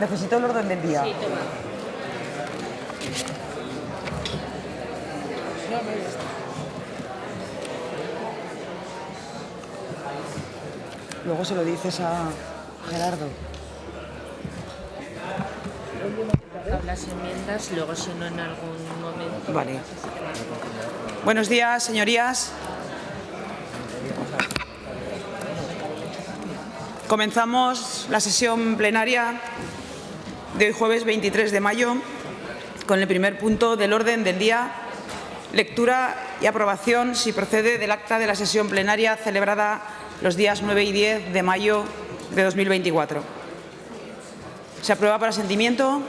Necesito el orden del día. Sí, toma. Luego se lo dices a Gerardo. Las enmiendas, luego si no en algún momento. Vale. Buenos días, señorías. Comenzamos la sesión plenaria de hoy jueves 23 de mayo con el primer punto del orden del día, lectura y aprobación, si procede, del acta de la sesión plenaria celebrada los días 9 y 10 de mayo de 2024. ¿Se aprueba por asentimiento?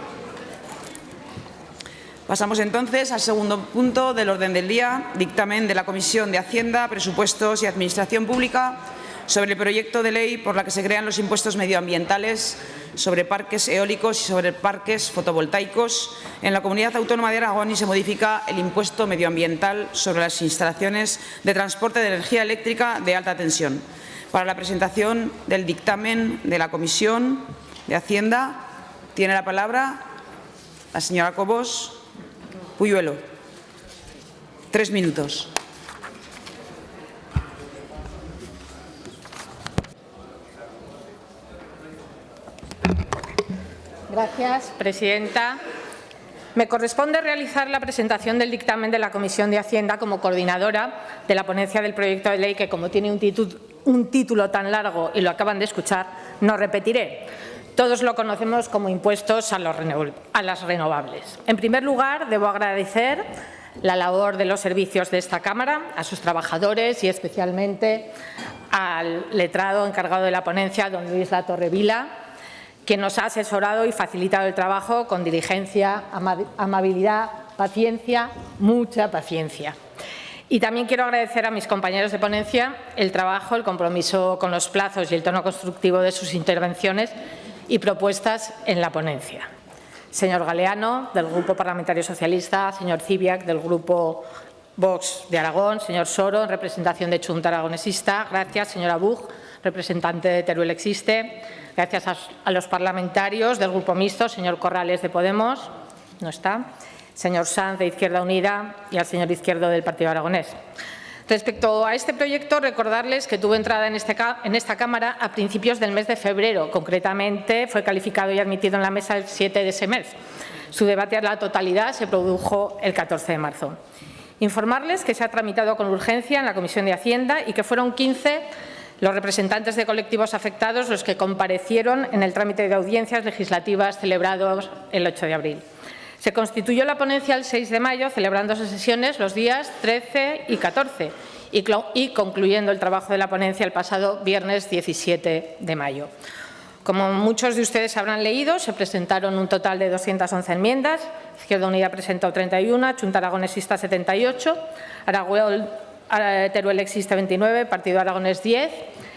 Pasamos entonces al segundo punto del orden del día, dictamen de la Comisión de Hacienda, Presupuestos y Administración Pública sobre el proyecto de ley por la que se crean los impuestos medioambientales sobre parques eólicos y sobre parques fotovoltaicos en la Comunidad Autónoma de Aragón y se modifica el impuesto medioambiental sobre las instalaciones de transporte de energía eléctrica de alta tensión. Para la presentación del dictamen de la Comisión de Hacienda tiene la palabra la señora Cobos Puyuelo. 3 minutos. Gracias, presidenta. Me corresponde realizar la presentación del dictamen de la Comisión de Hacienda como coordinadora de la ponencia del proyecto de ley que, como tiene un título tan largo y lo acaban de escuchar, no repetiré. Todos lo conocemos como impuestos a las renovables. En primer lugar, debo agradecer la labor de los servicios de esta Cámara, a sus trabajadores y especialmente al letrado encargado de la ponencia, don Luis Latorre Vila, que nos ha asesorado y facilitado el trabajo con diligencia, amabilidad, paciencia, mucha paciencia. Y también quiero agradecer a mis compañeros de ponencia el trabajo, el compromiso con los plazos y el tono constructivo de sus intervenciones y propuestas en la ponencia. Señor Galeano, del Grupo Parlamentario Socialista, señor Cibiac, del Grupo Vox de Aragón, señor Soro, en representación de Chunta Aragonesista, gracias, señora Buch, representante de Teruel Existe, gracias a los parlamentarios del Grupo Mixto, señor Corrales de Podemos, no está, señor Sanz de Izquierda Unida y al señor Izquierdo del Partido Aragonés. Respecto a este proyecto, recordarles que tuvo entrada en esta Cámara a principios del mes de febrero. Concretamente, fue calificado y admitido en la mesa el 7 de ese mes. Su debate a la totalidad se produjo el 14 de marzo. Informarles que se ha tramitado con urgencia en la Comisión de Hacienda y que fueron 15 los representantes de colectivos afectados los que comparecieron en el trámite de audiencias legislativas celebrados el 8 de abril. Se constituyó la ponencia el 6 de mayo, celebrándose sesiones los días 13 y 14 y concluyendo el trabajo de la ponencia el pasado viernes 17 de mayo. Como muchos de ustedes habrán leído, se presentaron un total de 211 enmiendas. Izquierda Unida presentó 31, Chunta Aragonesista 78, Teruel Existe 29, Partido Aragonés 10,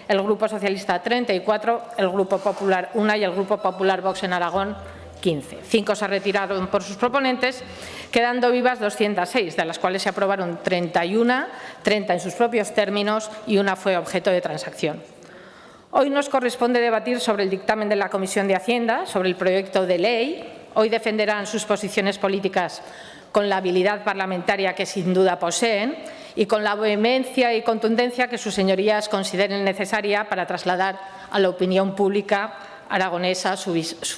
el Grupo Socialista 34, el Grupo Popular 1 y el Grupo Popular Vox en Aragón 15. 5 se retiraron por sus proponentes, quedando vivas 206, de las cuales se aprobaron 31, 30 en sus propios términos y una fue objeto de transacción. Hoy nos corresponde debatir sobre el dictamen de la Comisión de Hacienda, sobre el proyecto de ley. Hoy defenderán sus posiciones políticas con la habilidad parlamentaria que sin duda poseen y con la vehemencia y contundencia que sus señorías consideren necesaria para trasladar a la opinión pública aragonesa su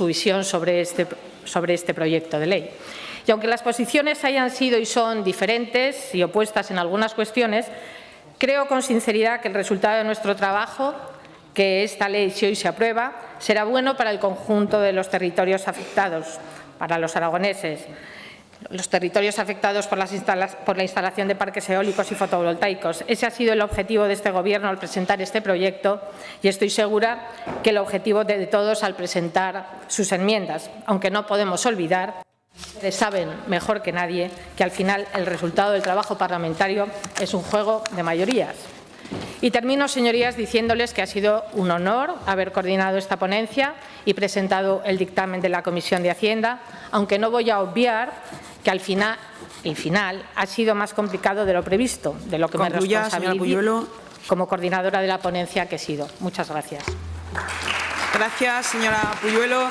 visión sobre este proyecto de ley. Y aunque las posiciones hayan sido y son diferentes y opuestas en algunas cuestiones, creo con sinceridad que el resultado de nuestro trabajo, que esta ley, si hoy se aprueba, será bueno para el conjunto de los territorios afectados, para los aragoneses, los territorios afectados por la instalación de parques eólicos y fotovoltaicos. Ese ha sido el objetivo de este Gobierno al presentar este proyecto y estoy segura que el objetivo de todos al presentar sus enmiendas, aunque no podemos olvidar, ustedes saben mejor que nadie, que al final el resultado del trabajo parlamentario es un juego de mayorías. Y termino, señorías, diciéndoles que ha sido un honor haber coordinado esta ponencia y presentado el dictamen de la Comisión de Hacienda, aunque no voy a obviar que al final, el final ha sido más complicado de lo previsto, de lo que me responsabilizo como coordinadora de la ponencia que he sido. Muchas gracias. Gracias, señora Puyuelo.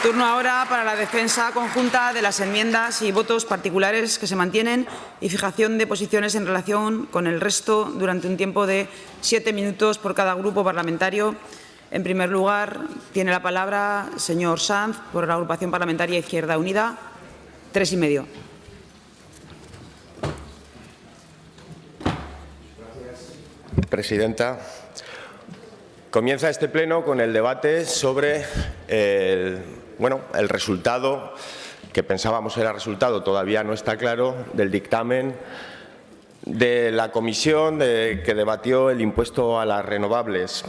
Turno ahora para la defensa conjunta de las enmiendas y votos particulares que se mantienen y fijación de posiciones en relación con el resto durante un tiempo de 7 minutos por cada grupo parlamentario. En primer lugar, tiene la palabra el señor Sanz por la agrupación parlamentaria Izquierda Unida. 3 y medio. Presidenta, comienza este pleno con el debate sobre el resultado, que pensábamos era resultado, todavía no está claro, del dictamen de la comisión que debatió el impuesto a las renovables.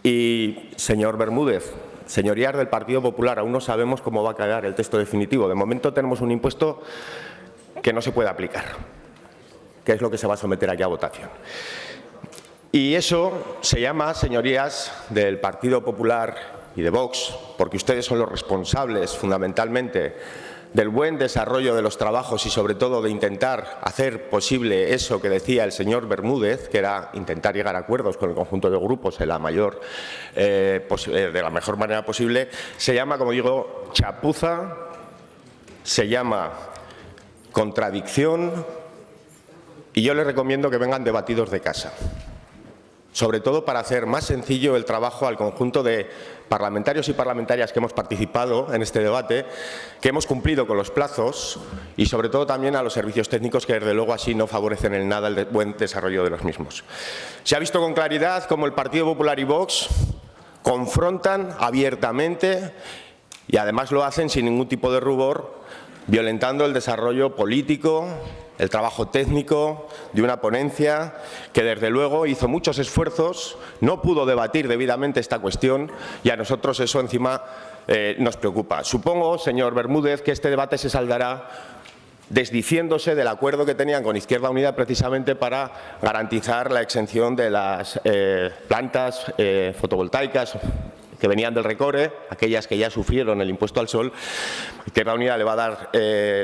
Y, señor Bermúdez, señorías del Partido Popular, aún no sabemos cómo va a quedar el texto definitivo. De momento tenemos un impuesto que no se puede aplicar, que es lo que se va a someter aquí a votación. Y eso se llama, señorías del Partido Popular y de Vox, porque ustedes son los responsables fundamentalmente del buen desarrollo de los trabajos y sobre todo de intentar hacer posible eso que decía el señor Bermúdez, que era intentar llegar a acuerdos con el conjunto de grupos de la mejor manera posible. Se llama, como digo, chapuza, se llama contradicción y yo les recomiendo que vengan debatidos de casa, sobre todo para hacer más sencillo el trabajo al conjunto de parlamentarios y parlamentarias que hemos participado en este debate, que hemos cumplido con los plazos y sobre todo también a los servicios técnicos que desde luego así no favorecen en nada el buen desarrollo de los mismos. Se ha visto con claridad cómo el Partido Popular y Vox confrontan abiertamente y además lo hacen sin ningún tipo de rubor, violentando el desarrollo político, el trabajo técnico de una ponencia que desde luego hizo muchos esfuerzos, no pudo debatir debidamente esta cuestión y a nosotros eso encima nos preocupa. Supongo, señor Bermúdez, que este debate se saldará desdiciéndose del acuerdo que tenían con Izquierda Unida precisamente para garantizar la exención de las plantas fotovoltaicas que venían del Recore, aquellas que ya sufrieron el impuesto al sol. Izquierda Unida le va a dar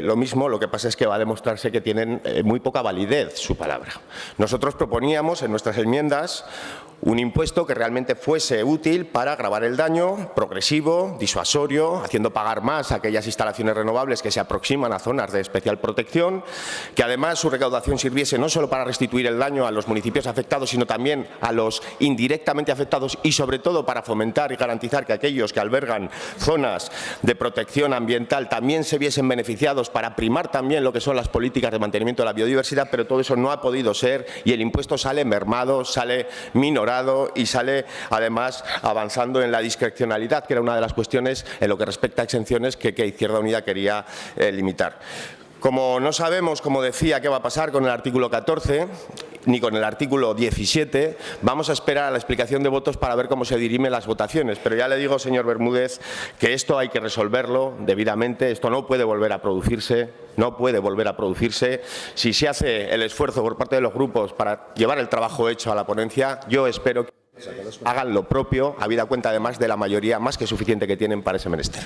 lo mismo, lo que pasa es que va a demostrarse que tienen muy poca validez su palabra. Nosotros proponíamos en nuestras enmiendas un impuesto que realmente fuese útil para agravar el daño, progresivo, disuasorio, haciendo pagar más a aquellas instalaciones renovables que se aproximan a zonas de especial protección, que además su recaudación sirviese no solo para restituir el daño a los municipios afectados, sino también a los indirectamente afectados y sobre todo para fomentar y garantizar que aquellos que albergan zonas de protección ambiental también se viesen beneficiados para primar también lo que son las políticas de mantenimiento de la biodiversidad, pero todo eso no ha podido ser y el impuesto sale mermado, sale minorado y sale además avanzando en la discrecionalidad, que era una de las cuestiones en lo que respecta a exenciones que Izquierda Unida quería limitar. Como no sabemos, como decía, qué va a pasar con el artículo 14 ni con el artículo 17, vamos a esperar a la explicación de votos para ver cómo se dirimen las votaciones. Pero ya le digo, señor Bermúdez, que esto hay que resolverlo debidamente, esto no puede volver a producirse, no puede volver a producirse. Si se hace el esfuerzo por parte de los grupos para llevar el trabajo hecho a la ponencia, yo espero que hagan lo propio, habida cuenta además de la mayoría más que suficiente que tienen para ese menester.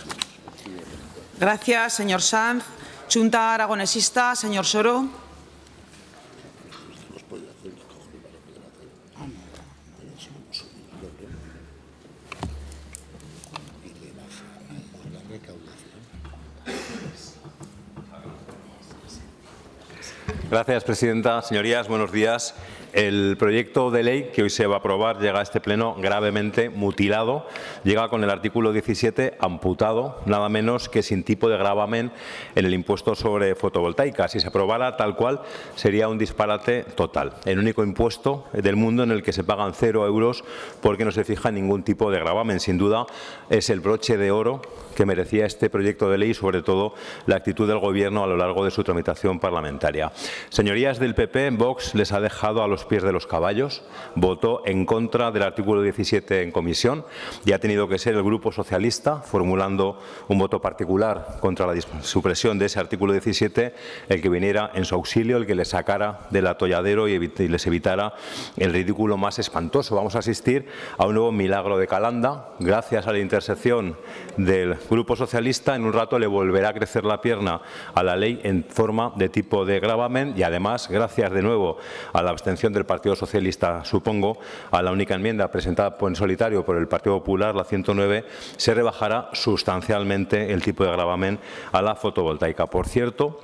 Gracias, señor Sanz. Xunta Aragonesista, señor Soro. Gracias, presidenta. Señorías, buenos días. El proyecto de ley que hoy se va a aprobar llega a este pleno gravemente mutilado, llega con el artículo 17 amputado, nada menos que sin tipo de gravamen en el impuesto sobre fotovoltaicas. Si se aprobara tal cual, sería un disparate total. El único impuesto del mundo en el que se pagan 0 euros porque no se fija ningún tipo de gravamen. Sin duda, es el broche de oro que merecía este proyecto de ley y, sobre todo, la actitud del Gobierno a lo largo de su tramitación parlamentaria. Señorías del PP, Vox les ha dejado a los pies de los caballos, votó en contra del artículo 17 en comisión y ha tenido que ser el Grupo Socialista, formulando un voto particular contra la supresión de ese artículo 17, el que viniera en su auxilio, el que les sacara del atolladero y les evitara el ridículo más espantoso. Vamos a asistir a un nuevo milagro de Calanda. Gracias a la intersección del Grupo Socialista, en un rato le volverá a crecer la pierna a la ley en forma de tipo de gravamen y además, gracias de nuevo a la abstención abstención del Partido Socialista, supongo, a la única enmienda presentada en solitario por el Partido Popular, la 109, se rebajará sustancialmente el tipo de gravamen a la fotovoltaica. Por cierto,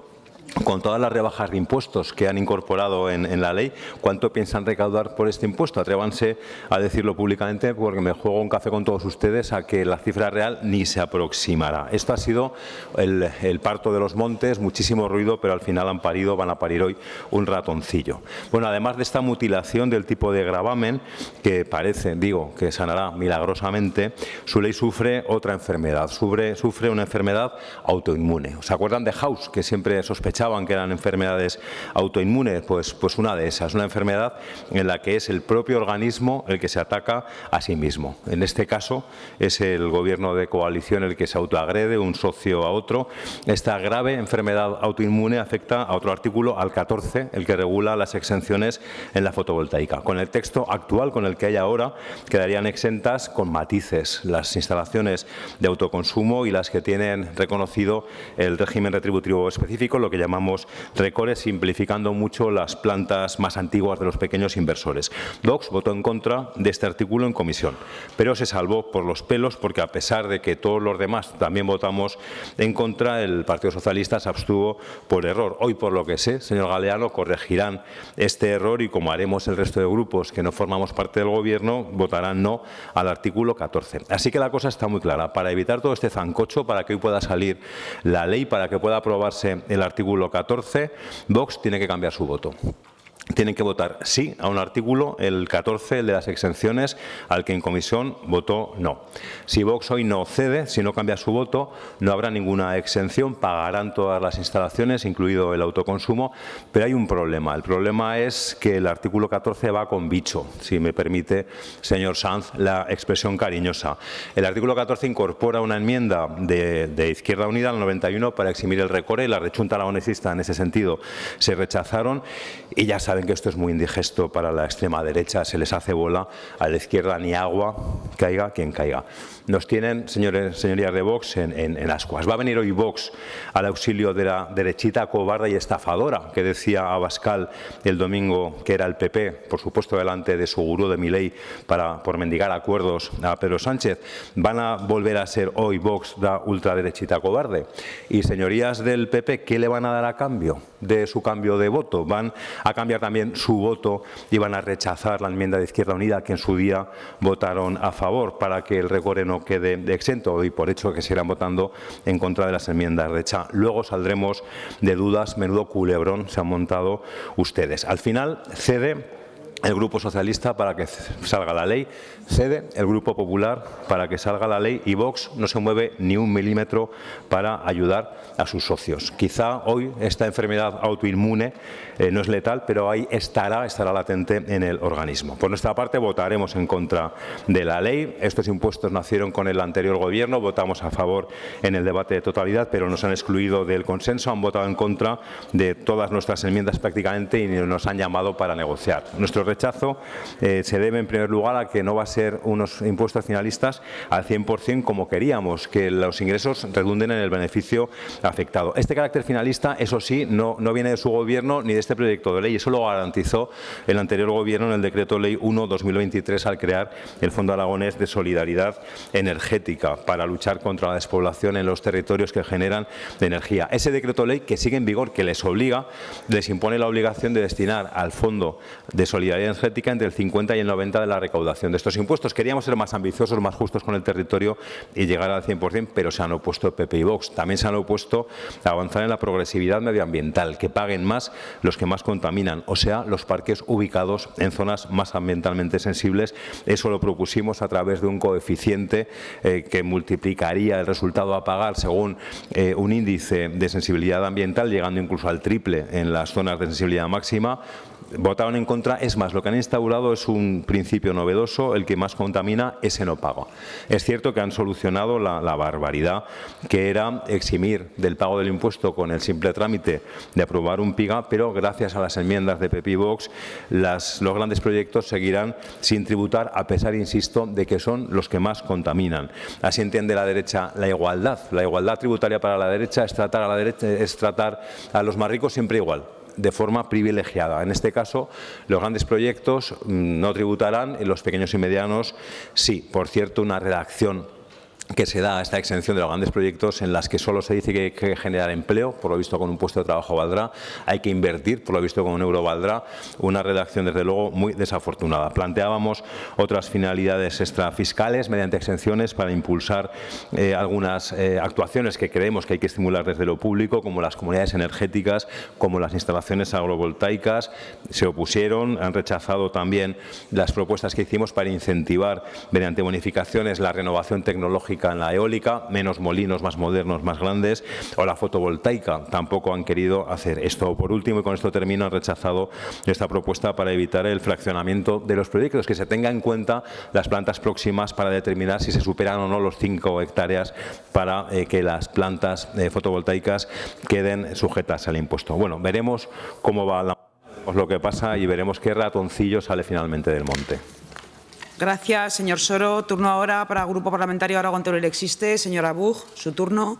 con todas las rebajas de impuestos que han incorporado en la ley, ¿cuánto piensan recaudar por este impuesto? Atrévanse a decirlo públicamente, porque me juego un café con todos ustedes a que la cifra real ni se aproximará. Esto ha sido el parto de los montes, muchísimo ruido, pero al final van a parir hoy un ratoncillo. Bueno, además de esta mutilación del tipo de gravamen, que parece, digo, que sanará milagrosamente, su ley sufre otra enfermedad, sufre una enfermedad autoinmune. ¿Se acuerdan de House, que siempre sospechaban que eran enfermedades autoinmunes? Pues una de esas, una enfermedad en la que es el propio organismo el que se ataca a sí mismo. En este caso es el gobierno de coalición el que se autoagrede un socio a otro. Esta grave enfermedad autoinmune afecta a otro artículo, al 14, el que regula las exenciones en la fotovoltaica. Con el texto actual, con el que hay ahora, quedarían exentas con matices las instalaciones de autoconsumo y las que tienen reconocido el régimen retributivo específico, lo que llamamos RECORE, simplificando mucho las plantas más antiguas de los pequeños inversores. Vox votó en contra de este artículo en comisión, pero se salvó por los pelos porque, a pesar de que todos los demás también votamos en contra, el Partido Socialista se abstuvo por error. Hoy, por lo que sé, señor Galeano, corregirán este error y, como haremos el resto de grupos que no formamos parte del Gobierno, votarán no al artículo 14. Así que la cosa está muy clara. Para evitar todo este zancocho, para que hoy pueda salir la ley, para que pueda aprobarse el artículo 14, Vox tiene que cambiar su voto. Tienen que votar sí a un artículo, el 14, el de las exenciones, al que en comisión votó no. Si Vox hoy no cede, si no cambia su voto, no habrá ninguna exención, pagarán todas las instalaciones, incluido el autoconsumo, pero hay un problema. El problema es que el artículo 14 va con bicho, si me permite, señor Sanz, la expresión cariñosa. El artículo 14 incorpora una enmienda de Izquierda Unida al 91 para eximir el RECORE, y la rechunta aragonesista en ese sentido se rechazaron, y ya saben que esto es muy indigesto para la extrema derecha, se les hace bola, a la izquierda ni agua, caiga quien caiga. Nos tienen, señorías de Vox, en ascuas. Va a venir hoy Vox al auxilio de la derechita cobarde y estafadora que decía Abascal el domingo que era el PP, por supuesto delante de su gurú de Milei, por mendigar acuerdos a Pedro Sánchez. Van a volver a ser hoy Vox la ultraderechita cobarde. Y, señorías del PP, ¿qué le van a dar a cambio de su cambio de voto? Van a cambiar también su voto y van a rechazar la enmienda de Izquierda Unida que en su día votaron a favor, para que el RECORE no quede exento, y por hecho que se irán votando en contra de las enmiendas de Cha. Luego saldremos de dudas, menudo culebrón se han montado ustedes. Al final cede el Grupo Socialista para que salga la ley, cede el Grupo Popular para que salga la ley, y Vox no se mueve ni un milímetro para ayudar a sus socios. Quizá hoy esta enfermedad autoinmune no es letal, pero ahí estará latente en el organismo. Por nuestra parte, votaremos en contra de la ley. Estos impuestos nacieron con el anterior Gobierno, votamos a favor en el debate de totalidad, pero nos han excluido del consenso, han votado en contra de todas nuestras enmiendas prácticamente y nos han llamado para negociar. Nuestro rechazo se debe, en primer lugar, a que no va a ser unos impuestos finalistas al 100% como queríamos, que los ingresos redunden en el beneficio afectado. Este carácter finalista, eso sí, no viene de su Gobierno ni de este proyecto de ley. Eso lo garantizó el anterior Gobierno en el Decreto Ley 1/2023 al crear el Fondo Aragonés de Solidaridad Energética para luchar contra la despoblación en los territorios que generan energía. Ese Decreto Ley, que sigue en vigor, que les impone la obligación de destinar al Fondo de Solidaridad Energética entre el 50 y el 90 de la recaudación de estos impuestos. Queríamos ser más ambiciosos, más justos con el territorio y llegar al 100%, pero se han opuesto PP y Vox. También se han opuesto a avanzar en la progresividad medioambiental, que paguen más los que más contaminan, o sea, los parques ubicados en zonas más ambientalmente sensibles. Eso lo propusimos a través de un coeficiente que multiplicaría el resultado a pagar según un índice de sensibilidad ambiental, llegando incluso al triple en las zonas de sensibilidad máxima. Votaron en contra. Es más, lo que han instaurado es un principio novedoso: el que más contamina, ese no paga. Es cierto que han solucionado la barbaridad que era eximir del pago del impuesto con el simple trámite de aprobar un PIGA, pero gracias a las enmiendas de PP y Vox los grandes proyectos seguirán sin tributar, a pesar, insisto, de que son los que más contaminan. Así entiende la derecha la igualdad. La igualdad tributaria para la derecha es tratar a los más ricos siempre igual. de forma privilegiada. En este caso, los grandes proyectos no tributarán y los pequeños y medianos sí. Por cierto, una redacción que se da a esta exención de los grandes proyectos en las que solo se dice que hay que generar empleo, por lo visto con un puesto de trabajo valdrá, hay que invertir, por lo visto con un euro valdrá, una redacción desde luego muy desafortunada. Planteábamos otras finalidades extrafiscales mediante exenciones para impulsar algunas actuaciones que creemos que hay que estimular desde lo público, como las comunidades energéticas, como las instalaciones agrovoltaicas. Se opusieron, han rechazado también las propuestas que hicimos para incentivar mediante bonificaciones la renovación tecnológica en la eólica, menos molinos más modernos, más grandes, o la fotovoltaica. Tampoco han querido hacer esto. Por último, y con esto termino, han rechazado esta propuesta para evitar el fraccionamiento de los proyectos, que se tenga en cuenta las plantas próximas para determinar si se superan o no los 5 hectáreas para que las plantas fotovoltaicas queden sujetas al impuesto. Bueno, veremos cómo va lo que pasa y veremos qué ratoncillo sale finalmente del monte. Gracias, señor Soro. Turno ahora para el Grupo Parlamentario Aragón Teruel Existe. Señora Buch, su turno.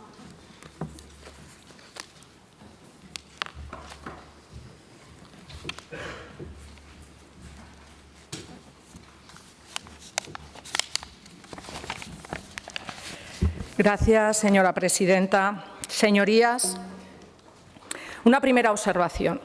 Gracias, señora presidenta. Señorías, una primera observación.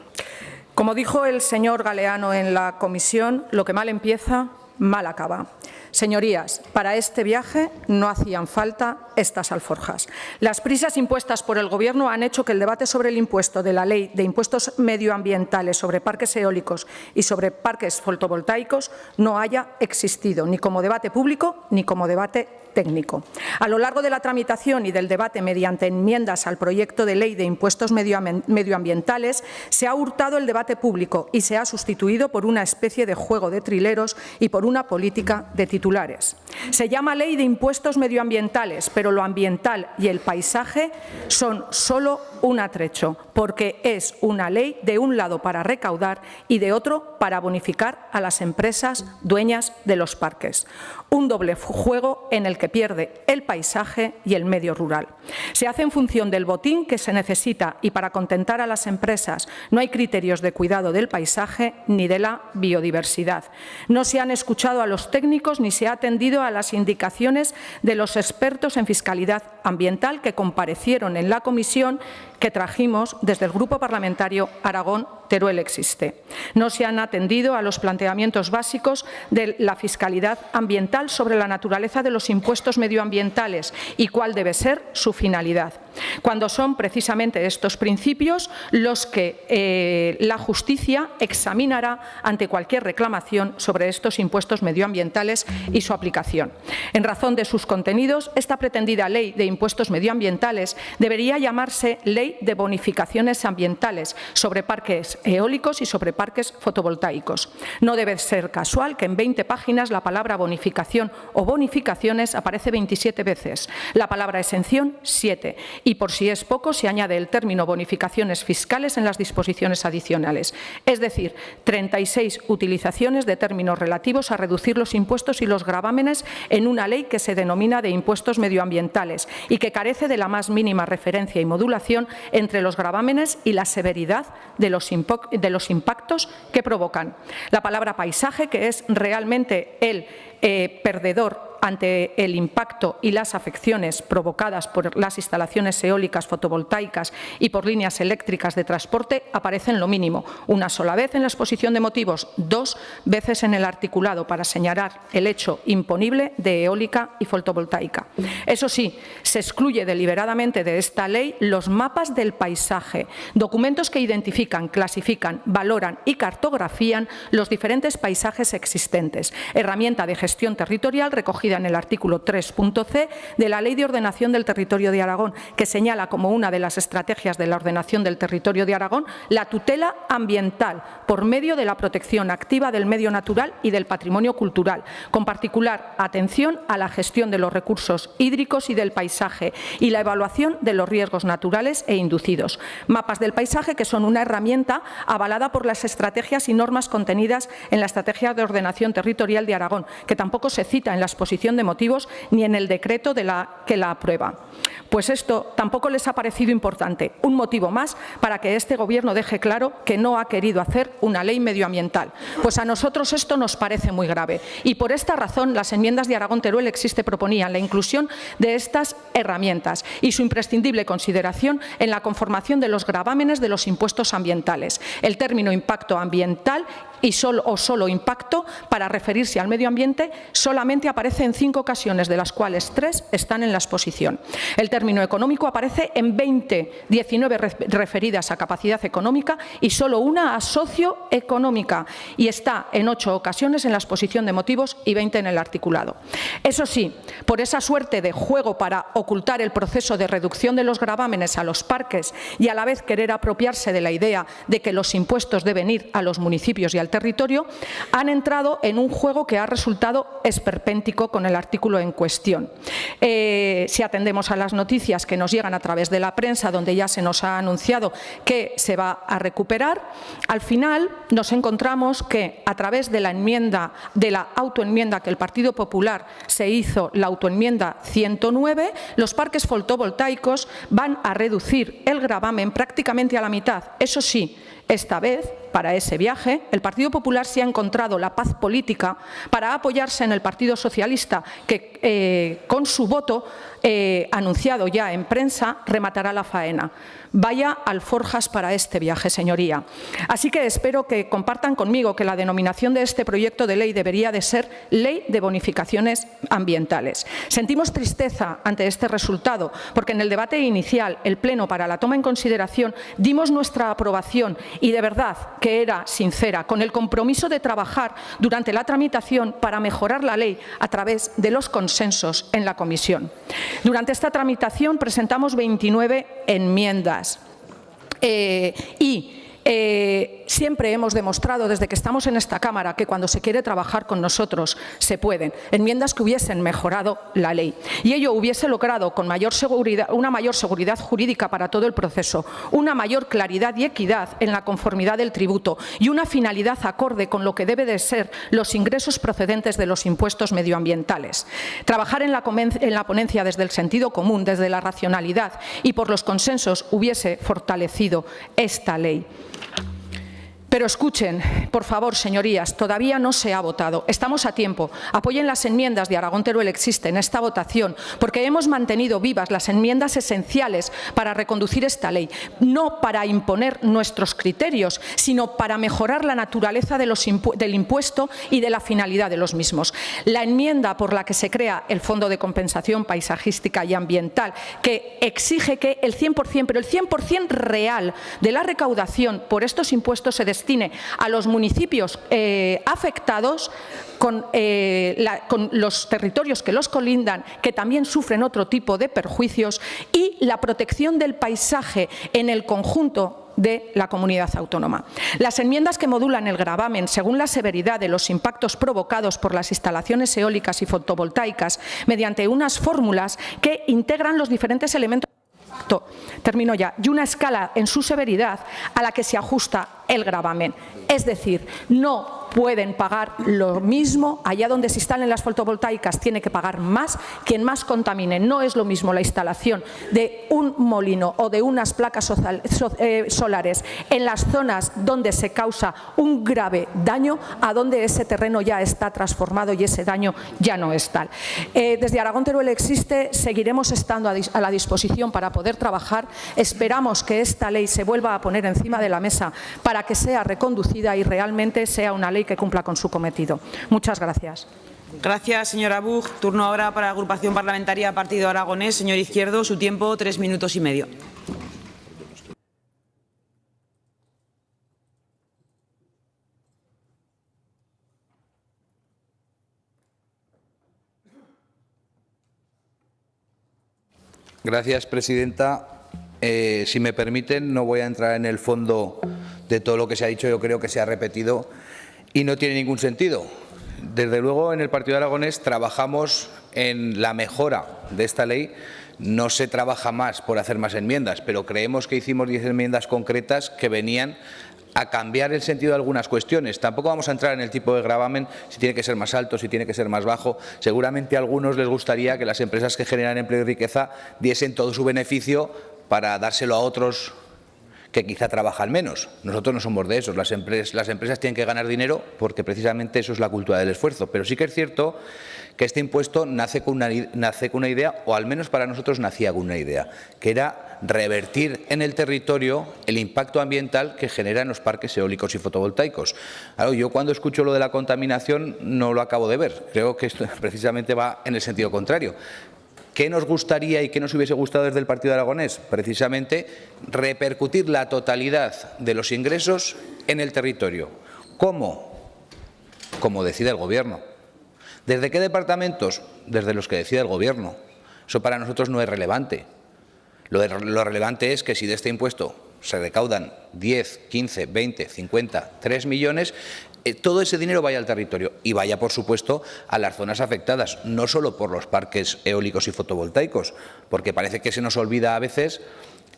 Como dijo el señor Galeano en la comisión, lo que mal empieza, mal acaba. Señorías, para este viaje no hacían falta estas alforjas. Las prisas impuestas por el Gobierno han hecho que el debate sobre el impuesto de la Ley de Impuestos Medioambientales sobre parques eólicos y sobre parques fotovoltaicos no haya existido, ni como debate público ni como debate técnico. A lo largo de la tramitación y del debate mediante enmiendas al proyecto de ley de impuestos medioambientales se ha hurtado el debate público y se ha sustituido por una especie de juego de trileros y por una política de titulares. Se llama Ley de Impuestos Medioambientales, pero lo ambiental y el paisaje son solo un atrecho, porque es una ley de un lado para recaudar y de otro para bonificar a las empresas dueñas de los parques. Un doble juego en el que pierde el paisaje y el medio rural. Se hace en función del botín que se necesita y para contentar a las empresas no hay criterios de cuidado del paisaje ni de la biodiversidad. No se han escuchado a los técnicos ni se ha atendido a las indicaciones de los expertos en fiscalidad ambiental que comparecieron en la comisión que trajimos desde el Grupo Parlamentario Aragón Teruel Existe. No se han atendido a los planteamientos básicos de la fiscalidad ambiental sobre la naturaleza de los impuestos medioambientales y cuál debe ser su finalidad, cuando son precisamente estos principios los que la justicia examinará ante cualquier reclamación sobre estos impuestos medioambientales y su aplicación. En razón de sus contenidos, esta pretendida ley de impuestos medioambientales debería llamarse Ley de Bonificaciones Ambientales sobre parques eólicos y sobre parques fotovoltaicos. No debe ser casual que en 20 páginas la palabra bonificación o bonificaciones aparece 27 veces, la palabra exención 7 y por si es poco se añade el término bonificaciones fiscales en las disposiciones adicionales, es decir, 36 utilizaciones de términos relativos a reducir los impuestos y los gravámenes en una ley que se denomina de impuestos medioambientales y que carece de la más mínima referencia y modulación entre los gravámenes y la severidad de los impactos que provocan. La palabra paisaje, que es realmente el perdedor ante el impacto y las afecciones provocadas por las instalaciones eólicas fotovoltaicas y por líneas eléctricas de transporte, aparece en lo mínimo una sola vez en la exposición de motivos, 2 veces en el articulado para señalar el hecho imponible de eólica y fotovoltaica. Eso sí, se excluye deliberadamente de esta ley los mapas del paisaje, documentos que identifican, clasifican, valoran y cartografían los diferentes paisajes existentes, herramienta de gestión territorial recogida en el artículo 3.c de la Ley de Ordenación del Territorio de Aragón, que señala como una de las estrategias de la ordenación del territorio de Aragón la tutela ambiental por medio de la protección activa del medio natural y del patrimonio cultural, con particular atención a la gestión de los recursos hídricos y del paisaje y la evaluación de los riesgos naturales e inducidos. Mapas del paisaje que son una herramienta avalada por las estrategias y normas contenidas en la Estrategia de Ordenación Territorial de Aragón, que tampoco se cita en la exposición de motivos ni en el decreto que la aprueba. Pues esto tampoco les ha parecido importante. Un motivo más para que este Gobierno deje claro que no ha querido hacer una ley medioambiental. Pues a nosotros esto nos parece muy grave. Y por esta razón, las enmiendas de Aragón Teruel Existe proponían la inclusión de estas herramientas y su imprescindible consideración en la conformación de los gravámenes de los impuestos ambientales. El término impacto ambiental y solo impacto, para referirse al medio ambiente, solamente aparece en 5 ocasiones, de las cuales 3 están en la exposición. El término económico aparece en 19 referidas a capacidad económica y solo una a socioeconómica, y está en 8 ocasiones en la exposición de motivos y 20 en el articulado. Eso sí, por esa suerte de juego para ocultar el proceso de reducción de los gravámenes a los parques y a la vez querer apropiarse de la idea de que los impuestos deben ir a los municipios y al territorio, han entrado en un juego que ha resultado esperpéntico con el artículo en cuestión. Si atendemos a las noticias que nos llegan a través de la prensa, donde ya se nos ha anunciado que se va a recuperar, al final nos encontramos que a través de la autoenmienda que el Partido Popular se hizo, la autoenmienda 109, los parques fotovoltaicos van a reducir el gravamen prácticamente a la mitad. Eso sí, esta vez, para ese viaje, el Partido Popular se ha encontrado la paz política para apoyarse en el Partido Socialista, que con su voto anunciado ya en prensa rematará la faena. Vaya alforjas para este viaje, señoría. Así que espero que compartan conmigo que la denominación de este proyecto de ley debería de ser Ley de Bonificaciones Ambientales. Sentimos tristeza ante este resultado, porque en el debate inicial, el Pleno, para la toma en consideración, dimos nuestra aprobación y de verdad que era sincera, con el compromiso de trabajar durante la tramitación para mejorar la ley a través de los consensos en la comisión. Durante esta tramitación presentamos 29 enmiendas siempre hemos demostrado desde que estamos en esta Cámara que cuando se quiere trabajar con nosotros se pueden. Enmiendas que hubiesen mejorado la ley. Y ello hubiese logrado con una mayor seguridad jurídica para todo el proceso, una mayor claridad y equidad en la conformidad del tributo y una finalidad acorde con lo que debe de ser los ingresos procedentes de los impuestos medioambientales. Trabajar en la ponencia desde el sentido común, desde la racionalidad y por los consensos hubiese fortalecido esta ley. Pero escuchen, por favor, señorías, todavía no se ha votado. Estamos a tiempo. Apoyen las enmiendas de Aragón Teruel Existe en esta votación, porque hemos mantenido vivas las enmiendas esenciales para reconducir esta ley, no para imponer nuestros criterios, sino para mejorar la naturaleza del impuesto y de la finalidad de los mismos. La enmienda por la que se crea el Fondo de Compensación Paisajística y Ambiental, que exige que el 100%, pero el 100% real de la recaudación por estos impuestos se destine a los municipios afectados con los territorios que los colindan, que también sufren otro tipo de perjuicios, y la protección del paisaje en el conjunto de la comunidad autónoma. Las enmiendas que modulan el gravamen según la severidad de los impactos provocados por las instalaciones eólicas y fotovoltaicas mediante unas fórmulas que integran los diferentes elementos y una escala en su severidad a la que se ajusta el gravamen. Es decir, no pueden pagar lo mismo. Allá donde se instalen las fotovoltaicas tiene que pagar más quien más contamine. No es lo mismo la instalación de un molino o de unas placas solares en las zonas donde se causa un grave daño a donde ese terreno ya está transformado y ese daño ya no es tal. Desde Aragón Teruel Existe seguiremos estando a la disposición para poder trabajar. Esperamos que esta ley se vuelva a poner encima de la mesa para que sea reconducida y realmente sea una ley que cumpla con su cometido. Muchas gracias. Gracias, señora Buch. Turno ahora para la agrupación parlamentaria Partido Aragonés. Señor Izquierdo, su tiempo, 3 minutos y medio. Gracias, presidenta. Si me permiten, no voy a entrar en el fondo de todo lo que se ha dicho. Yo creo que se ha repetido y no tiene ningún sentido. Desde luego, en el Partido Aragonés trabajamos en la mejora de esta ley. No se trabaja más por hacer más enmiendas, pero creemos que hicimos 10 enmiendas concretas que venían a cambiar el sentido de algunas cuestiones. Tampoco vamos a entrar en el tipo de gravamen, si tiene que ser más alto, si tiene que ser más bajo. Seguramente a algunos les gustaría que las empresas que generan empleo y riqueza diesen todo su beneficio para dárselo a otros que quizá trabajan menos. Nosotros no somos de esos. Las empresas tienen que ganar dinero porque precisamente eso es la cultura del esfuerzo. Pero sí que es cierto que este impuesto nace con una idea, o al menos para nosotros nacía con una idea, que era revertir en el territorio el impacto ambiental que generan los parques eólicos y fotovoltaicos. Claro, yo cuando escucho lo de la contaminación no lo acabo de ver. Creo que esto precisamente va en el sentido contrario. ¿Qué nos gustaría y qué nos hubiese gustado desde el Partido Aragonés? Precisamente repercutir la totalidad de los ingresos en el territorio. ¿Cómo? Como decide el Gobierno. ¿Desde qué departamentos? Desde los que decide el Gobierno. Eso para nosotros no es relevante. Lo relevante es que si de este impuesto se recaudan 10, 15, 20, 50, 3 millones, todo ese dinero vaya al territorio y vaya, por supuesto, a las zonas afectadas, no solo por los parques eólicos y fotovoltaicos, porque parece que se nos olvida a veces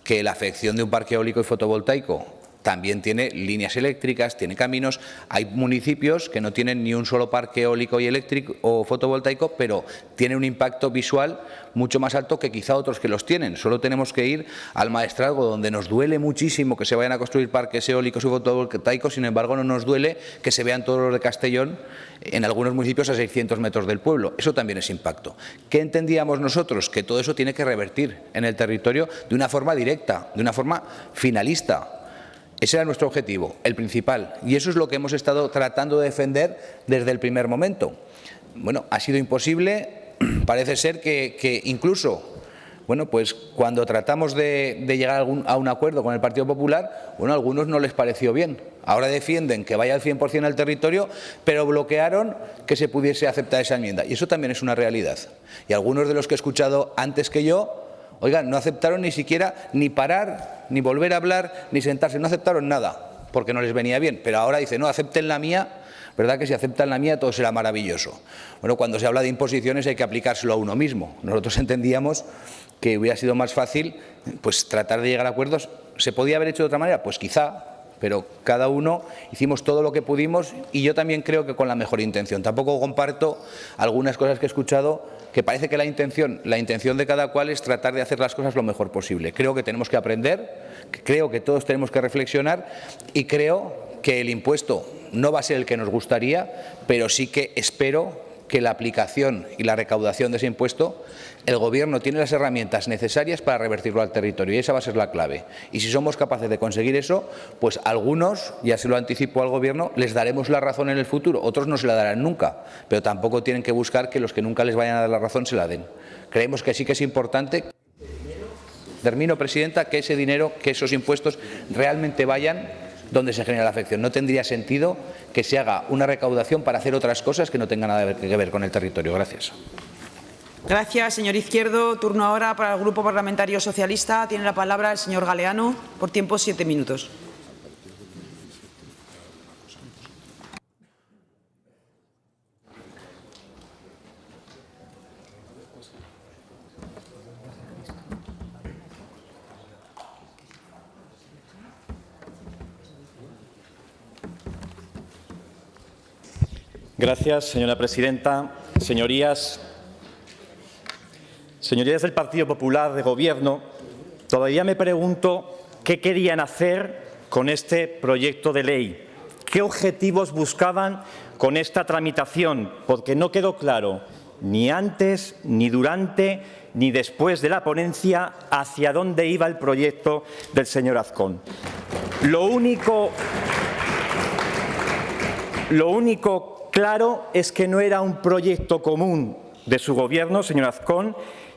que la afección de un parque eólico y fotovoltaico también tiene líneas eléctricas, tiene caminos. Hay municipios que no tienen ni un solo parque eólico y eléctrico o fotovoltaico, pero tiene un impacto visual mucho más alto que quizá otros que los tienen. Solo tenemos que ir al Maestrazgo, donde nos duele muchísimo que se vayan a construir parques eólicos y fotovoltaicos, sin embargo no nos duele que se vean todos los de Castellón en algunos municipios a 600 metros del pueblo. Eso también es impacto. ¿Qué entendíamos nosotros? Que todo eso tiene que revertir en el territorio de una forma directa, de una forma finalista. Ese era nuestro objetivo, el principal, y eso es lo que hemos estado tratando de defender desde el primer momento. Bueno, ha sido imposible, parece ser que incluso, bueno, pues cuando tratamos de llegar a un acuerdo con el Partido Popular, bueno, a algunos no les pareció bien. Ahora defienden que vaya al 100% al territorio, pero bloquearon que se pudiese aceptar esa enmienda, y eso también es una realidad. Y algunos de los que he escuchado antes que yo, oigan, no aceptaron ni siquiera ni parar, ni volver a hablar, ni sentarse, no aceptaron nada, porque no les venía bien. Pero ahora dicen, no, acepten la mía, ¿verdad? Que si aceptan la mía todo será maravilloso. Bueno, cuando se habla de imposiciones hay que aplicárselo a uno mismo. Nosotros entendíamos que hubiera sido más fácil pues tratar de llegar a acuerdos. ¿Se podía haber hecho de otra manera? Pues quizá, pero cada uno hicimos todo lo que pudimos y yo también creo que con la mejor intención. Tampoco comparto algunas cosas que he escuchado que parece que la intención de cada cual es tratar de hacer las cosas lo mejor posible. Creo que tenemos que aprender, creo que todos tenemos que reflexionar y creo que el impuesto no va a ser el que nos gustaría, pero sí que espero que la aplicación y la recaudación de ese impuesto, el Gobierno tiene las herramientas necesarias para revertirlo al territorio y esa va a ser la clave. Y si somos capaces de conseguir eso, pues algunos, ya se lo anticipo al Gobierno, les daremos la razón en el futuro, otros no se la darán nunca, pero tampoco tienen que buscar que los que nunca les vayan a dar la razón se la den. Creemos que sí que es importante, termino, Presidenta, que ese dinero, que esos impuestos realmente vayan donde se genera la afección. No tendría sentido que se haga una recaudación para hacer otras cosas que no tengan nada que ver con el territorio. Gracias. Gracias, señor Izquierdo. Turno ahora para el Grupo Parlamentario Socialista. Tiene la palabra el señor Galeano. Por tiempo, 7 minutos. Gracias, señora presidenta. Señorías del Partido Popular de Gobierno, todavía me pregunto qué querían hacer con este proyecto de ley, qué objetivos buscaban con esta tramitación, porque no quedó claro ni antes, ni durante, ni después de la ponencia hacia dónde iba el proyecto del señor Azcón. Lo único claro es que no era un proyecto común de su Gobierno, señor Azcón,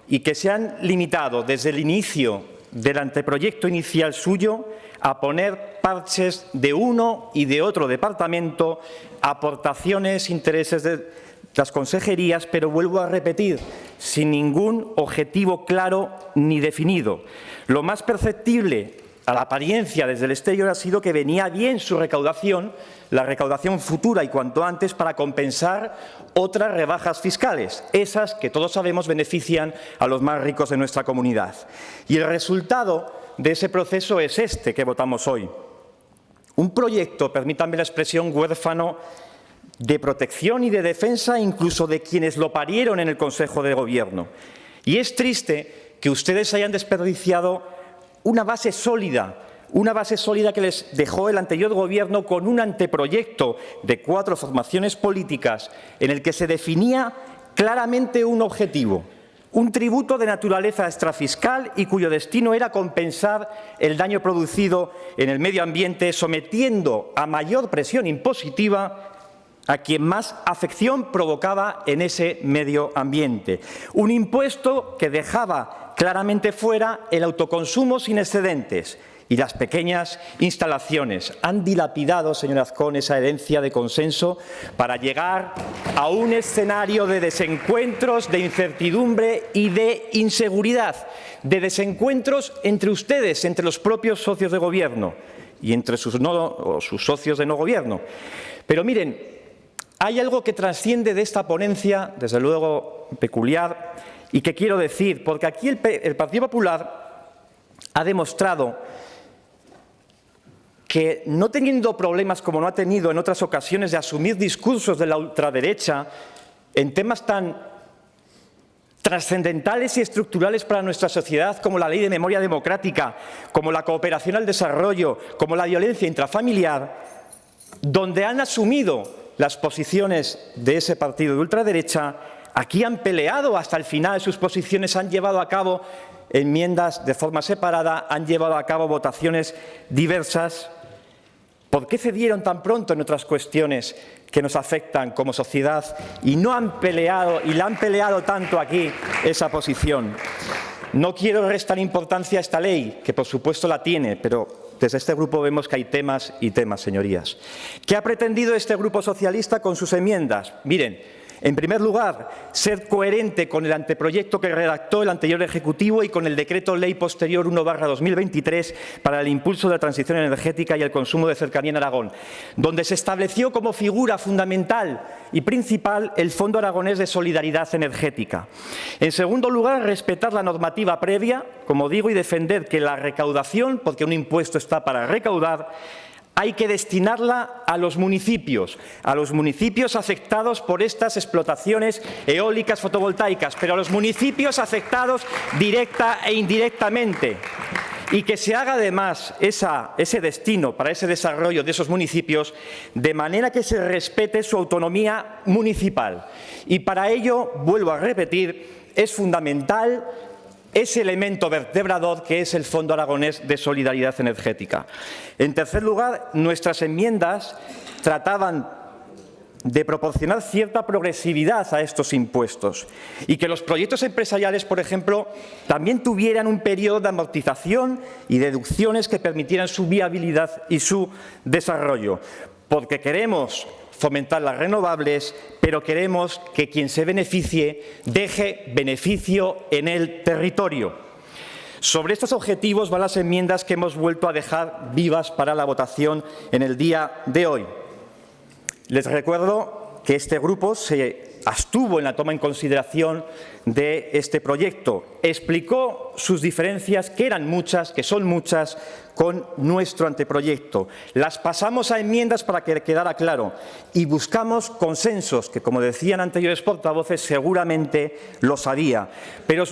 y que se han limitado desde el inicio del anteproyecto inicial suyo a poner parches de uno y de otro departamento, aportaciones, intereses de las consejerías, pero vuelvo a repetir, sin ningún objetivo claro ni definido. Lo más perceptible a la apariencia desde el exterior ha sido que venía bien su recaudación, la recaudación futura y cuanto antes para compensar otras rebajas fiscales, esas que todos sabemos benefician a los más ricos de nuestra comunidad. Y el resultado de ese proceso es este que votamos hoy. Un proyecto, permítanme la expresión, huérfano de protección y de defensa incluso de quienes lo parieron en el Consejo de Gobierno. Y es triste que ustedes hayan desperdiciado una base sólida que les dejó el anterior Gobierno con un anteproyecto de 4 formaciones políticas en el que se definía claramente un objetivo, un tributo de naturaleza extrafiscal y cuyo destino era compensar el daño producido en el medio ambiente, sometiendo a mayor presión impositiva a quien más afección provocaba en ese medio ambiente. Un impuesto que dejaba claramente fuera el autoconsumo sin excedentes y las pequeñas instalaciones. Han dilapidado, señor Azcón, esa herencia de consenso para llegar a un escenario de desencuentros, de incertidumbre y de inseguridad, de desencuentros entre ustedes, entre los propios socios de Gobierno y entre sus socios de no Gobierno. Pero miren, hay algo que trasciende de esta ponencia, desde luego peculiar, y que quiero decir, porque aquí el Partido Popular ha demostrado que, no teniendo problemas como no ha tenido en otras ocasiones de asumir discursos de la ultraderecha en temas tan trascendentales y estructurales para nuestra sociedad como la Ley de Memoria Democrática, como la cooperación al desarrollo, como la violencia intrafamiliar, donde han asumido las posiciones de ese partido de ultraderecha, aquí han peleado hasta el final sus posiciones, han llevado a cabo enmiendas de forma separada, han llevado a cabo votaciones diversas. ¿Por qué cedieron tan pronto en otras cuestiones que nos afectan como sociedad y no han peleado y la han peleado tanto aquí esa posición? No quiero restar importancia a esta ley, que por supuesto la tiene, pero desde este grupo vemos que hay temas y temas, señorías. ¿Qué ha pretendido este Grupo Socialista con sus enmiendas? Miren, en primer lugar, ser coherente con el anteproyecto que redactó el anterior Ejecutivo y con el Decreto Ley posterior 1/2023 para el impulso de la transición energética y el consumo de cercanía en Aragón, donde se estableció como figura fundamental y principal el Fondo Aragonés de Solidaridad Energética. En segundo lugar, respetar la normativa previa, como digo, y defender que la recaudación, porque un impuesto está para recaudar, hay que destinarla a los municipios afectados por estas explotaciones eólicas fotovoltaicas, pero a los municipios afectados directa e indirectamente. Y que se haga además ese destino para ese desarrollo de esos municipios de manera que se respete su autonomía municipal. Y para ello, vuelvo a repetir, es fundamental ese elemento vertebrador que es el Fondo Aragonés de Solidaridad Energética. En tercer lugar, nuestras enmiendas trataban de proporcionar cierta progresividad a estos impuestos y que los proyectos empresariales, por ejemplo, también tuvieran un periodo de amortización y deducciones que permitieran su viabilidad y su desarrollo, porque queremos fomentar las renovables, pero queremos que quien se beneficie deje beneficio en el territorio. Sobre estos objetivos van las enmiendas que hemos vuelto a dejar vivas para la votación en el día de hoy. Les recuerdo que este grupo se abstuvo en la toma en consideración de este proyecto. Explicó sus diferencias, que eran muchas, que son muchas, con nuestro anteproyecto. Las pasamos a enmiendas para que quedara claro y buscamos consensos, que como decían anteriores portavoces, seguramente los había. Pero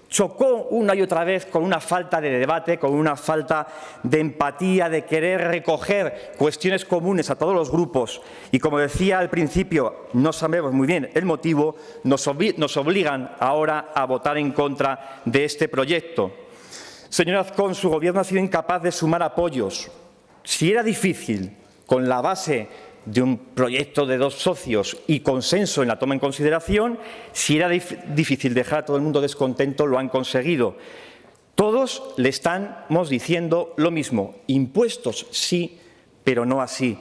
chocó una y otra vez con una falta de debate, con una falta de empatía, de querer recoger cuestiones comunes a todos los grupos. Y como decía al principio, no sabemos muy bien el motivo, nos obligan ahora a votar en contra de este proyecto. Señor Azcón, su Gobierno ha sido incapaz de sumar apoyos. Si era difícil, con la base de un proyecto de 2 socios y consenso en la toma en consideración, si era difícil dejar a todo el mundo descontento, lo han conseguido. Todos le estamos diciendo lo mismo: impuestos sí, pero no así.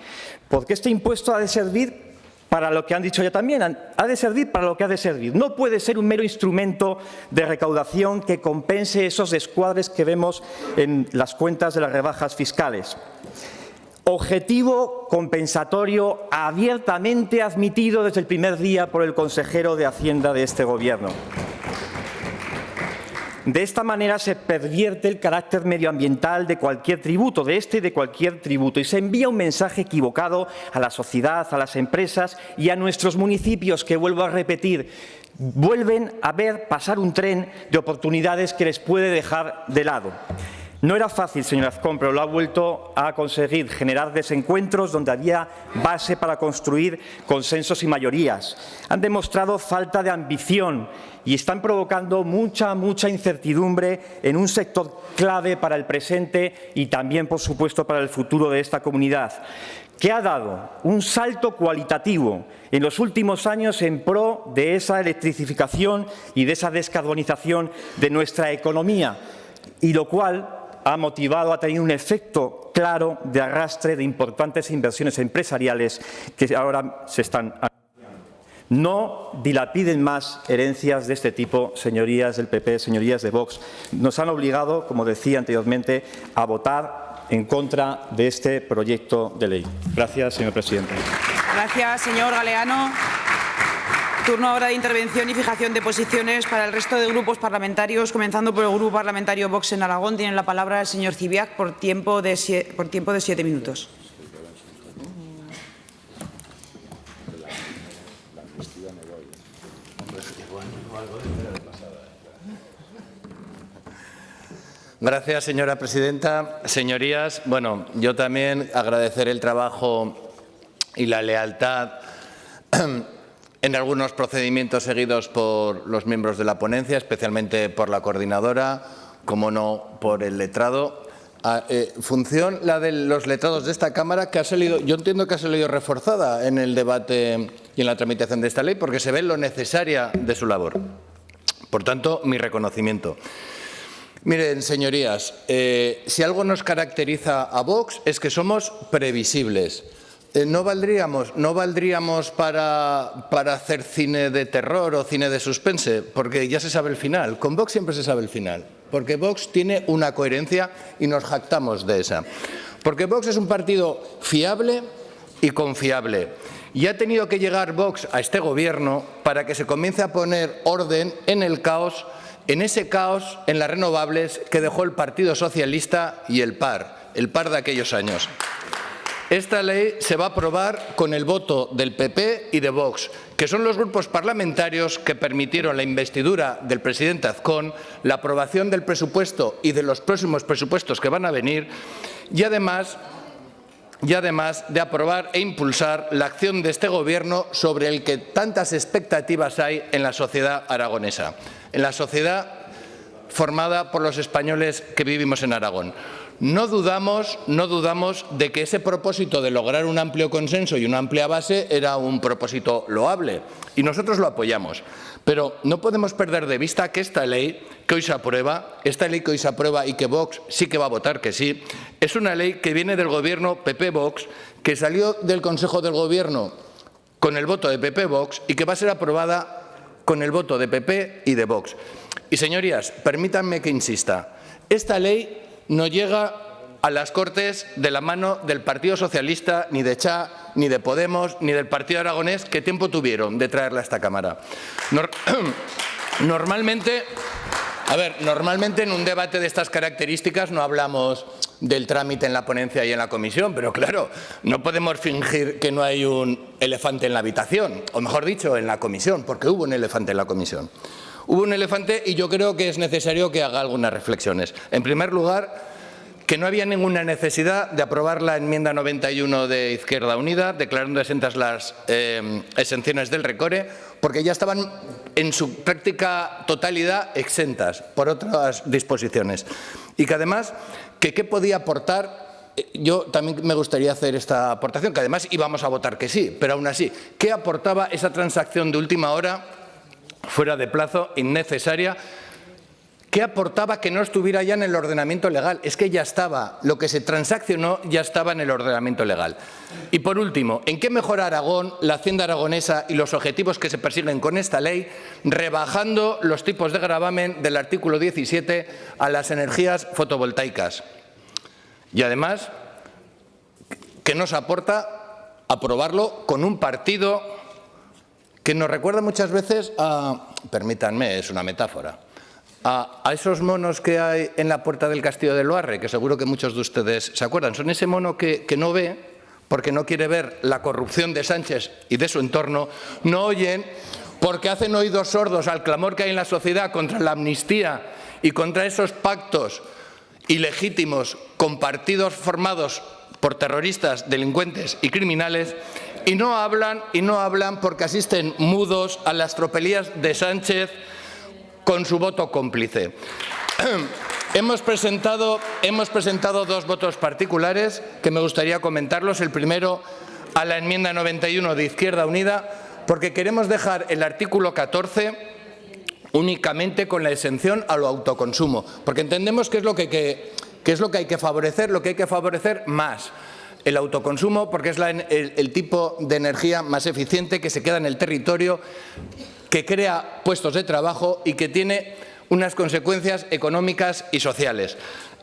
Porque este impuesto ha de servir para lo que han dicho ya también, ha de servir para lo que ha de servir. No puede ser un mero instrumento de recaudación que compense esos descuadres que vemos en las cuentas de las rebajas fiscales. Objetivo compensatorio abiertamente admitido desde el primer día por el consejero de Hacienda de este Gobierno. De esta manera se pervierte el carácter medioambiental de cualquier tributo, de este y de cualquier tributo, y se envía un mensaje equivocado a la sociedad, a las empresas y a nuestros municipios, que, vuelvo a repetir, vuelven a ver pasar un tren de oportunidades que les puede dejar de lado. No era fácil, señor Azcón, pero lo ha vuelto a conseguir, generar desencuentros donde había base para construir consensos y mayorías. Han demostrado falta de ambición y están provocando mucha incertidumbre en un sector clave para el presente y también, por supuesto, para el futuro de esta comunidad, que ha dado un salto cualitativo en los últimos años en pro de esa electrificación y de esa descarbonización de nuestra economía, y lo cual ha tenido un efecto claro de arrastre de importantes inversiones empresariales que ahora se están anunciando. No dilapiden más herencias de este tipo, señorías del PP, señorías de Vox. Nos han obligado, como decía anteriormente, a votar en contra de este proyecto de ley. Gracias, señor presidente. Gracias, señor Galeano. Turno ahora de intervención y fijación de posiciones para el resto de grupos parlamentarios, comenzando por el Grupo Parlamentario Vox en Aragón. Tiene la palabra el señor Cibiac por tiempo de 7 minutos. Gracias, señora presidenta. Señorías, bueno, yo también agradecer el trabajo y la lealtad en algunos procedimientos seguidos por los miembros de la ponencia, especialmente por la coordinadora, como no por el letrado. Función la de los letrados de esta Cámara, que ha salido, yo entiendo que ha salido reforzada en el debate y en la tramitación de esta ley, porque se ve lo necesaria de su labor. Por tanto, mi reconocimiento. Miren, señorías, si algo nos caracteriza a Vox es que somos previsibles. ¿No valdríamos para hacer cine de terror o cine de suspense? Porque ya se sabe el final. Con Vox siempre se sabe el final. Porque Vox tiene una coherencia y nos jactamos de esa. Porque Vox es un partido fiable y confiable. Y ha tenido que llegar Vox a este Gobierno para que se comience a poner orden en el caos, en ese caos en las renovables que dejó el Partido Socialista y el PAR de aquellos años. Esta ley se va a aprobar con el voto del PP y de Vox, que son los grupos parlamentarios que permitieron la investidura del presidente Azcón, la aprobación del presupuesto y de los próximos presupuestos que van a venir, y además de aprobar e impulsar la acción de este Gobierno sobre el que tantas expectativas hay en la sociedad aragonesa, en la sociedad formada por los españoles que vivimos en Aragón. No dudamos de que ese propósito de lograr un amplio consenso y una amplia base era un propósito loable, y nosotros lo apoyamos. Pero no podemos perder de vista que esta ley que hoy se aprueba y que Vox sí que va a votar que sí, es una ley que viene del Gobierno PP-Vox, que salió del Consejo del Gobierno con el voto de PP-Vox y que va a ser aprobada con el voto de PP y de Vox. Y, señorías, permítanme que insista, esta ley no llega a las Cortes de la mano del Partido Socialista, ni de CHA, ni de Podemos, ni del Partido Aragonés, que tiempo tuvieron de traerla a esta Cámara. Normalmente en un debate de estas características no hablamos del trámite en la ponencia y en la comisión, pero claro, no podemos fingir que no hay un elefante en la habitación, o mejor dicho, en la comisión, porque hubo un elefante en la comisión. Hubo un elefante y yo creo que es necesario que haga algunas reflexiones. En primer lugar, que no había ninguna necesidad de aprobar la enmienda 91 de Izquierda Unida, declarando exentas las exenciones del RECORE, porque ya estaban en su práctica totalidad exentas por otras disposiciones. Y que además, ¿qué podía aportar? Yo también me gustaría hacer esta aportación, que además íbamos a votar que sí, pero aún así, ¿qué aportaba esa transacción de última hora, fuera de plazo, innecesaria? ¿Qué aportaba que no estuviera ya en el ordenamiento legal? Es que ya estaba, lo que se transaccionó ya estaba en el ordenamiento legal. Y por último, ¿en qué mejora Aragón, la Hacienda aragonesa y los objetivos que se persiguen con esta ley, rebajando los tipos de gravamen del artículo 17 a las energías fotovoltaicas? Y además, ¿qué nos aporta aprobarlo con un partido que nos recuerda muchas veces a, permítanme, es una metáfora, a esos monos que hay en la puerta del Castillo de Loarre, que seguro que muchos de ustedes se acuerdan. Son ese mono que no ve, porque no quiere ver la corrupción de Sánchez y de su entorno, no oyen porque hacen oídos sordos al clamor que hay en la sociedad contra la amnistía y contra esos pactos ilegítimos con partidos formados por terroristas, delincuentes y criminales, y no hablan porque asisten mudos a las tropelías de Sánchez con su voto cómplice. Hemos presentado 2 votos particulares que me gustaría comentarlos. El primero a la enmienda 91 de Izquierda Unida, porque queremos dejar el artículo 14 únicamente con la exención a lo autoconsumo, porque entendemos que es lo que hay que favorecer más. El autoconsumo, porque es el tipo de energía más eficiente que se queda en el territorio, que crea puestos de trabajo y que tiene unas consecuencias económicas y sociales.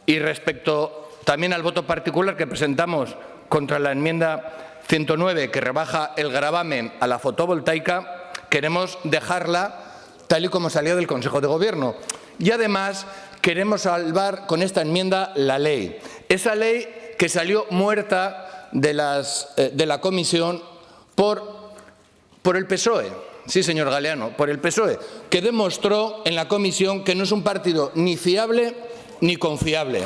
Y respecto también al voto particular que presentamos contra la enmienda 109, que rebaja el gravamen a la fotovoltaica, queremos dejarla tal y como salió del Consejo de Gobierno. Y además queremos salvar con esta enmienda la ley. Esa ley que salió muerta de la comisión por el PSOE. Sí, señor Galeano, por el PSOE, que demostró en la comisión que no es un partido ni fiable ni confiable.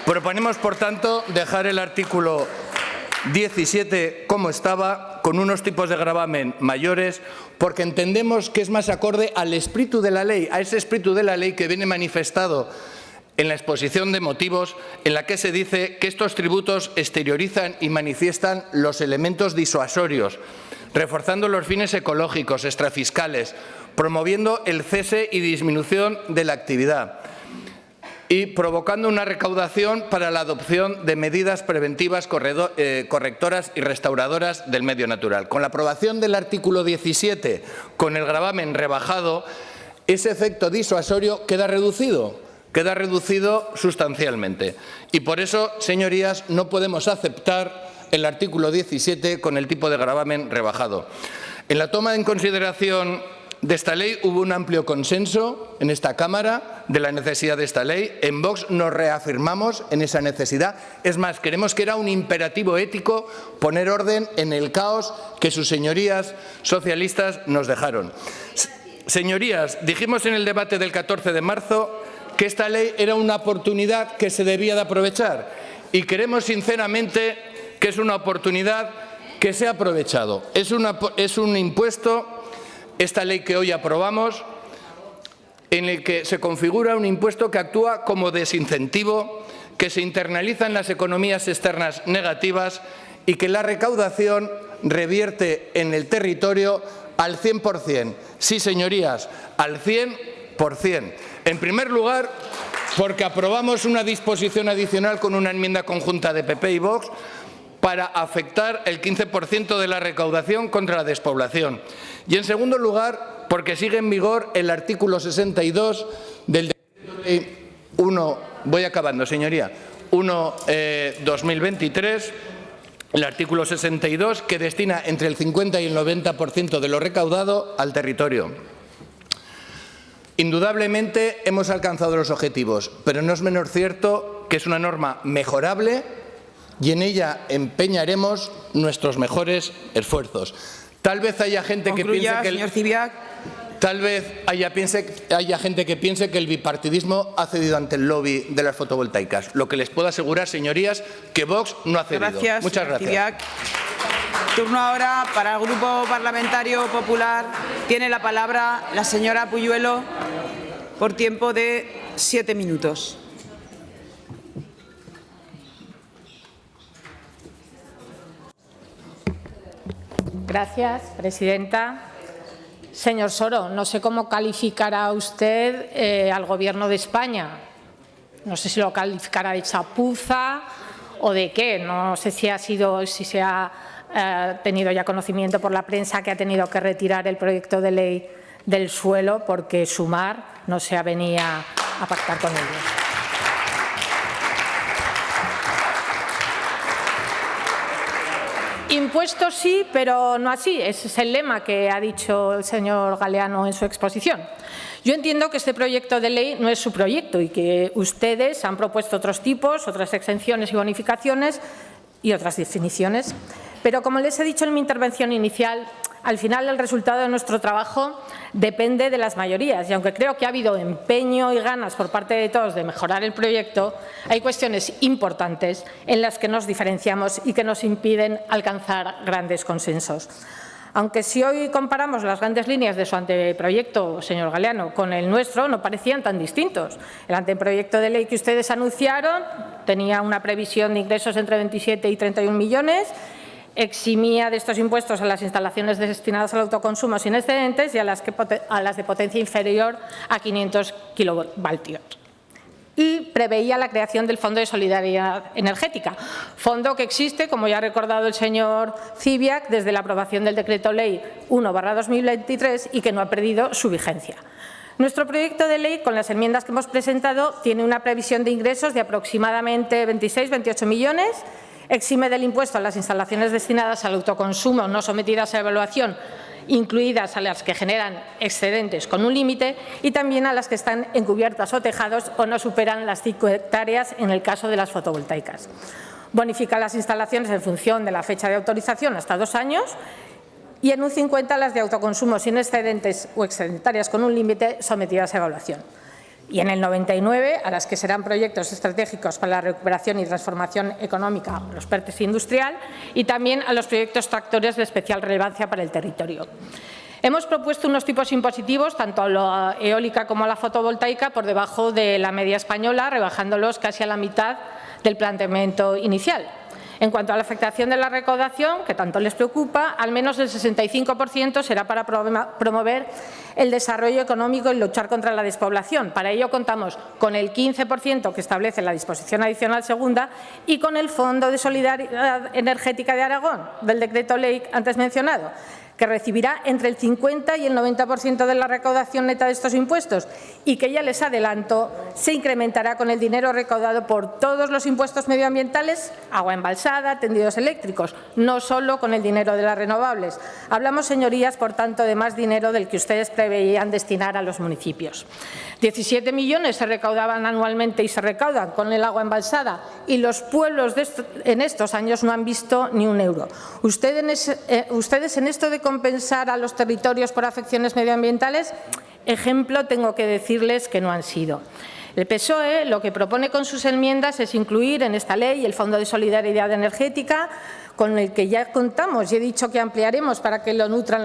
Proponemos, por tanto, dejar el artículo 17 como estaba, con unos tipos de gravamen mayores, porque entendemos que es más acorde al espíritu de la ley, a ese espíritu de la ley que viene manifestado en la exposición de motivos, en la que se dice que estos tributos exteriorizan y manifiestan los elementos disuasorios, reforzando los fines ecológicos, extrafiscales, promoviendo el cese y disminución de la actividad y provocando una recaudación para la adopción de medidas preventivas, correctoras y restauradoras del medio natural. Con la aprobación del artículo 17, con el gravamen rebajado, ese efecto disuasorio queda reducido sustancialmente. Y por eso, señorías, no podemos aceptar el artículo 17 con el tipo de gravamen rebajado. En la toma en consideración de esta ley hubo un amplio consenso en esta Cámara de la necesidad de esta ley. En Vox nos reafirmamos en esa necesidad. Es más, creemos que era un imperativo ético poner orden en el caos que sus señorías socialistas nos dejaron. Señorías, dijimos en el debate del 14 de marzo que esta ley era una oportunidad que se debía de aprovechar y creemos sinceramente que es una oportunidad que se ha aprovechado. Es un impuesto, esta ley que hoy aprobamos, en el que se configura un impuesto que actúa como desincentivo, que se internaliza en las economías externas negativas y que la recaudación revierte en el territorio al 100%. Sí, señorías, al 100%. En primer lugar, porque aprobamos una disposición adicional con una enmienda conjunta de PP y Vox para afectar el 15% de la recaudación contra la despoblación. Y en segundo lugar, porque sigue en vigor el artículo 62 del Decreto Ley 1, voy acabando, señoría, 1/2023, el artículo 62, que destina entre el 50 y el 90% de lo recaudado al territorio. Indudablemente hemos alcanzado los objetivos, pero no es menos cierto que es una norma mejorable y en ella empeñaremos nuestros mejores esfuerzos. Tal vez haya gente que piense que señor Cibiac. Tal vez haya gente que piense que el bipartidismo ha cedido ante el lobby de las fotovoltaicas. Lo que les puedo asegurar, señorías, que Vox no ha cedido. Gracias, muchas gracias. Cibiac. Turno ahora para el Grupo Parlamentario Popular. Tiene la palabra la señora Puyuelo por tiempo de 7 minutos. Gracias, presidenta. Señor Soro, no sé cómo calificará usted al Gobierno de España. No sé si lo calificará de chapuza o de qué. No sé si se ha tenido ya conocimiento por la prensa que ha tenido que retirar el proyecto de ley del suelo porque Sumar no se avenía a pactar con ellos. Impuestos sí, pero no así. Ese es el lema que ha dicho el señor Galeano en su exposición. Yo entiendo que este proyecto de ley no es su proyecto y que ustedes han propuesto otros tipos, otras exenciones y bonificaciones y otras definiciones. Pero, como les he dicho en mi intervención inicial, al final el resultado de nuestro trabajo depende de las mayorías y aunque creo que ha habido empeño y ganas por parte de todos de mejorar el proyecto, hay cuestiones importantes en las que nos diferenciamos y que nos impiden alcanzar grandes consensos. Aunque si hoy comparamos las grandes líneas de su anteproyecto, señor Galeano, con el nuestro, no parecían tan distintos. El anteproyecto de ley que ustedes anunciaron tenía una previsión de ingresos entre 27 y 31 millones, eximía de estos impuestos a las instalaciones destinadas al autoconsumo sin excedentes y a las de potencia inferior a 500 kilovoltios. Y preveía la creación del Fondo de Solidaridad Energética, fondo que existe, como ya ha recordado el señor Ziviak, desde la aprobación del Decreto Ley 1/2023 y que no ha perdido su vigencia. Nuestro proyecto de ley, con las enmiendas que hemos presentado, tiene una previsión de ingresos de aproximadamente 26-28 millones, exime del impuesto a las instalaciones destinadas al autoconsumo no sometidas a evaluación, incluidas a las que generan excedentes con un límite y también a las que están en cubiertas o tejados o no superan las 5 hectáreas en el caso de las fotovoltaicas. Bonifica las instalaciones en función de la fecha de autorización hasta 2 años y en un 50 las de autoconsumo sin excedentes o excedentarias con un límite sometidas a evaluación. Y en el 99 a las que serán proyectos estratégicos para la recuperación y transformación económica, los PERTES industrial, y también a los proyectos tractores de especial relevancia para el territorio. Hemos propuesto unos tipos impositivos, tanto a la eólica como a la fotovoltaica, por debajo de la media española, rebajándolos casi a la mitad del planteamiento inicial. En cuanto a la afectación de la recaudación, que tanto les preocupa, al menos el 65% será para promover el desarrollo económico y luchar contra la despoblación. Para ello contamos con el 15% que establece la disposición adicional segunda y con el Fondo de Solidaridad Energética de Aragón, del decreto ley antes mencionado, que recibirá entre el 50 y el 90% de la recaudación neta de estos impuestos y que, ya les adelanto, se incrementará con el dinero recaudado por todos los impuestos medioambientales, agua embalsada, tendidos eléctricos, no solo con el dinero de las renovables. Hablamos, señorías, por tanto, de más dinero del que ustedes preveían destinar a los municipios. 17 millones se recaudaban anualmente y se recaudan con el agua embalsada y los pueblos en estos años no han visto ni un euro. Ustedes en esto de compensar a los territorios por afecciones medioambientales, ejemplo tengo que decirles que no han sido. El PSOE lo que propone con sus enmiendas es incluir en esta ley el Fondo de Solidaridad Energética, con el que ya contamos y he dicho que ampliaremos para que lo nutran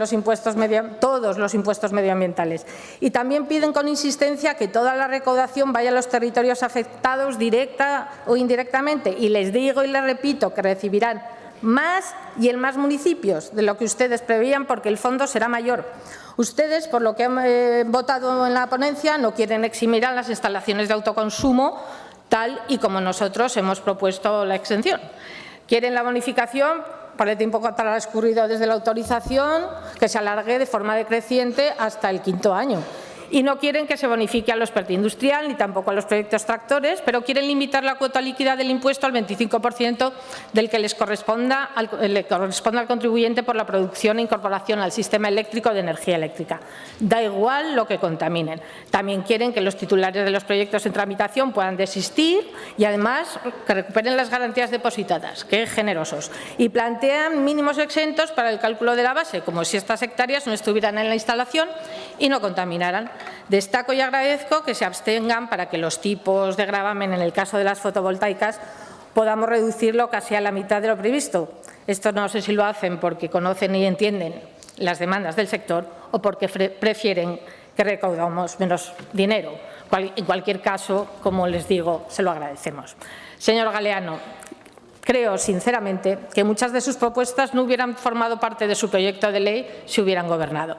todos los impuestos medioambientales. Y también piden con insistencia que toda la recaudación vaya a los territorios afectados directa o indirectamente. Y les digo y les repito que recibirán más y en más municipios de lo que ustedes preveían, porque el fondo será mayor. Ustedes, por lo que han votado en la ponencia, no quieren eximir a las instalaciones de autoconsumo, tal y como nosotros hemos propuesto la exención. Quieren la bonificación por el tiempo transcurrido desde la autorización, que se alargue de forma decreciente hasta el 5º año. Y no quieren que se bonifique a los PERTE industrial ni tampoco a los proyectos tractores, pero quieren limitar la cuota líquida del impuesto al 25% del que le corresponda al contribuyente por la producción e incorporación al sistema eléctrico de energía eléctrica. Da igual lo que contaminen. También quieren que los titulares de los proyectos en tramitación puedan desistir y, además, que recuperen las garantías depositadas. ¡Qué generosos! Y plantean mínimos exentos para el cálculo de la base, como si estas hectáreas no estuvieran en la instalación y no contaminaran. Destaco y agradezco que se abstengan para que los tipos de gravamen en el caso de las fotovoltaicas podamos reducirlo casi a la mitad de lo previsto. Esto no sé si lo hacen porque conocen y entienden las demandas del sector o porque prefieren que recaudamos menos dinero. En cualquier caso, como les digo, se lo agradecemos. Señor Galeano, creo sinceramente que muchas de sus propuestas no hubieran formado parte de su proyecto de ley si hubieran gobernado.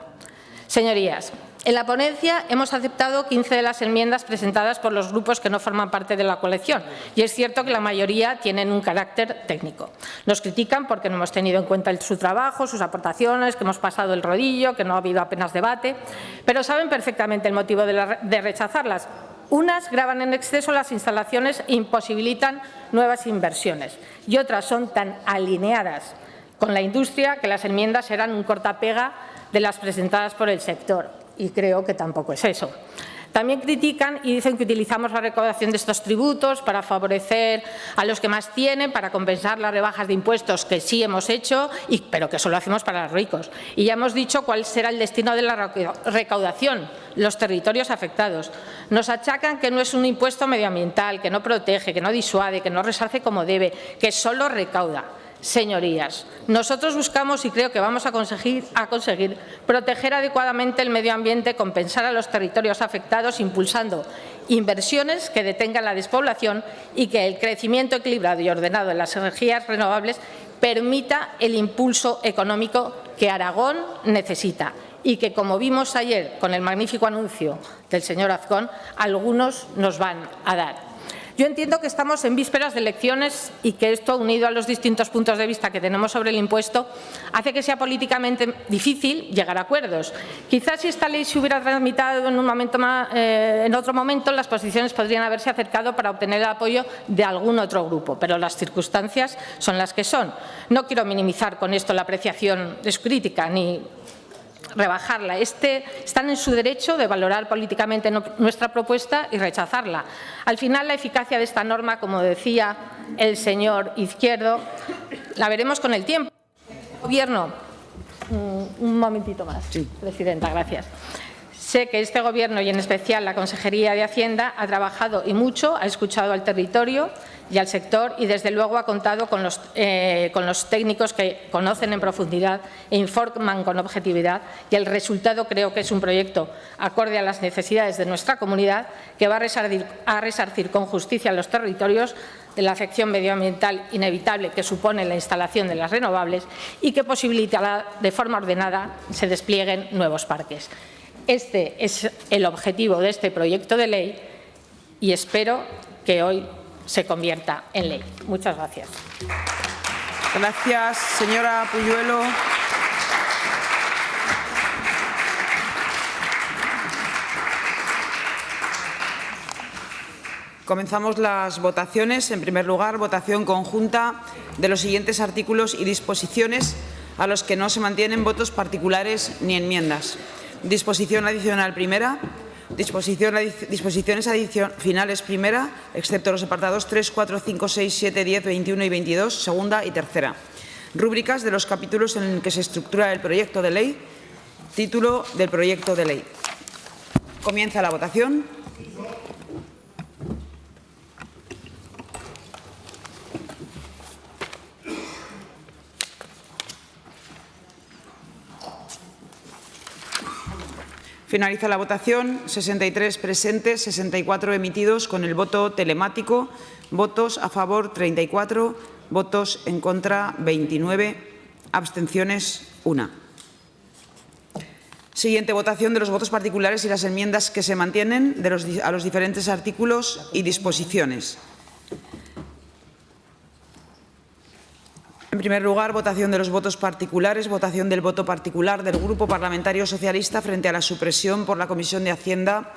Señorías, en la ponencia hemos aceptado 15 de las enmiendas presentadas por los grupos que no forman parte de la coalición y es cierto que la mayoría tienen un carácter técnico. Nos critican porque no hemos tenido en cuenta su trabajo, sus aportaciones, que hemos pasado el rodillo, que no ha habido apenas debate, pero saben perfectamente el motivo de rechazarlas. Unas gravan en exceso las instalaciones e imposibilitan nuevas inversiones y otras son tan alineadas con la industria que las enmiendas serán un cortapega de las presentadas por el sector. y creo que tampoco es eso. También critican y dicen que utilizamos la recaudación de estos tributos para favorecer a los que más tienen, para compensar las rebajas de impuestos que sí hemos hecho, pero que solo hacemos para los ricos. Y ya hemos dicho cuál será el destino de la recaudación, los territorios afectados. Nos achacan que no es un impuesto medioambiental, que no protege, que no disuade, que no resarce como debe, que solo recauda. Señorías, nosotros buscamos y creo que vamos a conseguir proteger adecuadamente el medio ambiente, compensar a los territorios afectados, impulsando inversiones que detengan la despoblación y que el crecimiento equilibrado y ordenado en las energías renovables permita el impulso económico que Aragón necesita y que, como vimos ayer con el magnífico anuncio del señor Azcón, algunos nos van a dar. Yo entiendo que estamos en vísperas de elecciones y que esto, unido a los distintos puntos de vista que tenemos sobre el impuesto, hace que sea políticamente difícil llegar a acuerdos. Quizás si esta ley se hubiera tramitado en otro momento, las posiciones podrían haberse acercado para obtener el apoyo de algún otro grupo, pero las circunstancias son las que son. No quiero minimizar con esto la apreciación de su crítica ni rebajarla. Están en su derecho de valorar políticamente nuestra propuesta y rechazarla. Al final, la eficacia de esta norma, como decía el señor Izquierdo, la veremos con el tiempo. Gobierno, un momentito más, sí. Presidenta, gracias. Sé que este Gobierno y en especial la Consejería de Hacienda ha trabajado y mucho, ha escuchado al territorio y al sector y desde luego ha contado con los técnicos que conocen en profundidad e informan con objetividad y el resultado creo que es un proyecto acorde a las necesidades de nuestra comunidad que va a resarcir con justicia a los territorios de la afección medioambiental inevitable que supone la instalación de las renovables y que posibilitará de forma ordenada se desplieguen nuevos parques. Este es el objetivo de este proyecto de ley y espero que hoy se convierta en ley. Muchas gracias. Gracias, señora Puyuelo. Comenzamos las votaciones. En primer lugar, votación conjunta de los siguientes artículos y disposiciones a los que no se mantienen votos particulares ni enmiendas. Disposición adicional primera. Disposiciones finales primera, excepto los apartados 3, 4, 5, 6, 7, 10, 21 y 22, segunda y tercera. Rúbricas de los capítulos en que se estructura el proyecto de ley. Título del proyecto de ley. Comienza la votación. Finaliza la votación. 63 presentes, 64 emitidos con el voto telemático. Votos a favor 34, votos en contra 29, abstenciones 1. Siguiente votación de los votos particulares y las enmiendas que se mantienen a los diferentes artículos y disposiciones. En primer lugar, votación de los votos particulares, votación del voto particular del Grupo Parlamentario Socialista frente a la supresión por la Comisión de Hacienda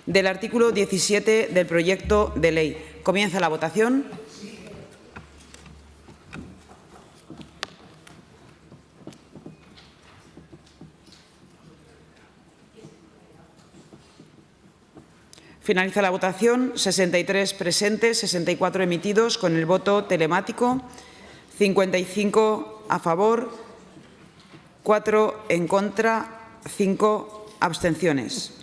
del artículo 17 del proyecto de ley. Comienza la votación. Finaliza la votación. 63 presentes, 64 emitidos con el voto telemático. 55 a favor, 4 en contra, 5 abstenciones.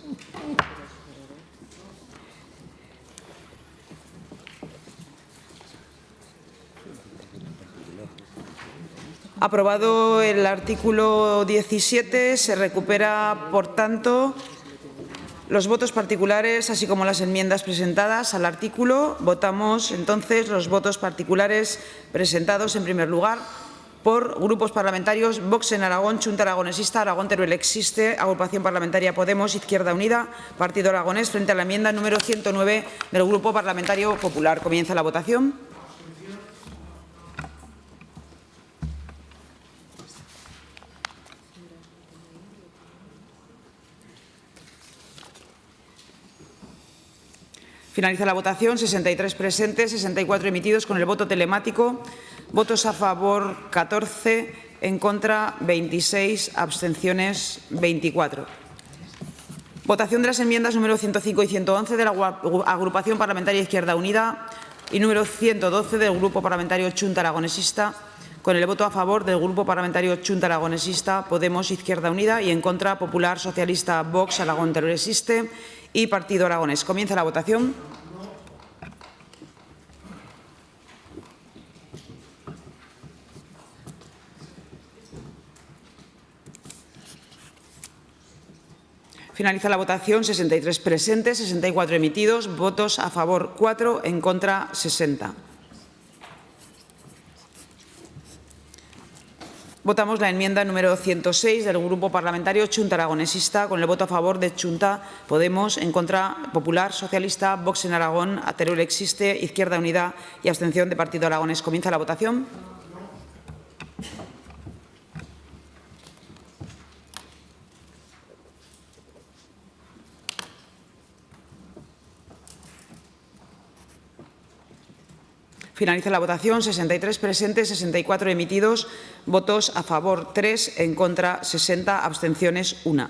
Aprobado el artículo 17, se recupera, por tanto, los votos particulares, así como las enmiendas presentadas al artículo. Votamos, entonces, los votos particulares presentados, en primer lugar, por grupos parlamentarios Vox en Aragón, Xunta Aragonesista, Aragón Teruel Existe, Agrupación Parlamentaria Podemos, Izquierda Unida, Partido Aragonés, frente a la enmienda número 109 del Grupo Parlamentario Popular. Comienza la votación. Finaliza la votación. 63 presentes, 64 emitidos con el voto telemático. Votos a favor 14, en contra 26, abstenciones 24. Votación de las enmiendas número 105 y 111 de la Agrupación Parlamentaria Izquierda Unida y número 112 del Grupo Parlamentario Chunta Aragonesista, con el voto a favor del Grupo Parlamentario Chunta Aragonesista, Podemos, Izquierda Unida y en contra Popular, Socialista, Vox, Aragón Teruel Existe y Partido Aragonés. Comienza la votación. Finaliza la votación. 63 presentes, 64 emitidos, votos a favor 4, en contra 60. Votamos la enmienda número 106 del Grupo Parlamentario Chunta Aragonesista, con el voto a favor de Chunta, Podemos, en contra Popular, Socialista, Vox en Aragón, Teruel Existe, Izquierda Unida y abstención de Partido Aragonés. Comienza la votación. Finaliza la votación. 63 presentes, 64 emitidos, votos a favor 3, en contra 60, abstenciones 1.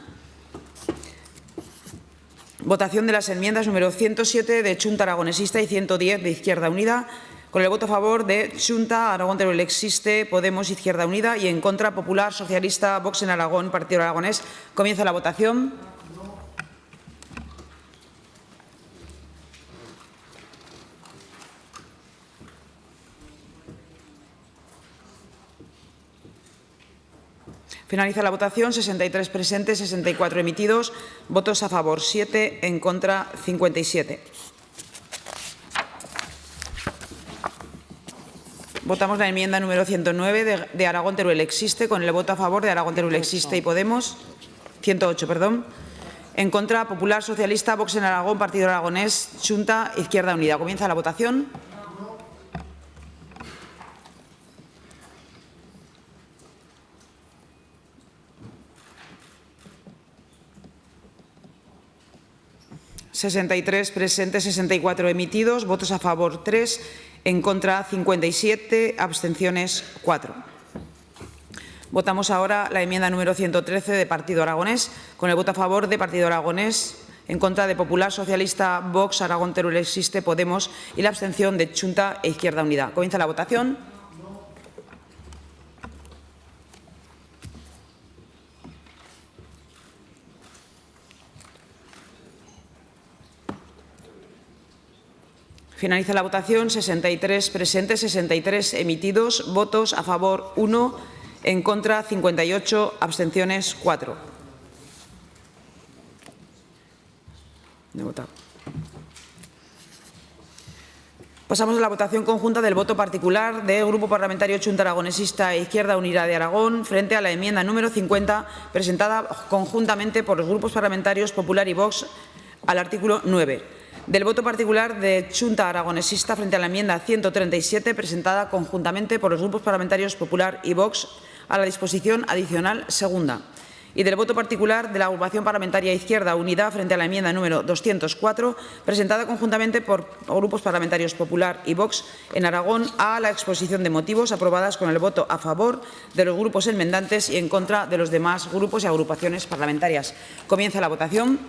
Votación de las enmiendas número 107 de Chunta Aragonesista y 110 de Izquierda Unida, con el voto a favor de Chunta, Aragón Teruel Existe, Podemos, Izquierda Unida y en contra Popular, Socialista, Vox en Aragón, Partido Aragonés. Comienza la votación. Finaliza la votación. 63 presentes, 64 emitidos, votos a favor 7, en contra 57. Votamos la enmienda número 109 de Aragón Teruel Existe, con el voto a favor de Aragón Teruel Existe y Podemos. 108, perdón. En contra Popular, Socialista, Vox en Aragón, Partido Aragonés, Chunta, Izquierda Unida. Comienza la votación. ...63 presentes, 64 emitidos, votos a favor 3, en contra 57, abstenciones 4. Votamos ahora la enmienda número 113 de Partido Aragonés, con el voto a favor de Partido Aragonés, en contra de Popular, Socialista, Vox, Aragón Teruel Existe, Podemos y la abstención de Chunta e Izquierda Unida. Comienza la votación. Finaliza la votación. 63 presentes, 63 emitidos, votos a favor 1, en contra 58, abstenciones 4. Pasamos a la votación conjunta del voto particular del Grupo Parlamentario Chunta Aragonesista e Izquierda Unida de Aragón frente a la enmienda número 50 presentada conjuntamente por los grupos parlamentarios Popular y Vox al artículo 9. Del voto particular de Chunta Aragonesista frente a la enmienda 137 presentada conjuntamente por los grupos parlamentarios Popular y Vox a la disposición adicional segunda. Y del voto particular de la agrupación parlamentaria Izquierda Unida frente a la enmienda número 204 presentada conjuntamente por grupos parlamentarios Popular y Vox en Aragón a la exposición de motivos aprobadas con el voto a favor de los grupos enmendantes y en contra de los demás grupos y agrupaciones parlamentarias. Comienza la votación.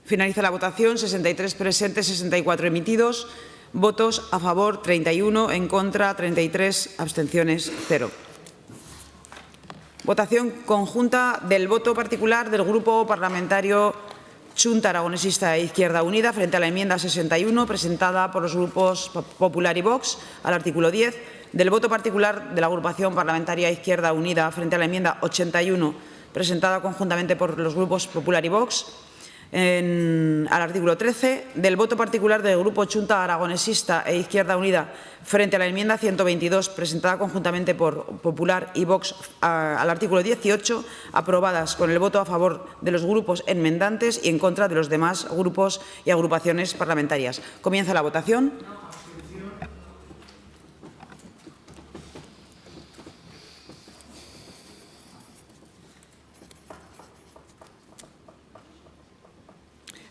Finaliza la votación. 63 presentes, 64 emitidos, votos a favor 31, en contra 33, abstenciones 0. Votación conjunta del voto particular del Grupo Parlamentario Chunta Aragonesista e Izquierda Unida frente a la enmienda 61 presentada por los grupos Popular y Vox al artículo 10, del voto particular de la agrupación parlamentaria Izquierda Unida frente a la enmienda 81 presentada conjuntamente por los grupos Popular y Vox al artículo 13, del voto particular del Grupo Chunta Aragonesista e Izquierda Unida frente a la enmienda 122 presentada conjuntamente por Popular y Vox al artículo 18, aprobadas con el voto a favor de los grupos enmendantes y en contra de los demás grupos y agrupaciones parlamentarias. Comienza la votación.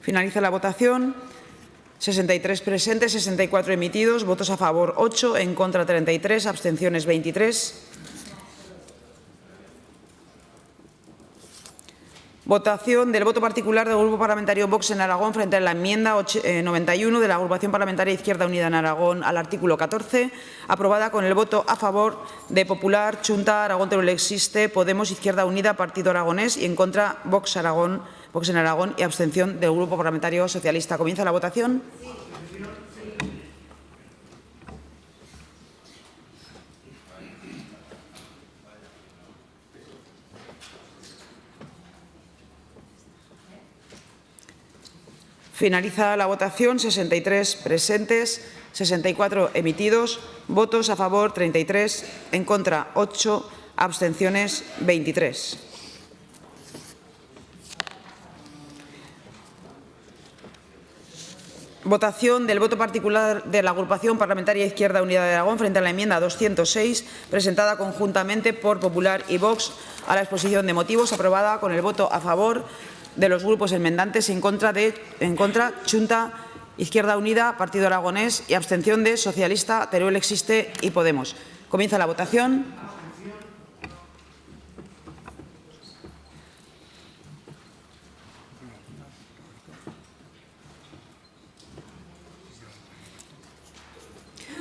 Finaliza la votación. 63 presentes, 64 emitidos, votos a favor 8, en contra 33, abstenciones 23. Votación del voto particular del Grupo Parlamentario Vox en Aragón frente a la enmienda 91 de la Agrupación Parlamentaria Izquierda Unida en Aragón al artículo 14, aprobada con el voto a favor de Popular, Chunta, Aragón Teruel Existe, Podemos, Izquierda Unida, Partido Aragonés y en contra Vox en Aragón y abstención del Grupo Parlamentario Socialista. ¿Comienza la votación? Finaliza la votación. 63 presentes, 64 emitidos, votos a favor 33, en contra 8, abstenciones 23. Votación del voto particular de la Agrupación Parlamentaria Izquierda Unida de Aragón frente a la enmienda 206, presentada conjuntamente por Popular y Vox a la exposición de motivos, aprobada con el voto a favor de los grupos enmendantes, en contra Chunta, Izquierda Unida, Partido Aragonés y abstención de Socialista, Teruel Existe y Podemos. Comienza la votación.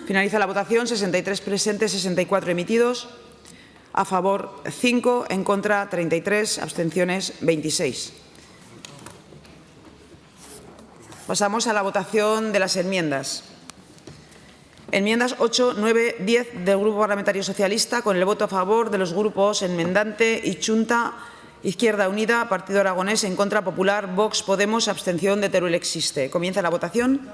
Finaliza la votación. 63 presentes, 64 emitidos. A favor 5, en contra 33, abstenciones 26. Pasamos a la votación de las enmiendas. Enmiendas 8, 9, 10 del Grupo Parlamentario Socialista, con el voto a favor de los grupos enmendante y Chunta, Izquierda Unida, Partido Aragonés, en contra Popular, Vox, Podemos, abstención de Teruel Existe. Comienza la votación.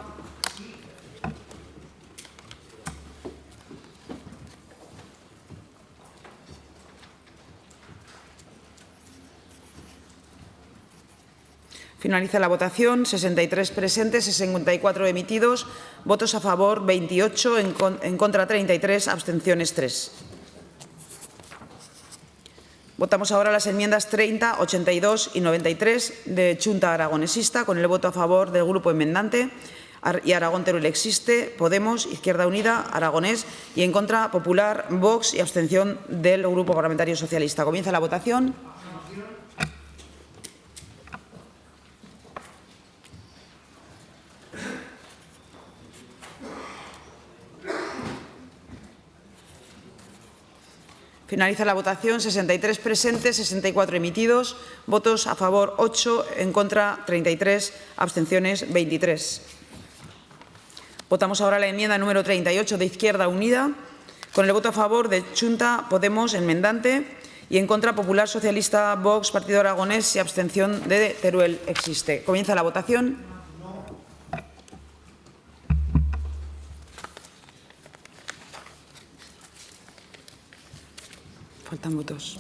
Finaliza la votación. 63 presentes, 64 emitidos, votos a favor 28, en contra 33, abstenciones 3. Votamos ahora las enmiendas 30, 82 y 93 de Chunta Aragonesista, con el voto a favor del Grupo Enmendante y Aragón Teruel Existe, Podemos, Izquierda Unida, Aragonés y en contra Popular, Vox y abstención del Grupo Parlamentario Socialista. Comienza la votación. Finaliza la votación. 63 presentes, 64 emitidos, votos a favor 8, en contra 33, abstenciones 23. Votamos ahora la enmienda número 38 de Izquierda Unida, con el voto a favor de Chunta, Podemos, enmendante y en contra Popular, Socialista, Vox, Partido Aragonés y abstención de Teruel Existe. Comienza la votación. Faltan votos.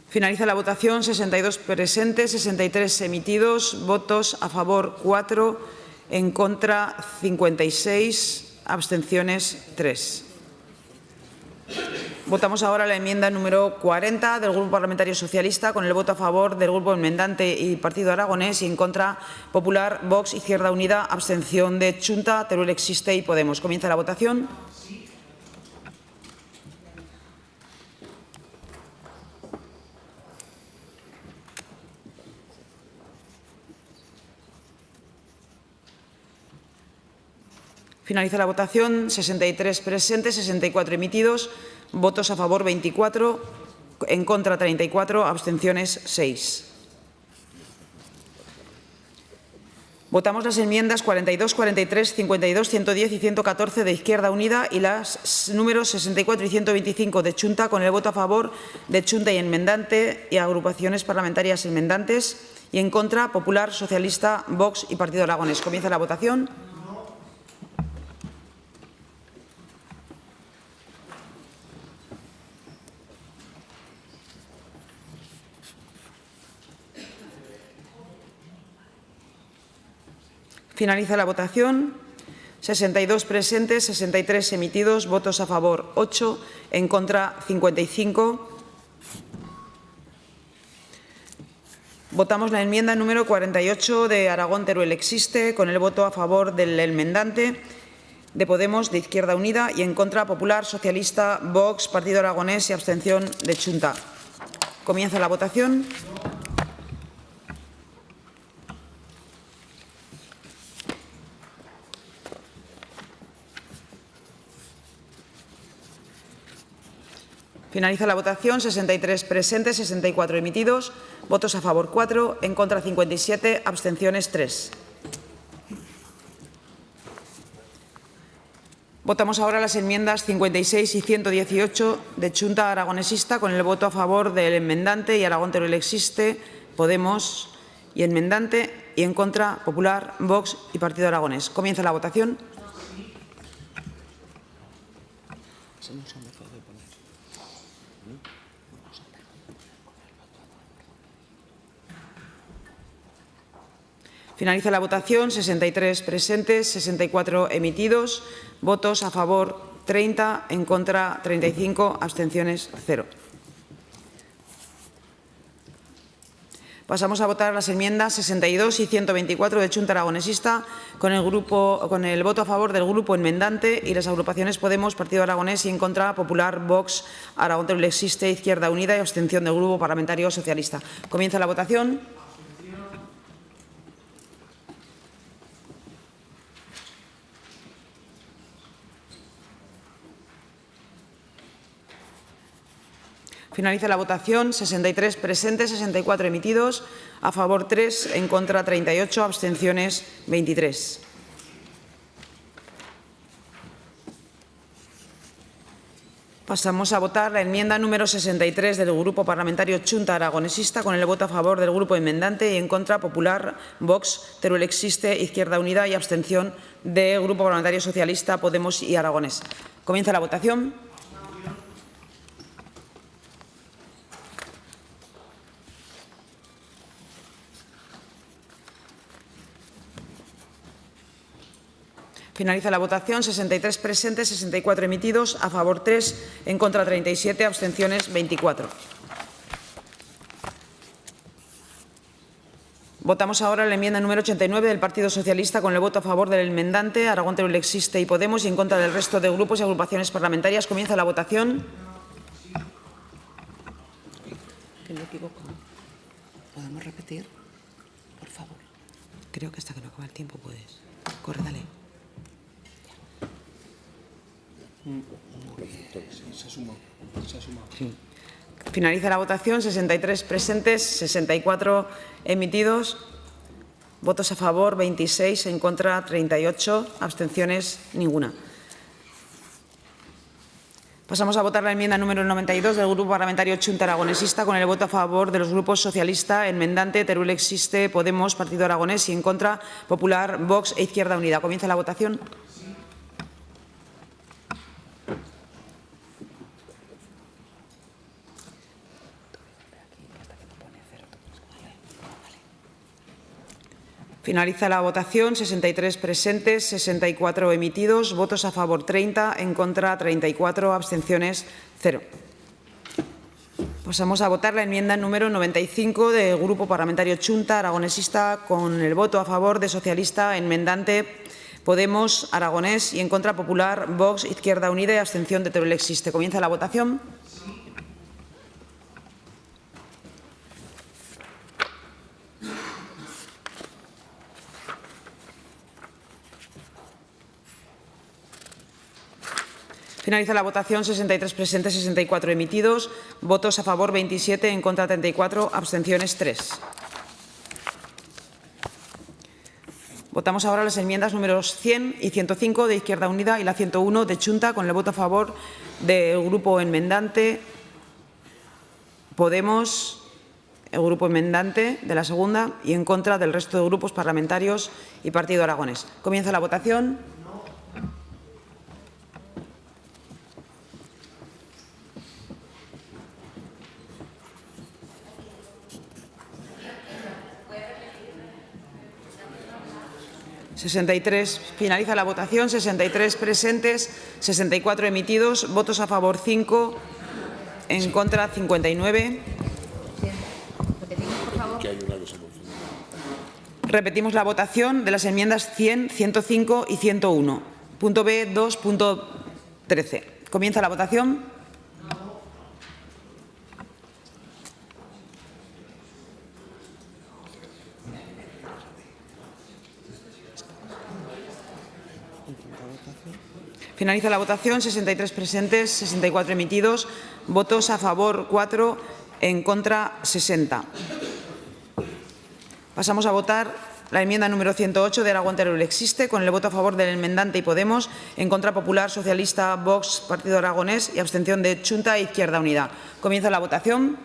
Finaliza la votación. 62 presentes, 63 emitidos, votos a favor 4, en contra 56, abstenciones 3. Votamos ahora la enmienda número 40 del Grupo Parlamentario Socialista, con el voto a favor del Grupo Enmendante y Partido Aragonés y en contra Popular, Vox, Izquierda Unida, abstención de Chunta, Teruel Existe y Podemos. Comienza la votación. Finaliza la votación. 63 presentes, 64 emitidos, votos a favor 24, en contra 34, abstenciones 6. Votamos las enmiendas 42, 43, 52, 110 y 114 de Izquierda Unida y las números 64 y 125 de Chunta, con el voto a favor de Chunta y enmendante y agrupaciones parlamentarias enmendantes y en contra Popular, Socialista, Vox y Partido Aragonés. Comienza la votación. Finaliza la votación. 62 presentes, 63 emitidos, votos a favor 8, en contra 55. Votamos la enmienda número 48 de Aragón Teruel Existe, con el voto a favor del enmendante, de Podemos, de Izquierda Unida y en contra Popular, Socialista, Vox, Partido Aragonés y abstención de Chunta. Comienza la votación. Finaliza la votación. 63 presentes, 64 emitidos. Votos a favor 4, en contra 57, abstenciones 3. Votamos ahora las enmiendas 56 y 118 de Chunta Aragonesista, con el voto a favor del enmendante y Aragón Teruel Existe, Podemos y enmendante, y en contra Popular, Vox y Partido Aragonés. Comienza la votación. Finaliza la votación. 63 presentes, 64 emitidos. Votos a favor 30, en contra 35, abstenciones 0. Pasamos a votar las enmiendas 62 y 124 de Chunta Aragonesista, con el voto a favor del Grupo enmendante y las agrupaciones Podemos, Partido Aragonés y en contra Popular, Vox, Aragón Teruel Existe, Izquierda Unida y abstención del Grupo Parlamentario Socialista. Comienza la votación. Finaliza la votación. 63 presentes, 64 emitidos, a favor 3, en contra 38, abstenciones 23. Pasamos a votar la enmienda número 63 del Grupo Parlamentario Chunta Aragonesista, con el voto a favor del Grupo enmendante y en contra Popular, Vox, Teruel Existe, Izquierda Unida y abstención del Grupo Parlamentario Socialista, Podemos y Aragonés. Comienza la votación. Finaliza la votación. 63 presentes, 64 emitidos, a favor 3, en contra 37, abstenciones 24. Votamos ahora la enmienda número 89 del Partido Socialista, con el voto a favor del enmendante, Aragón Teruel Existe y Podemos, y en contra del resto de grupos y agrupaciones parlamentarias. Comienza la votación. Que me he equivocado. ¿Podemos repetir? Por favor. Creo que hasta que no acabe el tiempo puedes. Corre, dale. Sí. Finaliza la votación. 63 presentes, 64 emitidos. Votos a favor 26, en contra 38, abstenciones ninguna. Pasamos a votar la enmienda número 92 del Grupo Parlamentario Chunta Aragonesista, con el voto a favor de los grupos Socialista, Enmendante, Teruel Existe, Podemos, Partido Aragonés y en contra Popular, Vox e Izquierda Unida. Comienza la votación. Finaliza la votación. 63 presentes, 64 emitidos, votos a favor 30, en contra 34, abstenciones 0. Pasamos a votar la enmienda número 95 del Grupo Parlamentario Chunta Aragonesista, con el voto a favor de Socialista, Enmendante, Podemos, Aragonés y en contra Popular, Vox, Izquierda Unida y abstención de Teruel Existe. Comienza la votación. Finaliza la votación. 63 presentes, 64 emitidos, votos a favor 27, en contra 34, abstenciones 3. Votamos ahora las enmiendas números 100 y 105 de Izquierda Unida y la 101 de Chunta, con el voto a favor del Grupo Enmendante, Podemos, el Grupo Enmendante de la segunda y en contra del resto de grupos parlamentarios y Partido Aragonés. Comienza la votación. Finaliza la votación. 63 presentes, 64 emitidos, votos a favor 5, en contra 59. Repetimos la votación de las enmiendas 100, 105 y 101. Punto B, 2.13. Comienza la votación. Finaliza la votación. 63 presentes, 64 emitidos. Votos a favor 4, en contra 60. Pasamos a votar la enmienda número 108 de Aragón Teruel Existe, con el voto a favor del enmendante y Podemos, en contra Popular, Socialista, Vox, Partido Aragonés y abstención de Chunta e Izquierda Unida. Comienza la votación.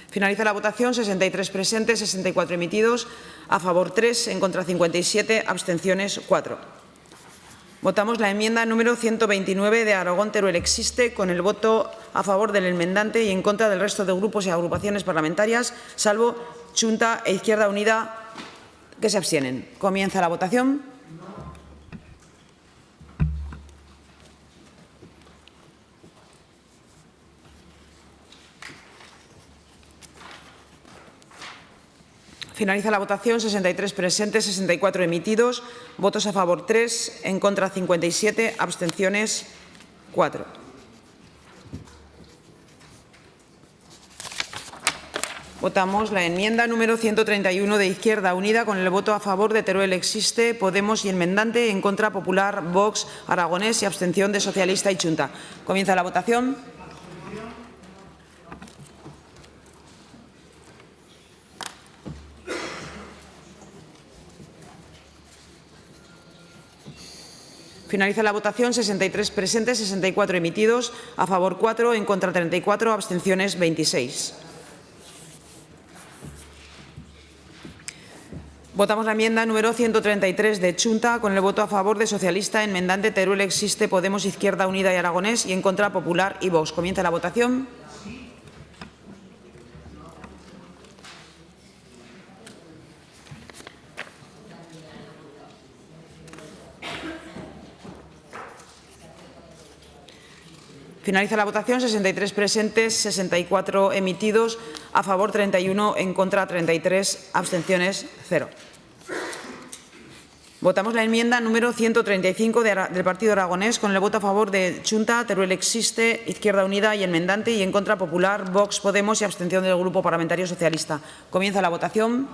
Finaliza la votación. 63 presentes, 64 emitidos, a favor 3, en contra 57, abstenciones 4. Votamos la enmienda número 129 de Aragón Teruel Existe, con el voto a favor del enmendante y en contra del resto de grupos y agrupaciones parlamentarias, salvo Chunta e Izquierda Unida, que se abstienen. Comienza la votación. Finaliza la votación. 63 presentes, 64 emitidos, votos a favor 3, en contra 57, abstenciones 4. Votamos la enmienda número 131 de Izquierda Unida, con el voto a favor de Teruel Existe, Podemos y enmendante, en contra Popular, Vox, Aragonés y abstención de Socialista y Chunta. Comienza la votación. Finaliza la votación. 63 presentes, 64 emitidos, a favor 4, en contra 34, abstenciones 26. Votamos la enmienda número 133 de Chunta, con el voto a favor de Socialista, enmendante, Teruel Existe, Podemos, Izquierda Unida y Aragonés y en contra Popular y Vox. Comienza la votación. Finaliza la votación. 63 presentes, 64 emitidos, a favor 31, en contra 33, abstenciones 0. Votamos la enmienda número 135 del Partido Aragonés, con el voto a favor de Chunta, Teruel Existe, Izquierda Unida y enmendante y en contra Popular, Vox, Podemos y abstención del Grupo Parlamentario Socialista. Comienza la votación.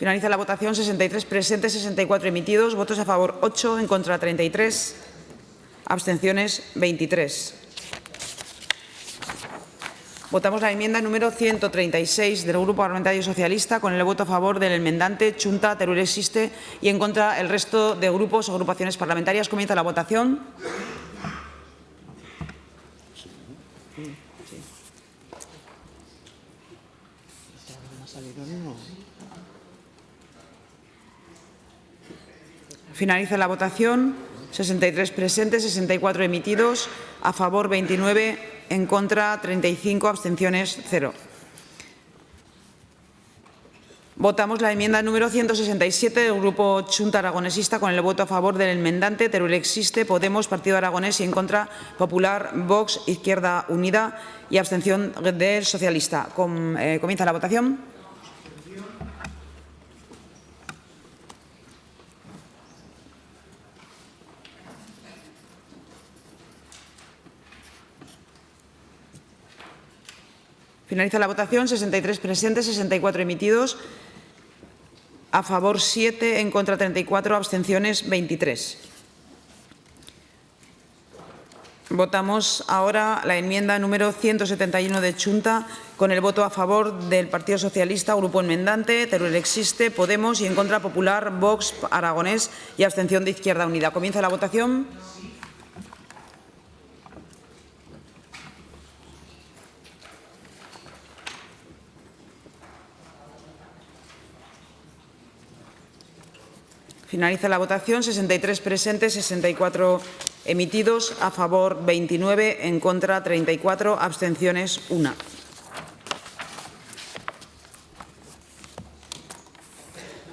Finaliza la votación. 63 presentes, 64 emitidos, votos a favor 8, en contra 33, abstenciones 23. Votamos la enmienda número 136 del Grupo Parlamentario Socialista, con el voto a favor del enmendante, Chunta, Teruel Existe y en contra el resto de grupos o agrupaciones parlamentarias. Comienza la votación. Finaliza la votación. 63 presentes, 64 emitidos, a favor 29, en contra 35, abstenciones 0. Votamos la enmienda número 167 del Grupo Chunta Aragonesista, con el voto a favor del enmendante, Teruel Existe, Podemos, Partido Aragonés y en contra Popular, Vox, Izquierda Unida y abstención del Socialista. Comienza la votación. Finaliza la votación. 63 presentes, 64 emitidos, a favor 7, en contra 34, abstenciones 23. Votamos ahora la enmienda número 171 de Chunta, con el voto a favor del Partido Socialista, Grupo Enmendante, Teruel Existe, Podemos y en contra Popular, Vox, Aragonés y abstención de Izquierda Unida. Comienza la votación. Finaliza la votación. 63 presentes, 64 emitidos. A favor 29, en contra 34, abstenciones 1.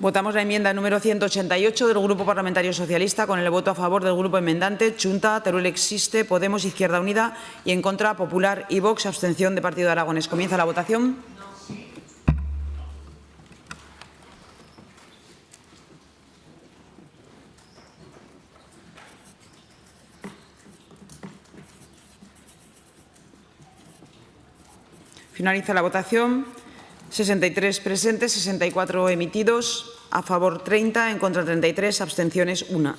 Votamos la enmienda número 188 del Grupo Parlamentario Socialista con el voto a favor del Grupo enmendante, Chunta, Teruel Existe, Podemos, Izquierda Unida y en contra Popular y Vox, abstención de Partido Aragonés. Comienza la votación. Finaliza la votación. 63 presentes, 64 emitidos, a favor 30, en contra 33, abstenciones 1.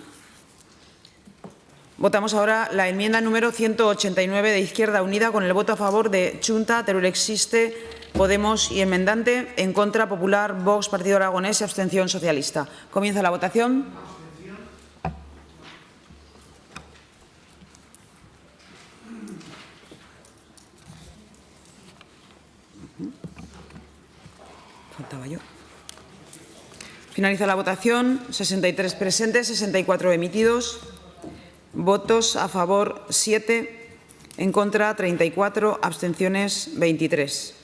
Votamos ahora la enmienda número 189 de Izquierda Unida con el voto a favor de Chunta, Teruel Existe, Podemos y enmendante, en contra Popular, Vox, Partido Aragonés y abstención socialista. Comienza la votación. Faltaba yo. Finaliza la votación. 63 presentes, 64 emitidos. Votos a favor 7, en contra 34, abstenciones 23.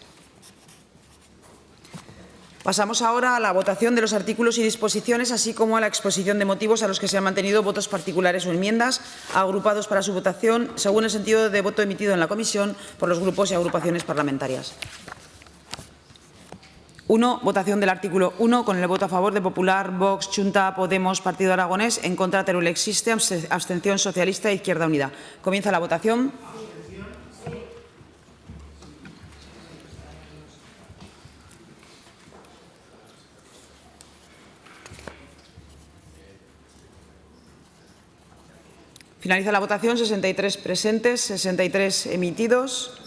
Pasamos ahora a la votación de los artículos y disposiciones, así como a la exposición de motivos a los que se han mantenido votos particulares o enmiendas, agrupados para su votación según el sentido de voto emitido en la comisión por los grupos y agrupaciones parlamentarias. 1. Votación del artículo 1 con el voto a favor de Popular, Vox, Chunta, Podemos, Partido Aragonés, en contra Teruel Existe, abstención socialista e Izquierda Unida. Comienza la votación. Finaliza la votación. 63 presentes, 63 emitidos.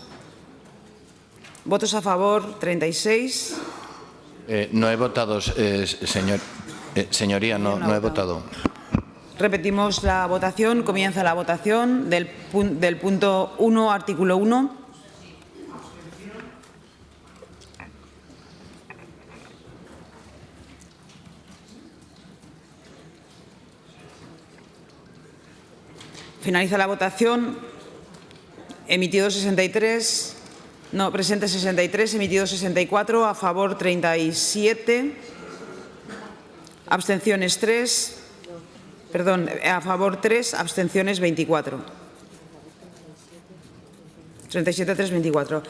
Votos a favor 36. No he votado, señoría, no he votado. Repetimos la votación. Comienza la votación del punto 1, artículo 1. Finaliza la votación. Emitidos 63. No, presentes 63, emitidos 64, a favor 37, abstenciones 3, perdón, a favor 3, abstenciones 24. 37, 3, 24.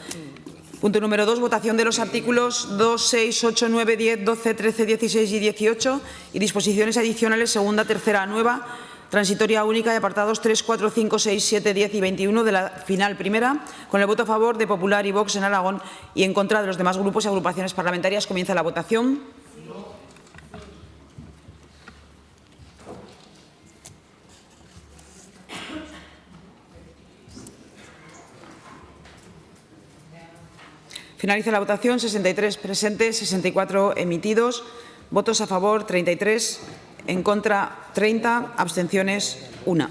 Punto número 2, votación de los artículos 2, 6, 8, 9, 10, 12, 13, 16 y 18 y disposiciones adicionales segunda, tercera, nueva, transitoria única y apartados 3, 4, 5, 6, 7, 10 y 21 de la final primera, con el voto a favor de Popular y Vox en Aragón y en contra de los demás grupos y agrupaciones parlamentarias. Comienza la votación. Finaliza la votación. 63 presentes, 64 emitidos. Votos a favor 33. En contra 30, abstenciones 1.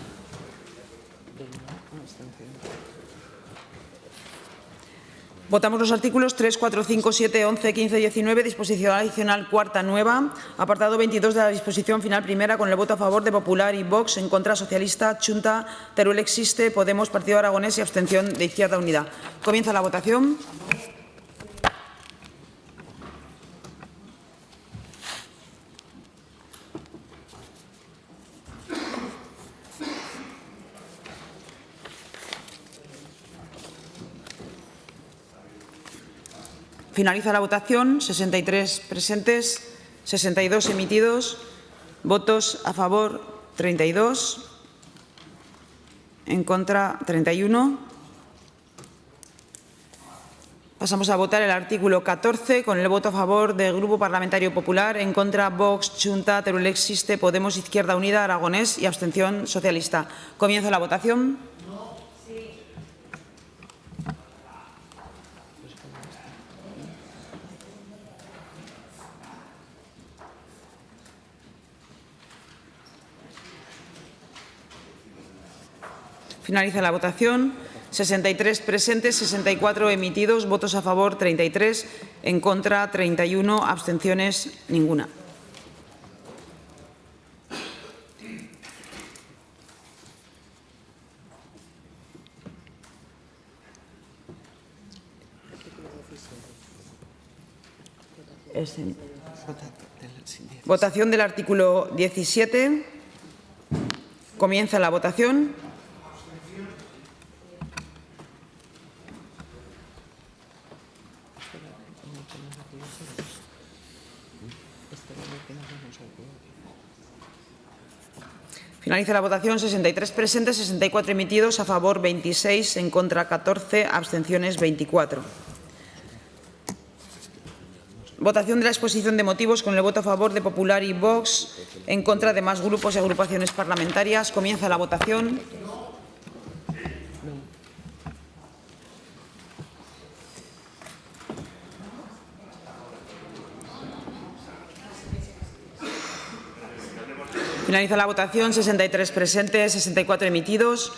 Votamos los artículos 3, 4, 5, 7, 11, 15, 19, disposición adicional cuarta nueva, apartado 22 de la disposición final primera con el voto a favor de Popular y Vox, en contra Socialista, Chunta, Teruel Existe, Podemos, Partido Aragonés y abstención de Izquierda Unida. Comienza la votación. Finaliza la votación. 63 presentes, 62 emitidos. Votos a favor 32. En contra 31. Pasamos a votar el artículo 14 con el voto a favor del Grupo Parlamentario Popular, en contra Vox, Chunta, Teruel Existe, Podemos, Izquierda Unida, Aragonés y abstención socialista. Comienza la votación. Finaliza la votación. 63 presentes, 64 emitidos, votos a favor 33, en contra 31, abstenciones ninguna. Votación del artículo 17. Comienza la votación. Finaliza la votación. 63 presentes, 64 emitidos, a favor 26, en contra 14, abstenciones 24. Votación de la exposición de motivos con el voto a favor de Popular y Vox, en contra de más grupos y agrupaciones parlamentarias. Comienza la votación. Finaliza la votación. 63 presentes, 64 emitidos.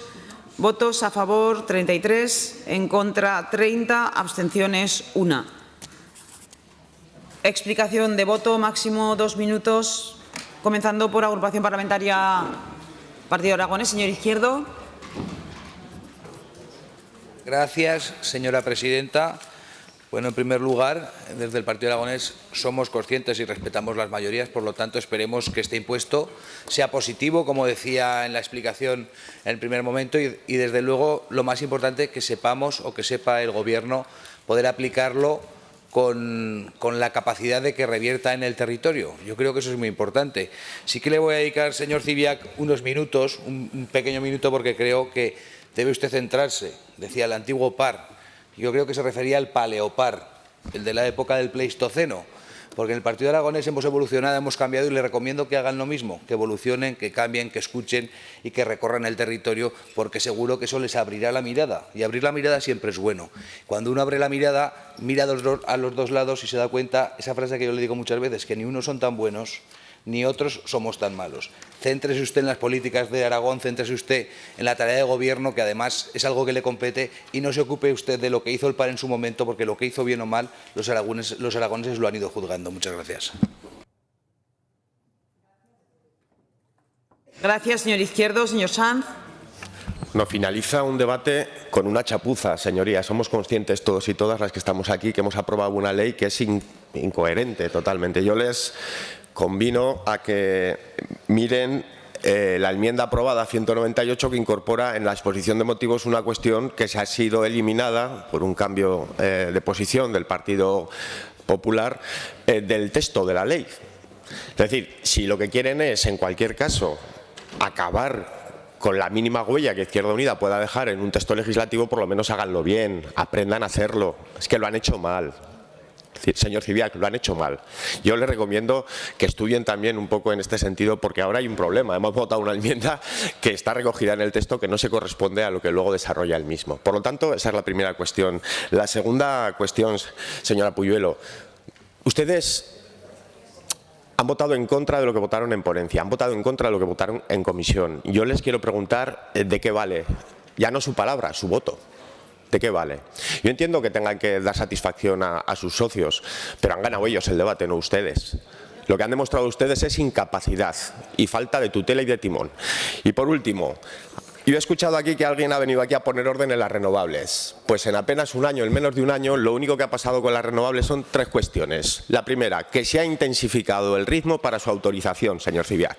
Votos a favor 33, en contra 30, abstenciones 1. Explicación de voto, máximo 2 minutos, comenzando por agrupación parlamentaria Partido Aragonés. Señor Izquierdo. Gracias, señora presidenta. Bueno, en primer lugar, desde el Partido Aragonés somos conscientes y respetamos las mayorías, por lo tanto, esperemos que este impuesto sea positivo, como decía en la explicación en el primer momento, y desde luego, lo más importante, que sepamos o que sepa el Gobierno poder aplicarlo con la capacidad de que revierta en el territorio. Yo creo que eso es muy importante. Sí que le voy a dedicar, señor Zibiac, unos minutos, un pequeño minuto, porque creo que debe usted centrarse. Decía el antiguo par. Yo creo que se refería al paleopar, el de la época del Pleistoceno, porque en el Partido Aragonés hemos evolucionado, hemos cambiado y le recomiendo que hagan lo mismo, que evolucionen, que cambien, que escuchen y que recorran el territorio, porque seguro que eso les abrirá la mirada. Y abrir la mirada siempre es bueno. Cuando uno abre la mirada, mira a los dos lados y se da cuenta, esa frase que yo le digo muchas veces, que ni unos son tan buenos ni otros somos tan malos. Céntrese usted en las políticas de Aragón, céntrese usted en la tarea de gobierno, que además es algo que le compete, y no se ocupe usted de lo que hizo el PAR en su momento, porque lo que hizo bien o mal, los aragoneses lo han ido juzgando. Muchas gracias. Gracias, señor Izquierdo. Señor Sanz. No, finaliza un debate con una chapuza, señorías. Somos conscientes todos y todas las que estamos aquí que hemos aprobado una ley que es incoherente totalmente. Yo les convino a que miren la enmienda aprobada 198, que incorpora en la exposición de motivos una cuestión que se ha sido eliminada por un cambio de posición del Partido Popular del texto de la ley. Es decir, si lo que quieren es, en cualquier caso, acabar con la mínima huella que Izquierda Unida pueda dejar en un texto legislativo, por lo menos háganlo bien, aprendan a hacerlo. Es que lo han hecho mal. Señor Zibiac, lo han hecho mal. Yo les recomiendo que estudien también un poco en este sentido, porque ahora hay un problema. Hemos votado una enmienda que está recogida en el texto que no se corresponde a lo que luego desarrolla el mismo. Por lo tanto, esa es la primera cuestión. La segunda cuestión, señora Puyuelo, ustedes han votado en contra de lo que votaron en ponencia, han votado en contra de lo que votaron en comisión. Yo les quiero preguntar de qué vale, ya no su palabra, su voto. ¿De qué vale? Yo entiendo que tengan que dar satisfacción a sus socios, pero han ganado ellos el debate, no ustedes. Lo que han demostrado ustedes es incapacidad y falta de tutela y de timón. Y por último, yo he escuchado aquí que alguien ha venido aquí a poner orden en las renovables. Pues en apenas un año, en menos de un año, lo único que ha pasado con las renovables son 3 cuestiones. La primera, que se ha intensificado el ritmo para su autorización, señor Zibiac.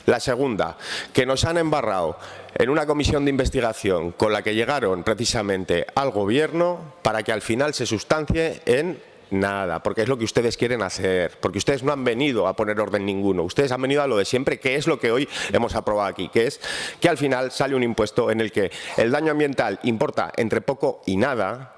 La segunda, que nos han embarrado en una comisión de investigación con la que llegaron precisamente al Gobierno para que al final se sustancie en nada, porque es lo que ustedes quieren hacer, porque ustedes no han venido a poner orden ninguno, ustedes han venido a lo de siempre, que es lo que hoy hemos aprobado aquí, que es que al final sale un impuesto en el que el daño ambiental importa entre poco y nada.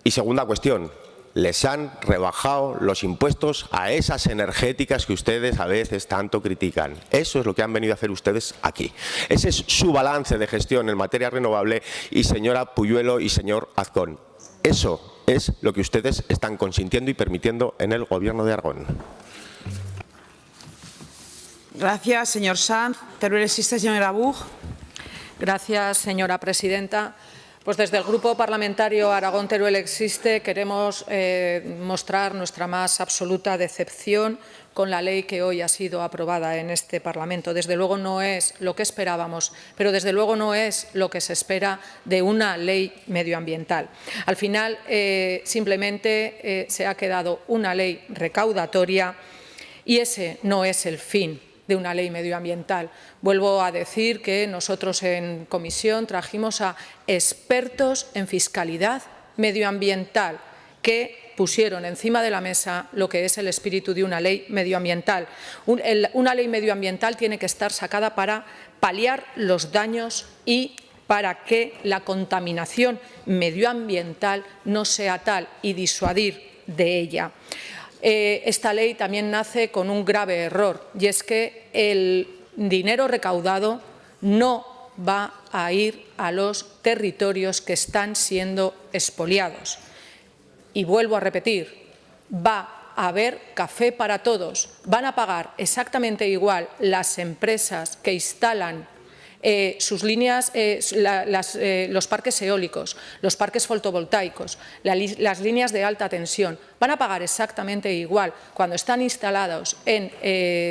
Y segunda cuestión, les han rebajado los impuestos a esas energéticas que ustedes a veces tanto critican. Eso es lo que han venido a hacer ustedes aquí. Ese es su balance de gestión en materia renovable y, señora Puyuelo y señor Azcón, eso es lo que ustedes están consintiendo y permitiendo en el Gobierno de Aragón. Gracias, señor Sanz. Teruel existe, señora Buch. Gracias, señora presidenta. Pues desde el Grupo Parlamentario Aragón Teruel Existe queremos mostrar nuestra más absoluta decepción con la ley que hoy ha sido aprobada en este Parlamento. Desde luego no es lo que esperábamos, pero desde luego no es lo que se espera de una ley medioambiental. Al final, simplemente se ha quedado una ley recaudatoria y ese no es el fin de una ley medioambiental. Vuelvo a decir que nosotros en comisión trajimos a expertos en fiscalidad medioambiental que pusieron encima de la mesa lo que es el espíritu de una ley medioambiental. Una ley medioambiental tiene que estar sacada para paliar los daños y para que la contaminación medioambiental no sea tal y disuadir de ella. Esta ley también nace con un grave error y es que el dinero recaudado no va a ir a los territorios que están siendo expoliados. Y vuelvo a repetir, va a haber café para todos. Van a pagar exactamente igual las empresas que instalan sus líneas, los parques eólicos, los parques fotovoltaicos, las líneas de alta tensión. Van a pagar exactamente igual cuando están instalados en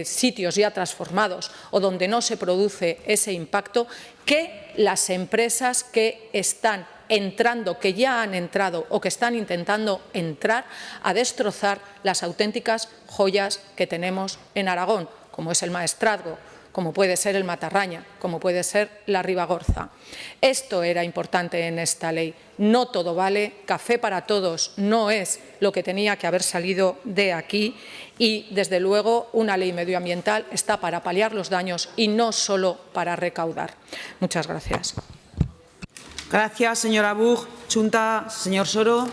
sitios ya transformados o donde no se produce ese impacto que las empresas que están entrando, que ya han entrado o que están intentando entrar a destrozar las auténticas joyas que tenemos en Aragón, como es el Maestrazgo, como puede ser el Matarraña, como puede ser la Ribagorza. Esto era importante en esta ley. No todo vale, café para todos no es lo que tenía que haber salido de aquí y, desde luego, una ley medioambiental está para paliar los daños y no solo para recaudar. Muchas gracias. Gracias, señora Buch. Junta, señor Soro.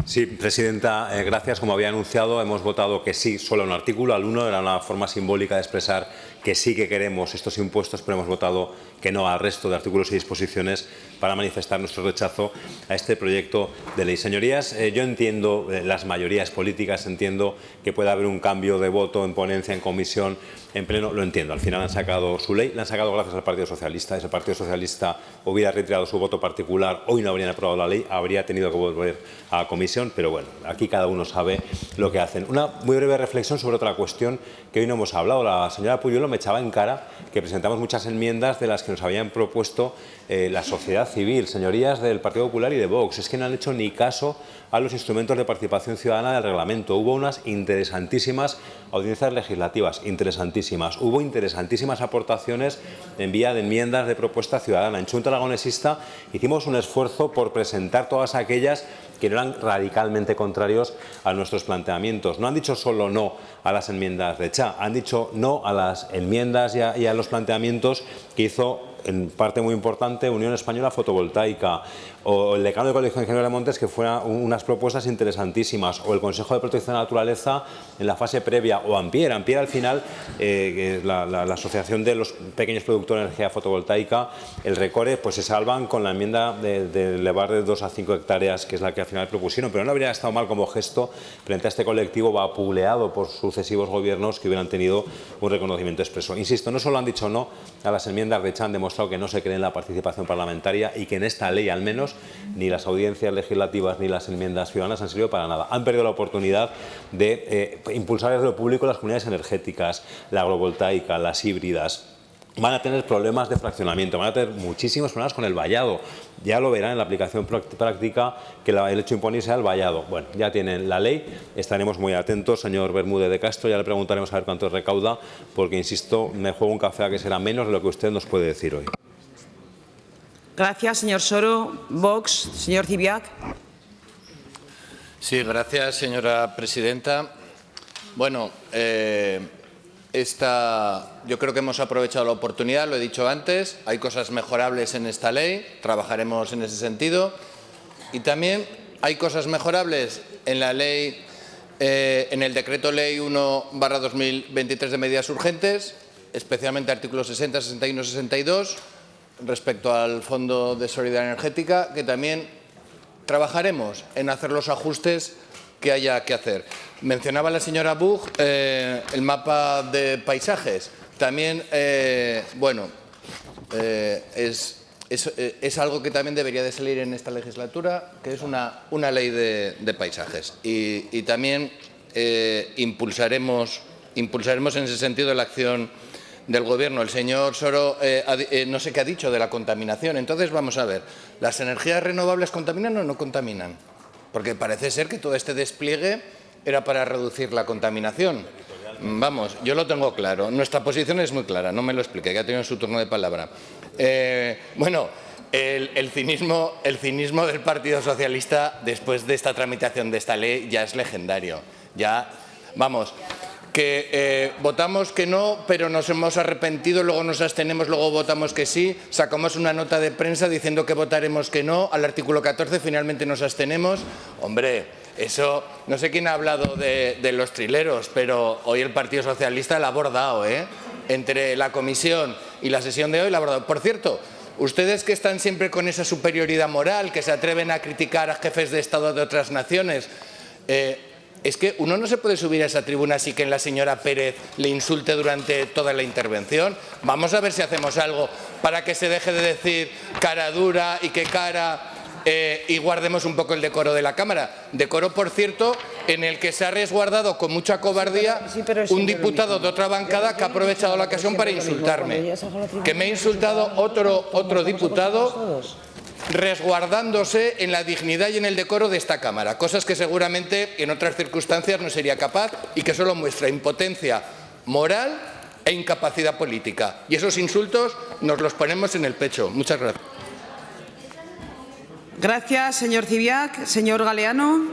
Sí, presidenta, gracias. Como había anunciado, hemos votado que sí solo a un artículo, al 1, era una forma simbólica de expresar que sí que queremos estos impuestos, pero hemos votado que no al resto de artículos y disposiciones para manifestar nuestro rechazo a este proyecto de ley. Señorías, yo entiendo las mayorías políticas, entiendo que puede haber un cambio de voto en ponencia, en comisión, en pleno, lo entiendo. Al final han sacado su ley, la han sacado gracias al Partido Socialista. Si el Partido Socialista hubiera retirado su voto particular, hoy no habrían aprobado la ley, habría tenido que volver a comisión, pero bueno, aquí cada uno sabe lo que hacen. Una muy breve reflexión sobre otra cuestión que hoy no hemos hablado. La señora Puyuelo me echaba en cara que presentamos muchas enmiendas de las que nos habían propuesto la sociedad civil, señorías del Partido Popular y de Vox. Es que no han hecho ni caso a los instrumentos de participación ciudadana del reglamento. Hubo unas interesantísimas audiencias legislativas, interesantísimas. Hubo interesantísimas aportaciones en vía de enmiendas de propuesta ciudadana. En Junta Aragonesista hicimos un esfuerzo por presentar todas aquellas que no eran radicalmente contrarios a nuestros planteamientos. No han dicho solo no a las enmiendas de Cha, han dicho no a las enmiendas y a los planteamientos que hizo, en parte muy importante, Unión Española Fotovoltaica, o el decano del Colegio de Ingenieros de Montes, que fueran unas propuestas interesantísimas, o el Consejo de Protección de la Naturaleza en la fase previa, o Ampier. Ampier, al final, la Asociación de los Pequeños Productores de Energía Fotovoltaica, el RECORE, pues se salvan con la enmienda de elevar de 2 a 5 hectáreas, que es la que al final propusieron, pero no habría estado mal como gesto frente a este colectivo vapuleado por sucesivos gobiernos que hubieran tenido un reconocimiento expreso. Insisto, no solo han dicho no a las enmiendas de Cha, han demostrado que no se creen en la participación parlamentaria y que en esta ley, al menos, ni las audiencias legislativas ni las enmiendas ciudadanas han servido para nada. Han perdido la oportunidad de impulsar desde lo público las comunidades energéticas, la agrovoltaica, las híbridas. Van a tener problemas de fraccionamiento, van a tener muchísimos problemas con el vallado. Ya lo verán en la aplicación práctica que el hecho de imponerse al vallado. Bueno, ya tienen la ley, estaremos muy atentos. Señor Bermúdez de Castro, ya le preguntaremos a ver cuánto recauda, porque, insisto, me juego un café a que será menos de lo que usted nos puede decir hoy. Gracias, señor Soro. Vox, señor Zibiac. Sí, gracias, señora presidenta. Bueno, yo creo que hemos aprovechado la oportunidad, lo he dicho antes, hay cosas mejorables en esta ley, trabajaremos en ese sentido. Y también hay cosas mejorables en la ley, en el Decreto Ley 1/2023 de medidas urgentes, especialmente artículos 60, 61 y 62, respecto al Fondo de Solidaridad Energética, que también trabajaremos en hacer los ajustes que haya que hacer. Mencionaba la señora Buch el mapa de paisajes. También, es algo que también debería de salir en esta legislatura, que es una ley de paisajes. Y también impulsaremos en ese sentido la acción del Gobierno. El señor Soro no sé qué ha dicho de la contaminación. Entonces, vamos a ver, ¿las energías renovables contaminan o no contaminan? Porque parece ser que todo este despliegue era para reducir la contaminación. Vamos, yo lo tengo claro. Nuestra posición es muy clara, no me lo explique, que ha tenido su turno de palabra. Bueno, el cinismo del Partido Socialista después de esta tramitación de esta ley ya es legendario. Ya, vamos, que votamos que no, pero nos hemos arrepentido, luego nos abstenemos, luego votamos que sí, sacamos una nota de prensa diciendo que votaremos que no, al artículo 14 finalmente nos abstenemos. Hombre, eso, no sé quién ha hablado de los trileros, pero hoy el Partido Socialista la ha abordado, entre la comisión y la sesión de hoy la ha abordado. Por cierto, ustedes que están siempre con esa superioridad moral, que se atreven a criticar a jefes de Estado de otras naciones, es que uno no se puede subir a esa tribuna así que la señora Pérez le insulte durante toda la intervención. Vamos a ver si hacemos algo para que se deje de decir cara dura y que cara y guardemos un poco el decoro de la Cámara. Decoro, por cierto, en el que se ha resguardado con mucha cobardía un diputado de otra bancada que ha aprovechado la ocasión para insultarme. Que me ha insultado otro diputado resguardándose en la dignidad y en el decoro de esta Cámara, cosas que seguramente en otras circunstancias no sería capaz y que solo muestra impotencia moral e incapacidad política. Y esos insultos nos los ponemos en el pecho. Muchas gracias. Gracias, señor Ziviac. Señor Galeano.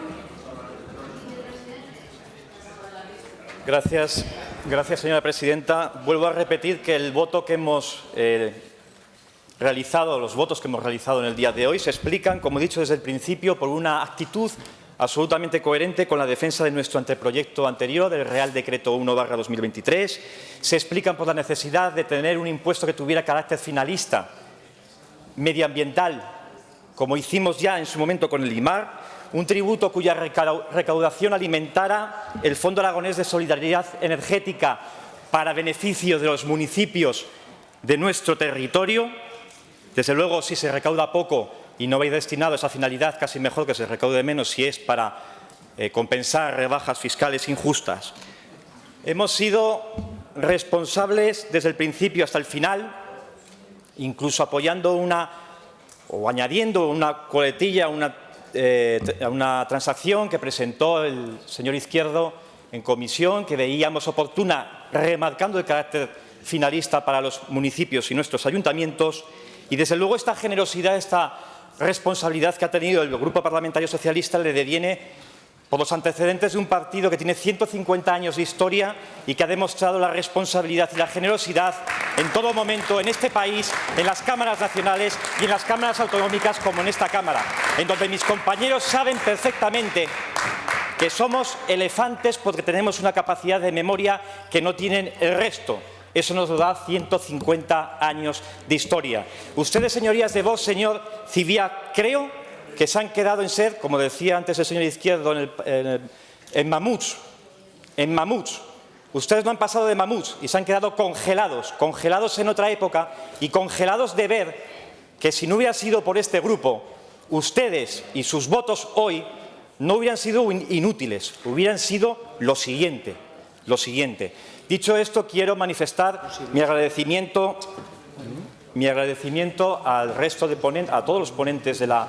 Gracias, señora presidenta. Vuelvo a repetir que el voto que hemos los votos que hemos realizado en el día de hoy se explican, como he dicho desde el principio, por una actitud absolutamente coherente con la defensa de nuestro anteproyecto anterior, del Real Decreto 1/2023. Se explican por la necesidad de tener un impuesto que tuviera carácter finalista, medioambiental, como hicimos ya en su momento con el IMAR, un tributo cuya recaudación alimentara el Fondo Aragonés de Solidaridad Energética para beneficio de los municipios de nuestro territorio. Desde luego, si se recauda poco y no va a ir destinado a esa finalidad, casi mejor que se recaude menos si es para compensar rebajas fiscales injustas. Hemos sido responsables desde el principio hasta el final, incluso apoyando o añadiendo una coletilla a una transacción que presentó el señor Izquierdo en comisión, que veíamos oportuna, remarcando el carácter finalista para los municipios y nuestros ayuntamientos. Y, desde luego, esta generosidad, esta responsabilidad que ha tenido el Grupo Parlamentario Socialista le deviene por los antecedentes de un partido que tiene 150 años de historia y que ha demostrado la responsabilidad y la generosidad en todo momento en este país, en las cámaras nacionales y en las cámaras autonómicas, como en esta Cámara, en donde mis compañeros saben perfectamente que somos elefantes porque tenemos una capacidad de memoria que no tienen el resto. Eso nos lo da 150 años de historia. Ustedes, señorías de Vox, señor Ziviac, creo que se han quedado en ser, como decía antes el señor Izquierdo, en mamuts. En mamuts. Ustedes no han pasado de mamuts y se han quedado congelados en otra época y congelados de ver que si no hubiera sido por este grupo, ustedes y sus votos hoy no hubieran sido inútiles, hubieran sido lo siguiente. Dicho esto, quiero manifestar mi agradecimiento al resto a todos los ponentes de la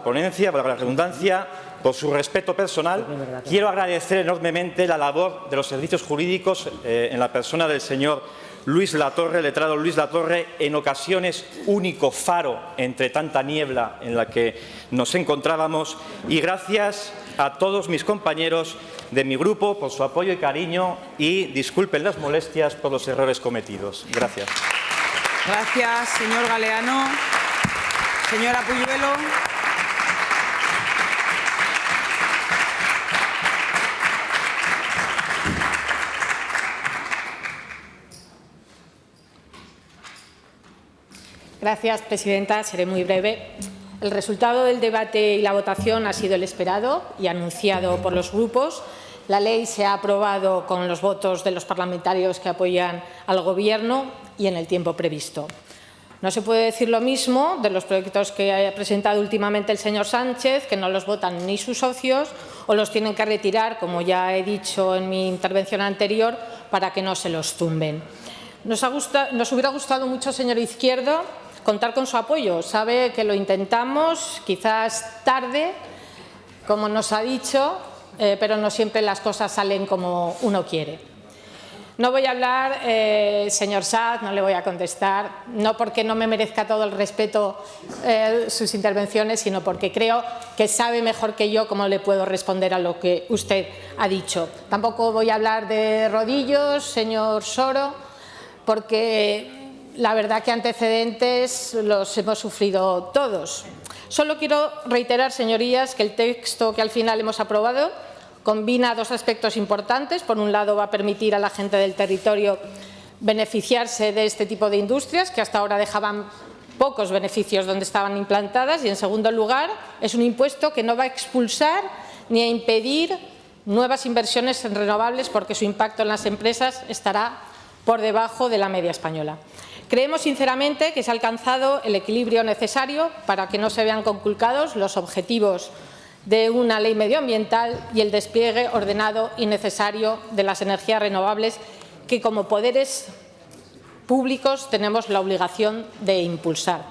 ponencia, por la redundancia, por su respeto personal. Quiero agradecer enormemente la labor de los servicios jurídicos en la persona del señor Luis Latorre, letrado Luis Latorre, en ocasiones único faro entre tanta niebla en la que nos encontrábamos, y gracias a todos mis compañeros de mi grupo por su apoyo y cariño, y disculpen las molestias por los errores cometidos. Gracias. Gracias, señor Galeano. Señora Puyuelo. Gracias, presidenta. Seré muy breve. El resultado del debate y la votación ha sido el esperado y anunciado por los grupos. La ley se ha aprobado con los votos de los parlamentarios que apoyan al Gobierno y en el tiempo previsto. No se puede decir lo mismo de los proyectos que ha presentado últimamente el señor Sánchez, que no los votan ni sus socios o los tienen que retirar, como ya he dicho en mi intervención anterior, para que no se los tumben. Nos hubiera gustado mucho, señor Izquierdo, contar con su apoyo. Sabe que lo intentamos, quizás tarde, como nos ha dicho, pero no siempre las cosas salen como uno quiere. No voy a hablar, señor Saez, no le voy a contestar, no porque no me merezca todo el respeto sus intervenciones, sino porque creo que sabe mejor que yo cómo le puedo responder a lo que usted ha dicho. Tampoco voy a hablar de rodillos, señor Soro, porque la verdad que antecedentes los hemos sufrido todos. Solo quiero reiterar, señorías, que el texto que al final hemos aprobado combina dos aspectos importantes. Por un lado, va a permitir a la gente del territorio beneficiarse de este tipo de industrias que hasta ahora dejaban pocos beneficios donde estaban implantadas, y en segundo lugar, es un impuesto que no va a expulsar ni a impedir nuevas inversiones en renovables, porque su impacto en las empresas estará por debajo de la media española. Creemos sinceramente que se ha alcanzado el equilibrio necesario para que no se vean conculcados los objetivos de una ley medioambiental y el despliegue ordenado y necesario de las energías renovables que, como poderes públicos, tenemos la obligación de impulsar.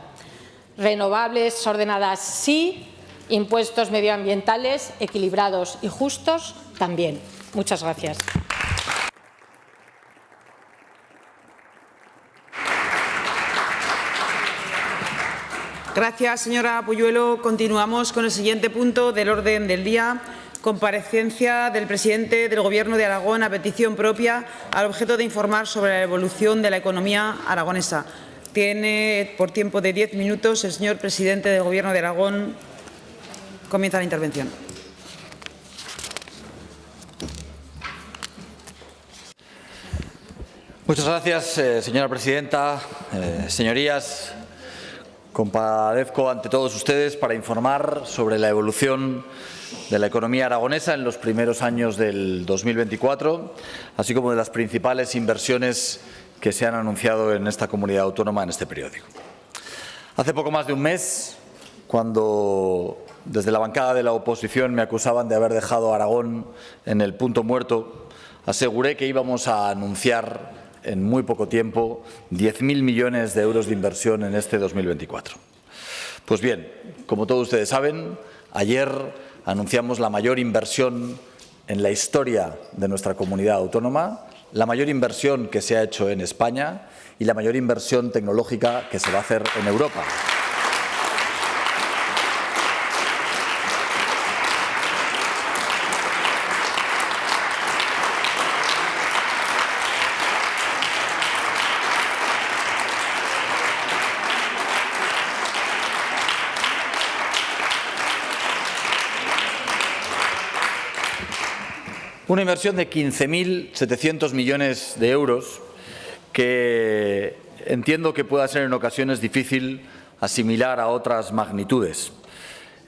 Renovables ordenadas sí, impuestos medioambientales equilibrados y justos también. Muchas gracias. Gracias, señora Puyuelo. Continuamos con el siguiente punto del orden del día. Comparecencia del presidente del Gobierno de Aragón a petición propia al objeto de informar sobre la evolución de la economía aragonesa. Tiene por tiempo de 10 minutos el señor presidente del Gobierno de Aragón. Comienza la intervención. Muchas gracias, señora presidenta. Señorías, comparezco ante todos ustedes para informar sobre la evolución de la economía aragonesa en los primeros años del 2024, así como de las principales inversiones que se han anunciado en esta comunidad autónoma en este periódico. Hace poco más de un mes, cuando desde la bancada de la oposición me acusaban de haber dejado a Aragón en el punto muerto, aseguré que íbamos a anunciar en muy poco tiempo 10.000 millones de euros de inversión en este 2024. Pues bien, como todos ustedes saben, ayer anunciamos la mayor inversión en la historia de nuestra comunidad autónoma, la mayor inversión que se ha hecho en España y la mayor inversión tecnológica que se va a hacer en Europa. Una inversión de 15.700 millones de euros que entiendo que pueda ser en ocasiones difícil asimilar a otras magnitudes.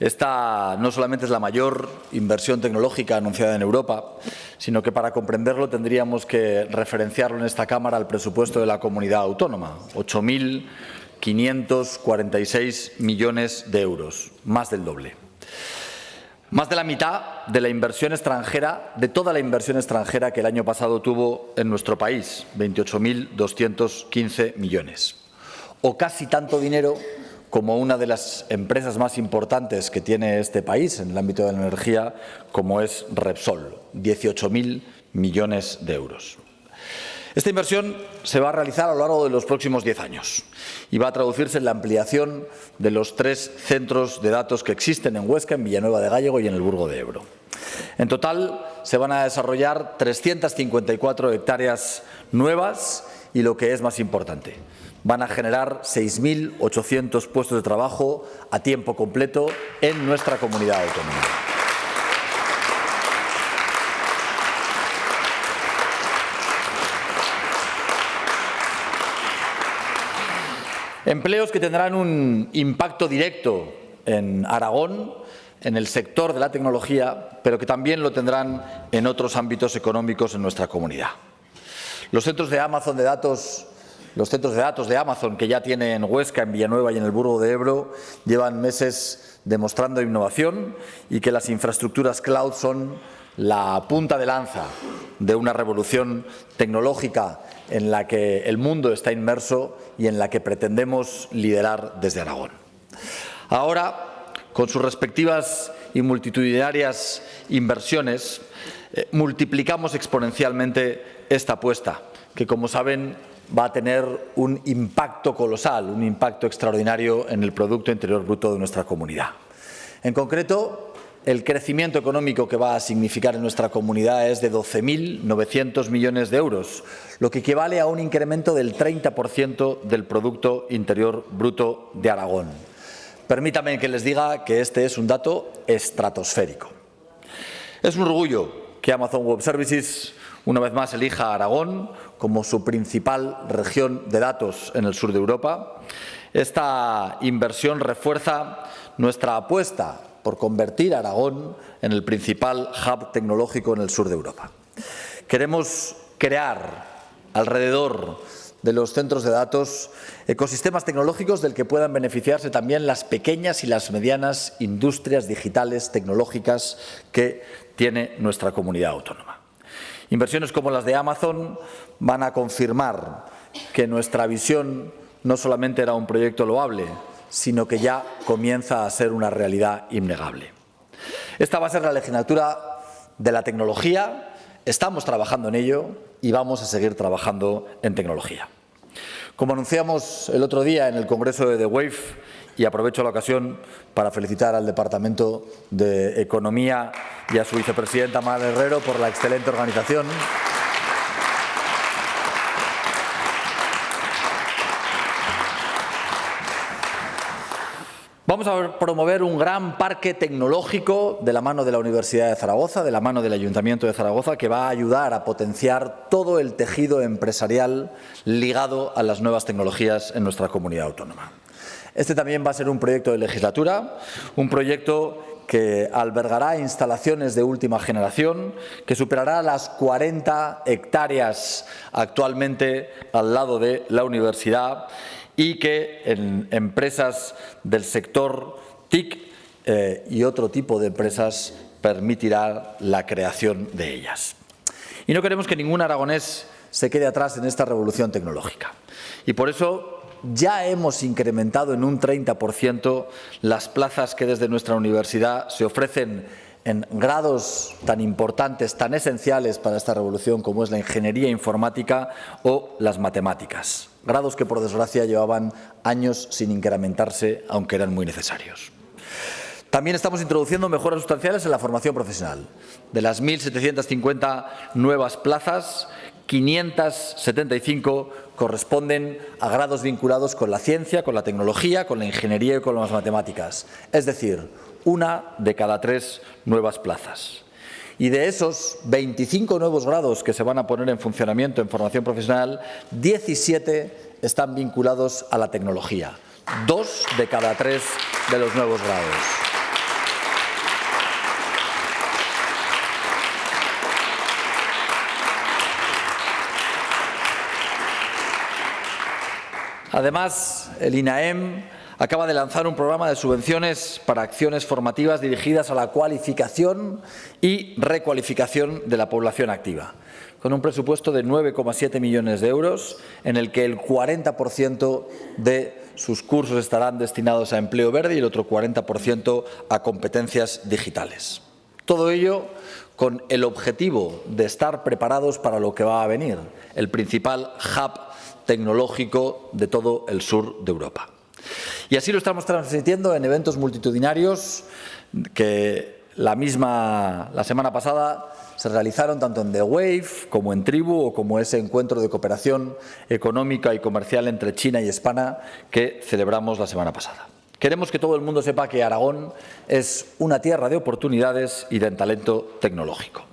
Esta no solamente es la mayor inversión tecnológica anunciada en Europa, sino que para comprenderlo tendríamos que referenciarlo en esta Cámara al presupuesto de la comunidad autónoma, 8.546 millones de euros, más del doble. Más de la mitad de la inversión extranjera, de toda la inversión extranjera que el año pasado tuvo en nuestro país, 28.215 millones. O casi tanto dinero como una de las empresas más importantes que tiene este país en el ámbito de la energía, como es Repsol, 18.000 millones de euros. Esta inversión se va a realizar a lo largo de los próximos 10 años y va a traducirse en la ampliación de los 3 centros de datos que existen en Huesca, en Villanueva de Gállego y en el Burgo de Ebro. En total se van a desarrollar 354 hectáreas nuevas y, lo que es más importante, van a generar 6.800 puestos de trabajo a tiempo completo en nuestra comunidad autónoma. Empleos que tendrán un impacto directo en Aragón, en el sector de la tecnología, pero que también lo tendrán en otros ámbitos económicos en nuestra comunidad. Los centros de Amazon de datos Los centros de datos de Amazon, que ya tiene en Huesca, en Villanueva y en el Burgo de Ebro, llevan meses demostrando innovación y que las infraestructuras cloud son la punta de lanza de una revolución tecnológica en la que el mundo está inmerso y en la que pretendemos liderar desde Aragón. Ahora, con sus respectivas y multitudinarias inversiones, multiplicamos exponencialmente esta apuesta, que, como saben, va a tener un impacto colosal, un impacto extraordinario en el Producto Interior Bruto de nuestra comunidad. En concreto, el crecimiento económico que va a significar en nuestra comunidad es de 12.900 millones de euros, lo que equivale a un incremento del 30% del Producto Interior Bruto de Aragón. Permítanme que les diga que este es un dato estratosférico. Es un orgullo que Amazon Web Services una vez más elija a Aragón como su principal región de datos en el sur de Europa. Esta inversión refuerza nuestra apuesta por convertir a Aragón en el principal hub tecnológico en el sur de Europa. Queremos crear alrededor de los centros de datos ecosistemas tecnológicos del que puedan beneficiarse también las pequeñas y las medianas industrias digitales tecnológicas que tiene nuestra comunidad autónoma. Inversiones como las de Amazon van a confirmar que nuestra visión no solamente era un proyecto loable, sino que ya comienza a ser una realidad innegable. Esta va a ser la legislatura de la tecnología, estamos trabajando en ello y vamos a seguir trabajando en tecnología. Como anunciamos el otro día en el Congreso de The Wave, y aprovecho la ocasión para felicitar al Departamento de Economía y a su vicepresidenta Mar Herrero por la excelente organización. Vamos a promover un gran parque tecnológico de la mano de la Universidad de Zaragoza, de la mano del Ayuntamiento de Zaragoza, que va a ayudar a potenciar todo el tejido empresarial ligado a las nuevas tecnologías en nuestra comunidad autónoma. Este también va a ser un proyecto de legislatura, un proyecto que albergará instalaciones de última generación, que superará las 40 hectáreas actualmente al lado de la universidad y que en empresas del sector TIC y otro tipo de empresas permitirá la creación de ellas. Y no queremos que ningún aragonés se quede atrás en esta revolución tecnológica. Y por eso ya hemos incrementado en un 30% las plazas que desde nuestra universidad se ofrecen en grados tan importantes, tan esenciales para esta revolución como es la ingeniería informática o las matemáticas. Grados que, por desgracia, llevaban años sin incrementarse, aunque eran muy necesarios. También estamos introduciendo mejoras sustanciales en la formación profesional. De las 1.750 nuevas plazas, 575 corresponden a grados vinculados con la ciencia, con la tecnología, con la ingeniería y con las matemáticas. Es decir, 1 de cada 3 nuevas plazas. Y de esos 25 nuevos grados que se van a poner en funcionamiento en formación profesional, 17 están vinculados a la tecnología. 2 de cada 3 de los nuevos grados. Además, el INAEM acaba de lanzar un programa de subvenciones para acciones formativas dirigidas a la cualificación y recualificación de la población activa, con un presupuesto de 9,7 millones de euros, en el que el 40% de sus cursos estarán destinados a empleo verde y el otro 40% a competencias digitales. Todo ello con el objetivo de estar preparados para lo que va a venir, el principal hub tecnológico de todo el sur de Europa. Y así lo estamos transmitiendo en eventos multitudinarios que la semana pasada se realizaron tanto en The Wave como en Tribu o como ese encuentro de cooperación económica y comercial entre China y España que celebramos la semana pasada. Queremos que todo el mundo sepa que Aragón es una tierra de oportunidades y de talento tecnológico.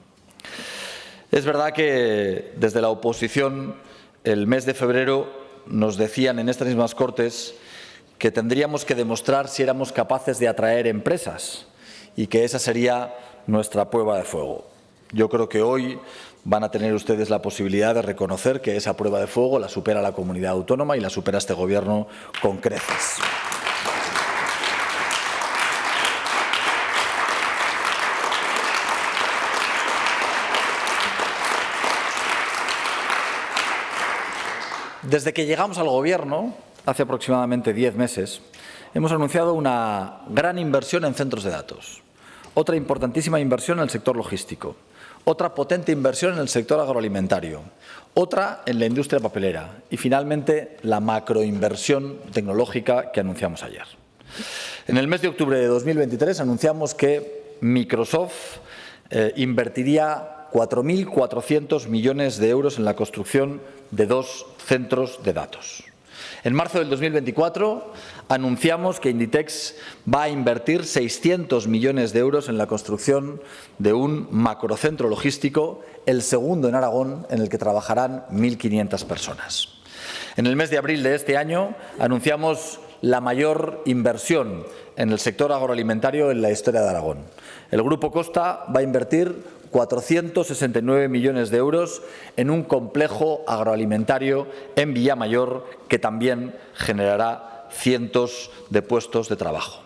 Es verdad que desde la oposición el mes de febrero nos decían en estas mismas Cortes que tendríamos que demostrar si éramos capaces de atraer empresas y que esa sería nuestra prueba de fuego. Yo creo que hoy van a tener ustedes la posibilidad de reconocer que esa prueba de fuego la supera la comunidad autónoma y la supera este Gobierno con creces. Desde que llegamos al Gobierno, hace aproximadamente 10 meses, hemos anunciado una gran inversión en centros de datos, otra importantísima inversión en el sector logístico, otra potente inversión en el sector agroalimentario, otra en la industria papelera y, finalmente, la macroinversión tecnológica que anunciamos ayer. En el mes de octubre de 2023 anunciamos que Microsoft invertiría 4.400 millones de euros en la construcción de 2 centros de datos. En marzo del 2024 anunciamos que Inditex va a invertir 600 millones de euros en la construcción de un macrocentro logístico, el segundo en Aragón, en el que trabajarán 1.500 personas. En el mes de abril de este año anunciamos la mayor inversión en el sector agroalimentario en la historia de Aragón. El Grupo Costa va a invertir 469 millones de euros en un complejo agroalimentario en Villamayor que también generará cientos de puestos de trabajo.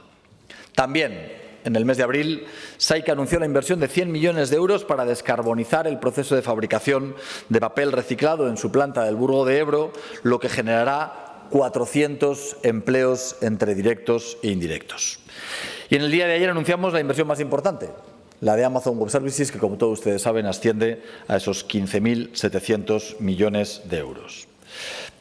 También, en el mes de abril, SAIC anunció la inversión de 100 millones de euros para descarbonizar el proceso de fabricación de papel reciclado en su planta del Burgo de Ebro, lo que generará 400 empleos entre directos e indirectos. Y en el día de ayer anunciamos la inversión más importante, la de Amazon Web Services, que, como todos ustedes saben, asciende a esos 15.700 millones de euros.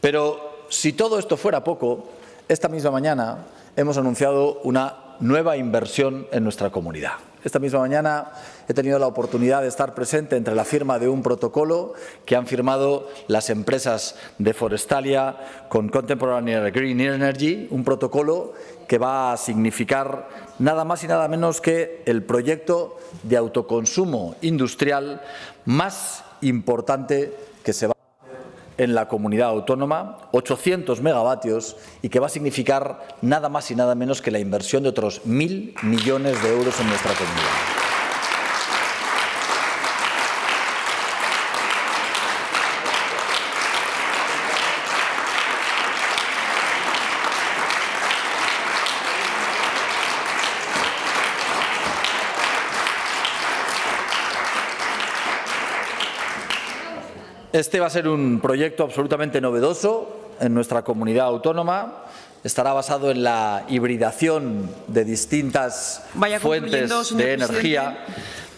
Pero si todo esto fuera poco, esta misma mañana hemos anunciado una nueva inversión en nuestra comunidad. Esta misma mañana he tenido la oportunidad de estar presente entre la firma de un protocolo que han firmado las empresas de Forestalia con Contemporary Green Energy, un protocolo que va a significar nada más y nada menos que el proyecto de autoconsumo industrial más importante que se va a hacer en la comunidad autónoma, 800 megavatios, y que va a significar nada más y nada menos que la inversión de otros 1.000 millones de euros en nuestra comunidad. Este va a ser un proyecto absolutamente novedoso en nuestra comunidad autónoma. Estará basado en la hibridación de distintas fuentes de energía.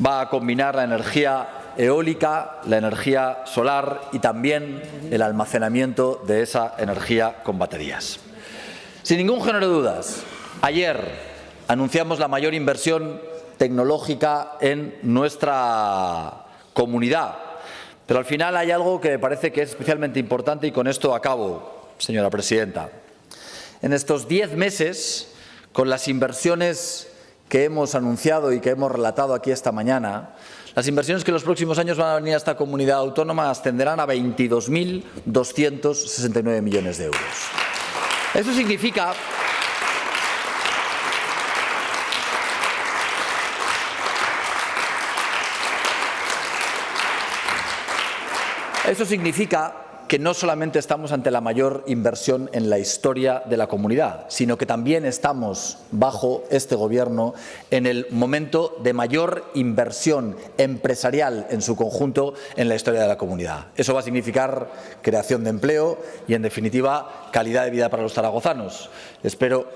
Va a combinar la energía eólica, la energía solar y también el almacenamiento de esa energía con baterías. Sin ningún género de dudas, ayer anunciamos la mayor inversión tecnológica en nuestra comunidad. Pero al final hay algo que me parece que es especialmente importante y con esto acabo, señora presidenta. En estos 10 meses, con las inversiones que hemos anunciado y que hemos relatado aquí esta mañana, las inversiones que en los próximos años van a venir a esta comunidad autónoma ascenderán a 22.269 millones de euros. Eso significa que no solamente estamos ante la mayor inversión en la historia de la comunidad, sino que también estamos, bajo este Gobierno, en el momento de mayor inversión empresarial en su conjunto en la historia de la comunidad. Eso va a significar creación de empleo y, en definitiva, calidad de vida para los zaragozanos.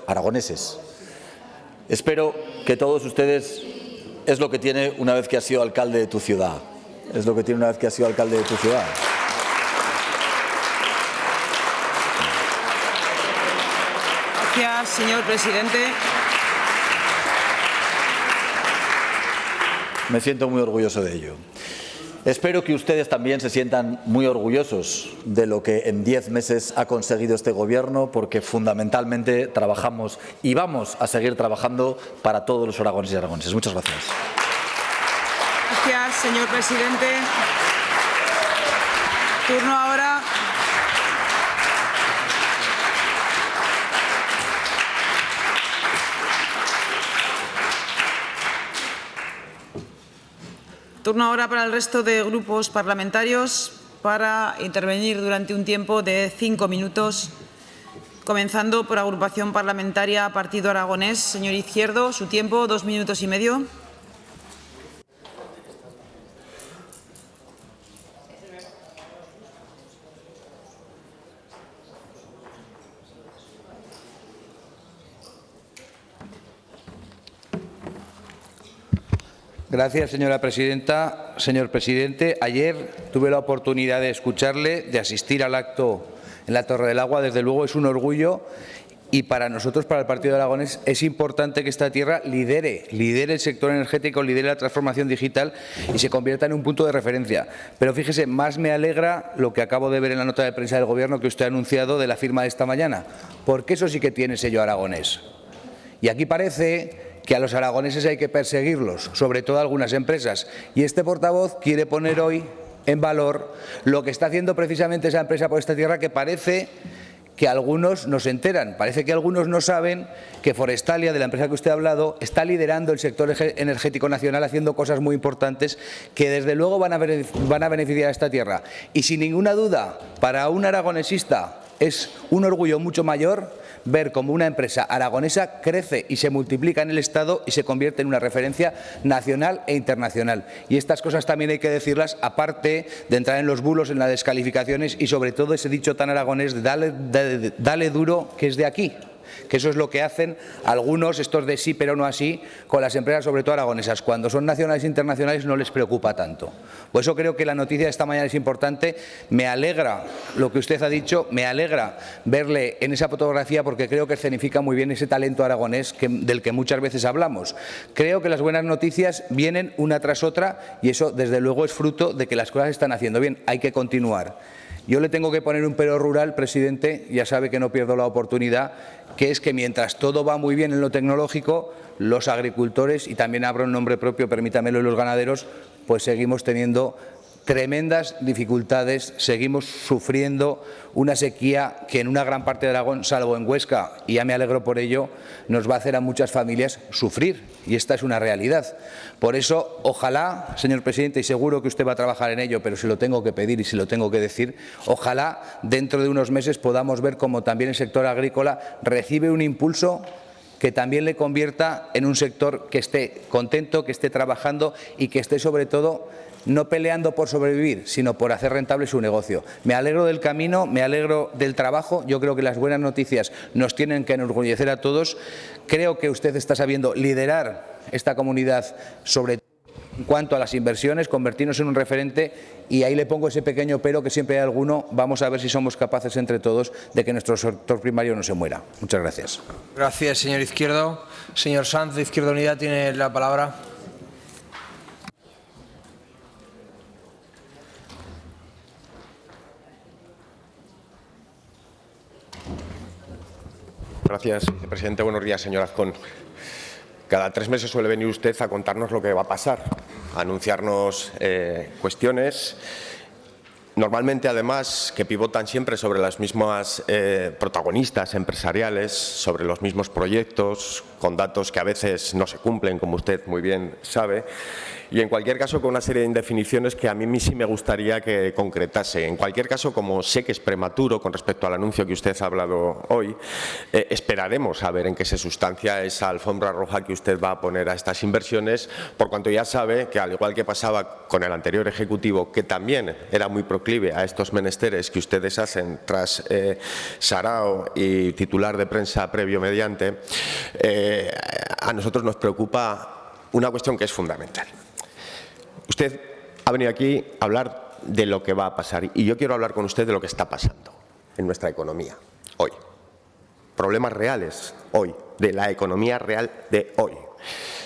Aragoneses. Espero que todos ustedes es lo que tiene una vez que ha sido alcalde de tu ciudad. Es lo que tiene una vez que ha sido alcalde de tu ciudad. Gracias, señor presidente. Me siento muy orgulloso de ello. Espero que ustedes también se sientan muy orgullosos de lo que en 10 meses ha conseguido este Gobierno, porque fundamentalmente trabajamos y vamos a seguir trabajando para todos los aragoneses y aragoneses. Muchas gracias. Gracias, señor presidente. Turno ahora. Turno ahora para el resto de grupos parlamentarios para intervenir durante un tiempo de 5 minutos, comenzando por Agrupación Parlamentaria Partido Aragonés. Señor Izquierdo, su tiempo, 2 minutos y medio. Gracias, señora presidenta. Señor presidente, ayer tuve la oportunidad de escucharle, de asistir al acto en la Torre del Agua. Desde luego es un orgullo y para nosotros, para el Partido Aragonés, es importante que esta tierra lidere el sector energético, lidere la transformación digital y se convierta en un punto de referencia. Pero fíjese, más me alegra lo que acabo de ver en la nota de prensa del Gobierno que usted ha anunciado de la firma de esta mañana, porque eso sí que tiene sello aragonés. Y aquí parece que a los aragoneses hay que perseguirlos, sobre todo a algunas empresas. Y este portavoz quiere poner hoy en valor lo que está haciendo precisamente esa empresa por esta tierra, que parece que algunos no se enteran. Parece que algunos no saben que Forestalia, de la empresa que usted ha hablado, está liderando el sector energético nacional, haciendo cosas muy importantes que desde luego van a beneficiar a esta tierra. Y sin ninguna duda, para un aragonesista es un orgullo mucho mayor ver cómo una empresa aragonesa crece y se multiplica en el Estado y se convierte en una referencia nacional e internacional. Y estas cosas también hay que decirlas, aparte de entrar en los bulos, en las descalificaciones y sobre todo ese dicho tan aragonés de dale duro, que es de aquí. Que eso es lo que hacen algunos, estos de sí pero no así, con las empresas, sobre todo aragonesas. Cuando son nacionales e internacionales no les preocupa tanto. Por eso creo que la noticia de esta mañana es importante. Me alegra lo que usted ha dicho, me alegra verle en esa fotografía porque creo que escenifica muy bien ese talento aragonés del que muchas veces hablamos. Creo que las buenas noticias vienen una tras otra y eso desde luego es fruto de que las cosas se están haciendo bien. Hay que continuar. Yo le tengo que poner un pero rural, presidente, ya sabe que no pierdo la oportunidad, que es que mientras todo va muy bien en lo tecnológico, los agricultores, y también abro en nombre propio, permítamelo, y los ganaderos, pues seguimos teniendo tremendas dificultades, seguimos sufriendo una sequía que en una gran parte de Aragón, salvo en Huesca, y ya me alegro por ello, nos va a hacer a muchas familias sufrir, y esta es una realidad. Por eso, ojalá, señor presidente, y seguro que usted va a trabajar en ello, pero se lo tengo que pedir y se lo tengo que decir, ojalá dentro de unos meses podamos ver cómo también el sector agrícola recibe un impulso que también le convierta en un sector que esté contento, que esté trabajando y que esté sobre todo no peleando por sobrevivir, sino por hacer rentable su negocio. Me alegro del camino, me alegro del trabajo. Yo creo que las buenas noticias nos tienen que enorgullecer a todos. Creo que usted está sabiendo liderar esta comunidad sobre todo en cuanto a las inversiones, convertirnos en un referente, y ahí le pongo ese pequeño pero que siempre hay alguno. Vamos a ver si somos capaces entre todos de que nuestro sector primario no se muera. Muchas gracias. Gracias, señor Izquierdo. Señor Sanz, de Izquierda Unida, tiene la palabra. Gracias, vicepresidente. Buenos días, señor Azcón. Cada 3 meses suele venir usted a contarnos lo que va a pasar, a anunciarnos cuestiones, normalmente además que pivotan siempre sobre las mismas protagonistas empresariales, sobre los mismos proyectos, con datos que a veces no se cumplen, como usted muy bien sabe, y en cualquier caso con una serie de indefiniciones que a mí sí me gustaría que concretase. En cualquier caso, como sé que es prematuro con respecto al anuncio que usted ha hablado hoy, esperaremos a ver en qué se sustancia esa alfombra roja que usted va a poner a estas inversiones, por cuanto ya sabe que, al igual que pasaba con el anterior Ejecutivo, que también era muy proclive a estos menesteres que ustedes hacen tras sarao y titular de prensa previo mediante, a nosotros nos preocupa una cuestión que es fundamental. Usted ha venido aquí a hablar de lo que va a pasar y yo quiero hablar con usted de lo que está pasando en nuestra economía hoy. Problemas reales hoy, de la economía real de hoy.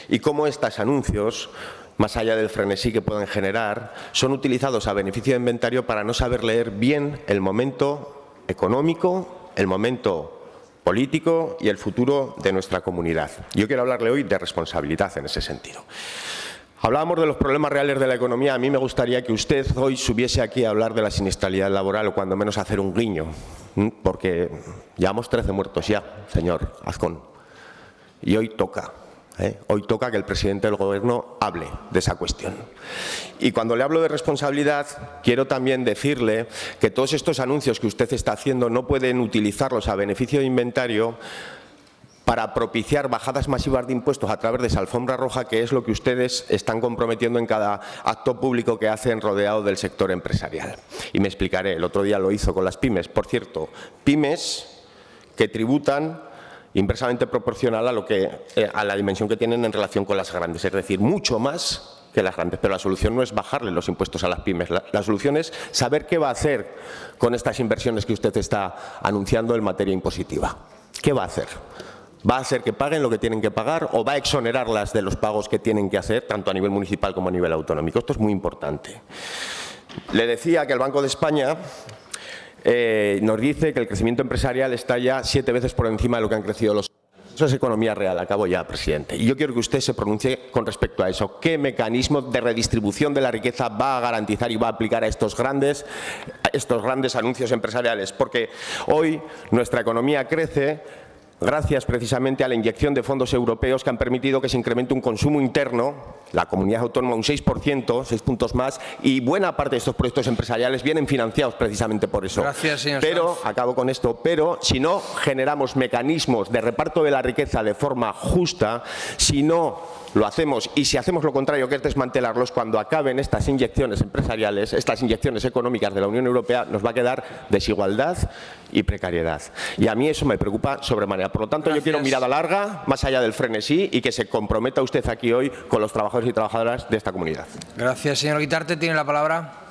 Y cómo estos anuncios, más allá del frenesí que pueden generar, son utilizados a beneficio de inventario para no saber leer bien el momento económico, el momento político y el futuro de nuestra comunidad. Yo quiero hablarle hoy de responsabilidad en ese sentido. Hablábamos de los problemas reales de la economía. A mí me gustaría que usted hoy subiese aquí a hablar de la siniestralidad laboral o cuando menos hacer un guiño, porque llevamos 13 muertos ya, señor Azcón, y hoy toca Hoy toca que el presidente del Gobierno hable de esa cuestión. Y cuando le hablo de responsabilidad, quiero también decirle que todos estos anuncios que usted está haciendo no pueden utilizarlos a beneficio de inventario para propiciar bajadas masivas de impuestos a través de esa alfombra roja, que es lo que ustedes están comprometiendo en cada acto público que hacen rodeado del sector empresarial. Y me explicaré. El otro día lo hizo con las pymes. Por cierto, pymes que tributan inversamente proporcional a la dimensión que tienen en relación con las grandes, es decir, mucho más que las grandes. Pero la solución no es bajarle los impuestos a las pymes, la solución es saber qué va a hacer con estas inversiones que usted está anunciando en materia impositiva. ¿Qué va a hacer? ¿Va a hacer que paguen lo que tienen que pagar o va a exonerarlas de los pagos que tienen que hacer, tanto a nivel municipal como a nivel autonómico? Esto es muy importante. Le decía que el Banco de España nos dice que el crecimiento empresarial está ya 7 veces por encima de lo que han crecido los... Eso es economía real. Acabo ya, presidente. Y yo quiero que usted se pronuncie con respecto a eso. ¿Qué mecanismo de redistribución de la riqueza va a garantizar y va a aplicar a estos grandes anuncios empresariales? Porque hoy nuestra economía crece gracias precisamente a la inyección de fondos europeos que han permitido que se incremente un consumo interno, la comunidad autónoma un 6%, 6 puntos más, y buena parte de estos proyectos empresariales vienen financiados precisamente por eso. Gracias, señor Pero, Sanz. acabo con esto, pero si no generamos mecanismos de reparto de la riqueza de forma justa, si no lo hacemos y si hacemos lo contrario, que es desmantelarlos, cuando acaben estas inyecciones empresariales, estas inyecciones económicas de la Unión Europea, nos va a quedar desigualdad y precariedad. Y a mí eso me preocupa sobremanera. Por lo tanto, yo quiero mirada larga, más allá del frenesí, y que se comprometa usted aquí hoy con los trabajadores y trabajadoras de esta comunidad. Gracias, señor Guitarte. Tiene la palabra.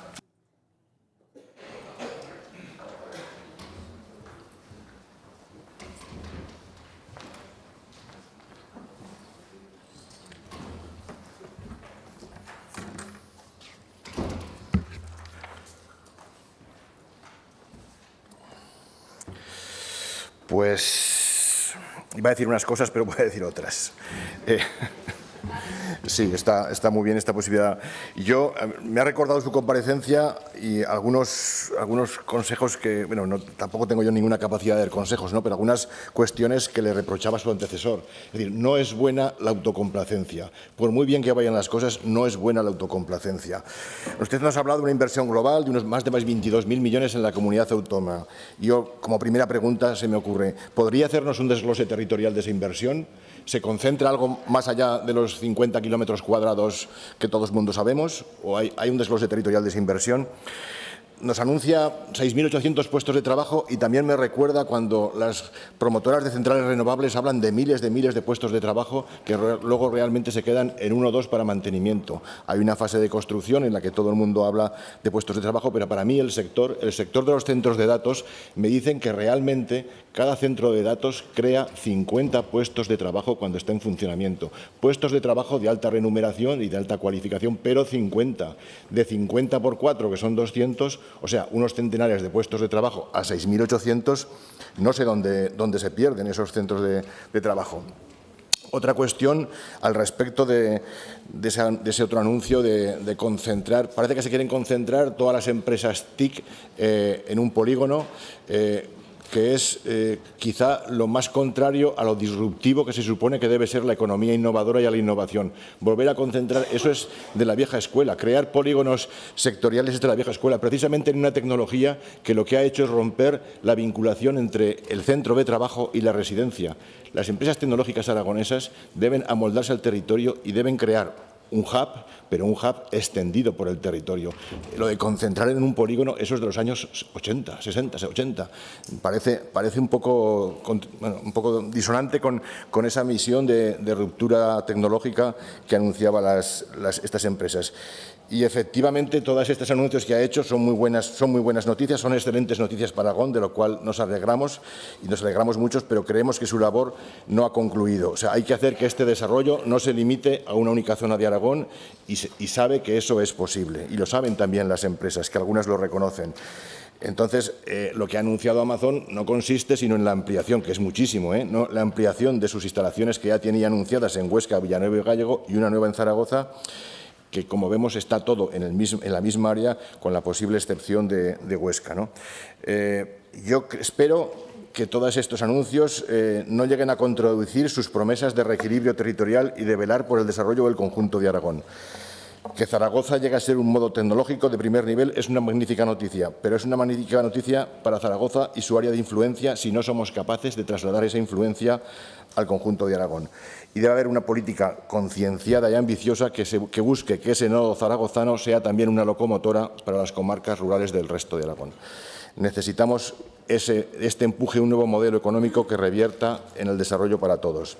Pues iba a decir unas cosas, pero voy a decir otras. Sí, está muy bien esta posibilidad. Yo me ha recordado su comparecencia y algunos consejos que, bueno, tampoco tengo yo ninguna capacidad de dar consejos, ¿no? Pero algunas cuestiones que le reprochaba a su antecesor. Es decir, no es buena la autocomplacencia. Por muy bien que vayan las cosas, no es buena la autocomplacencia. Usted nos ha hablado de una inversión global de más de 22.000 millones en la comunidad autónoma. Yo, como primera pregunta, se me ocurre, ¿podría hacernos un desglose territorial de esa inversión? ¿Se concentra algo más allá de los 50 kilómetros cuadrados que todo el mundo sabemos? ¿O hay un desglose territorial de esa inversión? Nos anuncia 6.800 puestos de trabajo y también me recuerda cuando las promotoras de centrales renovables hablan de miles de puestos de trabajo que luego realmente se quedan en 1 o 2 para mantenimiento. Hay una fase de construcción en la que todo el mundo habla de puestos de trabajo, pero para mí el sector de los centros de datos me dicen que realmente cada centro de datos crea 50 puestos de trabajo cuando está en funcionamiento. Puestos de trabajo de alta remuneración y de alta cualificación, pero 50. De 50 por 4, que son 200, o sea, unos centenares de puestos de trabajo a 6.800, no sé dónde se pierden esos centros de trabajo. Otra cuestión al respecto de ese otro anuncio de concentrar, parece que se quieren concentrar todas las empresas TIC en un polígono, que es quizá lo más contrario a lo disruptivo que se supone que debe ser la economía innovadora y a la innovación. Volver a concentrar, eso es de la vieja escuela. Crear polígonos sectoriales es de la vieja escuela, precisamente en una tecnología que lo que ha hecho es romper la vinculación entre el centro de trabajo y la residencia. Las empresas tecnológicas aragonesas deben amoldarse al territorio y deben crear un hub, pero un hub extendido por el territorio. Lo de concentrar en un polígono, eso es de los años 80, 60, 80. Parece un poco disonante con esa misión de ruptura tecnológica que anunciaban estas empresas. Y efectivamente todas estas anuncios que ha hecho son muy buenas noticias, son excelentes noticias para Aragón, de lo cual nos alegramos y nos alegramos mucho, pero creemos que su labor no ha concluido. O sea, hay que hacer que este desarrollo no se limite a una única zona de Aragón y sabe que eso es posible. Y lo saben también las empresas, que algunas lo reconocen. Entonces, lo que ha anunciado Amazon no consiste sino en la ampliación, que es muchísimo, no, la ampliación de sus instalaciones que ya tenía anunciadas en Huesca, Villanueva y Gállego y una nueva en Zaragoza, que como vemos está todo en la misma área, con la posible excepción de Huesca, ¿no? Yo espero que todos estos anuncios no lleguen a contradecir sus promesas de reequilibrio territorial y de velar por el desarrollo del conjunto de Aragón. Que Zaragoza llegue a ser un modo tecnológico de primer nivel es una magnífica noticia, pero es una magnífica noticia para Zaragoza y su área de influencia si no somos capaces de trasladar esa influencia al conjunto de Aragón. Y debe haber una política concienciada y ambiciosa que busque que ese nodo zaragozano sea también una locomotora para las comarcas rurales del resto de Aragón. Necesitamos este empuje a un nuevo modelo económico que revierta en el desarrollo para todos.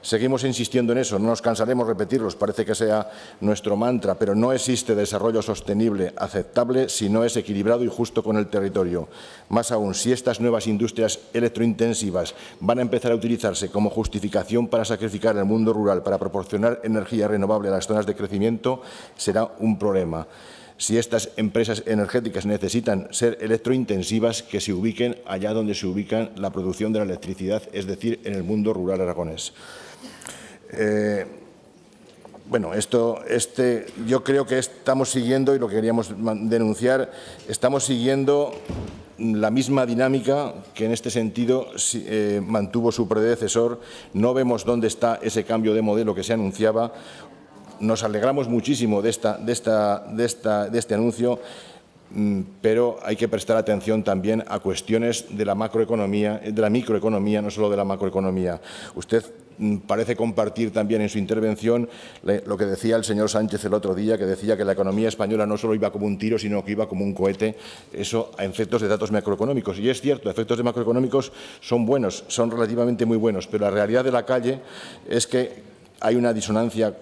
Seguimos insistiendo en eso, no nos cansaremos de repetirlos, parece que sea nuestro mantra, pero no existe desarrollo sostenible aceptable si no es equilibrado y justo con el territorio. Más aún, si estas nuevas industrias electrointensivas van a empezar a utilizarse como justificación para sacrificar el mundo rural, para proporcionar energía renovable a las zonas de crecimiento, será un problema. Si estas empresas energéticas necesitan ser electrointensivas, que se ubiquen allá donde se ubica la producción de la electricidad, es decir, en el mundo rural aragonés. Bueno, yo creo que estamos siguiendo, y lo que queríamos denunciar, estamos siguiendo la misma dinámica que en este sentido mantuvo su predecesor. No vemos dónde está ese cambio de modelo que se anunciaba. Nos alegramos muchísimo de este anuncio, pero hay que prestar atención también a cuestiones de la macroeconomía, de la microeconomía, no solo de la macroeconomía. Usted parece compartir también en su intervención lo que decía el señor Sánchez el otro día, que decía que la economía española no solo iba como un tiro, sino que iba como un cohete, eso a efectos de datos macroeconómicos. Y es cierto, efectos de macroeconómicos son buenos, son relativamente muy buenos, pero la realidad de la calle es que hay una disonancia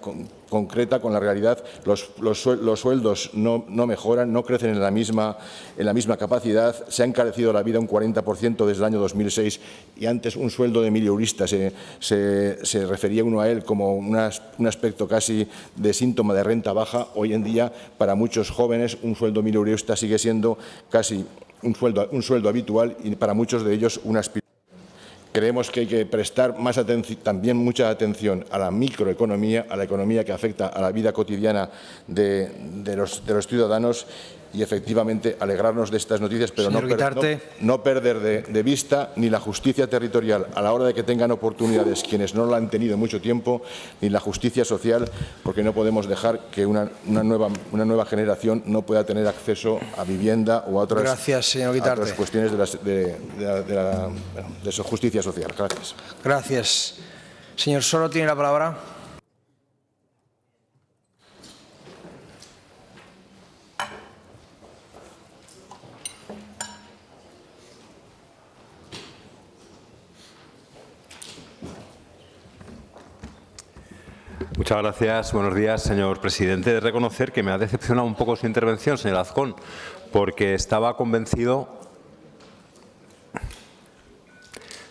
concreta con la realidad. Los sueldos no mejoran, no crecen en la misma capacidad. Se ha encarecido la vida un 40% desde el año 2006 y antes un sueldo de mileurista se refería uno a él como un aspecto casi de síntoma de renta baja. Hoy en día, para muchos jóvenes, un sueldo mileurista sigue siendo casi un sueldo habitual y para muchos de ellos una aspiración. Creemos que hay que prestar también mucha atención a la microeconomía, a la economía que afecta a la vida cotidiana de los ciudadanos y, efectivamente, alegrarnos de estas noticias, pero no perder de vista ni la justicia territorial a la hora de que tengan oportunidades quienes no la han tenido mucho tiempo, ni la justicia social, porque no podemos dejar que una nueva generación no pueda tener acceso a vivienda o a otras cuestiones de su justicia social. Gracias. Gracias. Señor Soro tiene la palabra. Muchas gracias. Buenos días, señor presidente. He de reconocer que me ha decepcionado un poco su intervención, señor Azcón, porque estaba convencido.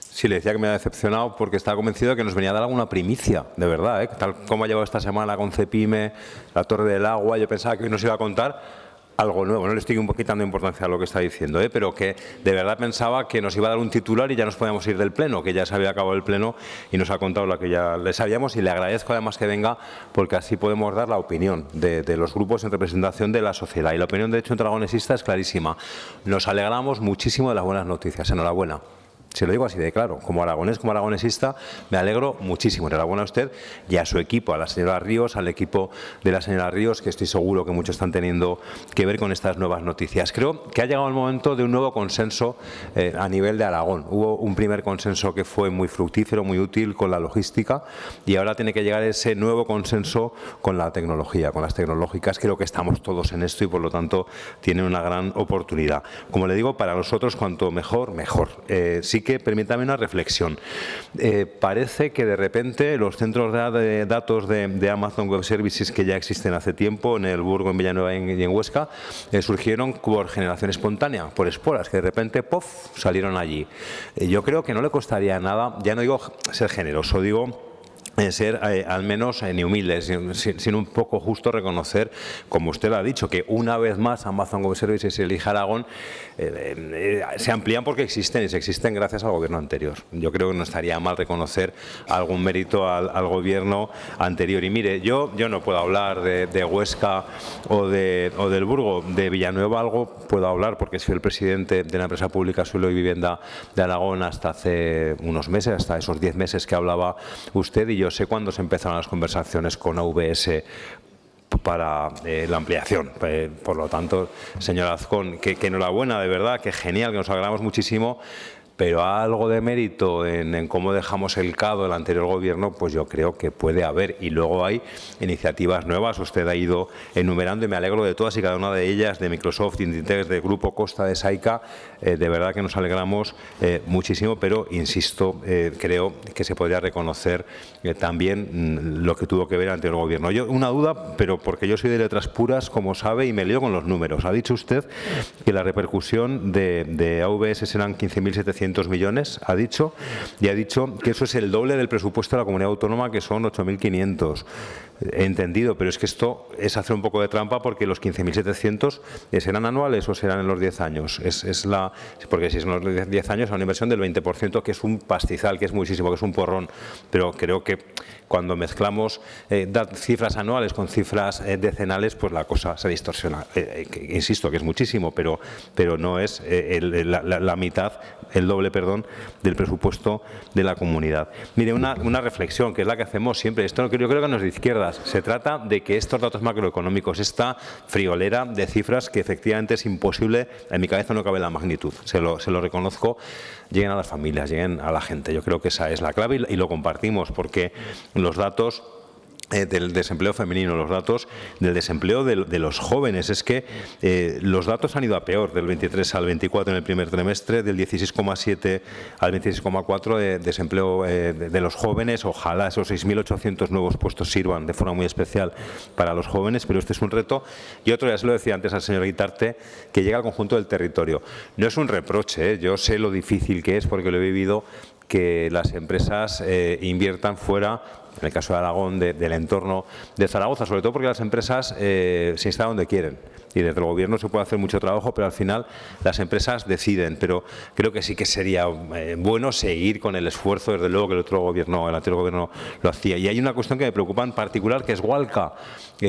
Sí, le decía que me ha decepcionado porque estaba convencido de que nos venía a dar alguna primicia, de verdad, tal como ha llevado esta semana con Cepime, la Torre del Agua. Yo pensaba que hoy nos iba a contar algo nuevo. No le estoy quitando importancia a lo que está diciendo, pero que de verdad pensaba que nos iba a dar un titular y ya nos podíamos ir del pleno, que ya se había acabado el pleno y nos ha contado lo que ya le sabíamos, y le agradezco además que venga porque así podemos dar la opinión de los grupos en representación de la sociedad. Y la opinión de hecho entre aragonesistas es clarísima. Nos alegramos muchísimo de las buenas noticias. Enhorabuena. Se lo digo así de claro, como aragonés, como aragonesista, me alegro muchísimo. Enhorabuena a usted y a su equipo, a la señora Ríos, al equipo de la señora Ríos, que estoy seguro que muchos están teniendo que ver con estas nuevas noticias. Creo que ha llegado el momento de un nuevo consenso a nivel de Aragón. Hubo un primer consenso que fue muy fructífero, muy útil con la logística, y ahora tiene que llegar ese nuevo consenso con la tecnología, con las tecnológicas. Creo que estamos todos en esto y, por lo tanto, tiene una gran oportunidad. Como le digo, para nosotros, cuanto mejor, mejor. Sí que permítame una reflexión. Parece que de repente los centros de datos de Amazon Web Services, que ya existen hace tiempo en el Burgo, en Villanueva y en Huesca, surgieron por generación espontánea, por esporas, que de repente ¡pof!, salieron allí. Yo creo que no le costaría nada, ya no digo ser generoso, digo ser al menos ni humildes, sino un poco justo reconocer, como usted ha dicho, que una vez más Amazon Web Services y el IGE Aragón se amplían porque existen y se existen gracias al gobierno anterior. Yo creo que no estaría mal reconocer algún mérito al gobierno anterior. Y mire, yo no puedo hablar de Huesca o del Burgo, de Villanueva algo puedo hablar porque soy el presidente de la empresa pública Suelo y Vivienda de Aragón hasta hace unos meses, hasta esos 10 meses que hablaba usted, y yo sé cuándo se empezaron las conversaciones con AVS para la ampliación. Por lo tanto, señor Azcón, que enhorabuena, de verdad, que genial, que nos alegramos muchísimo, pero algo de mérito en cómo dejamos el CADO el anterior gobierno, pues yo creo que puede haber. Y luego hay iniciativas nuevas, usted ha ido enumerando y me alegro de todas y cada una de ellas, de Microsoft, de Inditex, de Grupo Costa, de Saica, de verdad que nos alegramos muchísimo, pero insisto, creo que se podría reconocer también lo que tuvo que ver el anterior gobierno. Yo, una duda, pero porque yo soy de letras puras, como sabe, y me lío con los números. Ha dicho usted que la repercusión de AVS serán 15.700 millones, ha dicho, y ha dicho que eso es el doble del presupuesto de la comunidad autónoma, que son 8.500. He entendido, pero es que esto es hacer un poco de trampa porque los 15.700 serán anuales o serán en los 10 años. Porque si son los 10 años, es una inversión del 20%, que es un pastizal, que es muchísimo, que es un porrón. Pero creo que cuando mezclamos cifras anuales con cifras decenales, pues la cosa se distorsiona. Insisto que es muchísimo, pero no es la mitad, el doble, perdón, del presupuesto de la comunidad. Mire, una reflexión, que es la que hacemos siempre. Esto yo creo que no es de izquierdas. Se trata de que estos datos macroeconómicos, esta friolera de cifras que efectivamente es imposible, en mi cabeza no cabe la magnitud, se lo reconozco, lleguen a las familias, lleguen a la gente. Yo creo que esa es la clave y lo compartimos, porque los datos del desempleo femenino, los datos del desempleo de los jóvenes, es que los datos han ido a peor, del 23 al 24 en el primer trimestre, del 16,7 al 26,4 de desempleo de los jóvenes. Ojalá esos 6.800 nuevos puestos sirvan de forma muy especial para los jóvenes, pero este es un reto. Y otro, ya se lo decía antes al señor Guitarte, que llega al conjunto del territorio. No es un reproche, yo sé lo difícil que es, porque lo he vivido, que las empresas inviertan fuera, en el caso de Aragón, del entorno de Zaragoza, sobre todo porque las empresas se instalan donde quieren. Y desde el gobierno se puede hacer mucho trabajo, pero al final las empresas deciden. Pero creo que sí que sería bueno seguir con el esfuerzo, desde luego, que el anterior gobierno lo hacía. Y hay una cuestión que me preocupa en particular, que es Hualca.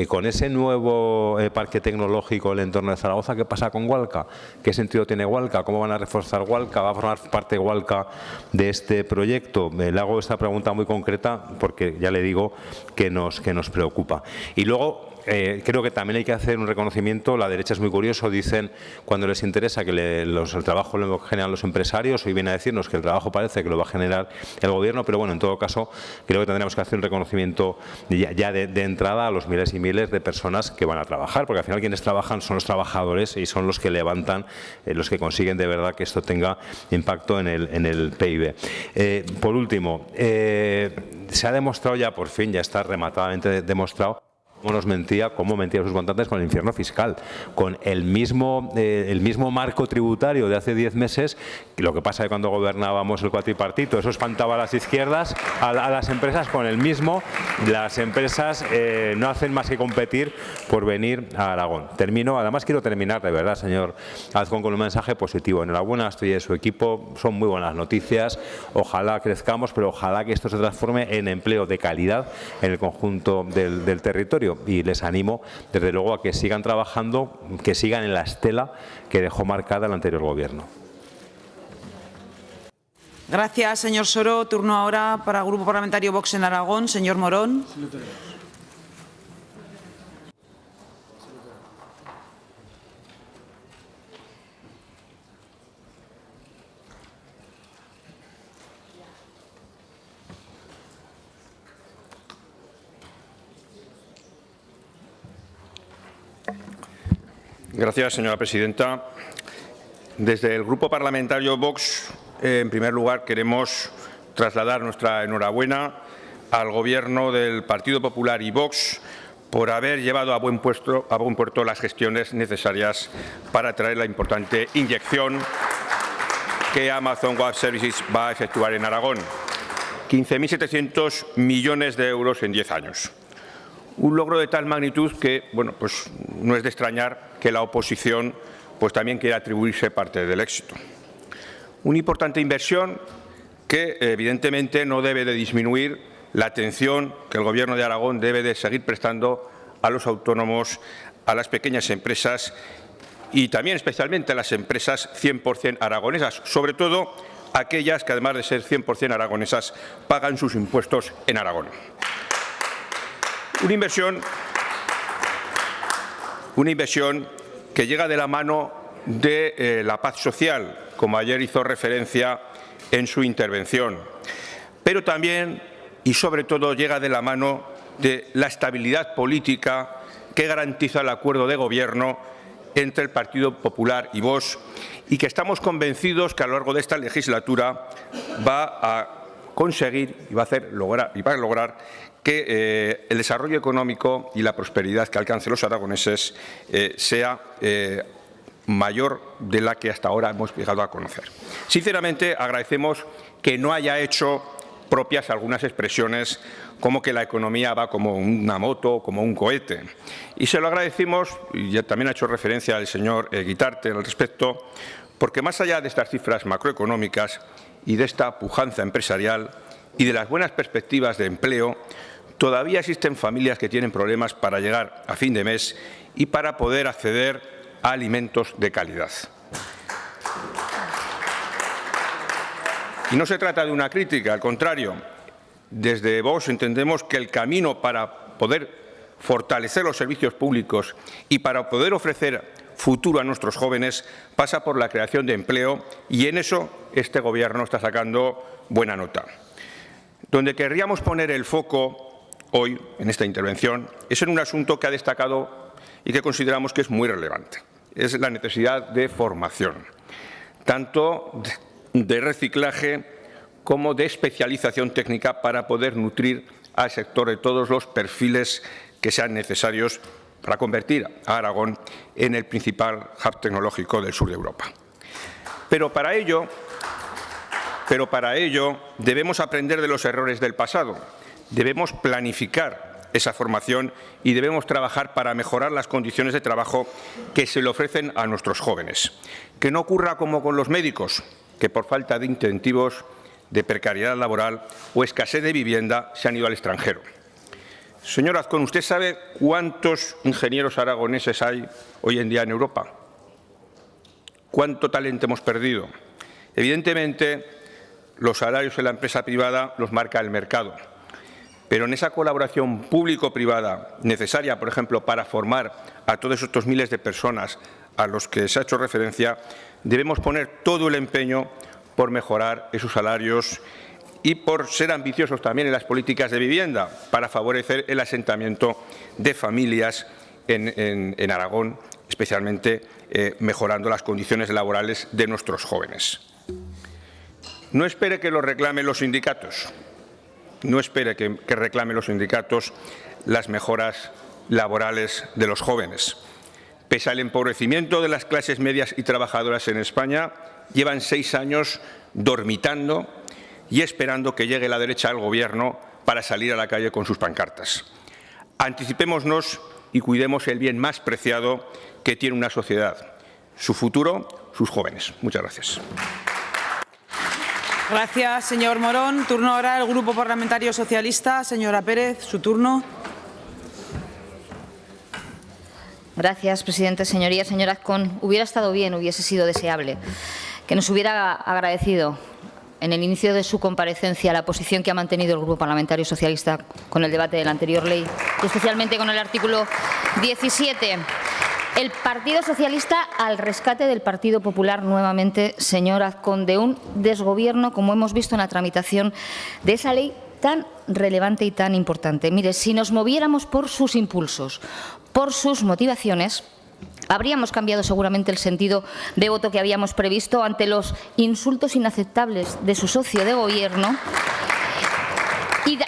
Con ese nuevo parque tecnológico en el entorno de Zaragoza, ¿qué pasa con Hualca? ¿Qué sentido tiene Hualca? ¿Cómo van a reforzar Hualca? ¿Va a formar parte Hualca de este proyecto? Le hago esta pregunta muy concreta porque ya le digo que nos preocupa. Y luego, creo que también hay que hacer un reconocimiento. La derecha es muy curioso, dicen cuando les interesa que el trabajo lo generan los empresarios. Hoy viene a decirnos que el trabajo parece que lo va a generar el gobierno, pero bueno, en todo caso creo que tendremos que hacer un reconocimiento ya de entrada a los miles y miles de personas que van a trabajar, porque al final quienes trabajan son los trabajadores y son los que levantan, los que consiguen de verdad que esto tenga impacto en el PIB. Por último, se ha demostrado ya, por fin, ya está rematadamente demostrado, cómo mentían sus votantes con el infierno fiscal, con el mismo marco tributario de hace 10 meses. Lo que pasa es que cuando gobernábamos el cuatripartito, eso espantaba a las izquierdas, a las empresas con el mismo. Las empresas no hacen más que competir por venir a Aragón. Termino, además quiero terminar de verdad, señor Azcón, con un mensaje positivo. Enhorabuena, estoy de su equipo, son muy buenas noticias. Ojalá crezcamos, pero ojalá que esto se transforme en empleo de calidad en el conjunto del territorio. Y les animo, desde luego, a que sigan trabajando, que sigan en la estela que dejó marcada el anterior gobierno. Gracias, señor Soro. Turno ahora para el Grupo Parlamentario Vox en Aragón. Señor Morón. Gracias, señora presidenta. Desde el Grupo Parlamentario Vox, en primer lugar, queremos trasladar nuestra enhorabuena al Gobierno del Partido Popular y Vox por haber llevado a buen puerto las gestiones necesarias para traer la importante inyección que Amazon Web Services va a efectuar en Aragón, 15.700 millones de euros en 10 años. Un logro de tal magnitud que, bueno, pues no es de extrañar que la oposición pues también quiera atribuirse parte del éxito. Una importante inversión que, evidentemente, no debe de disminuir la atención que el Gobierno de Aragón debe de seguir prestando a los autónomos, a las pequeñas empresas y también especialmente a las empresas 100% aragonesas, sobre todo aquellas que, además de ser 100% aragonesas, pagan sus impuestos en Aragón. Una inversión que llega de la mano de la paz social, como ayer hizo referencia en su intervención, pero también y sobre todo llega de la mano de la estabilidad política que garantiza el acuerdo de gobierno entre el Partido Popular y Vox y que estamos convencidos que a lo largo de esta legislatura va a conseguir y va a lograr que el desarrollo económico y la prosperidad que alcancen los aragoneses sea mayor de la que hasta ahora hemos llegado a conocer. Sinceramente, agradecemos que no haya hecho propias algunas expresiones como que la economía va como una moto, como un cohete. Y se lo agradecimos, y ya también ha hecho referencia el señor Guitarte al respecto, porque más allá de estas cifras macroeconómicas y de esta pujanza empresarial y de las buenas perspectivas de empleo, todavía existen familias que tienen problemas para llegar a fin de mes y para poder acceder a alimentos de calidad. Y no se trata de una crítica, al contrario. Desde Vox entendemos que el camino para poder fortalecer los servicios públicos y para poder ofrecer futuro a nuestros jóvenes pasa por la creación de empleo y en eso este Gobierno está sacando buena nota. Donde querríamos poner el foco hoy, en esta intervención, es en un asunto que ha destacado y que consideramos que es muy relevante. Es la necesidad de formación, tanto de reciclaje como de especialización técnica para poder nutrir al sector de todos los perfiles que sean necesarios para convertir a Aragón en el principal hub tecnológico del sur de Europa. Pero para ello debemos aprender de los errores del pasado, debemos planificar esa formación y debemos trabajar para mejorar las condiciones de trabajo que se le ofrecen a nuestros jóvenes. Que no ocurra como con los médicos, que por falta de incentivos, de precariedad laboral o escasez de vivienda se han ido al extranjero. Señor Azcón, ¿usted sabe cuántos ingenieros aragoneses hay hoy en día en Europa? ¿Cuánto talento hemos perdido? Evidentemente, los salarios en la empresa privada los marca el mercado, pero en esa colaboración público-privada necesaria, por ejemplo, para formar a todos estos miles de personas a los que se ha hecho referencia, debemos poner todo el empeño por mejorar esos salarios y por ser ambiciosos también en las políticas de vivienda para favorecer el asentamiento de familias en Aragón, especialmente mejorando las condiciones laborales de nuestros jóvenes. No espere que lo reclamen los sindicatos. No espere que reclamen los sindicatos las mejoras laborales de los jóvenes. Pese al empobrecimiento de las clases medias y trabajadoras en España, llevan 6 años dormitando y esperando que llegue la derecha al Gobierno para salir a la calle con sus pancartas. Anticipémonos y cuidemos el bien más preciado que tiene una sociedad, su futuro, sus jóvenes. Muchas gracias. Gracias, señor Morón. Turno ahora al Grupo Parlamentario Socialista. Señora Pérez, su turno. Gracias, presidente. Señorías, señor Azcón, hubiera estado bien, hubiese sido deseable que nos hubiera agradecido en el inicio de su comparecencia la posición que ha mantenido el Grupo Parlamentario Socialista con el debate de la anterior ley y especialmente con el artículo 17. El Partido Socialista al rescate del Partido Popular nuevamente, señor Azcón, de un desgobierno, como hemos visto en la tramitación de esa ley tan relevante y tan importante. Mire, si nos moviéramos por sus impulsos, por sus motivaciones, habríamos cambiado seguramente el sentido de voto que habíamos previsto ante los insultos inaceptables de su socio de gobierno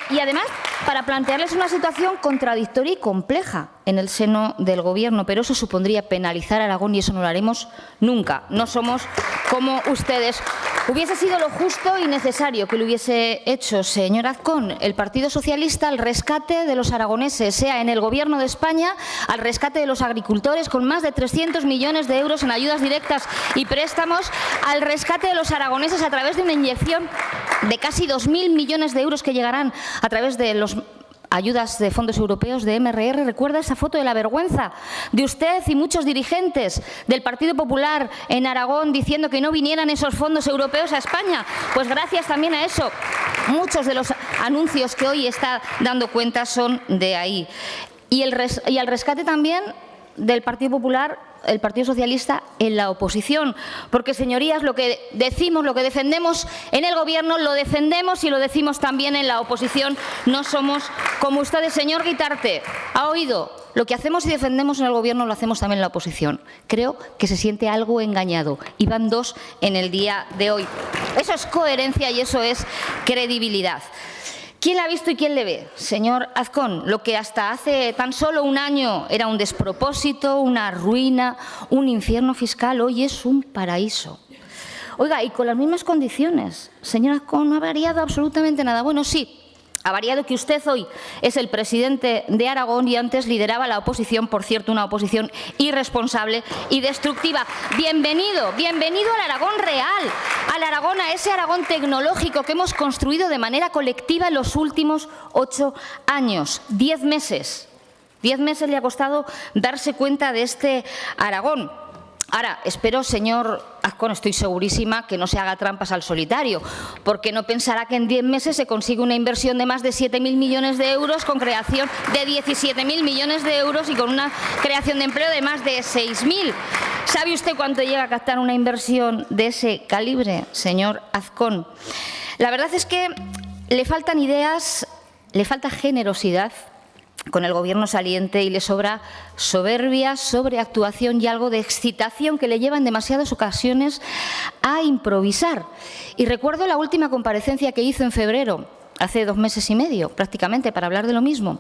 y además para plantearles una situación contradictoria y compleja en el seno del Gobierno, pero eso supondría penalizar a Aragón y eso no lo haremos nunca. No somos como ustedes Hubiese sido lo justo y necesario que lo hubiese hecho, señor Azcón, el Partido Socialista al rescate de los aragoneses, sea en el Gobierno de España, al rescate de los agricultores con más de 300 millones de euros en ayudas directas y préstamos, al rescate de los aragoneses a través de una inyección de casi 2.000 millones de euros que llegarán a través de los ayudas de fondos europeos de MRR. ¿Recuerda esa foto de la vergüenza de usted y muchos dirigentes del Partido Popular en Aragón diciendo que no vinieran esos fondos europeos a España? Pues gracias también a eso, muchos de los anuncios que hoy está dando cuenta son de ahí. Y al rescate también del Partido Popular, el Partido Socialista en la oposición. Porque, señorías, lo que decimos, lo que defendemos en el Gobierno, lo defendemos y lo decimos también en la oposición. No somos como ustedes, señor Guitarte. ¿Ha oído? Lo que hacemos y defendemos en el Gobierno lo hacemos también en la oposición. Creo que se siente algo engañado. Y van dos en el día de hoy. Eso es coherencia y eso es credibilidad. ¿Quién la ha visto y quién le ve? Señor Azcón, lo que hasta hace tan solo un año era un despropósito, una ruina, un infierno fiscal, hoy es un paraíso. Oiga, y con las mismas condiciones. Señor Azcón, no ha variado absolutamente nada. Bueno, sí, ha variado que usted hoy es el presidente de Aragón y antes lideraba la oposición, por cierto, una oposición irresponsable y destructiva. Bienvenido, bienvenido al Aragón real, al Aragón, a ese Aragón tecnológico que hemos construido de manera colectiva en los últimos 8 años, 10 meses. 10 meses le ha costado darse cuenta de este Aragón. Ahora, espero, señor Azcón, estoy segurísima que no se haga trampas al solitario, porque no pensará que en 10 meses se consigue una inversión de más de 7.000 millones de euros con creación de 17.000 millones de euros y con una creación de empleo de más de 6.000. ¿Sabe usted cuánto llega a captar una inversión de ese calibre, señor Azcón? La verdad es que le faltan ideas, le falta generosidad con el Gobierno saliente y le sobra soberbia, sobreactuación y algo de excitación que le lleva en demasiadas ocasiones a improvisar. Y recuerdo la última comparecencia que hizo en febrero, hace 2 meses y medio prácticamente, para hablar de lo mismo,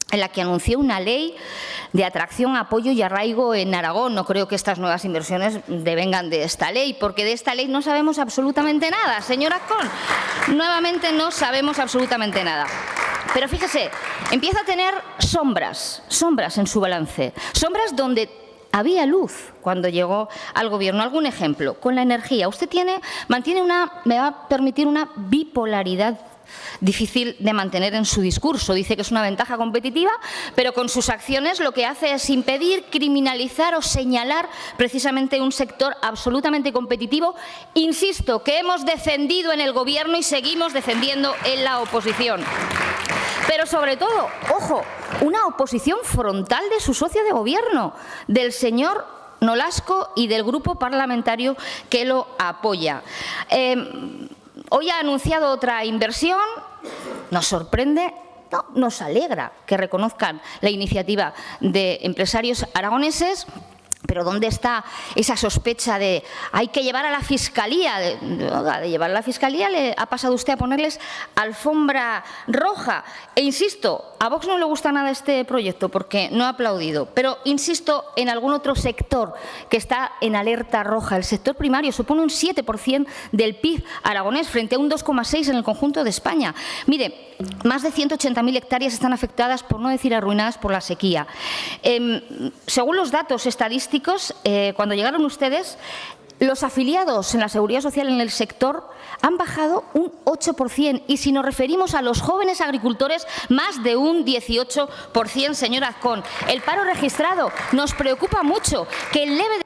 en la que anunció una ley de atracción, apoyo y arraigo en Aragón. No creo que estas nuevas inversiones devengan de esta ley, porque de esta ley no sabemos absolutamente nada, señor Azcón. Nuevamente no sabemos absolutamente nada. Pero fíjese, empieza a tener sombras en su balance, sombras donde había luz cuando llegó al Gobierno. Algún ejemplo, con la energía. Usted mantiene me va a permitir una bipolaridad difícil de mantener en su discurso. Dice que es una ventaja competitiva, pero con sus acciones lo que hace es impedir, criminalizar o señalar precisamente un sector absolutamente competitivo, insisto, que hemos defendido en el Gobierno y seguimos defendiendo en la oposición. Pero sobre todo, ojo, una oposición frontal de su socio de Gobierno, del señor Nolasco y del grupo parlamentario que lo apoya. Hoy ha anunciado otra inversión, nos sorprende, no, nos alegra que reconozcan la iniciativa de empresarios aragoneses. Pero ¿dónde está esa sospecha de hay que llevar a la Fiscalía? De llevar a la Fiscalía le ha pasado usted a ponerles alfombra roja. E insisto, a Vox no le gusta nada este proyecto porque no ha aplaudido. Pero insisto en algún otro sector que está en alerta roja. El sector primario supone un 7% del PIB aragonés frente a un 2,6% en el conjunto de España. Mire, más de 180.000 hectáreas están afectadas, por no decir arruinadas, por la sequía. Según los datos estadísticos, cuando llegaron ustedes, los afiliados en la Seguridad Social en el sector han bajado un 8% y si nos referimos a los jóvenes agricultores, más de un 18%, señor Azcón. El paro registrado nos preocupa mucho, que el leve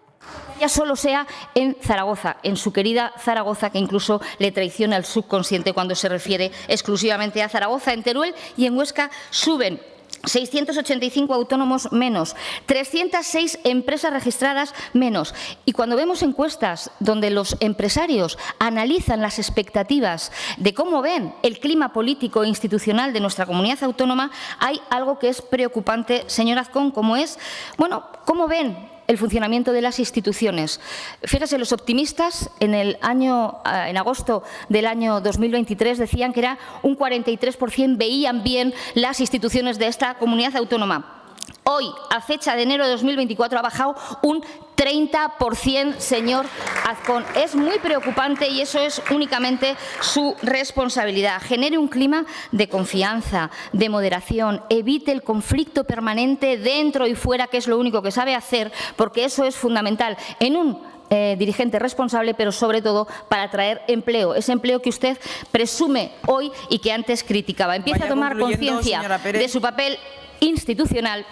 ya solo sea en Zaragoza, en su querida Zaragoza, que incluso le traiciona el subconsciente cuando se refiere exclusivamente a Zaragoza. En Teruel y en Huesca suben 685 autónomos menos, 306 empresas registradas menos. Y cuando vemos encuestas donde los empresarios analizan las expectativas de cómo ven el clima político e institucional de nuestra comunidad autónoma, hay algo que es preocupante, señor Azcón, como es, bueno, cómo ven el funcionamiento de las instituciones. Fíjese, los optimistas en agosto del año 2023 decían que era un 43% veían bien las instituciones de esta comunidad autónoma. Hoy, a fecha de enero de 2024, ha bajado un 30%, señor Azcón. Es muy preocupante y eso es únicamente su responsabilidad. Genere un clima de confianza, de moderación, evite el conflicto permanente dentro y fuera, que es lo único que sabe hacer, porque eso es fundamental en un dirigente responsable, pero sobre todo para traer empleo, ese empleo que usted presume hoy y que antes criticaba. Empiece a tomar conciencia de su papel institucional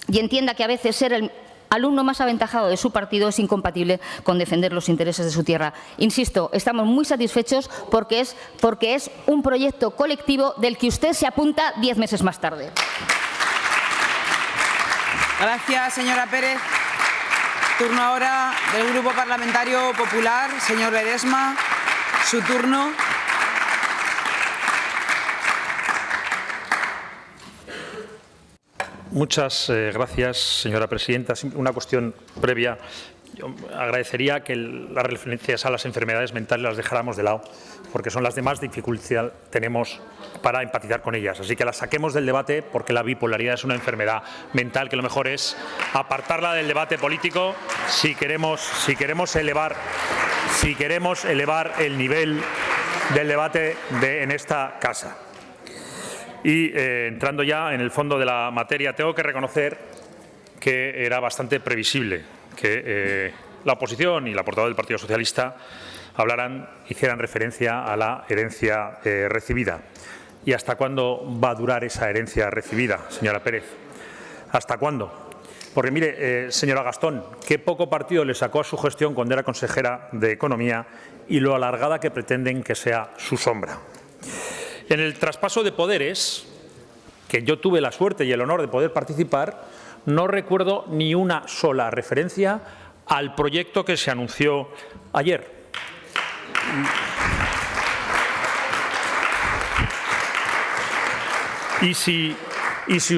y entienda que a veces ser el alumno más aventajado de su partido es incompatible con defender los intereses de su tierra. Insisto, estamos muy satisfechos porque es un proyecto colectivo del que usted se apunta 10 meses más tarde. Gracias, señora Pérez. Turno ahora del Grupo Parlamentario Popular. Señor Ledesma, su turno. Muchas gracias, señora presidenta. Una cuestión previa. Yo agradecería que las referencias a las enfermedades mentales las dejáramos de lado, porque son las de más dificultad tenemos para empatizar con ellas. Así que las saquemos del debate, porque la bipolaridad es una enfermedad mental que lo mejor es apartarla del debate político si queremos elevar el nivel del debate en esta casa. Y entrando ya en el fondo de la materia, tengo que reconocer que era bastante previsible que la oposición y la portavoz del Partido Socialista hicieran referencia a la herencia recibida. ¿Y hasta cuándo va a durar esa herencia recibida, señora Pérez? ¿Hasta cuándo? Porque, mire, señora Gastón, qué poco partido le sacó a su gestión cuando era consejera de Economía y lo alargada que pretenden que sea su sombra. En el traspaso de poderes, que yo tuve la suerte y el honor de poder participar, no recuerdo ni una sola referencia al proyecto que se anunció ayer. Y si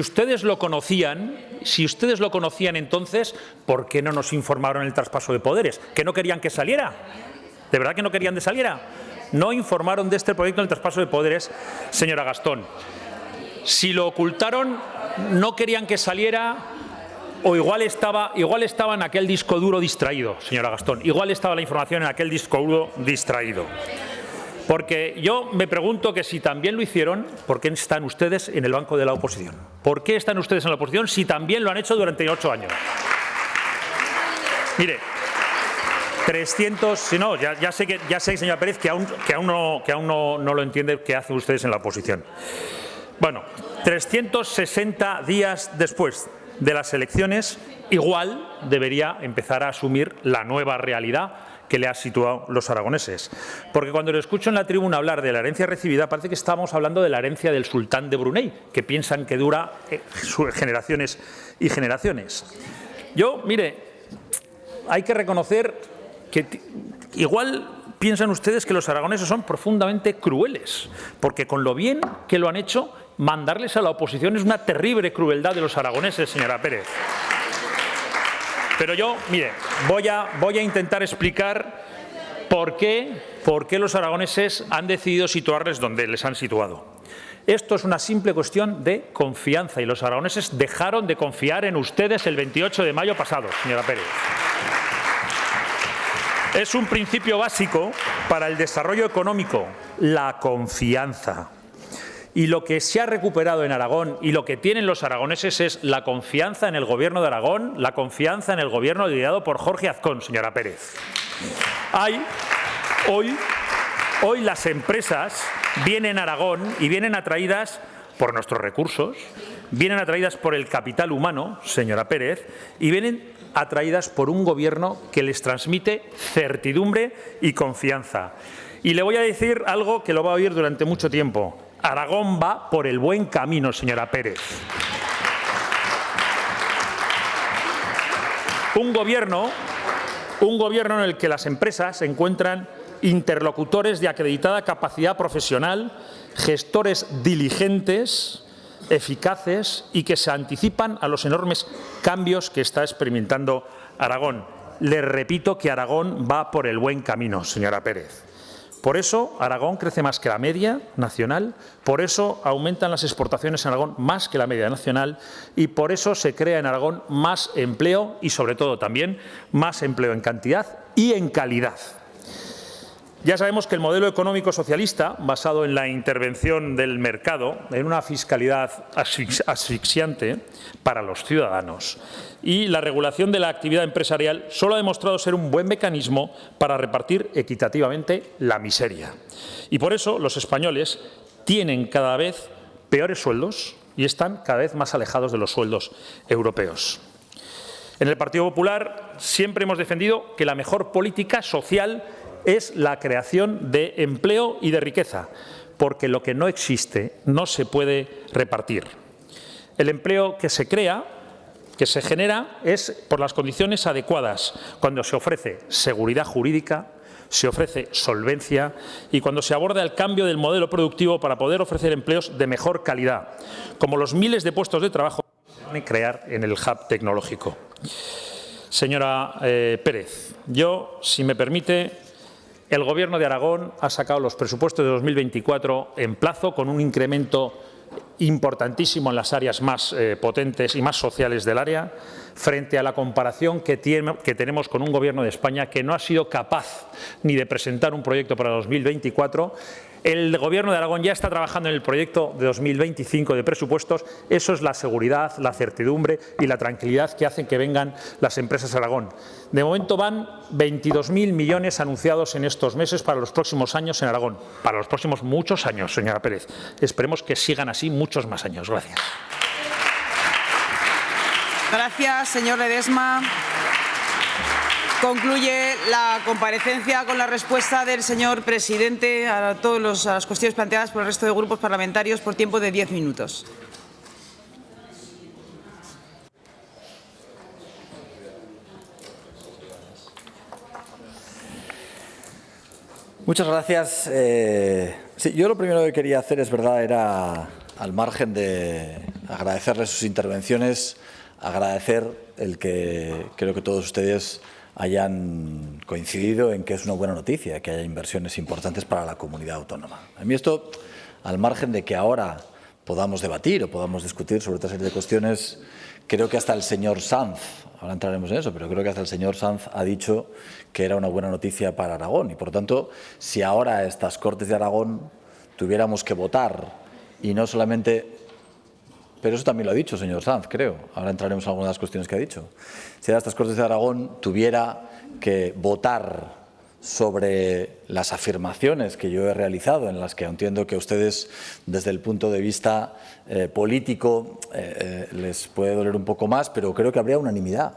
ustedes lo conocían, entonces, ¿por qué no nos informaron el traspaso de poderes? ¿Que no querían que saliera? ¿De verdad que no querían que saliera? No informaron de este proyecto en el traspaso de poderes, señora Gastón. Si lo ocultaron, no querían que saliera, o igual estaba en aquel disco duro distraído, señora Gastón. Igual estaba la información en aquel disco duro distraído. Porque yo me pregunto que si también lo hicieron, ¿por qué están ustedes en el banco de la oposición? ¿Por qué están ustedes en la oposición si también lo han hecho durante 8 años? Mire, 300, si no, ya sé, señora Pérez, que aún no lo entiende qué hacen ustedes en la oposición. Bueno, 360 días después de las elecciones, igual debería empezar a asumir la nueva realidad que le ha situado los aragoneses. Porque cuando le escucho en la tribuna hablar de la herencia recibida, parece que estamos hablando de la herencia del sultán de Brunei, que piensan que dura generaciones y generaciones. Mire, hay que reconocer que igual piensan ustedes que los aragoneses son profundamente crueles, porque con lo bien que lo han hecho, mandarles a la oposición es una terrible crueldad de los aragoneses, señora Pérez. Pero yo, mire, voy a intentar explicar por qué los aragoneses han decidido situarles donde les han situado. Esto es una simple cuestión de confianza y los aragoneses dejaron de confiar en ustedes el 28 de mayo pasado, señora Pérez. Es un principio básico para el desarrollo económico, la confianza. Y lo que se ha recuperado en Aragón y lo que tienen los aragoneses es la confianza en el Gobierno de Aragón, la confianza en el Gobierno liderado por Jorge Azcón, señora Pérez. Hoy las empresas vienen a Aragón y vienen atraídas por nuestros recursos, vienen atraídas por el capital humano, señora Pérez, y vienen atraídas por un Gobierno que les transmite certidumbre y confianza. Y le voy a decir algo que lo va a oír durante mucho tiempo. Aragón va por el buen camino, señora Pérez. Un gobierno en el que las empresas encuentran interlocutores de acreditada capacidad profesional, gestores diligentes, eficaces y que se anticipan a los enormes cambios que está experimentando Aragón. Les repito que Aragón va por el buen camino, señora Pérez. Por eso Aragón crece más que la media nacional, por eso aumentan las exportaciones en Aragón más que la media nacional y por eso se crea en Aragón más empleo y, sobre todo, también más empleo en cantidad y en calidad. Ya sabemos que el modelo económico socialista, basado en la intervención del mercado, en una fiscalidad asfixiante para los ciudadanos y la regulación de la actividad empresarial, solo ha demostrado ser un buen mecanismo para repartir equitativamente la miseria. Y por eso los españoles tienen cada vez peores sueldos y están cada vez más alejados de los sueldos europeos. En el Partido Popular siempre hemos defendido que la mejor política social es la creación de empleo y de riqueza, porque lo que no existe no se puede repartir. El empleo que se crea, que se genera, es por las condiciones adecuadas, cuando se ofrece seguridad jurídica, se ofrece solvencia y cuando se aborda el cambio del modelo productivo para poder ofrecer empleos de mejor calidad, como los miles de puestos de trabajo que se van a crear en el hub tecnológico. Señora Pérez, yo, si me permite, el Gobierno de Aragón ha sacado los presupuestos de 2024 en plazo, con un incremento importantísimo en las áreas más potentes y más sociales del área, frente a la comparación que tenemos con un Gobierno de España que no ha sido capaz ni de presentar un proyecto para 2024. El Gobierno de Aragón ya está trabajando en el proyecto de 2025 de presupuestos. Eso es la seguridad, la certidumbre y la tranquilidad que hacen que vengan las empresas a Aragón. De momento van 22.000 millones anunciados en estos meses para los próximos años en Aragón. Para los próximos muchos años, señora Pérez. Esperemos que sigan así muchos más años. Gracias. Gracias, señor Ledesma. Concluye la comparecencia con la respuesta del señor presidente a todas las cuestiones planteadas por el resto de grupos parlamentarios por tiempo de 10 minutos. Muchas gracias. Sí, yo lo primero que quería hacer, es verdad, era, al margen de agradecerles sus intervenciones, agradecer el que creo que todos ustedes hayan coincidido en que es una buena noticia que haya inversiones importantes para la comunidad autónoma. A mí esto, al margen de que ahora podamos debatir o podamos discutir sobre otra serie de cuestiones, creo que hasta el señor Sanz, ahora entraremos en eso, pero creo que hasta el señor Sanz ha dicho que era una buena noticia para Aragón. Y, por tanto, si ahora a estas Cortes de Aragón tuviéramos que votar y no solamente... Pero eso también lo ha dicho el señor Sanz, creo. Ahora entraremos en algunas de las cuestiones que ha dicho. Si a estas Cortes de Aragón tuviera que votar sobre las afirmaciones que yo he realizado, en las que entiendo que a ustedes, desde el punto de vista político, les puede doler un poco más, pero creo que habría unanimidad.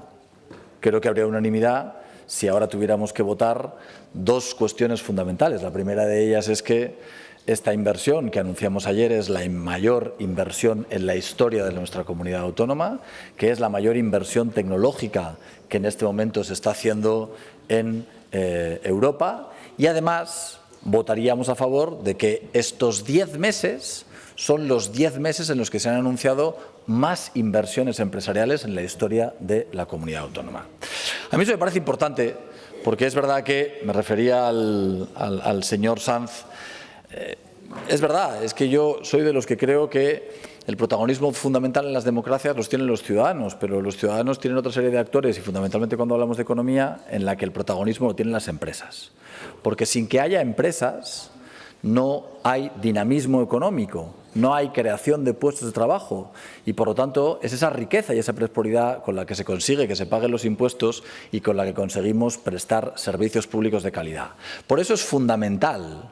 Creo que habría unanimidad si ahora tuviéramos que votar dos cuestiones fundamentales. La primera de ellas es que esta inversión que anunciamos ayer es la mayor inversión en la historia de nuestra comunidad autónoma, que es la mayor inversión tecnológica que en este momento se está haciendo en Europa, y además votaríamos a favor de que estos 10 meses son los 10 meses en los que se han anunciado más inversiones empresariales en la historia de la comunidad autónoma. A mí eso me parece importante, porque es verdad que, me refería al señor Sanz, es verdad, es que yo soy de los que creo que el protagonismo fundamental en las democracias los tienen los ciudadanos, pero los ciudadanos tienen otra serie de actores, y fundamentalmente cuando hablamos de economía, en la que el protagonismo lo tienen las empresas. Porque sin que haya empresas no hay dinamismo económico, no hay creación de puestos de trabajo y, por lo tanto, es esa riqueza y esa prosperidad con la que se consigue que se paguen los impuestos y con la que conseguimos prestar servicios públicos de calidad. Por eso es fundamental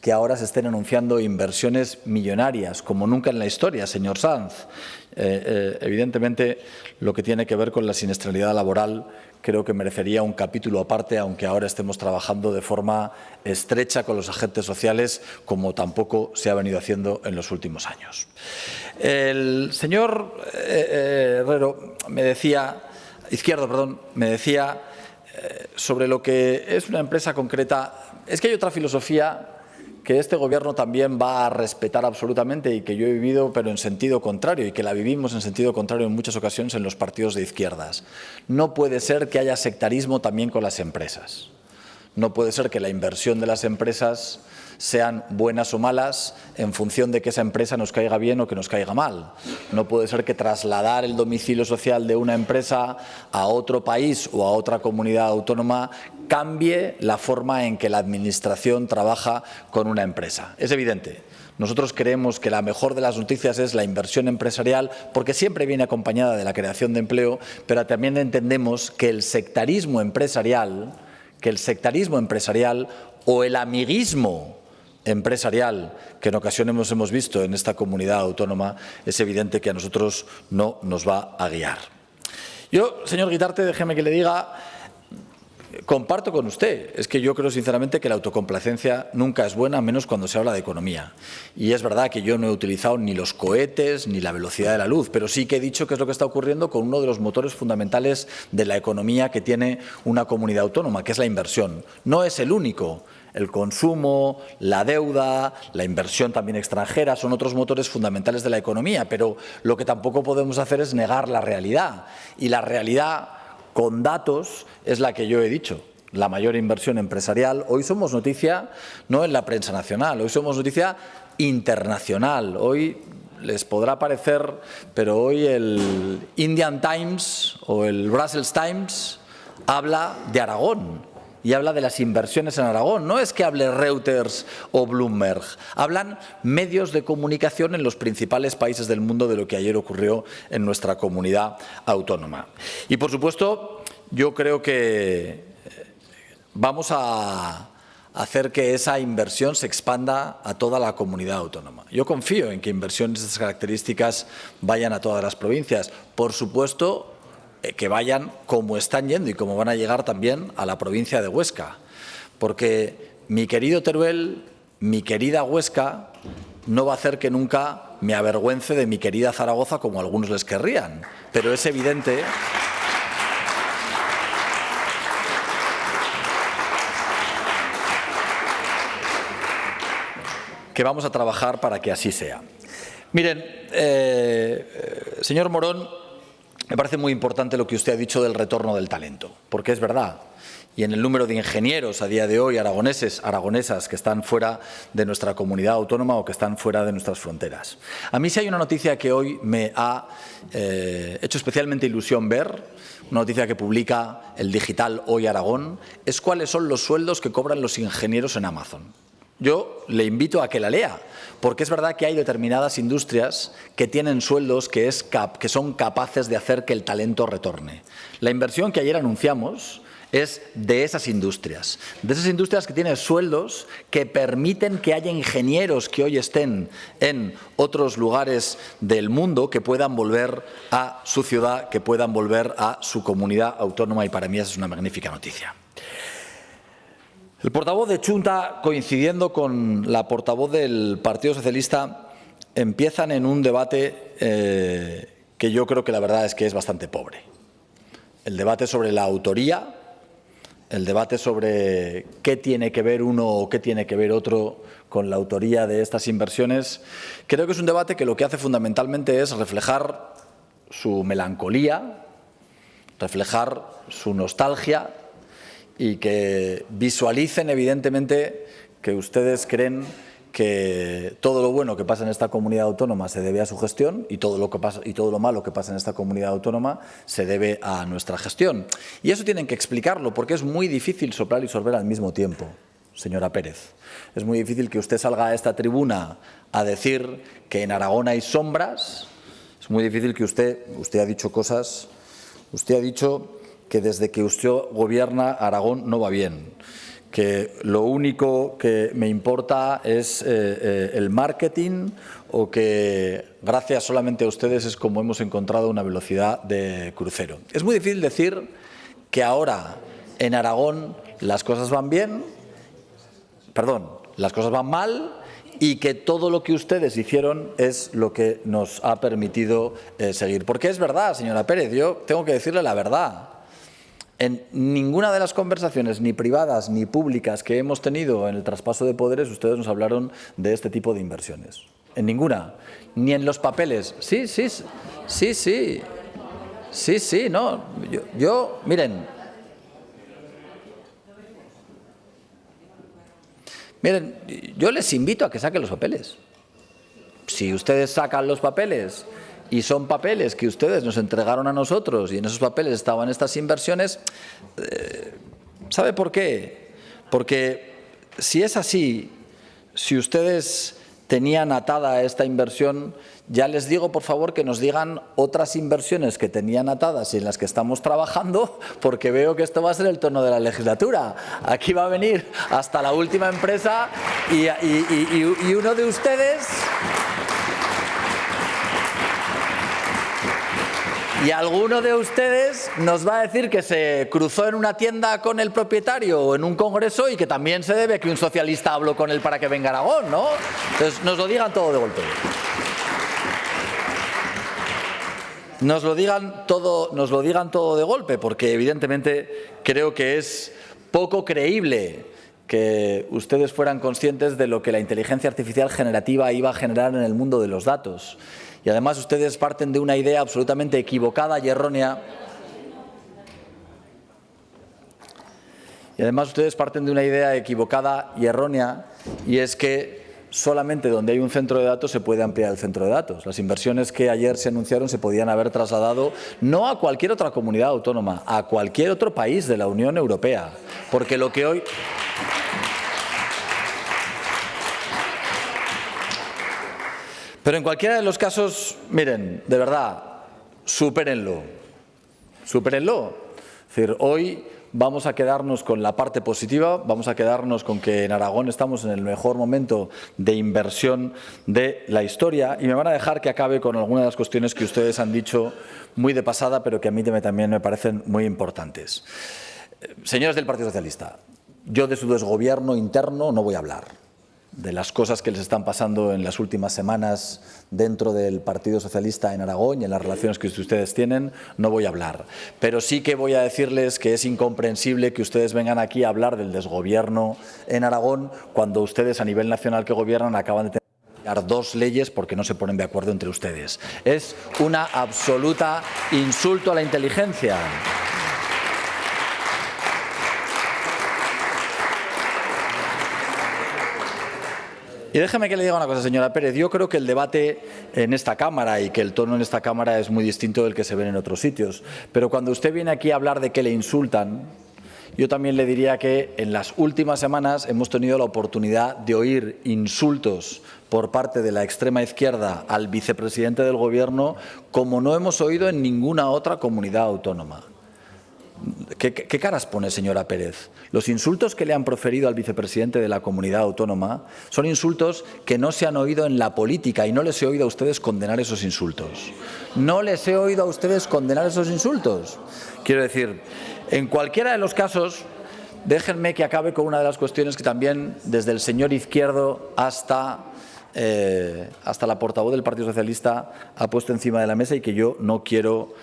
que ahora se estén anunciando inversiones millonarias, como nunca en la historia, señor Sanz. Evidentemente, lo que tiene que ver con la siniestralidad laboral creo que merecería un capítulo aparte, aunque ahora estemos trabajando de forma estrecha con los agentes sociales, como tampoco se ha venido haciendo en los últimos años. El señor Izquierdo me decía sobre lo que es una empresa concreta. Es que hay otra filosofía que este Gobierno también va a respetar absolutamente y que yo he vivido, pero en sentido contrario, y que la vivimos en sentido contrario en muchas ocasiones en los partidos de izquierdas. No puede ser que haya sectarismo también con las empresas. No puede ser que la inversión de las empresas sean buenas o malas en función de que esa empresa nos caiga bien o que nos caiga mal. No puede ser que trasladar el domicilio social de una empresa a otro país o a otra comunidad autónoma cambie la forma en que la Administración trabaja con una empresa. Es evidente. Nosotros creemos que la mejor de las noticias es la inversión empresarial, porque siempre viene acompañada de la creación de empleo, pero también entendemos que el sectarismo empresarial o el amiguismo empresarial que en ocasiones hemos visto en esta comunidad autónoma es evidente que a nosotros no nos va a guiar. Yo, señor Guitarte, déjeme que le diga, comparto con usted, es que yo creo sinceramente que la autocomplacencia nunca es buena, menos cuando se habla de economía. Y es verdad que yo no he utilizado ni los cohetes ni la velocidad de la luz, pero sí que he dicho qué es lo que está ocurriendo con uno de los motores fundamentales de la economía que tiene una comunidad autónoma, que es la inversión. No es el único. El consumo, la deuda, la inversión también extranjera son otros motores fundamentales de la economía, pero lo que tampoco podemos hacer es negar la realidad. Y la realidad, con datos, es la que yo he dicho. La mayor inversión empresarial. Hoy somos noticia no en la prensa nacional, hoy somos noticia internacional. Hoy les podrá parecer, pero hoy el Indian Times o el Brussels Times habla de Aragón. Y habla de las inversiones en Aragón. No es que hable Reuters o Bloomberg. Hablan medios de comunicación en los principales países del mundo de lo que ayer ocurrió en nuestra comunidad autónoma. Y, por supuesto, yo creo que vamos a hacer que esa inversión se expanda a toda la comunidad autónoma. Yo confío en que inversiones de estas características vayan a todas las provincias. Por supuesto, que vayan como están yendo y como van a llegar también a la provincia de Huesca. Porque mi querido Teruel, mi querida Huesca, no va a hacer que nunca me avergüence de mi querida Zaragoza como algunos les querrían. Pero es evidente que vamos a trabajar para que así sea. Miren, señor Morón, me parece muy importante lo que usted ha dicho del retorno del talento, porque es verdad. Y en el número de ingenieros a día de hoy, aragonesas que están fuera de nuestra comunidad autónoma o que están fuera de nuestras fronteras. A mí sí hay una noticia que hoy me ha hecho especialmente ilusión ver, una noticia que publica el digital Hoy Aragón, es cuáles son los sueldos que cobran los ingenieros en Amazon. Yo le invito a que la lea, porque es verdad que hay determinadas industrias que tienen sueldos que son capaces de hacer que el talento retorne. La inversión que ayer anunciamos es de esas industrias que tienen sueldos que permiten que haya ingenieros que hoy estén en otros lugares del mundo que puedan volver a su ciudad, que puedan volver a su comunidad autónoma, y para mí esa es una magnífica noticia. El portavoz de Chunta, coincidiendo con la portavoz del Partido Socialista, empiezan en un debate que yo creo que la verdad es que es bastante pobre. El debate sobre la autoría, el debate sobre qué tiene que ver uno o qué tiene que ver otro con la autoría de estas inversiones, creo que es un debate que lo que hace fundamentalmente es reflejar su melancolía, reflejar su nostalgia, y que visualicen evidentemente que ustedes creen que todo lo bueno que pasa en esta comunidad autónoma se debe a su gestión y todo lo malo que pasa en esta comunidad autónoma se debe a nuestra gestión. Y eso tienen que explicarlo, porque es muy difícil soplar y sorber al mismo tiempo, señora Pérez. Es muy difícil que usted salga a esta tribuna a decir que en Aragón hay sombras. Es muy difícil que usted ha dicho cosas, usted ha dicho que desde que usted gobierna Aragón no va bien, que lo único que me importa es el marketing, o que gracias solamente a ustedes es como hemos encontrado una velocidad de crucero. Es muy difícil decir que ahora en Aragón las cosas van bien, las cosas van mal, y que todo lo que ustedes hicieron es lo que nos ha permitido seguir. Porque es verdad, señora Pérez, yo tengo que decirle la verdad. En ninguna de las conversaciones, ni privadas ni públicas, que hemos tenido en el traspaso de poderes, ustedes nos hablaron de este tipo de inversiones. En ninguna. Ni en los papeles. Sí, no. Miren. Miren, yo les invito a que saquen los papeles. Si ustedes sacan los papeles y son papeles que ustedes nos entregaron a nosotros y en esos papeles estaban estas inversiones, ¿sabe por qué? Porque si es así, si ustedes tenían atada esta inversión, ya les digo, por favor, que nos digan otras inversiones que tenían atadas y en las que estamos trabajando, porque veo que esto va a ser el tono de la legislatura. Aquí va a venir hasta la última empresa y uno de ustedes... Y alguno de ustedes nos va a decir que se cruzó en una tienda con el propietario o en un congreso y que también se debe que un socialista habló con él para que venga a Aragón, ¿no? Entonces, nos lo digan todo de golpe. Nos lo digan todo de golpe, porque evidentemente creo que es poco creíble que ustedes fueran conscientes de lo que la inteligencia artificial generativa iba a generar en el mundo de los datos. Y además ustedes parten de una idea absolutamente equivocada y errónea. Y es que solamente donde hay un centro de datos se puede ampliar el centro de datos. Las inversiones que ayer se anunciaron se podían haber trasladado no a cualquier otra comunidad autónoma, a cualquier otro país de la Unión Europea. Porque lo que hoy... Pero en cualquiera de los casos, miren, de verdad, supérenlo. Supérenlo. Es decir, hoy vamos a quedarnos con la parte positiva, vamos a quedarnos con que en Aragón estamos en el mejor momento de inversión de la historia y me van a dejar que acabe con algunas de las cuestiones que ustedes han dicho muy de pasada, pero que a mí también me parecen muy importantes. Señores del Partido Socialista, yo de su desgobierno interno no voy a hablar. De las cosas que les están pasando en las últimas semanas dentro del Partido Socialista en Aragón y en las relaciones que ustedes tienen, no voy a hablar. Pero sí que voy a decirles que es incomprensible que ustedes vengan aquí a hablar del desgobierno en Aragón cuando ustedes a nivel nacional que gobiernan acaban de tener 2 leyes porque no se ponen de acuerdo entre ustedes. Es una absoluta insulto a la inteligencia. Y déjeme que le diga una cosa, señora Pérez. Yo creo que el debate en esta Cámara y que el tono en esta Cámara es muy distinto del que se ven en otros sitios. Pero cuando usted viene aquí a hablar de que le insultan, yo también le diría que en las últimas semanas hemos tenido la oportunidad de oír insultos por parte de la extrema izquierda al vicepresidente del Gobierno como no hemos oído en ninguna otra comunidad autónoma. ¿Qué caras pone, señora Pérez? Los insultos que le han proferido al vicepresidente de la comunidad autónoma son insultos que no se han oído en la política y no les he oído a ustedes condenar esos insultos. No les he oído a ustedes condenar esos insultos. Quiero decir, en cualquiera de los casos, déjenme que acabe con una de las cuestiones que también desde el señor Izquierdo hasta la portavoz del Partido Socialista ha puesto encima de la mesa y que yo no quiero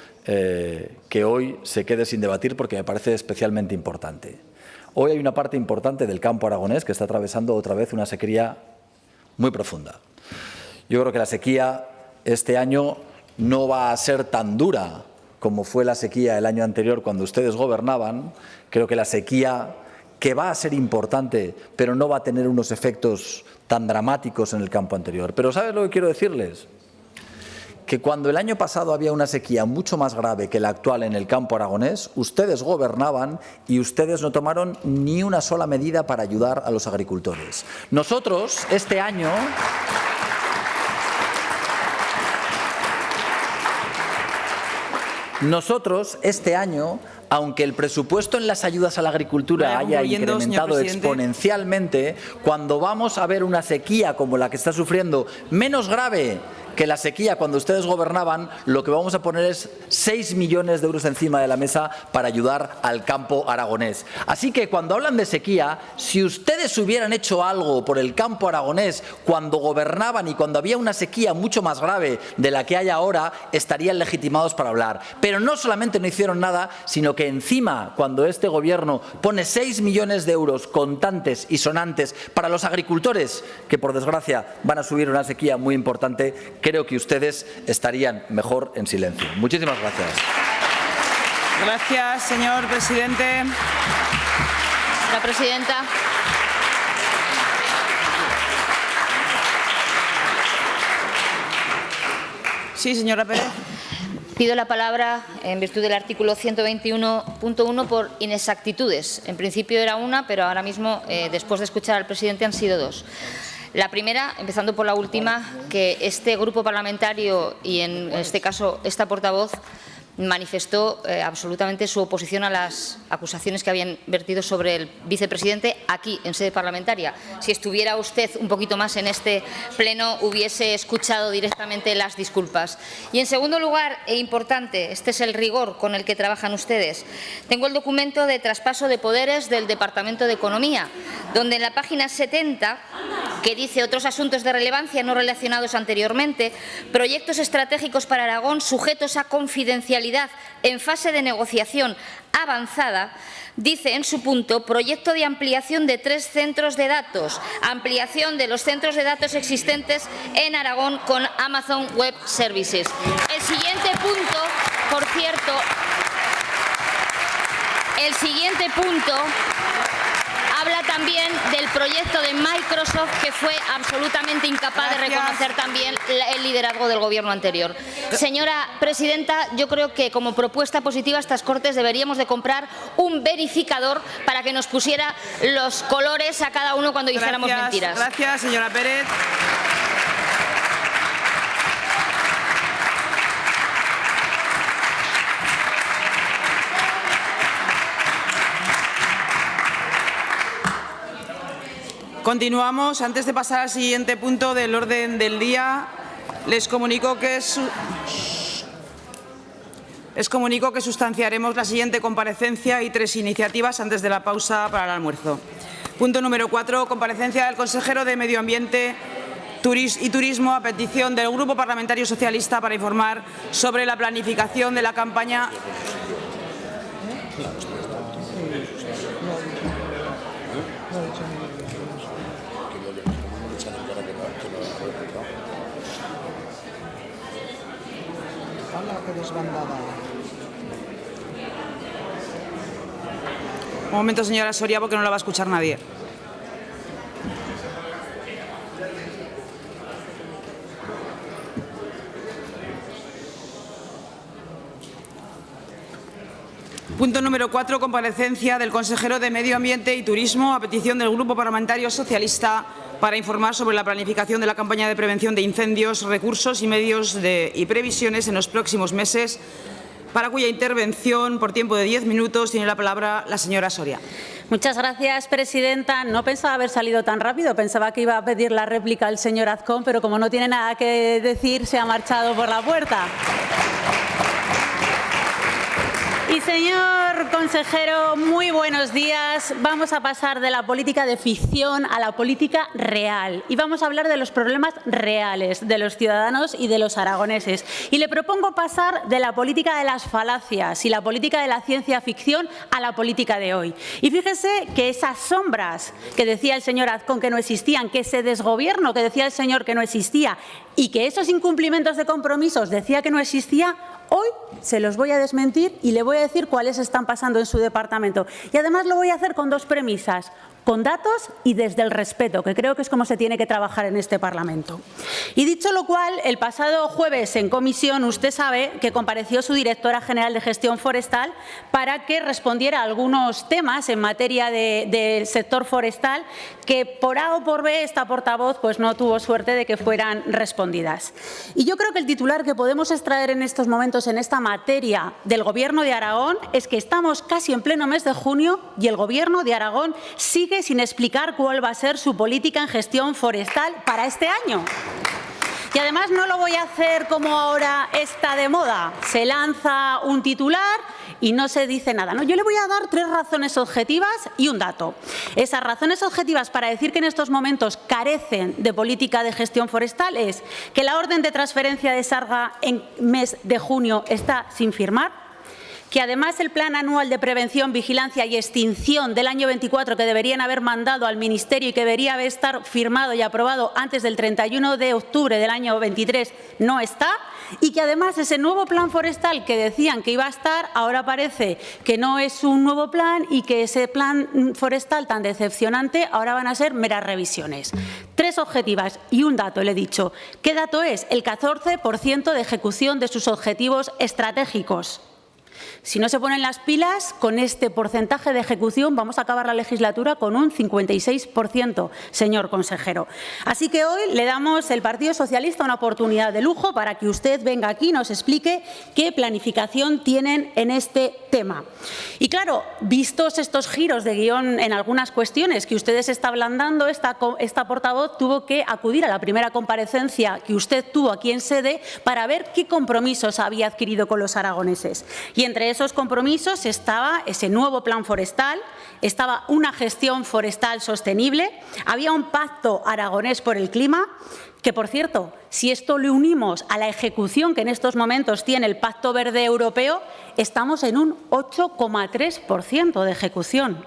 que hoy se quede sin debatir porque me parece especialmente importante. Hoy hay una parte importante del campo aragonés que está atravesando otra vez una sequía muy profunda. Yo creo que la sequía este año no va a ser tan dura como fue la sequía el año anterior cuando ustedes gobernaban. Creo que la sequía, que va a ser importante, pero no va a tener unos efectos tan dramáticos en el campo anterior. Pero ¿sabes lo que quiero decirles? Que cuando el año pasado había una sequía mucho más grave que la actual en el campo aragonés, ustedes gobernaban y ustedes no tomaron ni una sola medida para ayudar a los agricultores. Nosotros, este año, aunque el presupuesto en las ayudas a la agricultura haya incrementado exponencialmente, cuando vamos a ver una sequía como la que está sufriendo, menos grave que la sequía cuando ustedes gobernaban, lo que vamos a poner es 6 millones de euros encima de la mesa para ayudar al campo aragonés. Así que cuando hablan de sequía, si ustedes hubieran hecho algo por el campo aragonés cuando gobernaban y cuando había una sequía mucho más grave de la que hay ahora, estarían legitimados para hablar. Pero no solamente no hicieron nada, sino que encima, cuando este gobierno pone 6 millones de euros contantes y sonantes para los agricultores, que por desgracia van a subir una sequía muy importante, creo que ustedes estarían mejor en silencio. Muchísimas gracias. Gracias, señor presidente. La presidenta. Sí, señora Pérez. Pido la palabra en virtud del artículo 121.1 por inexactitudes. En principio era una, pero ahora mismo, después de escuchar al presidente, han sido dos. La primera, empezando por la última, que este grupo parlamentario y, en este caso, esta portavoz manifestó absolutamente su oposición a las acusaciones que habían vertido sobre el vicepresidente aquí, en sede parlamentaria. Si estuviera usted un poquito más en este pleno, hubiese escuchado directamente las disculpas. Y, en segundo lugar, e importante, este es el rigor con el que trabajan ustedes, tengo el documento de traspaso de poderes del Departamento de Economía, donde en la página 70, que dice otros asuntos de relevancia no relacionados anteriormente, proyectos estratégicos para Aragón sujetos a confidencialidad en fase de negociación avanzada, dice en su punto proyecto de ampliación de 3 centros de datos, ampliación de los centros de datos existentes en Aragón con Amazon Web Services. El siguiente punto, por cierto, habla también del proyecto de Microsoft, que fue absolutamente incapaz de reconocer también el liderazgo del Gobierno anterior. Señora presidenta, yo creo que como propuesta positiva a estas Cortes deberíamos de comprar un verificador para que nos pusiera los colores a cada uno cuando dijéramos mentiras. Gracias, señora Pérez. Continuamos. Antes de pasar al siguiente punto del orden del día, les comunico que sustanciaremos la siguiente comparecencia y 3 iniciativas antes de la pausa para el almuerzo. Punto número 4. Comparecencia del consejero de Medio Ambiente y Turismo a petición del Grupo Parlamentario Socialista para informar sobre la planificación de la campaña. Un momento, señora Soria, porque no la va a escuchar nadie. Punto número 4. Comparecencia del consejero de Medio Ambiente y Turismo a petición del Grupo Parlamentario Socialista para informar sobre la planificación de la campaña de prevención de incendios, recursos y medios y previsiones en los próximos meses, para cuya intervención, por tiempo de 10 minutos, tiene la palabra la señora Soria. Muchas gracias, presidenta. No pensaba haber salido tan rápido. Pensaba que iba a pedir la réplica al señor Azcón, pero como no tiene nada que decir, se ha marchado por la puerta. Y, señor consejero, muy buenos días. Vamos a pasar de la política de ficción a la política real. Y vamos a hablar de los problemas reales de los ciudadanos y de los aragoneses. Y le propongo pasar de la política de las falacias y la política de la ciencia ficción a la política de hoy. Y fíjese que esas sombras que decía el señor Azcón que no existían, que ese desgobierno que decía el señor que no existía y que esos incumplimientos de compromisos decía que no existía, hoy se los voy a desmentir y le voy a decir cuáles están pasando en su departamento. Y además lo voy a hacer con 2 premisas, con datos y desde el respeto, que creo que es como se tiene que trabajar en este Parlamento. Y dicho lo cual, el pasado jueves en comisión usted sabe que compareció su directora general de Gestión Forestal para que respondiera a algunos temas en materia del sector forestal que por A o por B esta portavoz pues no tuvo suerte de que fueran respondidas. Y yo creo que el titular que podemos extraer en estos momentos en esta materia del Gobierno de Aragón es que estamos casi en pleno mes de junio y el Gobierno de Aragón sigue sin explicar cuál va a ser su política en gestión forestal para este año. Y además no lo voy a hacer como ahora está de moda. Se lanza un titular y no se dice nada. No, yo le voy a dar 3 razones objetivas y un dato. Esas razones objetivas para decir que en estos momentos carecen de política de gestión forestal es que la orden de transferencia de Sarga en mes de junio está sin firmar, que además el Plan Anual de Prevención, Vigilancia y Extinción del año 24, que deberían haber mandado al Ministerio y que debería haber estar firmado y aprobado antes del 31 de octubre del año 23, no está, y que además ese nuevo plan forestal que decían que iba a estar, ahora parece que no es un nuevo plan y que ese plan forestal tan decepcionante ahora van a ser meras revisiones. 3 objetivas y un dato, le he dicho. ¿Qué dato es? El 14% de ejecución de sus objetivos estratégicos. Si no se ponen las pilas, con este porcentaje de ejecución vamos a acabar la legislatura con un 56%, señor consejero. Así que hoy le damos el Partido Socialista una oportunidad de lujo para que usted venga aquí y nos explique qué planificación tienen en este tema. Y claro, vistos estos giros de guión en algunas cuestiones que ustedes estaban dando, esta portavoz tuvo que acudir a la primera comparecencia que usted tuvo aquí en sede para ver qué compromisos había adquirido con los aragoneses. Y entre esos compromisos estaba ese nuevo plan forestal, estaba una gestión forestal sostenible, había un pacto aragonés por el clima, que, por cierto, si esto le unimos a la ejecución que en estos momentos tiene el Pacto Verde Europeo, estamos en un 8,3% de ejecución.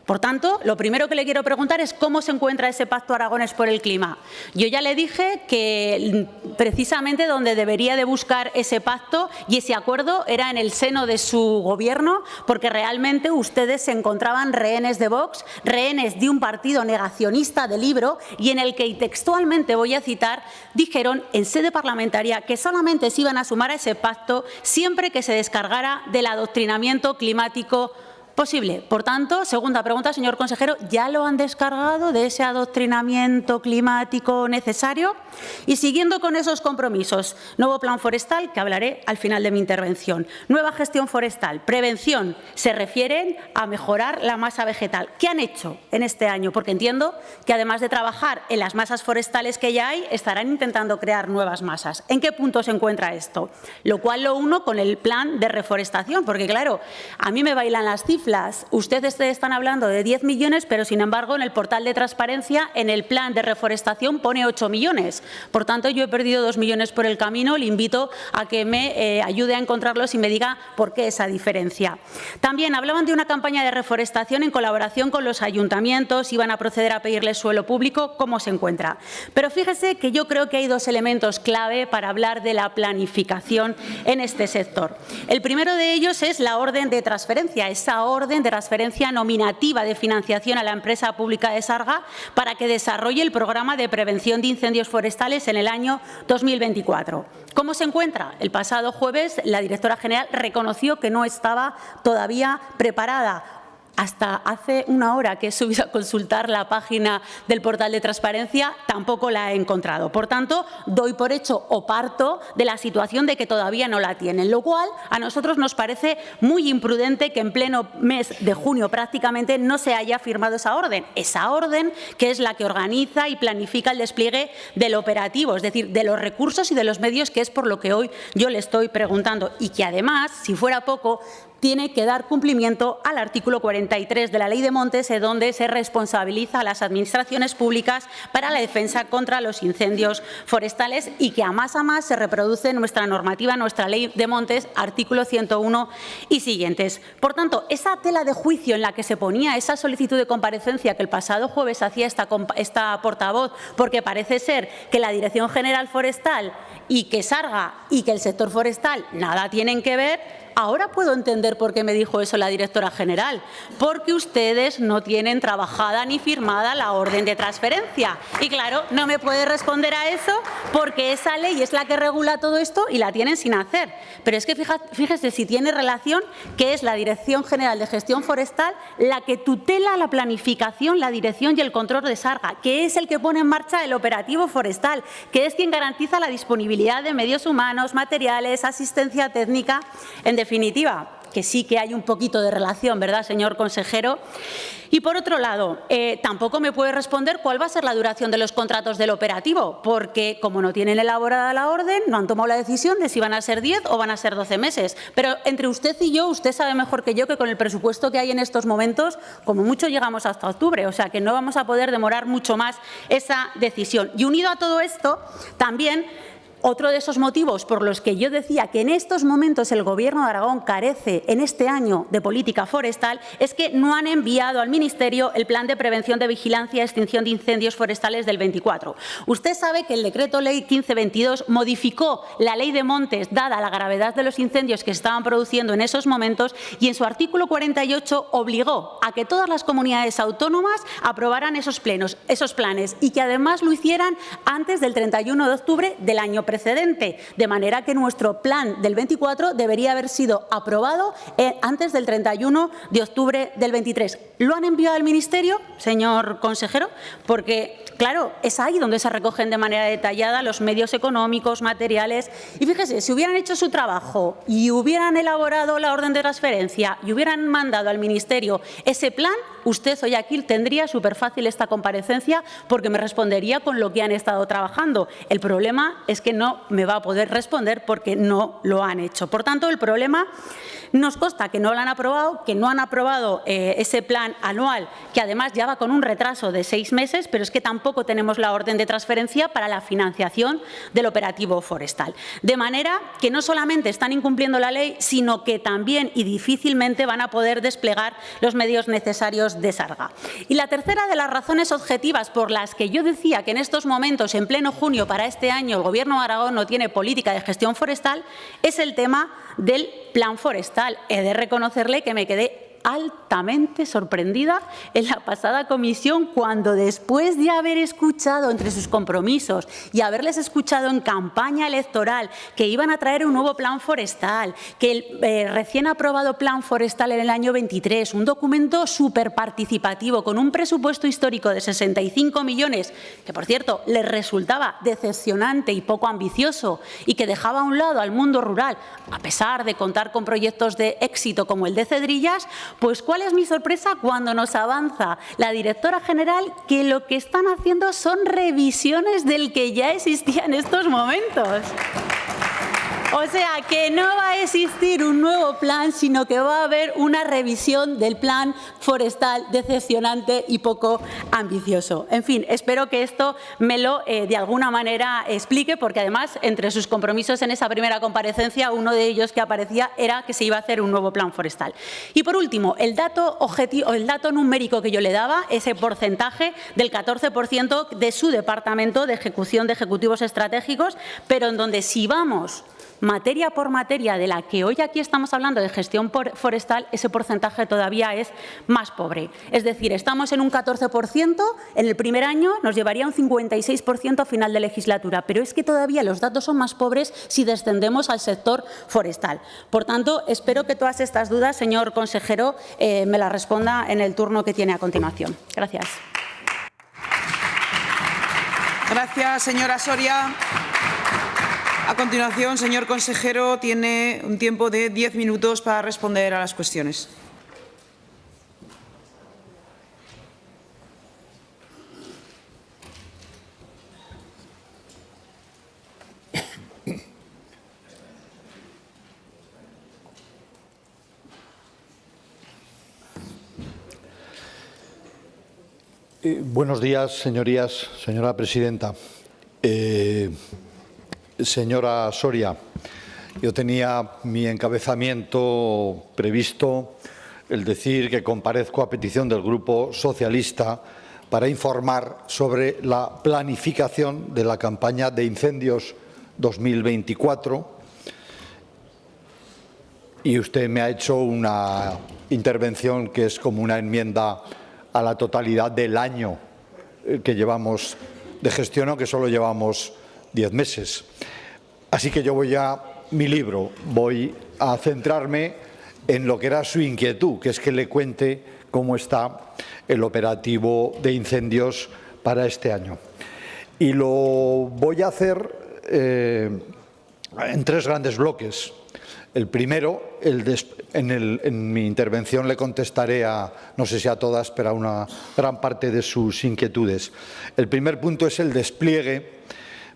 Por tanto, lo primero que le quiero preguntar es cómo se encuentra ese Pacto Aragonés por el Clima. Yo ya le dije que precisamente donde debería de buscar ese pacto y ese acuerdo era en el seno de su Gobierno, porque realmente ustedes se encontraban rehenes de Vox, rehenes de un partido negacionista del libro y en el que, y textualmente voy a citar, dijeron en sede parlamentaria que solamente se iban a sumar a ese pacto siempre que se descargara del adoctrinamiento climático posible. Por tanto, segunda pregunta, señor consejero, ¿ya lo han descargado de ese adoctrinamiento climático necesario? Y siguiendo con esos compromisos, nuevo plan forestal, que hablaré al final de mi intervención, nueva gestión forestal, prevención, se refieren a mejorar la masa vegetal. ¿Qué han hecho en este año? Porque entiendo que además de trabajar en las masas forestales que ya hay, estarán intentando crear nuevas masas. ¿En qué punto se encuentra esto? Lo cual lo uno con el plan de reforestación, porque claro, a mí me bailan las cifras. Ustedes están hablando de 10 millones, pero sin embargo en el portal de transparencia, en el plan de reforestación pone 8 millones. Por tanto, yo he perdido 2 millones por el camino. Le invito a que me ayude a encontrarlos y me diga por qué esa diferencia. También hablaban de una campaña de reforestación en colaboración con los ayuntamientos, iban a proceder a pedirles suelo público. ¿Cómo se encuentra? Pero fíjese que yo creo que hay 2 elementos clave para hablar de la planificación en este sector. El primero de ellos es la orden de transferencia, esa orden de transferencia nominativa de financiación a la empresa pública de Sarga para que desarrolle el programa de prevención de incendios forestales en el año 2024. ¿Cómo se encuentra? El pasado jueves la directora general reconoció que no estaba todavía preparada. Hasta hace una hora que he subido a consultar la página del portal de transparencia, tampoco la he encontrado. Por tanto, doy por hecho o parto de la situación de que todavía no la tienen, lo cual a nosotros nos parece muy imprudente que en pleno mes de junio prácticamente no se haya firmado esa orden que es la que organiza y planifica el despliegue del operativo, es decir, de los recursos y de los medios, que es por lo que hoy yo le estoy preguntando y que además, si fuera poco, tiene que dar cumplimiento al artículo 43 de la Ley de Montes, donde se responsabiliza a las administraciones públicas para la defensa contra los incendios forestales y que a más se reproduce en nuestra normativa, nuestra Ley de Montes, artículo 101 y siguientes. Por tanto, esa tela de juicio en la que se ponía esa solicitud de comparecencia que el pasado jueves hacía esta portavoz, porque parece ser que la Dirección General Forestal y que Sarga y que el sector forestal nada tienen que ver. Ahora puedo entender por qué me dijo eso la directora general, porque ustedes no tienen trabajada ni firmada la orden de transferencia. Y claro, no me puede responder a eso porque esa ley es la que regula todo esto y la tienen sin hacer. Pero es que fíjese si tiene relación, que es la Dirección General de Gestión Forestal la que tutela la planificación, la dirección y el control de Sarga, que es el que pone en marcha el operativo forestal, que es quien garantiza la disponibilidad de medios humanos, materiales, asistencia técnica, en definitiva, que sí que hay un poquito de relación, ¿verdad, señor consejero? Y por otro lado, tampoco me puede responder cuál va a ser la duración de los contratos del operativo, porque como no tienen elaborada la orden, no han tomado la decisión de si van a ser 10 o van a ser 12 meses. Pero entre usted y yo, usted sabe mejor que yo que con el presupuesto que hay en estos momentos, como mucho llegamos hasta octubre, o sea que no vamos a poder demorar mucho más esa decisión. Y unido a todo esto, también Otro de esos motivos por los que yo decía que en estos momentos el Gobierno de Aragón carece en este año de política forestal es que no han enviado al Ministerio el Plan de Prevención de Vigilancia y Extinción de Incendios Forestales del 24. Usted sabe que el Decreto Ley 1522 modificó la Ley de Montes dada la gravedad de los incendios que se estaban produciendo en esos momentos y en su artículo 48 obligó a que todas las comunidades autónomas aprobaran esos planes y que además lo hicieran antes del 31 de octubre del año precedente, de manera que nuestro plan del 24 debería haber sido aprobado antes del 31 de octubre del 23. ¿Lo han enviado al Ministerio, señor consejero? Porque, claro, es ahí donde se recogen de manera detallada los medios económicos, materiales. Y fíjese, si hubieran hecho su trabajo y hubieran elaborado la orden de transferencia y hubieran mandado al Ministerio ese plan, usted hoy aquí tendría súper fácil esta comparecencia porque me respondería con lo que han estado trabajando. El problema es que no me va a poder responder porque no lo han hecho. Por tanto, el problema nos consta que no lo han aprobado, que no han aprobado ese plan anual, que además ya va con un retraso de 6 meses, pero es que tampoco tenemos la orden de transferencia para la financiación del operativo forestal. De manera que no solamente están incumpliendo la ley, sino que también y difícilmente van a poder desplegar los medios necesarios de Sarga. Y la tercera de las razones objetivas por las que yo decía que en estos momentos, en pleno junio para este año, el Gobierno de Aragón no tiene política de gestión forestal, es el tema del plan forestal. He de reconocerle que me quedé altamente sorprendida en la pasada comisión cuando, después de haber escuchado entre sus compromisos y haberles escuchado en campaña electoral que iban a traer un nuevo plan forestal, que el recién aprobado plan forestal en el año 23, un documento súper participativo con un presupuesto histórico de 65 millones, que por cierto les resultaba decepcionante y poco ambicioso y que dejaba a un lado al mundo rural, a pesar de contar con proyectos de éxito como el de Cedrillas, pues ¿cuál es mi sorpresa cuando nos avanza la directora general que lo que están haciendo son revisiones del que ya existía en estos momentos? O sea, que no va a existir un nuevo plan, sino que va a haber una revisión del plan forestal decepcionante y poco ambicioso. En fin, espero que esto me lo de alguna manera explique, porque además entre sus compromisos en esa primera comparecencia, uno de ellos que aparecía era que se iba a hacer un nuevo plan forestal. Y por último, el dato numérico que yo le daba, ese porcentaje del 14% de su departamento de ejecución de ejecutivos estratégicos, pero en donde si vamos materia por materia de la que hoy aquí estamos hablando de gestión forestal, ese porcentaje todavía es más pobre. Es decir, estamos en un 14%, en el primer año nos llevaría un 56% a final de legislatura, pero es que todavía los datos son más pobres si descendemos al sector forestal. Por tanto, espero que todas estas dudas, señor consejero, me las responda en el turno que tiene a continuación. Gracias. Gracias, señora Soria. A continuación, señor consejero, tiene un tiempo de 10 minutos para responder a las cuestiones. Buenos días, señorías, señora presidenta. Señora Soria, yo tenía mi encabezamiento previsto el decir que comparezco a petición del Grupo Socialista para informar sobre la planificación de la campaña de incendios 2024 y usted me ha hecho una intervención que es como una enmienda a la totalidad del año que llevamos de gestión, aunque solo llevamos 10 meses. Así que yo voy a mi libro, voy a centrarme en lo que era su inquietud, que es que le cuente cómo está el operativo de incendios para este año. Y lo voy a hacer en 3 grandes bloques. El primero, en mi intervención le contestaré a, no sé si a todas, pero a una gran parte de sus inquietudes. El primer punto es el despliegue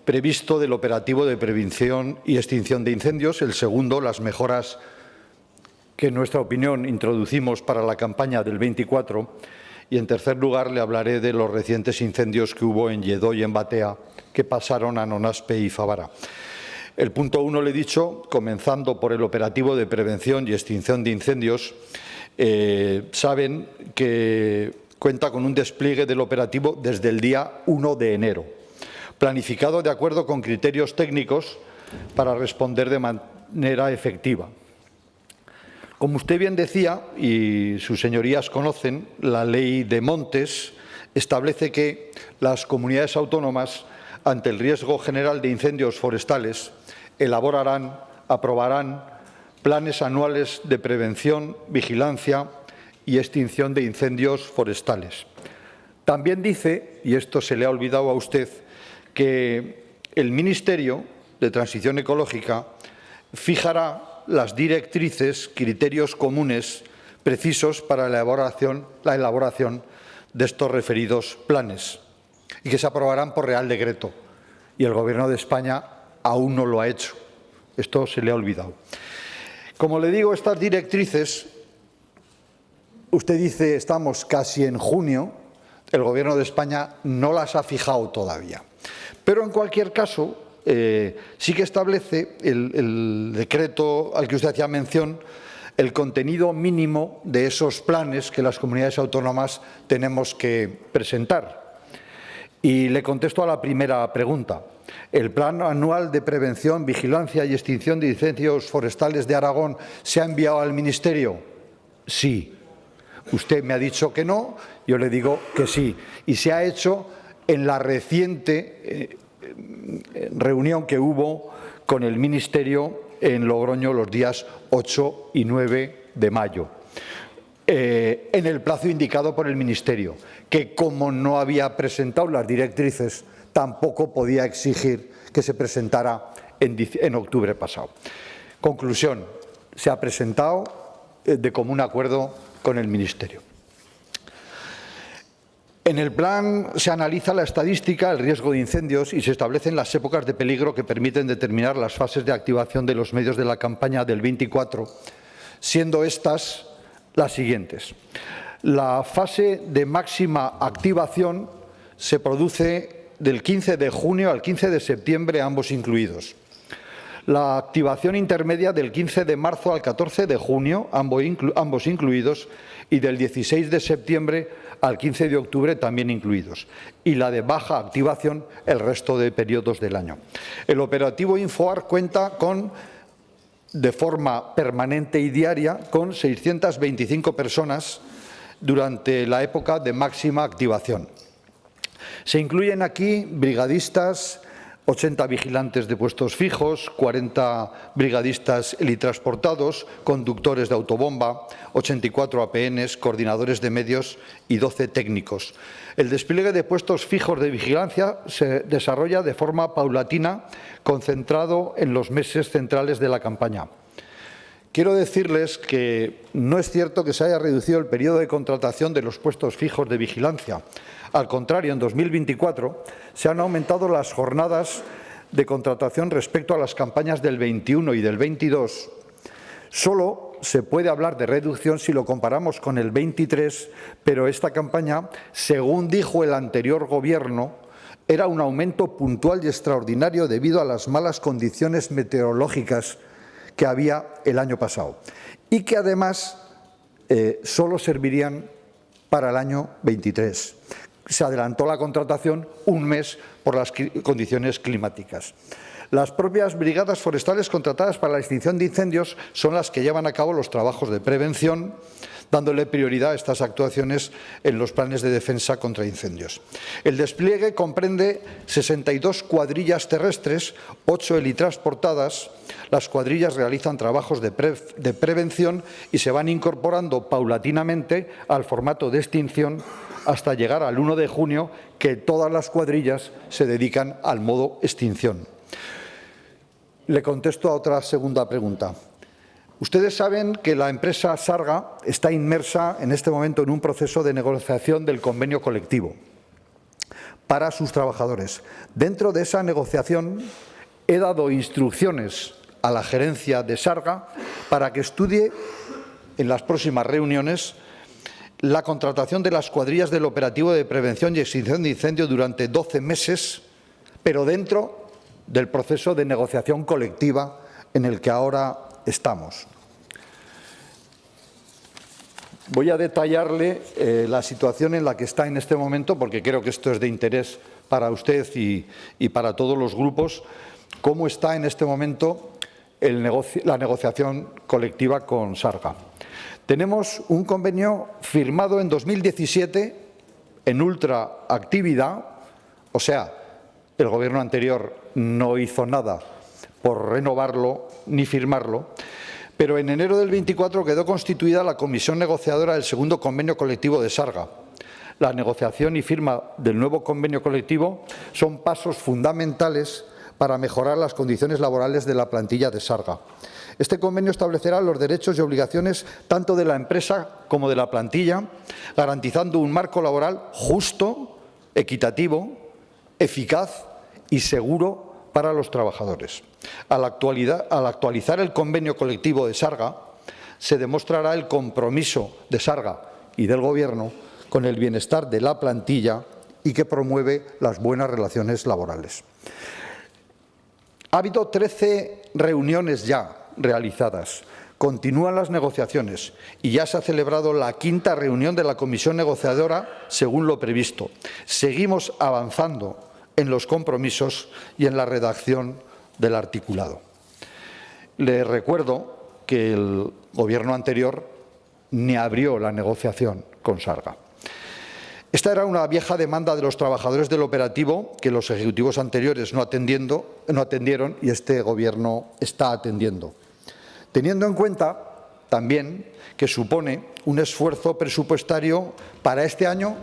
previsto del operativo de prevención y extinción de incendios. El segundo, las mejoras que en nuestra opinión introducimos para la campaña del 24. Y en tercer lugar, le hablaré de los recientes incendios que hubo en Lledó y en Batea, que pasaron a Nonaspe y Favara. El punto 1 le he dicho, comenzando por el operativo de prevención y extinción de incendios, saben que cuenta con un despliegue del operativo desde el día 1 de enero, planificado de acuerdo con criterios técnicos para responder de manera efectiva. Como usted bien decía, y sus señorías conocen, la Ley de Montes establece que las comunidades autónomas, ante el riesgo general de incendios forestales, elaborarán, aprobarán planes anuales de prevención, vigilancia y extinción de incendios forestales. También dice, y esto se le ha olvidado a usted, que el Ministerio de Transición Ecológica fijará las directrices, criterios comunes precisos para la elaboración de estos referidos planes y que se aprobarán por Real Decreto. Y el Gobierno de España aún no lo ha hecho. Esto se le ha olvidado. Como le digo, estas directrices, usted dice estamos casi en junio, el Gobierno de España no las ha fijado todavía. Pero en cualquier caso, sí que establece el decreto al que usted hacía mención, el contenido mínimo de esos planes que las comunidades autónomas tenemos que presentar. Y le contesto a la primera pregunta. ¿El Plan Anual de Prevención, Vigilancia y Extinción de Incendios Forestales de Aragón se ha enviado al Ministerio? Sí. Usted me ha dicho que no, yo le digo que sí. Y se ha hecho en la reciente reunión que hubo con el Ministerio en Logroño los días 8 y 9 de mayo, en el plazo indicado por el Ministerio, que como no había presentado las directrices, tampoco podía exigir que se presentara en octubre pasado. Conclusión, se ha presentado de común acuerdo con el Ministerio. En el plan se analiza la estadística, el riesgo de incendios y se establecen las épocas de peligro que permiten determinar las fases de activación de los medios de la campaña del 24, siendo estas las siguientes. La fase de máxima activación se produce del 15 de junio al 15 de septiembre, ambos incluidos. La activación intermedia del 15 de marzo al 14 de junio, ambos incluidos, y del 16 de septiembre al 15 de octubre, también incluidos. Y la de baja activación, el resto de periodos del año. El operativo Infoar cuenta de forma permanente y diaria con 625 personas durante la época de máxima activación. Se incluyen aquí brigadistas, 80 vigilantes de puestos fijos, 40 brigadistas helitransportados, conductores de autobomba, 84 APNs, coordinadores de medios y 12 técnicos. El despliegue de puestos fijos de vigilancia se desarrolla de forma paulatina, concentrado en los meses centrales de la campaña. Quiero decirles que no es cierto que se haya reducido el periodo de contratación de los puestos fijos de vigilancia. Al contrario, en 2024 se han aumentado las jornadas de contratación respecto a las campañas del 21 y del 22. Solo se puede hablar de reducción si lo comparamos con el 23, pero esta campaña, según dijo el anterior Gobierno, era un aumento puntual y extraordinario debido a las malas condiciones meteorológicas que había el año pasado y que además solo servirían para el año 23. Se adelantó la contratación un mes por las condiciones climáticas. Las propias brigadas forestales contratadas para la extinción de incendios son las que llevan a cabo los trabajos de prevención, dándole prioridad a estas actuaciones en los planes de defensa contra incendios. El despliegue comprende 62 cuadrillas terrestres, 8 helitransportadas. Las cuadrillas realizan trabajos de prevención y se van incorporando paulatinamente al formato de extinción hasta llegar al 1 de junio, que todas las cuadrillas se dedican al modo extinción. Le contesto a otra segunda pregunta. Ustedes saben que la empresa Sarga está inmersa en este momento en un proceso de negociación del convenio colectivo para sus trabajadores. Dentro de esa negociación he dado instrucciones a la gerencia de Sarga para que estudie en las próximas reuniones la contratación de las cuadrillas del operativo de prevención y extinción de incendios durante 12 meses, pero dentro del proceso de negociación colectiva en el que ahora estamos. Voy a detallarle la situación en la que está en este momento, porque creo que esto es de interés para usted y para todos los grupos, cómo está en este momento la negociación colectiva con Sarga. Tenemos un convenio firmado en 2017 en ultraactividad, o sea, el Gobierno anterior no hizo nada por renovarlo ni firmarlo, pero en enero del 24 quedó constituida la comisión negociadora del segundo convenio colectivo de Sarga. La negociación y firma del nuevo convenio colectivo son pasos fundamentales para mejorar las condiciones laborales de la plantilla de Sarga. Este convenio establecerá los derechos y obligaciones tanto de la empresa como de la plantilla, garantizando un marco laboral justo, equitativo, eficaz y seguro para los trabajadores. Al actualizar el convenio colectivo de Sarga, se demostrará el compromiso de Sarga y del Gobierno con el bienestar de la plantilla y que promueve las buenas relaciones laborales. Ha habido 13 reuniones ya realizadas. Continúan las negociaciones y ya se ha celebrado la 5ª reunión de la comisión negociadora según lo previsto. Seguimos avanzando en los compromisos y en la redacción del articulado. Le recuerdo que el Gobierno anterior ni abrió la negociación con Sarga. Esta era una vieja demanda de los trabajadores del operativo que los ejecutivos anteriores no atendieron y este Gobierno está atendiendo. Teniendo en cuenta también que supone un esfuerzo presupuestario para este año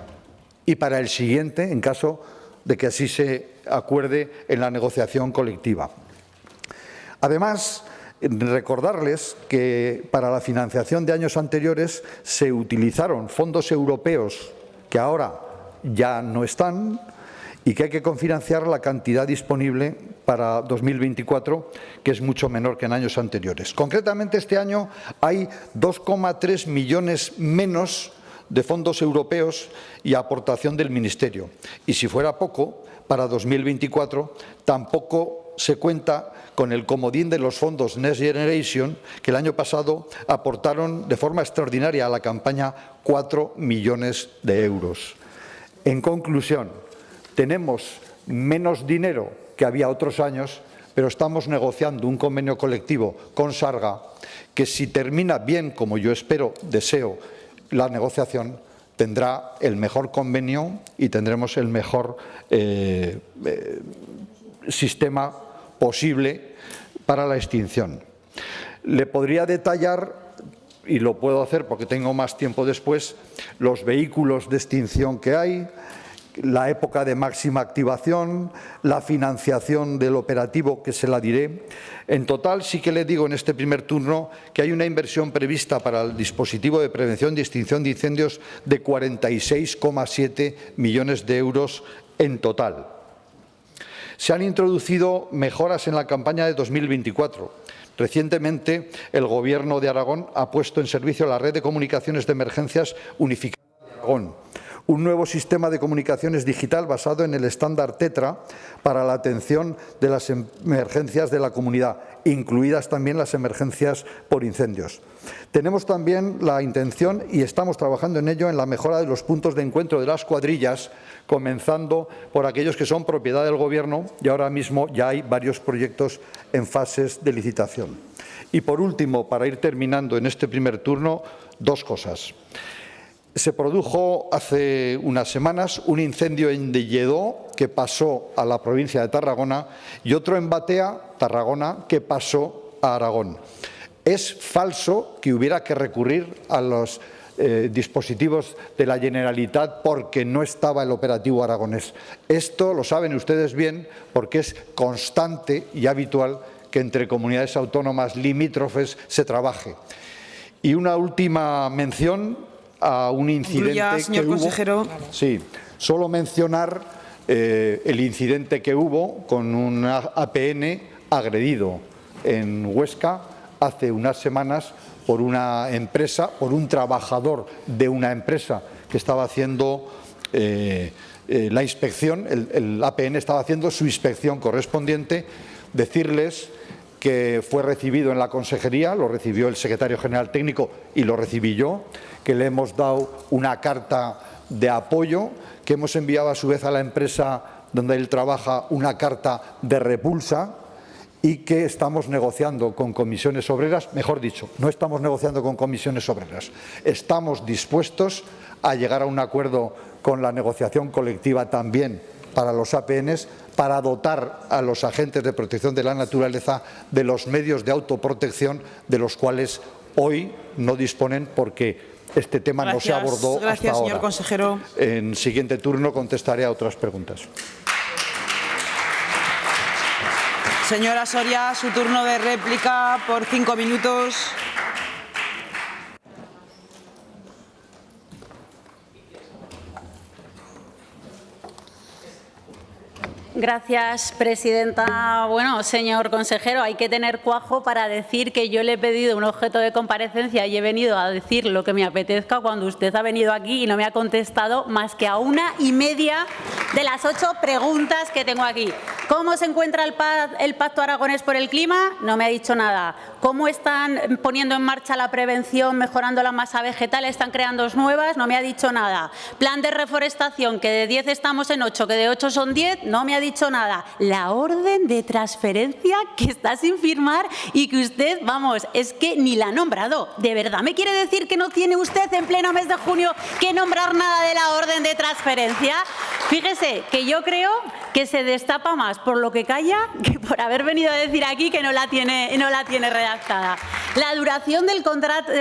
y para el siguiente, en caso de que así se acuerde en la negociación colectiva. Además, recordarles que para la financiación de años anteriores se utilizaron fondos europeos que ahora ya no están y que hay que confinanciar la cantidad disponible para 2024, que es mucho menor que en años anteriores. Concretamente, este año hay 2,3 millones menos de fondos europeos y aportación del Ministerio. Y si fuera poco, para 2024 tampoco se cuenta con el comodín de los fondos Next Generation, que el año pasado aportaron de forma extraordinaria a la campaña 4 millones de euros. En conclusión, tenemos menos dinero que había otros años, pero estamos negociando un convenio colectivo con Sarga que, si termina bien, como yo espero, deseo, la negociación, tendrá el mejor convenio y tendremos el mejor sistema posible para la extinción. Le podría detallar, y lo puedo hacer porque tengo más tiempo después, los vehículos de extinción que hay, la época de máxima activación, la financiación del operativo, que se la diré. En total, sí que le digo en este primer turno que hay una inversión prevista para el dispositivo de prevención y extinción de incendios de 46,7 millones de euros en total. Se han introducido mejoras en la campaña de 2024. Recientemente, el Gobierno de Aragón ha puesto en servicio la red de comunicaciones de emergencias unificada de Aragón, un nuevo sistema de comunicaciones digital basado en el estándar TETRA para la atención de las emergencias de la comunidad, incluidas también las emergencias por incendios. Tenemos también la intención, y estamos trabajando en ello, en la mejora de los puntos de encuentro de las cuadrillas, comenzando por aquellos que son propiedad del Gobierno, y ahora mismo ya hay varios proyectos en fases de licitación. Y por último, para ir terminando en este primer turno, dos cosas. Se produjo hace unas semanas un incendio en Lledó que pasó a la provincia de Tarragona y otro en Batea, Tarragona, que pasó a Aragón. Es falso que hubiera que recurrir a los dispositivos de la Generalitat porque no estaba el operativo aragonés. Esto lo saben ustedes bien porque es constante y habitual que entre comunidades autónomas limítrofes se trabaje. Y una última mención a un incidente señor que hubo. consejero. Sí, solo mencionar el incidente que hubo con un APN agredido en Huesca hace unas semanas por una empresa, por un trabajador de una empresa que estaba haciendo la inspección, el APN estaba haciendo su inspección correspondiente. Decirles que fue recibido en la consejería, lo recibió el secretario general técnico y lo recibí yo, que le hemos dado una carta de apoyo, que hemos enviado a su vez a la empresa donde él trabaja una carta de repulsa y que estamos negociando con comisiones obreras, mejor dicho, no estamos negociando con comisiones obreras, estamos dispuestos a llegar a un acuerdo con la negociación colectiva también para los APNs, para dotar a los agentes de protección de la naturaleza de los medios de autoprotección de los cuales hoy no disponen porque este tema no se abordó hasta ahora. Gracias, señor consejero. En siguiente turno contestaré a otras preguntas. Señora Soria, su turno de réplica por 5 minutos. Gracias, presidenta. Bueno, señor consejero, hay que tener cuajo para decir que yo le he pedido un objeto de comparecencia y he venido a decir lo que me apetezca cuando usted ha venido aquí y no me ha contestado más que a 1,5 de las 8 preguntas que tengo aquí. ¿Cómo se encuentra el Pacto Aragonés por el Clima? No me ha dicho nada. ¿Cómo están poniendo en marcha la prevención, mejorando la masa vegetal? ¿Están creando nuevas? No me ha dicho nada. Plan de reforestación, que de 10 estamos en 8, que de 8 son 10, no me ha dicho nada. La orden de transferencia que está sin firmar y que usted, vamos, es que ni la ha nombrado. ¿De verdad me quiere decir que no tiene usted en pleno mes de junio que nombrar nada de la orden de transferencia? Fíjese que yo creo que se destapa más por lo que calla que por haber venido a decir aquí que no la tiene redactada. La duración de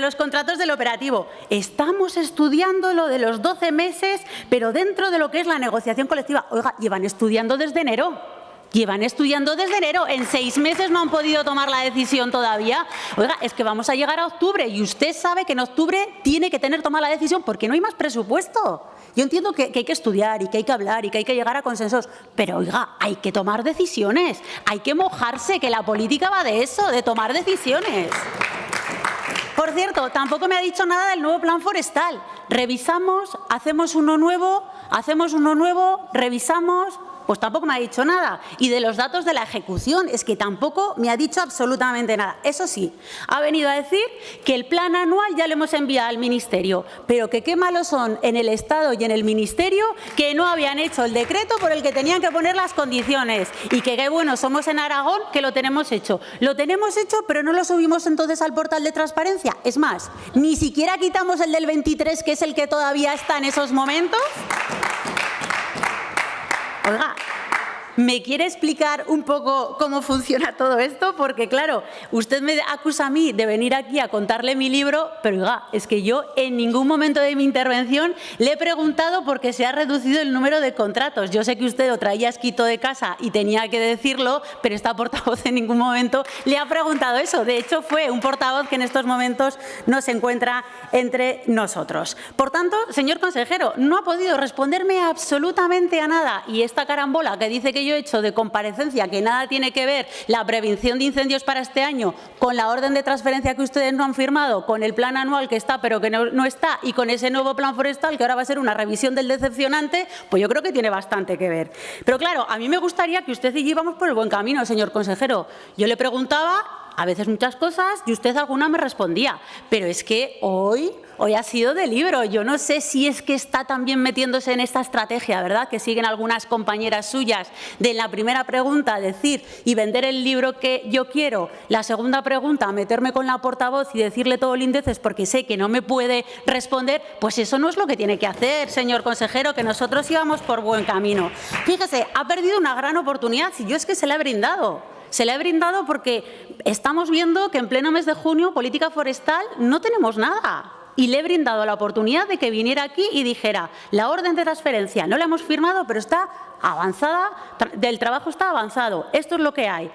los contratos del operativo. Estamos estudiando lo de los 12 meses, pero dentro de lo que es la negociación colectiva. Oiga, llevan estudiando desde enero. Llevan estudiando desde enero. En 6 meses no han podido tomar la decisión todavía. Oiga, es que vamos a llegar a octubre y usted sabe que en octubre tiene que tomar la decisión porque no hay más presupuesto. Yo entiendo que hay que estudiar y que hay que hablar y que hay que llegar a consensos, pero oiga, hay que tomar decisiones, hay que mojarse, que la política va de eso, de tomar decisiones. Por cierto, tampoco me ha dicho nada del nuevo plan forestal. Revisamos, hacemos uno nuevo, revisamos. Pues tampoco me ha dicho nada. Y de los datos de la ejecución, es que tampoco me ha dicho absolutamente nada. Eso sí, ha venido a decir que el plan anual ya lo hemos enviado al Ministerio, pero que qué malos son en el Estado y en el Ministerio que no habían hecho el decreto por el que tenían que poner las condiciones y que qué bueno somos en Aragón que lo tenemos hecho. Lo tenemos hecho, pero no lo subimos entonces al portal de transparencia. Es más, ni siquiera quitamos el del 23, que es el que todavía está en esos momentos. Oiga, ¿me quiere explicar un poco cómo funciona todo esto? Porque, claro, usted me acusa a mí de venir aquí a contarle mi libro, pero, oiga, es que yo en ningún momento de mi intervención le he preguntado por qué se ha reducido el número de contratos. Yo sé que usted lo traía escrito de casa y tenía que decirlo, pero esta portavoz en ningún momento le ha preguntado eso. De hecho, fue un portavoz que en estos momentos no se encuentra entre nosotros. Por tanto, señor consejero, no ha podido responderme absolutamente a nada. Y esta carambola que dice que yo he hecho de comparecencia, que nada tiene que ver la prevención de incendios para este año con la orden de transferencia que ustedes no han firmado, con el plan anual que está pero que no está y con ese nuevo plan forestal que ahora va a ser una revisión del decepcionante, pues yo creo que tiene bastante que ver. Pero claro, a mí me gustaría que usted y yo íbamos por el buen camino, señor consejero. Yo le preguntaba a veces muchas cosas y usted alguna me respondía, pero es que hoy ha sido de libro. Yo no sé si es que está también metiéndose en esta estrategia, ¿verdad?, que siguen algunas compañeras suyas, de la primera pregunta decir y vender el libro que yo quiero, la segunda pregunta meterme con la portavoz y decirle todo el índices porque sé que no me puede responder. Pues eso no es lo que tiene que hacer, señor consejero, que nosotros íbamos por buen camino. Fíjese, ha perdido una gran oportunidad y yo es que se la he brindado. Se la he brindado porque estamos viendo que en pleno mes de junio, política forestal, no tenemos nada. Y le he brindado la oportunidad de que viniera aquí y dijera, la orden de transferencia no la hemos firmado, pero está avanzada, del trabajo está avanzado. Esto es lo que hay.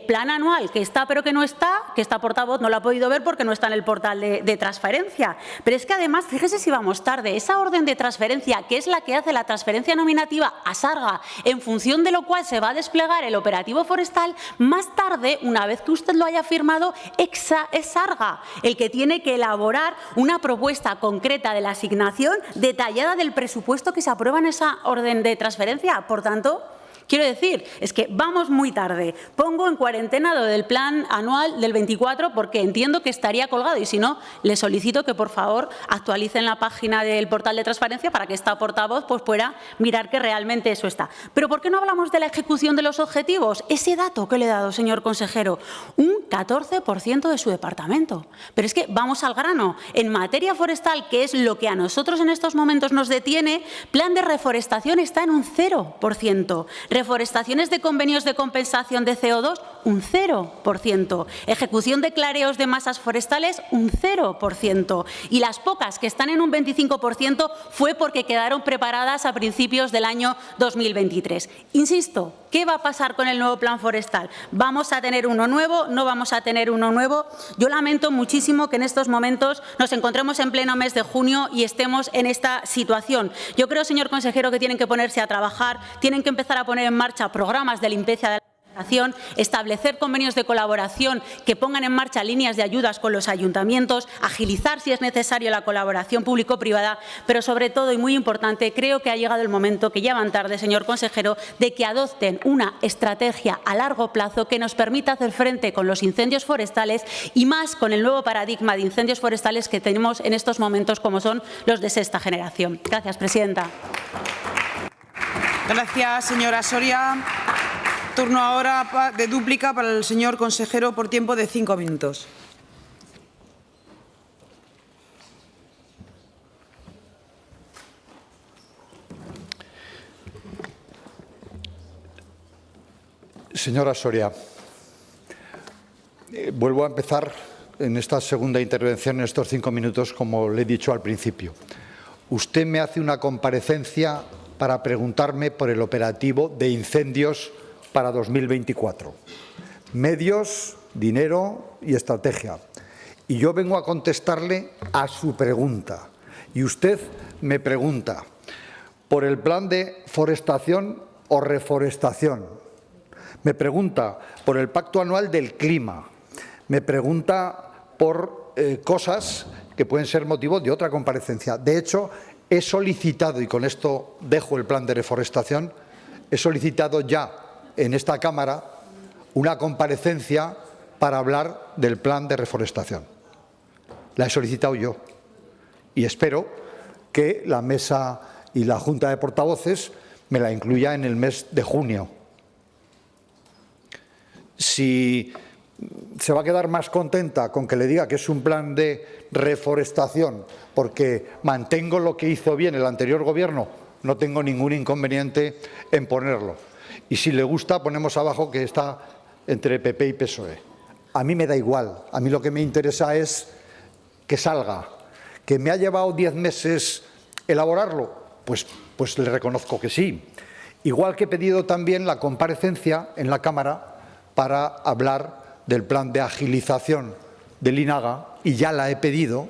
Plan anual, que está pero que no está, que esta portavoz no lo ha podido ver porque no está en el portal de transferencia. Pero es que además, fíjese si vamos tarde, esa orden de transferencia, que es la que hace la transferencia nominativa a Sarga, en función de lo cual se va a desplegar el operativo forestal, más tarde, una vez que usted lo haya firmado, es Sarga el que tiene que elaborar una una propuesta concreta de la asignación detallada del presupuesto que se aprueba en esa orden de transferencia. Por tanto, quiero decir, es que vamos muy tarde. Pongo en cuarentena lo del plan anual del 24 porque entiendo que estaría colgado y si no, les solicito que por favor actualicen la página del portal de transparencia para que esta portavoz pues, pueda mirar que realmente eso está. Pero ¿por qué no hablamos de la ejecución de los objetivos? Ese dato que le he dado, señor consejero, un 14% de su departamento. Pero es que vamos al grano. En materia forestal, que es lo que a nosotros en estos momentos nos detiene, plan de reforestación está en un 0%. Reforestaciones de convenios de compensación de CO2, un 0%. Ejecución de clareos de masas forestales, un 0%. Y las pocas que están en un 25% fue porque quedaron preparadas a principios del año 2023. Insisto, ¿qué va a pasar con el nuevo plan forestal? ¿Vamos a tener uno nuevo? ¿No vamos a tener uno nuevo? Yo lamento muchísimo que en estos momentos nos encontremos en pleno mes de junio y estemos en esta situación. Yo creo, señor consejero, que tienen que ponerse a trabajar, tienen que empezar a poner en marcha programas de limpieza de la administración, establecer convenios de colaboración que pongan en marcha líneas de ayudas con los ayuntamientos, agilizar si es necesario la colaboración público-privada, pero sobre todo y muy importante, creo que ha llegado el momento, que ya van tarde, señor consejero, de que adopten una estrategia a largo plazo que nos permita hacer frente con los incendios forestales y más con el nuevo paradigma de incendios forestales que tenemos en estos momentos como son los de sexta generación. Gracias, presidenta. Gracias, señora Soria. Turno ahora de dúplica para el señor consejero por tiempo de 5 minutos. Señora Soria, vuelvo a empezar en esta segunda intervención, en estos 5 minutos, como le he dicho al principio. Usted me hace una comparecencia para preguntarme por el operativo de incendios para 2024. Medios, dinero y estrategia. Y yo vengo a contestarle a su pregunta. Y usted me pregunta por el plan de forestación o reforestación. Me pregunta por el Pacto Anual del Clima. Me pregunta por cosas que pueden ser motivo de otra comparecencia. De hecho, he solicitado, y con esto dejo el plan de reforestación, he solicitado ya en esta Cámara una comparecencia para hablar del plan de reforestación. La he solicitado yo y espero que la mesa y la Junta de Portavoces me la incluya en el mes de junio. Si se va a quedar más contenta con que le diga que es un plan de reforestación porque mantengo lo que hizo bien el anterior Gobierno, no tengo ningún inconveniente en ponerlo. Y si le gusta, ponemos abajo que está entre PP y PSOE. A mí me da igual. A mí lo que me interesa es que salga. ¿Que me ha llevado 10 meses elaborarlo? Pues le reconozco que sí. Igual que he pedido también la comparecencia en la Cámara para hablar del plan de agilización del INAGA, y ya la he pedido,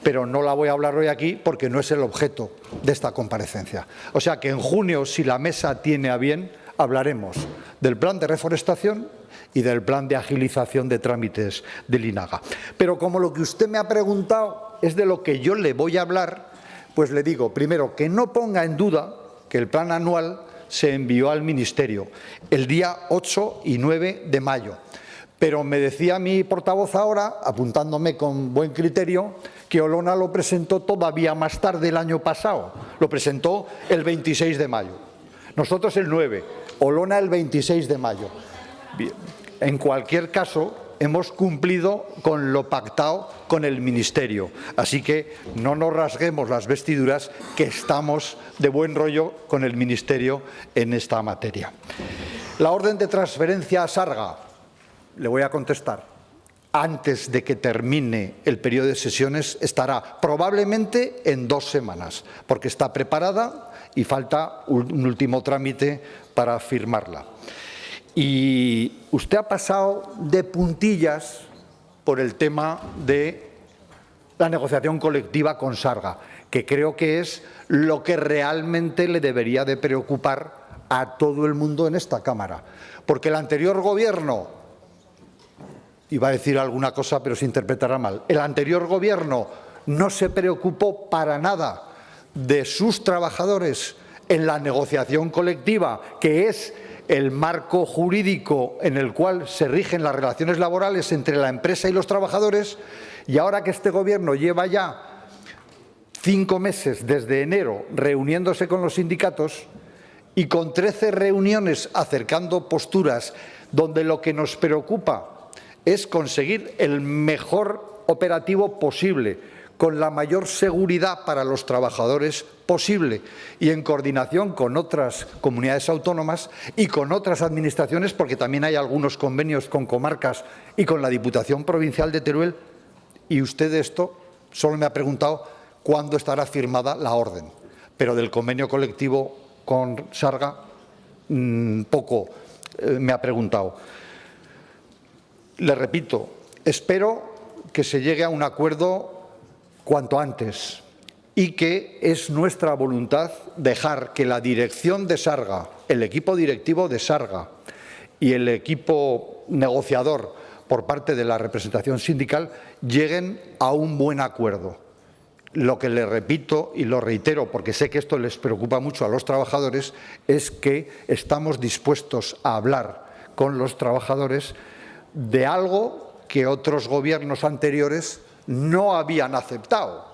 pero no la voy a hablar hoy aquí porque no es el objeto de esta comparecencia. O sea que en junio, si la mesa tiene a bien, hablaremos del plan de reforestación y del plan de agilización de trámites del INAGA. Pero como lo que usted me ha preguntado es de lo que yo le voy a hablar, pues le digo, primero, que no ponga en duda que el plan anual se envió al Ministerio el día 8 y 9 de mayo. Pero me decía mi portavoz ahora, apuntándome con buen criterio, que Olona lo presentó todavía más tarde el año pasado. Lo presentó el 26 de mayo. Nosotros el 9, Olona el 26 de mayo. Bien. En cualquier caso, hemos cumplido con lo pactado con el Ministerio. Así que no nos rasguemos las vestiduras, que estamos de buen rollo con el Ministerio en esta materia. La orden de transferencia a Sarga, le voy a contestar. Antes de que termine el periodo de sesiones estará probablemente en 2 semanas, porque está preparada y falta un último trámite para firmarla. Y usted ha pasado de puntillas por el tema de la negociación colectiva con Sarga, que creo que es lo que realmente le debería de preocupar a todo el mundo en esta Cámara. Porque el anterior Gobierno, iba a decir alguna cosa pero se interpretará mal, el anterior Gobierno no se preocupó para nada de sus trabajadores en la negociación colectiva, que es el marco jurídico en el cual se rigen las relaciones laborales entre la empresa y los trabajadores, y ahora que este Gobierno lleva ya 5 meses desde enero reuniéndose con los sindicatos y con 13 reuniones acercando posturas donde lo que nos preocupa es conseguir el mejor operativo posible, con la mayor seguridad para los trabajadores posible y en coordinación con otras comunidades autónomas y con otras administraciones, porque también hay algunos convenios con comarcas y con la Diputación Provincial de Teruel. Y usted de esto solo me ha preguntado cuándo estará firmada la orden, pero del convenio colectivo con Sarga poco me ha preguntado. Le repito, espero que se llegue a un acuerdo cuanto antes y que es nuestra voluntad dejar que la dirección de Sarga, el equipo directivo de Sarga y el equipo negociador por parte de la representación sindical lleguen a un buen acuerdo. Lo que le repito y lo reitero, porque sé que esto les preocupa mucho a los trabajadores, es que estamos dispuestos a hablar con los trabajadores de algo que otros gobiernos anteriores no habían aceptado,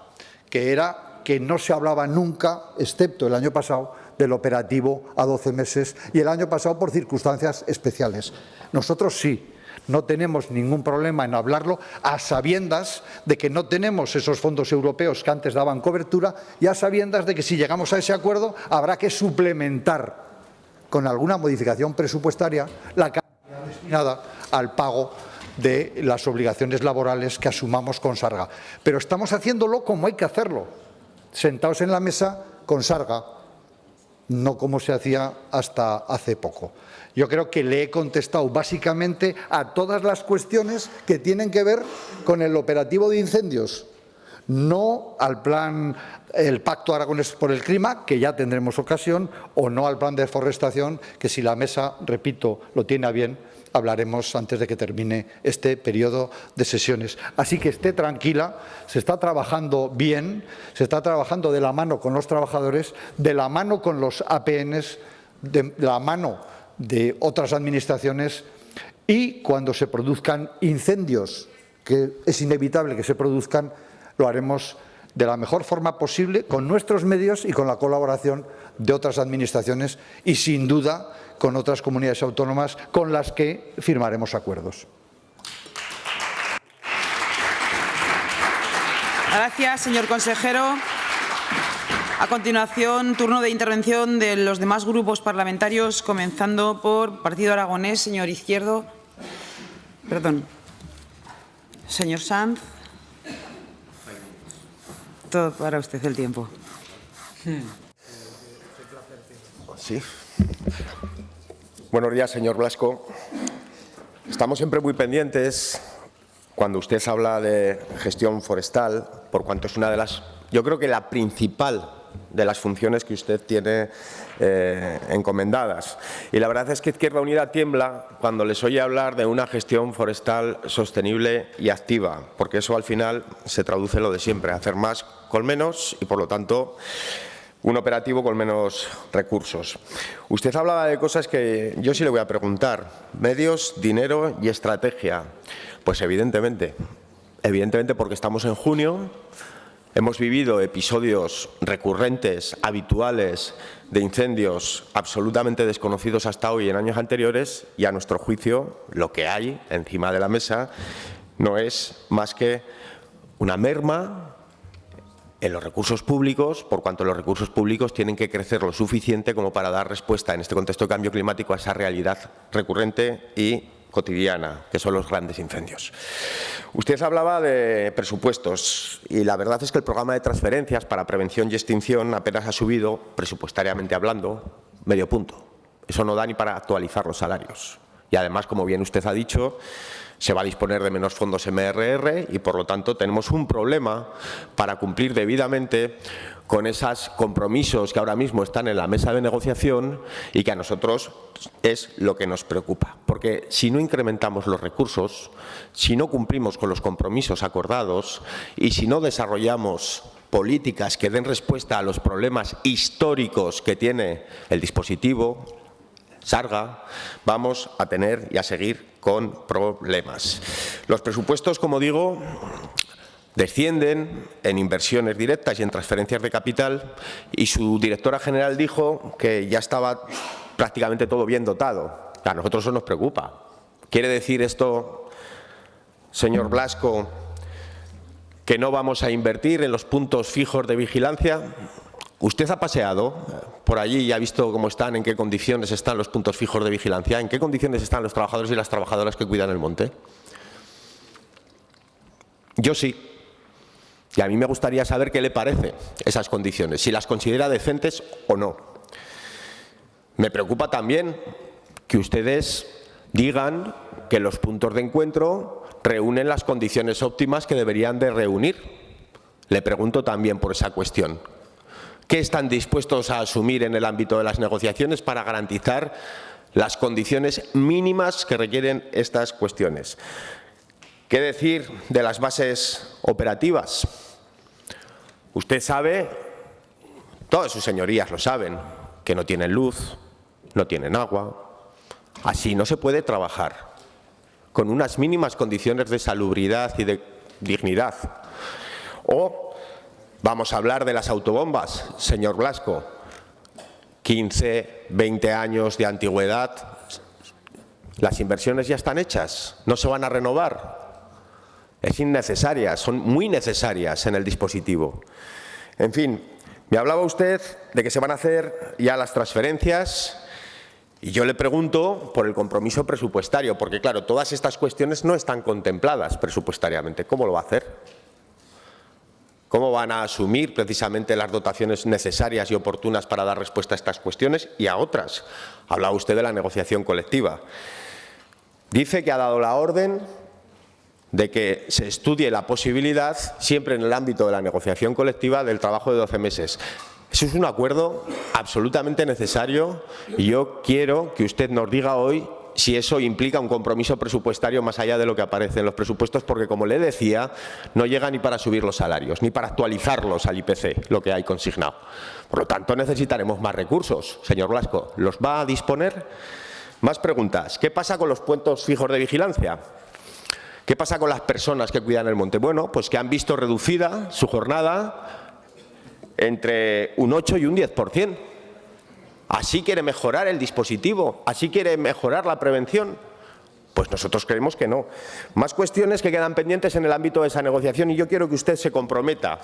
que era que no se hablaba nunca, excepto el año pasado, del operativo a 12 meses y el año pasado por circunstancias especiales. Nosotros sí, no tenemos ningún problema en hablarlo a sabiendas de que no tenemos esos fondos europeos que antes daban cobertura y a sabiendas de que si llegamos a ese acuerdo habrá que suplementar con alguna modificación presupuestaria la cantidad destinada al pago de las obligaciones laborales que asumamos con Sarga. Pero estamos haciéndolo como hay que hacerlo, sentados en la mesa con Sarga, no como se hacía hasta hace poco. Yo creo que le he contestado básicamente a todas las cuestiones que tienen que ver con el operativo de incendios, no al plan, el Pacto Aragonés por el Clima, que ya tendremos ocasión, o no al plan de deforestación, que si la mesa, repito, lo tiene a bien, hablaremos antes de que termine este periodo de sesiones. Así que esté tranquila, se está trabajando bien, se está trabajando de la mano con los trabajadores, de la mano con los APNs, de la mano de otras administraciones, y cuando se produzcan incendios, que es inevitable que se produzcan, lo haremos de la mejor forma posible, con nuestros medios y con la colaboración de otras administraciones y, sin duda, con otras comunidades autónomas con las que firmaremos acuerdos. Gracias, señor consejero. A continuación, turno de intervención de los demás grupos parlamentarios, comenzando por Partido Aragonés, señor Izquierdo. Perdón. Señor Sanz. Todo para usted el tiempo. Sí. Buenos días, señor Blasco. Estamos siempre muy pendientes cuando usted habla de gestión forestal, por cuanto es una de las, yo creo que la principal de las funciones que usted tiene encomendadas. Y la verdad es que Izquierda Unida tiembla cuando les oye hablar de una gestión forestal sostenible y activa, porque eso al final se traduce en lo de siempre, hacer más con menos y, por lo tanto, un operativo con menos recursos. Usted hablaba de cosas que yo sí le voy a preguntar. Medios, dinero y estrategia. Pues evidentemente porque estamos en junio, hemos vivido episodios recurrentes, habituales, de incendios absolutamente desconocidos hasta hoy en años anteriores y, a nuestro juicio, lo que hay encima de la mesa no es más que una merma en los recursos públicos, por cuanto los recursos públicos tienen que crecer lo suficiente como para dar respuesta en este contexto de cambio climático a esa realidad recurrente y cotidiana, que son los grandes incendios. Usted hablaba de presupuestos y la verdad es que el programa de transferencias para prevención y extinción apenas ha subido, presupuestariamente hablando, medio punto. Eso no da ni para actualizar los salarios. Y además, como bien usted ha dicho, se va a disponer de menos fondos MRR y, por lo tanto, tenemos un problema para cumplir debidamente con esos compromisos que ahora mismo están en la mesa de negociación y que a nosotros es lo que nos preocupa. Porque si no incrementamos los recursos, si no cumplimos con los compromisos acordados y si no desarrollamos políticas que den respuesta a los problemas históricos que tiene el dispositivo Sarga, vamos a tener y a seguir con problemas. Los presupuestos, como digo, descienden en inversiones directas y en transferencias de capital, y su directora general dijo que ya estaba prácticamente todo bien dotado. A nosotros eso nos preocupa. ¿Quiere decir esto, señor Blasco, que no vamos a invertir en los puntos fijos de vigilancia? Usted ha paseado por allí y ha visto cómo están, en qué condiciones están los puntos fijos de vigilancia, en qué condiciones están los trabajadores y las trabajadoras que cuidan el monte. Yo sí. Y a mí me gustaría saber qué le parece esas condiciones, si las considera decentes o no. Me preocupa también que ustedes digan que los puntos de encuentro reúnen las condiciones óptimas que deberían de reunir. Le pregunto también por esa cuestión. ¿Qué están dispuestos a asumir en el ámbito de las negociaciones para garantizar las condiciones mínimas que requieren estas cuestiones? ¿Qué decir de las bases operativas? Usted sabe, todas sus señorías lo saben, que no tienen luz, no tienen agua. Así no se puede trabajar, con unas mínimas condiciones de salubridad y de dignidad. O vamos a hablar de las autobombas, señor Blasco. 15, 20 años de antigüedad. Las inversiones ya están hechas, no se van a renovar. Es innecesaria, son muy necesarias en el dispositivo. En fin, me hablaba usted de que se van a hacer ya las transferencias y yo le pregunto por el compromiso presupuestario, porque claro, todas estas cuestiones no están contempladas presupuestariamente. ¿Cómo lo va a hacer? ¿Cómo van a asumir precisamente las dotaciones necesarias y oportunas para dar respuesta a estas cuestiones y a otras? Hablaba usted de la negociación colectiva. Dice que ha dado la orden de que se estudie la posibilidad, siempre en el ámbito de la negociación colectiva, del trabajo de 12 meses. Eso es un acuerdo absolutamente necesario y yo quiero que usted nos diga hoy si eso implica un compromiso presupuestario más allá de lo que aparece en los presupuestos, porque, como le decía, no llega ni para subir los salarios, ni para actualizarlos al IPC, lo que hay consignado. Por lo tanto, necesitaremos más recursos. Señor Blasco, ¿los va a disponer? Más preguntas. ¿Qué pasa con los puntos fijos de vigilancia? ¿Qué pasa con las personas que cuidan el monte? Bueno, pues que han visto reducida su jornada entre un 8 y un 10%. ¿Así quiere mejorar el dispositivo? ¿Así quiere mejorar la prevención? Pues nosotros creemos que no. Más cuestiones que quedan pendientes en el ámbito de esa negociación y yo quiero que usted se comprometa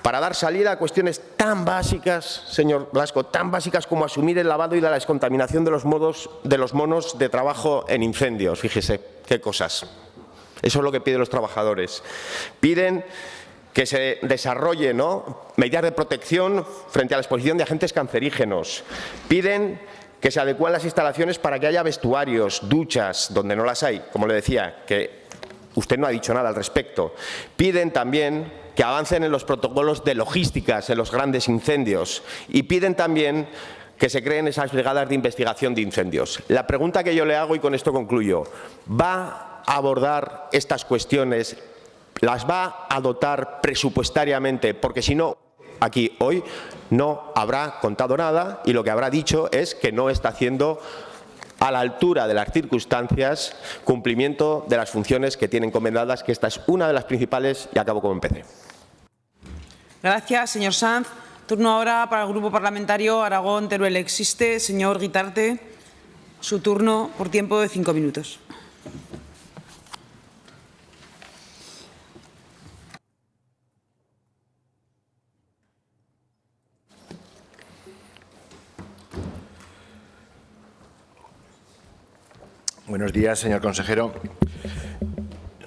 para dar salida a cuestiones tan básicas, señor Blasco, tan básicas como asumir el lavado y la descontaminación de los monos de trabajo en incendios. Fíjese qué cosas. Eso es lo que piden los trabajadores. Piden que se desarrolle, medidas de protección frente a la exposición de agentes cancerígenos. Piden que se adecúen las instalaciones para que haya vestuarios, duchas, donde no las hay, como le decía, que usted no ha dicho nada al respecto. Piden también que avancen en los protocolos de logísticas en los grandes incendios y piden también que se creen esas brigadas de investigación de incendios. La pregunta que yo le hago, y con esto concluyo, ¿va a abordar estas cuestiones? ¿Las va a dotar presupuestariamente? Porque si no, aquí hoy no habrá contado nada y lo que habrá dicho es que no está haciendo a la altura de las circunstancias cumplimiento de las funciones que tiene encomendadas, que esta es una de las principales, y acabo como empecé. Gracias, señor Sanz. Turno ahora para el Grupo Parlamentario Aragón-Teruel. Existe, señor Guitarte, su turno por tiempo de 5 minutos. Buenos días, señor consejero.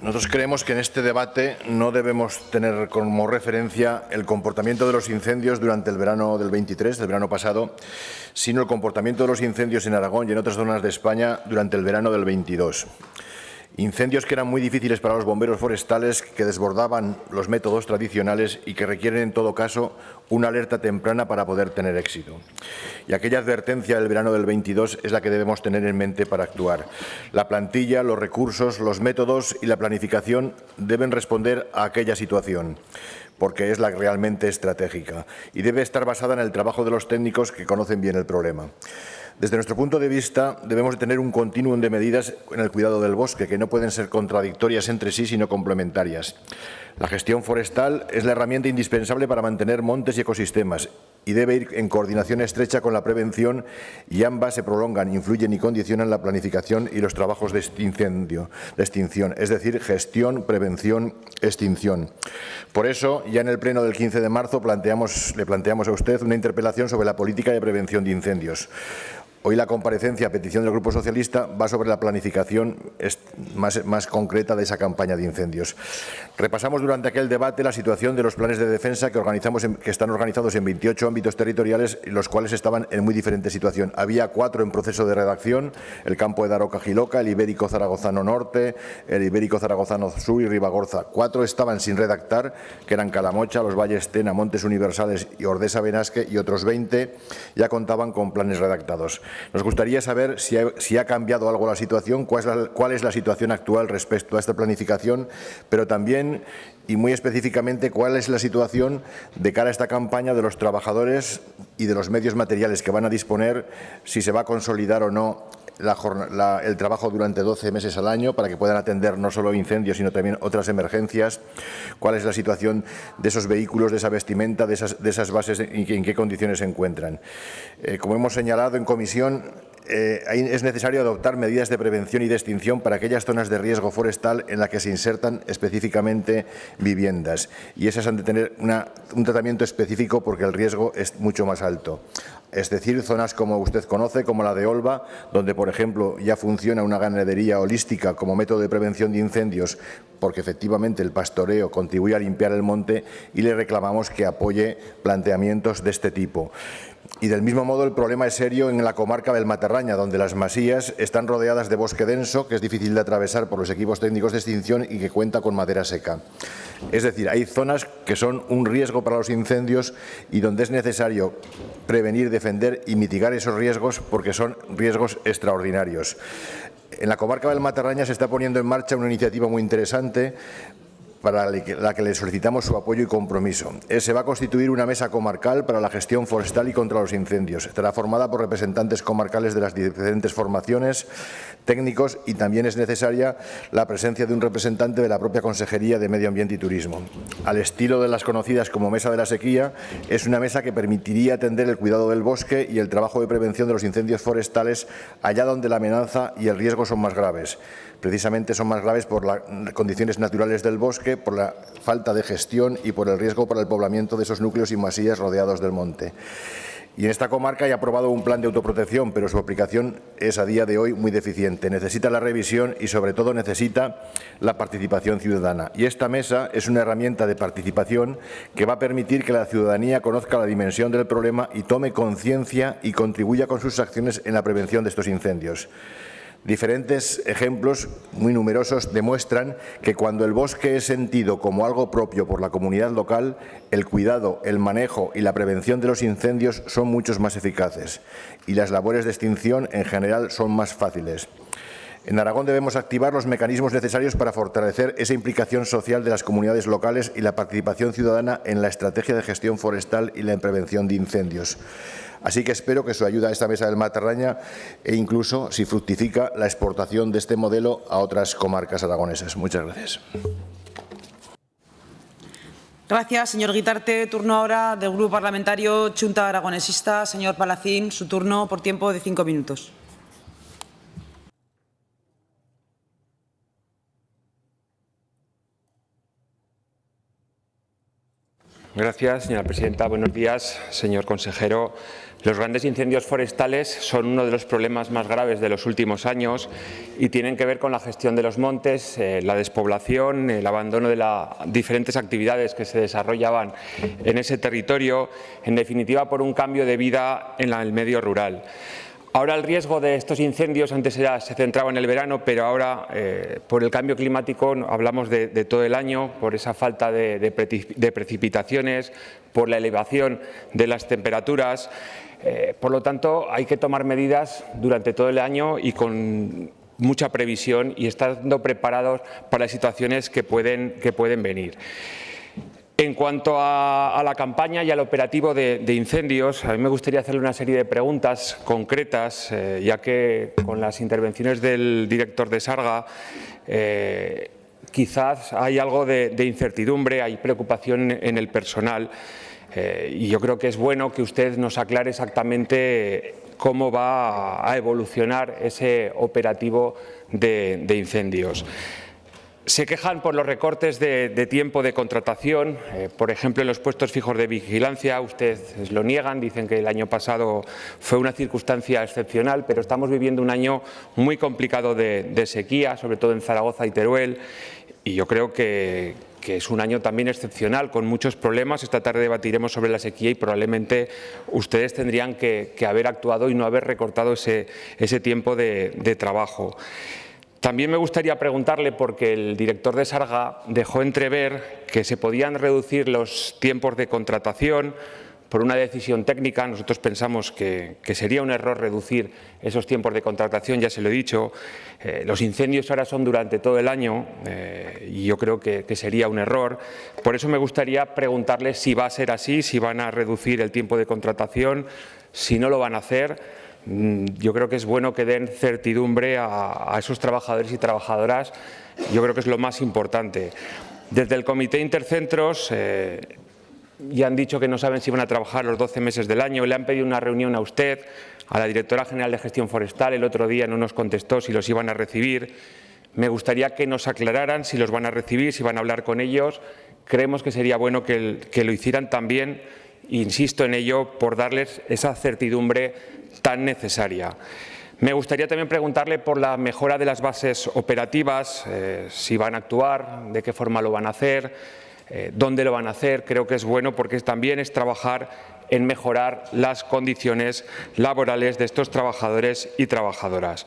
nosotros creemos que en este debate no debemos tener como referencia el comportamiento de los incendios durante el verano del 23, del verano pasado, sino el comportamiento de los incendios en Aragón y en otras zonas de España durante el verano del 22. Incendios que eran muy difíciles para los bomberos forestales, que desbordaban los métodos tradicionales y que requieren, en todo caso, una alerta temprana para poder tener éxito. Y aquella advertencia del verano del 22 es la que debemos tener en mente para actuar. La plantilla, los recursos, los métodos y la planificación deben responder a aquella situación, porque es la realmente estratégica y debe estar basada en el trabajo de los técnicos que conocen bien el problema. Desde nuestro punto de vista, debemos de tener un continuum de medidas en el cuidado del bosque, que no pueden ser contradictorias entre sí, sino complementarias. La gestión forestal es la herramienta indispensable para mantener montes y ecosistemas y debe ir en coordinación estrecha con la prevención, y ambas se prolongan, influyen y condicionan la planificación y los trabajos de extinción, es decir, gestión, prevención, extinción. Por eso, ya en el pleno del 15 de marzo le planteamos a usted una interpelación sobre la política de prevención de incendios. Hoy la comparecencia a petición del Grupo Socialista va sobre la planificación más concreta de esa campaña de incendios. Repasamos durante aquel debate la situación de los planes de defensa que están organizados en 28 ámbitos territoriales, los cuales estaban en muy diferente situación. Había 4 en proceso de redacción: el campo de Daroca-Jiloca, el Ibérico Zaragozano Norte, el Ibérico Zaragozano Sur y Ribagorza. 4 estaban sin redactar, que eran Calamocha, Los Valles Tena, Montes Universales y Ordesa-Benasque, y otros 20 ya contaban con planes redactados. Nos gustaría saber si ha cambiado algo la situación, cuál es la situación actual respecto a esta planificación, pero también, y muy específicamente, cuál es la situación de cara a esta campaña de los trabajadores y de los medios materiales que van a disponer, si se va a consolidar o no el trabajo durante 12 meses al año para que puedan atender no solo incendios, sino también otras emergencias. ¿Cuál es la situación de esos vehículos, de esa vestimenta, de esas bases y en qué condiciones se encuentran? Como hemos señalado en comisión, es necesario adoptar medidas de prevención y de extinción para aquellas zonas de riesgo forestal en las que se insertan específicamente viviendas, y esas han de tener un tratamiento específico porque el riesgo es mucho más alto. Es decir, zonas como usted conoce, como la de Olva, donde, por ejemplo, ya funciona una ganadería holística como método de prevención de incendios, porque efectivamente el pastoreo contribuye a limpiar el monte, y le reclamamos que apoye planteamientos de este tipo. Y del mismo modo el problema es serio en la comarca del Matarraña, donde las masías están rodeadas de bosque denso, que es difícil de atravesar por los equipos técnicos de extinción y que cuenta con madera seca. Es decir, hay zonas que son un riesgo para los incendios y donde es necesario prevenir, defender y mitigar esos riesgos, porque son riesgos extraordinarios. En la comarca del Matarraña se está poniendo en marcha una iniciativa muy interesante, para la que le solicitamos su apoyo y compromiso. Se va a constituir una mesa comarcal para la gestión forestal y contra los incendios. Estará formada por representantes comarcales de las diferentes formaciones, técnicos, y también es necesaria la presencia de un representante de la propia Consejería de Medio Ambiente y Turismo. Al estilo de las conocidas como Mesa de la Sequía, es una mesa que permitiría atender el cuidado del bosque y el trabajo de prevención de los incendios forestales allá donde la amenaza y el riesgo son más graves. Precisamente son más graves por las condiciones naturales del bosque, por la falta de gestión y por el riesgo para el poblamiento de esos núcleos y masías rodeados del monte. Y en esta comarca hay aprobado un plan de autoprotección, pero su aplicación es a día de hoy muy deficiente. Necesita la revisión y, sobre todo, necesita la participación ciudadana. Y esta mesa es una herramienta de participación que va a permitir que la ciudadanía conozca la dimensión del problema y tome conciencia y contribuya con sus acciones en la prevención de estos incendios. Diferentes ejemplos muy numerosos demuestran que cuando el bosque es sentido como algo propio por la comunidad local, el cuidado, el manejo y la prevención de los incendios son muchos más eficaces y las labores de extinción en general son más fáciles. En Aragón debemos activar los mecanismos necesarios para fortalecer esa implicación social de las comunidades locales y la participación ciudadana en la estrategia de gestión forestal y la prevención de incendios. Así que espero que su ayuda a esta mesa del Matarraña e incluso, si fructifica, la exportación de este modelo a otras comarcas aragonesas. Muchas gracias. Gracias, señor Guitarte. Turno ahora del Grupo Parlamentario Chunta Aragonesista. Señor Palacín, su turno por tiempo de 5 minutos. Gracias, señora presidenta. Buenos días, señor consejero. Los grandes incendios forestales son uno de los problemas más graves de los últimos años y tienen que ver con la gestión de los montes, la despoblación, el abandono de las diferentes actividades que se desarrollaban en ese territorio, en definitiva por un cambio de vida en el medio rural. Ahora el riesgo de estos incendios, antes se centraba en el verano, pero ahora por el cambio climático hablamos de todo el año, por esa falta de precipitaciones, por la elevación de las temperaturas. Por lo tanto, hay que tomar medidas durante todo el año y con mucha previsión y estando preparados para las situaciones que pueden venir. En cuanto a la campaña y al operativo de incendios, a mí me gustaría hacerle una serie de preguntas concretas, ya que con las intervenciones del director de Sarga quizás hay algo de incertidumbre, hay preocupación en el personal y yo creo que es bueno que usted nos aclare exactamente cómo va a evolucionar ese operativo de incendios. Se quejan por los recortes de tiempo de contratación, por ejemplo, en los puestos fijos de vigilancia. Ustedes lo niegan, dicen que el año pasado fue una circunstancia excepcional, pero estamos viviendo un año muy complicado de sequía, sobre todo en Zaragoza y Teruel, y yo creo que es un año también excepcional, con muchos problemas. Esta tarde debatiremos sobre la sequía y probablemente ustedes tendrían que haber actuado y no haber recortado ese tiempo de trabajo. También me gustaría preguntarle, porque el director de Sarga dejó entrever que se podían reducir los tiempos de contratación por una decisión técnica. Nosotros pensamos que sería un error reducir esos tiempos de contratación, ya se lo he dicho. Los incendios ahora son durante todo el año y yo creo que sería un error. Por eso me gustaría preguntarle si va a ser así, si van a reducir el tiempo de contratación, si no lo van a hacer. Yo creo que es bueno que den certidumbre a esos trabajadores y trabajadoras. Yo creo que es lo más importante. Desde el Comité Intercentros ya han dicho que no saben si van a trabajar los 12 meses del año. Le han pedido una reunión a usted, a la Directora General de Gestión Forestal. El otro día no nos contestó si los iban a recibir. Me gustaría que nos aclararan si los van a recibir, si van a hablar con ellos. Creemos que sería bueno que lo hicieran también. Insisto en ello por darles esa certidumbre tan necesaria. Me gustaría también preguntarle por la mejora de las bases operativas, si van a actuar, de qué forma lo van a hacer, dónde lo van a hacer. Creo que es bueno porque también es trabajar en mejorar las condiciones laborales de estos trabajadores y trabajadoras.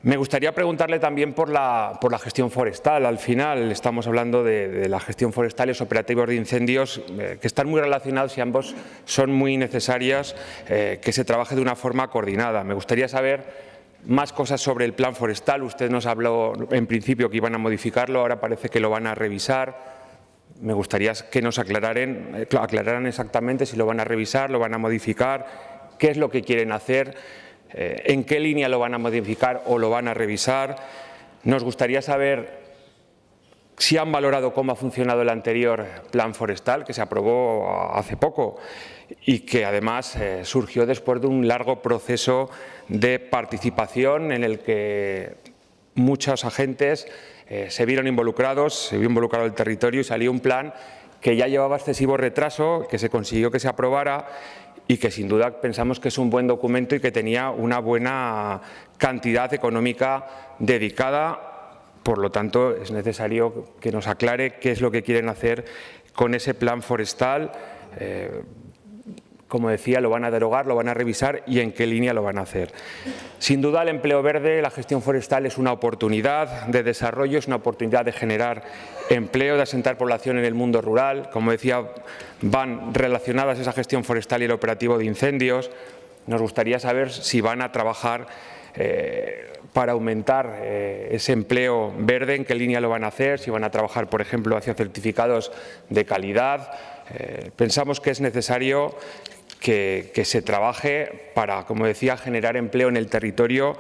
Me gustaría preguntarle también por la gestión forestal. Al final estamos hablando de la gestión forestal y los operativos de incendios que están muy relacionados y ambos son muy necesarias, que se trabaje de una forma coordinada. Me gustaría saber más cosas sobre el plan forestal. Usted nos habló en principio que iban a modificarlo, ahora parece que lo van a revisar. Me gustaría que nos aclararan exactamente si lo van a revisar, lo van a modificar, qué es lo que quieren hacer, en qué línea lo van a modificar o lo van a revisar. Nos gustaría saber si han valorado cómo ha funcionado el anterior plan forestal, que se aprobó hace poco y que además surgió después de un largo proceso de participación en el que muchos agentes se vieron involucrados, se vio involucrado el territorio y salió un plan que ya llevaba excesivo retraso, que se consiguió que se aprobara y que sin duda pensamos que es un buen documento y que tenía una buena cantidad económica dedicada. Por lo tanto, es necesario que nos aclare qué es lo que quieren hacer con ese plan forestal. Como decía, lo van a derogar, lo van a revisar y en qué línea lo van a hacer. Sin duda, el empleo verde, la gestión forestal es una oportunidad de desarrollo, es una oportunidad de generar empleo, de asentar población en el mundo rural. Como decía, van relacionadas esa gestión forestal y el operativo de incendios. Nos gustaría saber si van a trabajar para aumentar ese empleo verde, en qué línea lo van a hacer, si van a trabajar, por ejemplo, hacia certificados de calidad. Pensamos que es necesario que se trabaje para, como decía, generar empleo en el territorio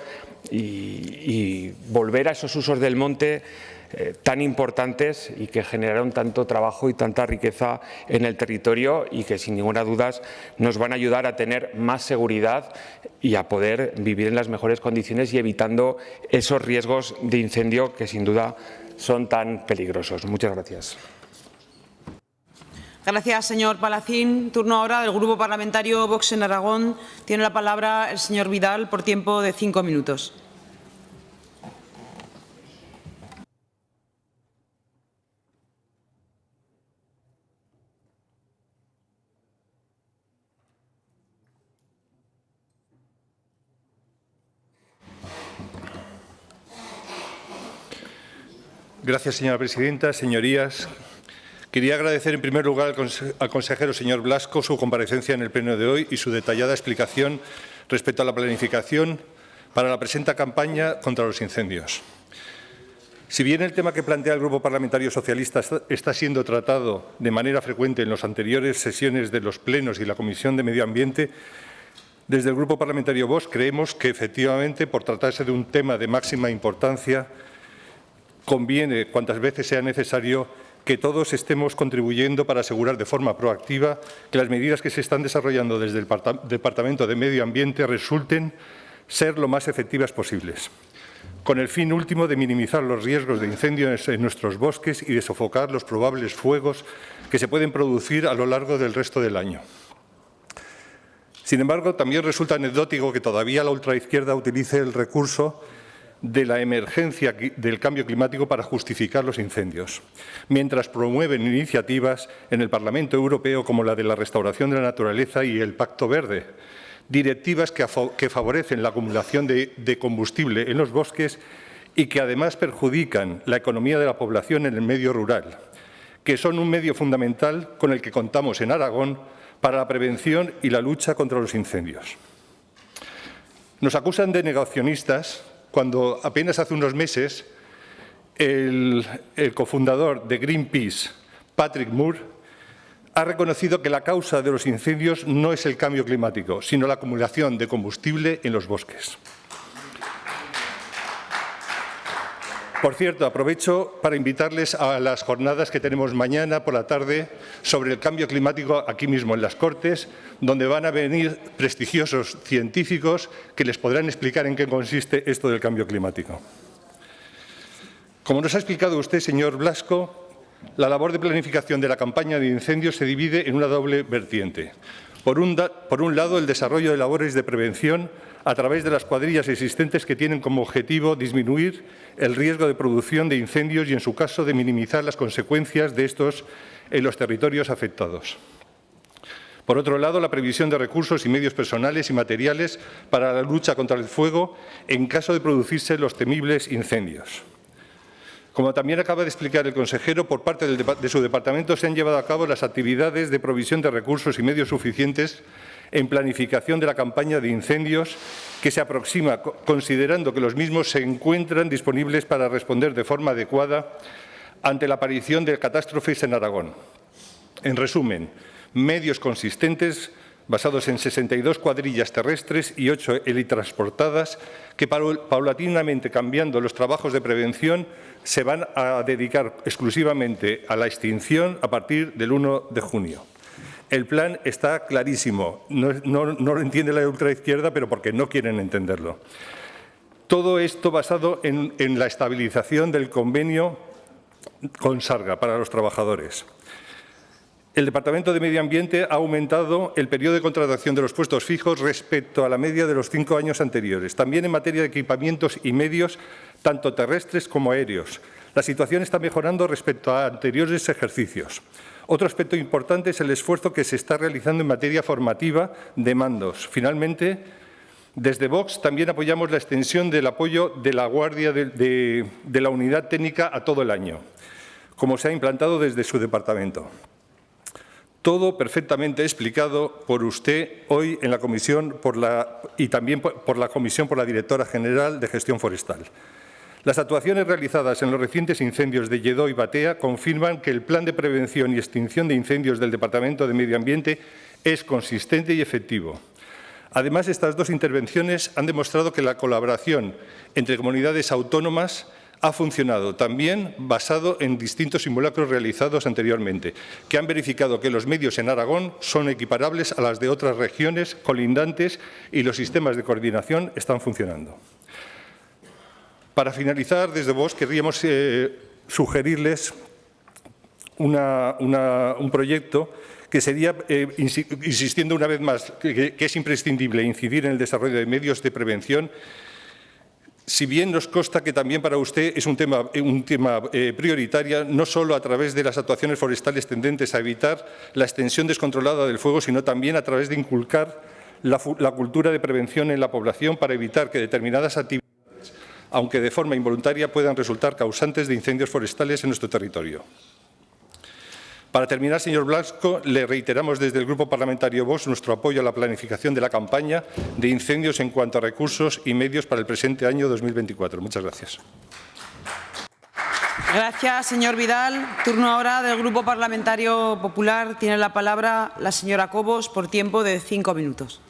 y volver a esos usos del monte tan importantes y que generaron tanto trabajo y tanta riqueza en el territorio y que sin ninguna duda nos van a ayudar a tener más seguridad y a poder vivir en las mejores condiciones y evitando esos riesgos de incendio que sin duda son tan peligrosos. Muchas gracias. Gracias, señor Palacín. Turno ahora del Grupo Parlamentario Vox en Aragón. Tiene la palabra el señor Vidal por tiempo de 5 minutos. Gracias, señora presidenta. Señorías, quería agradecer en primer lugar al consejero señor Blasco su comparecencia en el pleno de hoy y su detallada explicación respecto a la planificación para la presente campaña contra los incendios. Si bien el tema que plantea el Grupo Parlamentario Socialista está siendo tratado de manera frecuente en las anteriores sesiones de los plenos y la Comisión de Medio Ambiente, desde el Grupo Parlamentario Vox creemos que, efectivamente, por tratarse de un tema de máxima importancia, conviene, cuantas veces sea necesario, que todos estemos contribuyendo para asegurar de forma proactiva que las medidas que se están desarrollando desde el Departamento de Medio Ambiente resulten ser lo más efectivas posibles, con el fin último de minimizar los riesgos de incendios en nuestros bosques y de sofocar los probables fuegos que se pueden producir a lo largo del resto del año. Sin embargo, también resulta anecdótico que todavía la ultraizquierda utilice el recurso de la emergencia del cambio climático para justificar los incendios, mientras promueven iniciativas en el Parlamento Europeo como la de la restauración de la naturaleza y el Pacto Verde, directivas que favorecen la acumulación de combustible en los bosques y que además perjudican la economía de la población en el medio rural, que son un medio fundamental con el que contamos en Aragón para la prevención y la lucha contra los incendios. Nos acusan de negacionistas cuando apenas hace unos meses el cofundador de Greenpeace, Patrick Moore, ha reconocido que la causa de los incendios no es el cambio climático, sino la acumulación de combustible en los bosques. Por cierto, aprovecho para invitarles a las jornadas que tenemos mañana por la tarde sobre el cambio climático aquí mismo en las Cortes, donde van a venir prestigiosos científicos que les podrán explicar en qué consiste esto del cambio climático. Como nos ha explicado usted, señor Blasco, la labor de planificación de la campaña de incendios se divide en una doble vertiente. Por un lado, el desarrollo de labores de prevención a través de las cuadrillas existentes que tienen como objetivo disminuir el riesgo de producción de incendios y, en su caso, de minimizar las consecuencias de estos en los territorios afectados. Por otro lado, la previsión de recursos y medios personales y materiales para la lucha contra el fuego en caso de producirse los temibles incendios. Como también acaba de explicar el consejero, por parte de su departamento se han llevado a cabo las actividades de provisión de recursos y medios suficientes en planificación de la campaña de incendios que se aproxima, considerando que los mismos se encuentran disponibles para responder de forma adecuada ante la aparición de catástrofes en Aragón. En resumen, medios consistentes basados en 62 cuadrillas terrestres y 8 helitransportadas que, paulatinamente cambiando los trabajos de prevención, se van a dedicar exclusivamente a la extinción a partir del 1 de junio. El plan está clarísimo. No lo entiende la ultraizquierda, pero porque no quieren entenderlo. Todo esto basado en la estabilización del convenio con Sarga para los trabajadores. El Departamento de Medio Ambiente ha aumentado el periodo de contratación de los puestos fijos respecto a la media de los 5 años anteriores, también en materia de equipamientos y medios, tanto terrestres como aéreos. La situación está mejorando respecto a anteriores ejercicios. Otro aspecto importante es el esfuerzo que se está realizando en materia formativa de mandos. Finalmente, desde Vox también apoyamos la extensión del apoyo de la Guardia de la Unidad Técnica a todo el año, como se ha implantado desde su departamento. Todo perfectamente explicado por usted hoy en la comisión y también por la comisión por la directora general de Gestión Forestal. Las actuaciones realizadas en los recientes incendios de Lledó y Batea confirman que el plan de prevención y extinción de incendios del Departamento de Medio Ambiente es consistente y efectivo. Además, estas dos intervenciones han demostrado que la colaboración entre comunidades autónomas ha funcionado, también basado en distintos simulacros realizados anteriormente, que han verificado que los medios en Aragón son equiparables a las de otras regiones colindantes y los sistemas de coordinación están funcionando. Para finalizar, desde Vox querríamos sugerirles un proyecto que sería, insistiendo una vez más, que es imprescindible incidir en el desarrollo de medios de prevención. Si bien nos consta que también para usted es un tema prioritario, no solo a través de las actuaciones forestales tendentes a evitar la extensión descontrolada del fuego, sino también a través de inculcar la cultura de prevención en la población para evitar que determinadas actividades, aunque de forma involuntaria, puedan resultar causantes de incendios forestales en nuestro territorio. Para terminar, señor Blasco, le reiteramos desde el Grupo Parlamentario Vox nuestro apoyo a la planificación de la campaña de incendios en cuanto a recursos y medios para el presente año 2024. Muchas gracias. Gracias, señor Vidal. Turno ahora del Grupo Parlamentario Popular. Tiene la palabra la señora Cobos por tiempo de 5 minutos.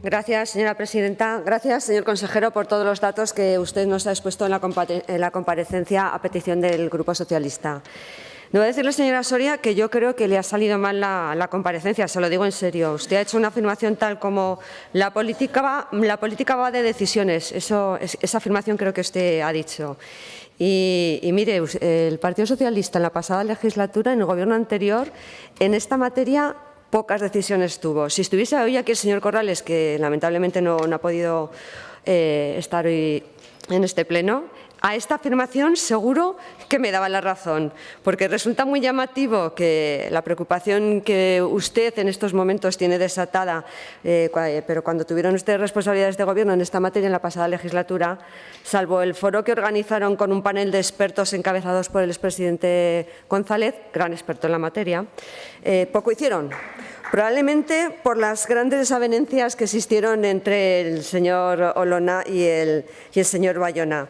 Gracias, señora presidenta. Gracias, señor consejero, por todos los datos que usted nos ha expuesto en la comparecencia a petición del Grupo Socialista. Debo decirle, señora Soria, que yo creo que le ha salido mal la comparecencia, se lo digo en serio. Usted ha hecho una afirmación tal como la política va de decisiones. Esa afirmación creo que usted ha dicho. Y mire, el Partido Socialista en la pasada legislatura, en el Gobierno anterior, en esta materia pocas decisiones tuvo. Si estuviese hoy aquí el señor Corrales, que lamentablemente no ha podido estar hoy en este pleno, a esta afirmación seguro que me daba la razón, porque resulta muy llamativo que la preocupación que usted en estos momentos tiene desatada, pero cuando tuvieron ustedes responsabilidades de gobierno en esta materia en la pasada legislatura, salvo el foro que organizaron con un panel de expertos encabezados por el expresidente González, gran experto en la materia, poco hicieron. Probablemente por las grandes desavenencias que existieron entre el señor Olona y el señor Bayona.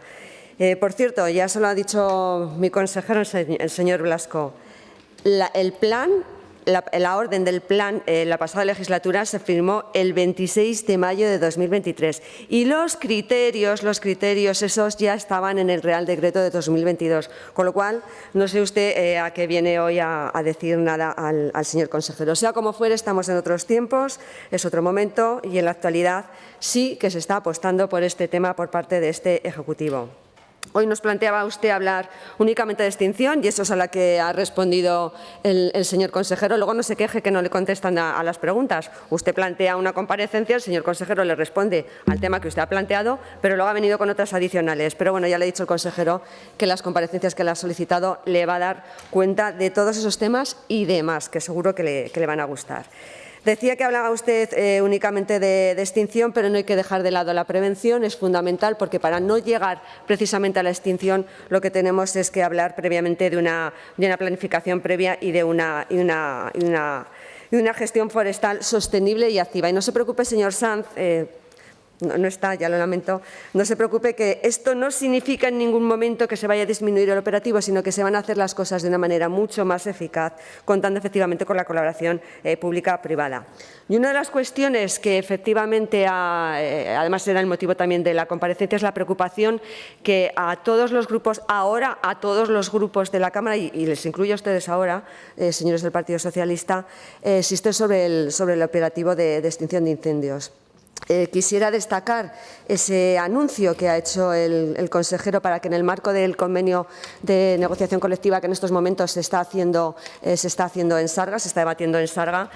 Por cierto, ya se lo ha dicho mi consejero, el señor Blasco, la orden del plan la pasada legislatura se firmó el 26 de mayo de 2023 y los criterios esos ya estaban en el Real Decreto de 2022, con lo cual no sé usted a qué viene hoy a decir nada al señor consejero. Sea como fuere, estamos en otros tiempos, es otro momento y en la actualidad sí que se está apostando por este tema por parte de este Ejecutivo. Hoy nos planteaba usted hablar únicamente de extinción y eso es a la que ha respondido el señor consejero. Luego no se queje que no le contestan a las preguntas. Usted plantea una comparecencia, el señor consejero le responde al tema que usted ha planteado, pero luego ha venido con otras adicionales. Pero bueno, ya le ha dicho el consejero que las comparecencias que le ha solicitado le va a dar cuenta de todos esos temas y demás, que seguro que le van a gustar. Decía que hablaba usted únicamente de extinción, pero no hay que dejar de lado la prevención, es fundamental porque para no llegar precisamente a la extinción lo que tenemos es que hablar previamente de una planificación previa y de una gestión forestal sostenible y activa. Y no se preocupe, señor Sanz, no está, ya lo lamento, no se preocupe que esto no significa en ningún momento que se vaya a disminuir el operativo, sino que se van a hacer las cosas de una manera mucho más eficaz, contando efectivamente con la colaboración pública-privada. Y una de las cuestiones que efectivamente, además era el motivo también de la comparecencia, es la preocupación que a todos los grupos, ahora a todos los grupos de la Cámara, y les incluyo a ustedes ahora, señores del Partido Socialista, existe sobre el operativo de extinción de incendios. Quisiera destacar ese anuncio que ha hecho el consejero para que en el marco del convenio de negociación colectiva que en estos momentos se está haciendo en Sarga, se está debatiendo en Sarga,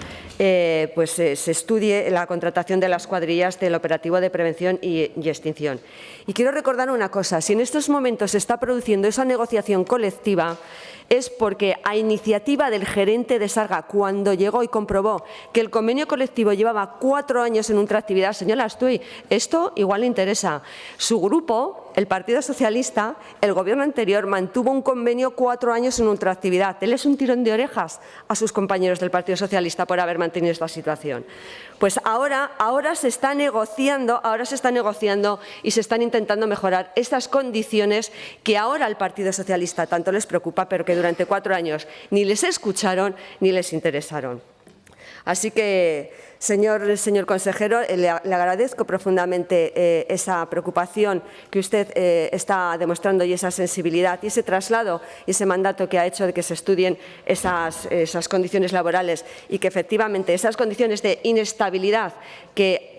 pues se estudie la contratación de las cuadrillas del operativo de prevención y extinción. Y quiero recordar una cosa, si en estos momentos se está produciendo esa negociación colectiva, es porque a iniciativa del gerente de Sarga, cuando llegó y comprobó que el convenio colectivo llevaba 4 años en ultraactividad, señora Astuy, esto igual le interesa. Su grupo, el Partido Socialista, el Gobierno anterior, mantuvo un convenio 4 años en ultraactividad. Él es un tirón de orejas a sus compañeros del Partido Socialista por haber mantenido esta situación. Pues ahora se está negociando y se están intentando mejorar estas condiciones que ahora al Partido Socialista tanto les preocupa, pero que durante 4 años ni les escucharon ni les interesaron. Así que, señor consejero, le agradezco profundamente esa preocupación que usted está demostrando y esa sensibilidad y ese traslado y ese mandato que ha hecho de que se estudien esas condiciones laborales y que efectivamente esas condiciones de inestabilidad que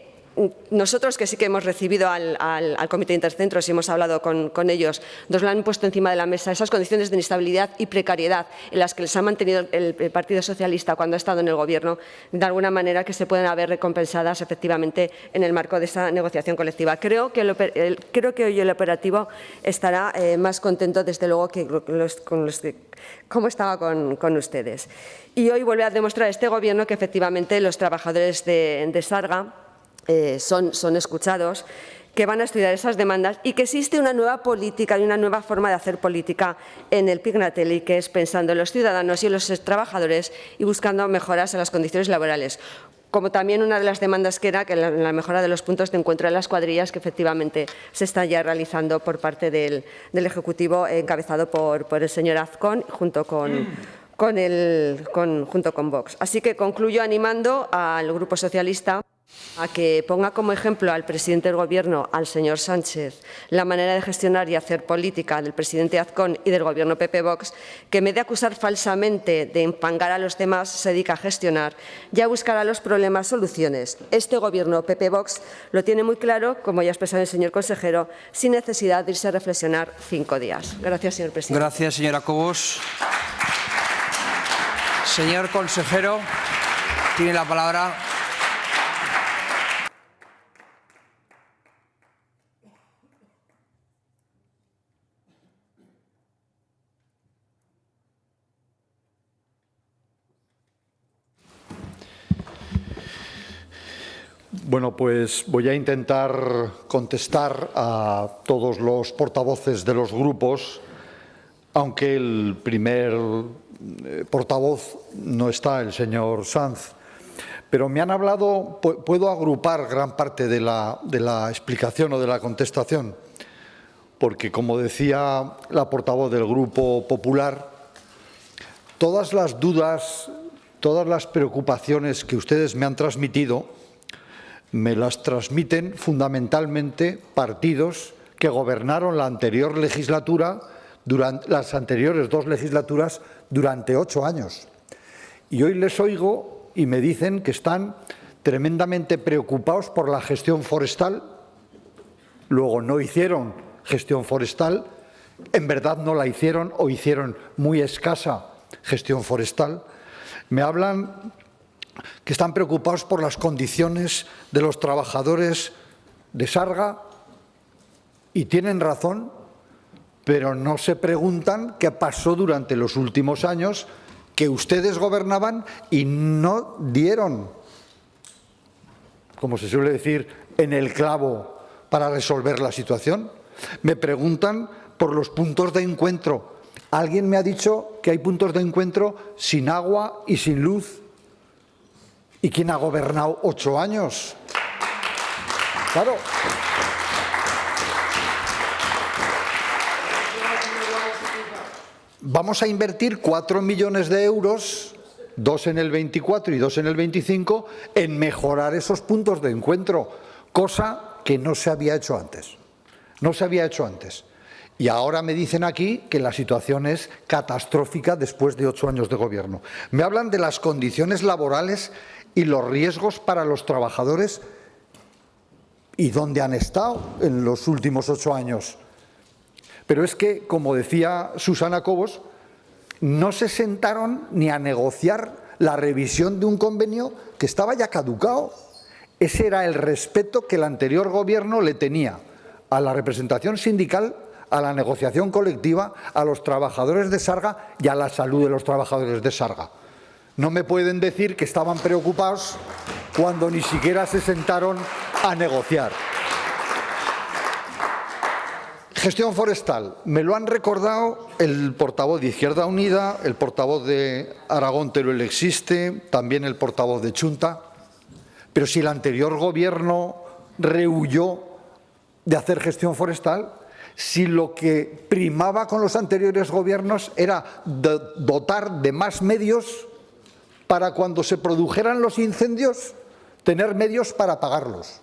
nosotros, que sí que hemos recibido al Comité de Intercentros y hemos hablado con ellos, nos lo han puesto encima de la mesa, esas condiciones de inestabilidad y precariedad en las que les ha mantenido el Partido Socialista cuando ha estado en el Gobierno, de alguna manera que se pueden haber recompensadas efectivamente en el marco de esa negociación colectiva. Creo que hoy el operativo estará más contento, desde luego, que como estaba con ustedes. Y hoy vuelve a demostrar este Gobierno que efectivamente los trabajadores de Sarga son escuchados, que van a estudiar esas demandas y que existe una nueva política y una nueva forma de hacer política en el Pignatelli, que es pensando en los ciudadanos y en los trabajadores y buscando mejoras en las condiciones laborales. Como también una de las demandas que era que la mejora de los puntos de encuentro de las cuadrillas, que efectivamente se está ya realizando por parte del Ejecutivo, encabezado por el señor Azcón, junto con Vox. Así que concluyo animando al Grupo Socialista a que ponga como ejemplo al presidente del Gobierno, al señor Sánchez, la manera de gestionar y hacer política del presidente Azcón y del Gobierno PP-Vox, que en vez de acusar falsamente de empangar a los demás, se dedica a gestionar y a buscar a los problemas soluciones. Este Gobierno PP-Vox lo tiene muy claro, como ya ha expresado el señor consejero, sin necesidad de irse a reflexionar 5 días. Gracias, señor presidente. Gracias, señora Cobos. Señor consejero, tiene la palabra. Bueno, pues voy a intentar contestar a todos los portavoces de los grupos, aunque el primer portavoz no está, el señor Sanz. Pero me han hablado, puedo agrupar gran parte de la explicación o de la contestación, porque, como decía la portavoz del Grupo Popular, todas las dudas, todas las preocupaciones que ustedes me han transmitido, me las transmiten fundamentalmente partidos que gobernaron la anterior legislatura, durante las anteriores 2 legislaturas, durante 8 años. Y hoy les oigo y me dicen que están tremendamente preocupados por la gestión forestal. Luego no hicieron gestión forestal, en verdad no la hicieron o hicieron muy escasa gestión forestal. Me hablan que están preocupados por las condiciones de los trabajadores de Sarga, y tienen razón, pero no se preguntan qué pasó durante los últimos años que ustedes gobernaban y no dieron, como se suele decir, en el clavo para resolver la situación. Me preguntan por los puntos de encuentro. Alguien me ha dicho que hay puntos de encuentro sin agua y sin luz. ¿Y quién ha gobernado 8 años? Claro. Vamos a invertir 4 millones de euros, 2 en el 24 y 2 en el 25, en mejorar esos puntos de encuentro, cosa que no se había hecho antes. No se había hecho antes. Y ahora me dicen aquí que la situación es catastrófica después de 8 años de gobierno. Me hablan de las condiciones laborales y los riesgos para los trabajadores. ¿Y dónde han estado en los últimos 8 años? Pero es que, como decía Susana Cobos, no se sentaron ni a negociar la revisión de un convenio que estaba ya caducado. Ese era el respeto que el anterior Gobierno le tenía a la representación sindical, a la negociación colectiva, a los trabajadores de Sarga y a la salud de los trabajadores de Sarga. No me pueden decir que estaban preocupados cuando ni siquiera se sentaron a negociar. Gestión forestal. Me lo han recordado el portavoz de Izquierda Unida, el portavoz de Aragón Teruel existe, también el portavoz de Chunta. Pero si el anterior Gobierno rehuyó de hacer gestión forestal, si lo que primaba con los anteriores Gobiernos era dotar de más medios para cuando se produjeran los incendios tener medios para apagarlos,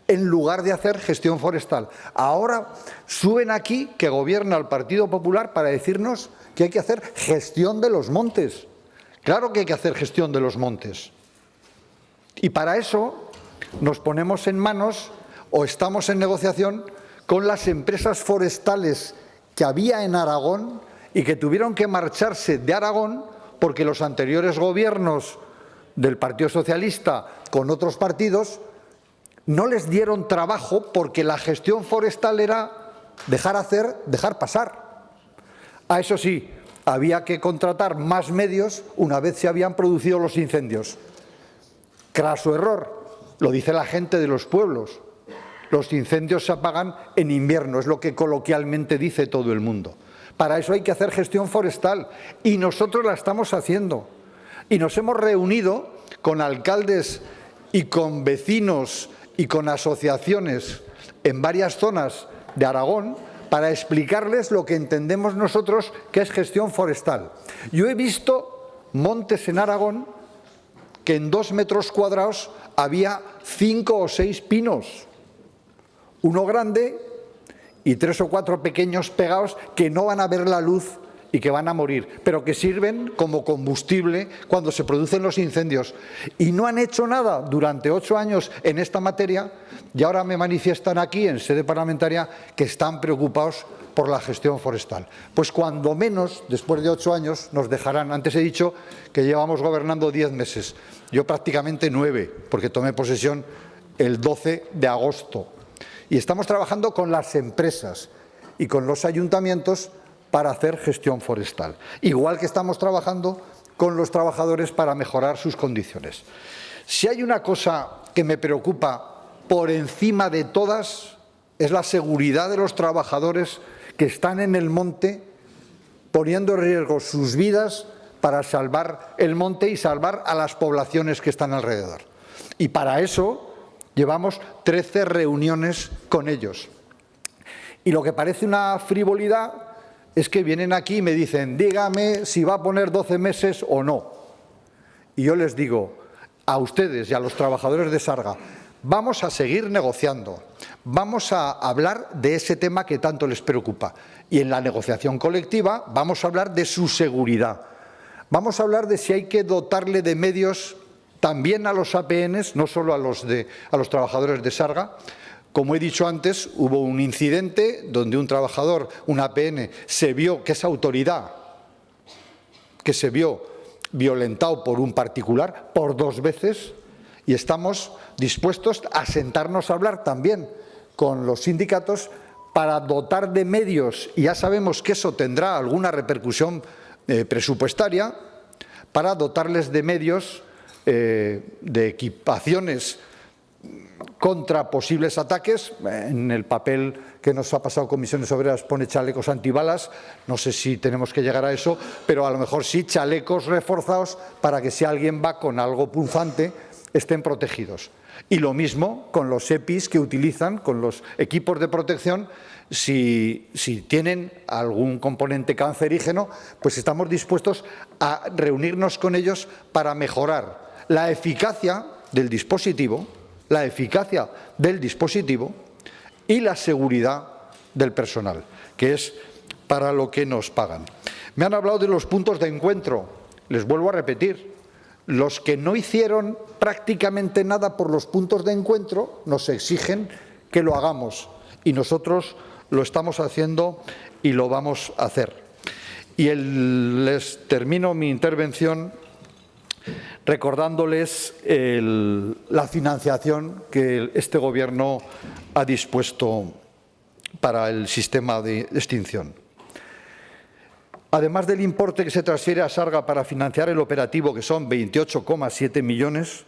en lugar de hacer gestión forestal. Ahora suben aquí que gobierna el Partido Popular para decirnos que hay que hacer gestión de los montes. Claro que hay que hacer gestión de los montes. Y para eso nos ponemos en manos o estamos en negociación con las empresas forestales que había en Aragón y que tuvieron que marcharse de Aragón porque los anteriores gobiernos del Partido Socialista con otros partidos no les dieron trabajo porque la gestión forestal era dejar hacer, dejar pasar. A eso sí, había que contratar más medios una vez se habían producido los incendios. Craso error, lo dice la gente de los pueblos. Los incendios se apagan en invierno, es lo que coloquialmente dice todo el mundo. Para eso hay que hacer gestión forestal y nosotros la estamos haciendo. Y nos hemos reunido con alcaldes y con vecinos y con asociaciones en varias zonas de Aragón para explicarles lo que entendemos nosotros que es gestión forestal. Yo he visto montes en Aragón que en 2 metros cuadrados había 5 o 6 pinos, uno grande y 3 o 4 pequeños pegados que no van a ver la luz y que van a morir, pero que sirven como combustible cuando se producen los incendios. Y no han hecho nada durante 8 años en esta materia y ahora me manifiestan aquí en sede parlamentaria que están preocupados por la gestión forestal. Pues cuando menos, después de 8 años, nos dejarán. Antes he dicho que llevamos gobernando 10 meses, yo prácticamente 9, porque tomé posesión el 12 de agosto. Y estamos trabajando con las empresas y con los ayuntamientos para hacer gestión forestal. Igual que estamos trabajando con los trabajadores para mejorar sus condiciones. Si hay una cosa que me preocupa por encima de todas, es la seguridad de los trabajadores que están en el monte poniendo en riesgo sus vidas para salvar el monte y salvar a las poblaciones que están alrededor. Y para eso llevamos 13 reuniones con ellos. Y lo que parece una frivolidad es que vienen aquí y me dicen, dígame si va a poner 12 meses o no. Y yo les digo a ustedes y a los trabajadores de Sarga, vamos a seguir negociando, vamos a hablar de ese tema que tanto les preocupa. Y en la negociación colectiva vamos a hablar de su seguridad. Vamos a hablar de si hay que dotarle de medios también a los APNs, no solo a los trabajadores de Sarga. Como he dicho antes, hubo un incidente donde un trabajador, un APN, se vio que esa autoridad, que se vio violentado por un particular por 2 veces y estamos dispuestos a sentarnos a hablar también con los sindicatos para dotar de medios, y ya sabemos que eso tendrá alguna repercusión presupuestaria, para dotarles de medios, de equipaciones contra posibles ataques. En el papel que nos ha pasado Comisiones Obreras pone chalecos antibalas, no sé si tenemos que llegar a eso, pero a lo mejor sí chalecos reforzados para que si alguien va con algo punzante estén protegidos. Y lo mismo con los EPIs que utilizan, con los equipos de protección, si tienen algún componente cancerígeno, pues estamos dispuestos a reunirnos con ellos para mejorar la eficacia del dispositivo, y la seguridad del personal, que es para lo que nos pagan. Me han hablado de los puntos de encuentro. Les vuelvo a repetir, los que no hicieron prácticamente nada por los puntos de encuentro nos exigen que lo hagamos y nosotros lo estamos haciendo y lo vamos a hacer. Y les termino mi intervención recordándoles la financiación que este Gobierno ha dispuesto para el sistema de extinción. Además del importe que se transfiere a Sarga para financiar el operativo, que son 28,7 millones,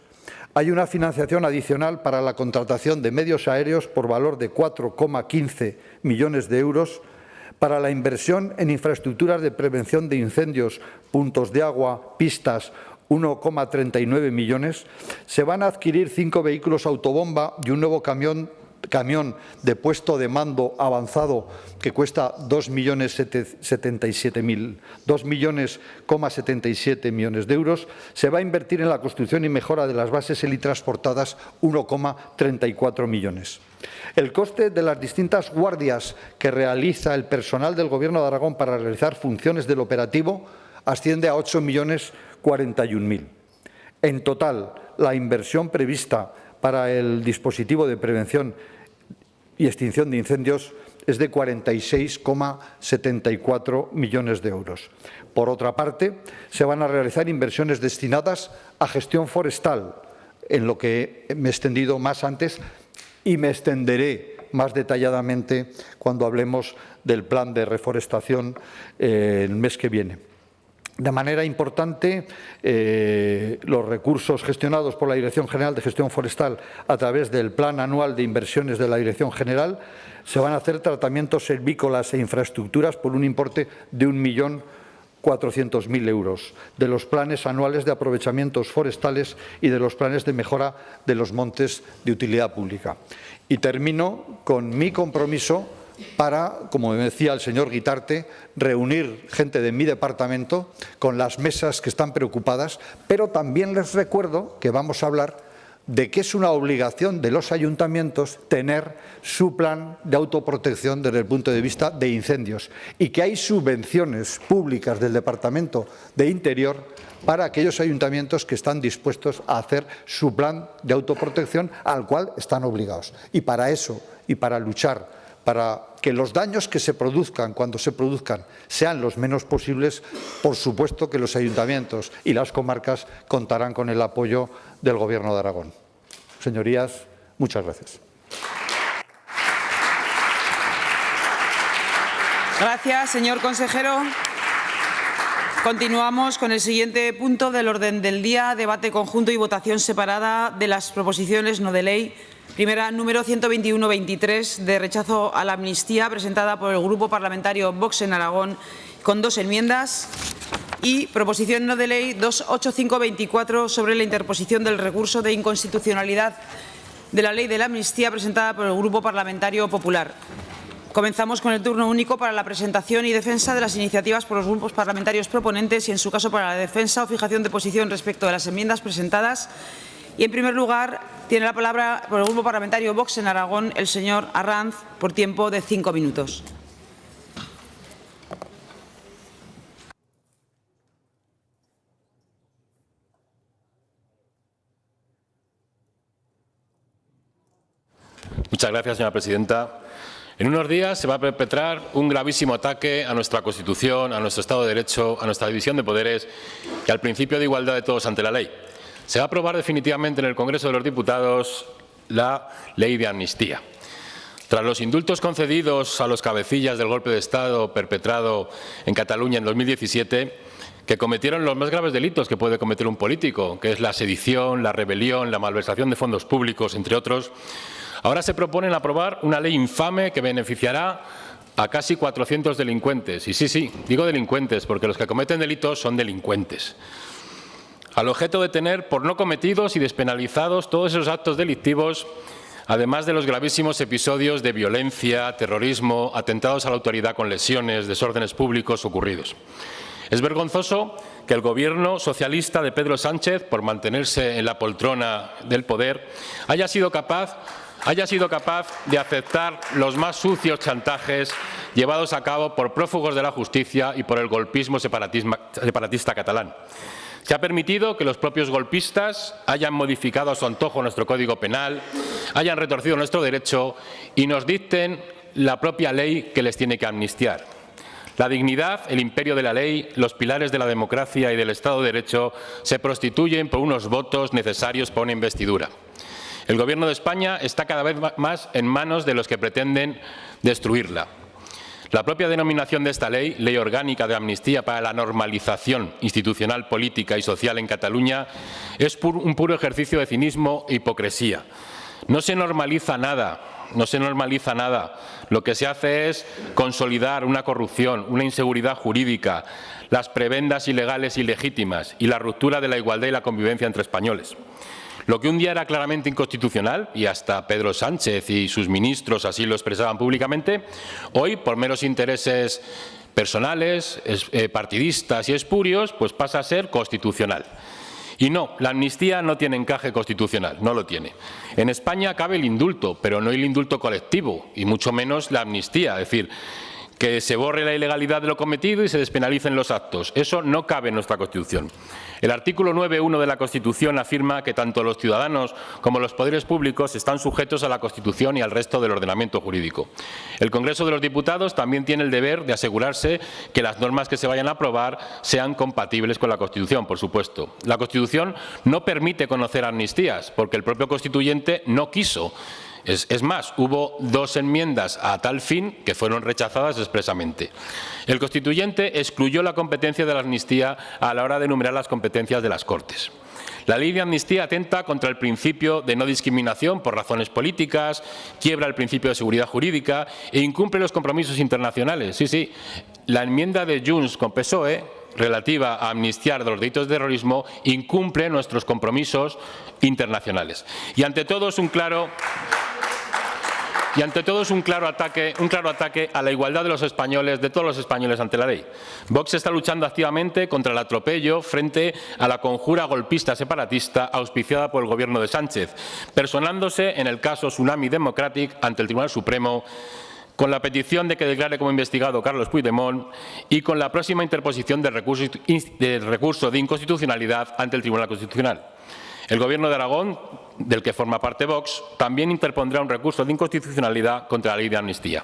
hay una financiación adicional para la contratación de medios aéreos por valor de 4,15 millones de euros, para la inversión en infraestructuras de prevención de incendios, puntos de agua, pistas, 1,39 millones. Se van a adquirir 5 vehículos autobomba y un nuevo camión camión de puesto de mando avanzado que cuesta 2,77 millones de euros, se va a invertir en la construcción y mejora de las bases helitransportadas 1,34 millones. El coste de las distintas guardias que realiza el personal del Gobierno de Aragón para realizar funciones del operativo asciende a 8,041.000. En total, la inversión prevista para el dispositivo de prevención y extinción de incendios es de 46,74 millones de euros. Por otra parte, se van a realizar inversiones destinadas a gestión forestal, en lo que me he extendido más antes y me extenderé más detalladamente cuando hablemos del plan de reforestación el mes que viene. De manera importante, los recursos gestionados por la Dirección General de Gestión Forestal a través del Plan Anual de Inversiones de la Dirección General se van a hacer tratamientos silvícolas e infraestructuras por un importe de 1.400.000 euros, de los planes anuales de aprovechamientos forestales y de los planes de mejora de los montes de utilidad pública. Y termino con mi compromiso para, como me decía el señor Guitarte, reunir gente de mi departamento con las mesas que están preocupadas, pero también les recuerdo que vamos a hablar de que es una obligación de los ayuntamientos tener su plan de autoprotección desde el punto de vista de incendios y que hay subvenciones públicas del Departamento de Interior para aquellos ayuntamientos que están dispuestos a hacer su plan de autoprotección al cual están obligados. Y para eso, y para luchar para que los daños que se produzcan, cuando se produzcan, sean los menos posibles, por supuesto que los ayuntamientos y las comarcas contarán con el apoyo del Gobierno de Aragón. Señorías, muchas gracias. Gracias, señor consejero. Continuamos con el siguiente punto del orden del día, debate conjunto y votación separada de las proposiciones no de ley. Primera, número 121-23, de rechazo a la amnistía, presentada por el Grupo Parlamentario Vox en Aragón, con 2 enmiendas. Y proposición no de ley 285-24, sobre la interposición del recurso de inconstitucionalidad de la ley de la amnistía, presentada por el Grupo Parlamentario Popular. Comenzamos con el turno único para la presentación y defensa de las iniciativas por los grupos parlamentarios proponentes y, en su caso, para la defensa o fijación de posición respecto de las enmiendas presentadas. Y, en primer lugar, tiene la palabra por el Grupo Parlamentario Vox en Aragón el señor Arranz, por tiempo de 5 minutos. Muchas gracias, señora presidenta. En unos días se va a perpetrar un gravísimo ataque a nuestra Constitución, a nuestro Estado de Derecho, a nuestra división de poderes y al principio de igualdad de todos ante la ley. Se va a aprobar definitivamente en el Congreso de los Diputados la ley de amnistía. Tras los indultos concedidos a los cabecillas del golpe de Estado perpetrado en Cataluña en 2017, que cometieron los más graves delitos que puede cometer un político, que es la sedición, la rebelión, la malversación de fondos públicos, entre otros, ahora se proponen aprobar una ley infame que beneficiará a casi 400 delincuentes. Y sí, digo delincuentes, porque los que cometen delitos son delincuentes. Al objeto de tener por no cometidos y despenalizados todos esos actos delictivos, además de los gravísimos episodios de violencia, terrorismo, atentados a la autoridad con lesiones, desórdenes públicos ocurridos. Es vergonzoso que el Gobierno socialista de Pedro Sánchez, por mantenerse en la poltrona del poder, haya sido capaz de aceptar los más sucios chantajes llevados a cabo por prófugos de la justicia y por el golpismo separatista catalán. Se ha permitido que los propios golpistas hayan modificado a su antojo nuestro Código Penal, hayan retorcido nuestro derecho y nos dicten la propia ley que les tiene que amnistiar. La dignidad, el imperio de la ley, los pilares de la democracia y del Estado de Derecho se prostituyen por unos votos necesarios para una investidura. El Gobierno de España está cada vez más en manos de los que pretenden destruirla. La propia denominación de esta ley, Ley Orgánica de Amnistía para la Normalización Institucional, Política y Social en Cataluña, es un puro ejercicio de cinismo e hipocresía. No se normaliza nada. Lo que se hace es consolidar una corrupción, una inseguridad jurídica, las prebendas ilegales y legítimas y la ruptura de la igualdad y la convivencia entre españoles. Lo que un día era claramente inconstitucional, y hasta Pedro Sánchez y sus ministros así lo expresaban públicamente, hoy, por meros intereses personales, partidistas y espurios, pues pasa a ser constitucional. Y no, la amnistía no tiene encaje constitucional, no lo tiene. En España cabe el indulto, pero no el indulto colectivo, y mucho menos la amnistía, es decir, que se borre la ilegalidad de lo cometido y se despenalicen los actos. Eso no cabe en nuestra Constitución. El artículo 9.1 de la Constitución afirma que tanto los ciudadanos como los poderes públicos están sujetos a la Constitución y al resto del ordenamiento jurídico. El Congreso de los Diputados también tiene el deber de asegurarse que las normas que se vayan a aprobar sean compatibles con la Constitución, por supuesto. La Constitución no permite conocer amnistías, porque el propio constituyente no quiso. Es más, hubo 2 enmiendas a tal fin que fueron rechazadas expresamente. El constituyente excluyó la competencia de la amnistía a la hora de enumerar las competencias de las Cortes. La ley de amnistía atenta contra el principio de no discriminación por razones políticas, quiebra el principio de seguridad jurídica e incumple los compromisos internacionales. Sí, la enmienda de Junts con PSOE relativa a amnistiar de los delitos de terrorismo incumple nuestros compromisos internacionales. Y ante todo es un claro ataque a la igualdad de los españoles, de todos los españoles ante la ley. Vox está luchando activamente contra el atropello frente a la conjura golpista separatista auspiciada por el Gobierno de Sánchez, personándose en el caso Tsunami Democratic ante el Tribunal Supremo, con la petición de que declare como investigado Carlos Puigdemont y con la próxima interposición del recurso de inconstitucionalidad ante el Tribunal Constitucional. El Gobierno de Aragón, del que forma parte Vox, también interpondrá un recurso de inconstitucionalidad contra la ley de amnistía.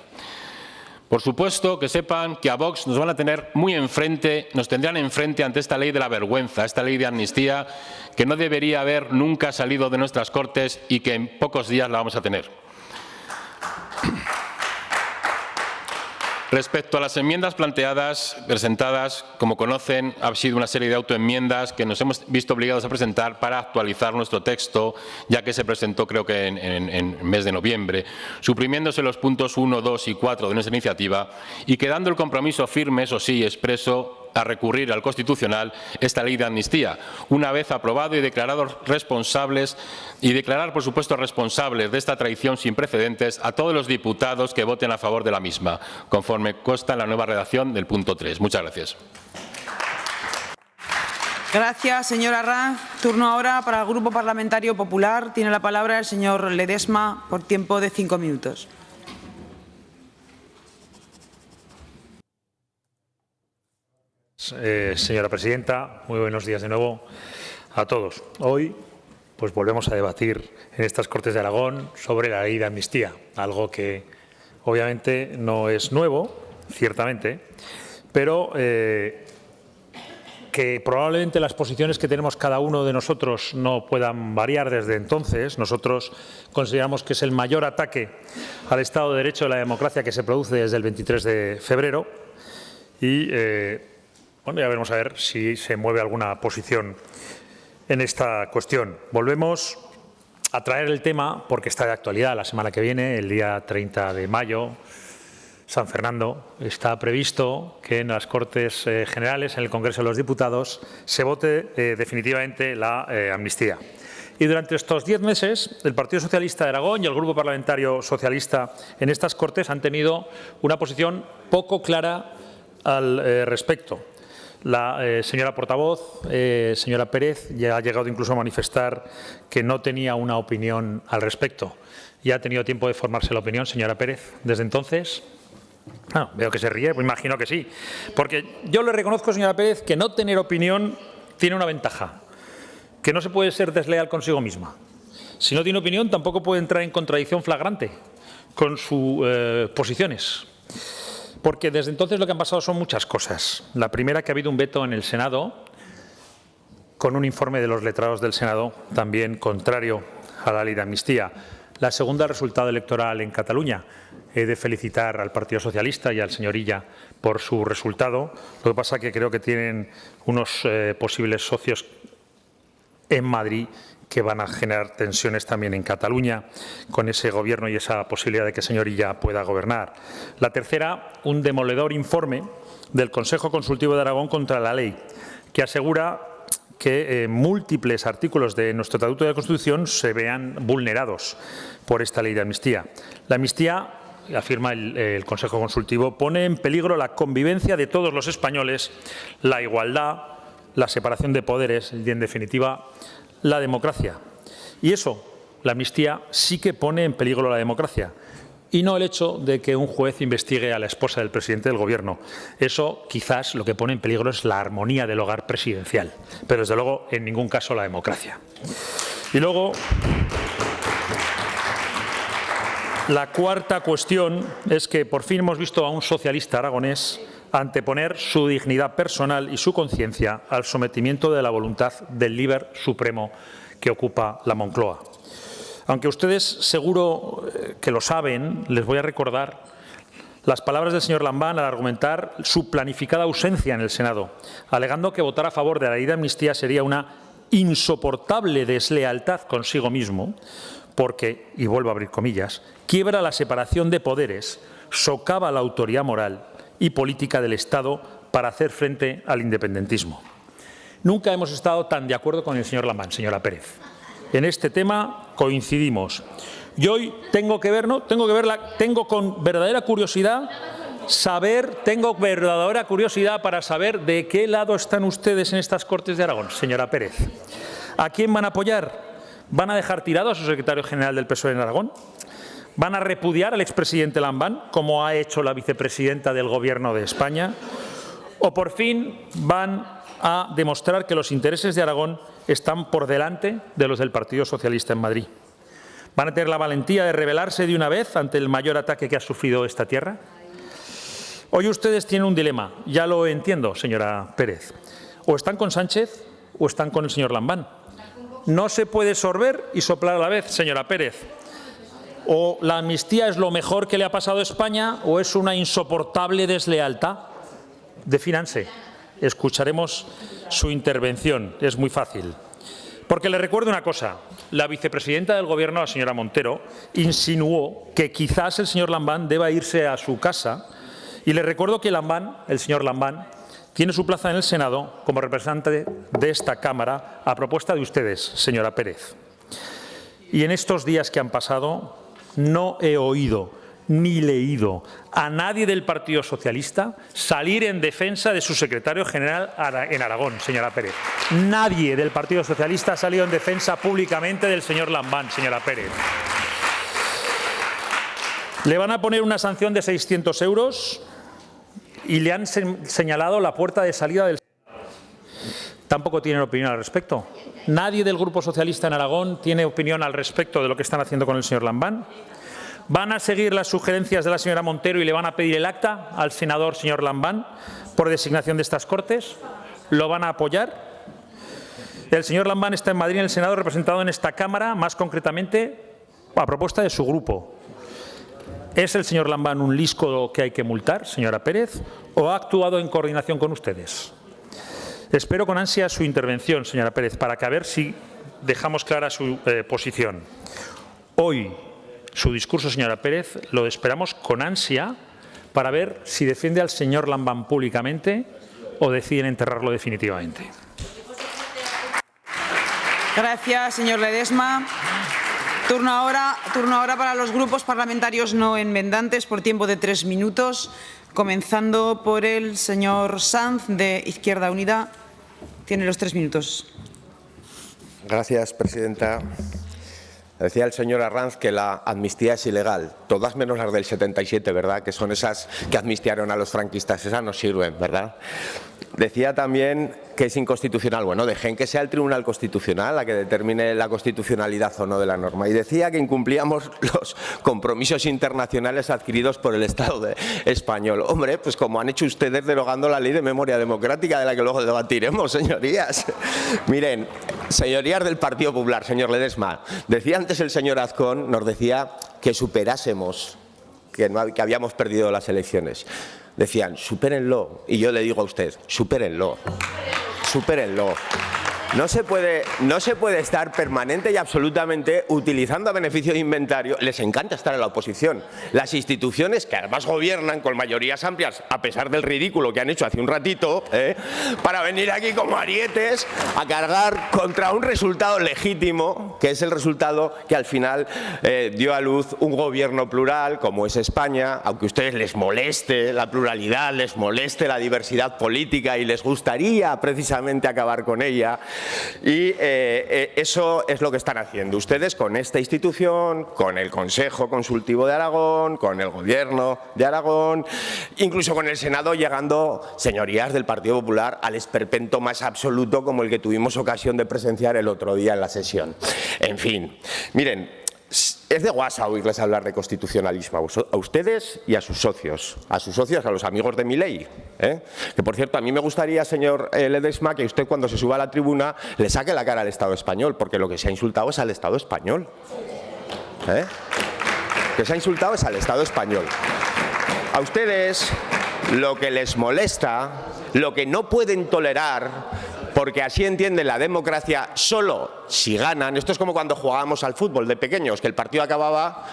Por supuesto, que sepan que a Vox nos van a tener muy enfrente, nos tendrán enfrente ante esta ley de la vergüenza, esta ley de amnistía que no debería haber nunca salido de nuestras Cortes y que en pocos días la vamos a tener. Respecto a las enmiendas presentadas, como conocen, ha sido una serie de autoenmiendas que nos hemos visto obligados a presentar para actualizar nuestro texto, ya que se presentó creo que en el mes de noviembre, suprimiéndose los puntos 1, 2 y 4 de nuestra iniciativa y quedando el compromiso firme, eso sí, expreso, a recurrir al Constitucional esta ley de amnistía, una vez aprobado y declarados responsables, y declarar, por supuesto, responsables de esta traición sin precedentes a todos los diputados que voten a favor de la misma, conforme consta en la nueva redacción del punto 3. Muchas gracias. Gracias, señora Arranz. Turno ahora para el Grupo Parlamentario Popular. Tiene la palabra el señor Ledesma por tiempo de 5 minutos. Señora presidenta, muy buenos días de nuevo a todos. Hoy pues volvemos a debatir en estas Cortes de Aragón sobre la ley de amnistía, algo que obviamente no es nuevo, ciertamente, pero que probablemente las posiciones que tenemos cada uno de nosotros no puedan variar desde entonces. Nosotros consideramos que es el mayor ataque al Estado de Derecho y la democracia que se produce desde el 23 de febrero y bueno, ya veremos a ver si se mueve alguna posición en esta cuestión. Volvemos a traer el tema porque está de actualidad. La semana que viene, el día 30 de mayo, San Fernando, está previsto que en las Cortes Generales, en el Congreso de los Diputados, se vote definitivamente la amnistía. Y durante estos 10 meses, el Partido Socialista de Aragón y el Grupo Parlamentario Socialista en estas Cortes han tenido una posición poco clara al respecto. La señora portavoz, señora Pérez, ya ha llegado incluso a manifestar que no tenía una opinión al respecto. ¿Ya ha tenido tiempo de formarse la opinión, señora Pérez, desde entonces? Veo que se ríe, pues imagino que sí. Porque yo le reconozco, señora Pérez, que no tener opinión tiene una ventaja, que no se puede ser desleal consigo misma. Si no tiene opinión, tampoco puede entrar en contradicción flagrante con sus posiciones. Porque desde entonces lo que han pasado son muchas cosas. La primera, que ha habido un veto en el Senado, con un informe de los letrados del Senado también contrario a la ley de amnistía. La segunda, el resultado electoral en Cataluña. He de felicitar al Partido Socialista y al señor Illa por su resultado. Lo que pasa es que creo que tienen unos posibles socios en Madrid que van a generar tensiones también en Cataluña con ese gobierno y esa posibilidad de que el señor Illa pueda gobernar. La tercera, un demoledor informe del Consejo Consultivo de Aragón contra la ley, que asegura que múltiples artículos de nuestro Estatuto de la Constitución se vean vulnerados por esta ley de amnistía. La amnistía, afirma el Consejo Consultivo, pone en peligro la convivencia de todos los españoles, la igualdad, la separación de poderes y, en definitiva, la democracia. Y eso, la amnistía, sí que pone en peligro la democracia. Y no el hecho de que un juez investigue a la esposa del presidente del Gobierno. Eso quizás lo que pone en peligro es la armonía del hogar presidencial, pero desde luego en ningún caso la democracia. Y luego, la cuarta cuestión es que por fin hemos visto a un socialista aragonés anteponer su dignidad personal y su conciencia al sometimiento de la voluntad del líder supremo que ocupa la Moncloa. Aunque ustedes seguro que lo saben, les voy a recordar las palabras del señor Lambán al argumentar su planificada ausencia en el Senado, alegando que votar a favor de la ley de amnistía sería una insoportable deslealtad consigo mismo, porque, y vuelvo a abrir comillas, quiebra la separación de poderes, socava la autoridad moral y política del Estado para hacer frente al independentismo. Nunca hemos estado tan de acuerdo con el señor Lambán, señora Pérez. En este tema coincidimos. Y hoy tengo con verdadera curiosidad para saber de qué lado están ustedes en estas Cortes de Aragón, señora Pérez. ¿A quién van a apoyar? ¿Van a dejar tirado a su secretario general del PSOE en Aragón? ¿Van a repudiar al expresidente Lambán, como ha hecho la vicepresidenta del Gobierno de España? ¿O por fin van a demostrar que los intereses de Aragón están por delante de los del Partido Socialista en Madrid? ¿Van a tener la valentía de rebelarse de una vez ante el mayor ataque que ha sufrido esta tierra? Hoy ustedes tienen un dilema, ya lo entiendo, señora Pérez. O están con Sánchez o están con el señor Lambán. No se puede sorber y soplar a la vez, señora Pérez. O la amnistía es lo mejor que le ha pasado a España o es una insoportable deslealtad. Defínanse. Escucharemos su intervención. Es muy fácil. Porque le recuerdo una cosa. La vicepresidenta del Gobierno, la señora Montero, insinuó que quizás el señor Lambán deba irse a su casa. Y le recuerdo que el señor Lambán, tiene su plaza en el Senado como representante de esta Cámara a propuesta de ustedes, señora Pérez. Y en estos días que han pasado no he oído ni leído a nadie del Partido Socialista salir en defensa de su secretario general en Aragón, señora Pérez. Nadie del Partido Socialista ha salido en defensa públicamente del señor Lambán, señora Pérez. Le van a poner una sanción de 600 euros y le han señalado la puerta de salida del Senado. Tampoco tienen opinión al respecto. Nadie del Grupo Socialista en Aragón tiene opinión al respecto de lo que están haciendo con el señor Lambán. ¿Van a seguir las sugerencias de la señora Montero y le van a pedir el acta al senador señor Lambán por designación de estas Cortes? ¿Lo van a apoyar? El señor Lambán está en Madrid, en el Senado, representado en esta Cámara, más concretamente a propuesta de su grupo. ¿Es el señor Lambán un lisco que hay que multar, señora Pérez, o ha actuado en coordinación con ustedes? Espero con ansia su intervención, señora Pérez, para que a ver si dejamos clara su posición. Hoy, su discurso, señora Pérez, lo esperamos con ansia para ver si defiende al señor Lambán públicamente o deciden enterrarlo definitivamente. Gracias, señor Ledesma. Turno ahora para los grupos parlamentarios no enmendantes por tiempo de 3 minutos, comenzando por el señor Sanz de Izquierda Unida. Tiene los 3 minutos. Gracias, presidenta. Decía el señor Arranz que la amnistía es ilegal, todas menos las del 77, ¿verdad? Que son esas que amnistiaron a los franquistas, esas no sirven, ¿verdad? Decía también que es inconstitucional. Bueno, dejen que sea el Tribunal Constitucional la que determine la constitucionalidad o no de la norma. Y decía que incumplíamos los compromisos internacionales adquiridos por el Estado español. Hombre, pues como han hecho ustedes derogando la Ley de Memoria Democrática, de la que luego debatiremos, señorías. Miren, señorías del Partido Popular, señor Ledesma, decía antes el señor Azcón, nos decía que superásemos, que habíamos perdido las elecciones. Decían, supérenlo. Y yo le digo a usted, supérenlo. Supérenlo. No se puede estar permanente y absolutamente utilizando a beneficio de inventario. Les encanta estar en la oposición. Las instituciones, que además gobiernan con mayorías amplias, a pesar del ridículo que han hecho hace un ratito, para venir aquí como arietes a cargar contra un resultado legítimo, que es el resultado que al final dio a luz un gobierno plural, como es España, aunque a ustedes les moleste la pluralidad, les moleste la diversidad política y les gustaría precisamente acabar con ella. Y eso es lo que están haciendo ustedes con esta institución, con el Consejo Consultivo de Aragón, con el Gobierno de Aragón, incluso con el Senado, llegando, señorías del Partido Popular, al esperpento más absoluto como el que tuvimos ocasión de presenciar el otro día en la sesión. En fin, miren, es de guasa oírles hablar de constitucionalismo a ustedes y a sus socios, a los amigos de Milei. Que, por cierto, a mí me gustaría, señor Ledesma, que usted cuando se suba a la tribuna le saque la cara al Estado español, porque lo que se ha insultado es al Estado español. Que se ha insultado es al Estado español. A ustedes lo que les molesta, lo que no pueden tolerar, porque así entienden la democracia solo si ganan. Esto es como cuando jugábamos al fútbol de pequeños, que el partido acababa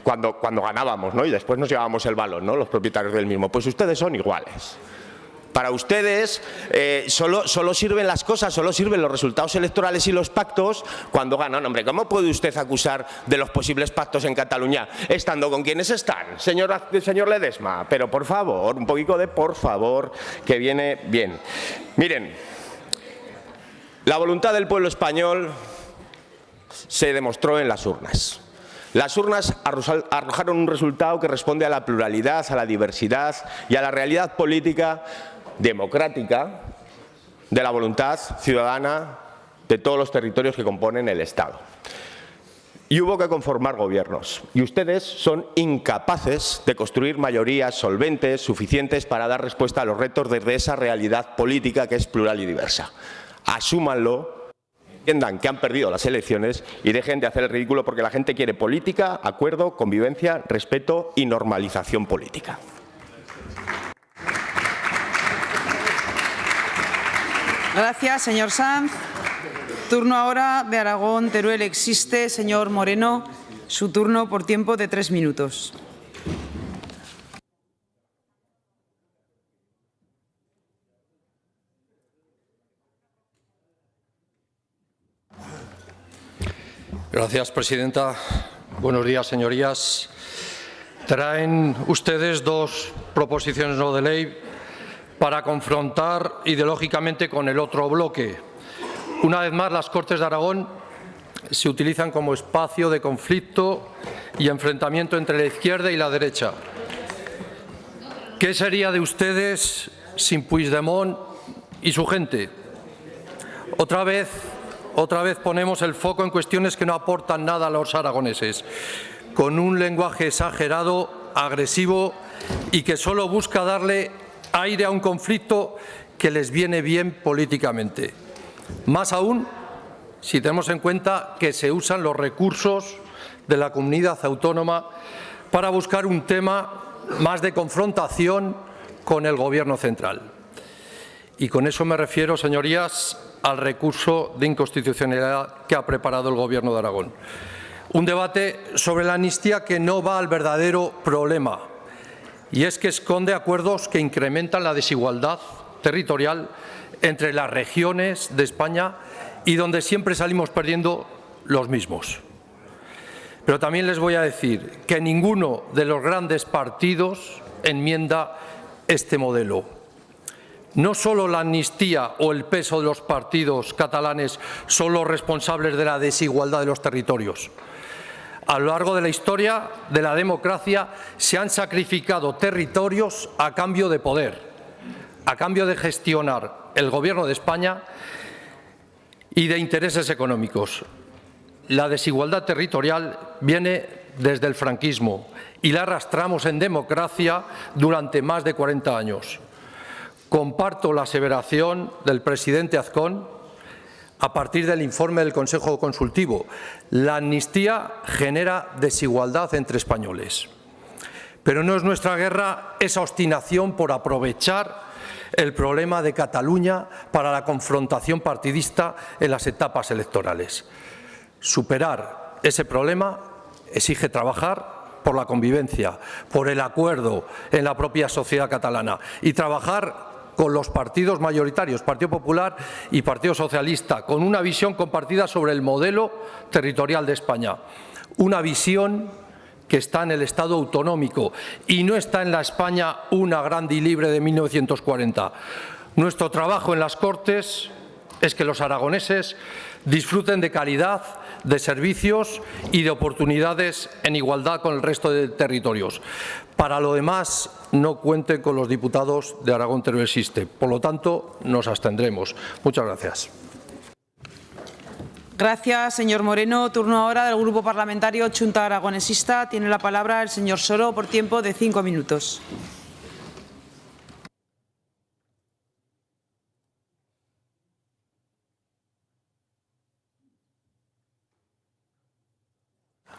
cuando ganábamos, ¿no? Y después nos llevábamos el balón, ¿no? Los propietarios del mismo. Pues ustedes son iguales. Para ustedes solo sirven las cosas, solo sirven los resultados electorales y los pactos cuando ganan. Hombre, ¿cómo puede usted acusar de los posibles pactos en Cataluña estando con quienes están, señor Ledesma? Pero por favor, un poquito de por favor, que viene bien. Miren, la voluntad del pueblo español se demostró en las urnas. Las urnas arrojaron un resultado que responde a la pluralidad, a la diversidad y a la realidad política democrática de la voluntad ciudadana de todos los territorios que componen el Estado. Y hubo que conformar gobiernos. Y ustedes son incapaces de construir mayorías solventes, suficientes para dar respuesta a los retos desde esa realidad política que es plural y diversa. Asúmanlo, entiendan que han perdido las elecciones y dejen de hacer el ridículo, porque la gente quiere política, acuerdo, convivencia, respeto y normalización política. Gracias, señor Sanz. Turno ahora de Aragón, Teruel existe. Señor Moreno, su turno por tiempo de 3 minutos. Gracias, presidenta. Buenos días, señorías. Traen ustedes 2 proposiciones no de ley para confrontar ideológicamente con el otro bloque. Una vez más, las Cortes de Aragón se utilizan como espacio de conflicto y enfrentamiento entre la izquierda y la derecha. ¿Qué sería de ustedes sin Puigdemont y su gente? Otra vez ponemos el foco en cuestiones que no aportan nada a los aragoneses, con un lenguaje exagerado, agresivo y que solo busca darle aire a un conflicto que les viene bien políticamente. Más aún si tenemos en cuenta que se usan los recursos de la comunidad autónoma para buscar un tema más de confrontación con el Gobierno central. Y con eso me refiero, señorías, al recurso de inconstitucionalidad que ha preparado el Gobierno de Aragón. Un debate sobre la amnistía que no va al verdadero problema, y es que esconde acuerdos que incrementan la desigualdad territorial entre las regiones de España y donde siempre salimos perdiendo los mismos. Pero también les voy a decir que ninguno de los grandes partidos enmienda este modelo. No solo la amnistía o el peso de los partidos catalanes son los responsables de la desigualdad de los territorios. A lo largo de la historia de la democracia se han sacrificado territorios a cambio de poder, a cambio de gestionar el Gobierno de España y de intereses económicos. La desigualdad territorial viene desde el franquismo y la arrastramos en democracia durante más de 40 años. Comparto la aseveración del presidente Azcón a partir del informe del Consejo Consultivo. La amnistía genera desigualdad entre españoles. Pero no es nuestra guerra esa obstinación por aprovechar el problema de Cataluña para la confrontación partidista en las etapas electorales. Superar ese problema exige trabajar por la convivencia, por el acuerdo en la propia sociedad catalana y trabajar con los partidos mayoritarios, Partido Popular y Partido Socialista, con una visión compartida sobre el modelo territorial de España. Una visión que está en el Estado autonómico y no está en la España una grande y libre de 1940. Nuestro trabajo en las Cortes es que los aragoneses disfruten de calidad, de servicios y de oportunidades en igualdad con el resto de territorios. Para lo demás, no cuenten con los diputados de Aragón Teruel Existe. Por lo tanto, nos abstendremos. Muchas gracias. Gracias, señor Moreno. Turno ahora del Grupo Parlamentario Chunta Aragonesista. Tiene la palabra el señor Soro por tiempo de 5 minutos.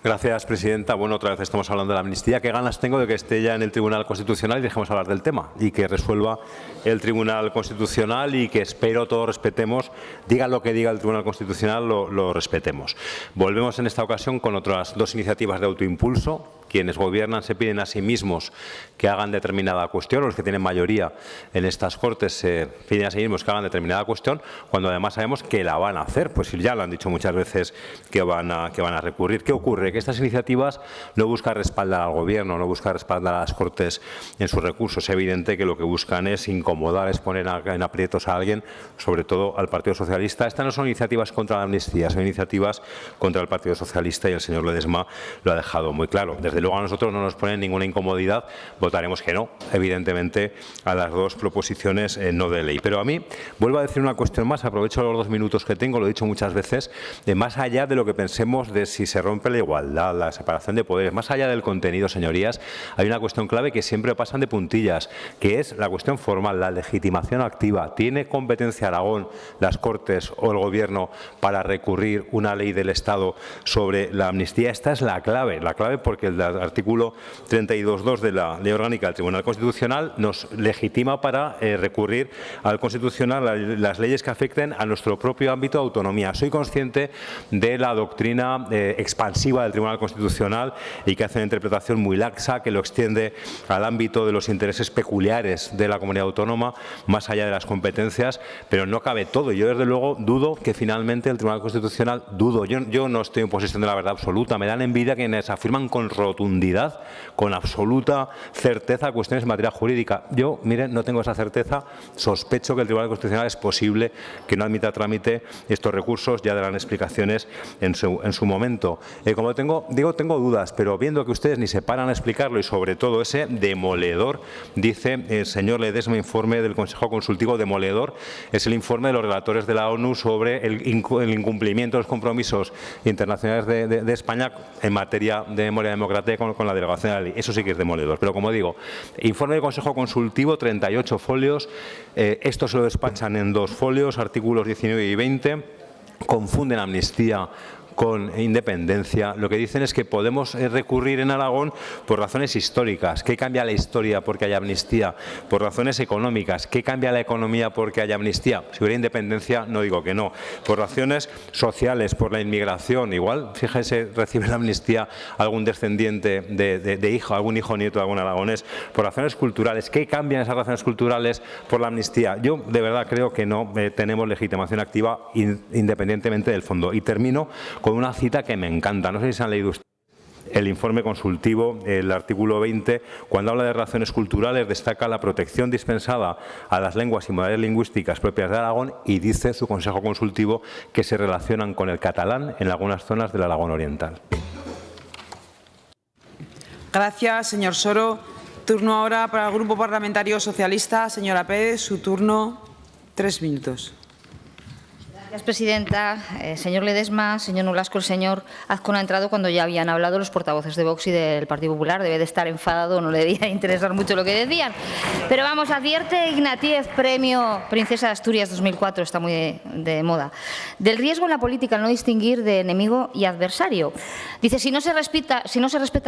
Gracias, presidenta. Bueno, otra vez estamos hablando de la amnistía. Qué ganas tengo de que esté ya en el Tribunal Constitucional y dejemos hablar del tema y que resuelva el Tribunal Constitucional y que espero todos respetemos, diga lo que diga el Tribunal Constitucional, lo respetemos. Volvemos en esta ocasión con otras dos iniciativas de autoimpulso. Quienes gobiernan se piden a sí mismos que hagan determinada cuestión, o los que tienen mayoría en estas Cortes se piden a sí mismos que hagan determinada cuestión, cuando además sabemos que la van a hacer, pues ya lo han dicho muchas veces que van a recurrir. ¿Qué ocurre? Que estas iniciativas no buscan respaldar al Gobierno, no buscan respaldar a las Cortes en sus recursos. Es evidente que lo que buscan es incomodar, es poner en aprietos a alguien, sobre todo al Partido Socialista. Estas no son iniciativas contra la amnistía, son iniciativas contra el Partido Socialista y el señor Ledesma lo ha dejado muy claro. Desde luego a nosotros no nos ponen ninguna incomodidad, votaremos que no, evidentemente, a las dos proposiciones no de ley. Pero a mí, vuelvo a decir una cuestión más, aprovecho los 2 minutos que tengo, lo he dicho muchas veces, más allá de lo que pensemos de si se rompe la igualdad, la separación de poderes, más allá del contenido, señorías, hay una cuestión clave que siempre pasan de puntillas, que es la cuestión formal, la legitimación activa. ¿Tiene competencia Aragón, las Cortes o el Gobierno para recurrir una ley del Estado sobre la amnistía? Esta es la clave porque el artículo 32.2 de la Ley Orgánica del Tribunal Constitucional nos legitima para recurrir al Constitucional las leyes que afecten a nuestro propio ámbito de autonomía. Soy consciente de la doctrina expansiva del Tribunal Constitucional y que hace una interpretación muy laxa, que lo extiende al ámbito de los intereses peculiares de la comunidad autónoma, más allá de las competencias, pero no cabe todo. Yo, desde luego, dudo que finalmente el Tribunal Constitucional, yo no estoy en posesión de la verdad absoluta, me dan envidia quienes afirman con rotundidad, con absoluta certeza, cuestiones en materia jurídica. Yo, miren, no tengo esa certeza, sospecho que el Tribunal Constitucional es posible que no admita a trámite estos recursos, ya darán explicaciones en su momento. Como tengo dudas, pero viendo que ustedes ni se paran a explicarlo y sobre todo ese demoledor, dice el señor Ledesma, informe del Consejo Consultivo, demoledor, es el informe de los relatores de la ONU sobre el incumplimiento de los compromisos internacionales de España en materia de memoria democrática con la derogación de la ley. Eso sí que es demoledor. Pero como digo, informe del Consejo Consultivo, 38 folios, esto se lo despachan en 2 folios, artículos 19 y 20, confunden amnistía con independencia. Lo que dicen es que podemos recurrir en Aragón por razones históricas. ¿Qué cambia la historia porque haya amnistía? Por razones económicas. ¿Qué cambia la economía porque haya amnistía? Si hubiera independencia, no digo que no. Por razones sociales, por la inmigración. Igual, fíjese, recibe la amnistía algún descendiente de hijo, algún hijo nieto de algún aragonés. Por razones culturales. ¿Qué cambian esas razones culturales por la amnistía? Yo, de verdad, creo que no tenemos legitimación activa independientemente del fondo. Y termino con una cita que me encanta. No sé si se han leído ustedes el informe consultivo, el artículo 20, cuando habla de relaciones culturales, destaca la protección dispensada a las lenguas y modalidades lingüísticas propias de Aragón y dice su Consejo Consultivo que se relacionan con el catalán en algunas zonas del Aragón Oriental. Gracias, señor Soro. Turno ahora para el Grupo Parlamentario Socialista. Señora Pérez, su turno, 3 minutos. Gracias, presidenta. Señor Ledesma, señor Nolasco, el señor Azcón ha entrado cuando ya habían hablado los portavoces de Vox y del Partido Popular. Debe de estar enfadado, no le debía interesar mucho lo que decían. Pero vamos, advierte Ignatieff, premio Princesa de Asturias 2004, está muy de moda, del riesgo en la política al no distinguir de enemigo y adversario. Dice, si no se respeta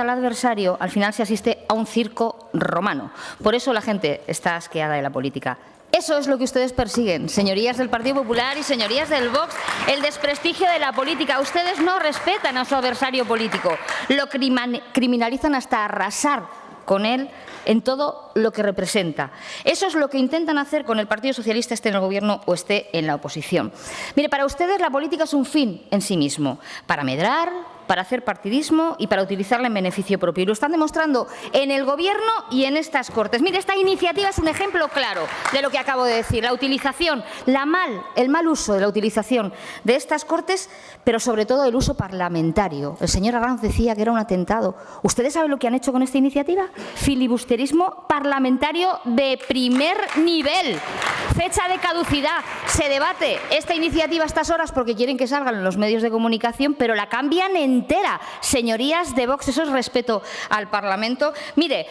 al adversario, al final se asiste a un circo romano. Por eso la gente está asqueada de la política. Eso es lo que ustedes persiguen, señorías del Partido Popular y señorías del Vox, el desprestigio de la política. Ustedes no respetan a su adversario político, lo criminalizan hasta arrasar con él en todo lo que representa. Eso es lo que intentan hacer con el Partido Socialista, esté en el Gobierno o esté en la oposición. Mire, para ustedes la política es un fin en sí mismo, para medrar, para hacer partidismo y para utilizarla en beneficio propio. Y lo están demostrando en el Gobierno y en estas Cortes. Mire, esta iniciativa es un ejemplo claro de lo que acabo de decir. La utilización, el mal uso de la utilización de estas Cortes, pero sobre todo el uso parlamentario. El señor Arranz decía que era un atentado. ¿Ustedes saben lo que han hecho con esta iniciativa? Filibusterismo parlamentario de primer nivel. Fecha de caducidad. Se debate esta iniciativa a estas horas porque quieren que salgan en los medios de comunicación, pero la cambian entera. Señorías de Vox, eso es respeto al Parlamento. Mire,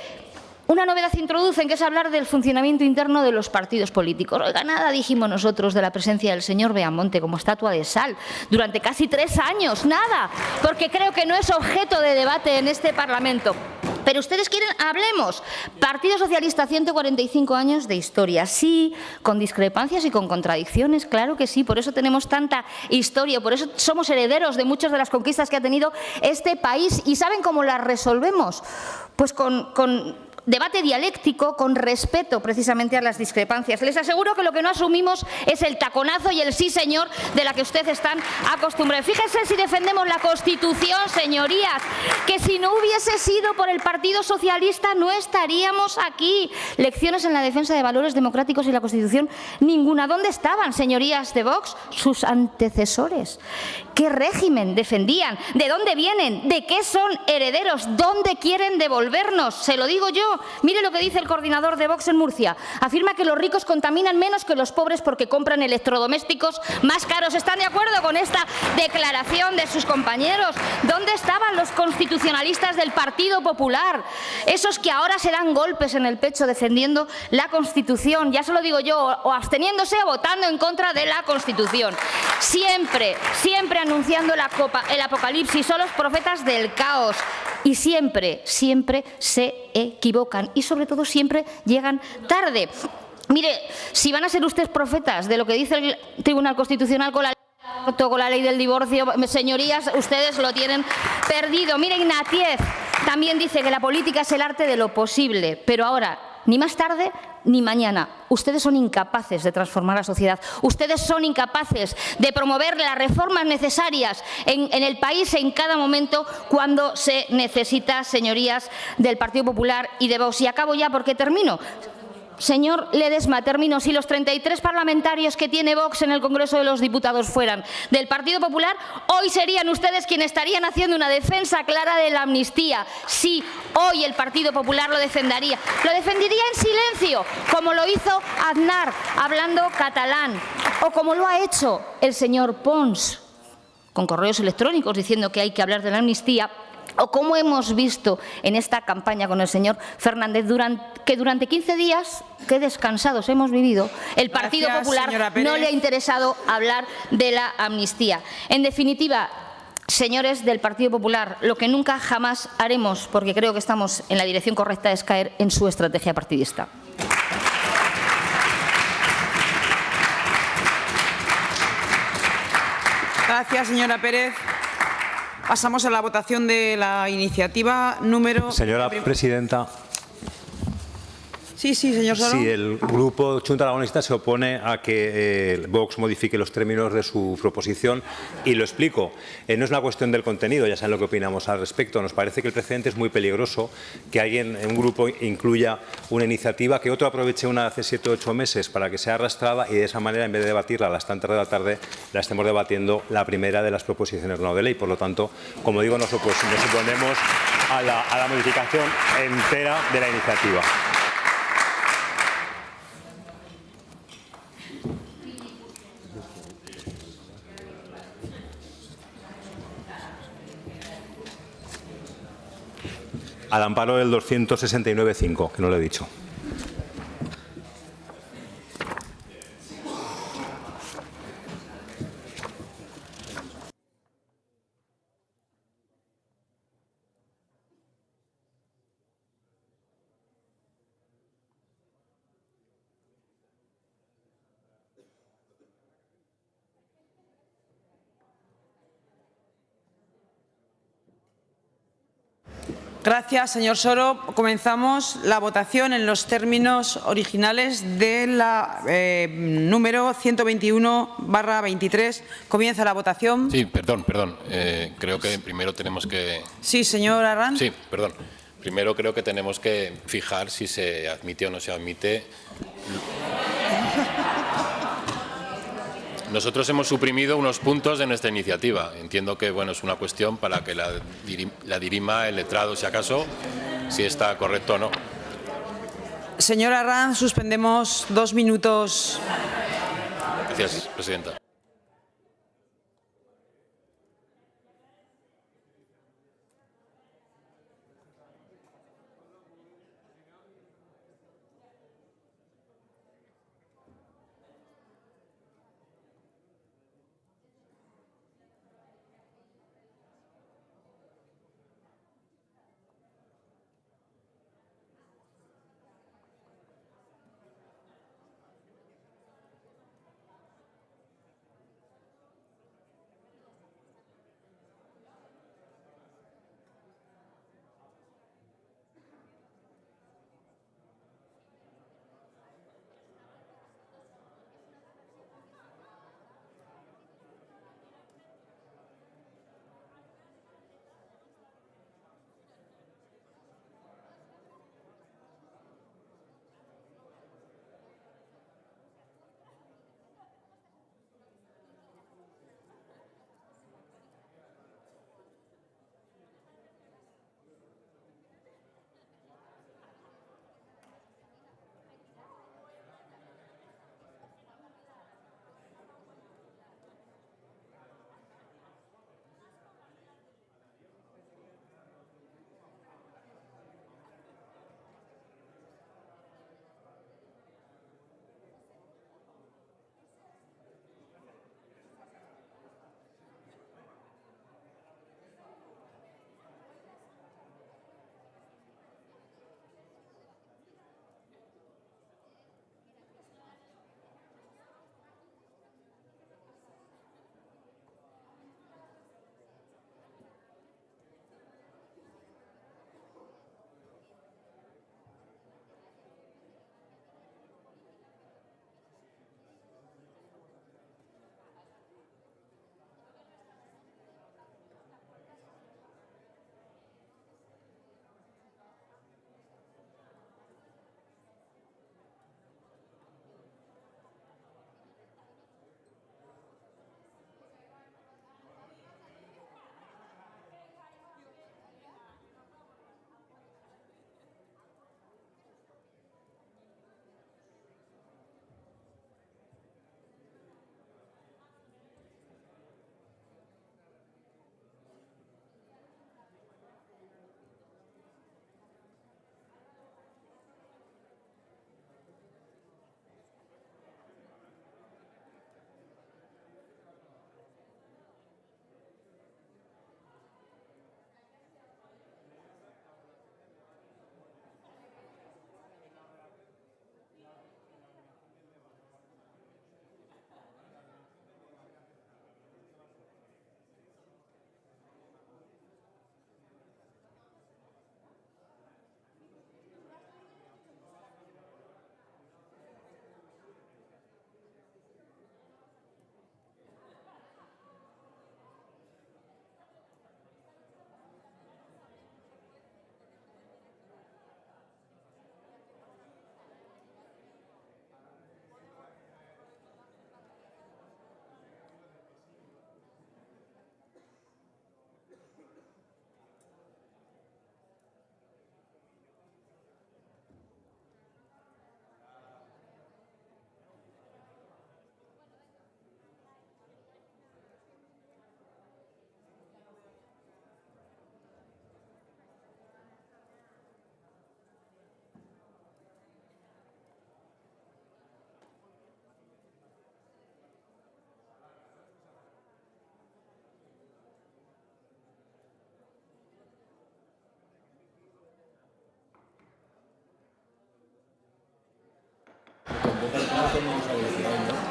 una novedad introducen, que es hablar del funcionamiento interno de los partidos políticos. Oiga, nada dijimos nosotros de la presencia del señor Beamonte como estatua de sal durante casi 3 años. Nada, porque creo que no es objeto de debate en este Parlamento. Pero ustedes quieren, hablemos. Partido Socialista, 145 años de historia. Sí, con discrepancias y con contradicciones, claro que sí. Por eso tenemos tanta historia, por eso somos herederos de muchas de las conquistas que ha tenido este país. ¿Y saben cómo las resolvemos? Pues con debate dialéctico, con respeto precisamente a las discrepancias. Les aseguro que lo que no asumimos es el taconazo y el sí señor de la que ustedes están acostumbrados. Fíjense si defendemos la Constitución, señorías, que si no hubiese sido por el Partido Socialista no estaríamos aquí. Lecciones en la defensa de valores democráticos y la Constitución, ninguna. ¿Dónde estaban, señorías de Vox, sus antecesores? ¿Qué régimen defendían? ¿De dónde vienen? ¿De qué son herederos? ¿Dónde quieren devolvernos? Se lo digo yo. Mire lo que dice el coordinador de Vox en Murcia. Afirma que los ricos contaminan menos que los pobres porque compran electrodomésticos más caros. ¿Están de acuerdo con esta declaración de sus compañeros? ¿Dónde estaban los constitucionalistas del Partido Popular? Esos que ahora se dan golpes en el pecho defendiendo la Constitución. Ya se lo digo yo, o absteniéndose o votando en contra de la Constitución. Siempre, siempre anunciando el apocalipsis. Son los profetas del caos. Y siempre, siempre se equivocan y sobre todo siempre llegan tarde. Mire, si van a ser ustedes profetas de lo que dice el Tribunal Constitucional con la ley del divorcio, señorías, ustedes lo tienen perdido. Mire, Ignatieff también dice que la política es el arte de lo posible, pero ahora, ni más tarde ni mañana. Ustedes son incapaces de transformar la sociedad. Ustedes son incapaces de promover las reformas necesarias en el país en cada momento cuando se necesita, señorías del Partido Popular y de Vox. Y acabo ya porque termino. Señor Ledesma, termino. Si los 33 parlamentarios que tiene Vox en el Congreso de los Diputados fueran del Partido Popular, hoy serían ustedes quienes estarían haciendo una defensa clara de la amnistía. Sí, hoy el Partido Popular lo defendería. Lo defendería en silencio, como lo hizo Aznar, hablando catalán, o como lo ha hecho el señor Pons, con correos electrónicos diciendo que hay que hablar de la amnistía, o como hemos visto en esta campaña con el señor Fernández, que durante 15 días, que descansados hemos vivido, el Partido Popular no le ha interesado hablar de la amnistía. En definitiva, señores del Partido Popular, lo que nunca jamás haremos, porque creo que estamos en la dirección correcta, es caer en su estrategia partidista. Gracias, señora Pérez. Pasamos a la votación de la iniciativa número... Señora presidenta. Sí, señor Soro. Sí, el Grupo Xunta Aragonista se opone a que Vox modifique los términos de su proposición y lo explico. No es una cuestión del contenido, ya saben lo que opinamos al respecto. Nos parece que el precedente es muy peligroso, que alguien, un grupo, incluya una iniciativa, que otro aproveche una hace 7 o 8 meses para que sea arrastrada y de esa manera, en vez de debatirla a las tantas de la tarde, la estemos debatiendo la primera de las proposiciones no de ley. Por lo tanto, como digo, nos oponemos a la modificación entera de la iniciativa. Al amparo del 269.5, que no lo he dicho. Gracias, señor Soro. Comenzamos la votación en los términos originales de la número 121/23. Comienza la votación. Sí, perdón. Creo que primero tenemos que... Sí, señor Arranz. Sí, perdón. Primero creo que tenemos que fijar si se admite o no se admite. Nosotros hemos suprimido unos puntos de nuestra iniciativa. Entiendo que bueno, es una cuestión para que la dirima el letrado, si acaso, si está correcto o no. Señor Arranz, suspendemos 2 minutos. Gracias, presidenta.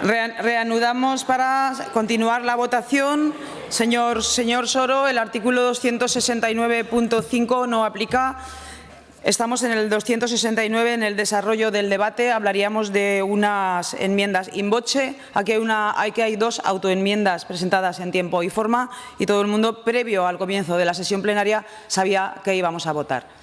Reanudamos para continuar la votación Señor Soro, el artículo 269.5 no aplica. Estamos en el 269, en el desarrollo del debate. Hablaríamos de unas enmiendas in voce. Aquí hay dos autoenmiendas presentadas en tiempo y forma y todo el mundo, previo al comienzo de la sesión plenaria, sabía que íbamos a votar.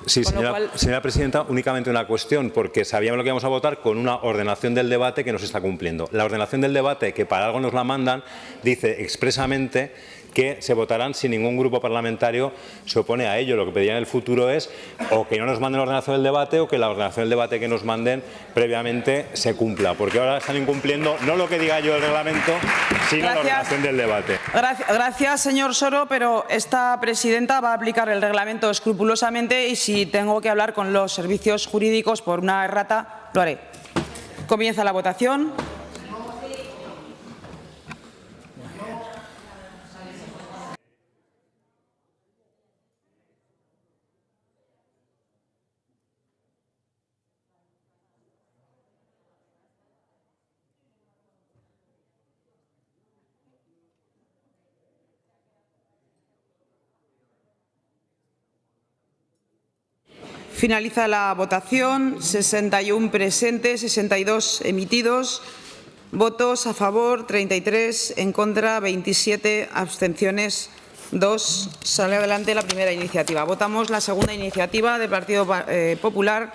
Sí, señora presidenta, únicamente una cuestión, porque sabíamos lo que íbamos a votar con una ordenación del debate que no se está cumpliendo. La ordenación del debate, que para algo nos la mandan, dice expresamente que se votarán si ningún grupo parlamentario se opone a ello. Lo que pediría en el futuro es o que no nos manden la ordenación del debate o que la ordenación del debate que nos manden previamente se cumpla, porque ahora están incumpliendo no lo que diga yo el reglamento, sino la ordenación del debate. Gracias, señor Soro, pero esta presidenta va a aplicar el reglamento escrupulosamente y si tengo que hablar con los servicios jurídicos por una errata, lo haré. Comienza la votación. Finaliza la votación. 61 presentes, 62 emitidos. Votos a favor, 33, en contra, 27, abstenciones, 2. Sale adelante la primera iniciativa. Votamos la segunda iniciativa del Partido Popular.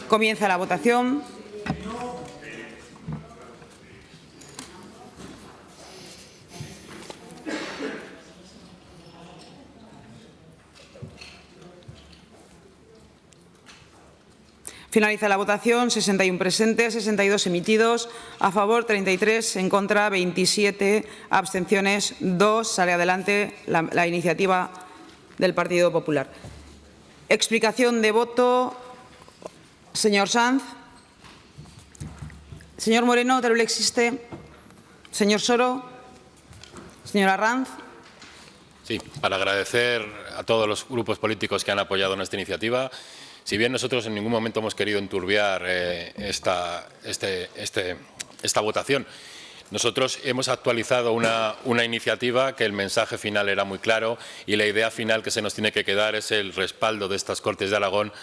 Comienza la votación. Finaliza la votación. 61 presentes, 62 emitidos. A favor, 33. En contra, 27. Abstenciones, 2. Sale adelante la iniciativa del Partido Popular. Explicación de voto. Señor Sanz. Señor Moreno, ¿Teruel existe? Señor Soro. Señora Arranz. Sí, para agradecer a todos los grupos políticos que han apoyado nuestra iniciativa. Si bien nosotros en ningún momento hemos querido enturbiar esta votación, nosotros hemos actualizado una iniciativa que el mensaje final era muy claro y la idea final que se nos tiene que quedar es el respaldo de estas Cortes de Aragón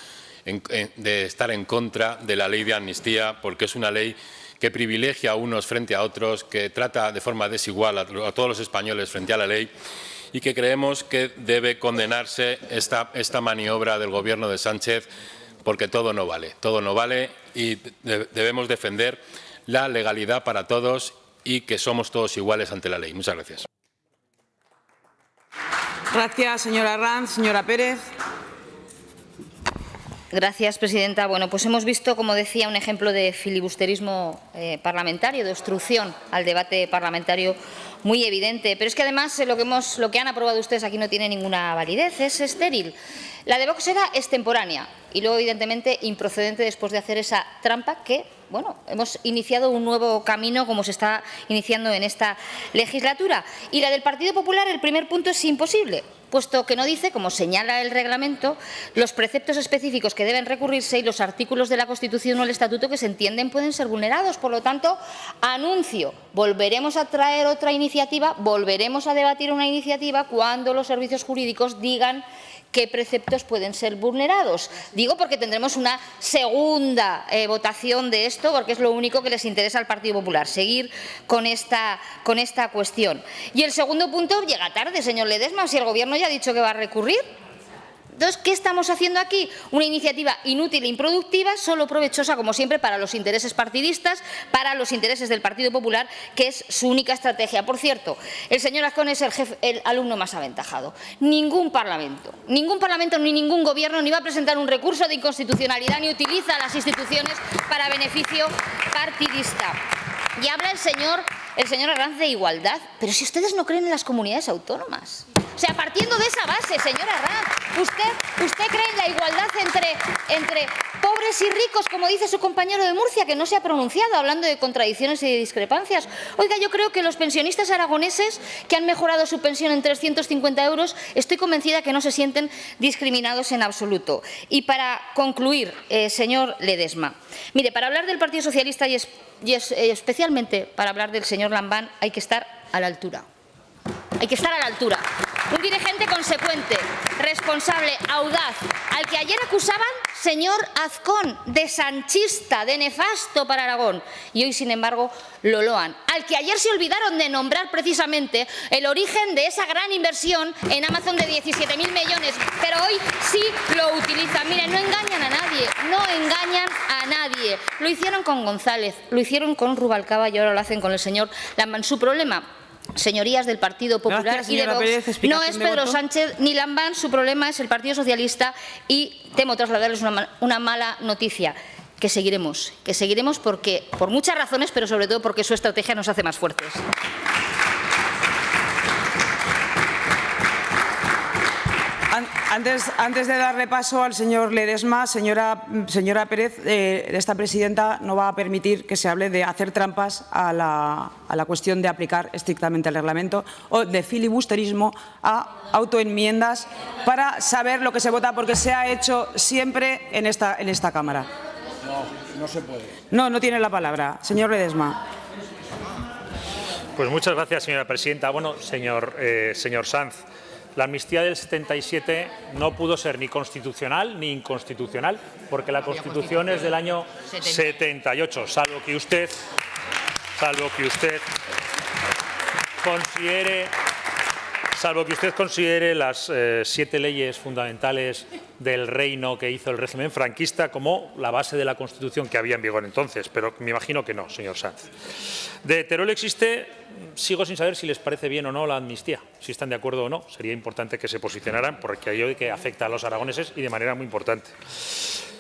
de estar en contra de la ley de amnistía, porque es una ley que privilegia a unos frente a otros, que trata de forma desigual a todos los españoles frente a la ley, y que creemos que debe condenarse esta maniobra del Gobierno de Sánchez, porque todo no vale y debemos defender la legalidad para todos y que somos todos iguales ante la ley. Muchas gracias. Gracias, señora Arranz. Señora Pérez. Gracias, presidenta. Bueno, pues hemos visto, como decía, un ejemplo de filibusterismo parlamentario, de obstrucción al debate parlamentario muy evidente. Pero es que además lo que han aprobado ustedes aquí no tiene ninguna validez, es estéril. La de Vox era extemporánea y luego, evidentemente, improcedente después de hacer esa trampa que, bueno, hemos iniciado un nuevo camino como se está iniciando en esta legislatura. Y la del Partido Popular, el primer punto es imposible, puesto que no dice, como señala el reglamento, los preceptos específicos que deben recurrirse y los artículos de la Constitución o el Estatuto que se entienden pueden ser vulnerados. Por lo tanto, anuncio, volveremos a traer otra iniciativa, volveremos a debatir una iniciativa cuando los servicios jurídicos digan qué preceptos pueden ser vulnerados. Digo porque tendremos una segunda votación de esto, porque es lo único que les interesa al Partido Popular, seguir con esta cuestión. Y el segundo punto llega tarde, señor Ledesma, si el Gobierno ya ha dicho que va a recurrir. Entonces, ¿qué estamos haciendo aquí? Una iniciativa inútil e improductiva, solo provechosa, como siempre, para los intereses partidistas, para los intereses del Partido Popular, que es su única estrategia. Por cierto, el señor Azcón es el alumno más aventajado. Ningún parlamento ni ningún Gobierno ni va a presentar un recurso de inconstitucionalidad ni utiliza las instituciones para beneficio partidista. Y habla el señor Arranz de igualdad, pero si ustedes no creen en las comunidades autónomas. O sea, partiendo de esa base, señor Arranz, ¿usted cree en la igualdad entre pobres y ricos, como dice su compañero de Murcia, que no se ha pronunciado, hablando de contradicciones y de discrepancias? Oiga, yo creo que los pensionistas aragoneses que han mejorado su pensión en 350 euros, estoy convencida que no se sienten discriminados en absoluto. Y para concluir, señor Ledesma, mire, para hablar del Partido Socialista y especialmente para hablar del señor Lambán hay que estar a la altura. hay que estar a la altura. Un dirigente consecuente, responsable, audaz, al que ayer acusaban, señor Azcón, de sanchista, de nefasto para Aragón, y hoy, sin embargo, lo loan. Al que ayer se olvidaron de nombrar precisamente el origen de esa gran inversión en Amazon de 17.000 millones, pero hoy sí lo utilizan. Miren, no engañan a nadie, no engañan a nadie. Lo hicieron con González, lo hicieron con Rubalcaba y ahora lo hacen con el señor Lambán. Su problema, señorías del Partido Popular Gracias, y de Vox, Pérez, no es Pedro Sánchez ni Lambán, su problema es el Partido Socialista y temo trasladarles una mala noticia, que seguiremos porque, por muchas razones, pero sobre todo porque su estrategia nos hace más fuertes. Antes de darle paso al señor Ledesma, señora Pérez, esta presidenta no va a permitir que se hable de hacer trampas a la cuestión de aplicar estrictamente el reglamento o de filibusterismo a autoenmiendas para saber lo que se vota, porque se ha hecho siempre en esta Cámara. No se puede. No tiene la palabra. Señor Ledesma. Pues muchas gracias, señora presidenta. Bueno, señor Sanz, la amnistía del 77 no pudo ser ni constitucional ni inconstitucional, porque la Constitución es del año 78, salvo que usted considere las 7 leyes fundamentales del reino que hizo el régimen franquista como la base de la Constitución que había en vigor entonces, pero me imagino que no, señor Sanz. De Teruel existe, sigo sin saber si les parece bien o no la amnistía, si están de acuerdo o no. Sería importante que se posicionaran, porque hay que afecta a los aragoneses y de manera muy importante.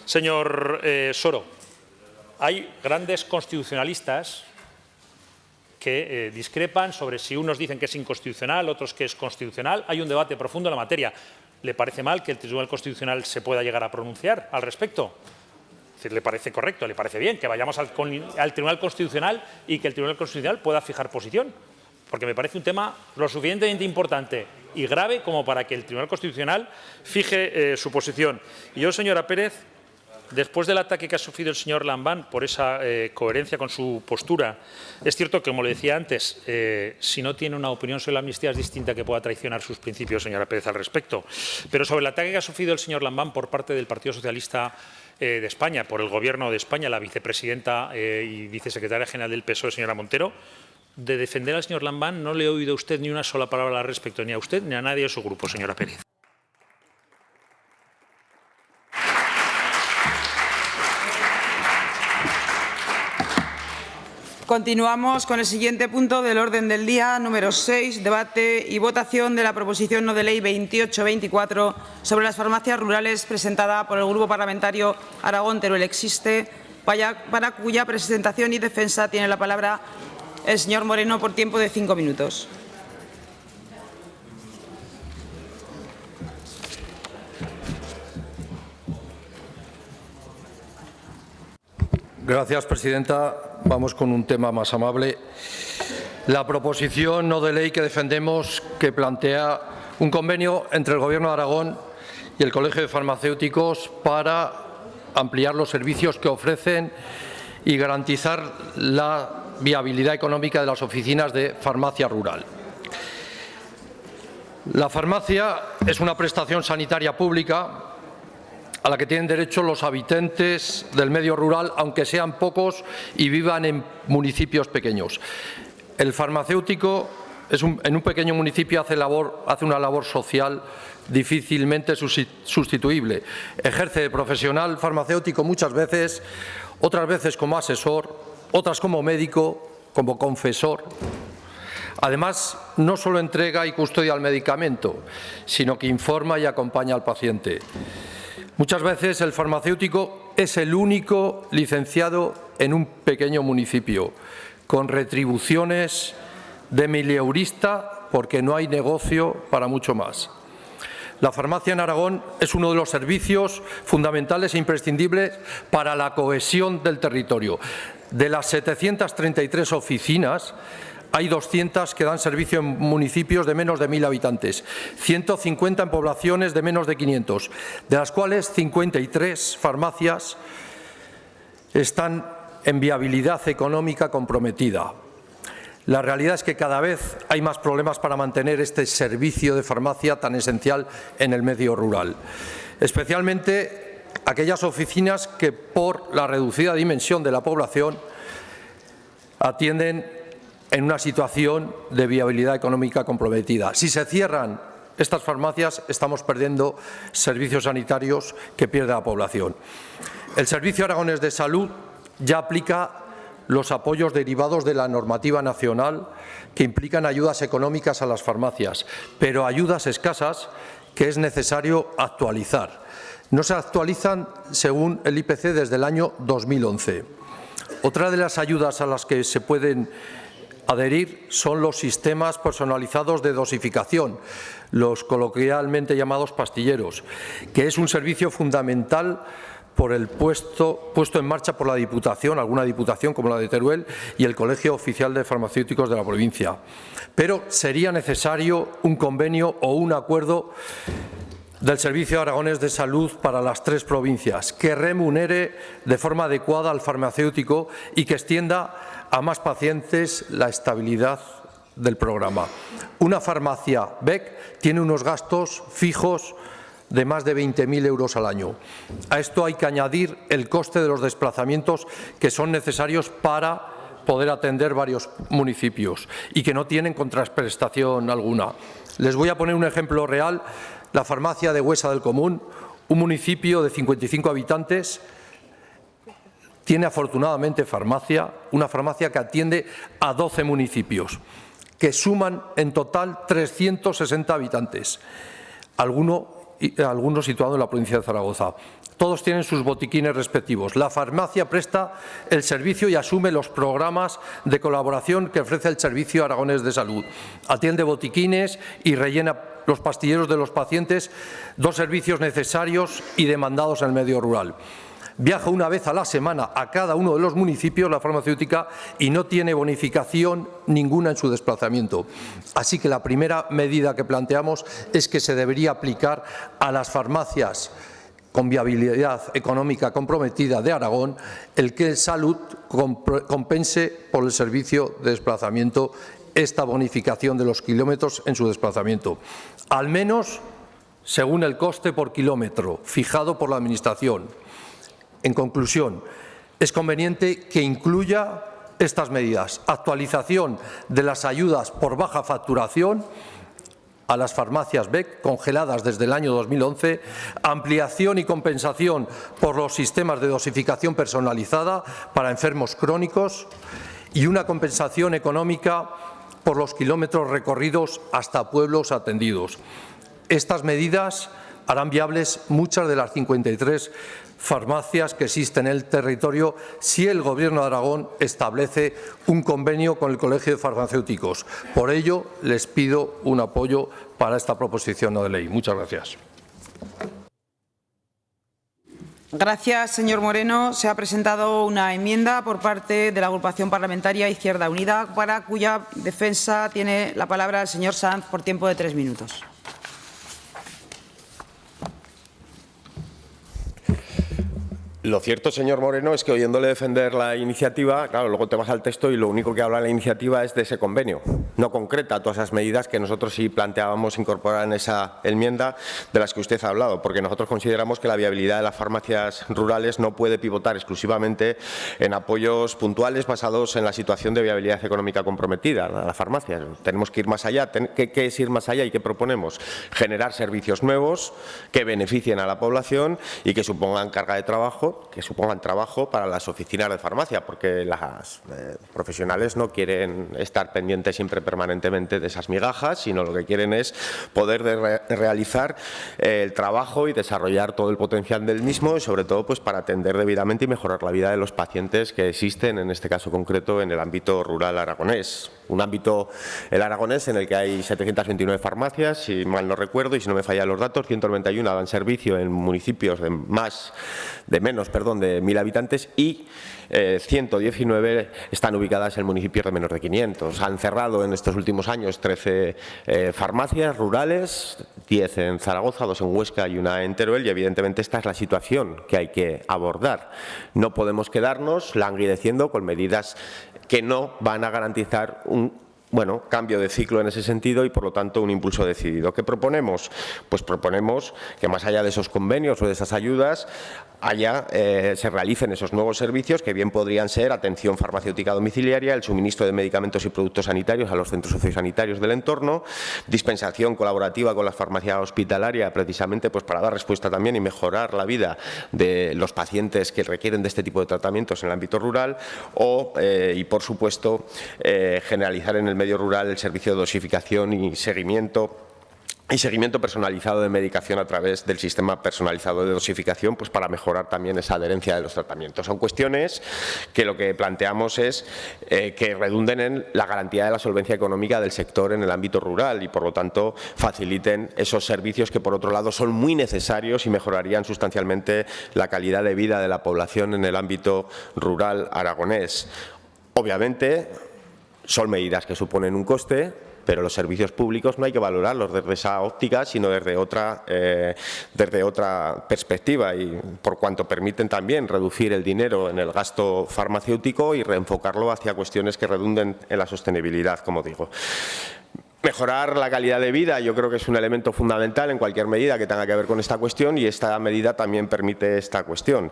Señor Soro, hay grandes constitucionalistas que discrepan sobre si unos dicen que es inconstitucional, otros que es constitucional. Hay un debate profundo en la materia. ¿Le parece mal que el Tribunal Constitucional se pueda llegar a pronunciar al respecto? Es decir, ¿le parece correcto, le parece bien que vayamos al Tribunal Constitucional y que el Tribunal Constitucional pueda fijar posición? Porque me parece un tema lo suficientemente importante y grave como para que el Tribunal Constitucional fije su posición. Y yo, señora Pérez, después del ataque que ha sufrido el señor Lambán por esa coherencia con su postura, es cierto que, como le decía antes, si no tiene una opinión sobre la amnistía es distinta que pueda traicionar sus principios, señora Pérez, al respecto. Pero sobre el ataque que ha sufrido el señor Lambán por parte del Partido Socialista de España, por el Gobierno de España, la vicepresidenta y vicesecretaria general del PSOE, señora Montero, de defender al señor Lambán no le he oído a usted ni una sola palabra al respecto, ni a usted ni a nadie de su grupo, señora Pérez. Continuamos con el siguiente punto del orden del día, número 6, debate y votación de la proposición no de ley 2824 sobre las farmacias rurales, presentada por el Grupo Parlamentario Aragón Teruel Existe, para cuya presentación y defensa tiene la palabra el señor Moreno por tiempo de 5 minutos. Gracias, presidenta. Vamos con un tema más amable. La proposición no de ley que defendemos, que plantea un convenio entre el Gobierno de Aragón y el Colegio de Farmacéuticos para ampliar los servicios que ofrecen y garantizar la viabilidad económica de las oficinas de farmacia rural. La farmacia es una prestación sanitaria pública a la que tienen derecho los habitantes del medio rural, aunque sean pocos y vivan en municipios pequeños. El farmacéutico en un pequeño municipio hace una labor social difícilmente sustituible. Ejerce de profesional farmacéutico muchas veces, otras veces como asesor, otras como médico, como confesor. Además, no solo entrega y custodia el medicamento, sino que informa y acompaña al paciente. Muchas veces el farmacéutico es el único licenciado en un pequeño municipio, con retribuciones de mileurista, porque no hay negocio para mucho más. La farmacia en Aragón es uno de los servicios fundamentales e imprescindibles para la cohesión del territorio. De las 733 oficinas, hay 200 que dan servicio en municipios de menos de 1.000 habitantes, 150 en poblaciones de menos de 500, de las cuales 53 farmacias están en viabilidad económica comprometida. La realidad es que cada vez hay más problemas para mantener este servicio de farmacia tan esencial en el medio rural, especialmente aquellas oficinas que, por la reducida dimensión de la población, atienden en una situación de viabilidad económica comprometida. Si se cierran estas farmacias, estamos perdiendo servicios sanitarios que pierde la población. El Servicio Aragonés de Salud ya aplica los apoyos derivados de la normativa nacional que implican ayudas económicas a las farmacias, pero ayudas escasas que es necesario actualizar. No se actualizan según el IPC desde el año 2011. Otra de las ayudas a las que se pueden adherir son los sistemas personalizados de dosificación, los coloquialmente llamados pastilleros, que es un servicio fundamental por el puesto en marcha por la Diputación, alguna Diputación como la de Teruel y el Colegio Oficial de Farmacéuticos de la provincia. Pero sería necesario un convenio o un acuerdo del Servicio Aragonés de Salud para las 3 provincias, que remunere de forma adecuada al farmacéutico y que extienda a más pacientes la estabilidad del programa. Una farmacia BEC tiene unos gastos fijos de más de 20.000 euros al año. A esto hay que añadir el coste de los desplazamientos que son necesarios para poder atender varios municipios y que no tienen contraprestación alguna. Les voy a poner un ejemplo real. La farmacia de Huesa del Común, un municipio de 55 habitantes, tiene afortunadamente una farmacia que atiende a 12 municipios, que suman en total 360 habitantes, algunos situados en la provincia de Zaragoza. Todos tienen sus botiquines respectivos. La farmacia presta el servicio y asume los programas de colaboración que ofrece el Servicio Aragonés de Salud. Atiende botiquines y rellena los pastilleros de los pacientes, 2 servicios necesarios y demandados en el medio rural. Viaja una vez a la semana a cada uno de los municipios la farmacéutica y no tiene bonificación ninguna en su desplazamiento. Así que la primera medida que planteamos es que se debería aplicar a las farmacias con viabilidad económica comprometida de Aragón el que Salud compense por el servicio de desplazamiento esta bonificación de los kilómetros en su desplazamiento, al menos según el coste por kilómetro fijado por la Administración. En conclusión, es conveniente que incluya estas medidas: actualización de las ayudas por baja facturación a las farmacias BEC congeladas desde el año 2011, ampliación y compensación por los sistemas de dosificación personalizada para enfermos crónicos y una compensación económica por los kilómetros recorridos hasta pueblos atendidos. Estas medidas harán viables muchas de las 53 farmacias que existen en el territorio si el Gobierno de Aragón establece un convenio con el Colegio de Farmacéuticos. Por ello, les pido un apoyo para esta proposición no de ley. Muchas gracias. Gracias, señor Moreno. Se ha presentado una enmienda por parte de la agrupación parlamentaria Izquierda Unida, para cuya defensa tiene la palabra el señor Sanz por tiempo de 3 minutos. Lo cierto, señor Moreno, es que oyéndole defender la iniciativa, claro, luego te vas al texto y lo único que habla la iniciativa es de ese convenio. No concreta todas esas medidas que nosotros sí planteábamos incorporar en esa enmienda de las que usted ha hablado, porque nosotros consideramos que la viabilidad de las farmacias rurales no puede pivotar exclusivamente en apoyos puntuales basados en la situación de viabilidad económica comprometida a las farmacias. Tenemos que ir más allá. ¿Qué es ir más allá y qué proponemos? Generar servicios nuevos que beneficien a la población y que supongan carga de trabajo, que supongan trabajo para las oficinas de farmacia, porque las profesionales no quieren estar pendientes siempre permanentemente de esas migajas, sino lo que quieren es poder realizar el trabajo y desarrollar todo el potencial del mismo, y sobre todo pues para atender debidamente y mejorar la vida de los pacientes que existen, en este caso concreto, en el ámbito rural aragonés. Un ámbito, el aragonés, en el que hay 729 farmacias, si mal no recuerdo, y si no me fallan los datos, 191 dan servicio en municipios de menos de 1.000 habitantes y 119 están ubicadas en municipios de menos de 500. Han cerrado en estos últimos años 13 farmacias rurales, 10 en Zaragoza, 2 en Huesca y 1 en Teruel, y evidentemente esta es la situación que hay que abordar. No podemos quedarnos languideciendo con medidas que no van a garantizar un cambio de ciclo en ese sentido y, por lo tanto, un impulso decidido. ¿Qué proponemos? Pues proponemos que, más allá de esos convenios o de esas ayudas, se realicen esos nuevos servicios que bien podrían ser atención farmacéutica domiciliaria, el suministro de medicamentos y productos sanitarios a los centros sociosanitarios del entorno, dispensación colaborativa con la farmacia hospitalaria, precisamente pues para dar respuesta también y mejorar la vida de los pacientes que requieren de este tipo de tratamientos en el ámbito rural y, por supuesto, generalizar en el medio rural el servicio de dosificación y seguimiento personalizado de medicación a través del sistema personalizado de dosificación, pues para mejorar también esa adherencia de los tratamientos. Son cuestiones que lo que planteamos es que redunden en la garantía de la solvencia económica del sector en el ámbito rural y, por lo tanto, faciliten esos servicios que, por otro lado, son muy necesarios y mejorarían sustancialmente la calidad de vida de la población en el ámbito rural aragonés. Obviamente, son medidas que suponen un coste, pero los servicios públicos no hay que valorarlos desde esa óptica, sino desde otra perspectiva, y por cuanto permiten también reducir el dinero en el gasto farmacéutico y reenfocarlo hacia cuestiones que redunden en la sostenibilidad, como digo. Mejorar la calidad de vida yo creo que es un elemento fundamental en cualquier medida que tenga que ver con esta cuestión, y esta medida también permite esta cuestión.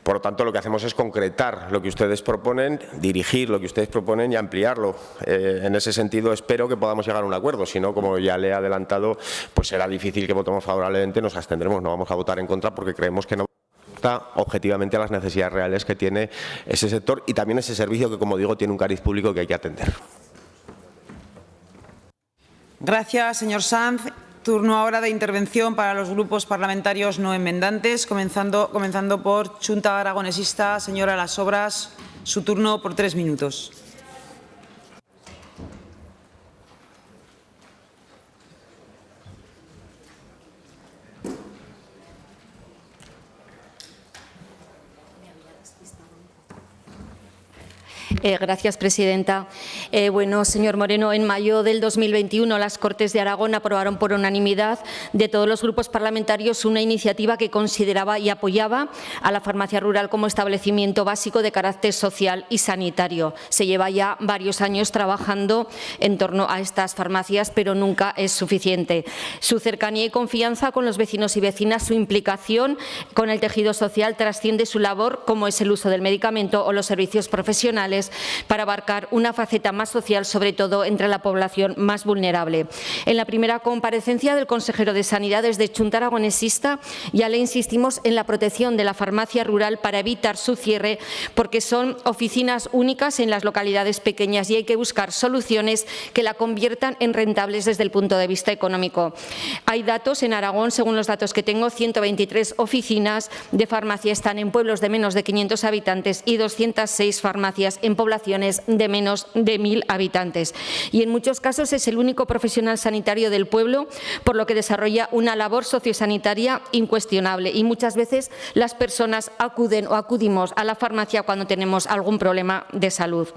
Por lo tanto, lo que hacemos es concretar lo que ustedes proponen, dirigir lo que ustedes proponen y ampliarlo. En ese sentido, espero que podamos llegar a un acuerdo. Si no, como ya le he adelantado, pues será difícil que votemos favorablemente, nos abstendremos, no vamos a votar en contra porque creemos que no está objetivamente a las necesidades reales que tiene ese sector y también ese servicio que, como digo, tiene un cariz público que hay que atender. Gracias, señor Sanz. Turno ahora de intervención para los grupos parlamentarios no enmendantes, comenzando por Chunta Aragonesista. Señora Las Obras, su turno por 3 minutos. Gracias, presidenta. Bueno, señor Moreno, en mayo del 2021 las Cortes de Aragón aprobaron por unanimidad de todos los grupos parlamentarios una iniciativa que consideraba y apoyaba a la farmacia rural como establecimiento básico de carácter social y sanitario. Se lleva ya varios años trabajando en torno a estas farmacias, pero nunca es suficiente. Su cercanía y confianza con los vecinos y vecinas, su implicación con el tejido social trasciende su labor, como es el uso del medicamento o los servicios profesionales, para abarcar una faceta más social, sobre todo entre la población más vulnerable. En la primera comparecencia del consejero de Sanidad desde Chunta Aragonesista ya le insistimos en la protección de la farmacia rural para evitar su cierre, porque son oficinas únicas en las localidades pequeñas y hay que buscar soluciones que la conviertan en rentables desde el punto de vista económico. Hay datos en Aragón, según los datos que tengo, 123 oficinas de farmacia están en pueblos de menos de 500 habitantes y 206 farmacias en poblaciones de menos de 1.000 habitantes. Y en muchos casos es el único profesional sanitario del pueblo, por lo que desarrolla una labor sociosanitaria incuestionable. Y muchas veces las personas acuden o acudimos a la farmacia cuando tenemos algún problema de salud.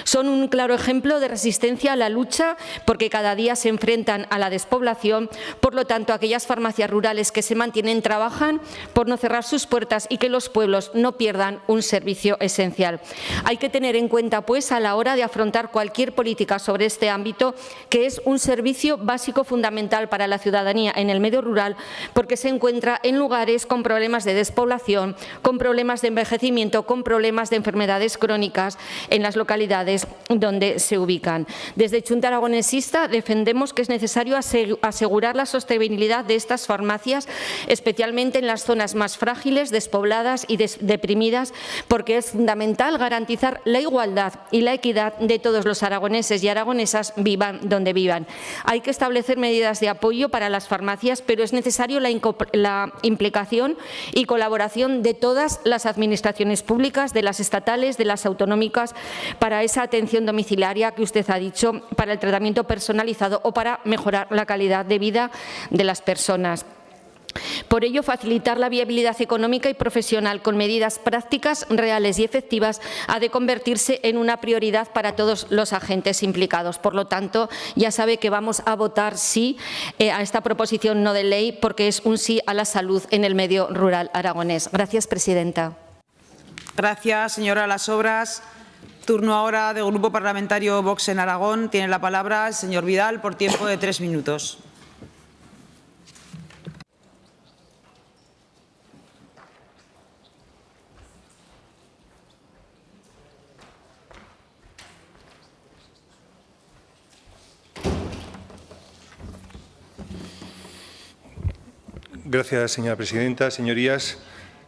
Son un claro ejemplo de resistencia a la lucha, porque cada día se enfrentan a la despoblación. Por lo tanto, aquellas farmacias rurales que se mantienen trabajan por no cerrar sus puertas y que los pueblos no pierdan un servicio esencial. Hay que tener en cuenta, pues, a la hora de afrontar cualquier política sobre este ámbito, que es un servicio básico fundamental para la ciudadanía en el medio rural, porque se encuentra en lugares con problemas de despoblación, con problemas de envejecimiento, con problemas de enfermedades crónicas en las localidades donde se ubican. Desde Chunta Aragonesista defendemos que es necesario asegurar la sostenibilidad de estas farmacias, especialmente en las zonas más frágiles, despobladas y deprimidas, porque es fundamental garantizar la igualdad y la equidad de todos los aragoneses y aragonesas, vivan donde vivan. Hay que establecer medidas de apoyo para las farmacias, pero es necesario la implicación y colaboración de todas las administraciones públicas, de las estatales, de las autonómicas, para esa atención domiciliaria que usted ha dicho, para el tratamiento personalizado o para mejorar la calidad de vida de las personas. Por ello, facilitar la viabilidad económica y profesional con medidas prácticas, reales y efectivas ha de convertirse en una prioridad para todos los agentes implicados. Por lo tanto, ya sabe que vamos a votar sí a esta proposición no de ley, porque es un sí a la salud en el medio rural aragonés. Gracias, presidenta. Gracias, señora Las Obras. Turno ahora del Grupo Parlamentario Vox en Aragón. Tiene la palabra el señor Vidal por tiempo de 3 minutos. Gracias, señora presidenta. Señorías,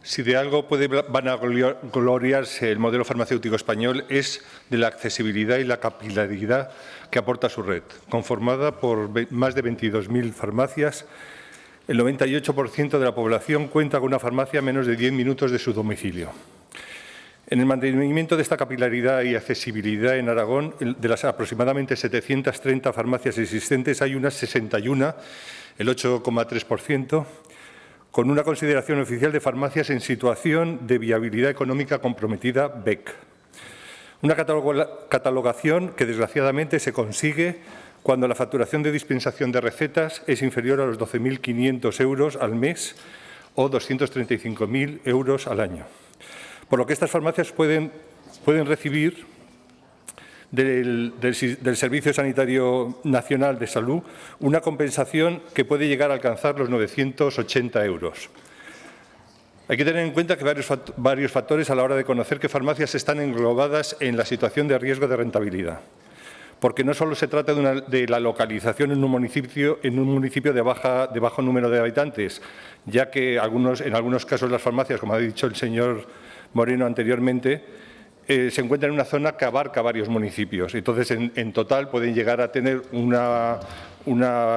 si de algo puede vanagloriarse el modelo farmacéutico español es de la accesibilidad y la capilaridad que aporta su red. Conformada por más de 22.000 farmacias, el 98% de la población cuenta con una farmacia a menos de 10 minutos de su domicilio. En el mantenimiento de esta capilaridad y accesibilidad en Aragón, de las aproximadamente 730 farmacias existentes, hay unas 61, el 8,3%, con una consideración oficial de farmacias en situación de viabilidad económica comprometida, BEC. Una catalogación que, desgraciadamente, se consigue cuando la facturación de dispensación de recetas es inferior a los 12.500 euros al mes o 235.000 euros al año. Por lo que estas farmacias pueden recibir del Servicio Sanitario Nacional de Salud una compensación que puede llegar a alcanzar los 980 euros. Hay que tener en cuenta que varios factores a la hora de conocer qué farmacias están englobadas en la situación de riesgo de rentabilidad, porque no solo se trata de la localización en un municipio de bajo número de habitantes, ya que en algunos casos las farmacias, como ha dicho el señor Moreno anteriormente, se encuentran en una zona que abarca varios municipios. Entonces, en total, pueden llegar a tener una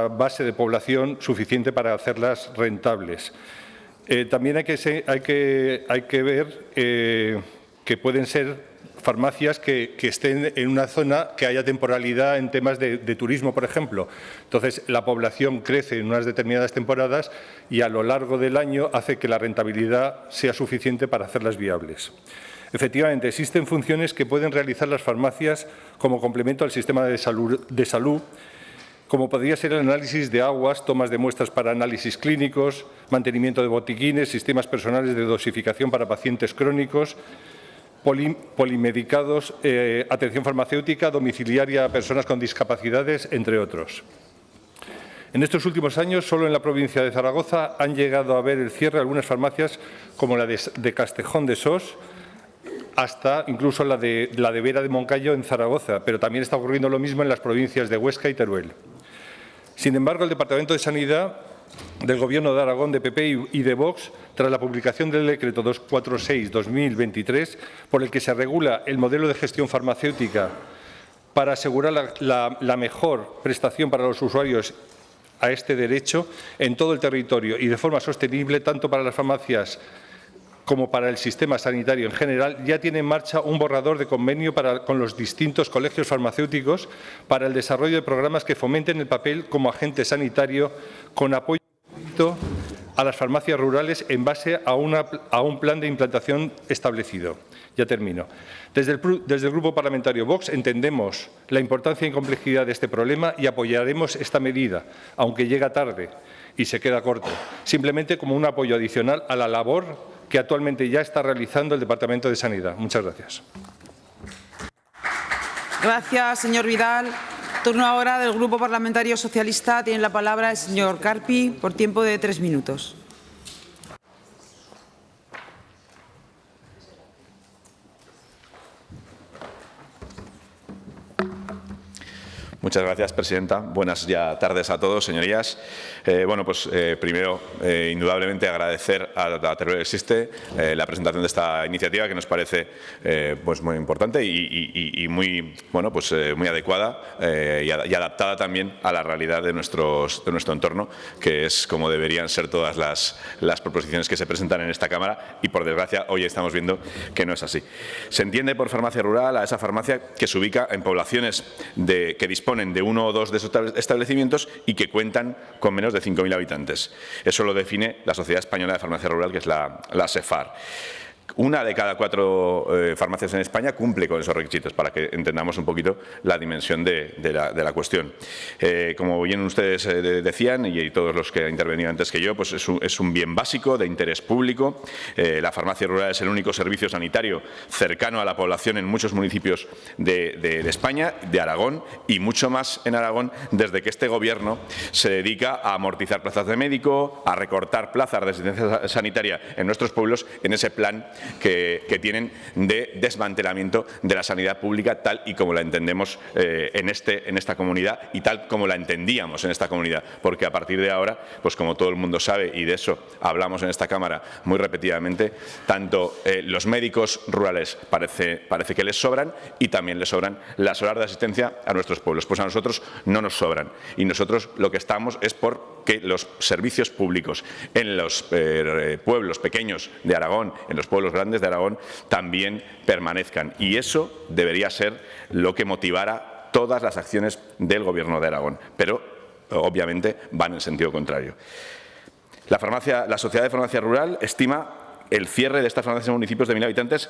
base de población suficiente para hacerlas rentables. También hay que ver que pueden ser farmacias que estén en una zona que haya temporalidad en temas de turismo, por ejemplo. Entonces, la población crece en unas determinadas temporadas y a lo largo del año hace que la rentabilidad sea suficiente para hacerlas viables. Efectivamente, existen funciones que pueden realizar las farmacias como complemento al sistema de salud, como podría ser el análisis de aguas, tomas de muestras para análisis clínicos, mantenimiento de botiquines, sistemas personales de dosificación para pacientes crónicos, polimedicados, atención farmacéutica, domiciliaria a personas con discapacidades, entre otros. En estos últimos años, solo en la provincia de Zaragoza han llegado a ver el cierre de algunas farmacias como la de Castejón de Sos, hasta incluso la de Vera de Moncayo en Zaragoza, pero también está ocurriendo lo mismo en las provincias de Huesca y Teruel. Sin embargo, el Departamento de Sanidad del Gobierno de Aragón, de PP y de Vox, tras la publicación del decreto 246/2023, por el que se regula el modelo de gestión farmacéutica para asegurar la mejor prestación para los usuarios a este derecho en todo el territorio y de forma sostenible, tanto para las farmacias como para el sistema sanitario en general, ya tiene en marcha un borrador de convenio con los distintos colegios farmacéuticos para el desarrollo de programas que fomenten el papel como agente sanitario con apoyo a las farmacias rurales en base a un plan de implantación establecido. Ya termino. Desde el Grupo Parlamentario Vox entendemos la importancia y complejidad de este problema y apoyaremos esta medida, aunque llega tarde y se queda corto, simplemente como un apoyo adicional a la labor que actualmente ya está realizando el Departamento de Sanidad. Muchas gracias. Gracias, señor Vidal. Turno ahora del Grupo Parlamentario Socialista. Tiene la palabra el señor Carpi por tiempo de 3 minutos. Muchas gracias, presidenta. Buenas tardes a todos, señorías. Primero, indudablemente, agradecer a Teruel Existe la presentación de esta iniciativa, que nos parece muy importante y muy adecuada y adaptada también a la realidad de nuestro entorno, que es como deberían ser todas las proposiciones que se presentan en esta Cámara y, por desgracia, hoy estamos viendo que no es así. Se entiende por farmacia rural a esa farmacia que se ubica en poblaciones que disponen de uno o dos de esos establecimientos y que cuentan con menos de 5.000 habitantes. Eso lo define la Sociedad Española de Farmacia Rural, que es la SEFAR. 1 de cada 4 farmacias en España cumple con esos requisitos, para que entendamos un poquito la dimensión de la cuestión. Como bien ustedes decían, y todos los que han intervenido antes que yo, pues es un bien básico de interés público. La farmacia rural es el único servicio sanitario cercano a la población en muchos municipios de España, de Aragón, y mucho más en Aragón desde que este Gobierno se dedica a amortizar plazas de médico, a recortar plazas de asistencia sanitaria en nuestros pueblos, en ese plan que tienen de desmantelamiento de la sanidad pública tal y como la entendemos en esta comunidad y tal como la entendíamos en esta comunidad, porque a partir de ahora, pues como todo el mundo sabe, y de eso hablamos en esta Cámara muy repetidamente, tanto los médicos rurales parece que les sobran, y también les sobran las horas de asistencia a nuestros pueblos. Pues a nosotros no nos sobran, y nosotros lo que estamos es por que los servicios públicos en los pueblos pequeños de Aragón, en los pueblos grandes de Aragón, también permanezcan. Y eso debería ser lo que motivara todas las acciones del Gobierno de Aragón. Pero, obviamente, van en sentido contrario. La Sociedad de Farmacia Rural estima el cierre de estas farmacias en municipios de 1.000 habitantes.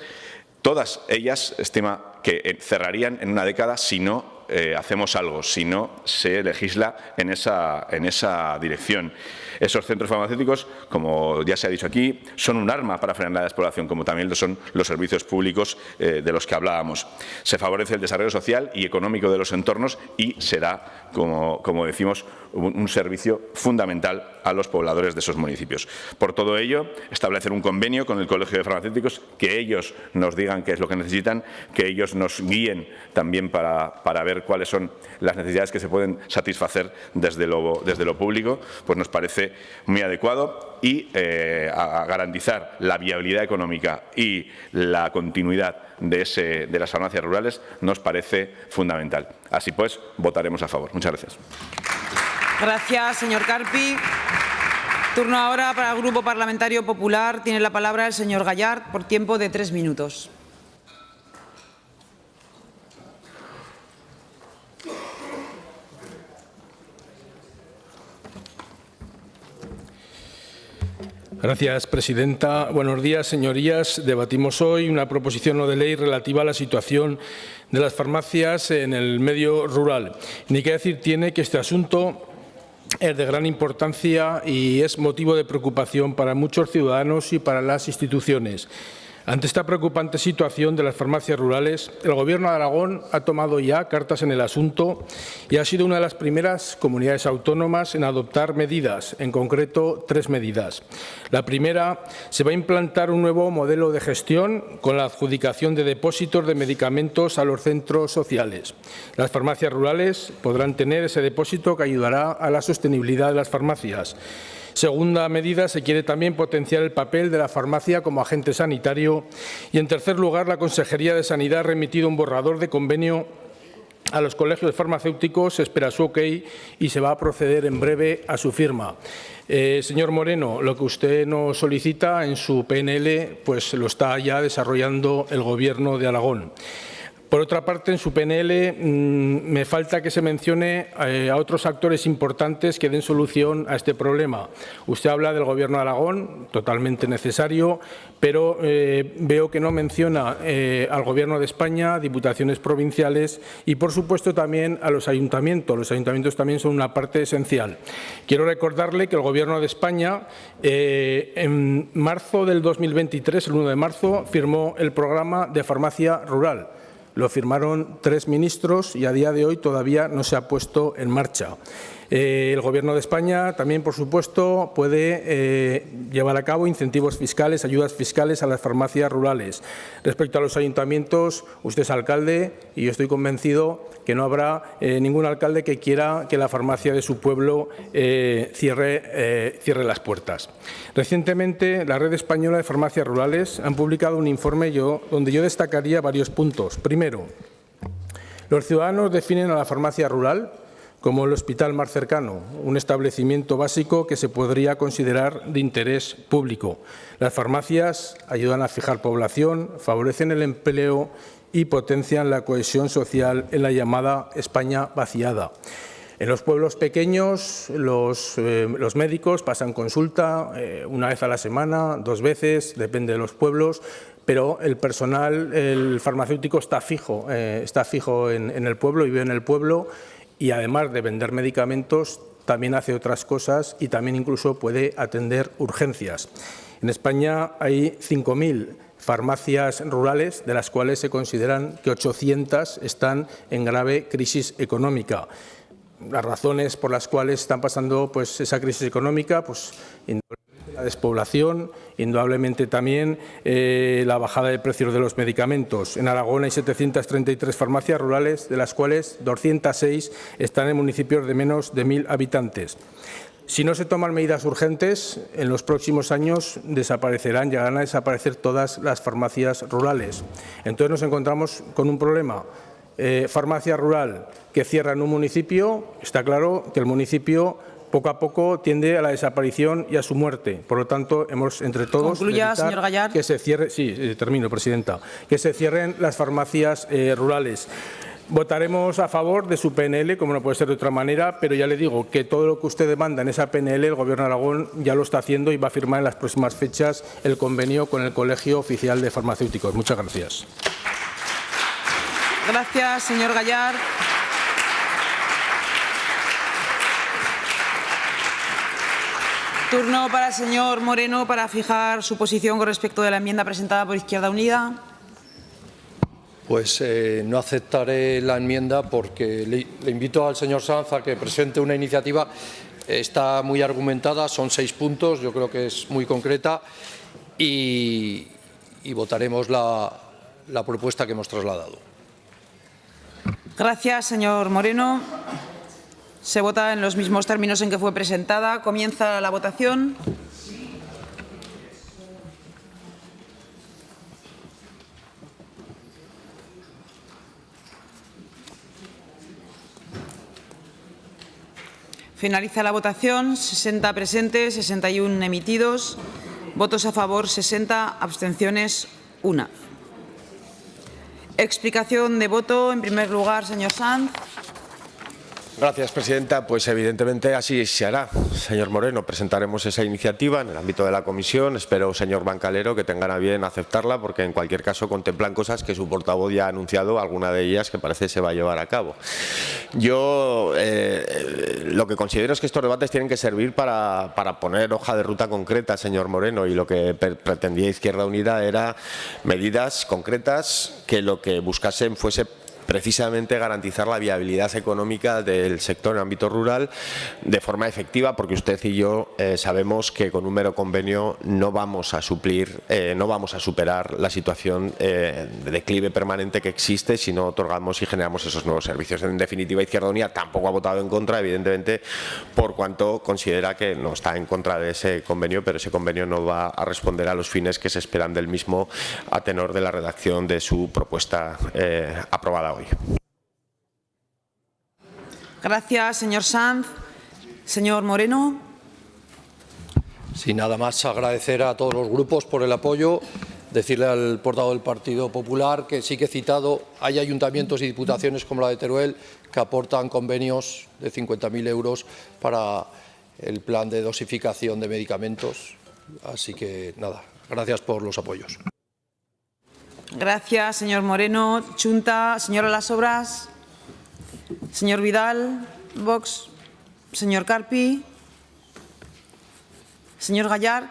Todas ellas estima que cerrarían en una década si no hacemos algo, si no se legisla en esa dirección. Esos centros farmacéuticos, como ya se ha dicho aquí, son un arma para frenar la despoblación, como también lo son los servicios públicos de los que hablábamos. Se favorece el desarrollo social y económico de los entornos y será, como decimos, un servicio fundamental a los pobladores de esos municipios. Por todo ello, establecer un convenio con el Colegio de Farmacéuticos, que ellos nos digan qué es lo que necesitan, que ellos nos guíen también para ver cuáles son las necesidades que se pueden satisfacer desde lo público, pues nos parece muy adecuado, y a garantizar la viabilidad económica y la continuidad de las farmacias rurales nos parece fundamental. Así pues, votaremos a favor. Muchas gracias. Gracias, señor Carpi. Turno ahora para el Grupo Parlamentario Popular. Tiene la palabra el señor Gallard por tiempo de 3 minutos. Gracias, presidenta. Buenos días, señorías. Debatimos hoy una proposición no de ley relativa a la situación de las farmacias en el medio rural. Ni que decir tiene que este asunto es de gran importancia y es motivo de preocupación para muchos ciudadanos y para las instituciones. Ante esta preocupante situación de las farmacias rurales, el Gobierno de Aragón ha tomado ya cartas en el asunto y ha sido una de las primeras comunidades autónomas en adoptar medidas, en concreto 3 medidas. La primera, se va a implantar un nuevo modelo de gestión con la adjudicación de depósitos de medicamentos a los centros sociales. Las farmacias rurales podrán tener ese depósito que ayudará a la sostenibilidad de las farmacias. Segunda medida, se quiere también potenciar el papel de la farmacia como agente sanitario. Y, en tercer lugar, la Consejería de Sanidad ha remitido un borrador de convenio a los colegios farmacéuticos, espera su ok y se va a proceder en breve a su firma. Señor Moreno, lo que usted nos solicita en su PNL, pues lo está ya desarrollando el Gobierno de Aragón. Por otra parte, en su PNL me falta que se mencione a otros actores importantes que den solución a este problema. Usted habla del Gobierno de Aragón, totalmente necesario, pero veo que no menciona al Gobierno de España, diputaciones provinciales y, por supuesto, también a los ayuntamientos. Los ayuntamientos también son una parte esencial. Quiero recordarle que el Gobierno de España, en marzo del 2023, el 1 de marzo, firmó el programa de farmacia rural. Lo firmaron 3 ministros y a día de hoy todavía no se ha puesto en marcha. El Gobierno de España también, por supuesto, puede llevar a cabo incentivos fiscales, ayudas fiscales a las farmacias rurales. Respecto a los ayuntamientos, usted es alcalde y yo estoy convencido que no habrá ningún alcalde que quiera que la farmacia de su pueblo cierre las puertas. Recientemente, la Red Española de Farmacias Rurales han publicado un informe donde yo destacaría varios puntos. Primero, los ciudadanos definen a la farmacia rural como el hospital más cercano, un establecimiento básico que se podría considerar de interés público. Las farmacias ayudan a fijar población, favorecen el empleo y potencian la cohesión social en la llamada España vaciada. En los pueblos pequeños, los médicos pasan consulta 1 vez a la semana, 2 veces, depende de los pueblos, pero el personal, el farmacéutico está fijo en el pueblo, vive en el pueblo y además de vender medicamentos también hace otras cosas y también incluso puede atender urgencias. En España hay 5.000 farmacias rurales, de las cuales se consideran que 800 están en grave crisis económica. Las razones por las cuales están pasando esa crisis económica, la despoblación, indudablemente también la bajada de precios de los medicamentos. En Aragón hay 733 farmacias rurales, de las cuales 206 están en municipios de menos de 1.000 habitantes. Si no se toman medidas urgentes, en los próximos años llegarán a desaparecer todas las farmacias rurales. Entonces nos encontramos con un problema. Farmacia rural que cierra en un municipio, está claro que el municipio poco a poco tiende a la desaparición y a su muerte. Por lo tanto, hemos entre todos Concluya, señor Gallard. que se cierre, termino, presidenta, que se cierren las farmacias rurales. Votaremos a favor de su PNL, como no puede ser de otra manera, pero ya le digo que todo lo que usted demanda en esa PNL, el Gobierno de Aragón ya lo está haciendo y va a firmar en las próximas fechas el convenio con el Colegio Oficial de Farmacéuticos. Muchas gracias. Gracias, señor Gallard. Turno para el señor Moreno para fijar su posición con respecto de la enmienda presentada por Izquierda Unida. Pues no aceptaré la enmienda porque le invito al señor Sanz a que presente una iniciativa. Está muy argumentada, son 6 puntos, yo creo que es muy concreta y votaremos la propuesta que hemos trasladado. Gracias, señor Moreno. Se vota en los mismos términos en que fue presentada. Comienza la votación. Finaliza la votación. 60 presentes, 61 emitidos. Votos a favor 60, abstenciones 1. Explicación de voto. En primer lugar, señor Sanz. Gracias, presidenta. Pues evidentemente así se hará. Señor Moreno, presentaremos esa iniciativa en el ámbito de la comisión. Espero, señor Bancalero, que tengan a bien aceptarla, porque en cualquier caso contemplan cosas que su portavoz ya ha anunciado, alguna de ellas que parece se va a llevar a cabo. Yo lo que considero es que estos debates tienen que servir para poner hoja de ruta concreta, señor Moreno, y lo que pretendía Izquierda Unida era medidas concretas que lo que buscasen fuese precisamente garantizar la viabilidad económica del sector en el ámbito rural de forma efectiva, porque usted y yo sabemos que con un mero convenio no vamos a suplir, no vamos a superar la situación de declive permanente que existe si no otorgamos y generamos esos nuevos servicios. En definitiva, Izquierda Unida tampoco ha votado en contra, evidentemente, por cuanto considera que no está en contra de ese convenio, pero ese convenio no va a responder a los fines que se esperan del mismo a tenor de la redacción de su propuesta aprobada hoy. Gracias, señor Sanz. Señor Moreno. Sí, nada más agradecer a todos los grupos por el apoyo, decirle al portavoz del Partido Popular que sí que he citado, hay ayuntamientos y diputaciones como la de Teruel que aportan convenios de 50.000 euros para el plan de dosificación de medicamentos. Así que nada, gracias por los apoyos. Gracias, señor Moreno. Chunta, señora Las Obras. Señor Vidal, Vox. Señor Carpi. Señor Gallard.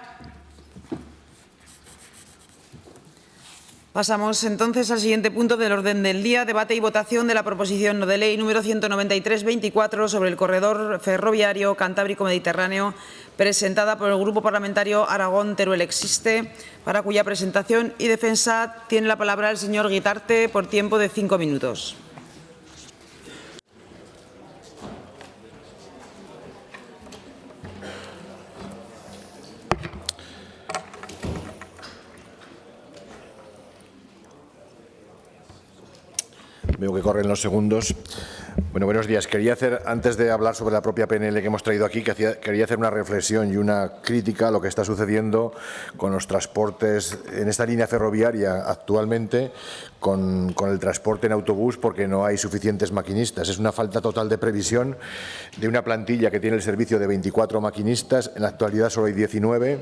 Pasamos entonces al siguiente punto del orden del día, debate y votación de la proposición no de ley número 193/24 sobre el corredor ferroviario Cantábrico-Mediterráneo, presentada por el Grupo Parlamentario Aragón-Teruel Existe, para cuya presentación y defensa tiene la palabra el señor Guitarte por tiempo de 5 minutos. Veo que corren los segundos. Bueno, buenos días. Quería hacer, antes de hablar sobre la propia PNL que hemos traído aquí, quería hacer una reflexión y una crítica a lo que está sucediendo con los transportes en esta línea ferroviaria actualmente, con el transporte en autobús, porque no hay suficientes maquinistas. Es una falta total de previsión de una plantilla que tiene el servicio de 24 maquinistas. En la actualidad solo hay 19.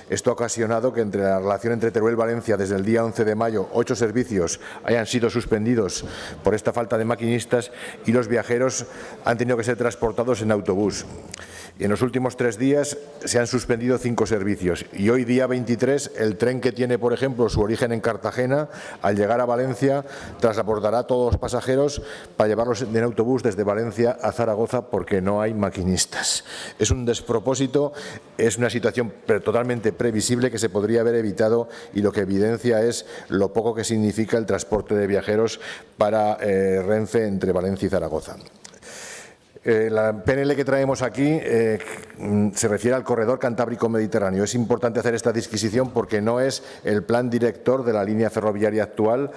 Esto ha ocasionado que entre la relación entre Teruel y Valencia desde el día 11 de mayo 8 servicios hayan sido suspendidos por esta falta de maquinistas y los viajeros han tenido que ser transportados en autobús. En los últimos 3 días se han suspendido 5 servicios y hoy, día 23, el tren que tiene, por ejemplo, su origen en Cartagena, al llegar a Valencia, transportará a todos los pasajeros para llevarlos en autobús desde Valencia a Zaragoza porque no hay maquinistas. Es un despropósito, es una situación totalmente previsible que se podría haber evitado y lo que evidencia es lo poco que significa el transporte de viajeros para Renfe entre Valencia y Zaragoza. La PNL que traemos aquí se refiere al corredor Cantábrico-Mediterráneo. Es importante hacer esta disquisición porque no es el plan director de la línea ferroviaria actual,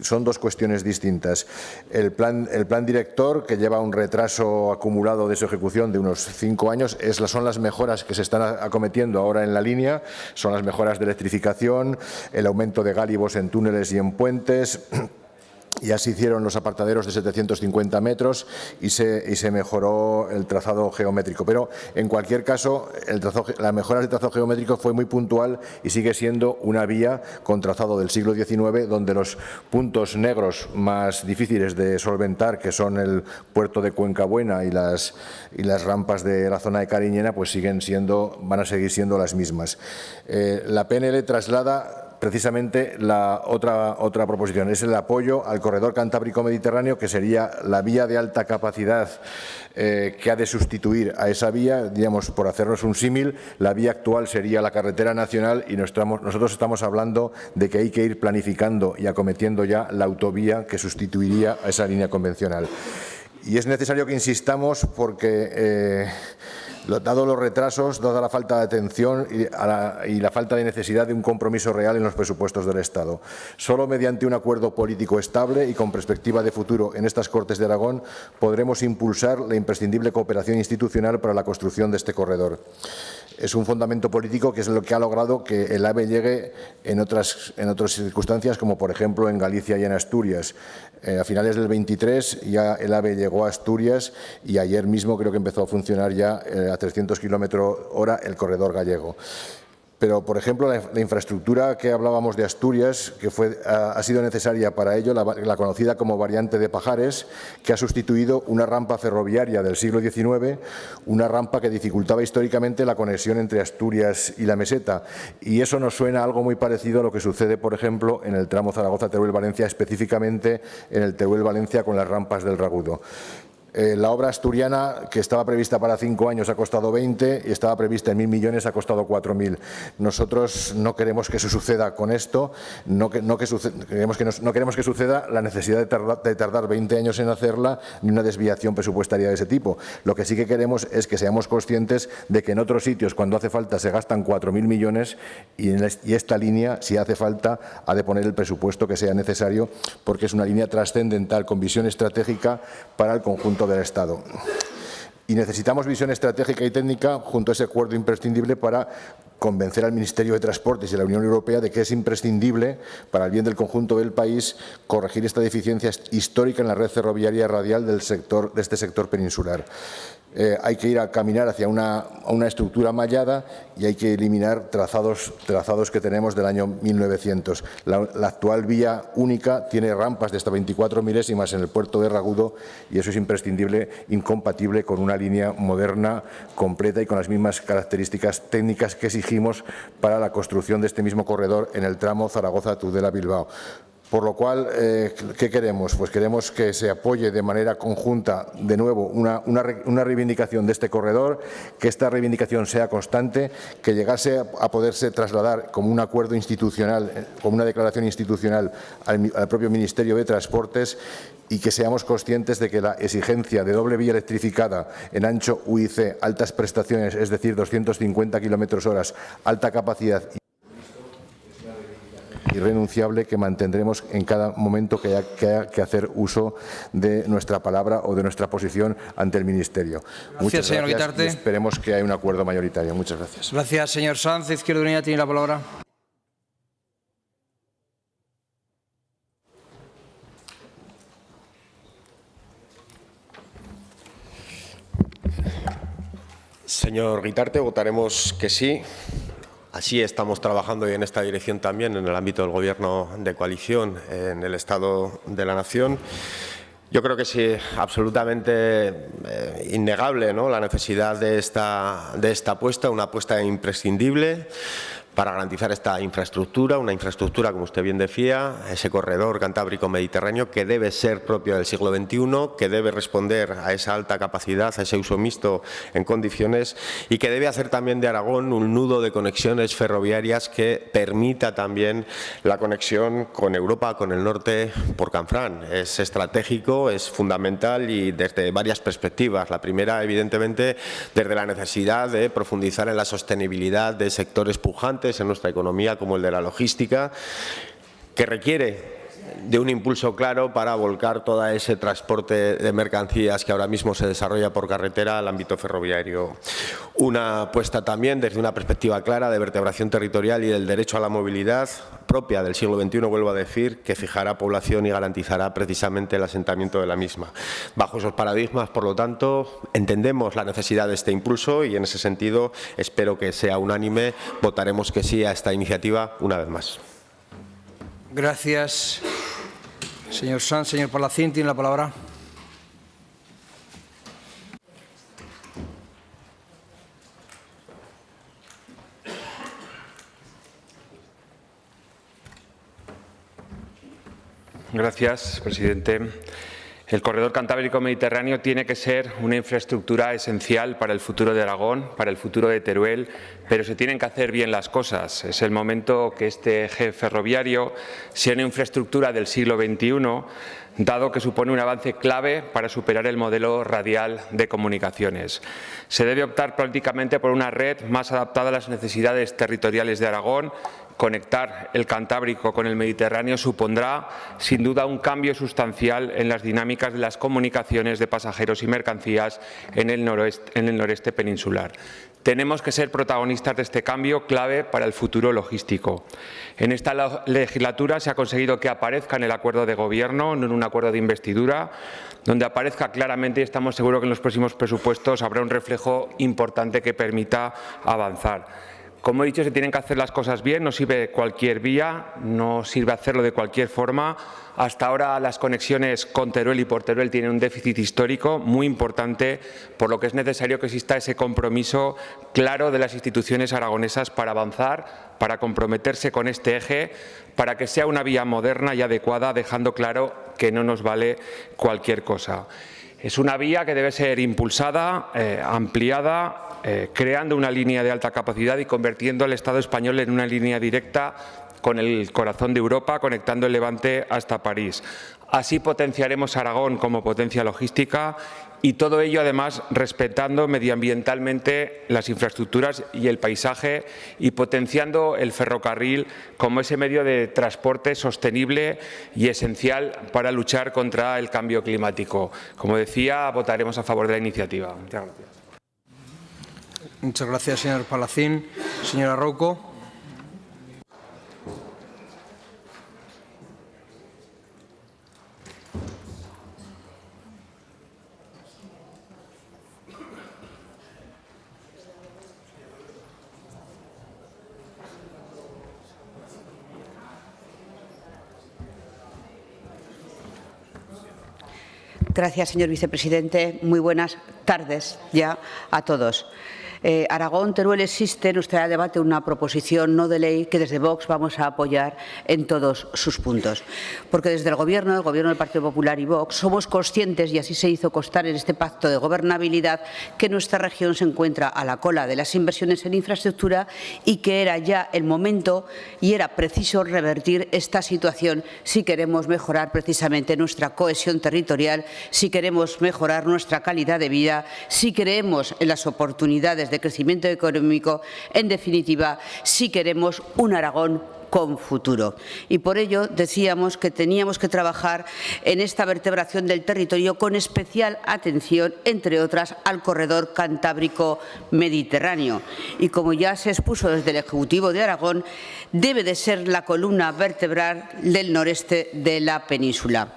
son dos cuestiones distintas. El plan director, que lleva un retraso acumulado de su ejecución de unos 5 años, son las mejoras que se están acometiendo ahora en la línea, son las mejoras de electrificación, el aumento de gálibos en túneles y en puentes. Ya se hicieron los apartaderos de 750 metros y se mejoró el trazado geométrico. Pero, en cualquier caso, la mejora del trazado geométrico fue muy puntual y sigue siendo una vía con trazado del siglo XIX, donde los puntos negros más difíciles de solventar, que son el puerto de Cuencabuena y las rampas de la zona de Cariñena, pues van a seguir siendo las mismas. La PNL traslada precisamente la otra proposición, es el apoyo al corredor Cantábrico-Mediterráneo, que sería la vía de alta capacidad que ha de sustituir a esa vía. Digamos, por hacernos un símil, la vía actual sería la carretera nacional y nosotros estamos hablando de que hay que ir planificando y acometiendo ya la autovía que sustituiría a esa línea convencional. Y es necesario que insistamos porque dado los retrasos, dada la falta de atención y la falta de necesidad de un compromiso real en los presupuestos del Estado. Solo mediante un acuerdo político estable y con perspectiva de futuro en estas Cortes de Aragón podremos impulsar la imprescindible cooperación institucional para la construcción de este corredor. Es un fundamento político que es lo que ha logrado que el AVE llegue en otras circunstancias, como por ejemplo en Galicia y en Asturias. A finales del 23 ya el AVE llegó a Asturias y ayer mismo creo que empezó a funcionar ya a 300 km/h el corredor gallego. Pero, por ejemplo, la infraestructura que hablábamos de Asturias, que ha sido necesaria para ello, la conocida como variante de Pajares, que ha sustituido una rampa ferroviaria del siglo XIX, una rampa que dificultaba históricamente la conexión entre Asturias y la meseta. Y eso nos suena a algo muy parecido a lo que sucede, por ejemplo, en el tramo Zaragoza-Teruel-Valencia, específicamente en el Teruel-Valencia con las rampas del Ragudo. La obra asturiana, que estaba prevista para 5 años, ha costado 20 y estaba prevista en 1.000 millones, ha costado 4.000. Nosotros no queremos que eso suceda con esto, no queremos que suceda la necesidad de tardar 20 años en hacerla ni una desviación presupuestaria de ese tipo. Lo que sí que queremos es que seamos conscientes de que en otros sitios, cuando hace falta, se gastan 4.000 millones y esta línea, si hace falta, ha de poner el presupuesto que sea necesario, porque es una línea trascendental con visión estratégica para el conjunto del Estado. Y necesitamos visión estratégica y técnica junto a ese acuerdo imprescindible para convencer al Ministerio de Transportes y a la Unión Europea de que es imprescindible, para el bien del conjunto del país, corregir esta deficiencia histórica en la red ferroviaria radial de este sector peninsular. Hay que ir a caminar hacia una estructura mallada y hay que eliminar trazados que tenemos del año 1900. La actual vía única tiene rampas de hasta 24 milésimas en el puerto de Ragudo y eso es imprescindible, incompatible con una línea moderna, completa y con las mismas características técnicas que exigimos para la construcción de este mismo corredor en el tramo Zaragoza-Tudela-Bilbao. Por lo cual, ¿qué queremos? Pues queremos que se apoye de manera conjunta, de nuevo, una reivindicación de este corredor, que esta reivindicación sea constante, que llegase a poderse trasladar como un acuerdo institucional, como una declaración institucional al propio Ministerio de Transportes y que seamos conscientes de que la exigencia de doble vía electrificada en ancho UIC, altas prestaciones, es decir, 250 km/h, alta capacidad irrenunciable que mantendremos en cada momento que haya que hacer uso de nuestra palabra o de nuestra posición ante el Ministerio. Gracias, señor Guitarte. Y esperemos que haya un acuerdo mayoritario. Muchas gracias. Gracias, señor Sanz. Izquierda Unida tiene la palabra. Señor Guitarte, votaremos que sí. Así estamos trabajando y en esta dirección también en el ámbito del Gobierno de coalición en el Estado de la Nación. Yo creo que es absolutamente innegable, ¿no?, la necesidad de esta apuesta, una apuesta imprescindible para garantizar esta infraestructura, una infraestructura, como usted bien decía, ese corredor cantábrico-mediterráneo que debe ser propio del siglo XXI, que debe responder a esa alta capacidad, a ese uso mixto en condiciones y que debe hacer también de Aragón un nudo de conexiones ferroviarias que permita también la conexión con Europa, con el norte, por Canfrán. Es estratégico, es fundamental y desde varias perspectivas. La primera, evidentemente, desde la necesidad de profundizar en la sostenibilidad de sectores pujantes en nuestra economía como el de la logística, que requiere de un impulso claro para volcar todo ese transporte de mercancías que ahora mismo se desarrolla por carretera al ámbito ferroviario. Una apuesta también desde una perspectiva clara de vertebración territorial y del derecho a la movilidad propia del siglo XXI, vuelvo a decir, que fijará población y garantizará precisamente el asentamiento de la misma. Bajo esos paradigmas, por lo tanto, entendemos la necesidad de este impulso y en ese sentido espero que sea unánime. Votaremos que sí a esta iniciativa una vez más. Gracias, señor Sanz. Señor Palacín, tiene la palabra. Gracias, presidente. El corredor cantábrico-mediterráneo tiene que ser una infraestructura esencial para el futuro de Aragón, para el futuro de Teruel, pero se tienen que hacer bien las cosas. Es el momento que este eje ferroviario sea una infraestructura del siglo XXI, dado que supone un avance clave para superar el modelo radial de comunicaciones. Se debe optar prácticamente por una red más adaptada a las necesidades territoriales de Aragón. Conectar el Cantábrico con el Mediterráneo supondrá, sin duda, un cambio sustancial en las dinámicas de las comunicaciones de pasajeros y mercancías en el noreste peninsular. Tenemos que ser protagonistas de este cambio clave para el futuro logístico. En esta legislatura se ha conseguido que aparezca en el acuerdo de Gobierno, no en un acuerdo de investidura, donde aparezca claramente y estamos seguros que en los próximos presupuestos habrá un reflejo importante que permita avanzar. Como he dicho, se tienen que hacer las cosas bien, no sirve cualquier vía, no sirve hacerlo de cualquier forma. Hasta ahora las conexiones con Teruel y por Teruel tienen un déficit histórico muy importante, por lo que es necesario que exista ese compromiso claro de las instituciones aragonesas para avanzar, para comprometerse con este eje, para que sea una vía moderna y adecuada, dejando claro que no nos vale cualquier cosa. Es una vía que debe ser impulsada, ampliada, creando una línea de alta capacidad y convirtiendo al Estado español en una línea directa con el corazón de Europa, conectando el Levante hasta París. Así potenciaremos Aragón como potencia logística y todo ello, además, respetando medioambientalmente las infraestructuras y el paisaje y potenciando el ferrocarril como ese medio de transporte sostenible y esencial para luchar contra el cambio climático. Como decía, votaremos a favor de la iniciativa. Muchas gracias. Muchas gracias, señor Palacín. Señora Rouco. Gracias, señor vicepresidente. Muy buenas tardes ya a todos. Aragón, Teruel existe, nos trae a debate una proposición no de ley que desde Vox vamos a apoyar en todos sus puntos. Porque desde el Gobierno del Partido Popular y Vox, somos conscientes, y así se hizo constar en este pacto de gobernabilidad, que nuestra región se encuentra a la cola de las inversiones en infraestructura y que era ya el momento y era preciso revertir esta situación si queremos mejorar precisamente nuestra cohesión territorial, si queremos mejorar nuestra calidad de vida, si creemos en las oportunidades de crecimiento económico, en definitiva, si queremos un Aragón con futuro. Y por ello decíamos que teníamos que trabajar en esta vertebración del territorio con especial atención, entre otras, al corredor cantábrico mediterráneo. Y como ya se expuso desde el Ejecutivo de Aragón, debe de ser la columna vertebral del noreste de la península.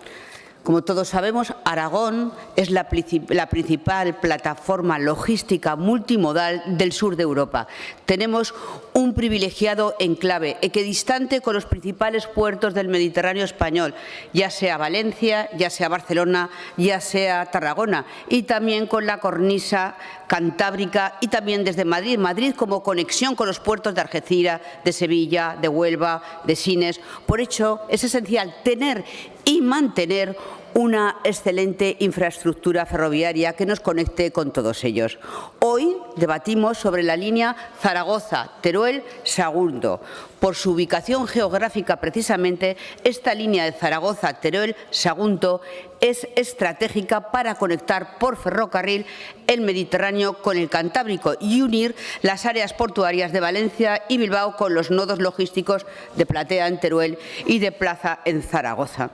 Como todos sabemos, Aragón es la principal plataforma logística multimodal del sur de Europa. Tenemos un privilegiado enclave equidistante con los principales puertos del Mediterráneo español, ya sea Valencia, ya sea Barcelona, ya sea Tarragona, y también con la cornisa cantábrica y también desde Madrid. Madrid como conexión con los puertos de Algeciras, de Sevilla, de Huelva, de Sines. Por ello, es esencial tener y mantener una excelente infraestructura ferroviaria que nos conecte con todos ellos. Hoy debatimos sobre la línea Zaragoza-Teruel-Sagunto. Por su ubicación geográfica, precisamente, esta línea de Zaragoza-Teruel-Sagunto es estratégica para conectar por ferrocarril el Mediterráneo con el Cantábrico y unir las áreas portuarias de Valencia y Bilbao con los nodos logísticos de Platea en Teruel y de Plaza en Zaragoza.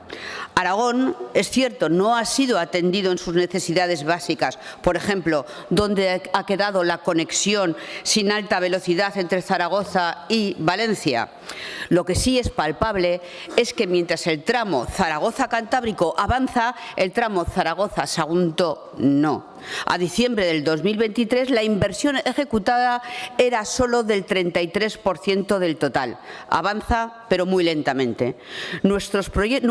Aragón, es cierto, no ha sido atendido en sus necesidades básicas. Por ejemplo, donde ha quedado la conexión sin alta velocidad entre Zaragoza y Valencia. Lo que sí es palpable es que mientras el tramo Zaragoza-Cantábrico avanza, el tramo Zaragoza-Sagunto no. A diciembre del 2023 la inversión ejecutada era solo del 33% del total. Avanza, pero muy lentamente.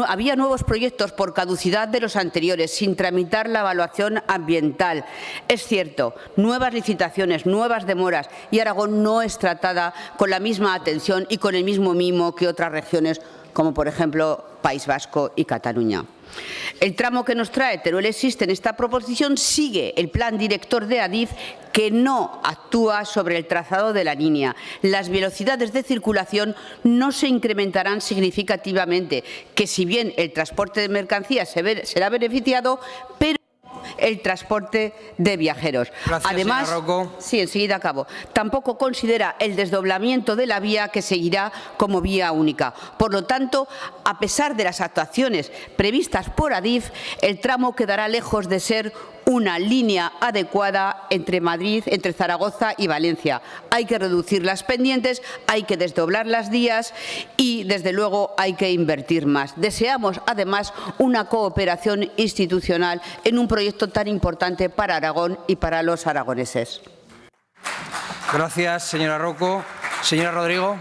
Había nuevos proyectos por caducidad de los anteriores, sin tramitar la evaluación ambiental. Es cierto, nuevas licitaciones, nuevas demoras, y Aragón no es tratada con la misma atención y con el mismo mimo que otras regiones, como por ejemplo País Vasco y Cataluña. El tramo que nos trae Teruel existe en esta proposición sigue el plan director de Adif, que no actúa sobre el trazado de la línea. Las velocidades de circulación no se incrementarán significativamente, que si bien el transporte de mercancías será beneficiado, pero el transporte de viajeros. Gracias, además, señora Rocco. sí, enseguida acabo. Tampoco considera el desdoblamiento de la vía, que seguirá como vía única. Por lo tanto, a pesar de las actuaciones previstas por Adif, el tramo quedará lejos de ser una línea adecuada entre Zaragoza y Valencia. Hay que reducir las pendientes, hay que desdoblar las vías y, desde luego, hay que invertir más. Deseamos, además, una cooperación institucional en un proyecto tan importante para Aragón y para los aragoneses. Gracias, señora Rocco. Señora Rodrigo.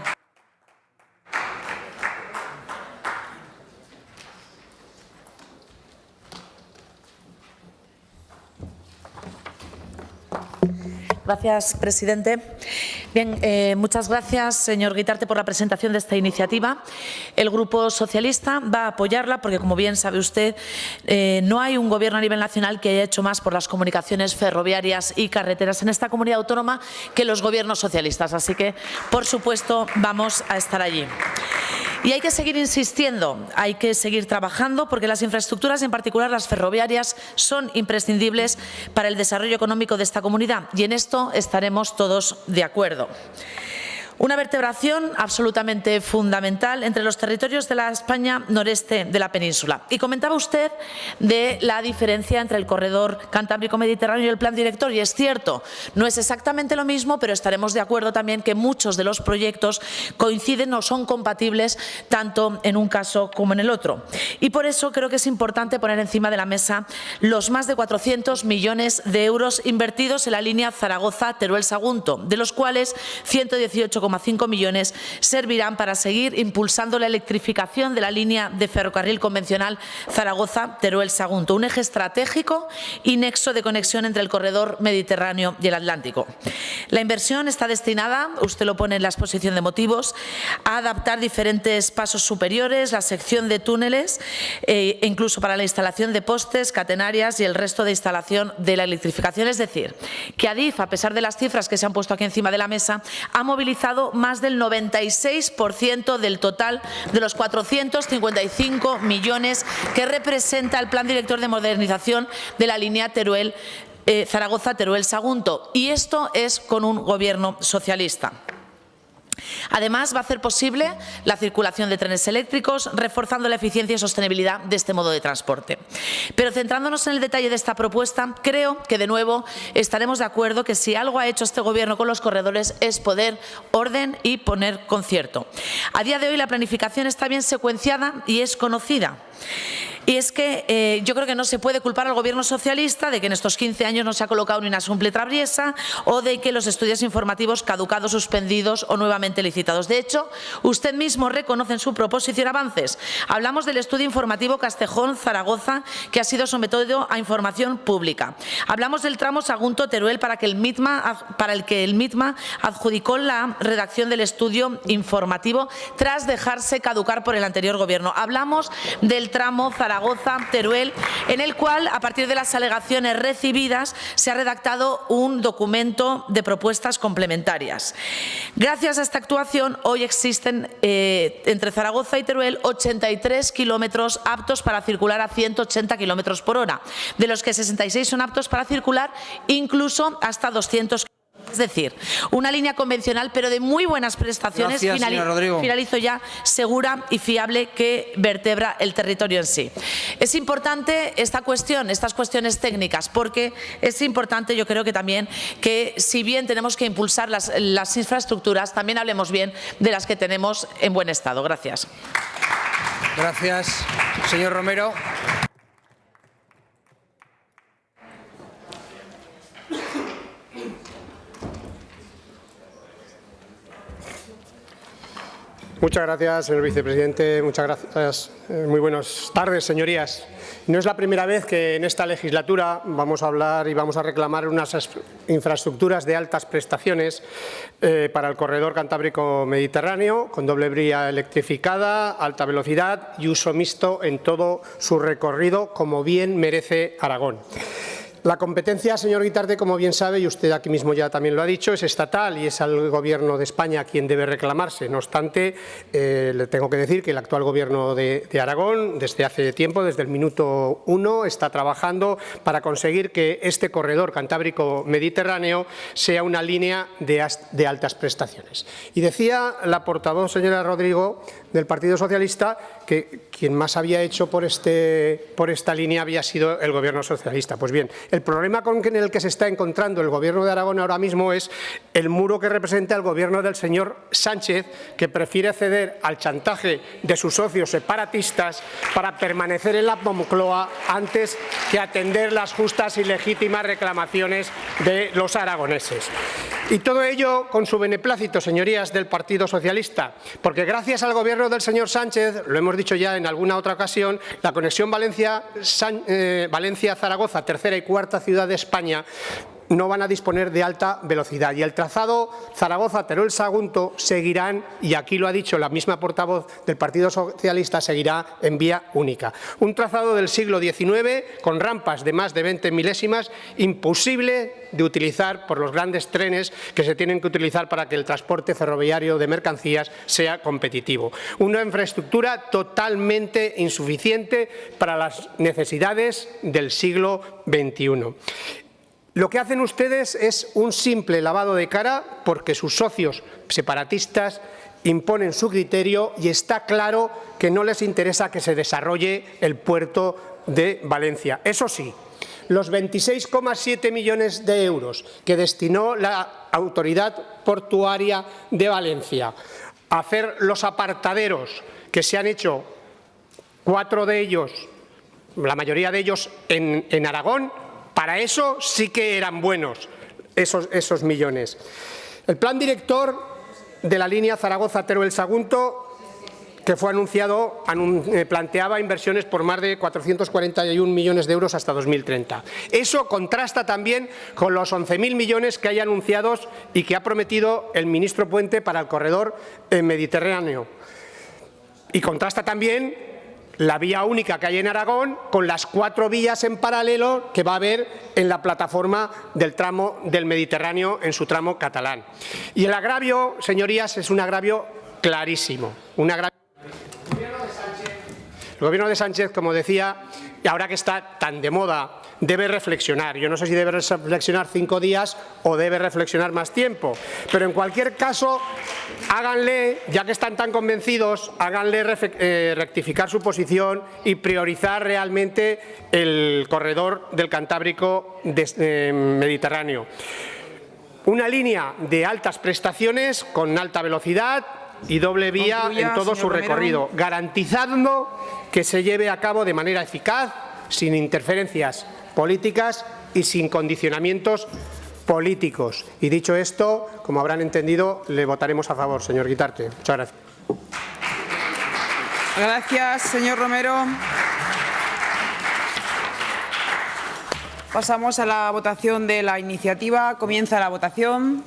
Gracias, presidente. Bien, muchas gracias, señor Guitarte, por la presentación de esta iniciativa. El Grupo Socialista va a apoyarla porque, como bien sabe usted, no hay un gobierno a nivel nacional que haya hecho más por las comunicaciones ferroviarias y carreteras en esta comunidad autónoma que los gobiernos socialistas. Así que, por supuesto, vamos a estar allí. Y hay que seguir insistiendo, hay que seguir trabajando, porque las infraestructuras, en particular las ferroviarias, son imprescindibles para el desarrollo económico de esta comunidad, y en esto estaremos todos de acuerdo. Una vertebración absolutamente fundamental entre los territorios de la España noreste de la península. Y comentaba usted de la diferencia entre el corredor Cantábrico-Mediterráneo y el plan director, y es cierto, no es exactamente lo mismo, pero estaremos de acuerdo también que muchos de los proyectos coinciden o son compatibles tanto en un caso como en el otro. Y por eso creo que es importante poner encima de la mesa los más de 400 millones de euros invertidos en la línea Zaragoza-Teruel-Sagunto, de los cuales 118,5 millones servirán para seguir impulsando la electrificación de la línea de ferrocarril convencional Zaragoza-Teruel-Sagunto, un eje estratégico y nexo de conexión entre el corredor mediterráneo y el Atlántico. La inversión está destinada, usted lo pone en la exposición de motivos, a adaptar diferentes pasos superiores, la sección de túneles e incluso para la instalación de postes, catenarias y el resto de instalación de la electrificación. Es decir, que Adif, a pesar de las cifras que se han puesto aquí encima de la mesa, ha movilizado más del 96% del total de los 455 millones que representa el Plan Director de Modernización de la línea Zaragoza-Teruel-Sagunto. Y esto es con un gobierno socialista. Además, va a hacer posible la circulación de trenes eléctricos, reforzando la eficiencia y sostenibilidad de este modo de transporte. Pero centrándonos en el detalle de esta propuesta, creo que de nuevo estaremos de acuerdo que si algo ha hecho este Gobierno con los corredores es poner orden y poner concierto. A día de hoy la planificación está bien secuenciada y es conocida. Y es que yo creo que no se puede culpar al Gobierno socialista de que en estos 15 años no se ha colocado ni una simple traviesa o de que los estudios informativos caducados, suspendidos o nuevamente licitados. De hecho, usted mismo reconoce en su proposición avances. Hablamos del estudio informativo Castejón-Zaragoza, que ha sido sometido a información pública. Hablamos del tramo Sagunto-Teruel para el que el MITMA adjudicó la redacción del estudio informativo tras dejarse caducar por el anterior Gobierno. Hablamos del tramo Zaragoza-Teruel, en el cual, a partir de las alegaciones recibidas, se ha redactado un documento de propuestas complementarias. Gracias a esta actuación, hoy existen entre Zaragoza y Teruel 83 kilómetros aptos para circular a 180 kilómetros por hora, de los que 66 son aptos para circular incluso hasta 200 kilómetros. Es decir, una línea convencional, pero de muy buenas prestaciones, finalizo ya, segura y fiable, que vertebra el territorio en sí. Es importante esta cuestión, estas cuestiones técnicas, porque es importante, yo creo que también, que si bien tenemos que impulsar las infraestructuras, también hablemos bien de las que tenemos en buen estado. Gracias. Gracias. Señor Romero. Muchas gracias, señor vicepresidente. Muchas gracias. Muy buenas tardes, señorías. No es la primera vez que en esta legislatura vamos a hablar y vamos a reclamar unas infraestructuras de altas prestaciones para el corredor cantábrico mediterráneo, con doble vía electrificada, alta velocidad y uso mixto en todo su recorrido, como bien merece Aragón. La competencia, señor Guitarte, como bien sabe, y usted aquí mismo ya también lo ha dicho, es estatal y es al Gobierno de España quien debe reclamarse. No obstante, le tengo que decir que el actual Gobierno de Aragón, desde hace tiempo, desde el minuto 1, está trabajando para conseguir que este corredor cantábrico-mediterráneo sea una línea de altas prestaciones. Y decía la portavoz, señora Rodrigo, del Partido Socialista, que quien más había hecho por esta línea había sido el Gobierno socialista. Pues bien, el problema en el que se está encontrando el Gobierno de Aragón ahora mismo es el muro que representa el Gobierno del señor Sánchez, que prefiere ceder al chantaje de sus socios separatistas para permanecer en la Moncloa antes que atender las justas y legítimas reclamaciones de los aragoneses. Y todo ello con su beneplácito, señorías del Partido Socialista, porque gracias al Gobierno del señor Sánchez, lo hemos dicho ya en alguna otra ocasión, la conexión Valencia-Zaragoza, tercera y cuarta ciudad de España, no van a disponer de alta velocidad. Y el trazado Zaragoza-Teruel-Sagunto seguirán, y aquí lo ha dicho la misma portavoz del Partido Socialista, seguirá en vía única. Un trazado del siglo XIX con rampas de más de 20 milésimas, imposible de utilizar por los grandes trenes que se tienen que utilizar para que el transporte ferroviario de mercancías sea competitivo. Una infraestructura totalmente insuficiente para las necesidades del siglo XXI. Lo que hacen ustedes es un simple lavado de cara porque sus socios separatistas imponen su criterio y está claro que no les interesa que se desarrolle el puerto de Valencia. Eso sí, los 26,7 millones de euros que destinó la Autoridad Portuaria de Valencia a hacer los apartaderos, que se han hecho 4 de ellos, la mayoría de ellos en Aragón, para eso sí que eran buenos esos millones. El plan director de la línea Zaragoza-Teruel-Sagunto, que fue anunciado, planteaba inversiones por más de 441 millones de euros hasta 2030. Eso contrasta también con los 11.000 millones que hay anunciados y que ha prometido el ministro Puente para el corredor mediterráneo. Y contrasta también la vía única que hay en Aragón con las 4 vías en paralelo que va a haber en la plataforma del tramo del Mediterráneo en su tramo catalán. Y el agravio, señorías, es un agravio clarísimo. El Gobierno de Sánchez, como decía, y ahora que está tan de moda, debe reflexionar. Yo no sé si debe reflexionar 5 días o debe reflexionar más tiempo, pero en cualquier caso, háganle, ya que están tan convencidos, háganle rectificar su posición y priorizar realmente el corredor del Cantábrico Mediterráneo. Una línea de altas prestaciones con alta velocidad y doble vía en todo su recorrido, garantizando que se lleve a cabo de manera eficaz, sin interferencias políticas y sin condicionamientos políticos. Y dicho esto, como habrán entendido, le votaremos a favor, señor Guitarte. Muchas gracias. Gracias, señor Romero. Pasamos a la votación de la iniciativa. Comienza la votación.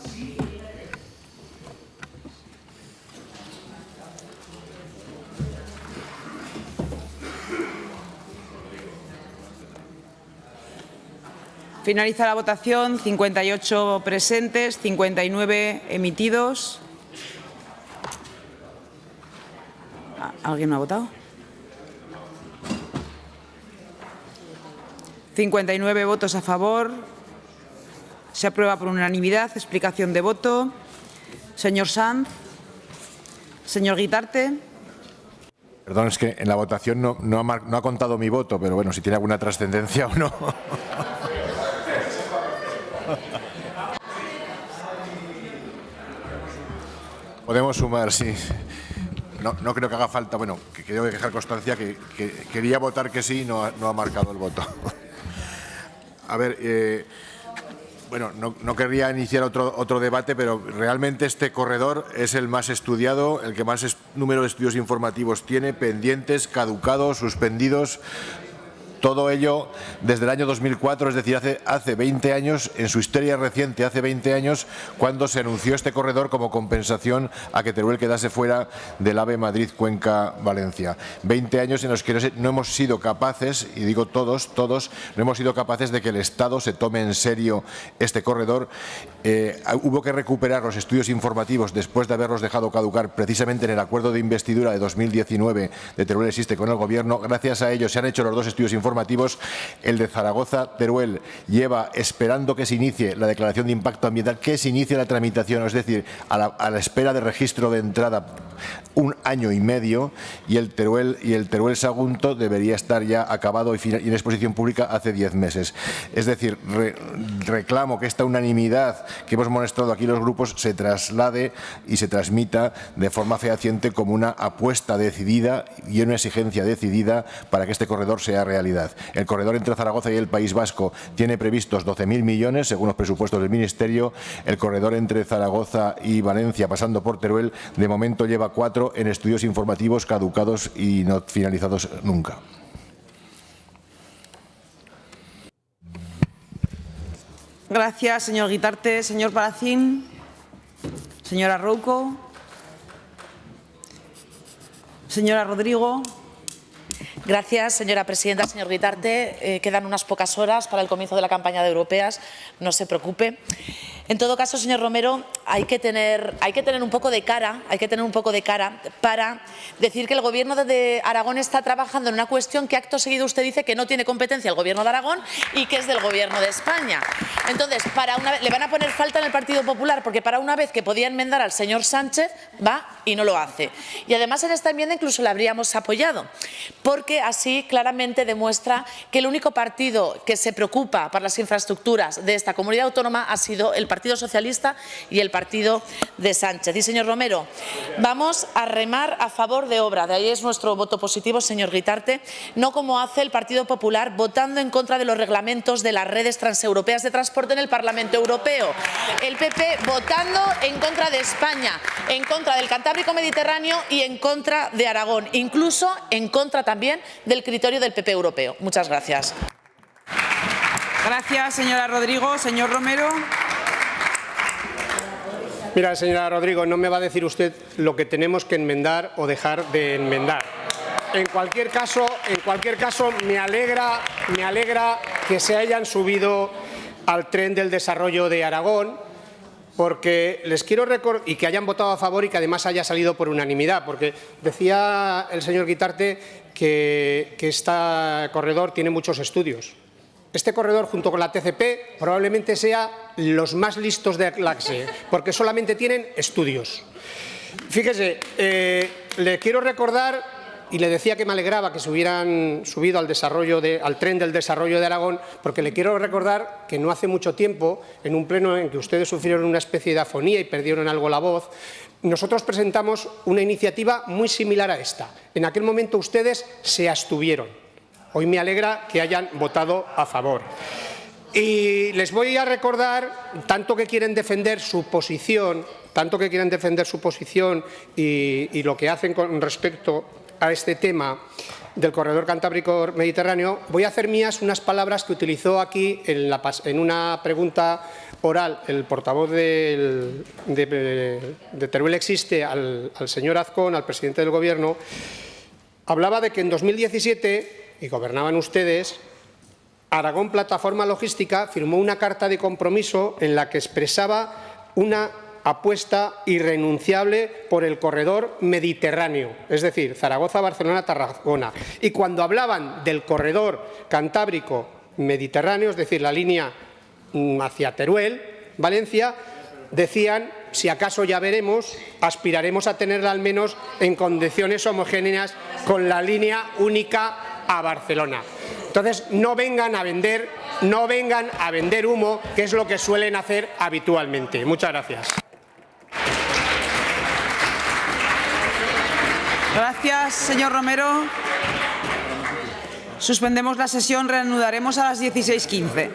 Finaliza la votación. 58 presentes, 59 emitidos. ¿Alguien no ha votado? 59 votos a favor. Se aprueba por unanimidad. Explicación de voto. Señor Sanz. Señor Guitarte. Perdón, es que en la votación no ha contado mi voto, pero bueno, si tiene alguna trascendencia o no. Podemos sumar, sí. No creo que haga falta. Bueno, que tengo que dejar constancia que quería votar que sí y no ha marcado el voto. A ver, bueno, no querría iniciar otro debate, pero realmente este corredor es el más estudiado, el que más número de estudios informativos tiene, pendientes, caducados, suspendidos. Todo ello desde el año 2004, es decir, hace 20 años, en su historia reciente, hace 20 años, cuando se anunció este corredor como compensación a que Teruel quedase fuera del AVE Madrid-Cuenca-Valencia. 20 años en los que no hemos sido capaces, y digo todos, no hemos sido capaces de que el Estado se tome en serio este corredor. Hubo que recuperar los estudios informativos después de haberlos dejado caducar precisamente en el acuerdo de investidura de 2019 de Teruel Existe con el Gobierno. Gracias a ellos se han hecho los 2 estudios informativos. El de Zaragoza-Teruel lleva esperando que se inicie la declaración de impacto ambiental, que se inicie la tramitación, es decir, a la espera de registro de entrada 1 año y medio, y el Teruel-Sagunto debería estar ya acabado y en exposición pública hace 10 meses. Es decir, reclamo que esta unanimidad que hemos mostrado aquí los grupos se traslade y se transmita de forma fehaciente como una apuesta decidida y una exigencia decidida para que este corredor sea realidad. El corredor entre Zaragoza y el País Vasco tiene previstos 12.000 millones, según los presupuestos del Ministerio. El corredor entre Zaragoza y Valencia, pasando por Teruel, de momento lleva 4 en estudios informativos caducados y no finalizados nunca. Gracias, señor Guitarte. Señor Palacín. Señora Rouco. Señora Rodrigo. Gracias, señora presidenta. Señor Guitarte, quedan unas pocas horas para el comienzo de la campaña de europeas. No se preocupe. En todo caso, señor Romero, hay que tener un poco de cara, para decir que el Gobierno de Aragón está trabajando en una cuestión que acto seguido usted dice que no tiene competencia el Gobierno de Aragón y que es del Gobierno de España. Entonces, le van a poner falta en el Partido Popular porque para una vez que podía enmendar al señor Sánchez, va y no lo hace. Y además en esta enmienda incluso la habríamos apoyado, porque así claramente demuestra que el único partido que se preocupa por las infraestructuras de esta comunidad autónoma ha sido el Partido Socialista y el Partido de Sánchez. Y, señor Romero, vamos a remar a favor de obra. De ahí es nuestro voto positivo, señor Guitarte, no como hace el Partido Popular votando en contra de los reglamentos de las redes transeuropeas de transporte en el Parlamento Europeo. El PP votando en contra de España, en contra del Cantábrico Mediterráneo y en contra de Aragón, incluso en contra también del criterio del PP europeo. Muchas gracias. Gracias, señora Rodrigo. Señor Romero. Mira, señora Rodrigo, no me va a decir usted lo que tenemos que enmendar o dejar de enmendar. En cualquier caso, me alegra que se hayan subido al tren del desarrollo de Aragón, porque les quiero recordar, y que hayan votado a favor y que además haya salido por unanimidad, porque decía el señor Guitarte que este corredor tiene muchos estudios. Este corredor, junto con la TCP, probablemente sea los más listos de clase, porque solamente tienen estudios. Fíjese, le quiero recordar, y le decía que me alegraba que se hubieran subido al tren del desarrollo de Aragón, porque le quiero recordar que no hace mucho tiempo, en un pleno en que ustedes sufrieron una especie de afonía y perdieron algo la voz, nosotros presentamos una iniciativa muy similar a esta. En aquel momento ustedes se abstuvieron. Hoy me alegra que hayan votado a favor. Y les voy a recordar, tanto que quieren defender su posición, y lo que hacen con respecto a este tema del corredor cantábrico mediterráneo, voy a hacer mías unas palabras que utilizó aquí en una pregunta oral el portavoz de Teruel Existe al señor Azcón, al presidente del Gobierno. Hablaba de que en 2017, y gobernaban ustedes, Aragón Plataforma Logística firmó una carta de compromiso en la que expresaba una apuesta irrenunciable por el corredor mediterráneo, es decir, Zaragoza, Barcelona, Tarragona. Y cuando hablaban del corredor cantábrico mediterráneo, es decir, la línea hacia Teruel, Valencia, decían, si acaso ya veremos, aspiraremos a tenerla al menos en condiciones homogéneas con la línea única a Barcelona. Entonces, no vengan a vender humo, que es lo que suelen hacer habitualmente. Muchas gracias. Gracias, señor Romero. Suspendemos la sesión, reanudaremos a las 16:15.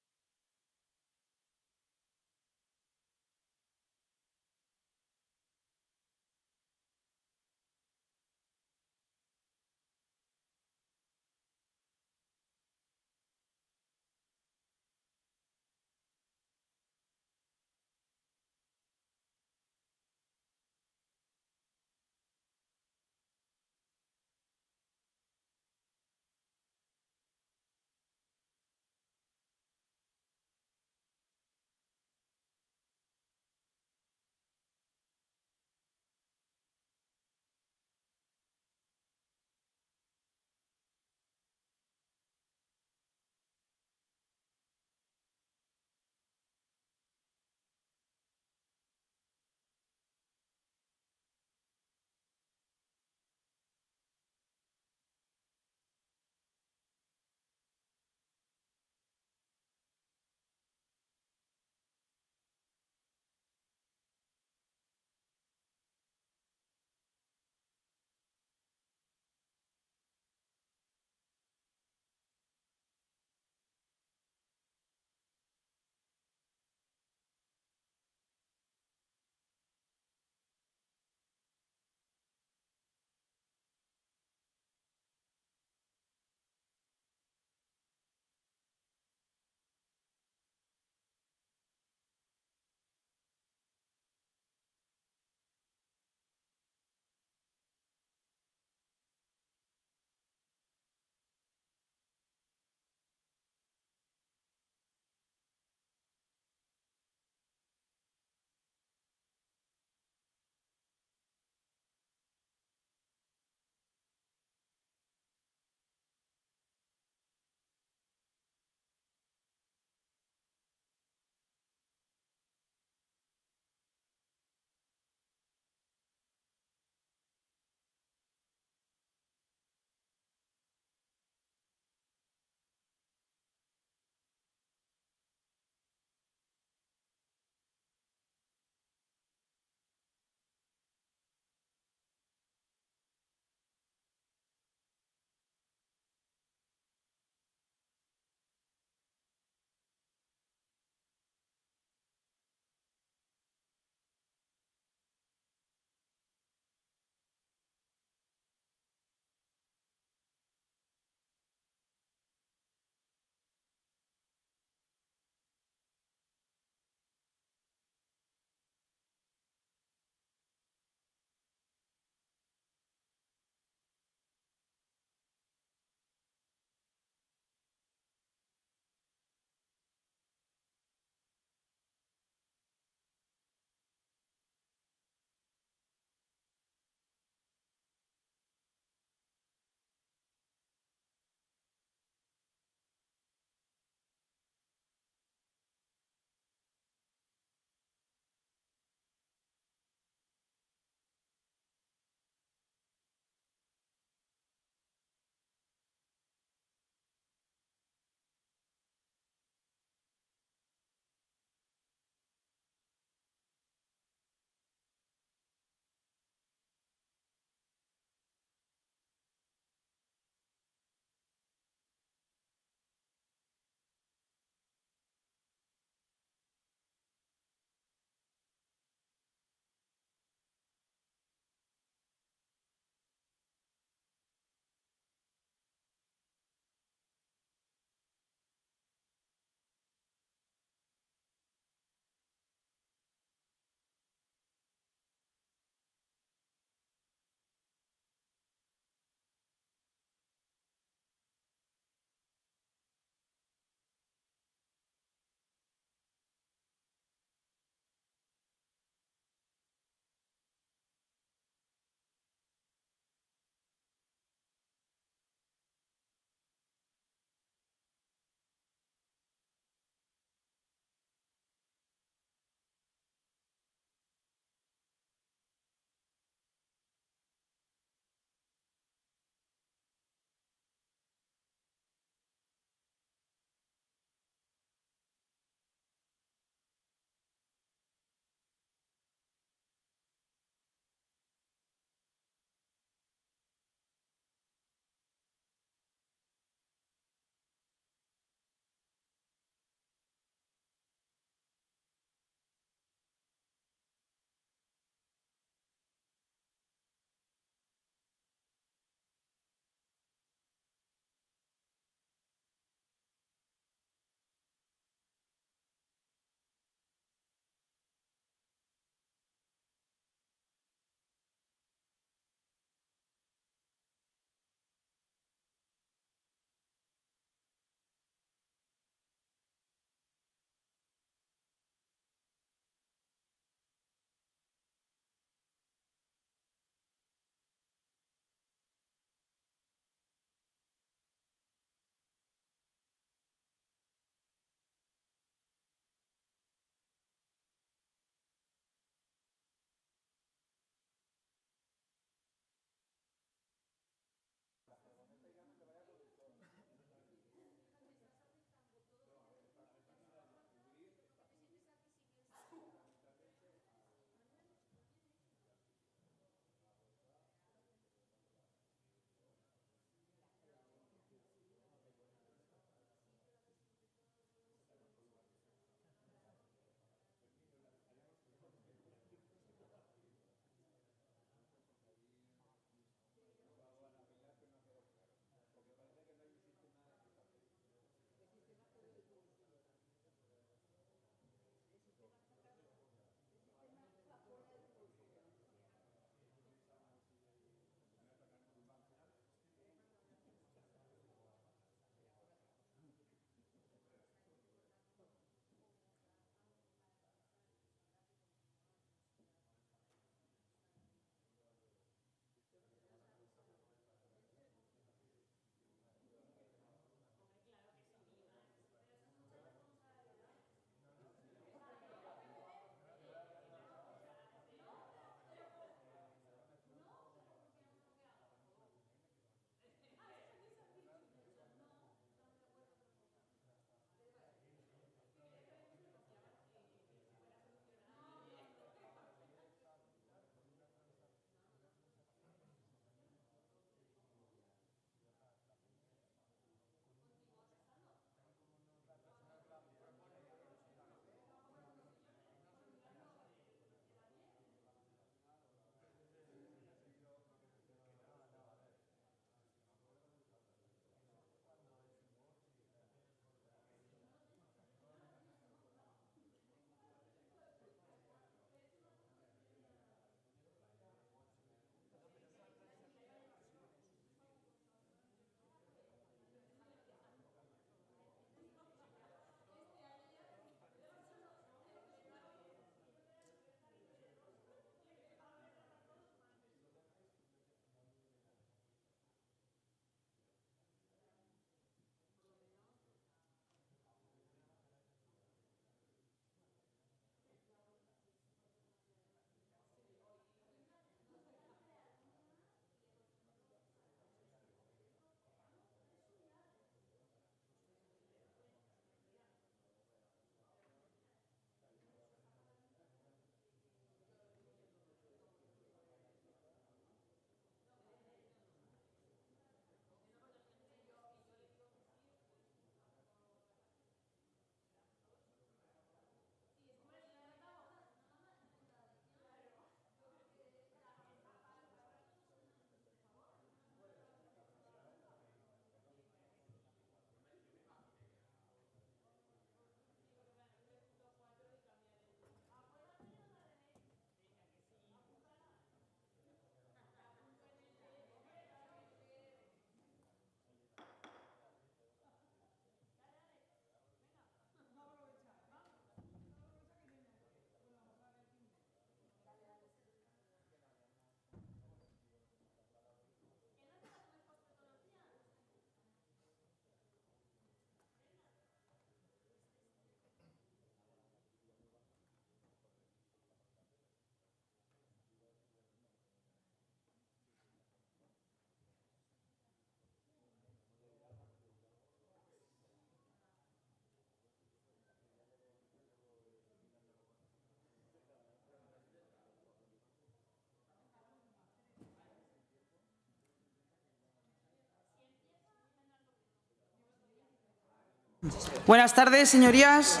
Buenas tardes, señorías.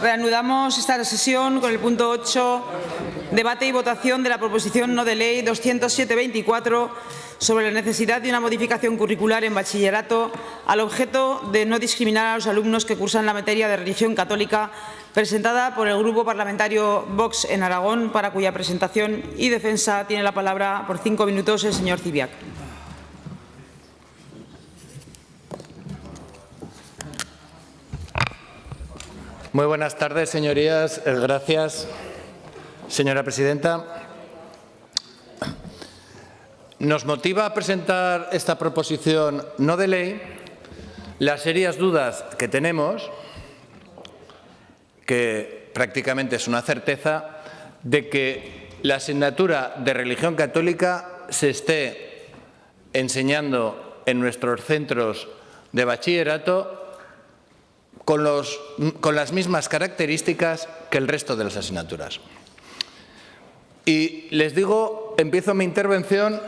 Reanudamos esta sesión con el punto 8, debate y votación de la proposición no de ley 207-24 sobre la necesidad de una modificación curricular en bachillerato al objeto de no discriminar a los alumnos que cursan la materia de religión católica, presentada por el Grupo Parlamentario Vox en Aragón, para cuya presentación y defensa tiene la palabra por 5 minutos el señor Zibiac. Muy buenas tardes, señorías. Gracias, señora presidenta. Nos motiva a presentar esta proposición no de ley las serias dudas que tenemos, que prácticamente es una certeza, de que la asignatura de religión católica se esté enseñando en nuestros centros de bachillerato con las mismas características que el resto de las asignaturas. Y les digo, empiezo mi intervención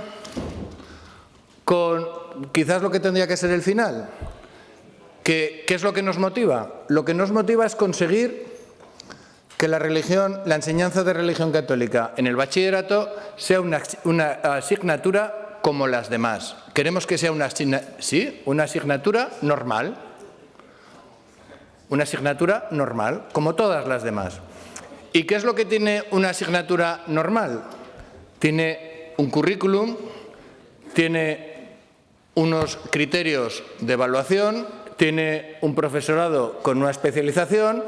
con quizás lo que tendría que ser el final. ¿Qué es lo que nos motiva? Lo que nos motiva es conseguir que la enseñanza de religión católica en el bachillerato sea una asignatura como las demás. Queremos que sea una asignatura normal. Una asignatura normal, como todas las demás. ¿Y qué es lo que tiene una asignatura normal? Tiene un currículum, tiene unos criterios de evaluación, tiene un profesorado con una especialización,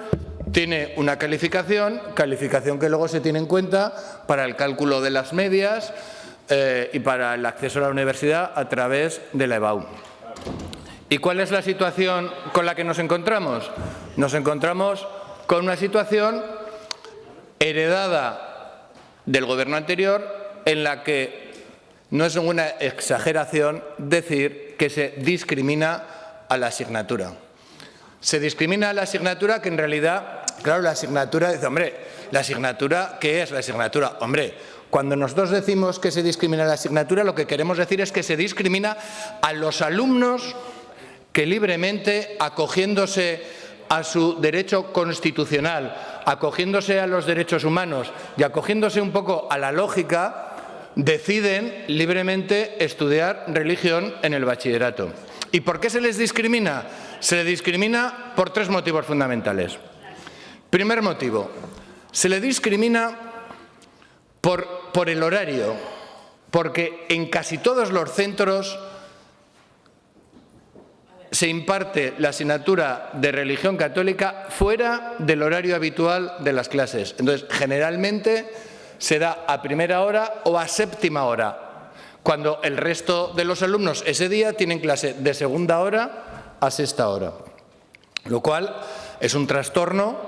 tiene una calificación que luego se tiene en cuenta para el cálculo de las medias y para el acceso a la universidad a través de la EBAU. ¿Y cuál es la situación con la que nos encontramos? Nos encontramos con una situación heredada del Gobierno anterior, en la que no es ninguna exageración decir que se discrimina a la asignatura. Se discrimina a la asignatura que en realidad, claro, la asignatura, dice, hombre, ¿la asignatura qué es la asignatura? Hombre, cuando nosotros decimos que se discrimina la asignatura, lo que queremos decir es que se discrimina a los alumnos que libremente, acogiéndose a su derecho constitucional, acogiéndose a los derechos humanos y acogiéndose un poco a la lógica, deciden libremente estudiar religión en el bachillerato. ¿Y por qué se les discrimina? Se les discrimina por 3 motivos fundamentales. Primer motivo, se le discrimina por el horario, porque en casi todos los centros se imparte la asignatura de religión católica fuera del horario habitual de las clases. Entonces, generalmente se da a primera hora o a séptima hora, cuando el resto de los alumnos ese día tienen clase de segunda hora a sexta hora, lo cual es un trastorno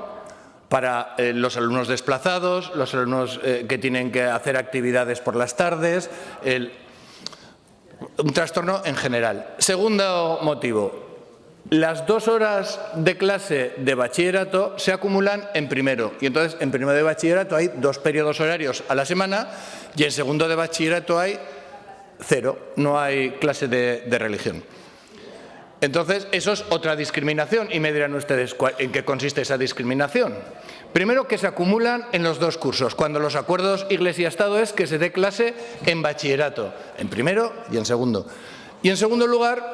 para los alumnos desplazados, los alumnos que tienen que hacer actividades por las tardes, un trastorno en general. Segundo motivo, las 2 horas de clase de bachillerato se acumulan en primero, y entonces en primero de bachillerato hay 2 periodos horarios a la semana y en segundo de bachillerato hay 0, no hay clase de religión. Entonces, eso es otra discriminación, y me dirán ustedes en qué consiste esa discriminación. Primero, que se acumulan en los 2 cursos, cuando los acuerdos Iglesia-Estado es que se dé clase en bachillerato, en primero y en segundo. Y en segundo lugar,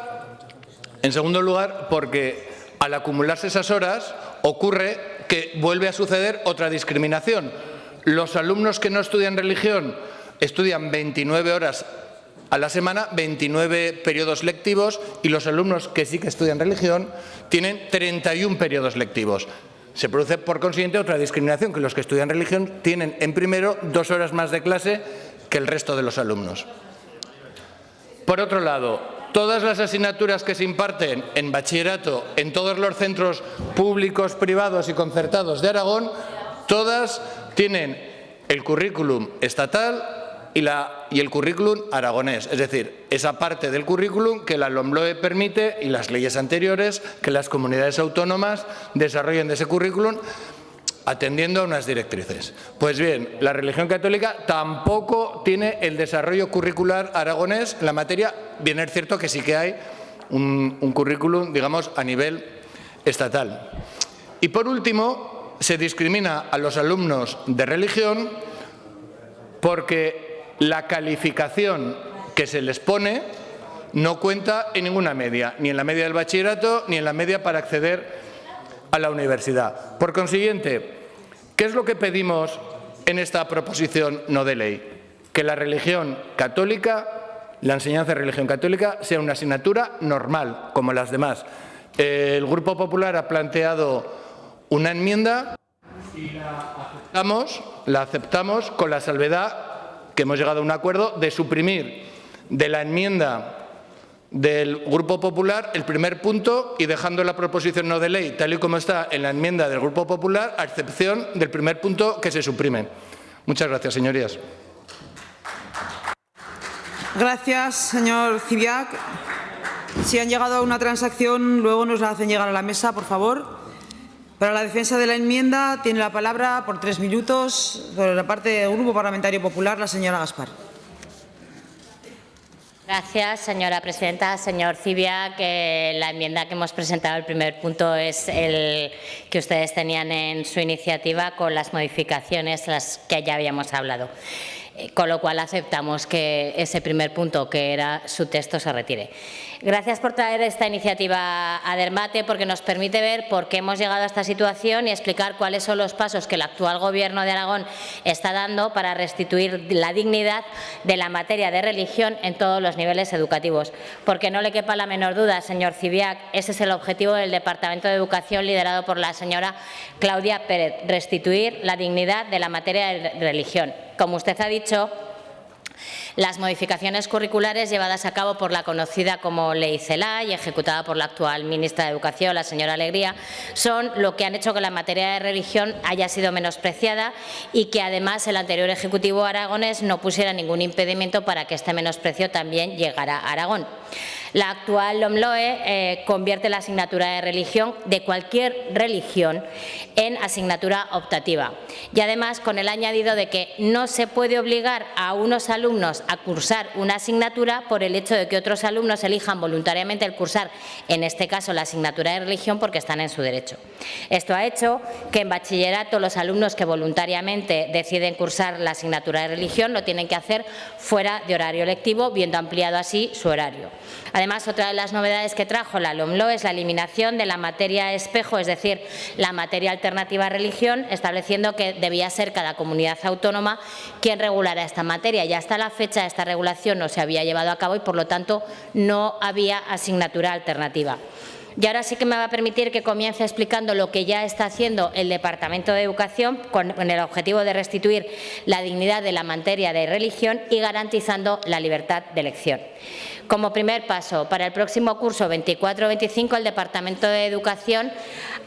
porque al acumularse esas horas ocurre que vuelve a suceder otra discriminación. Los alumnos que no estudian religión estudian 29 horas a la semana, 29 periodos lectivos, y los alumnos que sí que estudian religión tienen 31 periodos lectivos. Se produce, por consiguiente, otra discriminación, que los que estudian religión tienen en primero 2 horas más de clase que el resto de los alumnos. Por otro lado, todas las asignaturas que se imparten en bachillerato en todos los centros públicos, privados y concertados de Aragón, todas tienen el currículum estatal y el currículum aragonés, es decir, esa parte del currículum que la LOMLOE permite y las leyes anteriores que las comunidades autónomas desarrollen de ese currículum atendiendo a unas directrices. Pues bien, la religión católica tampoco tiene el desarrollo curricular aragonés en la materia. Bien, es cierto que sí que hay un currículum, digamos, a nivel estatal. Y por último, se discrimina a los alumnos de religión porque la calificación que se les pone no cuenta en ninguna media, ni en la media del bachillerato, ni en la media para acceder a la universidad. Por consiguiente, ¿qué es lo que pedimos en esta proposición no de ley? Que la religión católica, la enseñanza de religión católica, sea una asignatura normal, como las demás. El Grupo Popular ha planteado una enmienda y la aceptamos con la salvedad que hemos llegado a un acuerdo de suprimir de la enmienda del Grupo Popular el primer punto y dejando la proposición no de ley tal y como está en la enmienda del Grupo Popular, a excepción del primer punto que se suprime. Muchas gracias, señorías. Gracias, señor Cibiac. Si han llegado a una transacción, luego nos la hacen llegar a la mesa, por favor. Para la defensa de la enmienda tiene la palabra por 3 minutos, por la parte del Grupo Parlamentario Popular, la señora Gaspar. Gracias, señora presidenta. Señor Cibiac, la enmienda que hemos presentado, el primer punto, es el que ustedes tenían en su iniciativa con las modificaciones las que ya habíamos hablado. Con lo cual aceptamos que ese primer punto, que era su texto, se retire. Gracias por traer esta iniciativa a debate, porque nos permite ver por qué hemos llegado a esta situación y explicar cuáles son los pasos que el actual Gobierno de Aragón está dando para restituir la dignidad de la materia de religión en todos los niveles educativos. Porque no le quepa la menor duda, señor Cibiac, ese es el objetivo del Departamento de Educación liderado por la señora Claudia Pérez, restituir la dignidad de la materia de religión. Como usted ha dicho, las modificaciones curriculares llevadas a cabo por la conocida como Ley CELA y ejecutada por la actual ministra de Educación, la señora Alegría, son lo que han hecho que la materia de religión haya sido menospreciada y que además el anterior Ejecutivo aragonés no pusiera ningún impedimento para que este menosprecio también llegara a Aragón. La actual LOMLOE convierte la asignatura de religión, de cualquier religión, en asignatura optativa. Y además con el añadido de que no se puede obligar a unos alumnos a cursar una asignatura por el hecho de que otros alumnos elijan voluntariamente el cursar, en este caso la asignatura de religión, porque están en su derecho. Esto ha hecho que en bachillerato los alumnos que voluntariamente deciden cursar la asignatura de religión lo tienen que hacer fuera de horario lectivo, viendo ampliado así su horario. Además, otra de las novedades que trajo la LOMLOE es la eliminación de la materia espejo, es decir, la materia alternativa a religión, estableciendo que debía ser cada comunidad autónoma quien regulara esta materia. Y hasta la fecha esta regulación no se había llevado a cabo y, por lo tanto, no había asignatura alternativa. Y ahora sí que me va a permitir que comience explicando lo que ya está haciendo el Departamento de Educación con el objetivo de restituir la dignidad de la materia de religión y garantizando la libertad de elección. Como primer paso, para el próximo curso 24-25, el Departamento de Educación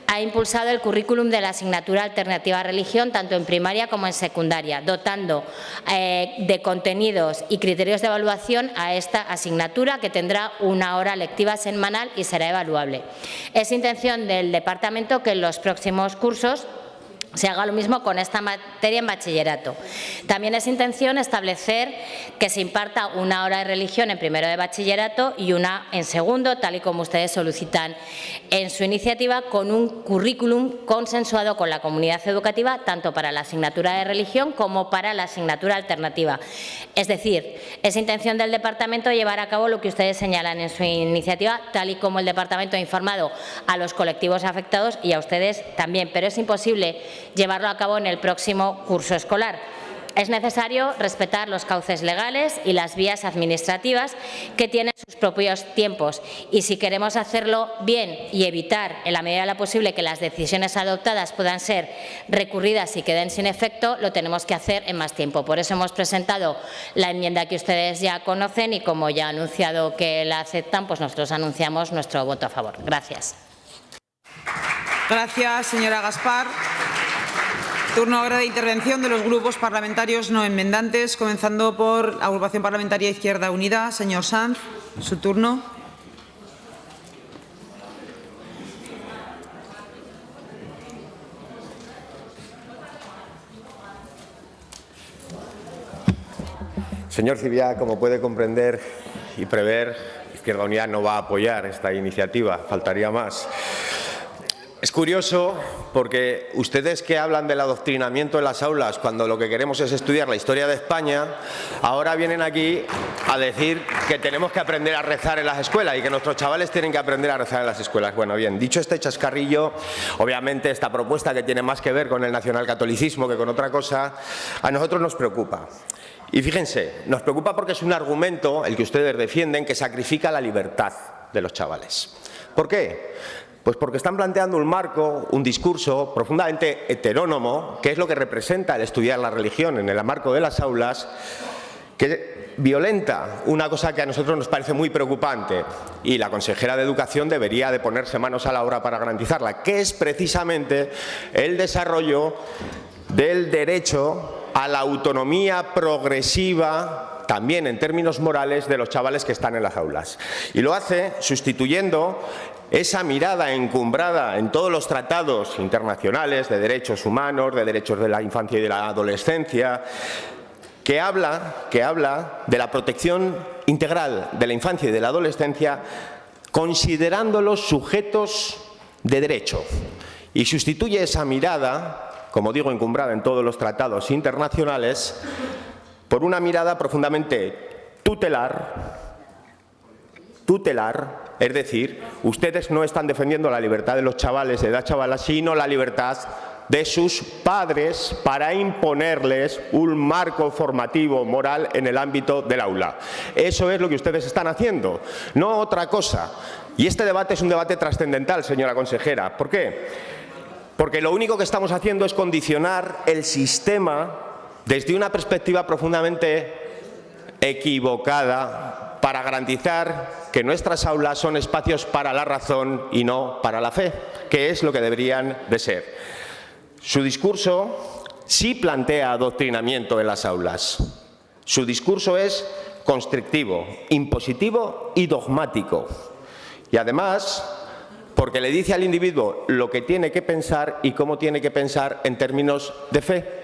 ha impulsado el currículum de la asignatura alternativa a religión, tanto en primaria como en secundaria, dotando de contenidos y criterios de evaluación a esta asignatura, que tendrá una hora lectiva semanal y será evaluable. Es intención del Departamento que en los próximos cursos se haga lo mismo con esta materia en bachillerato. También es intención establecer que se imparta una hora de religión en primero de bachillerato y una en segundo, tal y como ustedes solicitan en su iniciativa, con un currículum consensuado con la comunidad educativa, tanto para la asignatura de religión como para la asignatura alternativa. Es decir, es intención del Departamento llevar a cabo lo que ustedes señalan en su iniciativa, tal y como el Departamento ha informado a los colectivos afectados y a ustedes también, pero es imposible llevarlo a cabo en el próximo curso escolar. Es necesario respetar los cauces legales y las vías administrativas que tienen sus propios tiempos, y si queremos hacerlo bien y evitar en la medida de lo posible que las decisiones adoptadas puedan ser recurridas y queden sin efecto, lo tenemos que hacer en más tiempo. Por eso hemos presentado la enmienda que ustedes ya conocen y, como ya ha anunciado que la aceptan, pues nosotros anunciamos nuestro voto a favor. Gracias. Gracias, señora Gaspar. Turno ahora de intervención de los grupos parlamentarios no enmendantes, comenzando por la Agrupación Parlamentaria Izquierda Unida. Señor Sanz, su turno. Señor Cibiac, como puede comprender y prever, Izquierda Unida no va a apoyar esta iniciativa, faltaría más. Es curioso porque ustedes que hablan del adoctrinamiento en las aulas cuando lo que queremos es estudiar la historia de España, ahora vienen aquí a decir que tenemos que aprender a rezar en las escuelas y que nuestros chavales tienen que aprender a rezar en las escuelas. Bueno, bien, dicho este chascarrillo, obviamente esta propuesta que tiene más que ver con el nacionalcatolicismo que con otra cosa, a nosotros nos preocupa. Y fíjense, nos preocupa porque es un argumento, el que ustedes defienden, que sacrifica la libertad de los chavales. ¿Por qué? Pues porque están planteando un marco, un discurso profundamente heterónomo, que es lo que representa el estudiar la religión en el marco de las aulas, que violenta una cosa que a nosotros nos parece muy preocupante y la consejera de Educación debería de ponerse manos a la obra para garantizarla, que es precisamente el desarrollo del derecho a la autonomía progresiva, también en términos morales, de los chavales que están en las aulas. Y lo hace sustituyendo esa mirada encumbrada en todos los tratados internacionales de derechos humanos, de derechos de la infancia y de la adolescencia, que habla de la protección integral de la infancia y de la adolescencia, considerándolos sujetos de derecho. Y sustituye esa mirada, como digo, encumbrada en todos los tratados internacionales, por una mirada profundamente tutelar, es decir, ustedes no están defendiendo la libertad de los chavales de edad chavala, sino la libertad de sus padres para imponerles un marco formativo moral en el ámbito del aula. Eso es lo que ustedes están haciendo, no otra cosa. Y este debate es un debate trascendental, señora consejera. ¿Por qué? Porque lo único que estamos haciendo es condicionar el sistema desde una perspectiva profundamente equivocada para garantizar que nuestras aulas son espacios para la razón y no para la fe, que es lo que deberían de ser. Su discurso sí plantea adoctrinamiento en las aulas. Su discurso es constrictivo, impositivo y dogmático. Y además, porque le dice al individuo lo que tiene que pensar y cómo tiene que pensar en términos de fe.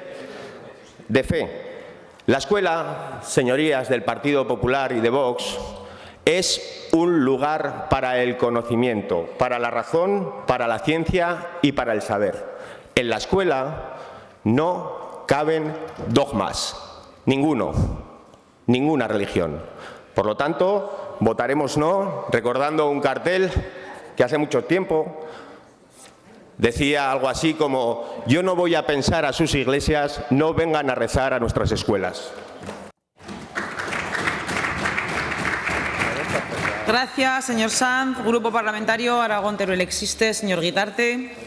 La escuela, señorías del Partido Popular y de Vox, es un lugar para el conocimiento, para la razón, para la ciencia y para el saber. En la escuela no caben dogmas, ninguna religión. Por lo tanto, votaremos no, recordando un cartel que hace mucho tiempo decía algo así como: yo no voy a pensar a sus iglesias, no vengan a rezar a nuestras escuelas. Gracias, señor Sanz. Grupo Parlamentario Aragón-Teruel existe. Señor Guitarte.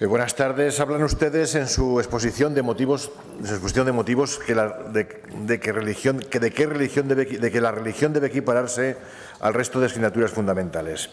Buenas tardes. Hablan ustedes en su exposición de motivos, que la religión debe equipararse al resto de asignaturas fundamentales.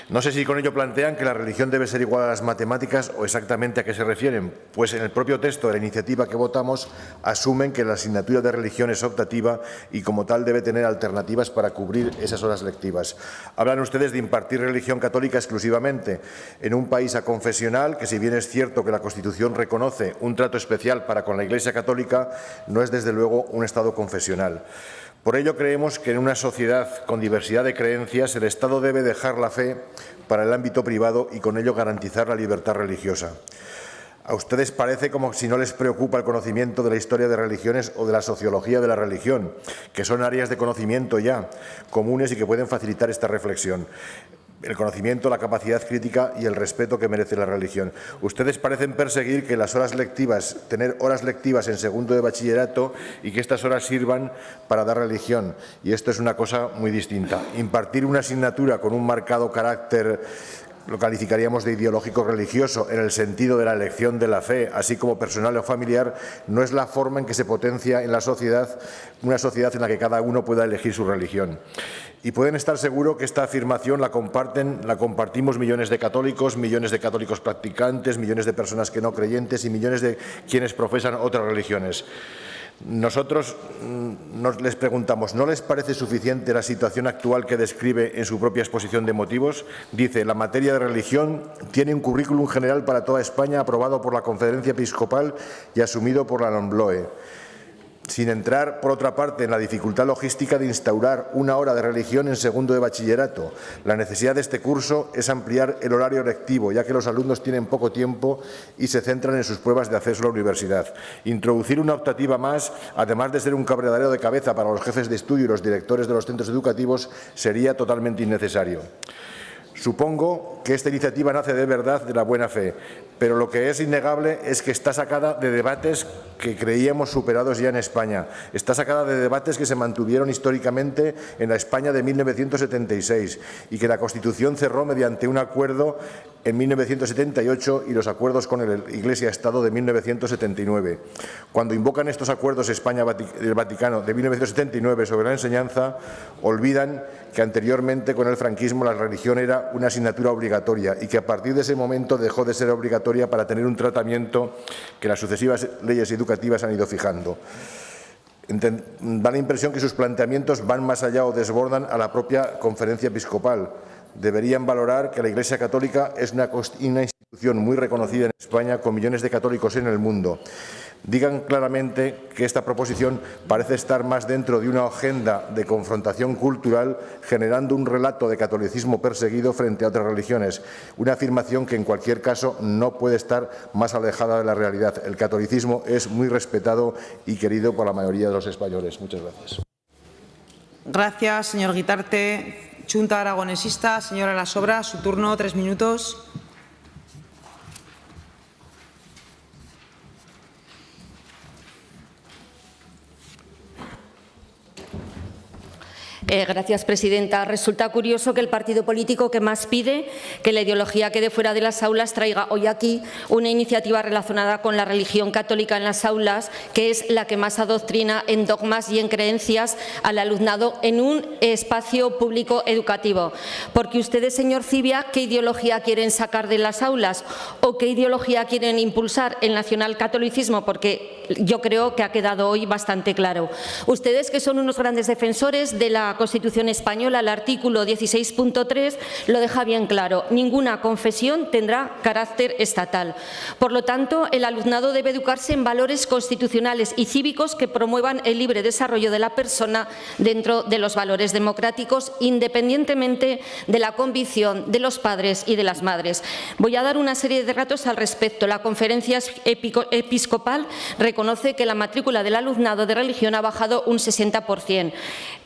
No sé si con ello plantean que la religión debe ser igual a las matemáticas o exactamente a qué se refieren, pues en el propio texto de la iniciativa que votamos asumen que la asignatura de religión es optativa y como tal debe tener alternativas para cubrir esas horas lectivas. Hablan ustedes de impartir religión católica exclusivamente en un país aconfesional que, si bien es cierto que la Constitución reconoce un trato especial para con la Iglesia católica, no es desde luego un Estado confesional. Por ello creemos que en una sociedad con diversidad de creencias el Estado debe dejar la fe para el ámbito privado y con ello garantizar la libertad religiosa. A ustedes parece como si no les preocupa el conocimiento de la historia de religiones o de la sociología de la religión, que son áreas de conocimiento ya comunes y que pueden facilitar esta reflexión. El conocimiento, la capacidad crítica y el respeto que merece la religión. Ustedes parecen perseguir que las horas lectivas, tener horas lectivas en segundo de bachillerato y que estas horas sirvan para dar religión. Y esto es una cosa muy distinta. Impartir una asignatura con un marcado carácter, lo calificaríamos de ideológico religioso, en el sentido de la elección de la fe, así como personal o familiar, no es la forma en que se potencia en la sociedad, una sociedad en la que cada uno pueda elegir su religión. Y pueden estar seguros que esta afirmación la compartimos millones de católicos practicantes, millones de personas que no creyentes y millones de quienes profesan otras religiones. Nosotros les preguntamos, ¿no les parece suficiente la situación actual que describe en su propia exposición de motivos? Dice, la materia de religión tiene un currículum general para toda España aprobado por la Conferencia Episcopal y asumido por la LOMLOE. Sin entrar, por otra parte, en la dificultad logística de instaurar una hora de religión en segundo de bachillerato. La necesidad de este curso es ampliar el horario lectivo, ya que los alumnos tienen poco tiempo y se centran en sus pruebas de acceso a la universidad. Introducir una optativa más, además de ser un quebradero de cabeza para los jefes de estudio y los directores de los centros educativos, sería totalmente innecesario. Supongo que esta iniciativa nace de verdad de la buena fe, pero lo que es innegable es que está sacada de debates que creíamos superados ya en España. Está sacada de debates que se mantuvieron históricamente en la España de 1976 y que la Constitución cerró mediante un acuerdo en 1978 y los acuerdos con el Iglesia-Estado de 1979. Cuando invocan estos acuerdos España-el Vaticano de 1979 sobre la enseñanza, olvidan que anteriormente con el franquismo la religión era una asignatura obligatoria y que a partir de ese momento dejó de ser obligatoria para tener un tratamiento que las sucesivas leyes educativas han ido fijando. Da la impresión que sus planteamientos van más allá o desbordan a la propia Conferencia Episcopal. Deberían valorar que la Iglesia Católica es una institución muy reconocida en España, con millones de católicos en el mundo. Digan claramente que esta proposición parece estar más dentro de una agenda de confrontación cultural, generando un relato de catolicismo perseguido frente a otras religiones, una afirmación que en cualquier caso no puede estar más alejada de la realidad. El catolicismo es muy respetado y querido por la mayoría de los españoles. Muchas gracias. Gracias, señor Guitarte. Junta Aragonesista, señora Lasobra, su turno, 3 minutos. Gracias, presidenta. Resulta curioso que el partido político que más pide que la ideología quede fuera de las aulas traiga hoy aquí una iniciativa relacionada con la religión católica en las aulas, que es la que más adoctrina en dogmas y en creencias al alumnado en un espacio público educativo. Porque ustedes, señor Civia, ¿qué ideología quieren sacar de las aulas o qué ideología quieren impulsar? ¿El nacionalcatolicismo? Porque yo creo que ha quedado hoy bastante claro. Ustedes, que son unos grandes defensores de la Constitución española, el artículo 16.3 lo deja bien claro. Ninguna confesión tendrá carácter estatal. Por lo tanto, el alumnado debe educarse en valores constitucionales y cívicos que promuevan el libre desarrollo de la persona dentro de los valores democráticos, independientemente de la convicción de los padres y de las madres. Voy a dar una serie de datos al respecto. La Conferencia Episcopal reconoce que la matrícula del alumnado de religión ha bajado un 60%.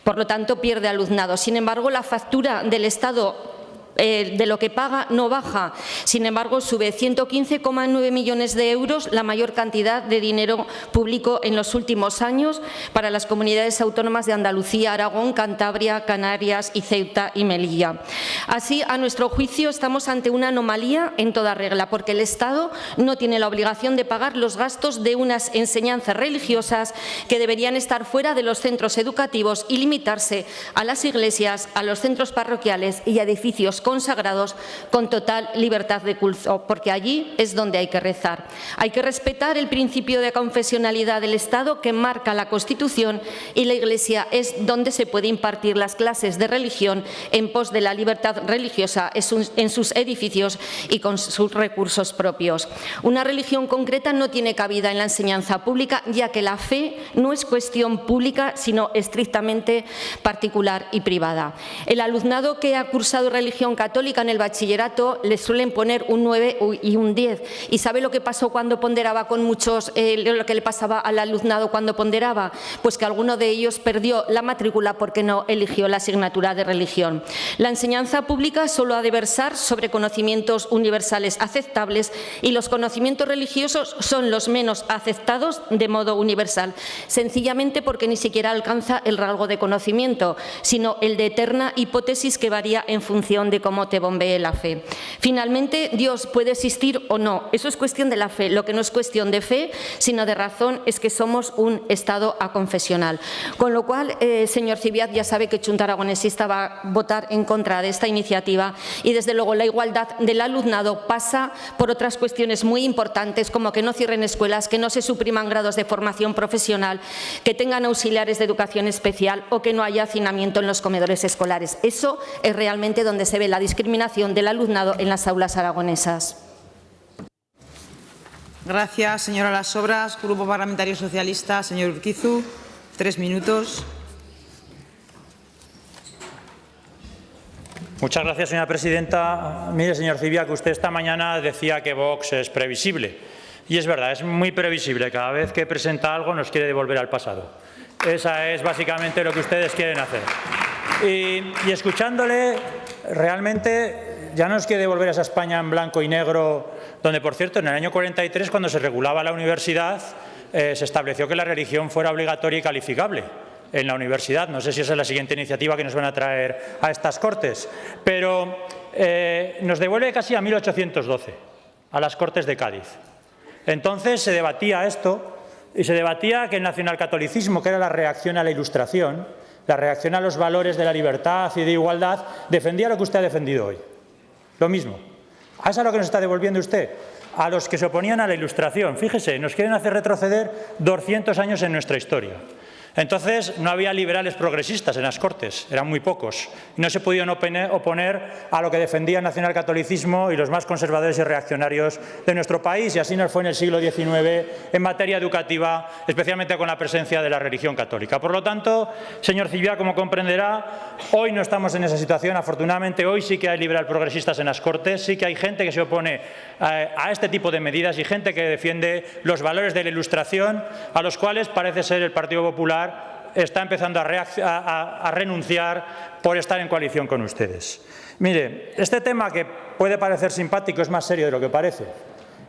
Por lo tanto, pierde alumnado. Sin embargo, la factura del Estado de lo que paga no baja. Sin embargo, sube 115,9 millones de euros, la mayor cantidad de dinero público en los últimos años para las comunidades autónomas de Andalucía, Aragón, Cantabria, Canarias y Ceuta y Melilla. Así, a nuestro juicio, estamos ante una anomalía en toda regla, porque el Estado no tiene la obligación de pagar los gastos de unas enseñanzas religiosas que deberían estar fuera de los centros educativos y limitarse a las iglesias, a los centros parroquiales y a edificios consagrados con total libertad de culto, porque allí es donde hay que rezar. Hay que respetar el principio de confesionalidad del Estado que marca la Constitución, y la Iglesia es donde se puede impartir las clases de religión en pos de la libertad religiosa en sus edificios y con sus recursos propios. Una religión concreta no tiene cabida en la enseñanza pública, ya que la fe no es cuestión pública, sino estrictamente particular y privada. El alumnado que ha cursado religión católica en el bachillerato le suelen poner un 9 y un 10. ¿Y sabe lo que pasó cuando ponderaba con muchos, lo que le pasaba al alumnado cuando ponderaba? Pues que alguno de ellos perdió la matrícula porque no eligió la asignatura de religión. La enseñanza pública solo ha de versar sobre conocimientos universales aceptables, y los conocimientos religiosos son los menos aceptados de modo universal, sencillamente porque ni siquiera alcanza el rango de conocimiento, sino el de eterna hipótesis que varía en función de cómo te bombee la fe. Finalmente, Dios puede existir o no. Eso es cuestión de la fe. Lo que no es cuestión de fe, sino de razón, es que somos un Estado aconfesional. Con lo cual, señor Cibiac, ya sabe que Junta Aragonesista va a votar en contra de esta iniciativa y, desde luego, la igualdad del alumnado pasa por otras cuestiones muy importantes, como que no cierren escuelas, que no se supriman grados de formación profesional, que tengan auxiliares de educación especial o que no haya hacinamiento en los comedores escolares. Eso es realmente donde se ve la discriminación del alumnado en las aulas aragonesas. Gracias, señora Las Obras. Grupo Parlamentario Socialista, señor Urquizu, 3 minutos. Muchas gracias, señora presidenta. Mire, señor Cibiac, que usted esta mañana decía que Vox es previsible. Y es verdad, es muy previsible. Cada vez que presenta algo nos quiere devolver al pasado. Esa es básicamente lo que ustedes quieren hacer. Y escuchándole, realmente ya nos quiere devolver a esa España en blanco y negro, donde, por cierto, en el año 43, cuando se regulaba la universidad, se estableció que la religión fuera obligatoria y calificable en la universidad. No sé si esa es la siguiente iniciativa que nos van a traer a estas Cortes. Pero nos devuelve casi a 1812, a las Cortes de Cádiz. Entonces se debatía esto y se debatía que el nacionalcatolicismo, que era la reacción a la Ilustración, la reacción a los valores de la libertad y de igualdad, defendía lo que usted ha defendido hoy. Lo mismo. ¿A eso es lo que nos está devolviendo usted? A los que se oponían a la Ilustración. Fíjese, nos quieren hacer retroceder 200 años en nuestra historia. Entonces no había liberales progresistas en las Cortes, eran muy pocos. No se podían oponer a lo que defendía el nacionalcatolicismo y los más conservadores y reaccionarios de nuestro país, y así nos fue en el siglo XIX en materia educativa, especialmente con la presencia de la religión católica. Por lo tanto, señor Cibiac, como comprenderá, hoy no estamos en esa situación. Afortunadamente, hoy sí que hay liberal progresistas en las Cortes, sí que hay gente que se opone a este tipo de medidas y gente que defiende los valores de la Ilustración, a los cuales parece ser el Partido Popular está empezando a renunciar por estar en coalición con ustedes. Mire, este tema, que puede parecer simpático, es más serio de lo que parece.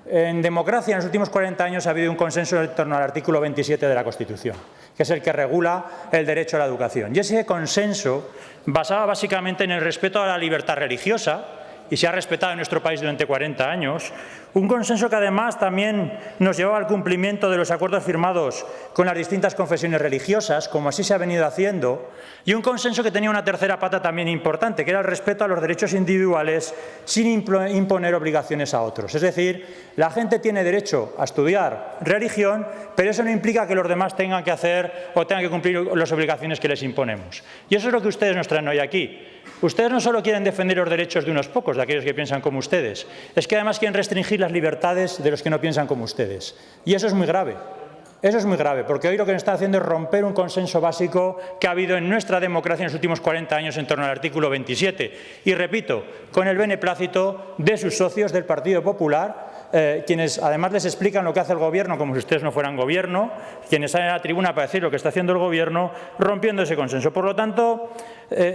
En democracia, en los últimos 40 años ha habido un consenso en torno al artículo 27 de la Constitución, que es el que regula el derecho a la educación. Y ese consenso basaba básicamente en el respeto a la libertad religiosa, y se ha respetado en nuestro país durante 40 años, un consenso que además también nos llevaba al cumplimiento de los acuerdos firmados con las distintas confesiones religiosas, como así se ha venido haciendo, y un consenso que tenía una tercera pata también importante, que era el respeto a los derechos individuales sin imponer obligaciones a otros. Es decir, la gente tiene derecho a estudiar religión, pero eso no implica que los demás tengan que hacer o tengan que cumplir las obligaciones que les imponemos. Y eso es lo que ustedes nos traen hoy aquí. Ustedes no solo quieren defender los derechos de unos pocos, de aquellos que piensan como ustedes, es que además quieren restringir las libertades de los que no piensan como ustedes. Y eso es muy grave. Eso es muy grave, porque hoy lo que nos está haciendo es romper un consenso básico que ha habido en nuestra democracia en los últimos 40 años en torno al artículo 27. Y repito, con el beneplácito de sus socios del Partido Popular, quienes además les explican lo que hace el Gobierno como si ustedes no fueran Gobierno, quienes salen a la tribuna para decir lo que está haciendo el Gobierno, rompiendo ese consenso. Por lo tanto,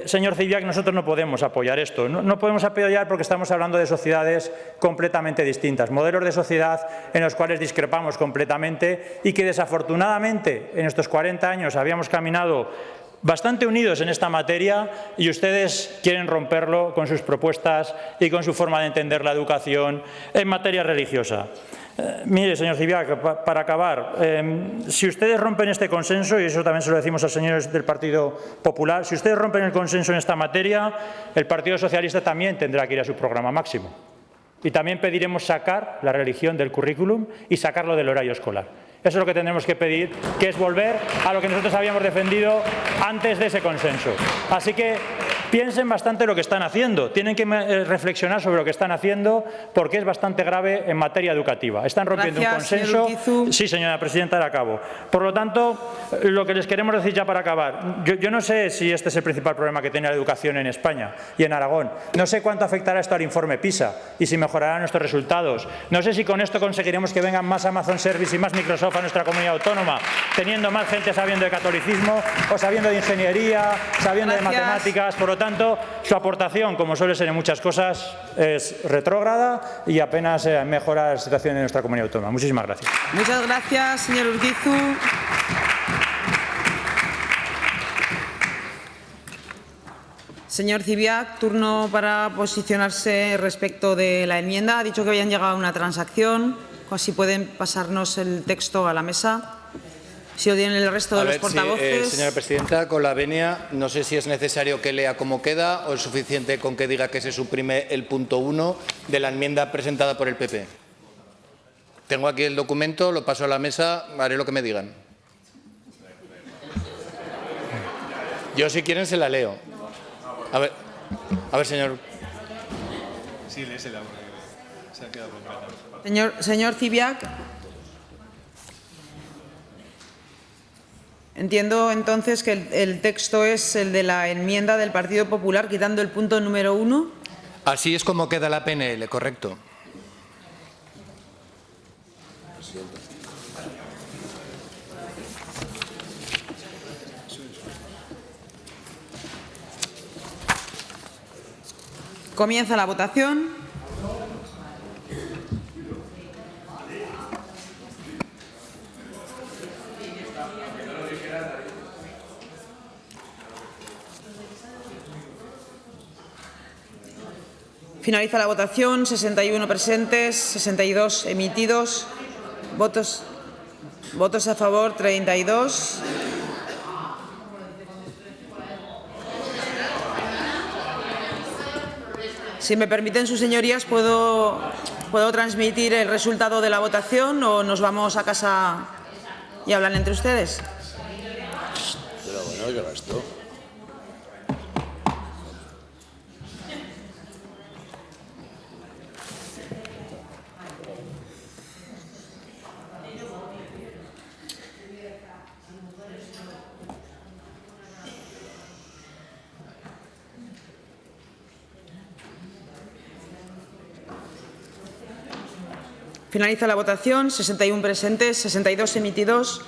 señor Cibiac, nosotros no podemos apoyar esto. No podemos apoyar porque estamos hablando de sociedades completamente distintas, modelos de sociedad en los cuales discrepamos completamente y que desafortunadamente en estos 40 años habíamos caminado bastante unidos en esta materia y ustedes quieren romperlo con sus propuestas y con su forma de entender la educación en materia religiosa. Mire, señor Cibiac, para acabar, si ustedes rompen este consenso, y eso también se lo decimos a los señores del Partido Popular, si ustedes rompen el consenso en esta materia, el Partido Socialista también tendrá que ir a su programa máximo. Y también pediremos sacar la religión del currículum y sacarlo del horario escolar. Eso es lo que tendremos que pedir, que es volver a lo que nosotros habíamos defendido antes de ese consenso. Así que piensen bastante lo que están haciendo. Tienen que reflexionar sobre lo que están haciendo porque es bastante grave en materia educativa. Están rompiendo un consenso. Sí, señora presidenta, ahora acabo. Por lo tanto, lo que les queremos decir ya para acabar. Yo no sé si este es el principal problema que tiene la educación en España y en Aragón. No sé cuánto afectará esto al informe PISA y si mejorarán nuestros resultados. No sé si con esto conseguiremos que vengan más Amazon Service y más Microsoft a nuestra comunidad autónoma, teniendo más gente sabiendo de catolicismo o sabiendo de ingeniería, sabiendo de matemáticas. Por lo tanto, su aportación, como suele ser en muchas cosas, es retrógrada y apenas mejora la situación de nuestra comunidad autónoma. Muchísimas gracias. Muchas gracias, señor Urquizu. Señor Zibiac, turno para posicionarse respecto de la enmienda. Ha dicho que habían llegado a una transacción. Si pueden pasarnos el texto a la mesa. Si lo tienen el resto de los portavoces. Señora presidenta, con la venia, no sé si es necesario que lea cómo queda o es suficiente con que diga que se suprime el punto 1 de la enmienda presentada por el PP. Tengo aquí el documento, lo paso a la mesa, haré lo que me digan. Yo, si quieren, se la leo. A ver, señor. Sí, léesela, porque se ha quedado completa. Señor Zibiac. Entiendo entonces que el texto es el de la enmienda del Partido Popular, quitando el punto número 1. Así es como queda la PNL, correcto. Comienza la votación. Finaliza la votación. 61 presentes, 62 emitidos. Votos a favor, 32. Si me permiten sus señorías, ¿puedo transmitir el resultado de la votación o nos vamos a casa y hablan entre ustedes? Pero bueno, ¿qué gasto? Finaliza la votación. 61 presentes, 62 emitidos.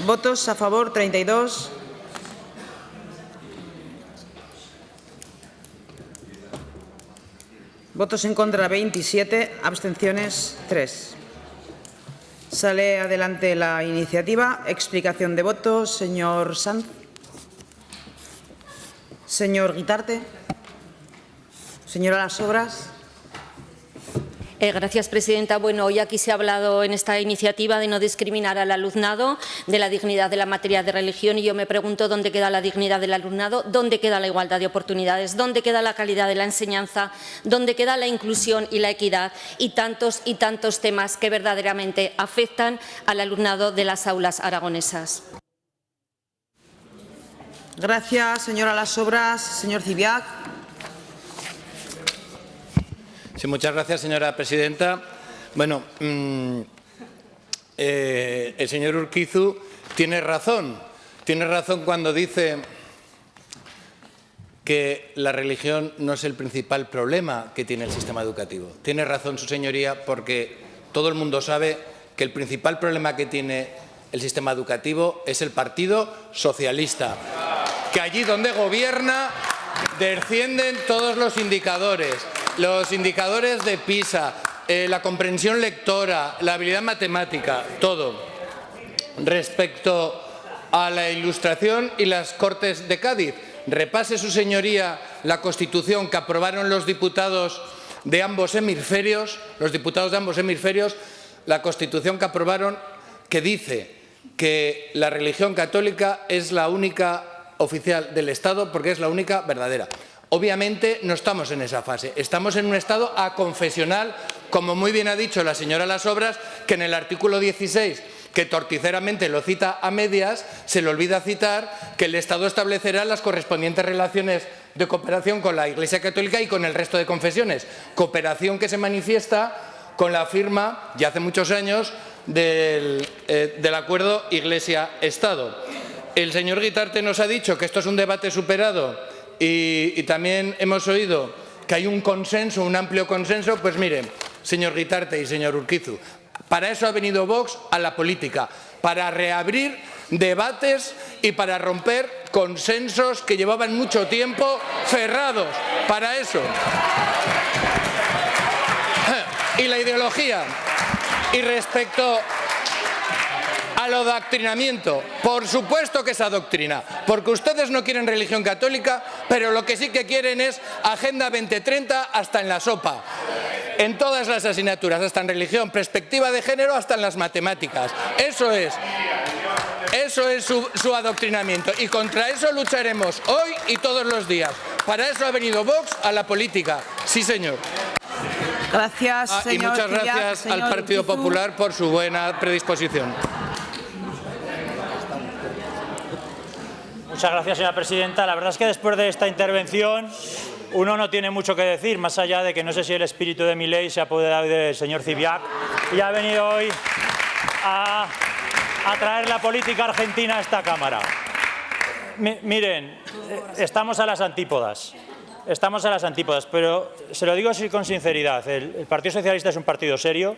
Votos a favor, 32. Votos en contra, 27. Abstenciones, 3. Sale adelante la iniciativa. Explicación de votos. Señor Sanz. Señor Guitarte. Señora Las Obras. Gracias, presidenta. Bueno, hoy aquí se ha hablado en esta iniciativa de no discriminar al alumnado, de la dignidad de la materia de religión, y yo me pregunto dónde queda la dignidad del alumnado, dónde queda la igualdad de oportunidades, dónde queda la calidad de la enseñanza, dónde queda la inclusión y la equidad y tantos temas que verdaderamente afectan al alumnado de las aulas aragonesas. Gracias, señora Las Obras. Señor Zibiac. Sí, muchas gracias, señora presidenta. Bueno, el señor Urquizu tiene razón cuando dice que la religión no es el principal problema que tiene el sistema educativo. Tiene razón su señoría, porque todo el mundo sabe que el principal problema que tiene el sistema educativo es el Partido Socialista, que allí donde gobierna descienden todos los indicadores de PISA, la comprensión lectora, la habilidad matemática, todo. Respecto a la Ilustración y las Cortes de Cádiz, repase su señoría la Constitución que aprobaron los diputados de ambos hemisferios, la Constitución que aprobaron, que dice que la religión católica es la única oficial del Estado porque es la única verdadera. Obviamente no estamos en esa fase, estamos en un Estado aconfesional, como muy bien ha dicho la señora Las Obras, que en el artículo 16, que torticeramente lo cita a medias, se le olvida citar que el Estado establecerá las correspondientes relaciones de cooperación con la Iglesia Católica y con el resto de confesiones. Cooperación que se manifiesta con la firma, ya hace muchos años, del acuerdo Iglesia-Estado. El señor Guitarte nos ha dicho que esto es un debate superado y también hemos oído que hay un consenso, un amplio consenso. Pues miren, señor Guitarte y señor Urquizu, para eso ha venido Vox a la política, para reabrir debates y para romper consensos que llevaban mucho tiempo cerrados. Para eso. Y la ideología. Y respecto al adoctrinamiento. Por supuesto que es adoctrina, porque ustedes no quieren religión católica, pero lo que sí que quieren es Agenda 2030 hasta en la sopa. En todas las asignaturas, hasta en religión, perspectiva de género, hasta en las matemáticas. Eso es su adoctrinamiento y contra eso lucharemos hoy y todos los días. Para eso ha venido Vox a la política. Sí, señor. Gracias, señor. Y muchas gracias al Partido Popular por su buena predisposición. Muchas gracias, señora presidenta. La verdad es que después de esta intervención uno no tiene mucho que decir, más allá de que no sé si el espíritu de mi ley se ha apoderado del señor Zibiac y ha venido hoy a traer la política argentina a esta Cámara. Miren, estamos a las antípodas. Estamos a las antípodas, pero se lo digo así con sinceridad. El Partido Socialista es un partido serio,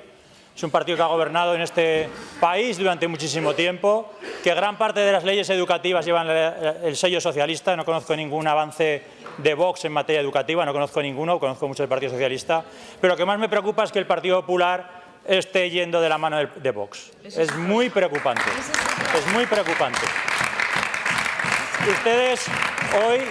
es un partido que ha gobernado en este país durante muchísimo tiempo, que gran parte de las leyes educativas llevan el sello socialista. No conozco ningún avance de Vox en materia educativa, no conozco ninguno, conozco mucho del Partido Socialista, pero lo que más me preocupa es que el Partido Popular esté yendo de la mano de Vox. Es muy preocupante, es muy preocupante. Ustedes hoy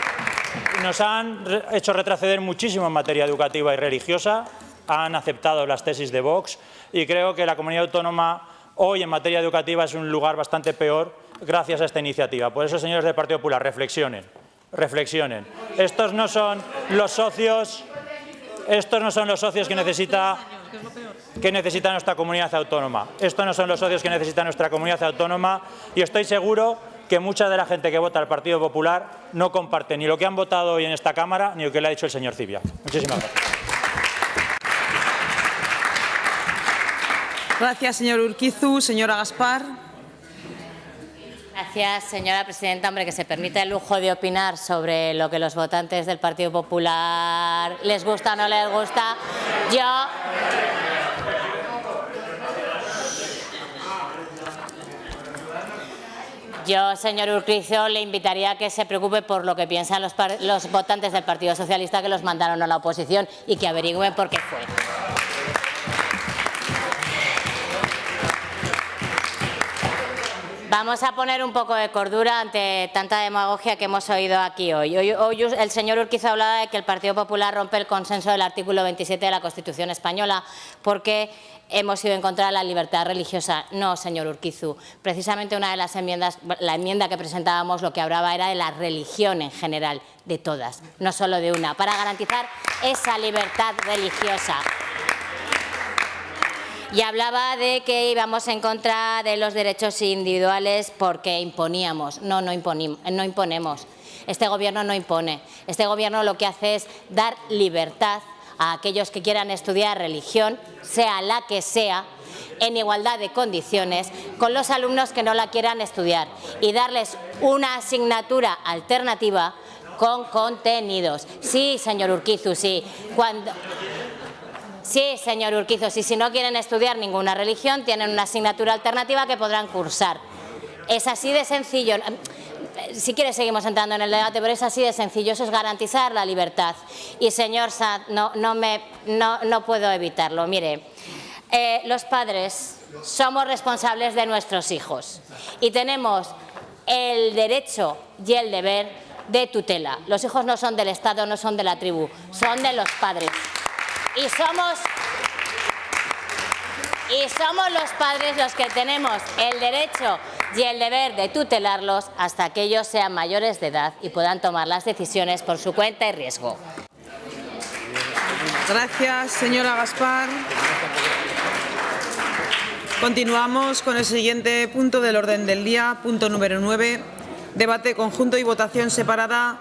nos han hecho retroceder muchísimo en materia educativa y religiosa, han aceptado las tesis de Vox y creo que la comunidad autónoma hoy en materia educativa es un lugar bastante peor gracias a esta iniciativa. Por eso, señores del Partido Popular, reflexionen. Reflexionen. Estos no son los socios que necesita nuestra comunidad autónoma. Estos no son los socios que necesita nuestra comunidad autónoma y estoy seguro que mucha de la gente que vota al Partido Popular no comparte ni lo que han votado hoy en esta Cámara ni lo que le ha dicho el señor Zibiac. Muchísimas gracias. Gracias, señor Urquizu. Señora Gaspar. Gracias, señora presidenta. Hombre, que se permite el lujo de opinar sobre lo que los votantes del Partido Popular les gusta o no les gusta. Yo, señor Urquizu, le invitaría a que se preocupe por lo que piensan los votantes del Partido Socialista que los mandaron a la oposición y que averigüen por qué fue. Vamos a poner un poco de cordura ante tanta demagogia que hemos oído aquí hoy. Hoy el señor Urquizu hablaba de que el Partido Popular rompe el consenso del artículo 27 de la Constitución española porque hemos ido en contra de la libertad religiosa. No, señor Urquizu. Precisamente una de las enmiendas, la enmienda que presentábamos, lo que hablaba era de la religión en general, de todas, no solo de una, para garantizar esa libertad religiosa. Y hablaba de que íbamos en contra de los derechos individuales porque imponíamos. No imponemos. Este Gobierno no impone. Este Gobierno lo que hace es dar libertad a aquellos que quieran estudiar religión, sea la que sea, en igualdad de condiciones con los alumnos que no la quieran estudiar y darles una asignatura alternativa con contenidos. Sí, señor Urquizu, sí. Sí, señor Urquizu, si no quieren estudiar ninguna religión, tienen una asignatura alternativa que podrán cursar. Es así de sencillo. Si quiere seguimos entrando en el debate, pero es así de sencillo. Eso es garantizar la libertad. Y, señor Sanz, no puedo evitarlo. Mire, los padres somos responsables de nuestros hijos y tenemos el derecho y el deber de tutela. Los hijos no son del Estado, no son de la tribu, son de los padres. Y somos los padres los que tenemos el derecho y el deber de tutelarlos hasta que ellos sean mayores de edad y puedan tomar las decisiones por su cuenta y riesgo. Gracias, señora Gaspar. Continuamos con el siguiente punto del orden del día, punto número 9, debate conjunto y votación separada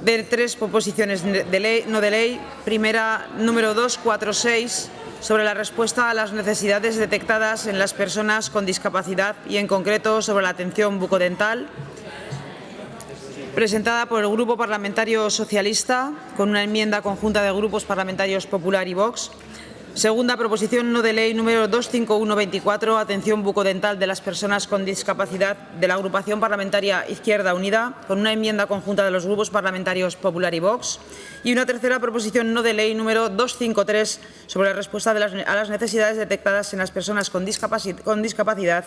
de 3 proposiciones de ley, no de ley. Primera, número 246, sobre la respuesta a las necesidades detectadas en las personas con discapacidad y, en concreto, sobre la atención bucodental, presentada por el Grupo Parlamentario Socialista, con una enmienda conjunta de grupos parlamentarios Popular y Vox. Segunda proposición no de ley número 25124, atención bucodental de las personas con discapacidad, de la agrupación parlamentaria Izquierda Unida, con una enmienda conjunta de los grupos parlamentarios Popular y Vox. Y una tercera proposición no de ley número 253, sobre la respuesta a las necesidades detectadas en las personas con discapacidad,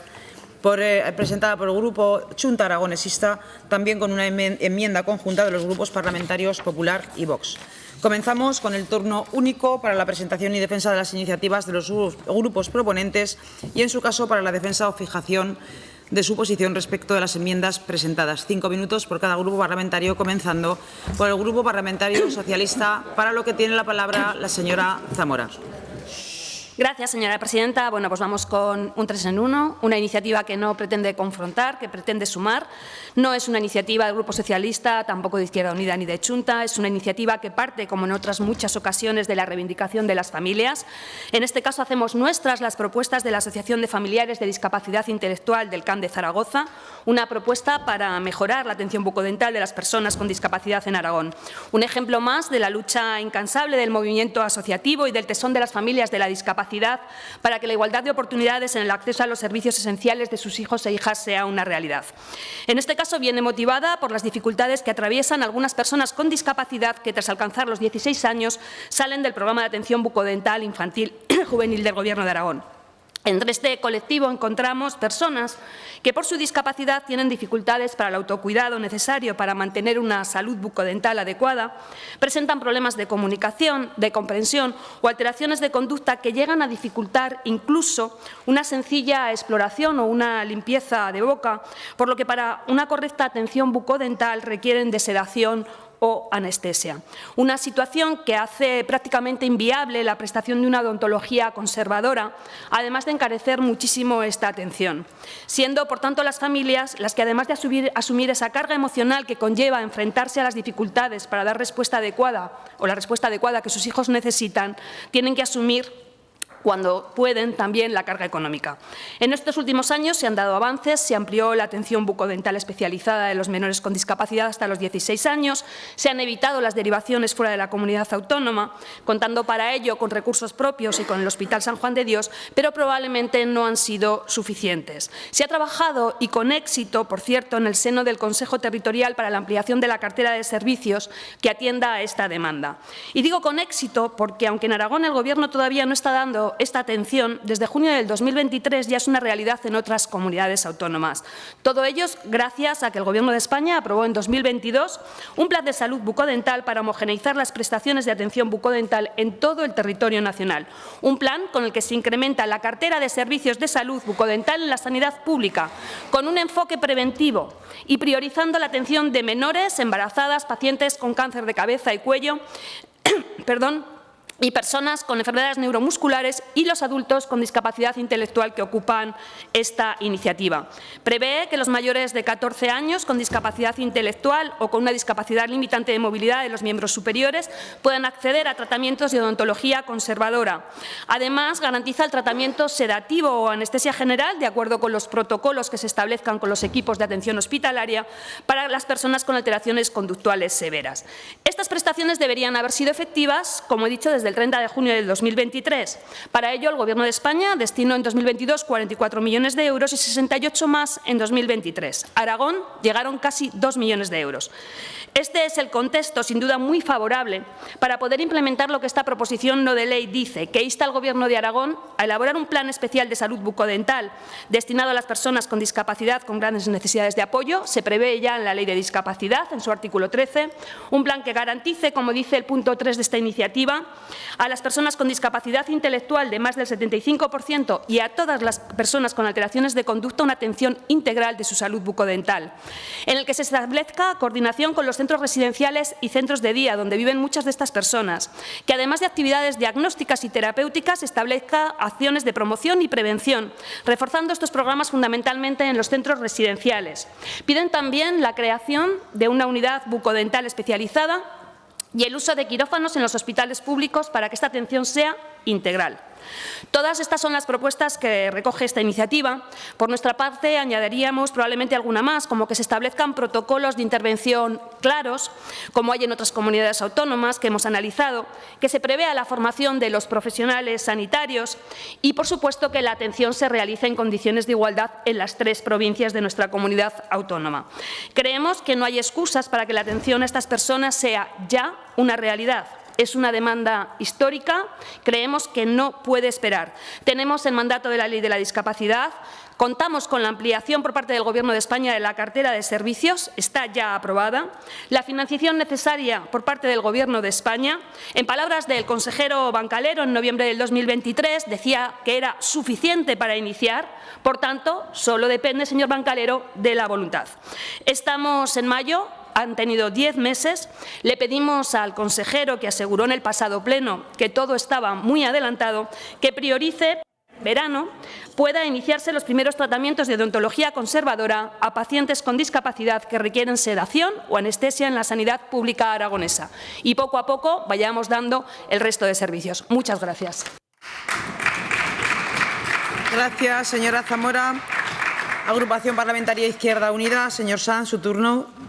presentada por el Grupo Chunta Aragonesista, también con una enmienda conjunta de los grupos parlamentarios Popular y Vox. Comenzamos con el turno único para la presentación y defensa de las iniciativas de los grupos proponentes y, en su caso, para la defensa o fijación de su posición respecto de las enmiendas presentadas. 5 minutos por cada grupo parlamentario, comenzando por el Grupo Parlamentario Socialista, para lo que tiene la palabra la señora Zamora. Gracias, señora presidenta. Bueno, pues vamos con un 3 en 1, una iniciativa que no pretende confrontar, que pretende sumar. No es una iniciativa del Grupo Socialista, tampoco de Izquierda Unida ni de Chunta. Es una iniciativa que parte, como en otras muchas ocasiones, de la reivindicación de las familias. En este caso, hacemos nuestras las propuestas de la Asociación de Familiares de Discapacidad Intelectual del CAN de Zaragoza, una propuesta para mejorar la atención bucodental de las personas con discapacidad en Aragón. Un ejemplo más de la lucha incansable del movimiento asociativo y del tesón de las familias de la discapacidad para que la igualdad de oportunidades en el acceso a los servicios esenciales de sus hijos e hijas sea una realidad. En este caso viene motivada por las dificultades que atraviesan algunas personas con discapacidad que, tras alcanzar los 16 años, salen del programa de atención bucodental infantil juvenil del Gobierno de Aragón. Entre este colectivo encontramos personas que por su discapacidad tienen dificultades para el autocuidado necesario para mantener una salud bucodental adecuada, presentan problemas de comunicación, de comprensión o alteraciones de conducta que llegan a dificultar incluso una sencilla exploración o una limpieza de boca, por lo que para una correcta atención bucodental requieren de sedación o anestesia. Una situación que hace prácticamente inviable la prestación de una odontología conservadora, además de encarecer muchísimo esta atención, siendo, por tanto, las familias las que, además de asumir esa carga emocional que conlleva enfrentarse a las dificultades para dar respuesta adecuada o la respuesta adecuada que sus hijos necesitan, tienen que asumir, cuando pueden, también la carga económica. En estos últimos años se han dado avances, se amplió la atención bucodental especializada de los menores con discapacidad hasta los 16 años, se han evitado las derivaciones fuera de la comunidad autónoma, contando para ello con recursos propios y con el Hospital San Juan de Dios, pero probablemente no han sido suficientes. Se ha trabajado, y con éxito, por cierto, en el seno del Consejo Territorial para la ampliación de la cartera de servicios que atienda a esta demanda. Y digo con éxito porque, aunque en Aragón el Gobierno todavía no está dando esta atención, desde junio del 2023 ya es una realidad en otras comunidades autónomas. Todo ello gracias a que el Gobierno de España aprobó en 2022 un plan de salud bucodental para homogeneizar las prestaciones de atención bucodental en todo el territorio nacional. Un plan con el que se incrementa la cartera de servicios de salud bucodental en la sanidad pública, con un enfoque preventivo y priorizando la atención de menores, embarazadas, pacientes con cáncer de cabeza y cuello, y personas con enfermedades neuromusculares y los adultos con discapacidad intelectual que ocupan esta iniciativa. Prevé que los mayores de 14 años con discapacidad intelectual o con una discapacidad limitante de movilidad de los miembros superiores puedan acceder a tratamientos de odontología conservadora. Además, garantiza el tratamiento sedativo o anestesia general de acuerdo con los protocolos que se establezcan con los equipos de atención hospitalaria para las personas con alteraciones conductuales severas. Estas prestaciones deberían haber sido efectivas, como he dicho, desde el 30 de junio del 2023. Para ello, el Gobierno de España destinó en 2022 44 millones de euros y 68 más en 2023. A Aragón llegaron casi 2 millones de euros. Este es el contexto, sin duda, muy favorable para poder implementar lo que esta proposición no de ley dice, que insta al Gobierno de Aragón a elaborar un plan especial de salud bucodental destinado a las personas con discapacidad con grandes necesidades de apoyo. Se prevé ya en la Ley de Discapacidad, en su artículo 13, un plan que garantice, como dice el punto 3 de esta iniciativa, a las personas con discapacidad intelectual de más del 75% y a todas las personas con alteraciones de conducta una atención integral de su salud bucodental, en el que se establezca coordinación con los centros residenciales y centros de día donde viven muchas de estas personas, que además de actividades diagnósticas y terapéuticas establezca acciones de promoción y prevención, reforzando estos programas fundamentalmente en los centros residenciales. Piden también la creación de una unidad bucodental especializada y el uso de quirófanos en los hospitales públicos para que esta atención sea integral. Todas estas son las propuestas que recoge esta iniciativa. Por nuestra parte, añadiríamos probablemente alguna más, como que se establezcan protocolos de intervención claros, como hay en otras comunidades autónomas que hemos analizado, que se prevea la formación de los profesionales sanitarios y, por supuesto, que la atención se realice en condiciones de igualdad en las 3 provincias de nuestra comunidad autónoma. Creemos que no hay excusas para que la atención a estas personas sea ya una realidad. Es una demanda histórica, creemos que no puede esperar. Tenemos el mandato de la Ley de la Discapacidad, contamos con la ampliación por parte del Gobierno de España de la cartera de servicios, está ya aprobada, la financiación necesaria por parte del Gobierno de España. En palabras del consejero Bancalero, en noviembre del 2023, decía que era suficiente para iniciar, por tanto, solo depende, señor Bancalero, de la voluntad. Estamos en mayo. Han tenido 10 meses. Le pedimos al consejero, que aseguró en el pasado pleno que todo estaba muy adelantado, que priorice verano pueda iniciarse los primeros tratamientos de odontología conservadora a pacientes con discapacidad que requieren sedación o anestesia en la sanidad pública aragonesa. Y poco a poco vayamos dando el resto de servicios. Muchas gracias. Gracias, señora Zamora. Agrupación Parlamentaria Izquierda Unida. Señor Sanz, su turno.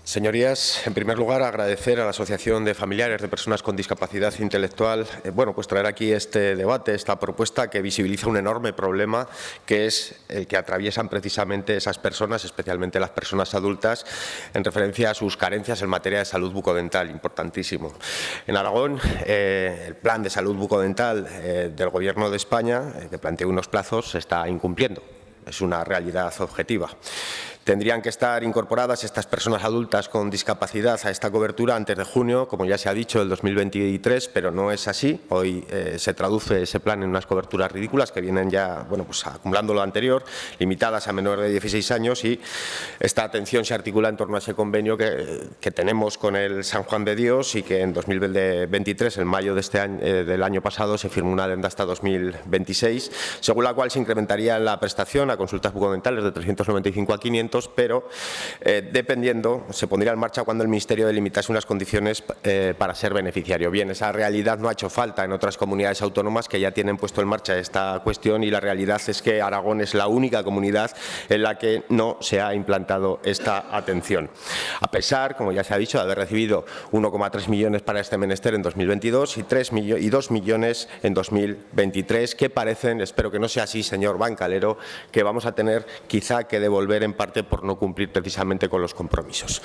Señorías, en primer lugar, agradecer a la Asociación de Familiares de Personas con Discapacidad Intelectual pues traer aquí este debate, esta propuesta que visibiliza un enorme problema que es el que atraviesan precisamente esas personas, especialmente las personas adultas, en referencia a sus carencias en materia de salud bucodental, importantísimo. En Aragón, el plan de salud bucodental del Gobierno de España, que plantea unos plazos, se está incumpliendo. Es una realidad objetiva. Tendrían que estar incorporadas estas personas adultas con discapacidad a esta cobertura antes de junio, como ya se ha dicho, del 2023, pero no es así. Hoy se traduce ese plan en unas coberturas ridículas que vienen ya acumulando lo anterior, limitadas a menores de 16 años, y esta atención se articula en torno a ese convenio que tenemos con el San Juan de Dios y que en 2023, en mayo de este año, del año pasado, se firmó una adenda hasta 2026, según la cual se incrementaría la prestación a consultas bucodentales de 395 a 500, pero dependiendo, se pondría en marcha cuando el Ministerio delimitase unas condiciones para ser beneficiario. Bien, esa realidad no ha hecho falta en otras comunidades autónomas que ya tienen puesto en marcha esta cuestión, y la realidad es que Aragón es la única comunidad en la que no se ha implantado esta atención. A pesar, como ya se ha dicho, de haber recibido 1,3 millones para este menester en 2022 y 2 millones en 2023, que parecen, espero que no sea así, señor Bancalero, que vamos a tener quizá que devolver en parte por no cumplir precisamente con los compromisos.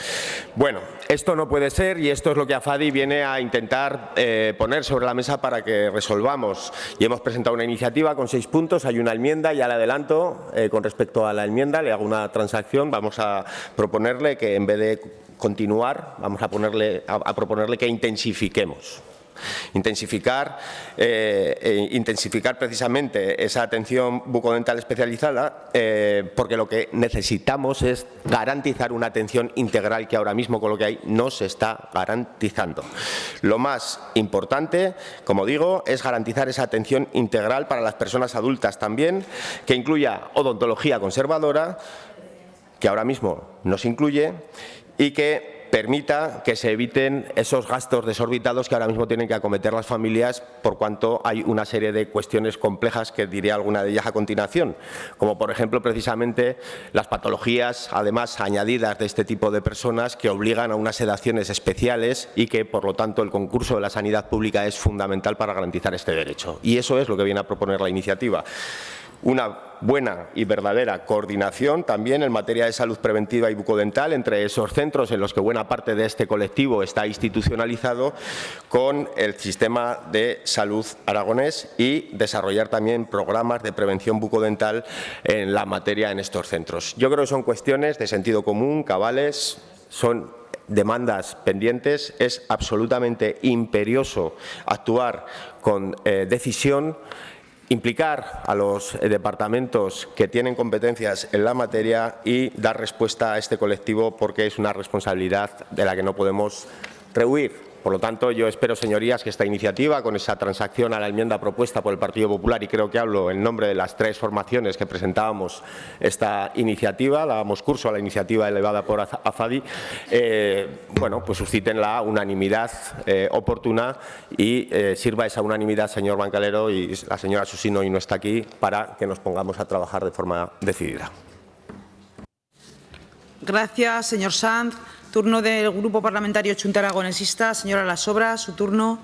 Bueno, esto no puede ser, y esto es lo que AFADI viene a intentar poner sobre la mesa para que resolvamos. Y hemos presentado una iniciativa con 6 puntos, hay una enmienda, ya le adelanto, con respecto a la enmienda, le hago una transacción, vamos a proponerle que en vez de continuar, vamos a proponerle que intensifiquemos. Intensificar precisamente esa atención bucodental especializada, porque lo que necesitamos es garantizar una atención integral que ahora mismo, con lo que hay, no se está garantizando. Lo más importante, como digo, es garantizar esa atención integral para las personas adultas también, que incluya odontología conservadora, que ahora mismo no se incluye, y que permita que se eviten esos gastos desorbitados que ahora mismo tienen que acometer las familias, por cuanto hay una serie de cuestiones complejas que diré alguna de ellas a continuación, como por ejemplo precisamente las patologías además añadidas de este tipo de personas que obligan a unas sedaciones especiales y que por lo tanto el concurso de la sanidad pública es fundamental para garantizar este derecho. Y eso es lo que viene a proponer la iniciativa. Una buena y verdadera coordinación también en materia de salud preventiva y bucodental entre esos centros en los que buena parte de este colectivo está institucionalizado con el sistema de salud aragonés, y desarrollar también programas de prevención bucodental en la materia en estos centros. Yo creo que son cuestiones de sentido común, cabales, son demandas pendientes. Es absolutamente imperioso actuar con decisión, implicar a los departamentos que tienen competencias en la materia y dar respuesta a este colectivo, porque es una responsabilidad de la que no podemos rehuir. Por lo tanto, yo espero, señorías, que esta iniciativa, con esa transacción a la enmienda propuesta por el Partido Popular, y creo que hablo en nombre de las 3 formaciones que presentábamos esta iniciativa, dábamos curso a la iniciativa elevada por AFADI, pues susciten la unanimidad oportuna, y sirva esa unanimidad, señor Bancalero, y la señora Susino hoy no está aquí, para que nos pongamos a trabajar de forma decidida. Gracias, señor Sanz. Turno del Grupo Parlamentario Chunta Aragonesista. Señora Lasobra, su turno.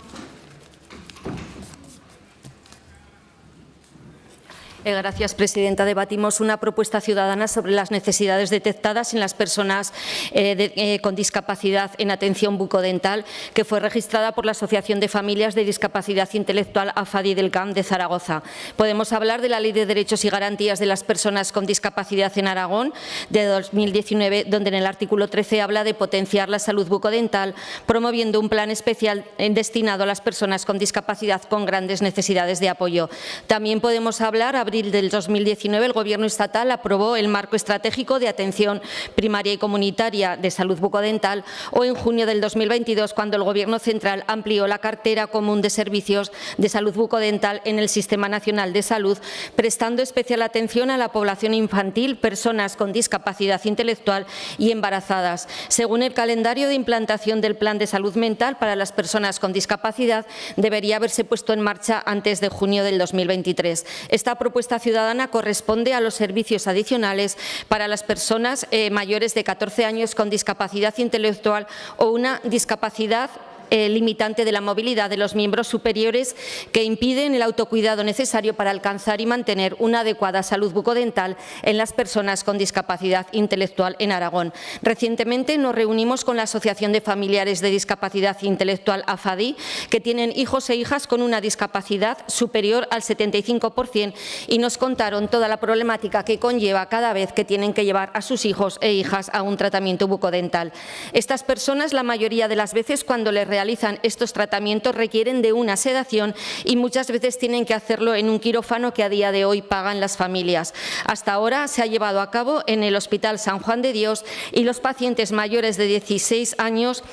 Gracias, presidenta. Debatimos una propuesta ciudadana sobre las necesidades detectadas en las personas con discapacidad en atención bucodental, que fue registrada por la Asociación de Familias de Discapacidad Intelectual AFADI del CAM de Zaragoza. Podemos hablar de la Ley de Derechos y Garantías de las Personas con Discapacidad en Aragón de 2019, donde en el artículo 13 habla de potenciar la salud bucodental, promoviendo un plan especial destinado a las personas con discapacidad con grandes necesidades de apoyo. También podemos hablar, abril del 2019, el Gobierno estatal aprobó el Marco Estratégico de Atención Primaria y Comunitaria de Salud Bucodental, o en junio del 2022, cuando el Gobierno central amplió la cartera común de servicios de salud bucodental en el Sistema Nacional de Salud, prestando especial atención a la población infantil, personas con discapacidad intelectual y embarazadas. Según el calendario de implantación del Plan de Salud Mental para las personas con discapacidad, debería haberse puesto en marcha antes de junio del 2023. Esta propuesta ciudadana corresponde a los servicios adicionales para las personas mayores de 14 años con discapacidad intelectual o una discapacidad limitante de la movilidad de los miembros superiores que impiden el autocuidado necesario para alcanzar y mantener una adecuada salud bucodental en las personas con discapacidad intelectual en Aragón. Recientemente nos reunimos con la Asociación de Familiares de Discapacidad Intelectual AFADI, que tienen hijos e hijas con una discapacidad superior al 75%, y nos contaron toda la problemática que conlleva cada vez que tienen que llevar a sus hijos e hijas a un tratamiento bucodental. Estas personas, la mayoría de las veces, cuando les realizan estos tratamientos, requieren de una sedación y muchas veces tienen que hacerlo en un quirófano que a día de hoy pagan las familias. Hasta ahora se ha llevado a cabo en el Hospital San Juan de Dios, y los pacientes mayores de 16 años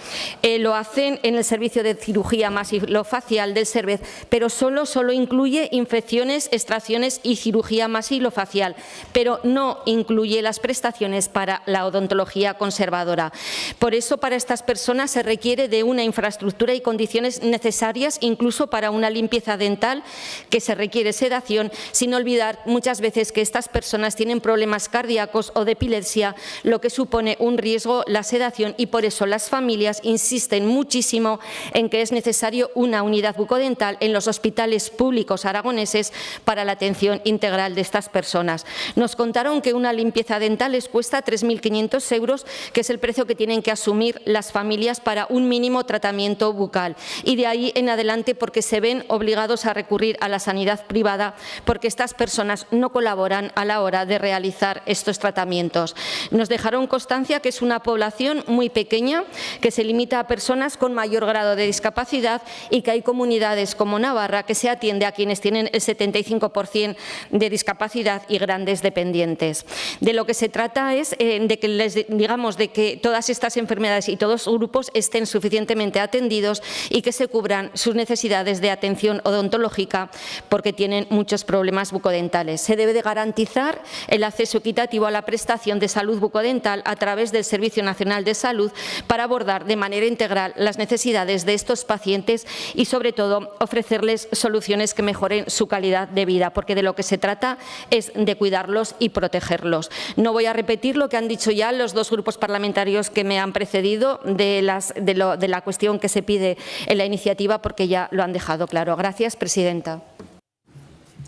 lo hacen en el servicio de cirugía masilofacial del SERVEZ, pero solo incluye infecciones, extracciones y cirugía masilofacial, pero no incluye las prestaciones para la odontología conservadora. Por eso, para estas personas se requiere de una infraestructura y condiciones necesarias, incluso para una limpieza dental, que se requiere sedación, sin olvidar muchas veces que estas personas tienen problemas cardíacos o de epilepsia, lo que supone un riesgo la sedación, y por eso las familias insisten muchísimo en que es necesario una unidad bucodental en los hospitales públicos aragoneses para la atención integral de estas personas. Nos contaron que una limpieza dental les cuesta 3.500 euros, que es el precio que tienen que asumir las familias para un mínimo tratamiento bucal, y de ahí en adelante porque se ven obligados a recurrir a la sanidad privada, porque estas personas no colaboran a la hora de realizar estos tratamientos. Nos dejaron constancia que es una población muy pequeña, que se limita a personas con mayor grado de discapacidad, y que hay comunidades como Navarra que se atiende a quienes tienen el 75% de discapacidad y grandes dependientes. De lo que se trata es de que les digamos de que todas estas enfermedades y todos los grupos estén suficientemente atendidos y que se cubran sus necesidades de atención odontológica, porque tienen muchos problemas bucodentales. Se debe de garantizar el acceso equitativo a la prestación de salud bucodental a través del Servicio Nacional de Salud, para abordar de manera integral las necesidades de estos pacientes y, sobre todo, ofrecerles soluciones que mejoren su calidad de vida, porque de lo que se trata es de cuidarlos y protegerlos. No voy a repetir lo que han dicho ya los dos grupos parlamentarios que me han precedido de la cuestión que se pide en la iniciativa, porque ya lo han dejado claro. Gracias, presidenta.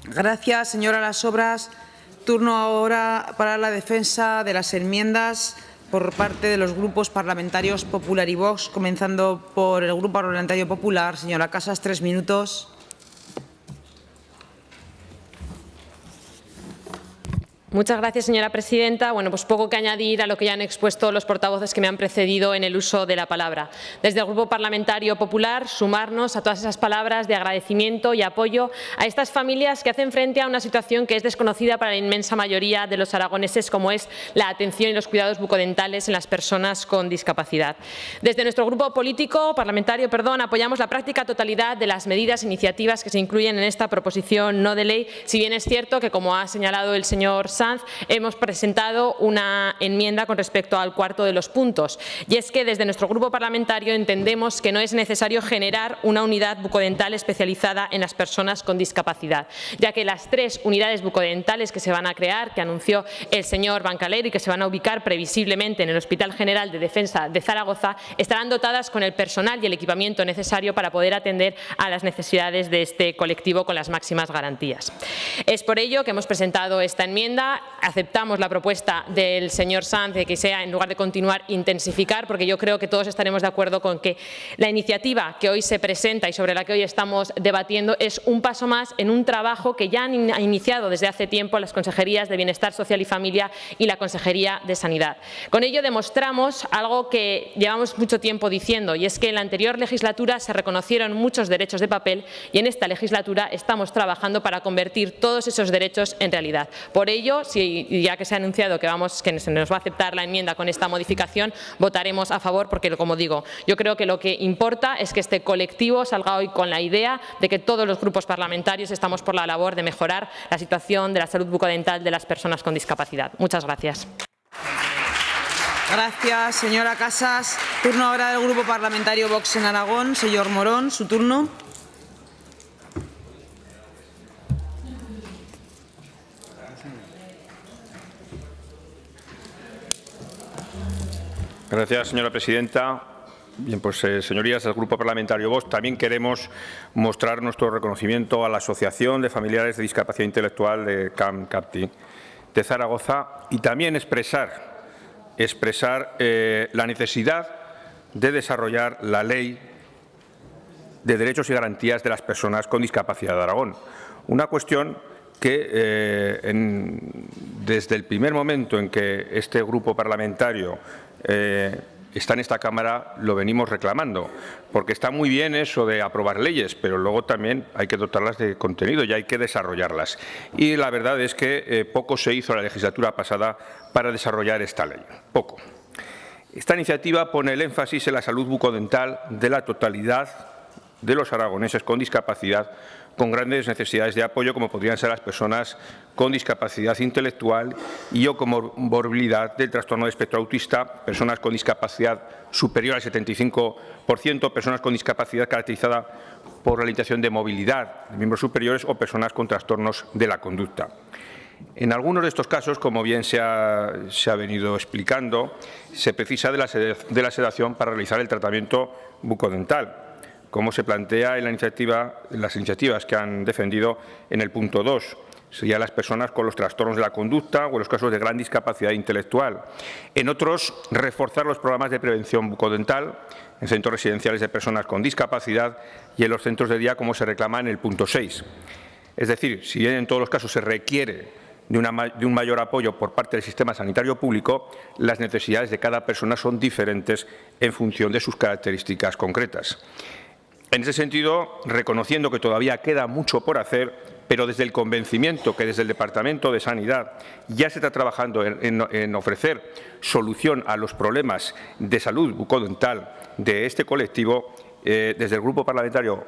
Gracias, señora Las Obras. Turno ahora para la defensa de las enmiendas por parte de los grupos parlamentarios Popular y Vox, comenzando por el Grupo Parlamentario Popular. Señora Casas, 3 minutos. Muchas gracias, señora presidenta. Bueno, pues poco que añadir a lo que ya han expuesto los portavoces que me han precedido en el uso de la palabra. Desde el Grupo Parlamentario Popular, sumarnos a todas esas palabras de agradecimiento y apoyo a estas familias que hacen frente a una situación que es desconocida para la inmensa mayoría de los aragoneses, como es la atención y los cuidados bucodentales en las personas con discapacidad. Desde nuestro grupo parlamentario, apoyamos la práctica totalidad de las medidas e iniciativas que se incluyen en esta proposición no de ley, si bien es cierto que, como ha señalado el señor Sanz, Sanz, hemos presentado una enmienda con respecto al cuarto de los puntos. Y es que desde nuestro grupo parlamentario entendemos que no es necesario generar una unidad bucodental especializada en las personas con discapacidad, ya que las 3 unidades bucodentales que se van a crear, que anunció el señor Bancalero y que se van a ubicar previsiblemente en el Hospital General de Defensa de Zaragoza, estarán dotadas con el personal y el equipamiento necesario para poder atender a las necesidades de este colectivo con las máximas garantías. Es por ello que hemos presentado esta enmienda. Aceptamos la propuesta del señor Sanz de que sea, en lugar de continuar, intensificar, porque yo creo que todos estaremos de acuerdo con que la iniciativa que hoy se presenta y sobre la que hoy estamos debatiendo es un paso más en un trabajo que ya han iniciado desde hace tiempo las consejerías de Bienestar Social y Familia y la Consejería de Sanidad. Con ello demostramos algo que llevamos mucho tiempo diciendo, y es que en la anterior legislatura se reconocieron muchos derechos de papel y en esta legislatura estamos trabajando para convertir todos esos derechos en realidad. Por ello, ya que se ha anunciado que se nos va a aceptar la enmienda con esta modificación, votaremos a favor porque, como digo, yo creo que lo que importa es que este colectivo salga hoy con la idea de que todos los grupos parlamentarios estamos por la labor de mejorar la situación de la salud bucodental de las personas con discapacidad. Muchas gracias. Gracias, señora Casas. Turno ahora del Grupo Parlamentario Vox en Aragón. Señor Morón, su turno. Gracias, señora presidenta. Bien, pues, señorías del Grupo Parlamentario Vox, también queremos mostrar nuestro reconocimiento a la Asociación de Familiares de Discapacidad Intelectual de Camp Capti de Zaragoza y también expresar la necesidad de desarrollar la Ley de Derechos y Garantías de las Personas con Discapacidad de Aragón. Una cuestión que desde el primer momento en que este grupo parlamentario está en esta Cámara lo venimos reclamando, porque está muy bien eso de aprobar leyes, pero luego también hay que dotarlas de contenido y hay que desarrollarlas. Y la verdad es que poco se hizo en la legislatura pasada para desarrollar esta ley, poco. Esta iniciativa pone el énfasis en la salud bucodental de la totalidad de los aragoneses con discapacidad, con grandes necesidades de apoyo, como podrían ser las personas con discapacidad intelectual y o comorbilidad del trastorno de espectro autista, personas con discapacidad superior al 75%, personas con discapacidad caracterizada por la limitación de movilidad de miembros superiores o personas con trastornos de la conducta. En algunos de estos casos, como bien se ha venido explicando, se precisa de la sedación para realizar el tratamiento bucodental, como se plantea en las iniciativas que han defendido en el punto 2. Serían las personas con los trastornos de la conducta o en los casos de gran discapacidad intelectual. En otros, reforzar los programas de prevención bucodental en centros residenciales de personas con discapacidad y en los centros de día, como se reclama en el punto 6. Es decir, si bien en todos los casos se requiere de un mayor apoyo por parte del sistema sanitario público, las necesidades de cada persona son diferentes en función de sus características concretas. En ese sentido, reconociendo que todavía queda mucho por hacer, pero desde el convencimiento que desde el Departamento de Sanidad ya se está trabajando en ofrecer solución a los problemas de salud bucodental de este colectivo, desde el Grupo Parlamentario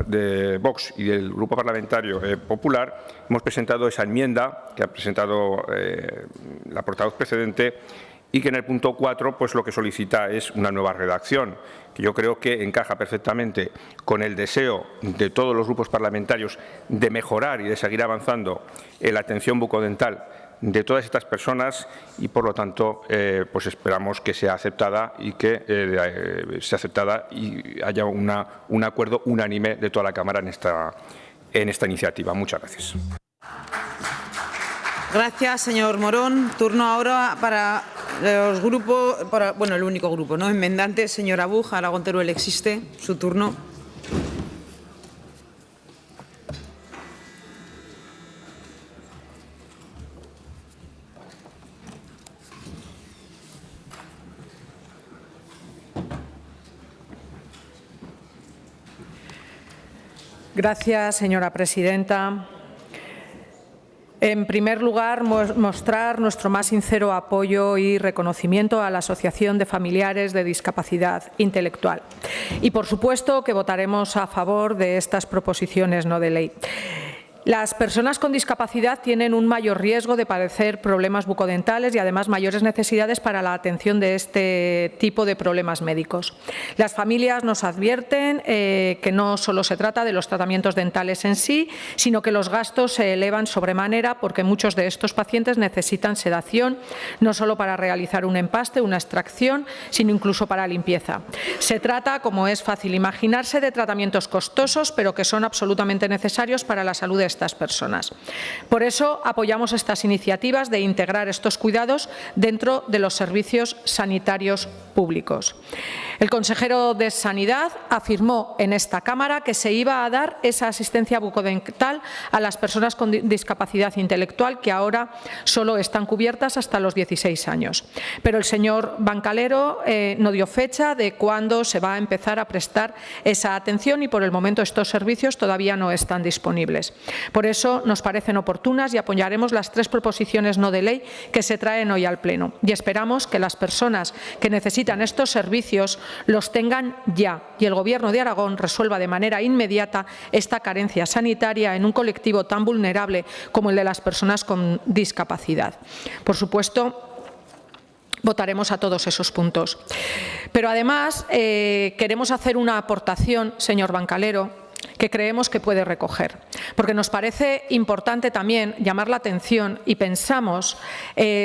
de Vox y del Grupo Parlamentario Popular hemos presentado esa enmienda que ha presentado la portavoz precedente y que en el punto 4 pues, lo que solicita es una nueva redacción, que yo creo que encaja perfectamente con el deseo de todos los grupos parlamentarios de mejorar y de seguir avanzando en la atención bucodental de todas estas personas y, por lo tanto, pues esperamos que sea aceptada y haya un acuerdo unánime de toda la Cámara en esta iniciativa. Muchas gracias. Gracias, señor Morón. Turno ahora para los grupos, el único grupo, ¿no? Enmendante, señora Buj, Aragón Teruel existe. Su turno. Gracias, señora presidenta. En primer lugar, mostrar nuestro más sincero apoyo y reconocimiento a la Asociación de Familiares de Discapacidad Intelectual. Y, por supuesto, que votaremos a favor de estas proposiciones no de ley. Las personas con discapacidad tienen un mayor riesgo de padecer problemas bucodentales y además mayores necesidades para la atención de este tipo de problemas médicos. Las familias nos advierten que no solo se trata de los tratamientos dentales en sí, sino que los gastos se elevan sobremanera porque muchos de estos pacientes necesitan sedación, no solo para realizar un empaste, una extracción, sino incluso para limpieza. Se trata, como es fácil imaginarse, de tratamientos costosos, pero que son absolutamente necesarios para la salud de estas personas. Por eso apoyamos estas iniciativas de integrar estos cuidados dentro de los servicios sanitarios públicos. El consejero de Sanidad afirmó en esta Cámara que se iba a dar esa asistencia bucodental a las personas con discapacidad intelectual que ahora solo están cubiertas hasta los 16 años. Pero el señor Bancalero no dio fecha de cuándo se va a empezar a prestar esa atención y por el momento estos servicios todavía no están disponibles. Por eso nos parecen oportunas y apoyaremos las 3 proposiciones no de ley que se traen hoy al Pleno. Y esperamos que las personas que necesitan estos servicios los tengan ya y el Gobierno de Aragón resuelva de manera inmediata esta carencia sanitaria en un colectivo tan vulnerable como el de las personas con discapacidad. Por supuesto, votaremos a todos esos puntos. Pero además queremos hacer una aportación, señor Bancalero, que creemos que puede recoger, porque nos parece importante también llamar la atención y pensamos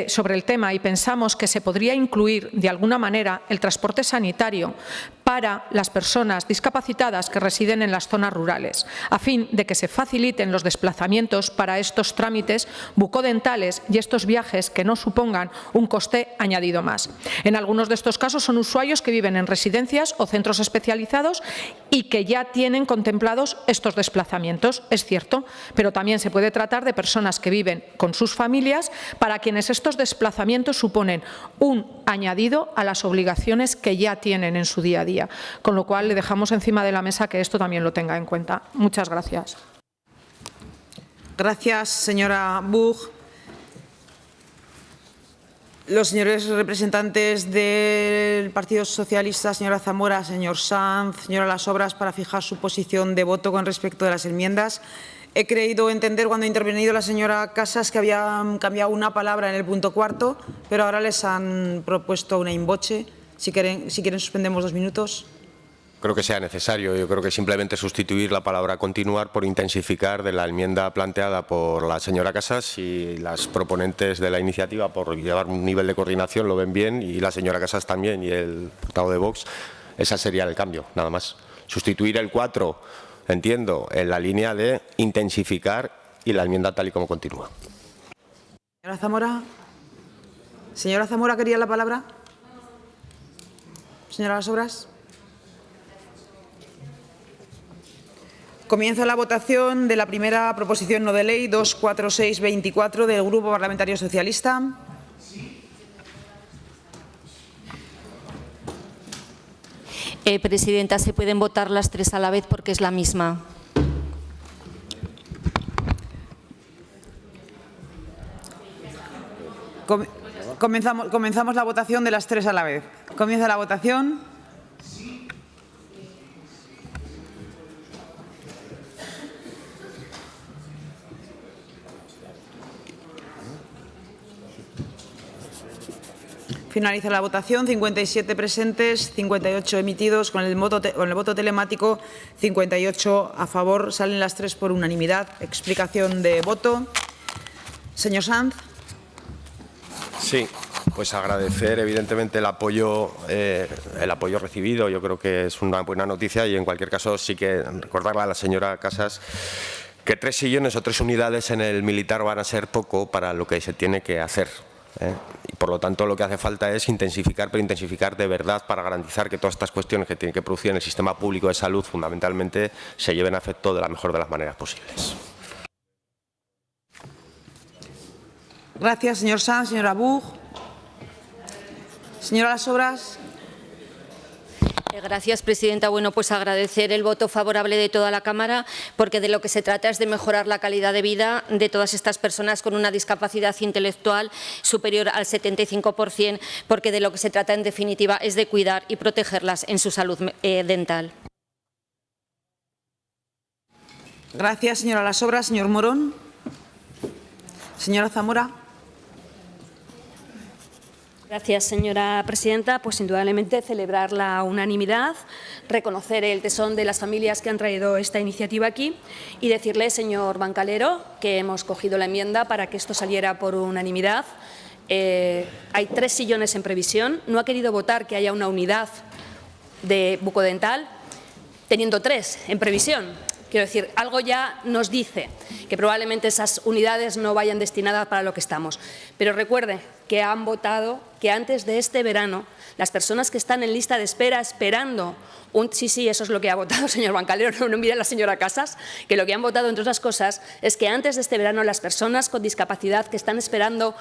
sobre el tema y pensamos que se podría incluir de alguna manera el transporte sanitario para las personas discapacitadas que residen en las zonas rurales, a fin de que se faciliten los desplazamientos para estos trámites bucodentales y estos viajes que no supongan un coste añadido más. En algunos de estos casos son usuarios que viven en residencias o centros especializados y que ya tienen contemplados estos desplazamientos, es cierto, pero también se puede tratar de personas que viven con sus familias para quienes estos desplazamientos suponen un añadido a las obligaciones que ya tienen en su día a día. Con lo cual, le dejamos encima de la mesa que esto también lo tenga en cuenta. Muchas gracias. Gracias, señora Buch. Los señores representantes del Partido Socialista, señora Zamora, señor Sanz, señora Las Obras, para fijar su posición de voto con respecto a las enmiendas. He creído entender cuando ha intervenido la señora Casas que habían cambiado una palabra en el punto 4, pero ahora les han propuesto una in voce. Si quieren, suspendemos 2 minutos. Creo que sea necesario. Yo creo que simplemente sustituir la palabra continuar por intensificar de la enmienda planteada por la señora Casas y las proponentes de la iniciativa por llevar un nivel de coordinación lo ven bien y la señora Casas también y el portavoz de Vox. Ese sería el cambio, nada más. Sustituir el 4, entiendo, en la línea de intensificar y la enmienda tal y como continúa. Señora Zamora. Señora Zamora, ¿quería la palabra? Señora Las Obras. Comienza la votación de la primera proposición no de ley 24624 del Grupo Parlamentario Socialista. Presidenta, se pueden votar las 3 a la vez porque es la misma. Comenzamos la votación de las 3 a la vez. Comienza la votación. Finaliza la votación. 57 presentes, 58 emitidos. Con el voto telemático, 58 a favor. Salen las 3 por unanimidad. Explicación de voto. Señor Sanz. Sí, pues agradecer evidentemente el apoyo recibido. Yo creo que es una buena noticia y en cualquier caso sí que recordarle a la señora Casas que 3 sillones o 3 unidades en el militar van a ser poco para lo que se tiene que hacer. Y por lo tanto lo que hace falta es intensificar, pero intensificar de verdad para garantizar que todas estas cuestiones que tienen que producir en el sistema público de salud fundamentalmente se lleven a efecto de la mejor de las maneras posibles. Gracias, señor Sanz. Señora Buch. Señora Las Obras. Gracias, presidenta. Bueno, pues agradecer el voto favorable de toda la Cámara, porque de lo que se trata es de mejorar la calidad de vida de todas estas personas con una discapacidad intelectual superior al 75%, porque de lo que se trata, en definitiva, es de cuidar y protegerlas en su salud dental. Gracias, señora Las Obras. Señor Morón. Señora Zamora. Gracias, señora presidenta. Pues indudablemente celebrar la unanimidad, reconocer el tesón de las familias que han traído esta iniciativa aquí y decirle, señor Bancalero, que hemos cogido la enmienda para que esto saliera por unanimidad. Hay 3 sillones en previsión. No ha querido votar que haya una unidad de bucodental, teniendo 3 en previsión. Quiero decir, algo ya nos dice que probablemente esas unidades no vayan destinadas para lo que estamos. Pero recuerde que han votado que antes de este verano las personas que están en lista de espera esperando sí, eso es lo que ha votado, señor Bancalero, no mire a la señora Casas, que lo que han votado, entre otras cosas, es que antes de este verano las personas con discapacidad que están esperando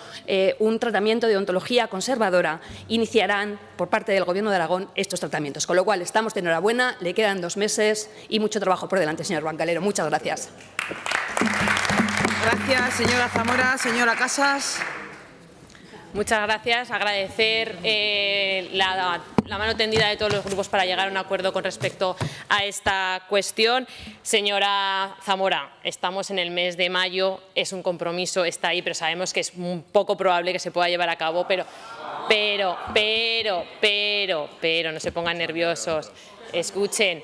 un tratamiento de odontología conservadora iniciarán, por parte del Gobierno de Aragón, estos tratamientos. Con lo cual, estamos de enhorabuena, le quedan 2 meses y mucho trabajo por delante, señor Bancalero. Muchas gracias. Gracias, señora Zamora. Señora Casas. Muchas gracias. Agradecer la mano tendida de todos los grupos para llegar a un acuerdo con respecto a esta cuestión. Señora Zamora, estamos en el mes de mayo, es un compromiso, está ahí, pero sabemos que es un poco probable que se pueda llevar a cabo, pero no se pongan nerviosos. Escuchen,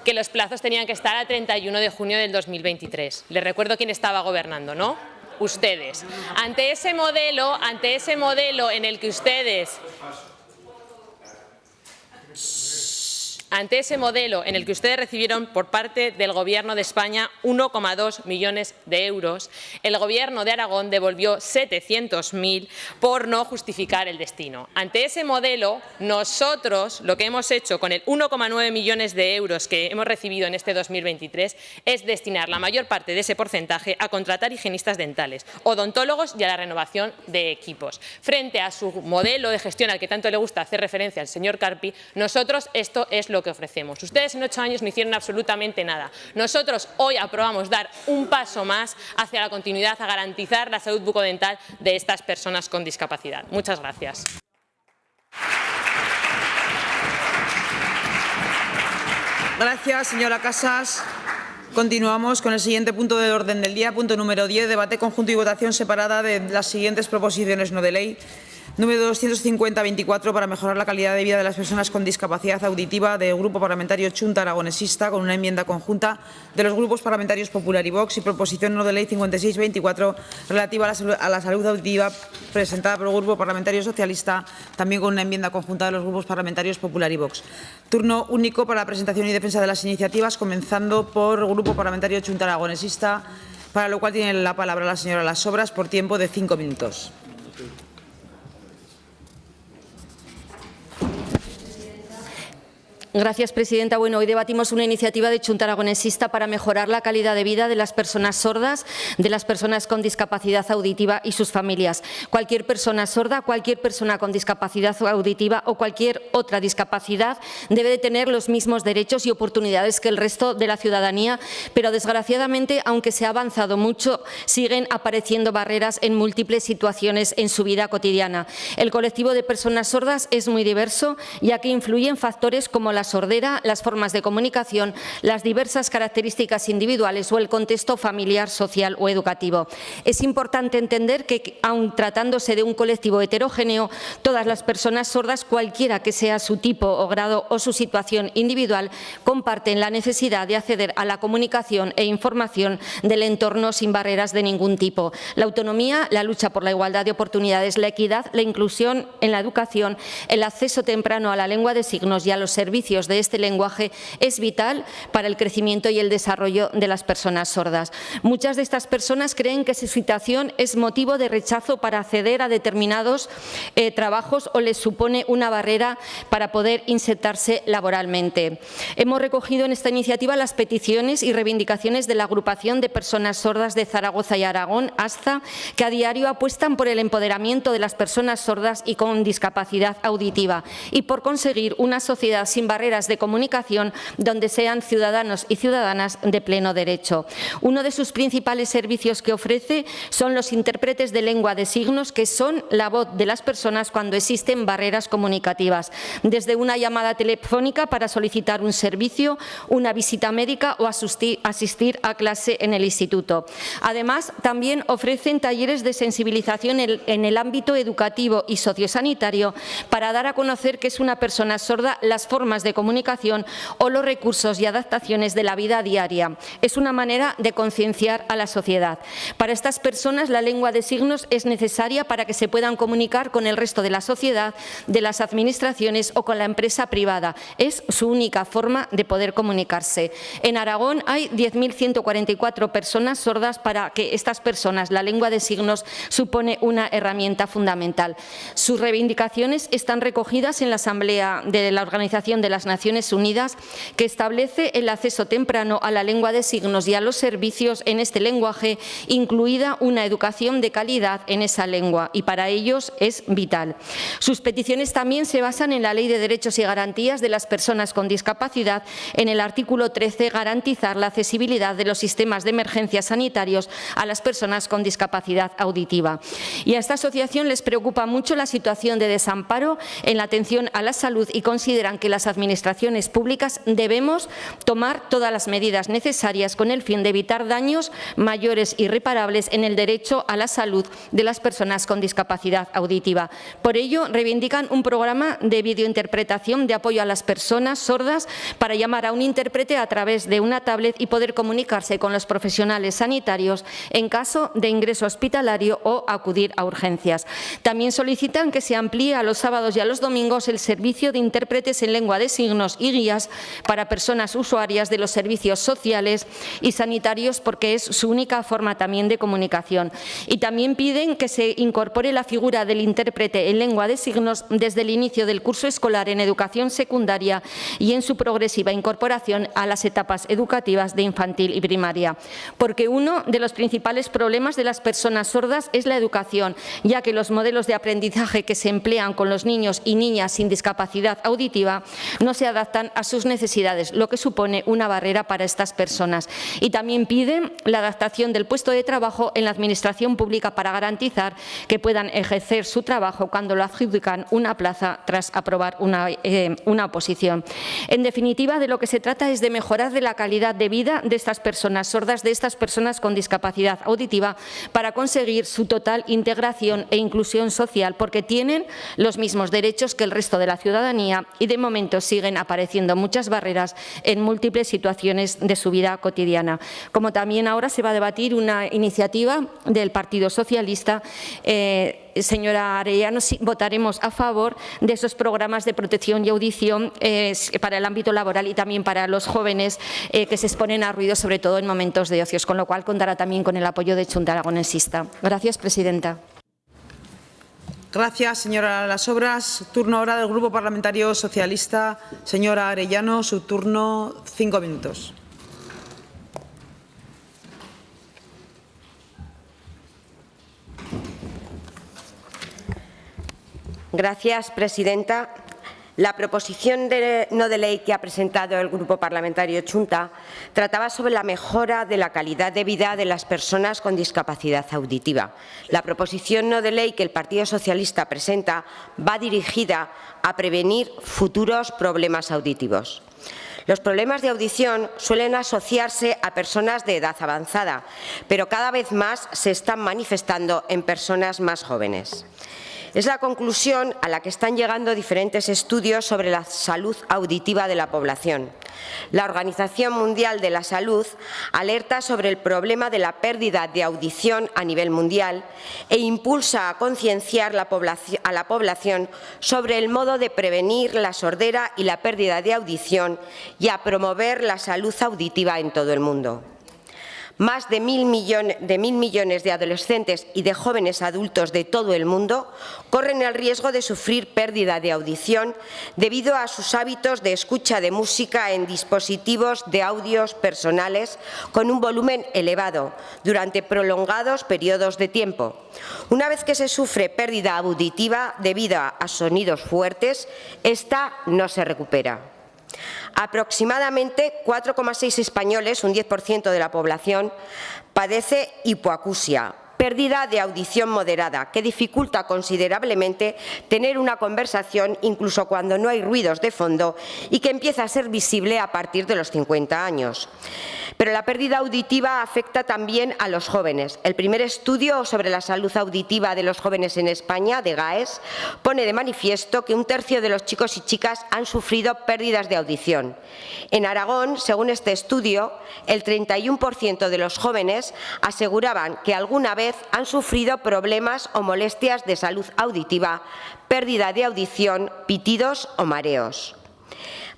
que los plazos tenían que estar a 31 de junio del 2023. Les recuerdo quién estaba gobernando, ¿no? Ustedes. Ante ese modelo en el que ustedes recibieron por parte del Gobierno de España 1,2 millones de euros, el Gobierno de Aragón devolvió 700.000 por no justificar el destino. Ante ese modelo, nosotros lo que hemos hecho con el 1,9 millones de euros que hemos recibido en este 2023 es destinar la mayor parte de ese porcentaje a contratar higienistas dentales, odontólogos y a la renovación de equipos. Frente a su modelo de gestión al que tanto le gusta hacer referencia al señor Carpi, nosotros esto es lo que ofrecemos. Ustedes en 8 años no hicieron absolutamente nada. Nosotros hoy aprobamos dar un paso más hacia la continuidad, a garantizar la salud bucodental de estas personas con discapacidad. Muchas gracias. Gracias, señora Casas. Continuamos con el siguiente punto del orden del día, punto número 10, debate conjunto y votación separada de las siguientes proposiciones no de ley. Número 250-24 para mejorar la calidad de vida de las personas con discapacidad auditiva del Grupo Parlamentario Chunta Aragonesista con una enmienda conjunta de los grupos parlamentarios Popular y Vox y proposición no de ley 56-24 relativa a la salud auditiva presentada por el Grupo Parlamentario Socialista también con una enmienda conjunta de los grupos parlamentarios Popular y Vox. Turno único para la presentación y defensa de las iniciativas, comenzando por el Grupo Parlamentario Chunta Aragonesista, para lo cual tiene la palabra la señora Las Obras por tiempo de 5 minutos. Gracias, presidenta. Bueno, hoy debatimos una iniciativa de Chunta Aragonesista para mejorar la calidad de vida de las personas sordas, de las personas con discapacidad auditiva y sus familias. Cualquier persona sorda, cualquier persona con discapacidad auditiva o cualquier otra discapacidad debe de tener los mismos derechos y oportunidades que el resto de la ciudadanía, pero desgraciadamente, aunque se ha avanzado mucho, siguen apareciendo barreras en múltiples situaciones en su vida cotidiana. El colectivo de personas sordas es muy diverso, ya que influyen factores como la sordera, las formas de comunicación, las diversas características individuales o el contexto familiar, social o educativo. Es importante entender que, aun tratándose de un colectivo heterogéneo, todas las personas sordas, cualquiera que sea su tipo o grado o su situación individual, comparten la necesidad de acceder a la comunicación e información del entorno sin barreras de ningún tipo. La autonomía, la lucha por la igualdad de oportunidades, la equidad, la inclusión en la educación, el acceso temprano a la lengua de signos y a los servicios de este lenguaje es vital para el crecimiento y el desarrollo de las personas sordas. Muchas de estas personas creen que su situación es motivo de rechazo para acceder a determinados trabajos o les supone una barrera para poder insertarse laboralmente. Hemos recogido en esta iniciativa las peticiones y reivindicaciones de la Agrupación de Personas Sordas de Zaragoza y Aragón, ASZA, que a diario apuestan por el empoderamiento de las personas sordas y con discapacidad auditiva y por conseguir una sociedad sin barreras barreras de comunicación donde sean ciudadanos y ciudadanas de pleno derecho. Uno de sus principales servicios que ofrece son los intérpretes de lengua de signos, que son la voz de las personas cuando existen barreras comunicativas, desde una llamada telefónica para solicitar un servicio, una visita médica o asistir a clase en el instituto. Además, también ofrecen talleres de sensibilización en el ámbito educativo y sociosanitario para dar a conocer que es una persona sorda, las formas de comunicación o los recursos y adaptaciones de la vida diaria. Es una manera de concienciar a la sociedad. Para estas personas, la lengua de signos es necesaria para que se puedan comunicar con el resto de la sociedad, de las administraciones o con la empresa privada. Es su única forma de poder comunicarse. En Aragón hay 10.144 personas sordas. Para que estas personas, la lengua de signos supone una herramienta fundamental. Sus reivindicaciones están recogidas en la Asamblea de la Organización de las Naciones Unidas, que establece el acceso temprano a la lengua de signos y a los servicios en este lenguaje, incluida una educación de calidad en esa lengua, y para ellos es vital. Sus peticiones también se basan en la Ley de Derechos y Garantías de las Personas con Discapacidad, en el artículo 13, garantizar la accesibilidad de los sistemas de emergencia sanitarios a las personas con discapacidad auditiva. Y a esta asociación les preocupa mucho la situación de desamparo en la atención a la salud y consideran que las administraciones públicas debemos tomar todas las medidas necesarias con el fin de evitar daños mayores e irreparables en el derecho a la salud de las personas con discapacidad auditiva. Por ello, reivindican un programa de videointerpretación de apoyo a las personas sordas para llamar a un intérprete a través de una tablet y poder comunicarse con los profesionales sanitarios en caso de ingreso hospitalario o acudir a urgencias. También solicitan que se amplíe a los sábados y a los domingos el servicio de intérpretes en lengua de signos y guías para personas usuarias de los servicios sociales y sanitarios, porque es su única forma también de comunicación. Y también piden que se incorpore la figura del intérprete en lengua de signos desde el inicio del curso escolar en educación secundaria y en su progresiva incorporación a las etapas educativas de infantil y primaria. Porque uno de los principales problemas de las personas sordas es la educación, ya que los modelos de aprendizaje que se emplean con los niños y niñas sin discapacidad auditiva no se adaptan a sus necesidades, lo que supone una barrera para estas personas. Y también piden la adaptación del puesto de trabajo en la administración pública para garantizar que puedan ejercer su trabajo cuando lo adjudican una plaza tras aprobar una oposición. En definitiva, de lo que se trata es de mejorar la calidad de vida de estas personas sordas, de estas personas con discapacidad auditiva, para conseguir su total integración e inclusión social, porque tienen los mismos derechos que el resto de la ciudadanía y de momento siguen apareciendo muchas barreras en múltiples situaciones de su vida cotidiana. Como también ahora se va a debatir una iniciativa del Partido Socialista, señora Arellano, votaremos a favor de esos programas de protección y audición para el ámbito laboral y también para los jóvenes que se exponen a ruido, sobre todo en momentos de ocios, con lo cual contará también con el apoyo de Chunta Aragonesista. Gracias, presidenta. Gracias, señora Las Obras. Turno ahora del Grupo Parlamentario Socialista. Señora Arellano, su turno, 5 minutos. Gracias, presidenta. La proposición no de ley que ha presentado el Grupo Parlamentario Chunta trataba sobre la mejora de la calidad de vida de las personas con discapacidad auditiva. La proposición no de ley que el Partido Socialista presenta va dirigida a prevenir futuros problemas auditivos. Los problemas de audición suelen asociarse a personas de edad avanzada, pero cada vez más se están manifestando en personas más jóvenes. Es la conclusión a la que están llegando diferentes estudios sobre la salud auditiva de la población. La Organización Mundial de la Salud alerta sobre el problema de la pérdida de audición a nivel mundial e impulsa a concienciar a la población sobre el modo de prevenir la sordera y la pérdida de audición y a promover la salud auditiva en todo el mundo. Más de 1.000 millones de adolescentes y de jóvenes adultos de todo el mundo corren el riesgo de sufrir pérdida de audición debido a sus hábitos de escucha de música en dispositivos de audios personales con un volumen elevado durante prolongados periodos de tiempo. Una vez que se sufre pérdida auditiva debido a sonidos fuertes, esta no se recupera. Aproximadamente 4,6 españoles, un 10% de la población, padece hipoacusia, pérdida de audición moderada, que dificulta considerablemente tener una conversación incluso cuando no hay ruidos de fondo y que empieza a ser visible a partir de los 50 años. Pero la pérdida auditiva afecta también a los jóvenes. El primer estudio sobre la salud auditiva de los jóvenes en España, de GAES, pone de manifiesto que un tercio de los chicos y chicas han sufrido pérdidas de audición. En Aragón, según este estudio, el 31% de los jóvenes aseguraban que alguna vez han sufrido problemas o molestias de salud auditiva, pérdida de audición, pitidos o mareos.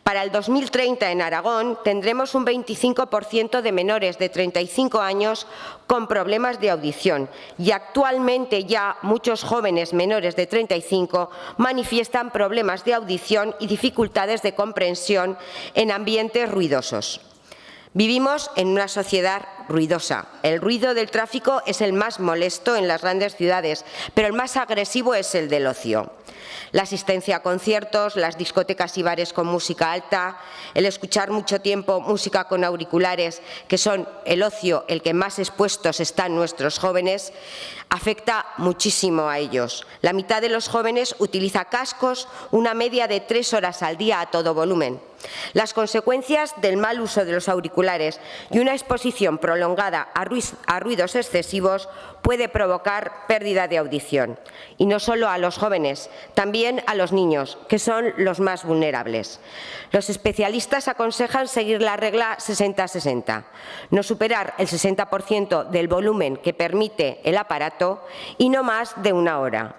Para el 2030 en Aragón tendremos un 25% de menores de 35 años con problemas de audición y actualmente ya muchos jóvenes menores de 35 manifiestan problemas de audición y dificultades de comprensión en ambientes ruidosos. Vivimos en una sociedad ruidosa. El ruido del tráfico es el más molesto en las grandes ciudades, pero el más agresivo es el del ocio. La asistencia a conciertos, las discotecas y bares con música alta, el escuchar mucho tiempo música con auriculares, que son el ocio el que más expuestos están nuestros jóvenes, afecta muchísimo a ellos. La mitad de los jóvenes utiliza cascos, una media de 3 horas al día a todo volumen. Las consecuencias del mal uso de los auriculares y una exposición prolongada a ruidos excesivos puede provocar pérdida de audición. Y no solo a los jóvenes, también a los niños, que son los más vulnerables. Los especialistas aconsejan seguir la regla 60-60, no superar el 60% del volumen que permite el aparato y no más de 1 hora.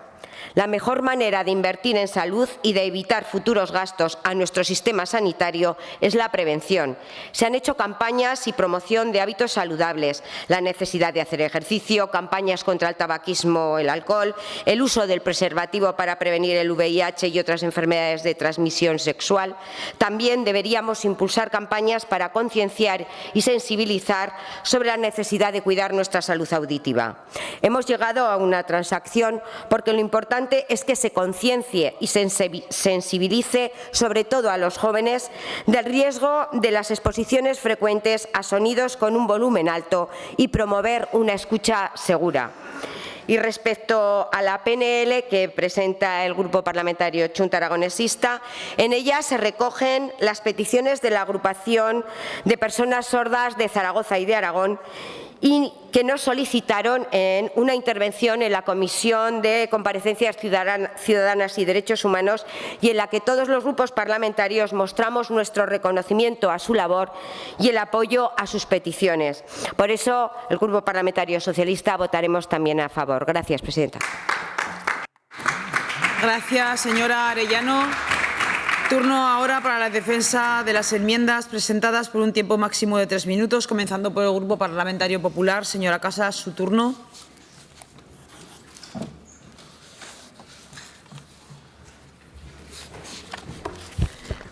La mejor manera de invertir en salud y de evitar futuros gastos a nuestro sistema sanitario es la prevención. Se han hecho campañas y promoción de hábitos saludables, la necesidad de hacer ejercicio, campañas contra el tabaquismo, el alcohol, el uso del preservativo para prevenir el VIH y otras enfermedades de transmisión sexual. También deberíamos impulsar campañas para concienciar y sensibilizar sobre la necesidad de cuidar nuestra salud auditiva. Hemos llegado a una transacción porque lo importante es que se conciencie y sensibilice, sobre todo a los jóvenes, del riesgo de las exposiciones frecuentes a sonidos con un volumen alto y promover una escucha segura. Y respecto a la PNL que presenta el Grupo Parlamentario Chunta Aragonesista, en ella se recogen las peticiones de la Agrupación de Personas Sordas de Zaragoza y de Aragón y que nos solicitaron en una intervención en la Comisión de Comparecencias Ciudadanas y Derechos Humanos y en la que todos los grupos parlamentarios mostramos nuestro reconocimiento a su labor y el apoyo a sus peticiones. Por eso, el Grupo Parlamentario Socialista votaremos también a favor. Gracias, presidenta. Gracias, señora Arellano. Turno ahora para la defensa de las enmiendas presentadas por un tiempo máximo de 3 minutos, comenzando por el Grupo Parlamentario Popular. Señora Casas, su turno.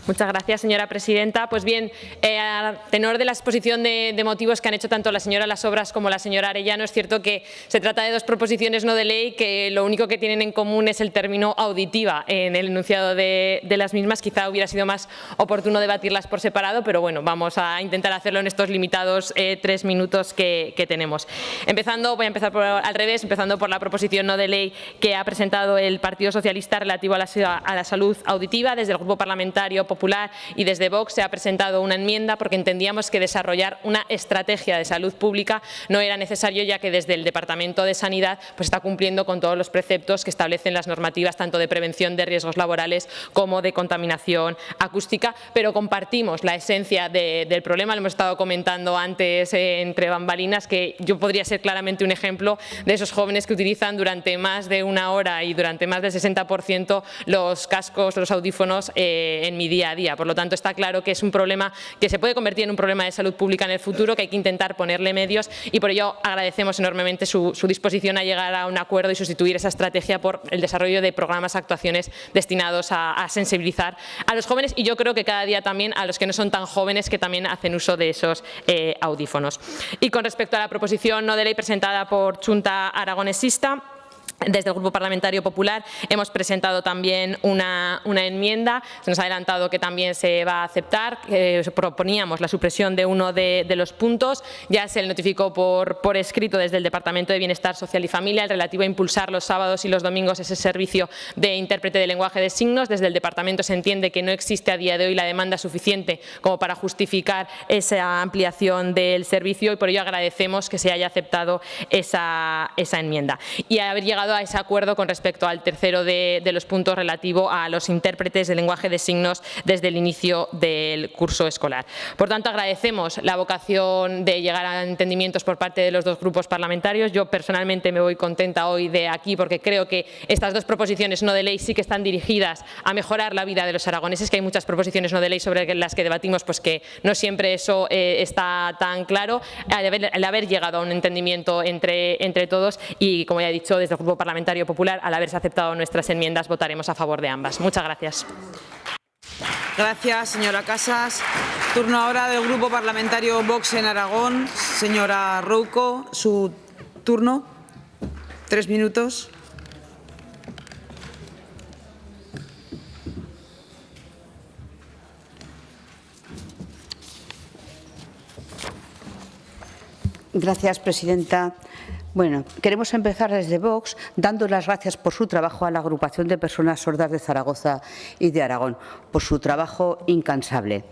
Muchas gracias, señora presidenta. Pues bien, a tenor de la exposición de motivos que han hecho tanto la señora Las Obras como la señora Arellano, es cierto que se trata de 2 proposiciones no de ley que lo único que tienen en común es el término auditiva en el enunciado de las mismas. Quizá hubiera sido más oportuno debatirlas por separado, pero bueno, vamos a intentar hacerlo en estos limitados 3 minutos que tenemos. Voy a empezar al revés, empezando por la proposición no de ley que ha presentado el Partido Socialista relativo a la salud auditiva. Desde el Grupo Parlamentario Popular y desde Vox se ha presentado una enmienda porque entendíamos que desarrollar una estrategia de salud pública no era necesario, ya que desde el Departamento de Sanidad pues está cumpliendo con todos los preceptos que establecen las normativas tanto de prevención de riesgos laborales como de contaminación acústica, pero compartimos la esencia del problema. Lo hemos estado comentando antes entre bambalinas, que yo podría ser claramente un ejemplo de esos jóvenes que utilizan durante más de 1 hora y durante más del 60% los cascos, los audífonos en mi día a día. Por lo tanto, está claro que es un problema que se puede convertir en un problema de salud pública en el futuro, que hay que intentar ponerle medios, y por ello agradecemos enormemente su disposición a llegar a un acuerdo y sustituir esa estrategia por el desarrollo de programas, actuaciones destinados a sensibilizar a los jóvenes, y yo creo que cada día también a los que no son tan jóvenes, que también hacen uso de esos audífonos. Y con respecto a la proposición no de ley presentada por Chunta Aragonesista, Desde el Grupo Parlamentario Popular hemos presentado también una enmienda. Se nos ha adelantado que también se va a aceptar. Proponíamos la supresión de uno de los puntos. Ya se le notificó por escrito desde el Departamento de Bienestar Social y Familia el relativo a impulsar los sábados y los domingos ese servicio de intérprete de lenguaje de signos. Desde el Departamento se entiende que no existe a día de hoy la demanda suficiente como para justificar esa ampliación del servicio y por ello agradecemos que se haya aceptado esa enmienda. Y haber llegado a ese acuerdo con respecto al tercero de los puntos relativo a los intérpretes de lenguaje de signos desde el inicio del curso escolar. Por tanto, agradecemos la vocación de llegar a entendimientos por parte de los dos grupos parlamentarios. Yo personalmente me voy contenta hoy de aquí porque creo que estas dos proposiciones no de ley sí que están dirigidas a mejorar la vida de los aragoneses, que hay muchas proposiciones no de ley sobre las que debatimos pues que no siempre eso está tan claro. El haber llegado a un entendimiento entre todos y, como ya he dicho, desde el Grupo Parlamentario Popular, al haberse aceptado nuestras enmiendas, votaremos a favor de ambas. Muchas gracias. Gracias, señora Casas. Turno ahora del Grupo Parlamentario Vox en Aragón. Señora Rouco, su turno. 3 minutos. Gracias, presidenta. Bueno, queremos empezar desde Vox dando las gracias por su trabajo a la Agrupación de Personas Sordas de Zaragoza y de Aragón, por su trabajo incansable.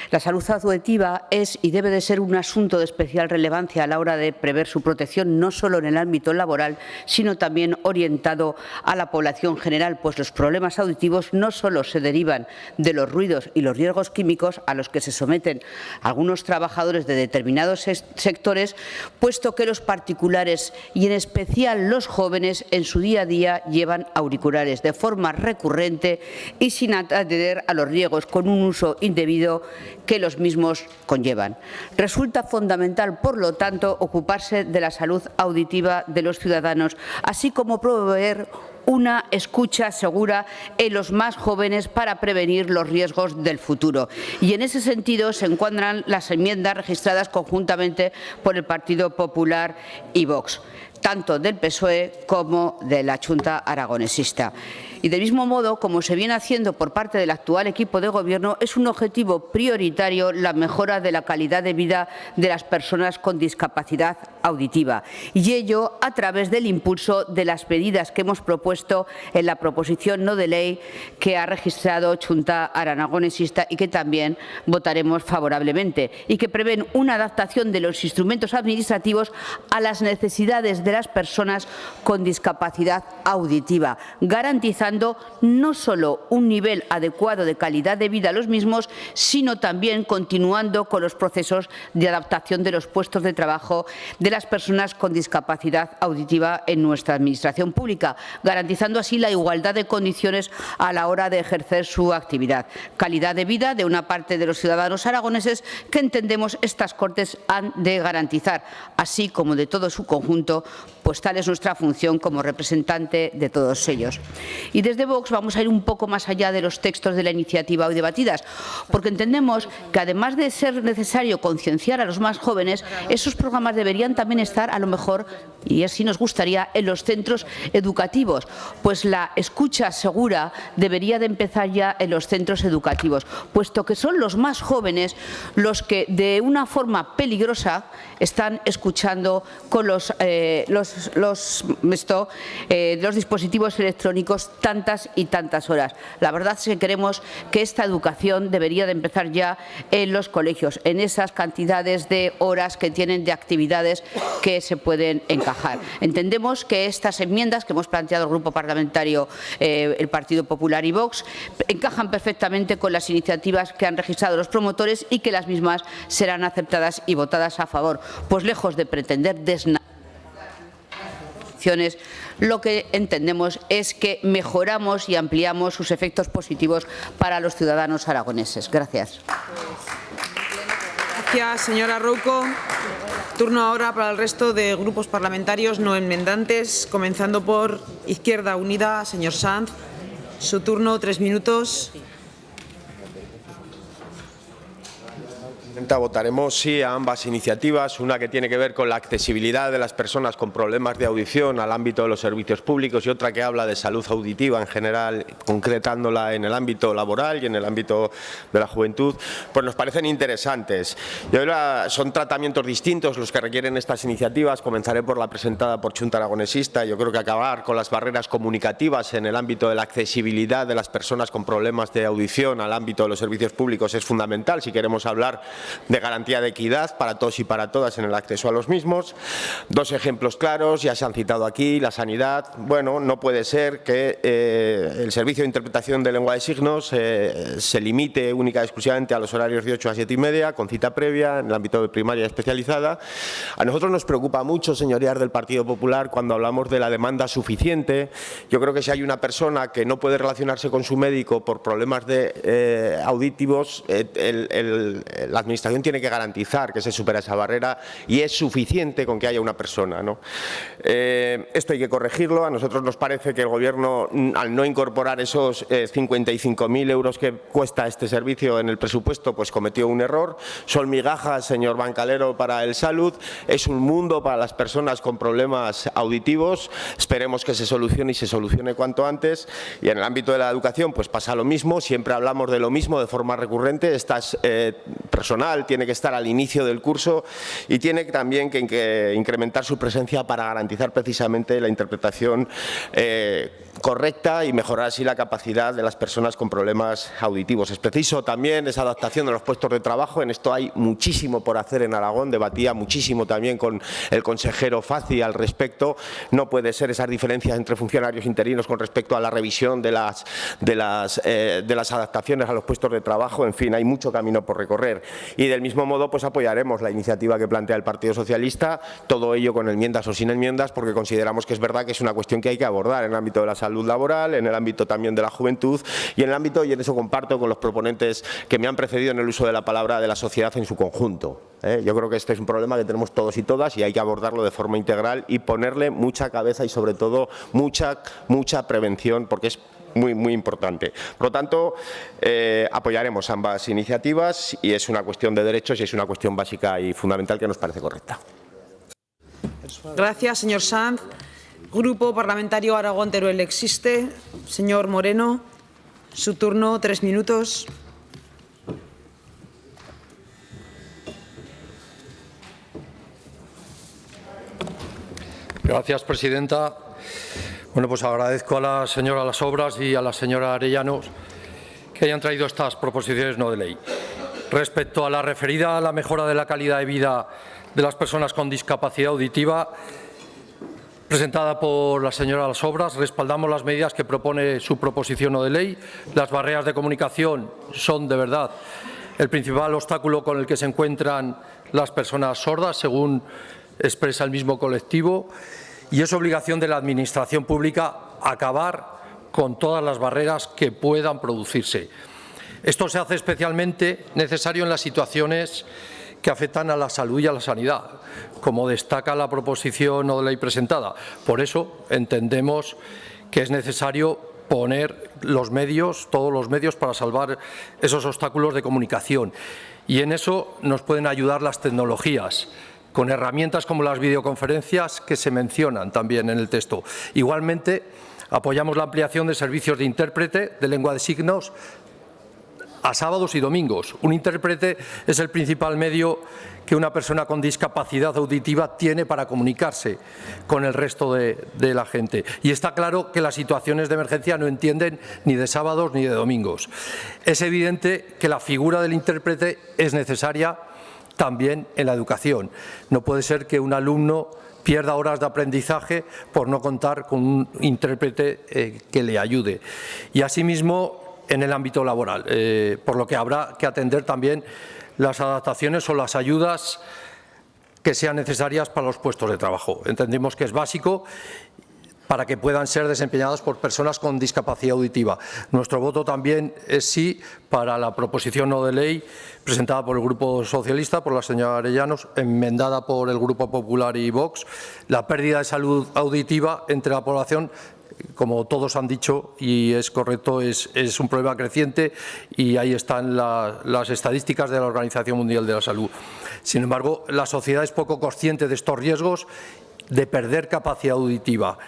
La salud auditiva es y debe de ser un asunto de especial relevancia a la hora de prever su protección, no solo en el ámbito laboral, sino también orientado a la población general, pues los problemas auditivos no solo se derivan de los ruidos y los riesgos químicos a los que se someten algunos trabajadores de determinados sectores, puesto que los particulares y en especial los jóvenes en su día a día llevan auriculares de forma recurrente y sin atender a los riesgos con un uso indebido que los mismos conllevan. Resulta fundamental, por lo tanto, ocuparse de la salud auditiva de los ciudadanos, así como proveer una escucha segura en los más jóvenes para prevenir los riesgos del futuro. Y en ese sentido se encuadran las enmiendas registradas conjuntamente por el Partido Popular y Vox, tanto del PSOE como de la Xunta Aragonesista. Y del mismo modo, como se viene haciendo por parte del actual equipo de Gobierno, es un objetivo prioritario la mejora de la calidad de vida de las personas con discapacidad auditiva, y ello a través del impulso de las medidas que hemos propuesto en la proposición no de ley que ha registrado Xunta Aragonesista y que también votaremos favorablemente, y que prevén una adaptación de los instrumentos administrativos a las necesidades de las personas con discapacidad auditiva, garantizando no solo un nivel adecuado de calidad de vida a los mismos, sino también continuando con los procesos de adaptación de los puestos de trabajo de las personas con discapacidad auditiva en nuestra Administración pública, garantizando así la igualdad de condiciones a la hora de ejercer su actividad. Calidad de vida de una parte de los ciudadanos aragoneses que entendemos estas Cortes han de garantizar, así como de todo su conjunto, pues tal es nuestra función como representante de todos ellos. Y desde Vox vamos a ir un poco más allá de los textos de la iniciativa hoy debatidas, porque entendemos que además de ser necesario concienciar a los más jóvenes, esos programas deberían también estar, a lo mejor, y así nos gustaría, en los centros educativos, pues la escucha segura debería de empezar ya en los centros educativos, puesto que son los más jóvenes los que de una forma peligrosa están escuchando con los dispositivos electrónicos tantas y tantas horas. La verdad es que creemos que esta educación debería de empezar ya en los colegios, en esas cantidades de horas que tienen de actividades que se pueden encajar. Entendemos que estas enmiendas que hemos planteado el Grupo Parlamentario, el Partido Popular y Vox, encajan perfectamente con las iniciativas que han registrado los promotores y que las mismas serán aceptadas y votadas a favor, pues lejos de pretender lo que entendemos es que mejoramos y ampliamos sus efectos positivos para los ciudadanos aragoneses. Gracias. Gracias, señora Rouco. Turno ahora para el resto de grupos parlamentarios no enmendantes, comenzando por Izquierda Unida. Señor Sanz, su turno, 3 minutos. Votaremos sí a ambas iniciativas, una que tiene que ver con la accesibilidad de las personas con problemas de audición al ámbito de los servicios públicos y otra que habla de salud auditiva en general, concretándola en el ámbito laboral y en el ámbito de la juventud, pues nos parecen interesantes. Son tratamientos distintos los que requieren estas iniciativas. Comenzaré por la presentada por Chunta Aragonesista. Yo creo que acabar con las barreras comunicativas en el ámbito de la accesibilidad de las personas con problemas de audición al ámbito de los servicios públicos es fundamental si queremos hablar de garantía de equidad para todos y para todas en el acceso a los mismos. Dos ejemplos claros, ya se han citado aquí, la sanidad. Bueno, no puede ser que el servicio de interpretación de lengua de signos se limite única y exclusivamente a los horarios de 8 a 7:30, con cita previa, en el ámbito de primaria especializada. A nosotros nos preocupa mucho, señorías del Partido Popular, cuando hablamos de la demanda suficiente. Yo creo que si hay una persona que no puede relacionarse con su médico por problemas auditivos, la Administración tiene que garantizar que se supera esa barrera y es suficiente con que haya una persona, ¿no? Esto hay que corregirlo. A nosotros nos parece que el Gobierno, al no incorporar esos 55.000 euros que cuesta este servicio en el presupuesto, pues cometió un error. Son migajas, señor Bancalero, para el salud. Es un mundo para las personas con problemas auditivos. Esperemos que se solucione y se solucione cuanto antes. Y en el ámbito de la educación, pues pasa lo mismo. Siempre hablamos de lo mismo de forma recurrente. Estas personal tiene que estar al inicio del curso y tiene también que incrementar su presencia para garantizar precisamente la interpretación correcta y mejorar así la capacidad de las personas con problemas auditivos. Es preciso también esa adaptación de los puestos de trabajo. En esto hay muchísimo por hacer en Aragón. Debatía muchísimo también con el consejero Fazi al respecto. No puede ser esas diferencias entre funcionarios interinos con respecto a la revisión de las adaptaciones a los puestos de trabajo. En fin, hay mucho camino por recorrer. Y del mismo modo, pues apoyaremos la iniciativa que plantea el Partido Socialista, todo ello con enmiendas o sin enmiendas, porque consideramos que es verdad que es una cuestión que hay que abordar en el ámbito de la salud laboral, en el ámbito también de la juventud y en el ámbito, y en eso comparto con los proponentes que me han precedido en el uso de la palabra, de la sociedad en su conjunto. Yo creo que este es un problema que tenemos todos y todas y hay que abordarlo de forma integral y ponerle mucha cabeza y sobre todo mucha prevención, porque es muy importante. Por lo tanto, apoyaremos ambas iniciativas y es una cuestión de derechos y es una cuestión básica y fundamental que nos parece correcta. Gracias, señor Sanz. Grupo Parlamentario Aragón-Teruel existe. Señor Moreno, su turno, 3 minutos. Gracias, presidenta. Bueno, pues agradezco a la señora Las Obras y a la señora Arellanos que hayan traído estas proposiciones no de ley. Respecto a la referida a la mejora de la calidad de vida de las personas con discapacidad auditiva, presentada por la señora Las Obras, respaldamos las medidas que propone su proposición no de ley. Las barreras de comunicación son, de verdad, el principal obstáculo con el que se encuentran las personas sordas, según expresa el mismo colectivo, y es obligación de la Administración pública acabar con todas las barreras que puedan producirse. Esto se hace especialmente necesario en las situaciones que afectan a la salud y a la sanidad, como destaca la proposición no de ley presentada. Por eso entendemos que es necesario poner los medios, todos los medios, para salvar esos obstáculos de comunicación. Y en eso nos pueden ayudar las tecnologías, con herramientas como las videoconferencias que se mencionan también en el texto. Igualmente, apoyamos la ampliación de servicios de intérprete de lengua de signos a sábados y domingos. Un intérprete es el principal medio que una persona con discapacidad auditiva tiene para comunicarse con el resto de la gente. Y está claro que las situaciones de emergencia no entienden ni de sábados ni de domingos. Es evidente que la figura del intérprete es necesaria también en la educación. No puede ser que un alumno pierda horas de aprendizaje por no contar con un intérprete que le ayude. Y asimismo, en el ámbito laboral, por lo que habrá que atender también las adaptaciones o las ayudas que sean necesarias para los puestos de trabajo. Entendemos que es básico para que puedan ser desempeñadas por personas con discapacidad auditiva. Nuestro voto también es sí para la proposición no de ley presentada por el Grupo Socialista, por la señora Arellanos, enmendada por el Grupo Popular y Vox. La pérdida de salud auditiva entre la población, como todos han dicho, y es correcto, es un problema creciente y ahí están las estadísticas de la Organización Mundial de la Salud. Sin embargo, la sociedad es poco consciente de estos riesgos de perder capacidad auditiva.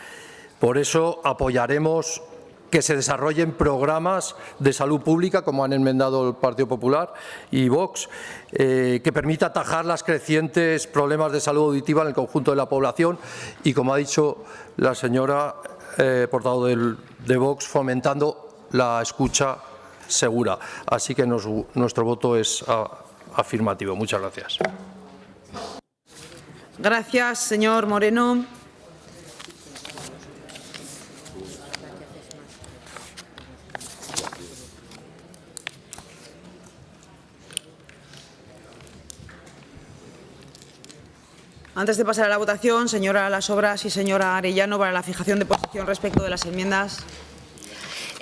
Por eso apoyaremos que se desarrollen programas de salud pública, como han enmendado el Partido Popular y Vox, que permita atajar los crecientes problemas de salud auditiva en el conjunto de la población y, como ha dicho la señora portavoz de Vox, fomentando la escucha segura. Así que nuestro voto es afirmativo. Muchas gracias. Gracias, señor Moreno. Antes de pasar a la votación, señora Las Obras y señora Arellano, para la fijación de posición respecto de las enmiendas.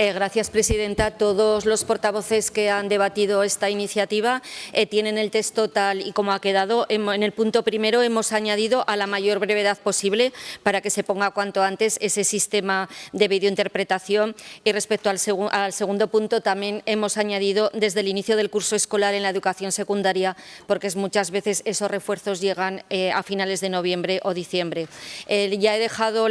Gracias, presidenta. Todos los portavoces que han debatido esta iniciativa tienen el texto tal y como ha quedado. En el punto primero hemos añadido a la mayor brevedad posible para que se ponga cuanto antes ese sistema de videointerpretación. Y respecto al segundo punto también hemos añadido desde el inicio del curso escolar en la educación secundaria, porque muchas veces esos refuerzos llegan a finales de noviembre o diciembre. Ya he dejado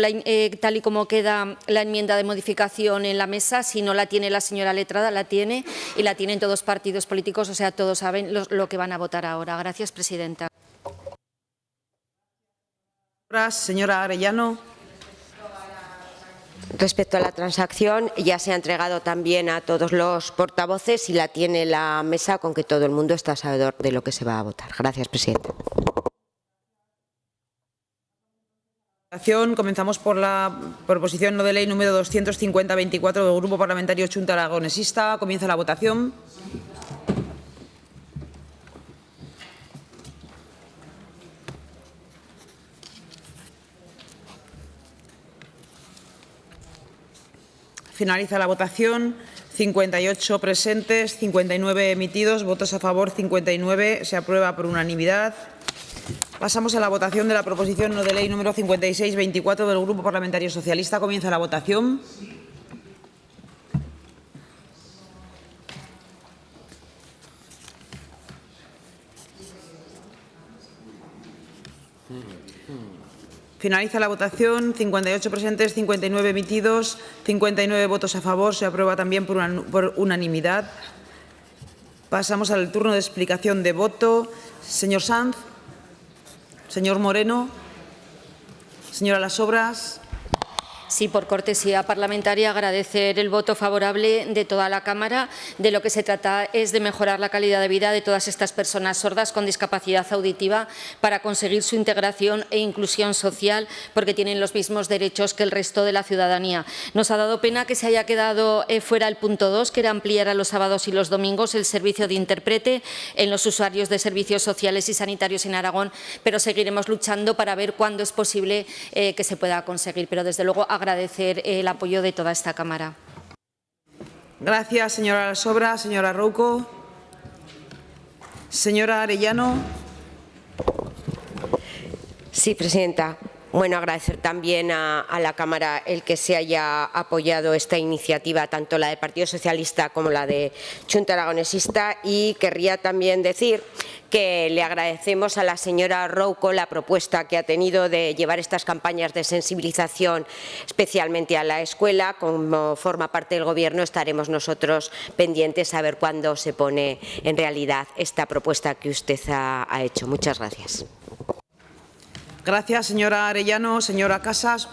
tal y como queda la enmienda de modificación en la mesa. Si no la tiene la señora letrada, la tiene y la tienen todos los partidos políticos, o sea, todos saben lo que van a votar ahora. Gracias, presidenta. Señora Arellano. Respecto a la transacción, ya se ha entregado también a todos los portavoces y la tiene la mesa, con que todo el mundo está sabedor de lo que se va a votar. Gracias, presidenta. Comenzamos por la proposición no de ley número 250-24 del Grupo Parlamentario Chunta Aragonesista. Comienza la votación. Finaliza la votación. 58 presentes, 59 emitidos, votos a favor 59. Se aprueba por unanimidad. Pasamos a la votación de la proposición no de ley número 56-24 del Grupo Parlamentario Socialista. Comienza la votación. Finaliza la votación. 58 presentes, 59 emitidos, 59 votos a favor. Se aprueba también por unanimidad. Pasamos al turno de explicación de voto. Señor Sanz. Señor Moreno. Señora Las Obras. Sí, por cortesía parlamentaria, agradecer el voto favorable de toda la Cámara. De lo que se trata es de mejorar la calidad de vida de todas estas personas sordas con discapacidad auditiva para conseguir su integración e inclusión social, porque tienen los mismos derechos que el resto de la ciudadanía. Nos ha dado pena que se haya quedado fuera el punto 2, que era ampliar a los sábados y los domingos el servicio de intérprete en los usuarios de servicios sociales y sanitarios en Aragón, pero seguiremos luchando para ver cuándo es posible que se pueda conseguir. Pero, desde luego, agradecer el apoyo de toda esta Cámara. Gracias, señora Las Obras. Señora Rouco. Señora Arellano. Sí, presidenta. Bueno, agradecer también a la Cámara el que se haya apoyado esta iniciativa, tanto la del Partido Socialista como la de Chunta Aragonesista, y querría también decir que le agradecemos a la señora Rouco la propuesta que ha tenido de llevar estas campañas de sensibilización especialmente a la escuela. Como forma parte del Gobierno, estaremos nosotros pendientes a ver cuándo se pone en realidad esta propuesta que usted ha hecho. Muchas gracias. Gracias, señora Arellano. Señora Casas.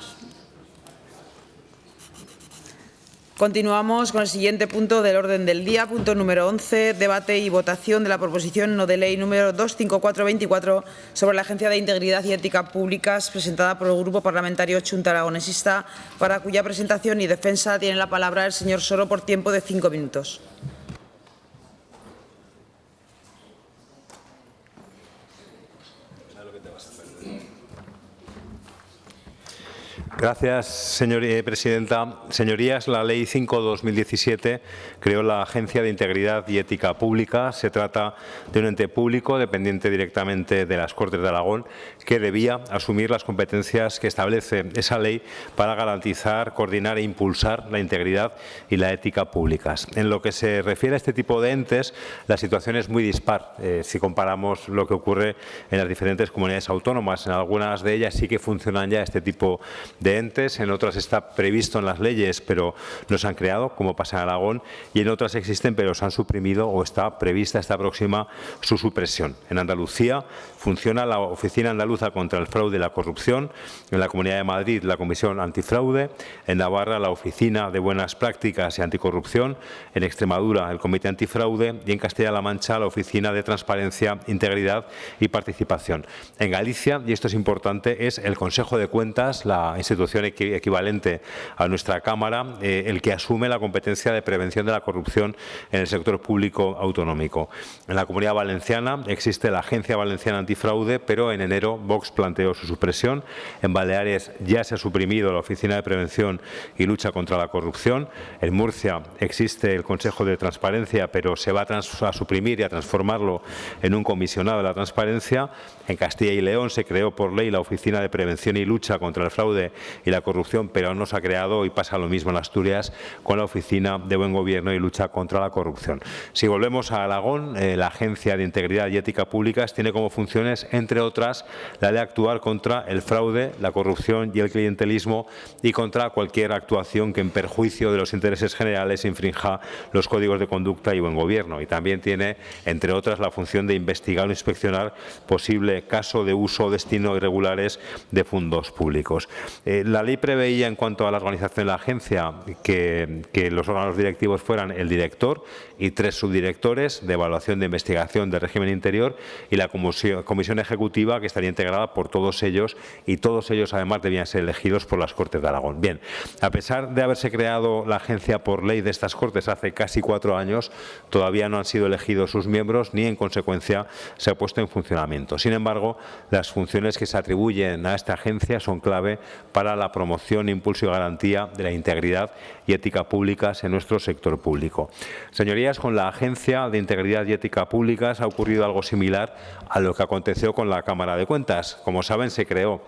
Continuamos con el siguiente punto del orden del día, punto número 11, debate y votación de la proposición no de ley número 254-24 sobre la Agencia de Integridad y Ética Públicas, presentada por el Grupo Parlamentario Chunta Aragonesista, para cuya presentación y defensa tiene la palabra el señor Soro por tiempo de 5 minutos. Gracias, presidenta. Señorías, la Ley 5/2017 creó la Agencia de Integridad y Ética Pública. Se trata de un ente público dependiente directamente de las Cortes de Aragón que debía asumir las competencias que establece esa ley para garantizar, coordinar e impulsar la integridad y la ética públicas. En lo que se refiere a este tipo de entes, la situación es muy dispar si comparamos lo que ocurre en las diferentes comunidades autónomas. En algunas de ellas sí que funcionan ya este tipo de entes, en otras está previsto en las leyes, pero no se han creado, como pasa en Aragón, y en otras existen, pero se han suprimido o está prevista, está próxima su supresión. En Andalucía funciona la Oficina Andaluza contra el Fraude y la Corrupción, en la Comunidad de Madrid la Comisión Antifraude, en Navarra la Oficina de Buenas Prácticas y Anticorrupción, en Extremadura el Comité Antifraude y en Castilla-La Mancha la Oficina de Transparencia, Integridad y Participación. En Galicia, y esto es importante, es el Consejo de Cuentas, la institución equivalente a nuestra Cámara, el que asume la competencia de prevención de la corrupción en el sector público autonómico. En la Comunidad Valenciana existe la Agencia Valenciana Antifraude, pero en enero Vox planteó su supresión. En Baleares ya se ha suprimido la Oficina de Prevención y Lucha contra la Corrupción. En Murcia existe el Consejo de Transparencia, pero se va a suprimir y a transformarlo en un comisionado de la transparencia. En Castilla y León se creó por ley la Oficina de Prevención y Lucha contra el Fraude y la Corrupción, pero aún no se ha creado, y pasa lo mismo en Asturias con la Oficina de Buen Gobierno y Lucha contra la Corrupción. Si volvemos a Aragón, la Agencia de Integridad y Ética Públicas tiene como funciones, entre otras, la de actuar contra el fraude, la corrupción y el clientelismo y contra cualquier actuación que en perjuicio de los intereses generales infrinja los códigos de conducta y buen gobierno. Y también tiene, entre otras, la función de investigar o inspeccionar posible caso de uso o destino irregulares de fondos públicos. La ley preveía, en cuanto a la organización de la agencia, que los órganos directivos fueran el director y 3 subdirectores de evaluación de investigación del régimen interior y la comisión ejecutiva, que estaría integrada por todos ellos, y todos ellos además debían ser elegidos por las Cortes de Aragón. Bien, a pesar de haberse creado la agencia por ley de estas Cortes hace casi 4 años, todavía no han sido elegidos sus miembros ni en consecuencia se ha puesto en funcionamiento. Sin embargo, las funciones que se atribuyen a esta agencia son clave para la promoción, impulso y garantía de la integridad y ética públicas en nuestro sector público. Señorías, con la Agencia de Integridad y Ética Públicas ha ocurrido algo similar a lo que aconteció con la Cámara de Cuentas. Como saben, se creó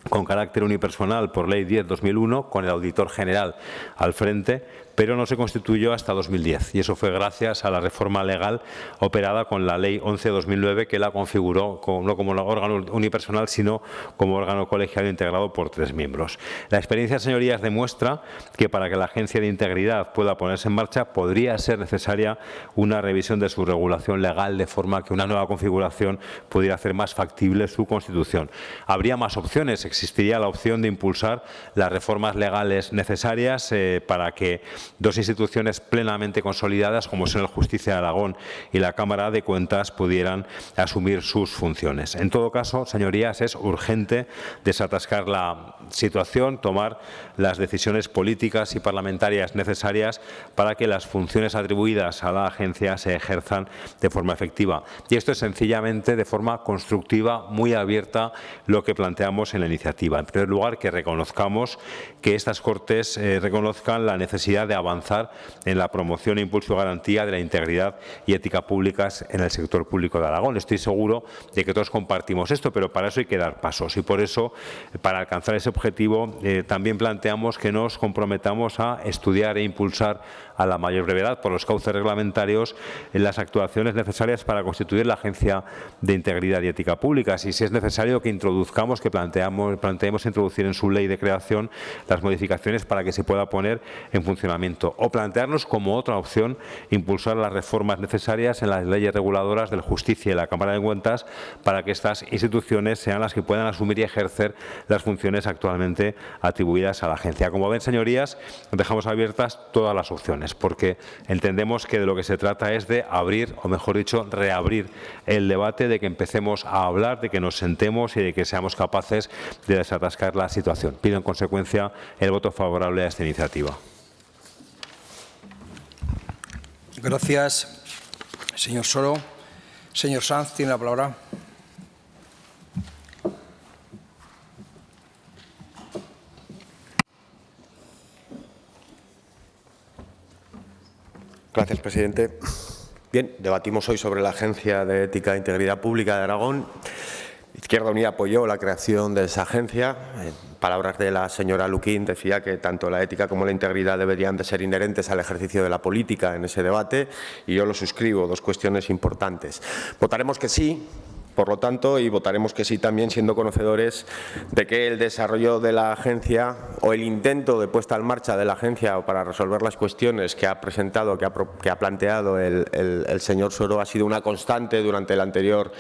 con carácter unipersonal por Ley 10/2001, con el auditor general al frente, pero no se constituyó hasta 2010. Y eso fue gracias a la reforma legal operada con la Ley 11/2009, que la configuró no como un órgano unipersonal, sino como órgano colegiado integrado por 3 miembros. La experiencia, señorías, demuestra que para que la Agencia de Integridad pueda ponerse en marcha podría ser necesaria una revisión de su regulación legal, de forma que una nueva configuración pudiera hacer más factible su constitución. Habría más opciones. Existiría la opción de impulsar las reformas legales necesarias para que 2 instituciones plenamente consolidadas, como son el Justicia de Aragón y la Cámara de Cuentas, pudieran asumir sus funciones. En todo caso, señorías, es urgente desatascar la situación, tomar las decisiones políticas y parlamentarias necesarias para que las funciones atribuidas a la agencia se ejerzan de forma efectiva. Y esto es sencillamente de forma constructiva, muy abierta, lo que planteamos en la iniciativa. En primer lugar, que reconozcamos que estas Cortes reconozcan la necesidad de avanzar en la promoción, impulso y garantía de la integridad y ética públicas en el sector público de Aragón. Estoy seguro de que todos compartimos esto, pero para eso hay que dar pasos. Y por eso, para alcanzar ese objetivo, también planteamos que nos comprometamos a estudiar e impulsar a la mayor brevedad, por los cauces reglamentarios, en las actuaciones necesarias para constituir la Agencia de Integridad y Ética Públicas. Y si es necesario que introduzcamos, que planteemos introducir en su ley de creación las modificaciones para que se pueda poner en funcionamiento. O plantearnos como otra opción impulsar las reformas necesarias en las leyes reguladoras del Justicia y la Cámara de Cuentas para que estas instituciones sean las que puedan asumir y ejercer las funciones actualmente atribuidas a la agencia. Como ven, señorías, dejamos abiertas todas las opciones, porque entendemos que de lo que se trata es de abrir, o mejor dicho, reabrir el debate, de que empecemos a hablar, de que nos sentemos y de que seamos capaces de desatascar la situación. Pido en consecuencia el voto favorable a esta iniciativa. Gracias, señor Soro. Señor Sanz, tiene la palabra. Gracias, presidente. Bien, debatimos hoy sobre la Agencia de Ética e Integridad Pública de Aragón. Izquierda Unida apoyó la creación de esa agencia. En palabras de la señora Luquín, decía que tanto la ética como la integridad deberían de ser inherentes al ejercicio de la política en ese debate, y yo lo suscribo. Dos cuestiones importantes. Votaremos que sí, por lo tanto, y votaremos que sí también siendo conocedores de que el desarrollo de la agencia o el intento de puesta en marcha de la agencia o para resolver las cuestiones que ha presentado, que ha planteado el señor Soro, ha sido una constante durante la anterior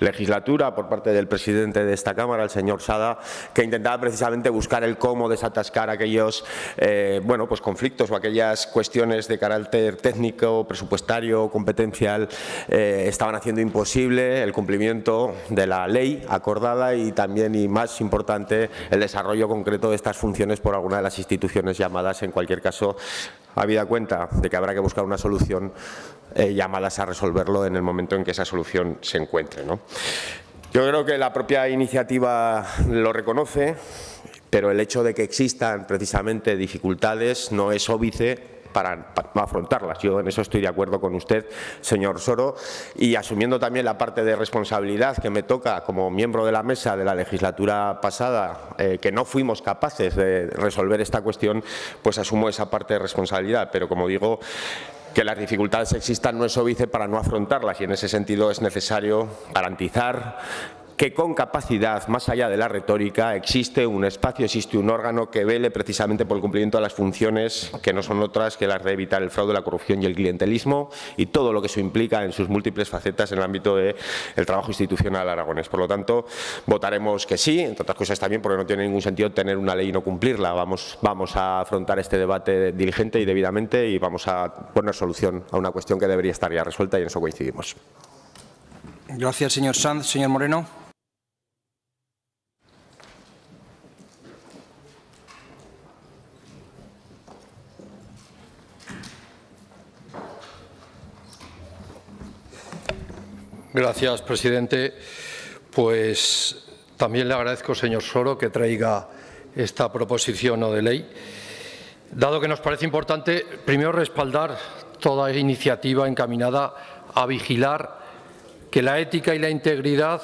legislatura por parte del presidente de esta Cámara, el señor Sada, que intentaba precisamente buscar el cómo desatascar aquellos pues conflictos o aquellas cuestiones de carácter técnico, presupuestario, competencial, estaban haciendo imposible el cumplimiento de la ley acordada y también, y más importante, el desarrollo concreto de estas funciones por alguna de las instituciones llamadas, en cualquier caso, habida cuenta de que habrá que buscar una solución, llamadas a resolverlo en el momento en que esa solución se encuentre, ¿no? Yo creo que la propia iniciativa lo reconoce, pero el hecho de que existan precisamente dificultades no es óbice para no afrontarlas. Yo en eso estoy de acuerdo con usted, señor Soro, y asumiendo también la parte de responsabilidad que me toca como miembro de la mesa de la legislatura pasada, que no fuimos capaces de resolver esta cuestión, pues asumo esa parte de responsabilidad. Pero, como digo, que las dificultades existan no es óbice para no afrontarlas, y en ese sentido es necesario garantizar que con capacidad, más allá de la retórica, existe un espacio, existe un órgano que vele precisamente por el cumplimiento de las funciones que no son otras que las de evitar el fraude, la corrupción y el clientelismo y todo lo que eso implica en sus múltiples facetas en el ámbito del trabajo institucional aragonés. Por lo tanto, votaremos que sí, entre otras cosas también porque no tiene ningún sentido tener una ley y no cumplirla. Vamos a afrontar este debate diligente y debidamente y vamos a poner solución a una cuestión que debería estar ya resuelta, y en eso coincidimos. Gracias, señor Sanz. Señor Moreno. Gracias, presidente. Pues también le agradezco, señor Soro, que traiga esta proposición no de ley, dado que nos parece importante, primero, respaldar toda iniciativa encaminada a vigilar que la ética y la integridad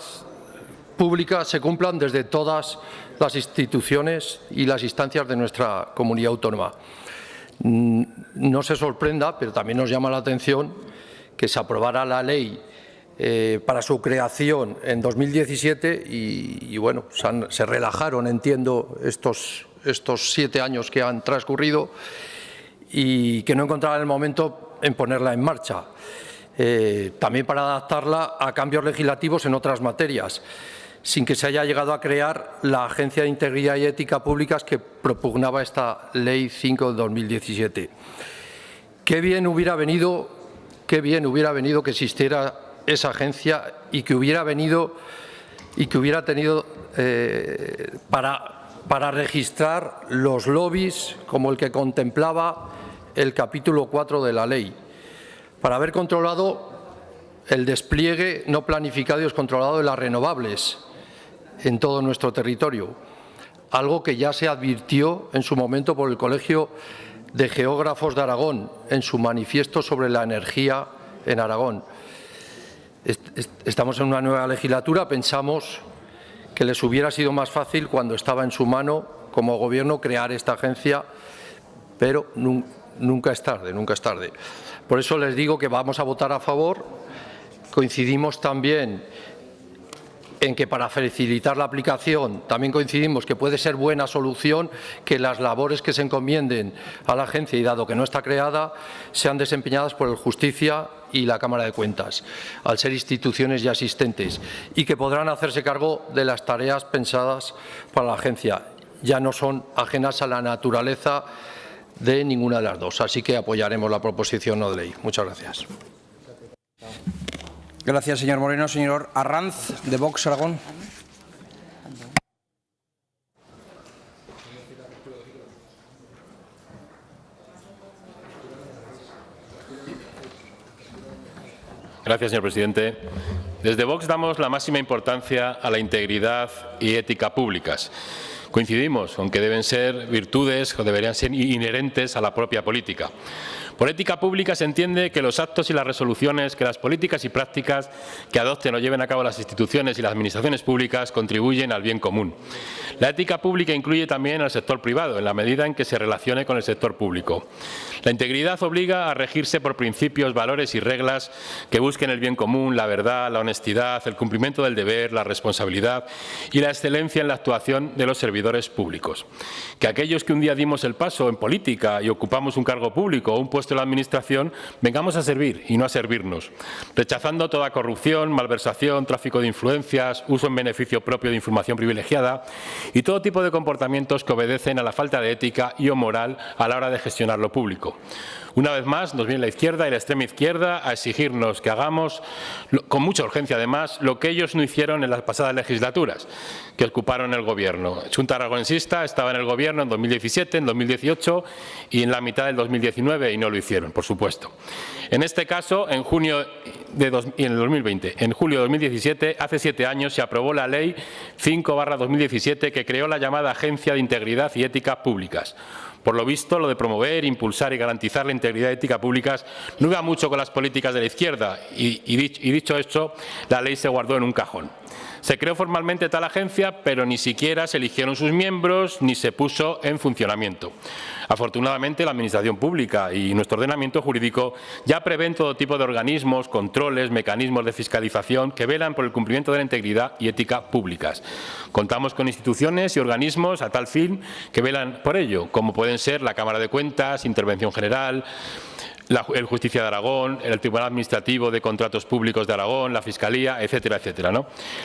pública se cumplan desde todas las instituciones y las instancias de nuestra comunidad autónoma. No se sorprenda, pero también nos llama la atención que se aprobara la ley para su creación en 2017 y bueno, se relajaron, entiendo, estos 7 años que han transcurrido y que no encontraban el momento en ponerla en marcha. También para adaptarla a cambios legislativos en otras materias, sin que se haya llegado a crear la Agencia de Integridad y Ética Públicas que propugnaba esta Ley 5 de 2017. Qué bien hubiera venido que existiera esa agencia y que hubiera tenido para registrar los lobbies como el que contemplaba el capítulo 4 de la ley, para haber controlado el despliegue no planificado y descontrolado de las renovables en todo nuestro territorio, algo que ya se advirtió en su momento por el Colegio de Geógrafos de Aragón en su manifiesto sobre la energía en Aragón. Estamos en una nueva legislatura, pensamos que les hubiera sido más fácil cuando estaba en su mano como Gobierno crear esta agencia, pero nunca es tarde, nunca es tarde. Por eso les digo que vamos a votar a favor. Coincidimos también en que para facilitar la aplicación también coincidimos que puede ser buena solución que las labores que se encomienden a la agencia, y dado que no está creada, sean desempeñadas por el Justicia y la Cámara de Cuentas, al ser instituciones ya existentes, y que podrán hacerse cargo de las tareas pensadas para la agencia. Ya no son ajenas a la naturaleza de ninguna de las dos. Así que apoyaremos la proposición no de ley. Muchas gracias. Gracias, señor Moreno. Señor Arranz, de Vox, Aragón. Gracias, señor presidente. Desde Vox damos la máxima importancia a la integridad y ética públicas. Coincidimos con que deben ser virtudes o deberían ser inherentes a la propia política. Por ética pública se entiende que los actos y las resoluciones, que las políticas y prácticas que adopten o lleven a cabo las instituciones y las administraciones públicas contribuyen al bien común. La ética pública incluye también al sector privado, en la medida en que se relacione con el sector público. La integridad obliga a regirse por principios, valores y reglas que busquen el bien común, la verdad, la honestidad, el cumplimiento del deber, la responsabilidad y la excelencia en la actuación de los servidores públicos. Que aquellos que un día dimos el paso en política y ocupamos un cargo público o un puesto en la Administración, vengamos a servir y no a servirnos, rechazando toda corrupción, malversación, tráfico de influencias, uso en beneficio propio de información privilegiada y todo tipo de comportamientos que obedecen a la falta de ética y o moral a la hora de gestionar lo público. Una vez más, nos viene la izquierda y la extrema izquierda a exigirnos que hagamos, con mucha urgencia además, lo que ellos no hicieron en las pasadas legislaturas, que ocuparon el Gobierno. Junta aragonesista estaba en el Gobierno en 2017, en 2018 y en la mitad del 2019 y no lo hicieron, por supuesto. En este caso, en julio de 2017, hace 7 años, se aprobó la Ley 5/2017 que creó la llamada Agencia de Integridad y Ética Públicas. Por lo visto, lo de promover, impulsar y garantizar la integridad ética públicas no iba mucho con las políticas de la izquierda y dicho esto, la ley se guardó en un cajón. Se creó formalmente tal agencia, pero ni siquiera se eligieron sus miembros ni se puso en funcionamiento. Afortunadamente, la Administración pública y nuestro ordenamiento jurídico ya prevén todo tipo de organismos, controles, mecanismos de fiscalización que velan por el cumplimiento de la integridad y ética públicas. Contamos con instituciones y organismos a tal fin que velan por ello, como pueden ser la Cámara de Cuentas, Intervención General, el Justicia de Aragón, el Tribunal Administrativo de Contratos Públicos de Aragón, la Fiscalía, etcétera, etcétera, ¿no?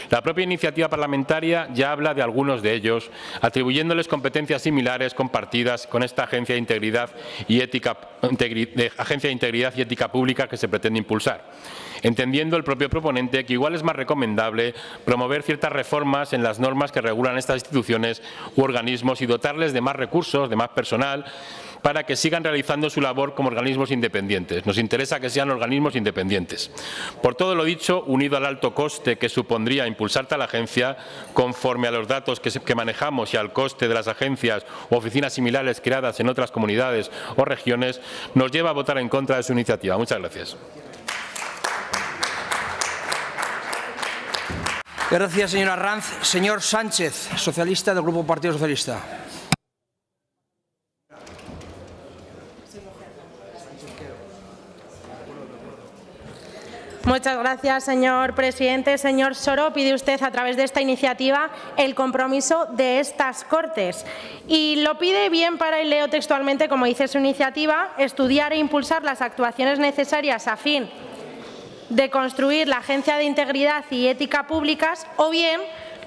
La propia iniciativa parlamentaria ya habla de algunos de ellos, atribuyéndoles competencias similares compartidas con esta Agencia de Integridad y Ética Pública que se pretende impulsar, entendiendo el propio proponente que igual es más recomendable promover ciertas reformas en las normas que regulan estas instituciones u organismos y dotarles de más recursos, de más personal, para que sigan realizando su labor como organismos independientes. Nos interesa que sean organismos independientes. Por todo lo dicho, unido al alto coste que supondría impulsar tal agencia, conforme a los datos que manejamos y al coste de las agencias u oficinas similares creadas en otras comunidades o regiones, nos lleva a votar en contra de su iniciativa. Muchas gracias. Gracias, señora Ranz. Señor Sánchez, socialista del Grupo Partido Socialista. Muchas gracias, señor presidente. Señor Soro, pide usted a través de esta iniciativa el compromiso de estas Cortes. Y lo pide bien para, y leo textualmente, como dice su iniciativa, estudiar e impulsar las actuaciones necesarias a fin de construir la Agencia de Integridad y Ética Públicas, o bien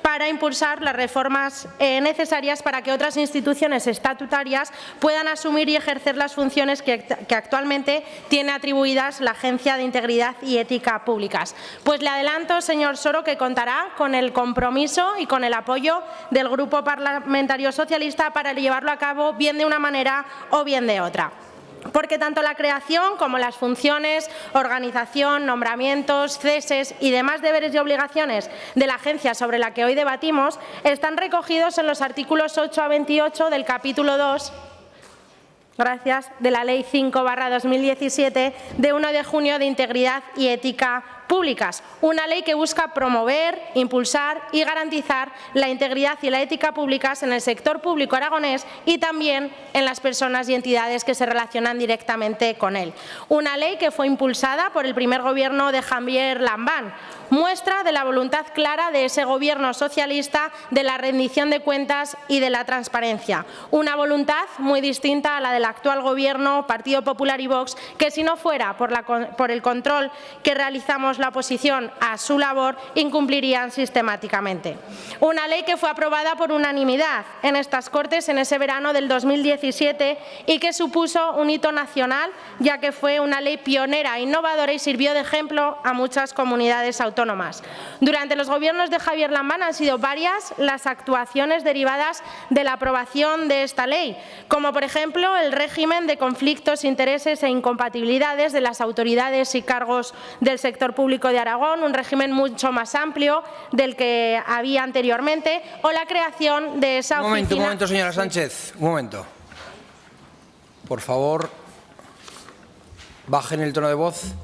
para impulsar las reformas necesarias para que otras instituciones estatutarias puedan asumir y ejercer las funciones que actualmente tiene atribuidas la Agencia de Integridad y Ética Públicas. Pues le adelanto, señor Soro, que contará con el compromiso y con el apoyo del Grupo Parlamentario Socialista para llevarlo a cabo bien de una manera o bien de otra. Porque tanto la creación como las funciones, organización, nombramientos, ceses y demás deberes y obligaciones de la agencia sobre la que hoy debatimos están recogidos en los artículos 8 a 28 del capítulo 2 de la Ley 5/2017 de 1 de junio de Integridad y Ética Públicas, una ley que busca promover, impulsar y garantizar la integridad y la ética públicas en el sector público aragonés y también en las personas y entidades que se relacionan directamente con él. Una ley que fue impulsada por el primer gobierno de Javier Lambán, muestra de la voluntad clara de ese gobierno socialista de la rendición de cuentas y de la transparencia. Una voluntad muy distinta a la del actual gobierno, Partido Popular y Vox, que si no fuera por el control que realizamos la oposición a su labor, incumplirían sistemáticamente. Una ley que fue aprobada por unanimidad en estas Cortes en ese verano del 2017 y que supuso un hito nacional, ya que fue una ley pionera, innovadora y sirvió de ejemplo a muchas comunidades autónomas. Durante los gobiernos de Javier Lambán han sido varias las actuaciones derivadas de la aprobación de esta ley, como por ejemplo el régimen de conflictos, intereses e incompatibilidades de las autoridades y cargos del sector público de Aragón, un régimen mucho más amplio del que había anteriormente, o la creación de esa oficina. Un momento, señora Sánchez, un momento. Por favor. bajen el tono de voz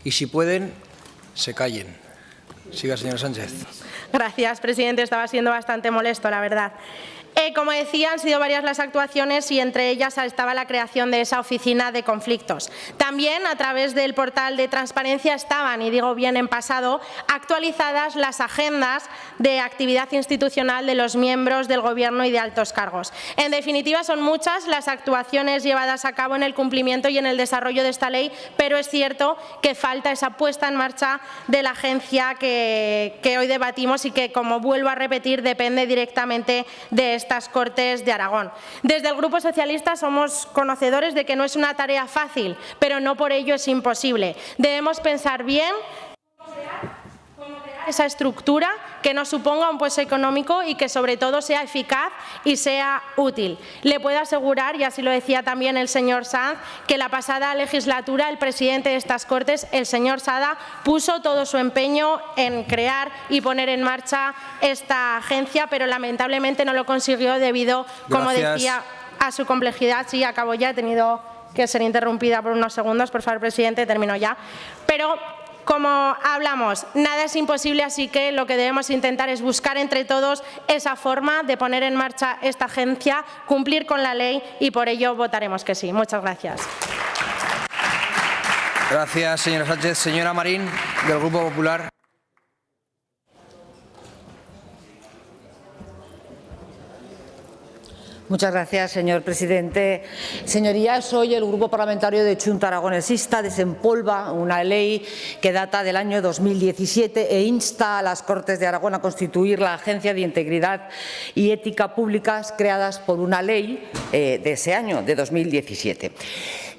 y, si pueden, se callen. Siga, señora Sánchez. Gracias, presidente. Estaba siendo bastante molesto, la verdad. Como decía, han sido varias las actuaciones y entre ellas estaba la creación de esa oficina de conflictos. También a través del portal de transparencia estaban, y digo bien en pasado, actualizadas las agendas de actividad institucional de los miembros del Gobierno y de altos cargos. En definitiva, son muchas las actuaciones llevadas a cabo en el cumplimiento y en el desarrollo de esta ley, pero es cierto que falta esa puesta en marcha de la agencia que hoy debatimos y que, como vuelvo a repetir, depende directamente de estas Cortes de Aragón. Desde el Grupo Socialista somos conocedores de que no es una tarea fácil, pero no por ello es imposible. Debemos pensar bien cómo crear esa estructura que no suponga un peso económico y que sobre todo sea eficaz y sea útil. Le puedo asegurar, y así lo decía también el señor Sanz, que la pasada legislatura el presidente de estas Cortes, el señor Sada, puso todo su empeño en crear y poner en marcha esta agencia, pero lamentablemente no lo consiguió debido, como decía, a su complejidad. Sí, acabo ya, he tenido que ser interrumpida por unos segundos. Por favor, presidente, termino ya. Pero como hablamos, nada es imposible, así que lo que debemos intentar es buscar entre todos esa forma de poner en marcha esta agencia, cumplir con la ley, y por ello votaremos que sí. Muchas gracias. Gracias, señora Sánchez. Señora Marín, del Grupo Popular. Muchas gracias, señor presidente. Señorías, hoy el Grupo Parlamentario de Chunta Aragonesista desempolva una ley que data del año 2017 e insta a las Cortes de Aragón a constituir la Agencia de Integridad y Ética Públicas creadas por una ley de ese año, de 2017.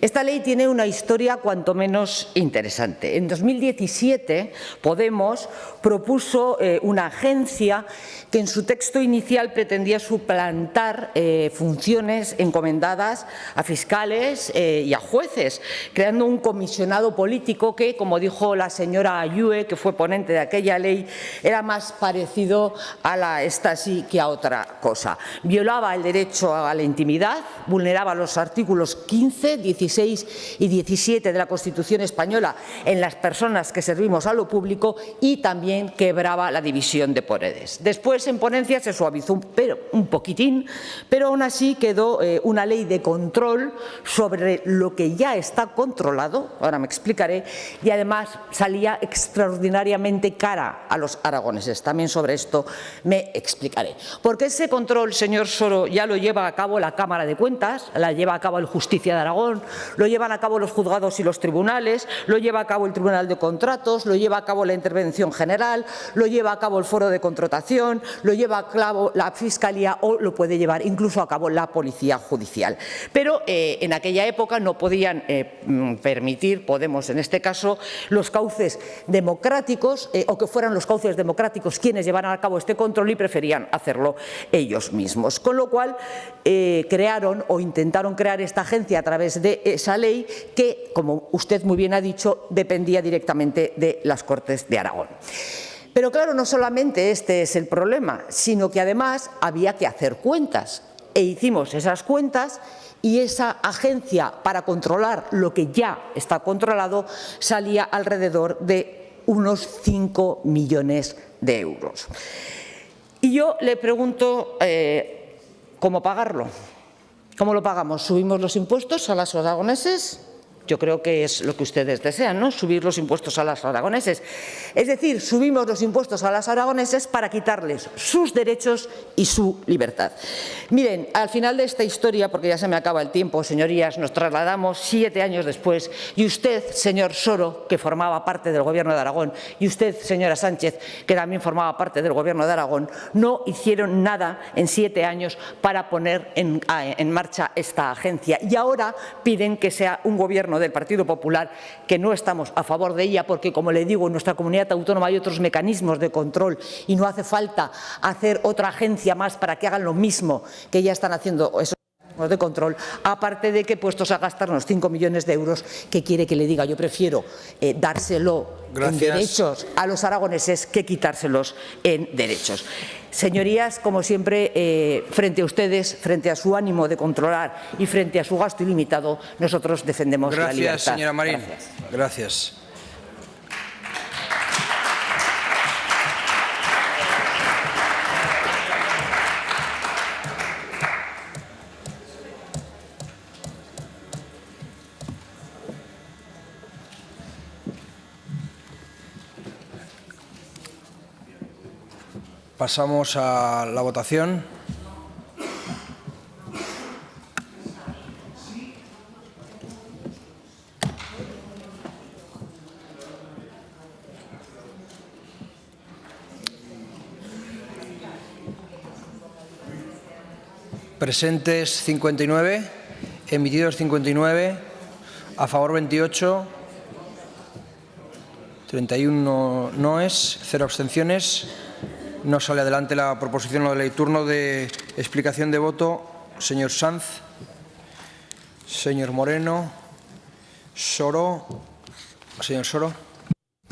Esta ley tiene una historia cuanto menos interesante. En 2017, Podemos propuso una agencia que en su texto inicial pretendía suplantar funciones encomendadas a fiscales y a jueces, creando un comisionado político que, como dijo la señora Ayue, que fue ponente de aquella ley, era más parecido a la Stasi que a otra cosa. Violaba el derecho a la intimidad, vulneraba los artículos 15, 16 y 17 de la Constitución española en las personas que servimos a lo público y también quebraba la división de poderes. Después, en ponencia, se suavizó un poquitín, pero aún así quedó una ley de control sobre lo que ya está controlado, ahora me explicaré, y además salía extraordinariamente cara a los aragoneses. También sobre esto me explicaré. Porque ese control, señor Soro, ya lo lleva a cabo la Cámara de Cuentas, la lleva a cabo el Justicia de Aragón, lo llevan a cabo los juzgados y los tribunales, lo lleva a cabo el Tribunal de Contratos, lo lleva a cabo la Intervención General, lo lleva a cabo el Foro de Contratación, lo lleva a cabo la Fiscalía o lo puede llevar incluso a cabo la Policía Judicial. Pero en aquella época no podían permitir, Podemos en este caso, los cauces democráticos o que fueran los cauces democráticos quienes llevaran a cabo este control y preferían hacerlo ellos mismos. Con lo cual crearon o intentaron crear esta agencia a través de esa ley que, como usted muy bien ha dicho, dependía directamente de las Cortes de Aragón. Pero claro, no solamente este es el problema, sino que además había que hacer cuentas. E hicimos esas cuentas y esa agencia para controlar lo que ya está controlado salía alrededor de unos 5 millones de euros. Y yo le pregunto, ¿cómo pagarlo? ¿Cómo lo pagamos? ¿Subimos los impuestos a los aragoneses? Yo creo que es lo que ustedes desean, ¿no? Subir los impuestos a los aragoneses. Es decir, subimos los impuestos a los aragoneses para quitarles sus derechos y su libertad. Miren, al final de esta historia, porque ya se me acaba el tiempo, señorías, nos trasladamos 7 años después y usted, señor Soro, que formaba parte del Gobierno de Aragón, y usted, señora Sánchez, que también formaba parte del Gobierno de Aragón, no hicieron nada en 7 años para poner en marcha esta agencia. Y ahora piden que sea un gobierno del Partido Popular, que no estamos a favor de ella porque, como le digo, en nuestra comunidad autónoma hay otros mecanismos de control y no hace falta hacer otra agencia más para que hagan lo mismo que ya están haciendo esos. de control, aparte de que puestos a gastarnos 5 millones de euros, ¿qué quiere que le diga? Yo prefiero dárselo en derechos a los aragoneses que quitárselos en derechos. Señorías, como siempre, frente a ustedes, frente a su ánimo de controlar y frente a su gasto ilimitado, nosotros defendemos la libertad. Gracias, señora Marín. Gracias. Gracias. Pasamos a la votación. Presentes 59, emitidos 59, a favor 28, 31 noes, 0 abstenciones. No sale adelante la proposición no de ley. Turno de explicación de voto. Señor Sanz, señor Moreno, Soro. Señor Soro.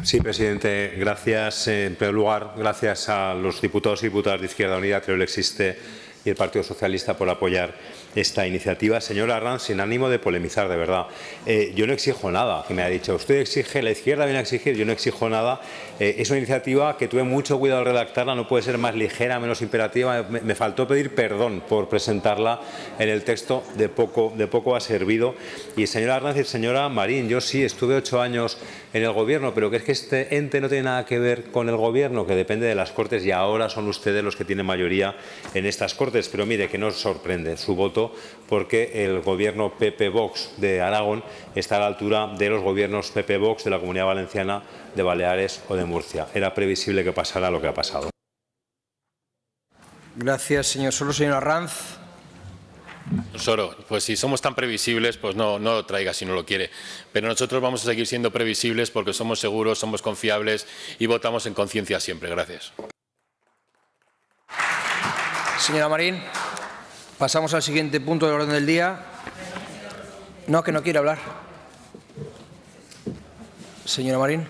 Sí, presidente. Gracias. En primer lugar, gracias a los diputados y diputadas de Izquierda Unida, Teruel Existe y el Partido Socialista por apoyar esta iniciativa. Señora Arranz, sin ánimo de polemizar, de verdad, yo no exijo nada, que me ha dicho, usted exige, la izquierda viene a exigir, yo no exijo nada. Es una iniciativa que tuve mucho cuidado al redactarla, no puede ser más ligera, menos imperativa. Me faltó pedir perdón por presentarla en el texto, de poco ha servido. Y señora Arranz y señora Marín, yo sí estuve 8 años en el Gobierno, pero que es que este ente no tiene nada que ver con el Gobierno, que depende de las Cortes, y ahora son ustedes los que tienen mayoría en estas Cortes. Pero mire, que no os sorprende su voto, porque el Gobierno PP-Vox de Aragón está a la altura de los gobiernos PP-Vox de la Comunidad Valenciana, de Baleares o de Murcia. Era previsible que pasara lo que ha pasado. Gracias, señor Soro. Señor Arranz. Soro, pues si somos tan previsibles, pues no lo traiga si no lo quiere. Pero nosotros vamos a seguir siendo previsibles porque somos seguros, somos confiables y votamos en conciencia siempre. Gracias. Señora Marín, pasamos al siguiente punto del orden del día. No, que no quiere hablar. Señora Marín.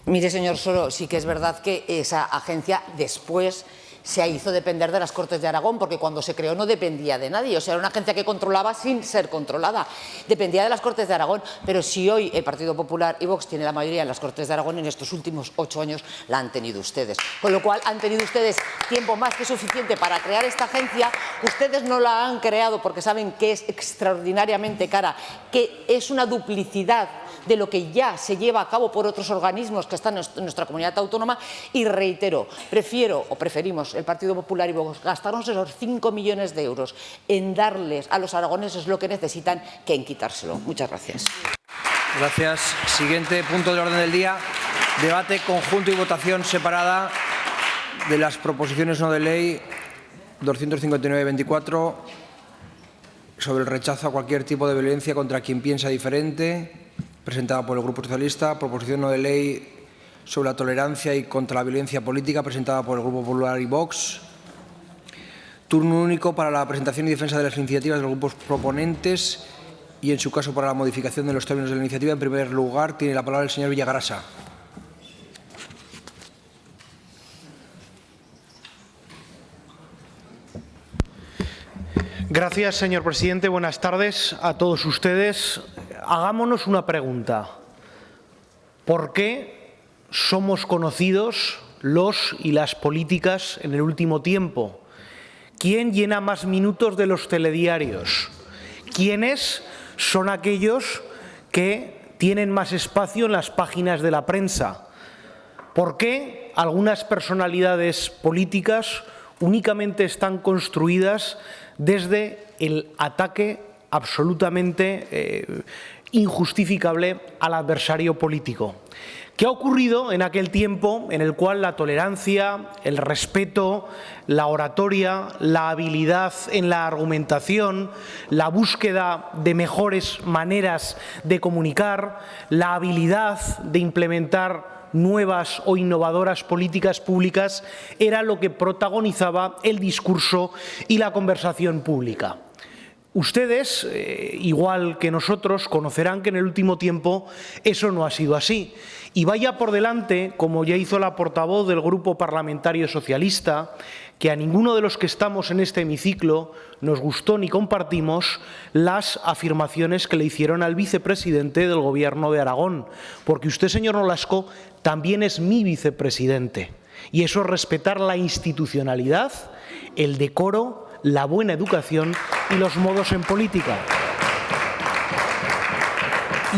Mire, señor Soro, sí que es verdad que esa agencia después se hizo depender de las Cortes de Aragón, porque cuando se creó no dependía de nadie, o sea, era una agencia que controlaba sin ser controlada, dependía de las Cortes de Aragón. Pero si hoy el Partido Popular y Vox tiene la mayoría en las Cortes de Aragón, en estos últimos 8 años la han tenido ustedes, con lo cual han tenido ustedes tiempo más que suficiente para crear esta agencia. Ustedes no la han creado porque saben que es extraordinariamente cara, que es una duplicidad de lo que ya se lleva a cabo por otros organismos que están en nuestra comunidad autónoma. Y reitero, preferimos el Partido Popular y Vox gastarnos esos 5 millones de euros en darles a los aragoneses lo que necesitan que en quitárselo. Muchas gracias. Gracias. Siguiente punto del orden del día. Debate conjunto y votación separada de las proposiciones no de ley 259-24 sobre el rechazo a cualquier tipo de violencia contra quien piensa diferente, presentada por el Grupo Socialista. Proposición no de ley sobre la tolerancia y contra la violencia política, presentada por el Grupo Popular y Vox. Turno único para la presentación y defensa de las iniciativas de los grupos proponentes y, en su caso, para la modificación de los términos de la iniciativa. En primer lugar, tiene la palabra el señor Villagrasa. Gracias, señor presidente. Buenas tardes a todos ustedes. Hagámonos una pregunta. ¿Por qué somos conocidos los y las políticas en el último tiempo? ¿Quién llena más minutos de los telediarios? ¿Quiénes son aquellos que tienen más espacio en las páginas de la prensa? ¿Por qué algunas personalidades políticas únicamente están construidas desde el ataque absolutamente injustificable al adversario político? ¿Qué ha ocurrido en aquel tiempo en el cual la tolerancia, el respeto, la oratoria, la habilidad en la argumentación, la búsqueda de mejores maneras de comunicar, la habilidad de implementar nuevas o innovadoras políticas públicas era lo que protagonizaba el discurso y la conversación pública. Ustedes, igual que nosotros, conocerán que en el último tiempo eso no ha sido así. Y vaya por delante, como ya hizo la portavoz del Grupo Parlamentario Socialista, que a ninguno de los que estamos en este hemiciclo nos gustó ni compartimos las afirmaciones que le hicieron al vicepresidente del Gobierno de Aragón, porque usted, señor Nolasco, también es mi vicepresidente. Y eso es respetar la institucionalidad, el decoro, la buena educación y los modos en política.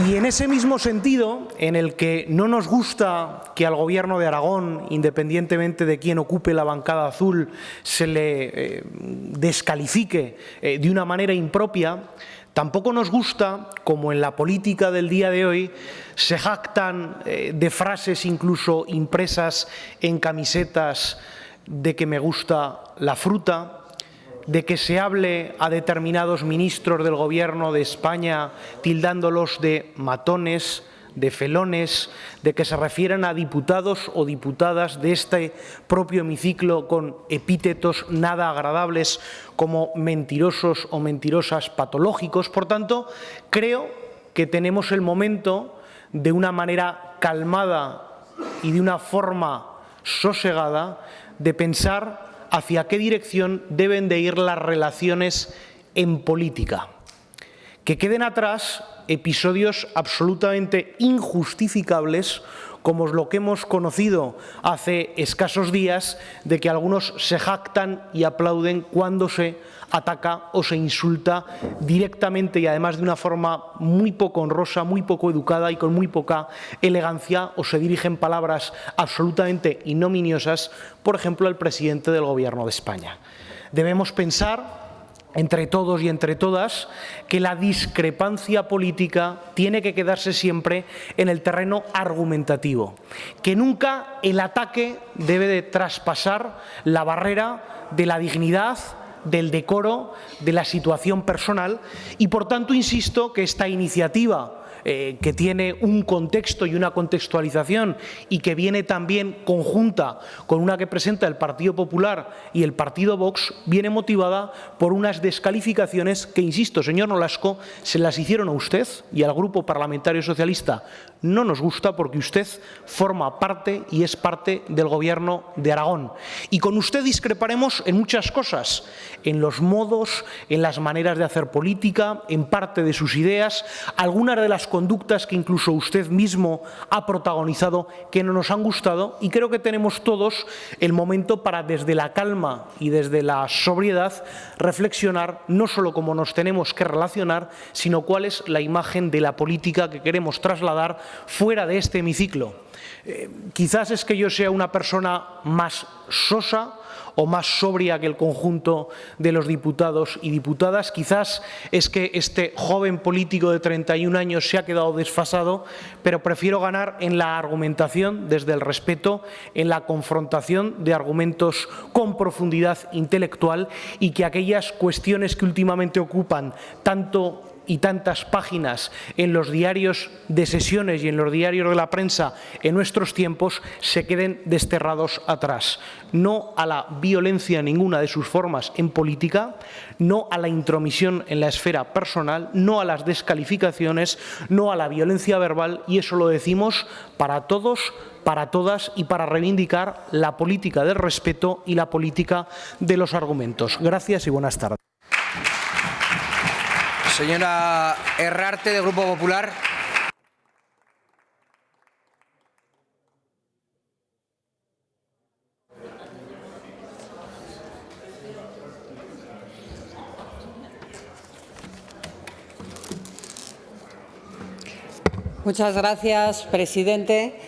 Y en ese mismo sentido, en el que no nos gusta que al Gobierno de Aragón, independientemente de quién ocupe la bancada azul, se le descalifique de una manera impropia, tampoco nos gusta, como en la política del día de hoy, se jactan de frases incluso impresas en camisetas de que me gusta la fruta, de que se hable a determinados ministros del Gobierno de España tildándolos de matones, de felones, de que se refieran a diputados o diputadas de este propio hemiciclo con epítetos nada agradables como mentirosos o mentirosas patológicos. Por tanto, creo que tenemos el momento, de una manera calmada y de una forma sosegada, de pensar hacia qué dirección deben de ir las relaciones en política. Que queden atrás episodios absolutamente injustificables como es lo que hemos conocido hace escasos días, de que algunos se jactan y aplauden cuando se ataca o se insulta directamente y además de una forma muy poco honrosa, muy poco educada y con muy poca elegancia, o se dirigen palabras absolutamente ignominiosas, por ejemplo, al presidente del Gobierno de España. Debemos pensar entre todos y entre todas que la discrepancia política tiene que quedarse siempre en el terreno argumentativo, que nunca el ataque debe de traspasar la barrera de la dignidad, del decoro, de la situación personal, y por tanto insisto que esta iniciativa que tiene un contexto y una contextualización y que viene también conjunta con una que presenta el Partido Popular y el Partido Vox, viene motivada por unas descalificaciones que, insisto, señor Nolasco, se las hicieron a usted y al Grupo Parlamentario Socialista. No nos gusta porque usted forma parte y es parte del Gobierno de Aragón. Y con usted discreparemos en muchas cosas, en los modos, en las maneras de hacer política, en parte de sus ideas, algunas de las conductas que incluso usted mismo ha protagonizado que no nos han gustado, y creo que tenemos todos el momento para, desde la calma y desde la sobriedad, reflexionar no solo cómo nos tenemos que relacionar, sino cuál es la imagen de la política que queremos trasladar fuera de este hemiciclo. Quizás es que yo sea una persona más sosa o más sobria que el conjunto de los diputados y diputadas. Quizás es que este joven político de 31 años se ha quedado desfasado, pero prefiero ganar en la argumentación, desde el respeto, en la confrontación de argumentos con profundidad intelectual, y que aquellas cuestiones que últimamente ocupan tanto y tantas páginas en los diarios de sesiones y en los diarios de la prensa en nuestros tiempos se queden desterrados atrás. No a la violencia en ninguna de sus formas en política, no a la intromisión en la esfera personal, no a las descalificaciones, no a la violencia verbal, y eso lo decimos para todos, para todas, y para reivindicar la política del respeto y la política de los argumentos. Gracias y buenas tardes. Señora Herrarte, del Grupo Popular. Muchas gracias, presidente.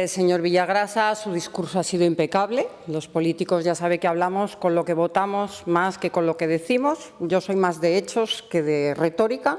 Señor Villagrasa, su discurso ha sido impecable. Los políticos ya sabe que hablamos con lo que votamos más que con lo que decimos. Yo soy más de hechos que de retórica.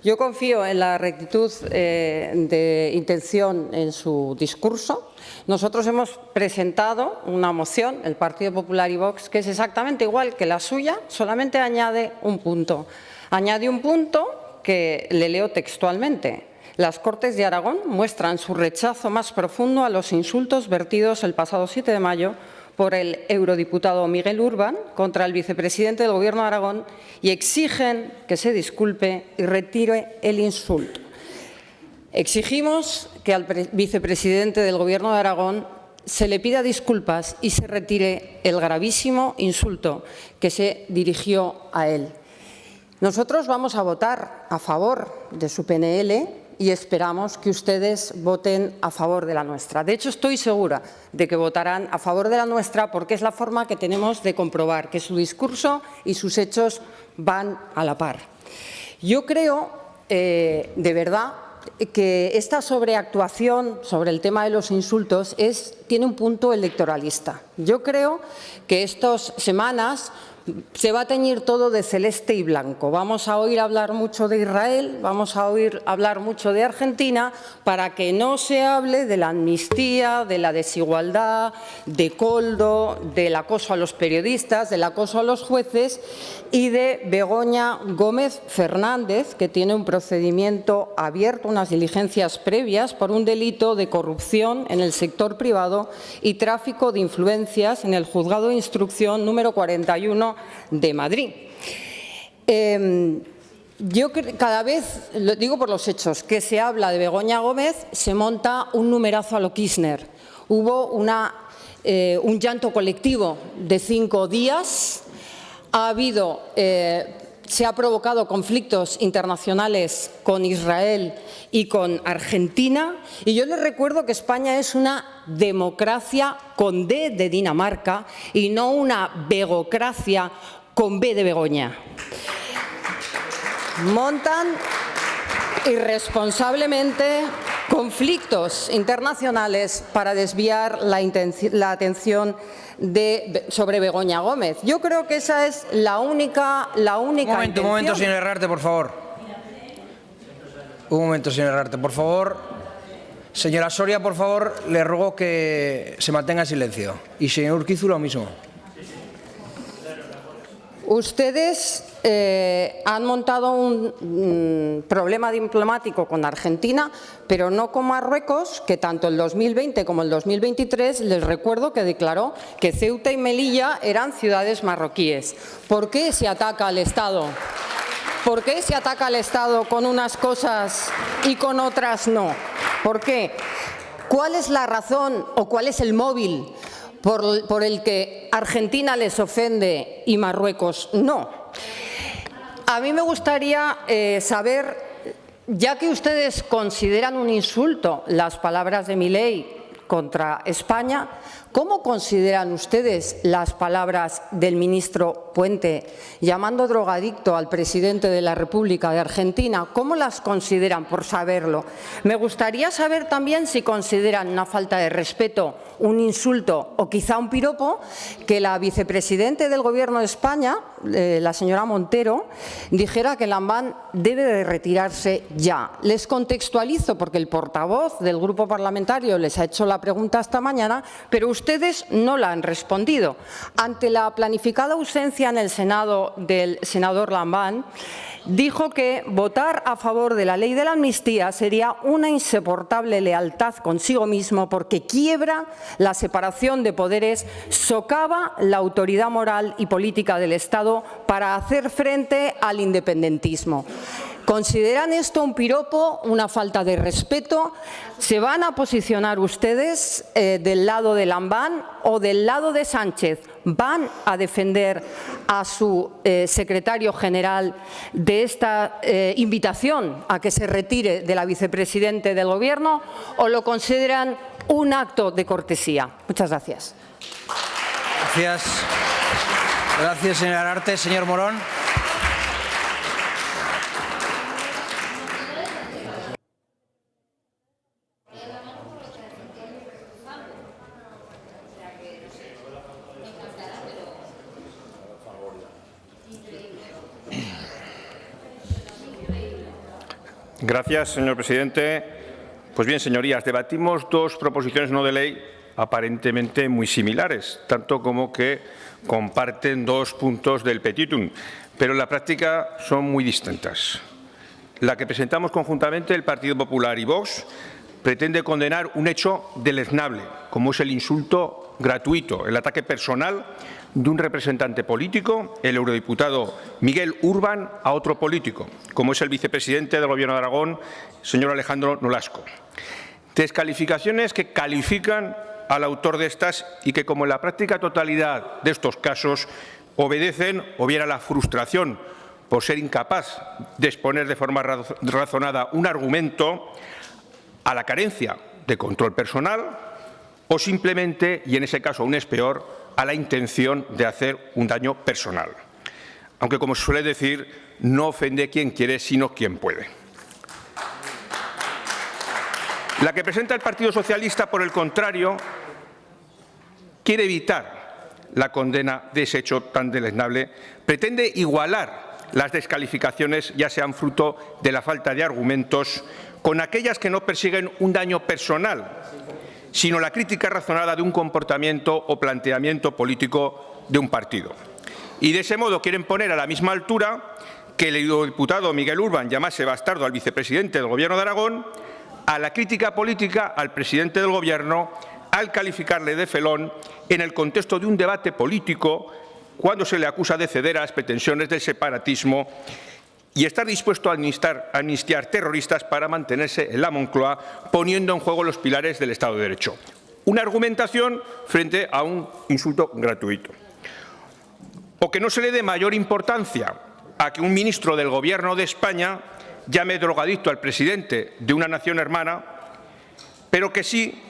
Yo confío en la rectitud de intención en su discurso. Nosotros hemos presentado una moción, el Partido Popular y Vox, que es exactamente igual que la suya, solamente añade un punto. Añade un punto que le leo textualmente. Las Cortes de Aragón muestran su rechazo más profundo a los insultos vertidos el pasado 7 de mayo por el eurodiputado Miguel Urbán contra el vicepresidente del Gobierno de Aragón y exigen que se disculpe y retire el insulto. Exigimos que al vicepresidente del Gobierno de Aragón se le pida disculpas y se retire el gravísimo insulto que se dirigió a él. Nosotros vamos a votar a favor de su PNL y esperamos que ustedes voten a favor de la nuestra. De hecho, estoy segura de que votarán a favor de la nuestra porque es la forma que tenemos de comprobar que su discurso y sus hechos van a la par. Yo creo, de verdad, que esta sobreactuación sobre el tema de los insultos tiene un punto electoralista. Yo creo que estas semanas se va a teñir todo de celeste y blanco. Vamos a oír hablar mucho de Israel, vamos a oír hablar mucho de Argentina, para que no se hable de la amnistía, de la desigualdad, de Koldo, del acoso a los periodistas, del acoso a los jueces y de Begoña Gómez Fernández, que tiene un procedimiento abierto, unas diligencias previas por un delito de corrupción en el sector privado y tráfico de influencias en el Juzgado de Instrucción número 41 de Madrid. Yo cada vez, lo digo por los hechos, que se habla de Begoña Gómez, se monta un numerazo a lo Kirchner. Hubo un llanto colectivo de 5 días, se ha provocado conflictos internacionales con Israel y con Argentina. Y yo les recuerdo que España es una democracia con D de Dinamarca y no una begocracia con B de Begoña. Montan irresponsablemente conflictos internacionales para desviar la atención sobre Begoña Gómez. Yo creo que esa es la única intención. Un momento, señor Herrarte, por favor. Un momento, señor Herrarte, por favor. Señora Soria, por favor, le ruego que se mantenga en silencio. Y señor Urquizu, lo mismo. Ustedes han montado un problema diplomático con Argentina, pero no con Marruecos, que tanto el 2020 como el 2023 les recuerdo que declaró que Ceuta y Melilla eran ciudades marroquíes. ¿Por qué se ataca al Estado? ¿Por qué se ataca al Estado con unas cosas y con otras no? ¿Por qué? ¿Cuál es la razón o cuál es el móvil por el que Argentina les ofende y Marruecos no? A mí me gustaría saber, ya que ustedes consideran un insulto las palabras de Milei contra España, ¿cómo consideran ustedes las palabras del ministro Puente llamando drogadicto al presidente de la República de Argentina? ¿Cómo las consideran, por saberlo? Me gustaría saber también si consideran una falta de respeto, un insulto o quizá un piropo que la vicepresidenta del Gobierno de España, la señora Montero, dijera que Lambán debe de retirarse ya. Les contextualizo porque el portavoz del grupo parlamentario les ha hecho la pregunta esta mañana, pero ustedes no la han respondido. Ante la planificada ausencia en el Senado del senador Lambán, dijo que votar a favor de la ley de la amnistía sería una insoportable lealtad consigo mismo porque quiebra la separación de poderes, socava la autoridad moral y política del Estado para hacer frente al independentismo. ¿Consideran esto un piropo, una falta de respeto? ¿Se van a posicionar ustedes del lado de Lambán o del lado de Sánchez? ¿Van a defender a su secretario general de esta invitación a que se retire de la vicepresidenta del Gobierno o lo consideran un acto de cortesía? Muchas gracias. Gracias. Gracias, señora Herrarte. Señor Morón. Gracias, señor presidente. Pues bien, señorías, debatimos dos proposiciones no de ley aparentemente muy similares, tanto como que comparten dos puntos del petitum, pero en la práctica son muy distintas. la que presentamos conjuntamente el Partido Popular y Vox, pretende condenar un hecho deleznable, como es el insulto gratuito, el ataque personal de un representante político, el eurodiputado Miguel Urbán, a otro político, como es el vicepresidente del Gobierno de Aragón, señor Alejandro Nolasco. Descalificaciones que califican al autor de estas y que, como en la práctica totalidad de estos casos, obedecen o bien a la frustración por ser incapaz de exponer de forma razonada un argumento, a la carencia de control personal o simplemente, y en ese caso aún es peor, a la intención de hacer un daño personal. Aunque, como se suele decir, no ofende quien quiere, sino quien puede. La que presenta el Partido Socialista, por el contrario, quiere evitar la condena de ese hecho tan deleznable, pretende igualar las descalificaciones, ya sean fruto de la falta de argumentos, con aquellas que no persiguen un daño personal, sino la crítica razonada de un comportamiento o planteamiento político de un partido. Y de ese modo quieren poner a la misma altura que el eurodiputado Miguel Urbán llamase bastardo al vicepresidente del Gobierno de Aragón, a la crítica política al presidente del Gobierno, al calificarle de felón en el contexto de un debate político, cuando se le acusa de ceder a las pretensiones del separatismo y estar dispuesto a amnistiar terroristas para mantenerse en la Moncloa, poniendo en juego los pilares del Estado de Derecho. Una argumentación frente a un insulto gratuito. O que no se le dé mayor importancia a que un ministro del Gobierno de España llame drogadicto al presidente de una nación hermana, pero que sí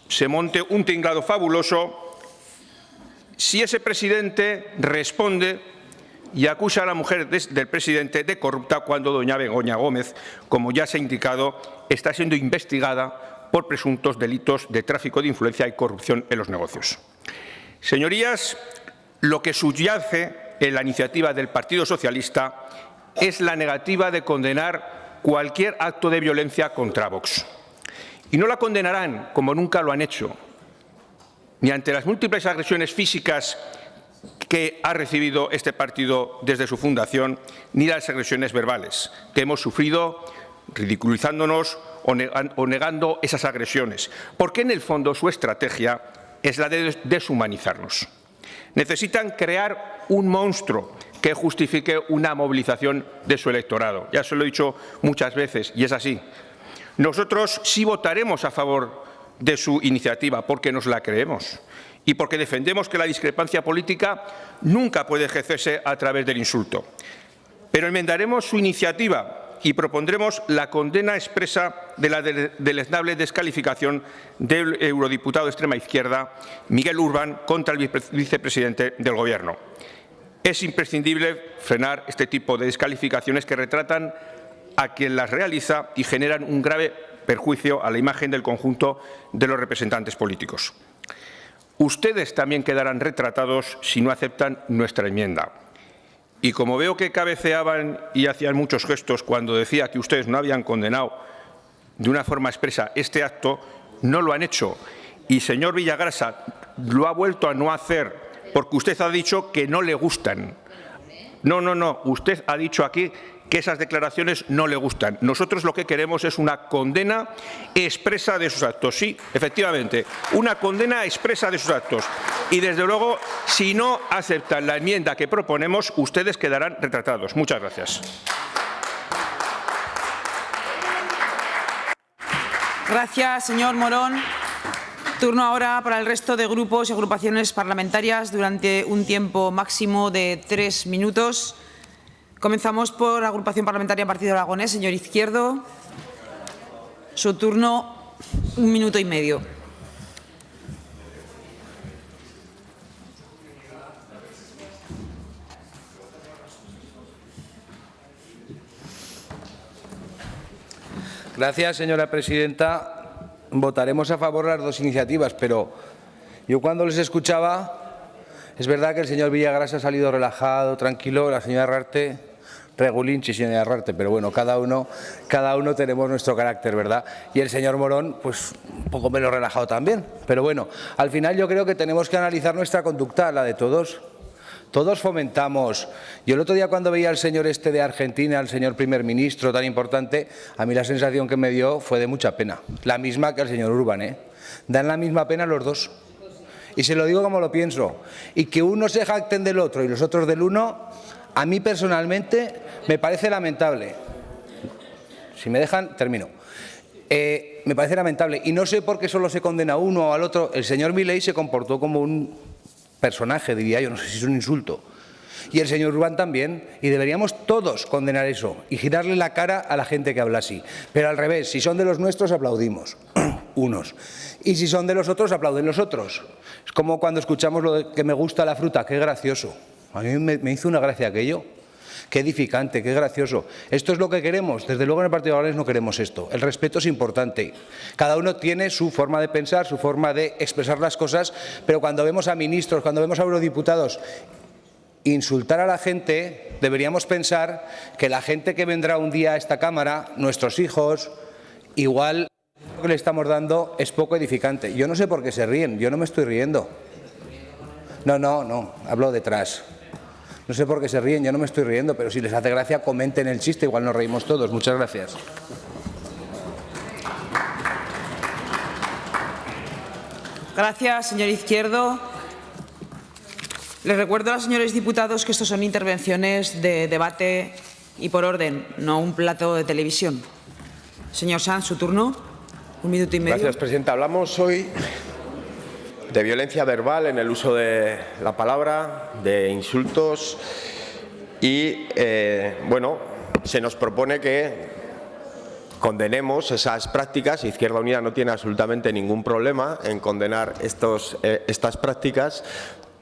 se monte un tinglado fabuloso si ese presidente responde y acusa a la mujer del presidente de corrupta cuando doña Begoña Gómez, como ya se ha indicado, está siendo investigada por presuntos delitos de tráfico de influencia y corrupción en los negocios. Señorías, lo que subyace en la iniciativa del Partido Socialista es la negativa de condenar cualquier acto de violencia contra Vox. Y no la condenarán, como nunca lo han hecho, ni ante las múltiples agresiones físicas que ha recibido este partido desde su fundación, ni las agresiones verbales que hemos sufrido, ridiculizándonos o negando esas agresiones, porque en el fondo su estrategia es la de deshumanizarnos. Necesitan crear un monstruo que justifique una movilización de su electorado. Ya se lo he dicho muchas veces y es así. Nosotros sí votaremos a favor de su iniciativa porque nos la creemos y porque defendemos que la discrepancia política nunca puede ejercerse a través del insulto. Pero enmendaremos su iniciativa y propondremos la condena expresa de la deleznable descalificación del eurodiputado de extrema izquierda Miguel Urbán contra el vicepresidente del Gobierno. Es imprescindible frenar este tipo de descalificaciones que retratan a quien las realiza y generan un grave perjuicio a la imagen del conjunto de los representantes políticos. Ustedes también quedarán retratados si no aceptan nuestra enmienda. Y como veo que cabeceaban y hacían muchos gestos cuando decía que ustedes no habían condenado de una forma expresa este acto, no lo han hecho. Y, señor Villagrasa, lo ha vuelto a no hacer porque usted ha dicho que no le gustan. No. Usted ha dicho aquí que esas declaraciones no le gustan. Nosotros lo que queremos es una condena expresa de sus actos. Sí, efectivamente, una condena expresa de sus actos. Y, desde luego, si no aceptan la enmienda que proponemos, ustedes quedarán retratados. Muchas gracias. Gracias, señor Morón. Turno ahora para el resto de grupos y agrupaciones parlamentarias durante un tiempo máximo de 3 minutos. Comenzamos por la agrupación parlamentaria Partido Aragonés. Señor Izquierdo, su turno, 1 minuto y medio. Gracias, señora presidenta. Votaremos a favor de las dos iniciativas, pero yo cuando les escuchaba, es verdad que el señor Villagrasa ha salido relajado, tranquilo, la señora Herrarte, regulinchi, señora Herrarte, pero bueno, cada uno tenemos nuestro carácter, ¿verdad? Y el señor Morón, pues un poco menos relajado también, pero bueno, al final yo creo que tenemos que analizar nuestra conducta, la de todos. Todos fomentamos. Yo el otro día cuando veía al señor este de Argentina, al señor primer ministro tan importante, a mí la sensación que me dio fue de mucha pena. La misma que al señor Urbán, ¿eh? Dan la misma pena los dos. Y se lo digo como lo pienso. Y que unos se jacten del otro y los otros del uno, a mí personalmente me parece lamentable. Si me dejan, termino. Me parece lamentable. Y no sé por qué solo se condena a uno o al otro. El señor Milei se comportó como un personaje, diría yo, no sé si es un insulto. Y el señor Urbán también. Y deberíamos todos condenar eso y girarle la cara a la gente que habla así. Pero al revés, si son de los nuestros, aplaudimos. Unos. Y si son de los otros, aplauden los otros. Es como cuando escuchamos lo de que me gusta la fruta, qué gracioso. A mí me hizo una gracia aquello. Qué edificante, qué gracioso. ¿Esto es lo que queremos? Desde luego en el Partido Aragonés no queremos esto. El respeto es importante. Cada uno tiene su forma de pensar, su forma de expresar las cosas, pero cuando vemos a ministros, cuando vemos a eurodiputados insultar a la gente, deberíamos pensar que la gente que vendrá un día a esta Cámara, nuestros hijos, igual lo que le estamos dando es poco edificante. Yo no sé por qué se ríen, yo no me estoy riendo. No, hablo detrás. No sé por qué se ríen, yo no me estoy riendo, pero si les hace gracia, comenten el chiste, igual nos reímos todos. Muchas gracias. Gracias, señor Izquierdo. Les recuerdo a los señores diputados que estos son intervenciones de debate y por orden, no un plato de televisión. Señor Sanz, su turno. 1 minuto y medio. Gracias, presidenta. Hablamos hoy de violencia verbal en el uso de la palabra, de insultos y, bueno, se nos propone que condenemos esas prácticas. Izquierda Unida no tiene absolutamente ningún problema en condenar estas prácticas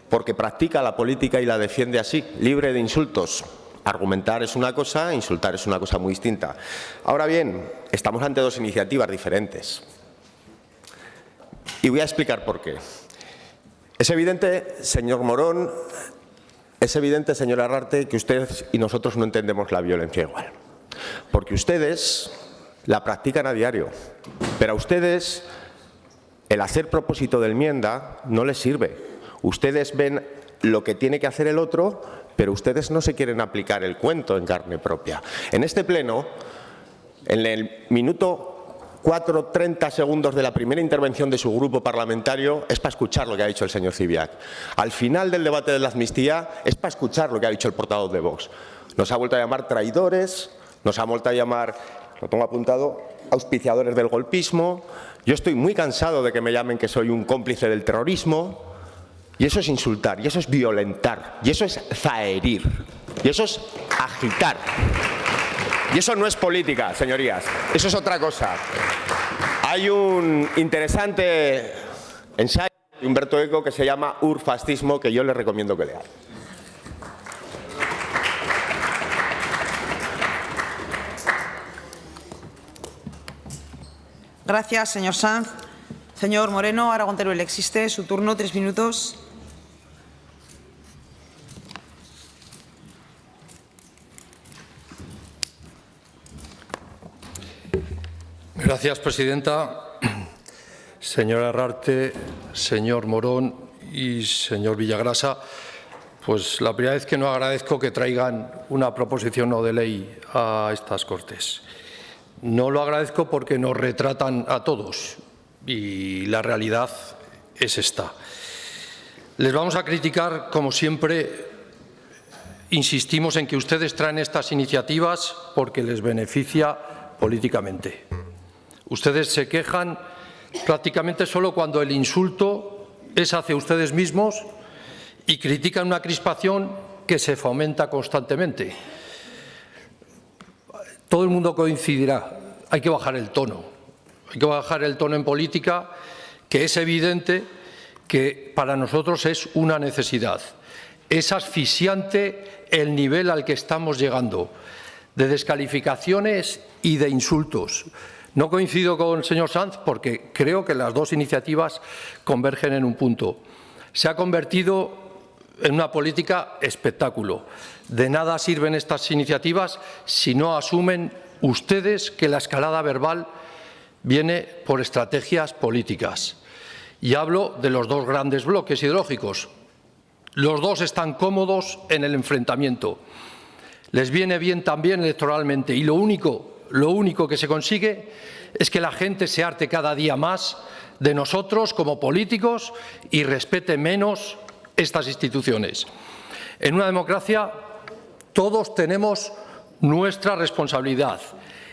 porque practica la política y la defiende así, libre de insultos. Argumentar es una cosa, insultar es una cosa muy distinta. Ahora bien, estamos ante dos iniciativas diferentes. Y voy a explicar por qué. Es evidente, señor Morón, es evidente, señora Arrarte, que ustedes y nosotros no entendemos la violencia igual. Porque ustedes la practican a diario, pero a ustedes el hacer propósito de enmienda no les sirve. Ustedes ven lo que tiene que hacer el otro, pero ustedes no se quieren aplicar el cuento en carne propia. En este pleno, en el minuto 4:30 segundos de la primera intervención de su grupo parlamentario es para escuchar lo que ha dicho el señor Zibiac. Al final del debate de la amnistía es para escuchar lo que ha dicho el portavoz de Vox. Nos ha vuelto a llamar traidores, nos ha vuelto a llamar, lo tengo apuntado, auspiciadores del golpismo. Yo estoy muy cansado de que me llamen que soy un cómplice del terrorismo. Y eso es insultar, y eso es violentar, y eso es zaherir, y eso es agitar. Y eso no es política, señorías, eso es otra cosa. Hay un interesante ensayo de Humberto Eco que se llama Urfascismo, que yo les recomiendo que lean. Gracias, señor Sanz. Señor Moreno, Aragón Teruel existe. Su turno, 3 minutos. Gracias, presidenta. Señora Arrarte, señor Morón y señor Villagrasa, pues la primera vez que no agradezco que traigan una proposición no de ley a estas Cortes. No lo agradezco porque nos retratan a todos y la realidad es esta. Les vamos a criticar, como siempre, insistimos en que ustedes traen estas iniciativas porque les beneficia políticamente. Ustedes se quejan prácticamente solo cuando el insulto es hacia ustedes mismos y critican una crispación que se fomenta constantemente. Todo el mundo coincidirá, hay que bajar el tono. Hay que bajar el tono en política, que es evidente que para nosotros es una necesidad. Es asfixiante el nivel al que estamos llegando, de descalificaciones y de insultos. No coincido con el señor Sanz porque creo que las dos iniciativas convergen en un punto. Se ha convertido en una política espectáculo. De nada sirven estas iniciativas si no asumen ustedes que la escalada verbal viene por estrategias políticas. Y hablo de los dos grandes bloques ideológicos, Los dos están cómodos en el enfrentamiento. Les viene bien también electoralmente y lo único que se consigue es que la gente se harte cada día más de nosotros como políticos y respete menos estas instituciones. En una democracia todos tenemos nuestra responsabilidad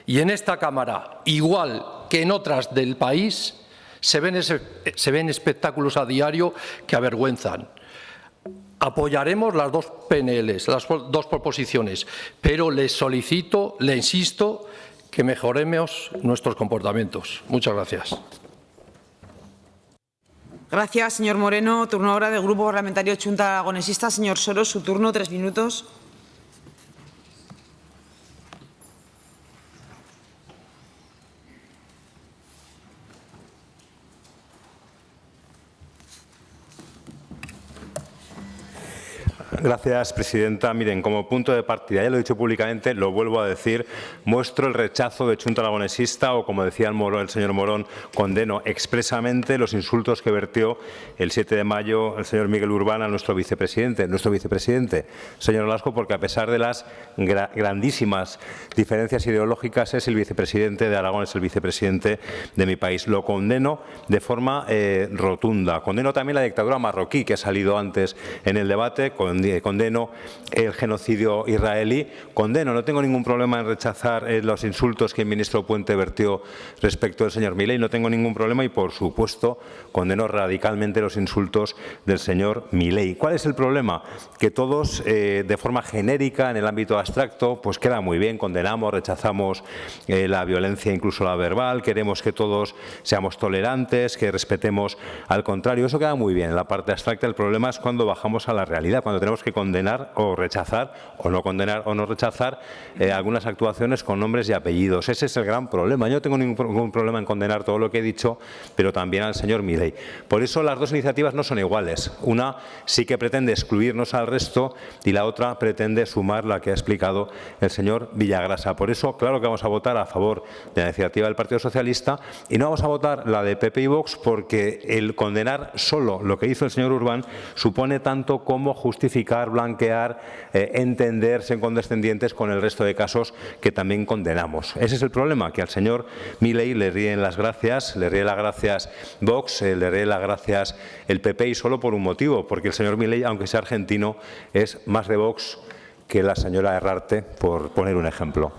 y en esta Cámara, igual que en otras del país, se ven espectáculos a diario que avergüenzan. Apoyaremos las dos PNLs, las dos proposiciones, pero les solicito, le insisto, que mejoremos nuestros comportamientos. Muchas gracias. Gracias, señor Moreno. Turno ahora del Grupo Parlamentario Chunta Aragonesista. Señor Soros, su turno, 3 minutos. Gracias, presidenta. Miren, como punto de partida, ya lo he dicho públicamente, lo vuelvo a decir, muestro el rechazo de Chunta Aragonesista o, como decía el señor Morón, condeno expresamente los insultos que vertió el 7 de mayo el señor Miguel Urbán a nuestro vicepresidente, señor Olasco, porque a pesar de las grandísimas diferencias ideológicas es el vicepresidente de Aragón, es el vicepresidente de mi país. Lo condeno de forma rotunda. Condeno también la dictadura marroquí que ha salido antes en el debate. Condeno el genocidio israelí, no tengo ningún problema en rechazar los insultos que el ministro Puente vertió respecto del señor Milei, no tengo ningún problema y, por supuesto, condeno radicalmente los insultos del señor Milei. ¿Cuál es el problema? Que todos, de forma genérica, en el ámbito abstracto, pues queda muy bien, condenamos, rechazamos la violencia, incluso la verbal, queremos que todos seamos tolerantes, que respetemos al contrario, eso queda muy bien en la parte abstracta. El problema es cuando bajamos a la realidad, cuando tenemos que condenar o rechazar, o no condenar o no rechazar algunas actuaciones con nombres y apellidos. Ese es el gran problema. Yo no tengo ningún problema en condenar todo lo que he dicho, pero también al señor Milei. Por eso las dos iniciativas no son iguales. Una sí que pretende excluirnos al resto y la otra pretende sumar la que ha explicado el señor Villagrasa. Por eso, claro que vamos a votar a favor de la iniciativa del Partido Socialista y no vamos a votar la de PP y Vox porque el condenar solo lo que hizo el señor Urbán supone tanto como justificar, blanquear, entender, ser condescendientes con el resto de casos que también condenamos. Ese es el problema, que al señor Milei le ríen las gracias, le ríe las gracias Vox, le ríe las gracias el PP y solo por un motivo, porque el señor Milei, aunque sea argentino, es más de Vox que la señora Herrarte, por poner un ejemplo.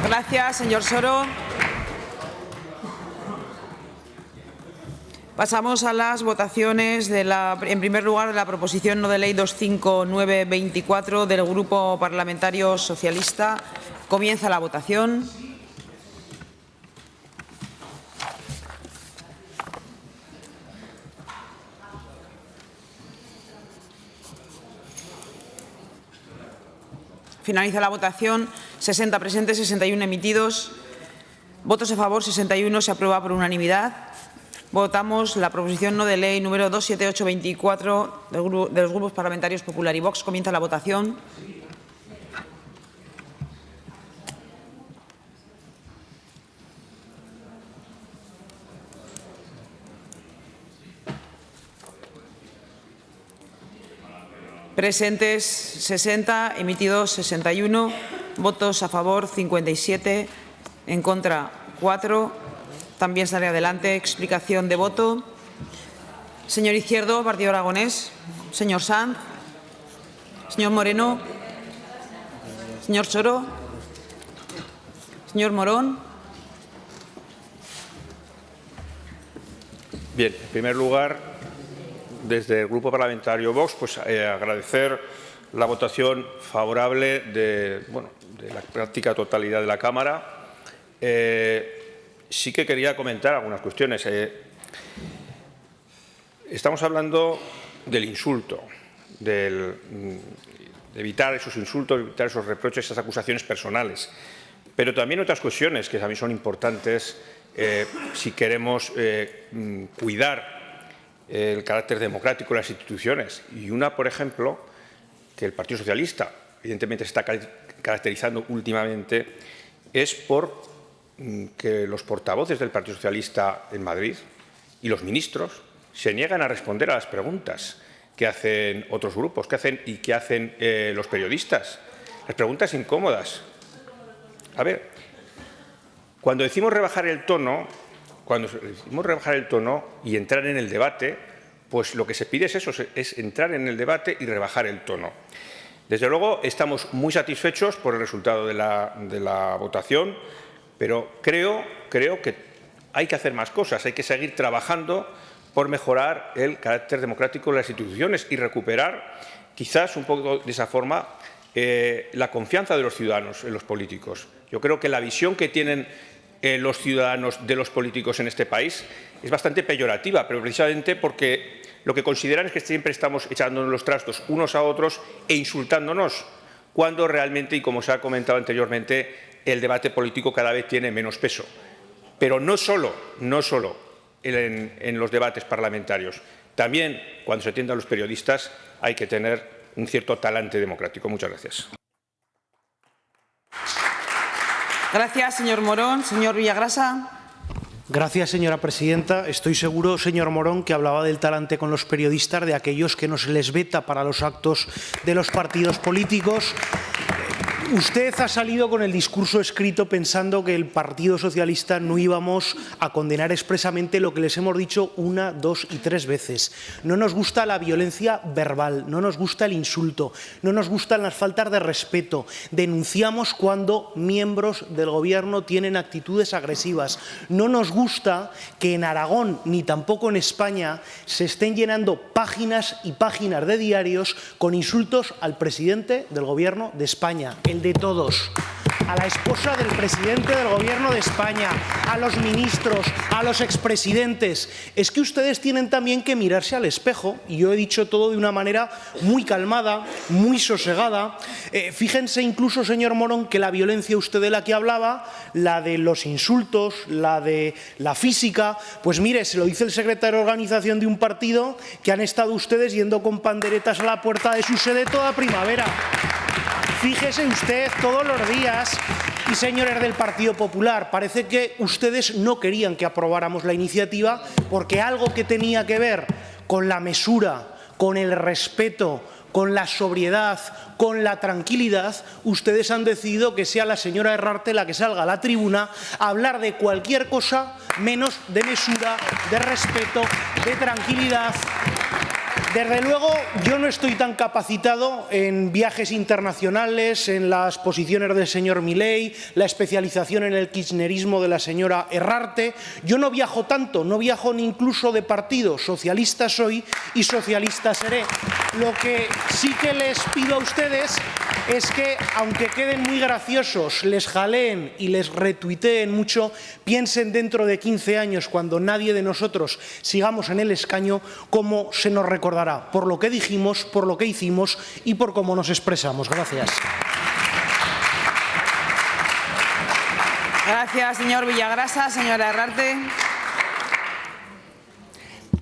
Gracias, señor Soro. Pasamos a las votaciones en primer lugar, de la proposición no de ley 25924 del Grupo Parlamentario Socialista. Comienza la votación. Finaliza la votación. 60 presentes, 61 emitidos. Votos a favor, 61. Se aprueba por unanimidad. Votamos la proposición no de ley número 27824 de los grupos parlamentarios Popular y Vox. Comienza la votación. Presentes 60, emitidos 61, votos a favor 57, en contra 4. También sale adelante. Explicación de voto. Señor Izquierdo, Partido Aragonés. Señor Sanz. Señor Moreno. Señor Soro. Señor Morón. Bien, en primer lugar, desde el Grupo Parlamentario Vox, pues agradecer la votación favorable de la práctica totalidad de la Cámara. Sí que quería comentar algunas cuestiones. Estamos hablando del insulto, de evitar esos insultos, evitar esos reproches, esas acusaciones personales. Pero también otras cuestiones que también son importantes si queremos cuidar el carácter democrático de las instituciones. Y una, por ejemplo, que el Partido Socialista evidentemente se está caracterizando últimamente, es por que los portavoces del Partido Socialista en Madrid, y los ministros se niegan a responder a las preguntas que hacen otros grupos, que hacen los periodistas. Las preguntas incómodas. A ver, cuando decimos rebajar el tono y entrar en el debate, pues lo que se pide es eso, es entrar en el debate y rebajar el tono. Desde luego, estamos muy satisfechos por el resultado de la votación, pero creo que hay que hacer más cosas, hay que seguir trabajando por mejorar el carácter democrático de las instituciones y recuperar, quizás un poco de esa forma, la confianza de los ciudadanos en los políticos. Yo creo que la visión que tienen los ciudadanos de los políticos en este país es bastante peyorativa, pero precisamente porque lo que consideran es que siempre estamos echándonos los trastos unos a otros e insultándonos, cuando realmente, y como se ha comentado anteriormente, el debate político cada vez tiene menos peso. Pero no solo en los debates parlamentarios. También, cuando se atiende a los periodistas, hay que tener un cierto talante democrático. Muchas gracias. Gracias, señor Morón. Señor Villagrasa. Gracias, señora presidenta. Estoy seguro, señor Morón, que hablaba del talante con los periodistas, de aquellos que no se les veta para los actos de los partidos políticos. Usted ha salido con el discurso escrito pensando que el Partido Socialista no íbamos a condenar expresamente lo que les hemos dicho 1, 2 y 3 veces. No nos gusta la violencia verbal, no nos gusta el insulto, no nos gustan las faltas de respeto. Denunciamos cuando miembros del Gobierno tienen actitudes agresivas. No nos gusta que en Aragón ni tampoco en España se estén llenando páginas y páginas de diarios con insultos al presidente del Gobierno de España, el de todos, a la esposa del presidente del Gobierno de España, a los ministros, a los expresidentes. Es que ustedes tienen también que mirarse al espejo, y yo he dicho todo de una manera muy calmada, muy sosegada. Fíjense incluso, señor Morón, que la violencia usted de la que hablaba, la de los insultos, la de la física, pues mire, se lo dice el secretario de organización de un partido que han estado ustedes yendo con panderetas a la puerta de su sede toda primavera. Fíjese usted todos los días. Y señores del Partido Popular, parece que ustedes no querían que aprobáramos la iniciativa porque algo que tenía que ver con la mesura, con el respeto, con la sobriedad, con la tranquilidad, ustedes han decidido que sea la señora Herrarte la que salga a la tribuna a hablar de cualquier cosa menos de mesura, de respeto, de tranquilidad. Desde luego, yo no estoy tan capacitado en viajes internacionales, en las posiciones del señor Milei, la especialización en el kirchnerismo de la señora Herrarte. Yo no viajo tanto, no viajo ni incluso de partido. Socialista soy y socialista seré. Lo que sí que les pido a ustedes es que, aunque queden muy graciosos, les jaleen y les retuiteen mucho, piensen dentro de 15 años, cuando nadie de nosotros sigamos en el escaño, cómo se nos recordará por lo que dijimos, por lo que hicimos y por cómo nos expresamos. Gracias. Gracias, señor Villagrasa. Señora Herrarte.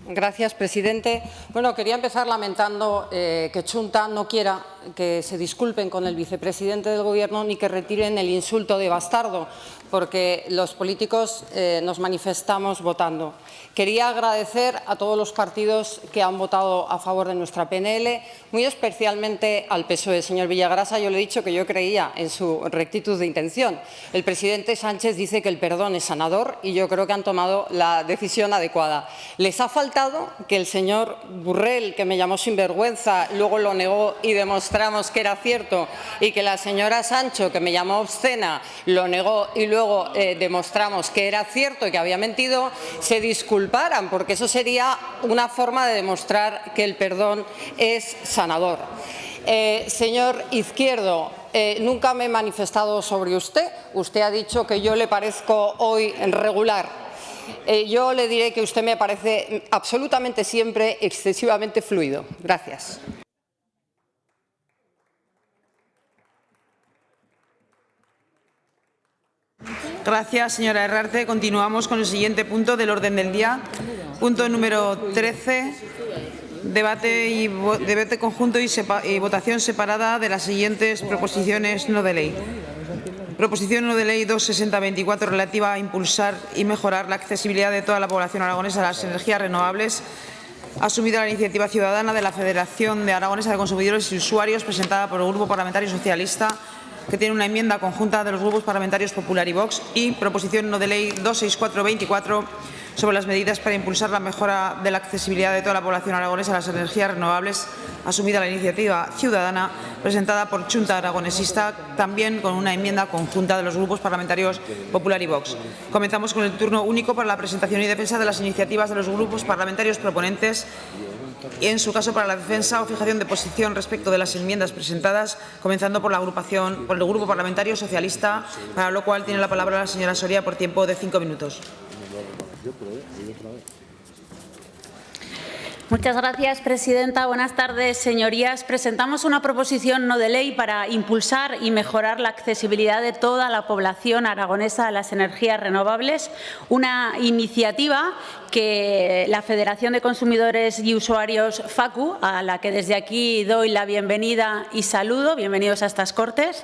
Gracias, presidente. Bueno, quería empezar lamentando que Chunta no quiera que se disculpen con el vicepresidente del Gobierno ni que retiren el insulto de bastardo, porque los políticos nos manifestamos votando. Quería agradecer a todos los partidos que han votado a favor de nuestra PNL, muy especialmente al PSOE. Señor Villagrasa, yo le he dicho que yo creía en su rectitud de intención. El presidente Sánchez dice que el perdón es sanador y yo creo que han tomado la decisión adecuada. Les ha faltado que el señor Burrell, que me llamó sinvergüenza, luego lo negó y demostramos que era cierto, y que la señora Sancho, que me llamó obscena, lo negó y luego demostramos que era cierto y que había mentido, se disculparan, porque eso sería una forma de demostrar que el perdón es sanador. Señor Izquierdo, nunca me he manifestado sobre usted. Usted ha dicho que yo le parezco hoy regular. Yo le diré que usted me parece absolutamente siempre excesivamente fluido. Gracias. Gracias, señora Herrarte. Continuamos con el siguiente punto del orden del día. Punto número 13. Debate conjunto y votación separada de las siguientes proposiciones no de ley. Proposición no de ley 26024 relativa a impulsar y mejorar la accesibilidad de toda la población aragonesa a las energías renovables, asumida la iniciativa ciudadana de la Federación de Aragonesa de Consumidores y Usuarios, presentada por el Grupo Parlamentario Socialista, que tiene una enmienda conjunta de los grupos parlamentarios Popular y Vox, y proposición no de ley 26424 sobre las medidas para impulsar la mejora de la accesibilidad de toda la población aragonesa a las energías renovables, asumida la iniciativa ciudadana, presentada por Chunta Aragonesista, también con una enmienda conjunta de los grupos parlamentarios Popular y Vox. Comenzamos con el turno único para la presentación y defensa de las iniciativas de los grupos parlamentarios proponentes y, en su caso, para la defensa o fijación de posición respecto de las enmiendas presentadas, comenzando por el Grupo Parlamentario Socialista, para lo cual tiene la palabra la señora Soria por tiempo de 5 minutos. Muchas gracias, presidenta. Buenas tardes, señorías. Presentamos una proposición no de ley para impulsar y mejorar la accesibilidad de toda la población aragonesa a las energías renovables, una iniciativa que la Federación de Consumidores y Usuarios FACU, a la que desde aquí doy la bienvenida y saludo, bienvenidos a estas Cortes,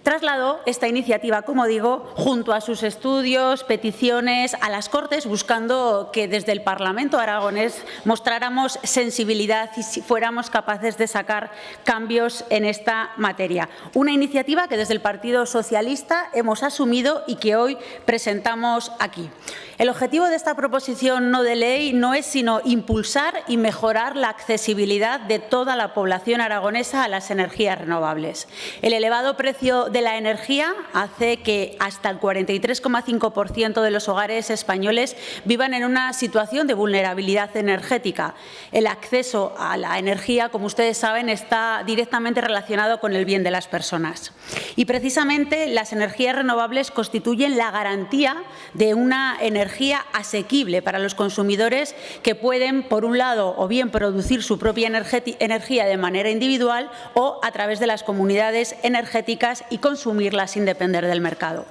trasladó esta iniciativa, como digo, junto a sus estudios, peticiones a las Cortes, buscando que desde el Parlamento aragonés mostráramos sensibilidad y si fuéramos capaces de sacar cambios en esta materia. Una iniciativa que desde el Partido Socialista hemos asumido y que hoy presentamos aquí. El objetivo de esta proposición no de ley no es sino impulsar y mejorar la accesibilidad de toda la población aragonesa a las energías renovables. El elevado precio de la energía hace que hasta el 43,5% de los hogares españoles vivan en una situación de vulnerabilidad energética. El acceso a la energía, como ustedes saben, está directamente relacionado con el bien de las personas. Y precisamente las energías renovables constituyen la garantía de una energía asequible para los consumidores que pueden, por un lado, o bien producir su propia energía de manera individual o a través de las comunidades energéticas y consumirla sin depender del mercado.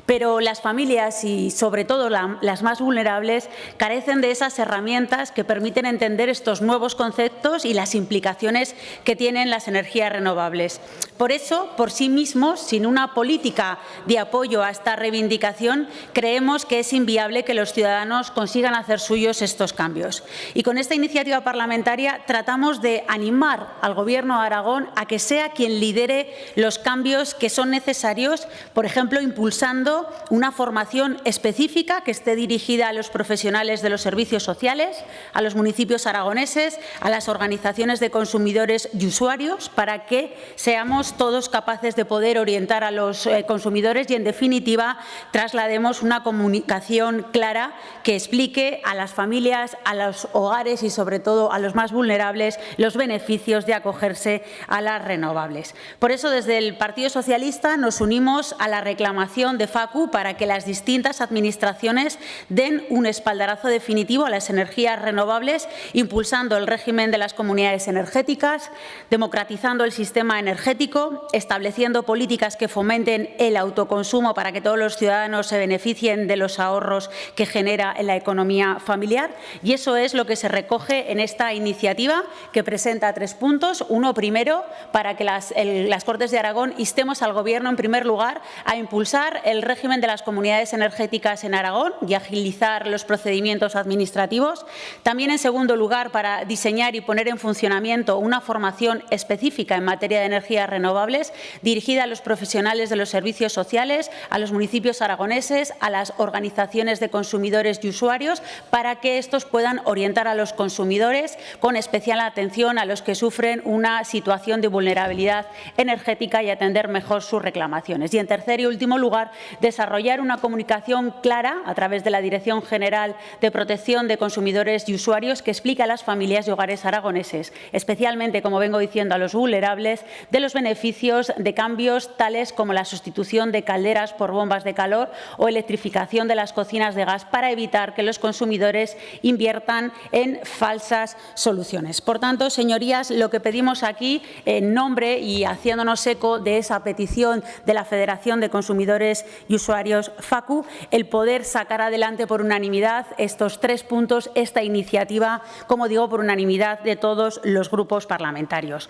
Pero las familias y, sobre todo, las más vulnerables carecen de esas herramientas que permiten entender estos nuevos conceptos y las implicaciones que tienen las energías renovables. Por eso, por sí mismos, sin una política de apoyo a esta reivindicación, creemos que es inviable que los ciudadanos consigan hacer suyos estos cambios. Y con esta iniciativa parlamentaria tratamos de animar al Gobierno de Aragón a que sea quien lidere los cambios que son necesarios, por ejemplo, impulsando una formación específica que esté dirigida a los profesionales de los servicios sociales, a los municipios aragoneses, a las organizaciones de consumidores y usuarios, para que seamos todos capaces de poder orientar a los consumidores y, en definitiva, traslademos una comunicación clara que explique a las familias, a los hogares y, sobre todo, a los más vulnerables los beneficios de acogerse a las renovables. Por eso, desde el Partido Socialista nos unimos a la reclamación de FACU para que las distintas administraciones den un espaldarazo definitivo a las energías renovables, impulsando el régimen de las comunidades energéticas, democratizando el sistema energético, estableciendo políticas que fomenten el autoconsumo para que todos los ciudadanos se beneficien de los ahorros que genera en la economía familiar. Y eso es lo que se recoge en esta iniciativa, que presenta 3 puntos. Uno, primero, para que las Cortes de Aragón instemos al Gobierno, en primer lugar, a impulsar el régimen de las comunidades energéticas en Aragón y agilizar los procedimientos administrativos. También, en segundo lugar, para diseñar y poner en funcionamiento una formación específica en materia de energías renovables dirigida a los profesionales de los servicios sociales, a los municipios aragoneses, a las organizaciones de consumidores y usuarios, para que estos puedan orientar a los consumidores con especial atención a los que sufren una situación de vulnerabilidad energética y atender mejor sus reclamaciones. Y, en tercer y último lugar, desarrollar una comunicación clara a través de la Dirección General de Protección de Consumidores y Usuarios que explique a las familias y hogares aragoneses, especialmente, como vengo diciendo, a los vulnerables, de los beneficios de cambios tales como la sustitución de calderas por bombas de calor o electrificación de las cocinas de gas, para evitar que los consumidores inviertan en falsas soluciones. Por tanto, señorías, lo que pedimos aquí, en nombre y haciéndonos eco de esa petición de la Federación de Consumidores y Usuarios FACU, el poder sacar adelante por unanimidad estos 3 puntos, esta iniciativa, como digo, por unanimidad de todos los grupos parlamentarios.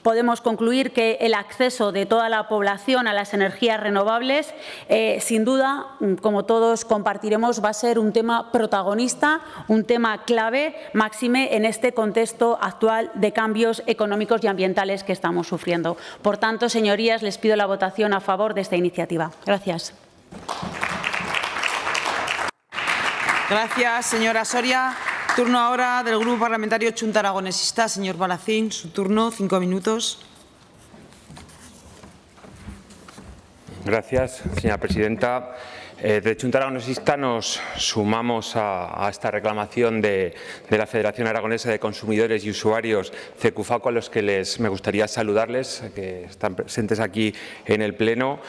Podemos concluir que el acceso de toda la población a las energías renovables, sin duda, como todos compartiremos, va a ser un tema protagonista, un tema clave, máxime en este contexto actual de cambios económicos y ambientales que estamos sufriendo. Por tanto, señorías, les pido la votación a favor de esta iniciativa. Gracias. Gracias, señora Soria. Turno ahora del Grupo Parlamentario Chunta Aragonesista. Señor Palacín, su turno, 5 minutos. Gracias, señora presidenta. De Chunta Aragonesista nos sumamos a esta reclamación de la Federación Aragonesa de Consumidores y Usuarios, CECUFACU, a los que me gustaría saludarles, que están presentes aquí en el Pleno.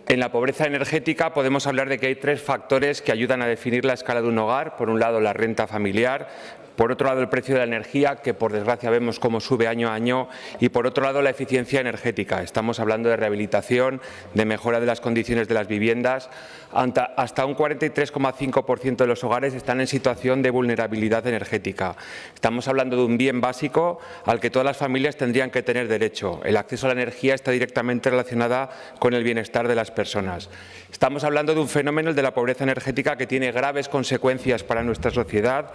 En la pobreza energética podemos hablar de que hay 3 factores que ayudan a definir la escala de un hogar. Por un lado, la renta familiar. Por otro lado, el precio de la energía, que por desgracia vemos cómo sube año a año, y por otro lado, la eficiencia energética. Estamos hablando de rehabilitación, de mejora de las condiciones de las viviendas. Hasta un 43,5% de los hogares están en situación de vulnerabilidad energética. Estamos hablando de un bien básico al que todas las familias tendrían que tener derecho. El acceso a la energía está directamente relacionada con el bienestar de las personas. Estamos hablando de un fenómeno, el de la pobreza energética, que tiene graves consecuencias para nuestra sociedad.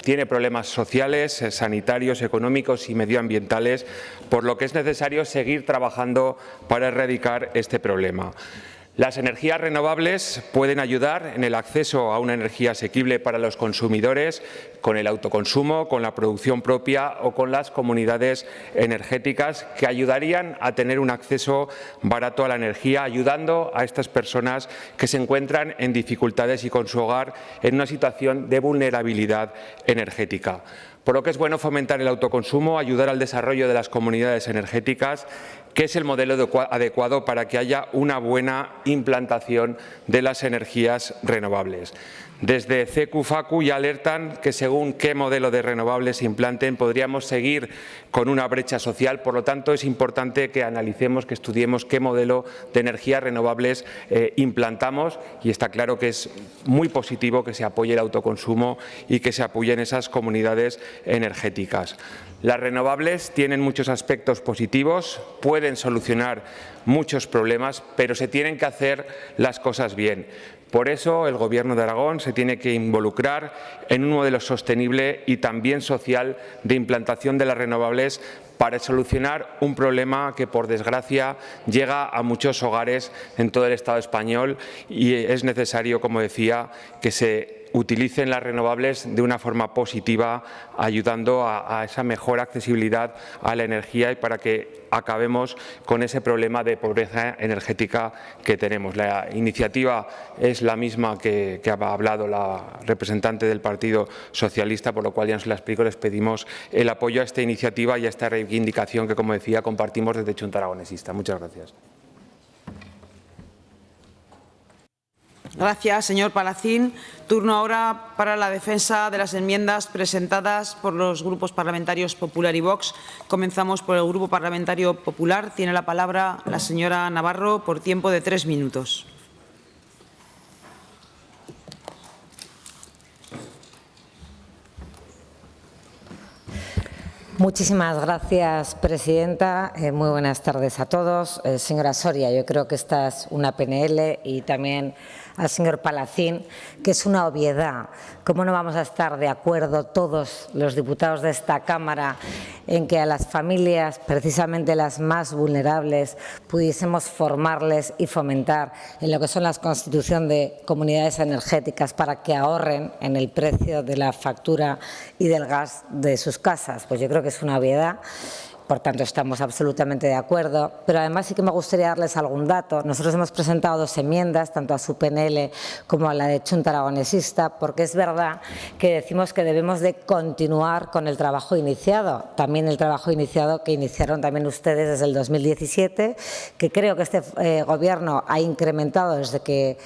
Tiene problemas sociales, sanitarios, económicos y medioambientales, por lo que es necesario seguir trabajando para erradicar este problema. Las energías renovables pueden ayudar en el acceso a una energía asequible para los consumidores, con el autoconsumo, con la producción propia o con las comunidades energéticas, que ayudarían a tener un acceso barato a la energía, ayudando a estas personas que se encuentran en dificultades y con su hogar en una situación de vulnerabilidad energética. Por lo que es bueno fomentar el autoconsumo, ayudar al desarrollo de las comunidades energéticas, que es el modelo adecuado para que haya una buena implantación de las energías renovables. Desde CECUFACU ya alertan que según qué modelo de renovables se implanten podríamos seguir con una brecha social. Por lo tanto, es importante que analicemos, que estudiemos qué modelo de energías renovables implantamos, y está claro que es muy positivo que se apoye el autoconsumo y que se apoyen esas comunidades energéticas. Las renovables tienen muchos aspectos positivos, pueden solucionar muchos problemas, pero se tienen que hacer las cosas bien. Por eso el Gobierno de Aragón se tiene que involucrar en un modelo sostenible y también social de implantación de las renovables para solucionar un problema que, por desgracia, llega a muchos hogares en todo el Estado español, y es necesario, como decía, que se utilicen las renovables de una forma positiva, ayudando a esa mejor accesibilidad a la energía y para que acabemos con ese problema de pobreza energética que tenemos. La iniciativa es la misma que ha hablado la representante del Partido Socialista, por lo cual ya no se la explico. Les pedimos el apoyo a esta iniciativa y a esta reivindicación que, como decía, compartimos desde Chunta Aragonesista. Muchas gracias. Gracias, señor Palacín. Turno ahora para la defensa de las enmiendas presentadas por los grupos parlamentarios Popular y Vox. Comenzamos por el Grupo Parlamentario Popular. Tiene la palabra la señora Navarro por tiempo de 3 minutos. Muchísimas gracias, presidenta. Muy buenas tardes a todos. Señora Soria, yo creo que esta es una PNL, y también al señor Palacín, que es una obviedad. ¿Cómo no vamos a estar de acuerdo todos los diputados de esta Cámara en que a las familias, precisamente las más vulnerables, pudiésemos formarles y fomentar en lo que son las constitución de comunidades energéticas para que ahorren en el precio de la factura y del gas de sus casas? Pues yo creo que es una obviedad. Por tanto, estamos absolutamente de acuerdo. Pero además sí que me gustaría darles algún dato. Nosotros hemos presentado 2 enmiendas, tanto a su PNL como a la de Chunta Aragonesista, porque es verdad que decimos que debemos de continuar con el trabajo iniciado. También el trabajo iniciado que iniciaron también ustedes desde el 2017, que creo que este Gobierno ha incrementado desde que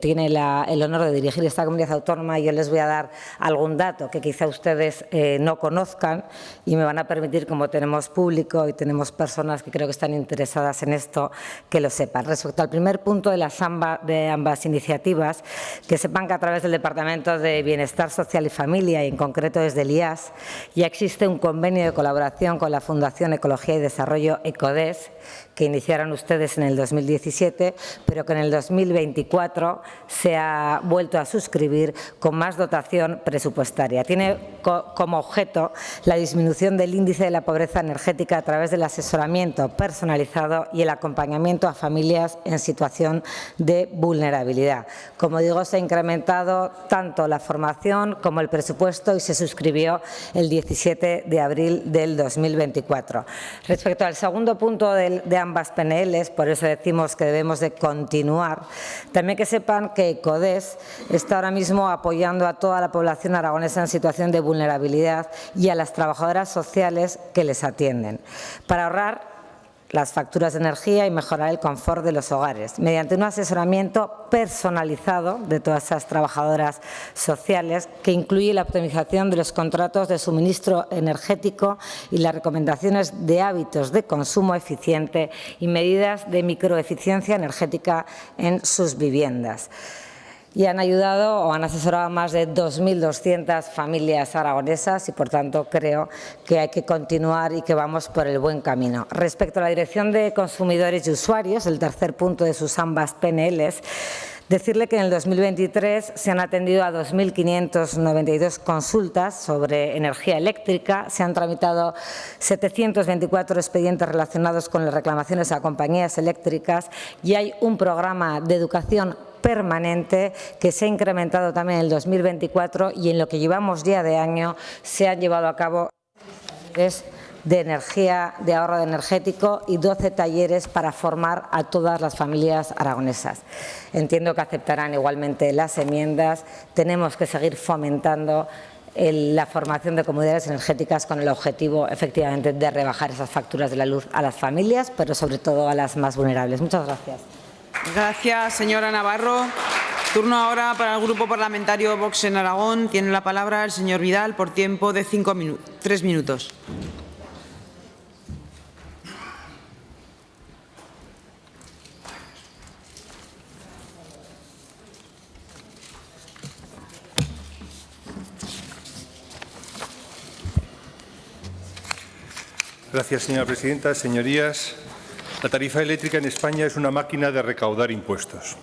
tiene el honor de dirigir esta comunidad autónoma. Yo les voy a dar algún dato que quizá ustedes no conozcan y me van a permitir, como tenemos tenemos público y tenemos personas que creo que están interesadas en esto, que lo sepan. Respecto al primer punto de ambas iniciativas, que sepan que a través del Departamento de Bienestar Social y Familia, y en concreto desde el IAS, ya existe un convenio de colaboración con la Fundación Ecología y Desarrollo ECODES, que iniciaron ustedes en el 2017, pero que en el 2024 se ha vuelto a suscribir con más dotación presupuestaria. Tiene como objeto la disminución del índice de la pobreza energética a través del asesoramiento personalizado y el acompañamiento a familias en situación de vulnerabilidad. Como digo, se ha incrementado tanto la formación como el presupuesto y se suscribió el 17 de abril del 2024. Respecto al segundo punto de ambas PNLs, por eso decimos que debemos de continuar, también que sepan que ECODES está ahora mismo apoyando a toda la población aragonesa en situación de vulnerabilidad y a las trabajadoras sociales que les atienden, para ahorrar las facturas de energía y mejorar el confort de los hogares, mediante un asesoramiento personalizado de todas esas trabajadoras sociales, que incluye la optimización de los contratos de suministro energético y las recomendaciones de hábitos de consumo eficiente y medidas de microeficiencia energética en sus viviendas. Y han ayudado o han asesorado a más de 2.200 familias aragonesas y, por tanto, creo que hay que continuar y que vamos por el buen camino. Respecto a la Dirección de Consumidores y Usuarios, el tercer punto de sus ambas PNLs, decirle que en el 2023 se han atendido a 2.592 consultas sobre energía eléctrica, se han tramitado 724 expedientes relacionados con las reclamaciones a compañías eléctricas y hay un programa de educación permanente que se ha incrementado también en el 2024 y en lo que llevamos ya de año se han llevado a cabo de energía, de ahorro energético y 12 talleres para formar a todas las familias aragonesas. Entiendo que aceptarán igualmente las enmiendas. Tenemos que seguir fomentando la formación de comunidades energéticas con el objetivo, efectivamente, de rebajar esas facturas de la luz a las familias, pero sobre todo a las más vulnerables. Muchas gracias. Gracias, señora Navarro. Turno ahora para el Grupo Parlamentario Vox en Aragón. Tiene la palabra el señor Vidal por tiempo de 3 minutos. Gracias, señora presidenta. Señorías, la tarifa eléctrica en España es una máquina de recaudar impuestos.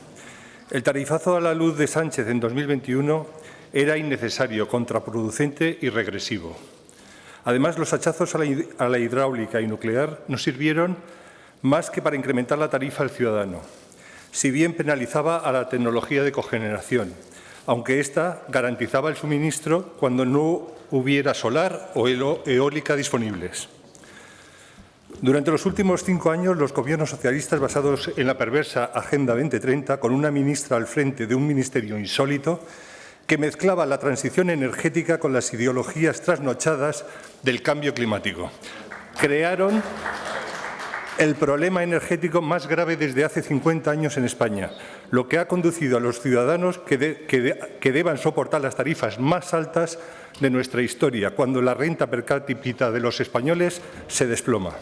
El tarifazo a la luz de Sánchez en 2021 era innecesario, contraproducente y regresivo. Además, los hachazos a la hidráulica y nuclear no sirvieron más que para incrementar la tarifa al ciudadano, si bien penalizaba a la tecnología de cogeneración, aunque ésta garantizaba el suministro cuando no hubiera solar o eólica disponibles. Durante los últimos 5 años, los gobiernos socialistas, basados en la perversa Agenda 2030, con una ministra al frente de un ministerio insólito, que mezclaba la transición energética con las ideologías trasnochadas del cambio climático, crearon el problema energético más grave desde hace 50 años en España, lo que ha conducido a los ciudadanos que deban soportar las tarifas más altas de nuestra historia, cuando la renta per cápita de los españoles se desploma.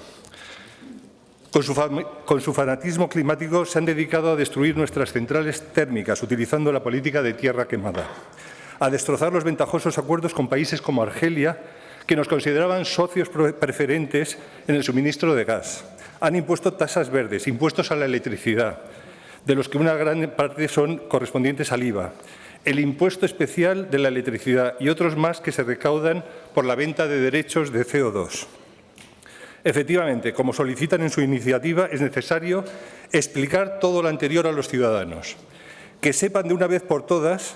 Con su fanatismo climático se han dedicado a destruir nuestras centrales térmicas, utilizando la política de tierra quemada, a destrozar los ventajosos acuerdos con países como Argelia, que nos consideraban socios preferentes en el suministro de gas. Han impuesto tasas verdes, impuestos a la electricidad, de los que una gran parte son correspondientes al IVA, el impuesto especial de la electricidad y otros más que se recaudan por la venta de derechos de CO2. Efectivamente, como solicitan en su iniciativa, es necesario explicar todo lo anterior a los ciudadanos, que sepan de una vez por todas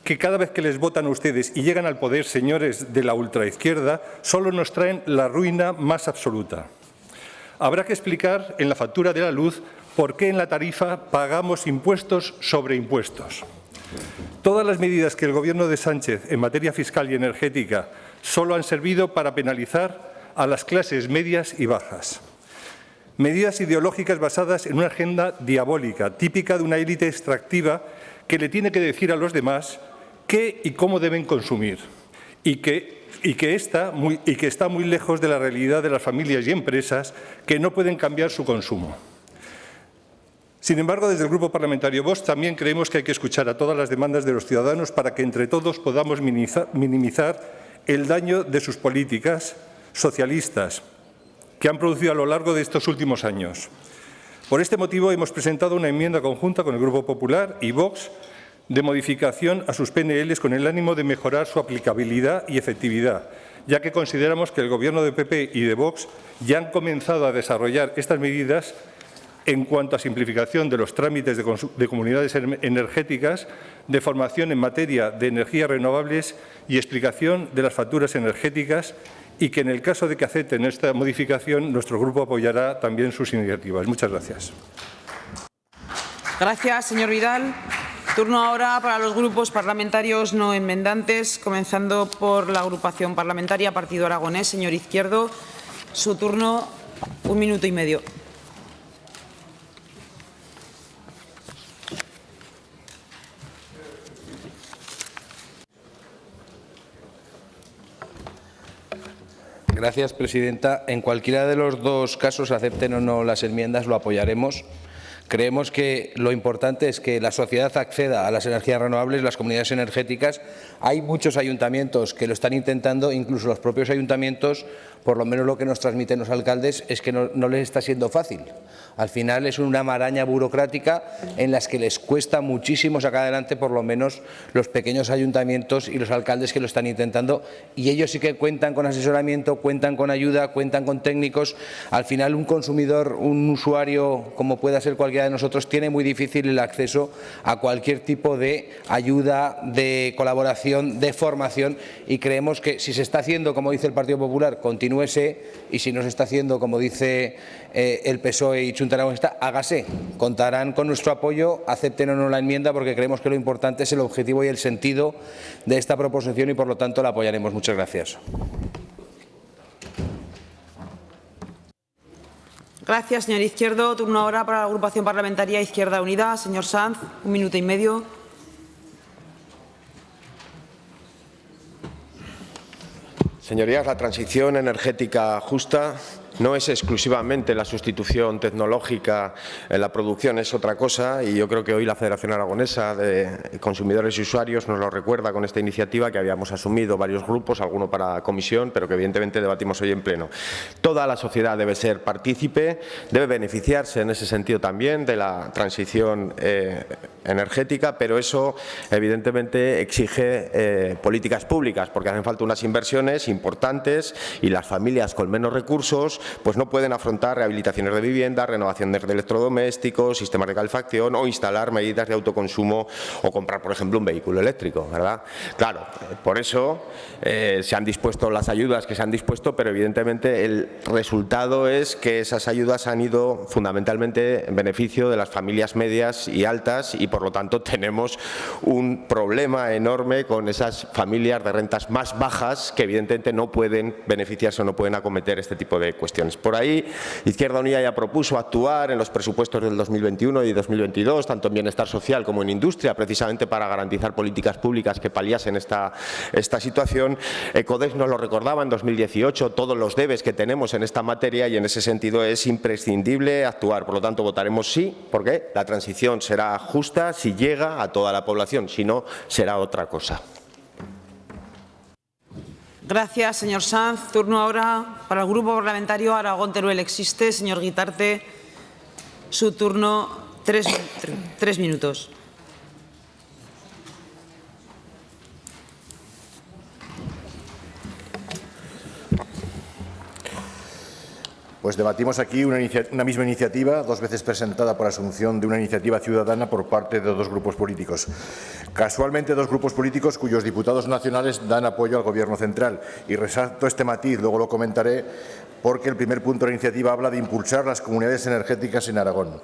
que cada vez que les votan a ustedes y llegan al poder señores de la ultraizquierda, solo nos traen la ruina más absoluta. Habrá que explicar en la factura de la luz por qué en la tarifa pagamos impuestos sobre impuestos. Todas las medidas que el Gobierno de Sánchez en materia fiscal y energética solo han servido para penalizar a las clases medias y bajas. Medidas ideológicas basadas en una agenda diabólica, típica de una élite extractiva que le tiene que decir a los demás qué y cómo deben consumir y que está muy lejos de la realidad de las familias y empresas que no pueden cambiar su consumo. Sin embargo, desde el Grupo Parlamentario Vox también creemos que hay que escuchar a todas las demandas de los ciudadanos para que entre todos podamos minimizar el daño de sus políticas socialistas que han producido a lo largo de estos últimos años. Por este motivo hemos presentado una enmienda conjunta con el Grupo Popular y Vox de modificación a sus PNLs con el ánimo de mejorar su aplicabilidad y efectividad, ya que consideramos que el Gobierno de PP y de Vox ya han comenzado a desarrollar estas medidas en cuanto a simplificación de los trámites de comunidades energéticas, de formación en materia de energías renovables y explicación de las facturas energéticas, y que en el caso de que acepten esta modificación, nuestro Grupo apoyará también sus iniciativas. Muchas gracias. Gracias, señor Vidal. Turno ahora para los grupos parlamentarios no enmendantes, comenzando por la agrupación parlamentaria Partido Aragonés. Señor Izquierdo, su turno, 1 minuto y medio. Gracias, presidenta. En cualquiera de los dos casos, acepten o no las enmiendas, lo apoyaremos. Creemos que lo importante es que la sociedad acceda a las energías renovables, las comunidades energéticas. Hay muchos ayuntamientos que lo están intentando, incluso los propios ayuntamientos, por lo menos lo que nos transmiten los alcaldes, es que no les está siendo fácil. Al final es una maraña burocrática en las que les cuesta muchísimo sacar adelante por lo menos los pequeños ayuntamientos y los alcaldes que lo están intentando, y ellos sí que cuentan con asesoramiento, cuentan con ayuda, cuentan con técnicos. Al final un consumidor, un usuario como pueda ser cualquiera de nosotros, tiene muy difícil el acceso a cualquier tipo de ayuda, de colaboración, de formación, y creemos que si se está haciendo, como dice el Partido Popular, continúese, y si no se está haciendo, como dice el PSOE y Junta Aragonesa, hágase. Contarán con nuestro apoyo, acepten o no la enmienda, porque creemos que lo importante es el objetivo y el sentido de esta proposición y, por lo tanto, la apoyaremos. Muchas gracias. Gracias, señor Izquierdo. Turno ahora para la agrupación parlamentaria Izquierda Unida. Señor Sanz, 1 minuto y medio. Señorías, la transición energética justa no es exclusivamente la sustitución tecnológica en la producción, es otra cosa, y yo creo que hoy la Federación Aragonesa de Consumidores y Usuarios nos lo recuerda con esta iniciativa que habíamos asumido varios grupos, alguno para comisión, pero que evidentemente debatimos hoy en pleno. Toda la sociedad debe ser partícipe, debe beneficiarse en ese sentido también de la transición energética, pero eso evidentemente exige políticas públicas, porque hacen falta unas inversiones importantes y las familias con menos recursos pues no pueden afrontar rehabilitaciones de vivienda, renovaciones de electrodomésticos, sistemas de calefacción o instalar medidas de autoconsumo o comprar, por ejemplo, un vehículo eléctrico, ¿verdad? Claro, por eso se han dispuesto las ayudas que se han dispuesto, pero evidentemente el resultado es que esas ayudas han ido fundamentalmente en beneficio de las familias medias y altas, y por lo tanto tenemos un problema enorme con esas familias de rentas más bajas que evidentemente no pueden beneficiarse o no pueden acometer este tipo de cuestiones. Por ahí, Izquierda Unida ya propuso actuar en los presupuestos del 2021 y 2022, tanto en bienestar social como en industria, precisamente para garantizar políticas públicas que paliasen esta situación. Ecodex nos lo recordaba en 2018, todos los debes que tenemos en esta materia, y en ese sentido es imprescindible actuar. Por lo tanto, votaremos sí, porque la transición será justa si llega a toda la población, si no, será otra cosa. Gracias, señor Sanz. Turno ahora para el Grupo Parlamentario Aragón Teruel Existe. Señor Guitarte, su turno, 3 minutos. Pues debatimos aquí una misma iniciativa, 2 veces presentada por asunción de una iniciativa ciudadana por parte de 2 grupos políticos. Casualmente 2 grupos políticos cuyos diputados nacionales dan apoyo al Gobierno central. Y resalto este matiz, luego lo comentaré, porque el primer punto de la iniciativa habla de impulsar las comunidades energéticas en Aragón.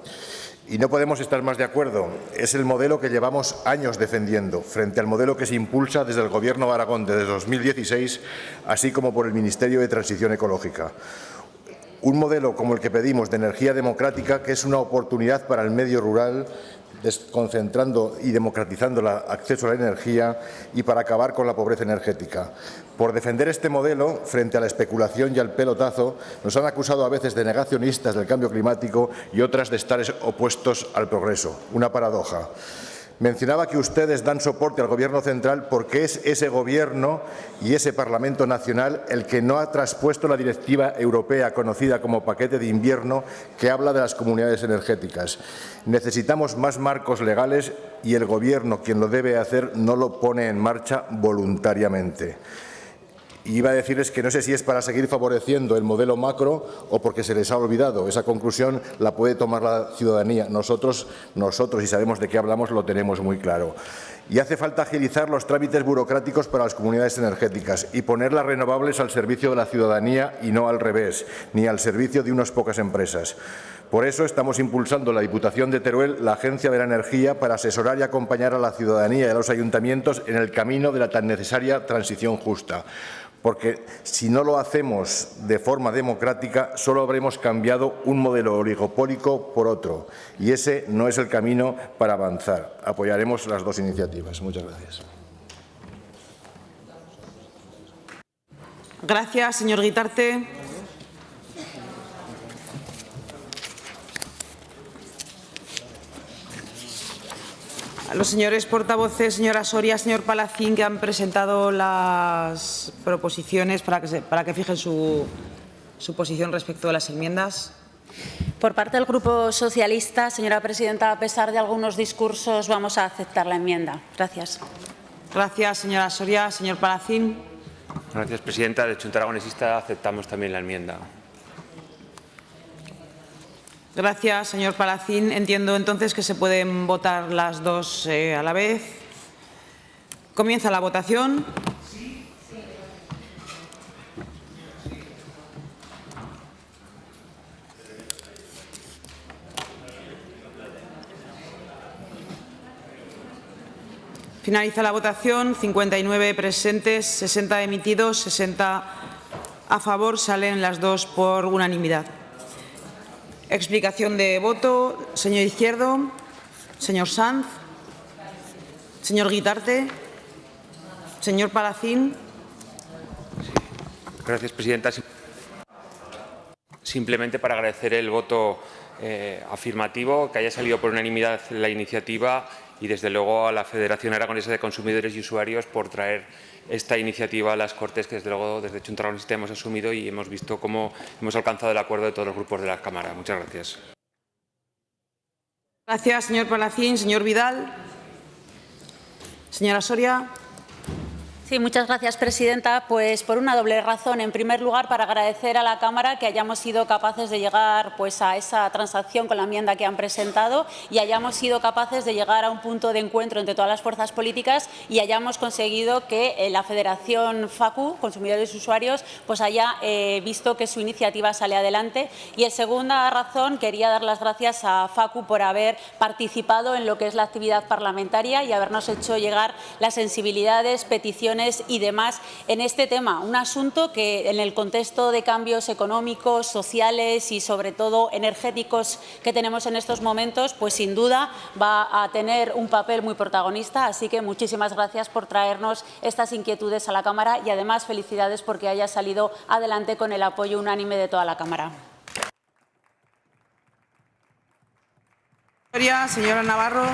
Y no podemos estar más de acuerdo. Es el modelo que llevamos años defendiendo, frente al modelo que se impulsa desde el Gobierno de Aragón desde 2016, así como por el Ministerio de Transición Ecológica. Un modelo como el que pedimos de energía democrática, que es una oportunidad para el medio rural, desconcentrando y democratizando el acceso a la energía y para acabar con la pobreza energética. Por defender este modelo, frente a la especulación y al pelotazo, nos han acusado a veces de negacionistas del cambio climático y otras de estar opuestos al progreso. Una paradoja. Mencionaba que ustedes dan soporte al Gobierno central porque es ese Gobierno y ese Parlamento nacional el que no ha traspuesto la directiva europea conocida como paquete de invierno que habla de las comunidades energéticas. Necesitamos más marcos legales y el Gobierno, quien lo debe hacer, no lo pone en marcha voluntariamente. Y iba a decirles que no sé si es para seguir favoreciendo el modelo macro o porque se les ha olvidado. Esa conclusión la puede tomar la ciudadanía. Nosotros, y sabemos de qué hablamos, lo tenemos muy claro. Y hace falta agilizar los trámites burocráticos para las comunidades energéticas y poner las renovables al servicio de la ciudadanía y no al revés, ni al servicio de unas pocas empresas. Por eso estamos impulsando en la Diputación de Teruel la Agencia de la Energía para asesorar y acompañar a la ciudadanía y a los ayuntamientos en el camino de la tan necesaria transición justa. Porque si no lo hacemos de forma democrática, solo habremos cambiado un modelo oligopólico por otro. Y ese no es el camino para avanzar. Apoyaremos las dos iniciativas. Muchas gracias. Gracias, señor Guitarte. A los señores portavoces, señora Soria, señor Palacín, que han presentado las proposiciones para que fijen su posición respecto de las enmiendas. Por parte del Grupo Socialista, señora presidenta, a pesar de algunos discursos, vamos a aceptar la enmienda. Gracias. Gracias, señora Soria. Señor Palacín. Gracias, presidenta. De Junta Aragonesista aceptamos también la enmienda. Gracias, señor Palacín. Entiendo entonces que se pueden votar las dos a la vez. Comienza la votación. Finaliza la votación. 59 presentes, 60 emitidos, 60 a favor. Salen las dos por unanimidad. Explicación de voto. Señor Izquierdo. Señor Sanz. Señor Guitarte. Señor Palacín. Gracias, presidenta. Simplemente para agradecer el voto afirmativo, que haya salido por unanimidad la iniciativa y, desde luego, a la Federación Aragonesa de Consumidores y Usuarios por traer esta iniciativa a las Cortes, que desde luego desde Junta Aragonesa hemos asumido y hemos visto cómo hemos alcanzado el acuerdo de todos los grupos de la Cámara. Muchas gracias. Gracias, señor Palacín. Señor Vidal. Señora Soria. Sí, muchas gracias, presidenta. Pues por una doble razón. En primer lugar, para agradecer a la Cámara que hayamos sido capaces de llegar a esa transacción con la enmienda que han presentado y hayamos sido capaces de llegar a un punto de encuentro entre todas las fuerzas políticas y hayamos conseguido que la Federación FACU, Consumidores y Usuarios, pues haya visto que su iniciativa sale adelante. Y en segunda razón, quería dar las gracias a FACU por haber participado en lo que es la actividad parlamentaria y habernos hecho llegar las sensibilidades, peticiones y demás en este tema, un asunto que en el contexto de cambios económicos, sociales y sobre todo energéticos que tenemos en estos momentos, pues sin duda va a tener un papel muy protagonista. Así que muchísimas gracias por traernos estas inquietudes a la Cámara y además felicidades porque haya salido adelante con el apoyo unánime de toda la Cámara. Señora Navarro.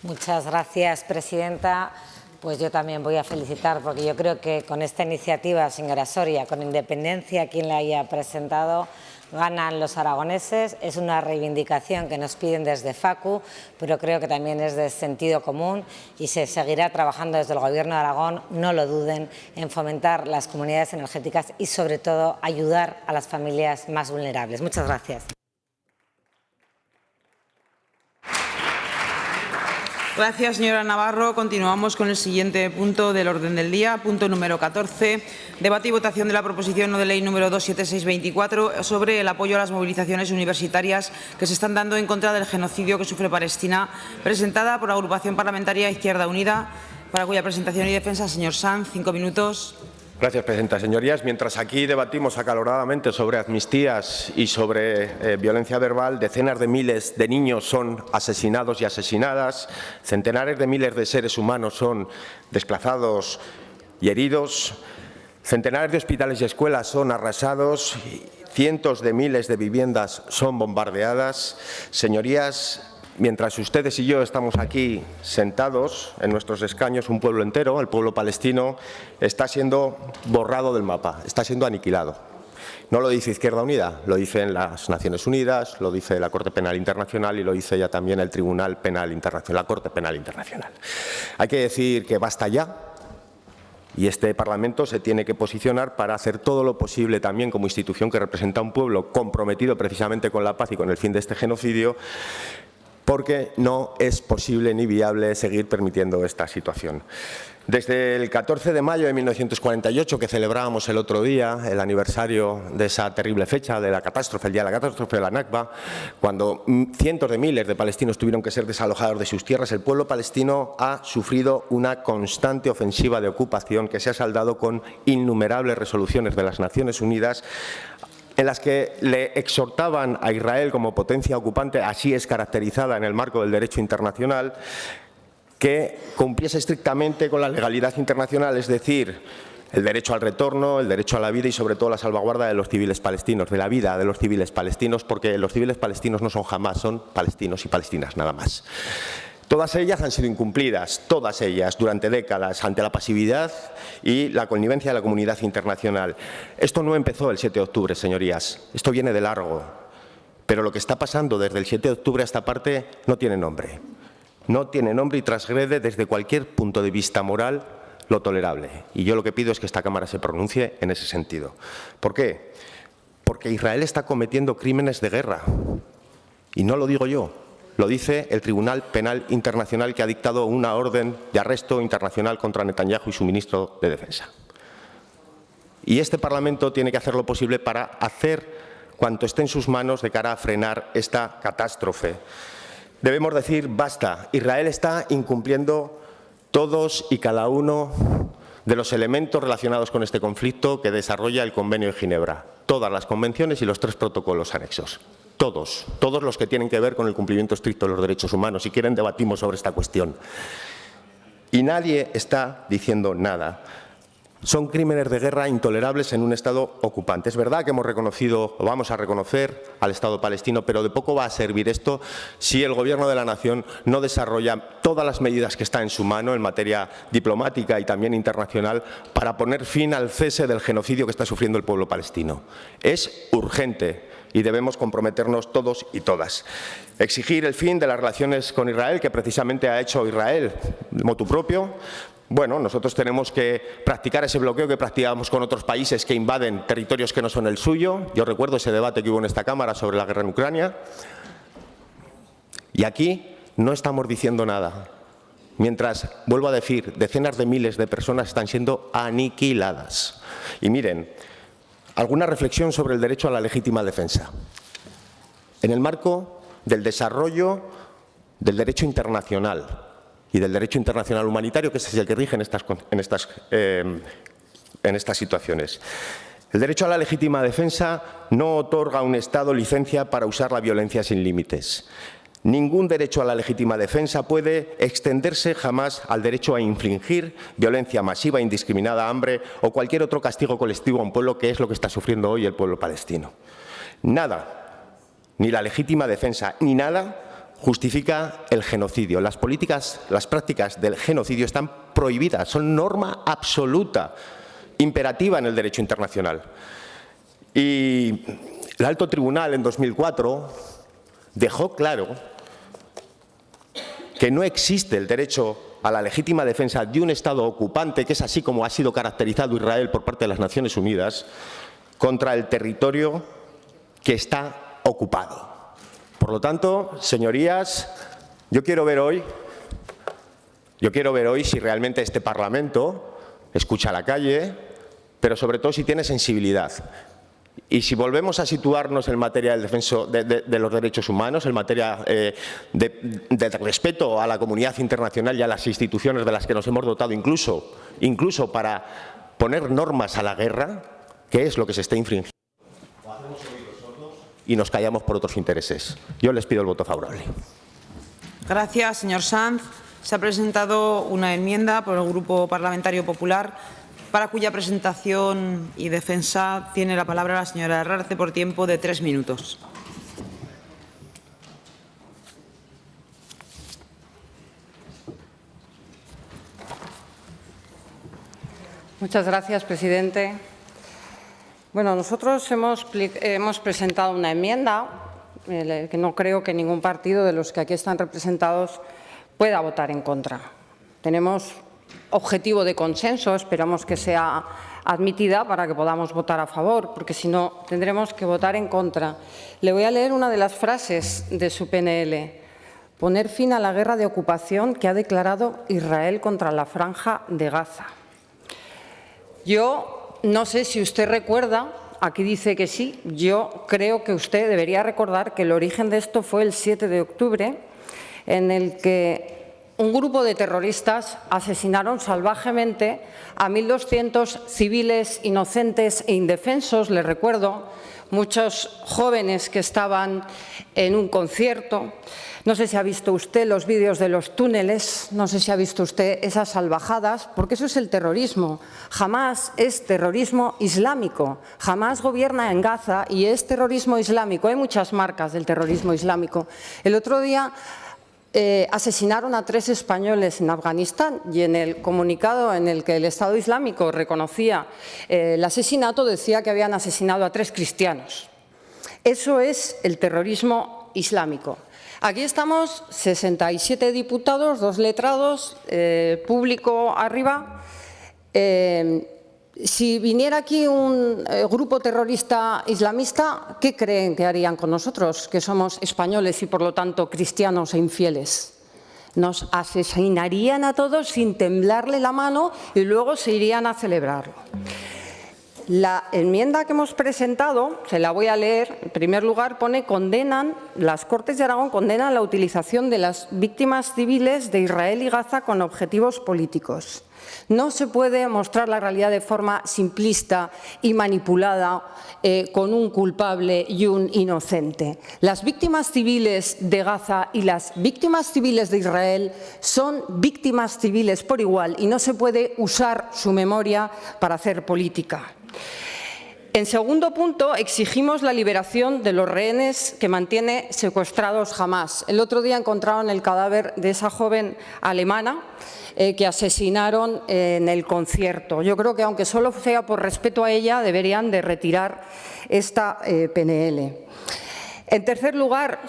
Muchas gracias, presidenta. Pues yo también voy a felicitar, porque yo creo que con esta iniciativa, señora Soria, con independencia quien la haya presentado, ganan los aragoneses. Es una reivindicación que nos piden desde FACU, pero creo que también es de sentido común y se seguirá trabajando desde el Gobierno de Aragón, no lo duden, en fomentar las comunidades energéticas y, sobre todo, ayudar a las familias más vulnerables. Muchas gracias. Gracias, señora Navarro. Continuamos con el siguiente punto del orden del día, punto número 14, debate y votación de la proposición no de ley número 27624 sobre el apoyo a las movilizaciones universitarias que se están dando en contra del genocidio que sufre Palestina, presentada por la agrupación parlamentaria Izquierda Unida. para cuya presentación y defensa, señor Sanz, 5 minutos. Gracias, presidenta. Señorías, mientras aquí debatimos acaloradamente sobre amnistías y sobre violencia verbal, decenas de miles de niños son asesinados y asesinadas, centenares de miles de seres humanos son desplazados y heridos, centenares de hospitales y escuelas son arrasados, cientos de miles de viviendas son bombardeadas. Señorías, mientras ustedes y yo estamos aquí sentados en nuestros escaños, un pueblo entero, el pueblo palestino, está siendo borrado del mapa, está siendo aniquilado. No lo dice Izquierda Unida, lo dicen las Naciones Unidas, lo dice la Corte Penal Internacional y lo dice ya también el Tribunal Penal Internacional, la Corte Penal Internacional. Hay que decir que basta ya. Y este Parlamento se tiene que posicionar para hacer todo lo posible también como institución que representa a un pueblo comprometido precisamente con la paz y con el fin de este genocidio, porque no es posible ni viable seguir permitiendo esta situación. Desde el 14 de mayo de 1948, que celebrábamos el otro día, el aniversario de esa terrible fecha, de la catástrofe, el día de la catástrofe de la Nakba, cuando cientos de miles de palestinos tuvieron que ser desalojados de sus tierras, el pueblo palestino ha sufrido una constante ofensiva de ocupación que se ha saldado con innumerables resoluciones de las Naciones Unidas, en las que le exhortaban a Israel como potencia ocupante, así es caracterizada en el marco del derecho internacional, que cumpliese estrictamente con la legalidad internacional, es decir, el derecho al retorno, el derecho a la vida y sobre todo la salvaguarda de los civiles palestinos, de la vida de los civiles palestinos, porque los civiles palestinos no son jamás, son palestinos y palestinas, nada más. Todas ellas han sido incumplidas, todas ellas, durante décadas, ante la pasividad y la connivencia de la comunidad internacional. Esto no empezó el 7 de octubre, señorías, esto viene de largo, pero lo que está pasando desde el 7 de octubre a esta parte no tiene nombre. No tiene nombre y transgrede desde cualquier punto de vista moral lo tolerable. Y yo lo que pido es que esta Cámara se pronuncie en ese sentido. ¿Por qué? Porque Israel está cometiendo crímenes de guerra. Y no lo digo yo, lo dice el Tribunal Penal Internacional, que ha dictado una orden de arresto internacional contra Netanyahu y su ministro de Defensa. Y este Parlamento tiene que hacer lo posible para hacer cuanto esté en sus manos de cara a frenar esta catástrofe. Debemos decir basta. Israel está incumpliendo todos y cada uno de los elementos relacionados con este conflicto que desarrolla el Convenio de Ginebra. Todas las convenciones y los 3 protocolos anexos. Todos los que tienen que ver con el cumplimiento estricto de los derechos humanos. Si quieren, debatimos sobre esta cuestión. Y nadie está diciendo nada. Son crímenes de guerra intolerables en un Estado ocupante. Es verdad que hemos reconocido o vamos a reconocer al Estado palestino, pero de poco va a servir esto si el Gobierno de la Nación no desarrolla todas las medidas que está en su mano en materia diplomática y también internacional para poner fin al cese del genocidio que está sufriendo el pueblo palestino. Es urgente y debemos comprometernos todos y todas. Exigir el fin de las relaciones con Israel, que precisamente ha hecho Israel motu propio. Bueno, nosotros tenemos que practicar ese bloqueo que practicamos con otros países que invaden territorios que no son el suyo. Yo recuerdo ese debate que hubo en esta Cámara sobre la guerra en Ucrania. Y aquí no estamos diciendo nada. Mientras, vuelvo a decir, decenas de miles de personas están siendo aniquiladas. Y miren, alguna reflexión sobre el derecho a la legítima defensa. En el marco del desarrollo del derecho internacional y del derecho internacional humanitario, que es el que rige en estas situaciones. El derecho a la legítima defensa no otorga a un Estado licencia para usar la violencia sin límites. Ningún derecho a la legítima defensa puede extenderse jamás al derecho a infligir violencia masiva, indiscriminada, hambre o cualquier otro castigo colectivo a un pueblo, que es lo que está sufriendo hoy el pueblo palestino. Nada, ni la legítima defensa, ni nada justifica el genocidio. Las prácticas del genocidio están prohibidas, son norma absoluta, imperativa en el derecho internacional. Y el Alto Tribunal en 2004 dejó claro que no existe el derecho a la legítima defensa de un Estado ocupante, que es así como ha sido caracterizado Israel por parte de las Naciones Unidas, contra el territorio que está ocupado. Por lo tanto, señorías, yo quiero ver hoy si realmente este Parlamento escucha a la calle, pero sobre todo si tiene sensibilidad. Y si volvemos a situarnos en materia del defenso de los derechos humanos, en materia de respeto a la comunidad internacional y a las instituciones de las que nos hemos dotado, incluso para poner normas a la guerra, ¿qué es lo que se está infringiendo? Y nos callamos por otros intereses. Yo les pido el voto favorable. Gracias, señor Sanz. Se ha presentado una enmienda por el Grupo Parlamentario Popular, para cuya presentación y defensa tiene la palabra la señora Herrarte por tiempo de 3 minutos. Muchas gracias, presidente. Bueno, nosotros hemos presentado una enmienda que no creo que ningún partido de los que aquí están representados pueda votar en contra. Tenemos objetivo de consenso, esperamos que sea admitida para que podamos votar a favor, porque si no tendremos que votar en contra. Le voy a leer una de las frases de su PNL. Poner fin a la guerra de ocupación que ha declarado Israel contra la Franja de Gaza. Yo no sé si usted recuerda, aquí dice que sí, yo creo que usted debería recordar que el origen de esto fue el 7 de octubre, en el que un grupo de terroristas asesinaron salvajemente a 1.200 civiles inocentes e indefensos, les recuerdo, muchos jóvenes que estaban en un concierto. No sé si ha visto usted los vídeos de los túneles, no sé si ha visto usted esas salvajadas, porque eso es el terrorismo. Hamás es terrorismo islámico. Hamás gobierna en Gaza y es terrorismo islámico. Hay muchas marcas del terrorismo islámico. El otro día asesinaron a 3 españoles en Afganistán y en el comunicado en el que el Estado Islámico reconocía el asesinato decía que habían asesinado a 3 cristianos. Eso es el terrorismo islámico. Aquí estamos 67 diputados, 2 letrados, público arriba. Si viniera aquí un grupo terrorista islamista, ¿qué creen que harían con nosotros, que somos españoles y, por lo tanto, cristianos e infieles? Nos asesinarían a todos sin temblarle la mano y luego se irían a celebrarlo. La enmienda que hemos presentado, se la voy a leer, en primer lugar pone las Cortes de Aragón condenan la utilización de las víctimas civiles de Israel y Gaza con objetivos políticos. No se puede mostrar la realidad de forma simplista y manipulada con un culpable y un inocente. Las víctimas civiles de Gaza y las víctimas civiles de Israel son víctimas civiles por igual y no se puede usar su memoria para hacer política. En segundo punto, exigimos la liberación de los rehenes que mantiene secuestrados Hamás. El otro día encontraron el cadáver de esa joven alemana que asesinaron en el concierto. Yo creo que, aunque solo sea por respeto a ella, deberían de retirar esta PNL. En tercer lugar,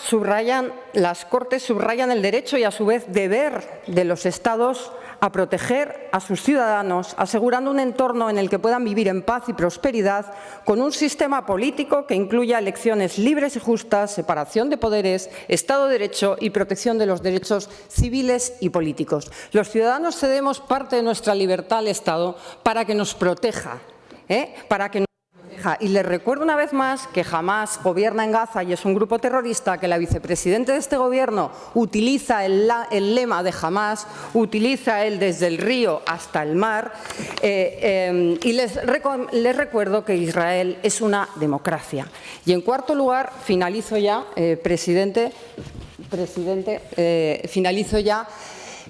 las Cortes subrayan el derecho y, a su vez, deber de los Estados a proteger a sus ciudadanos, asegurando un entorno en el que puedan vivir en paz y prosperidad, con un sistema político que incluya elecciones libres y justas, separación de poderes, Estado de Derecho y protección de los derechos civiles y políticos. Los ciudadanos cedemos parte de nuestra libertad al Estado para que nos proteja, Y les recuerdo una vez más que Hamás gobierna en Gaza y es un grupo terrorista, que la vicepresidenta de este Gobierno utiliza el lema de Hamás, utiliza él desde el río hasta el mar, y les recuerdo que Israel es una democracia. Y en cuarto lugar, finalizo ya, finalizo ya.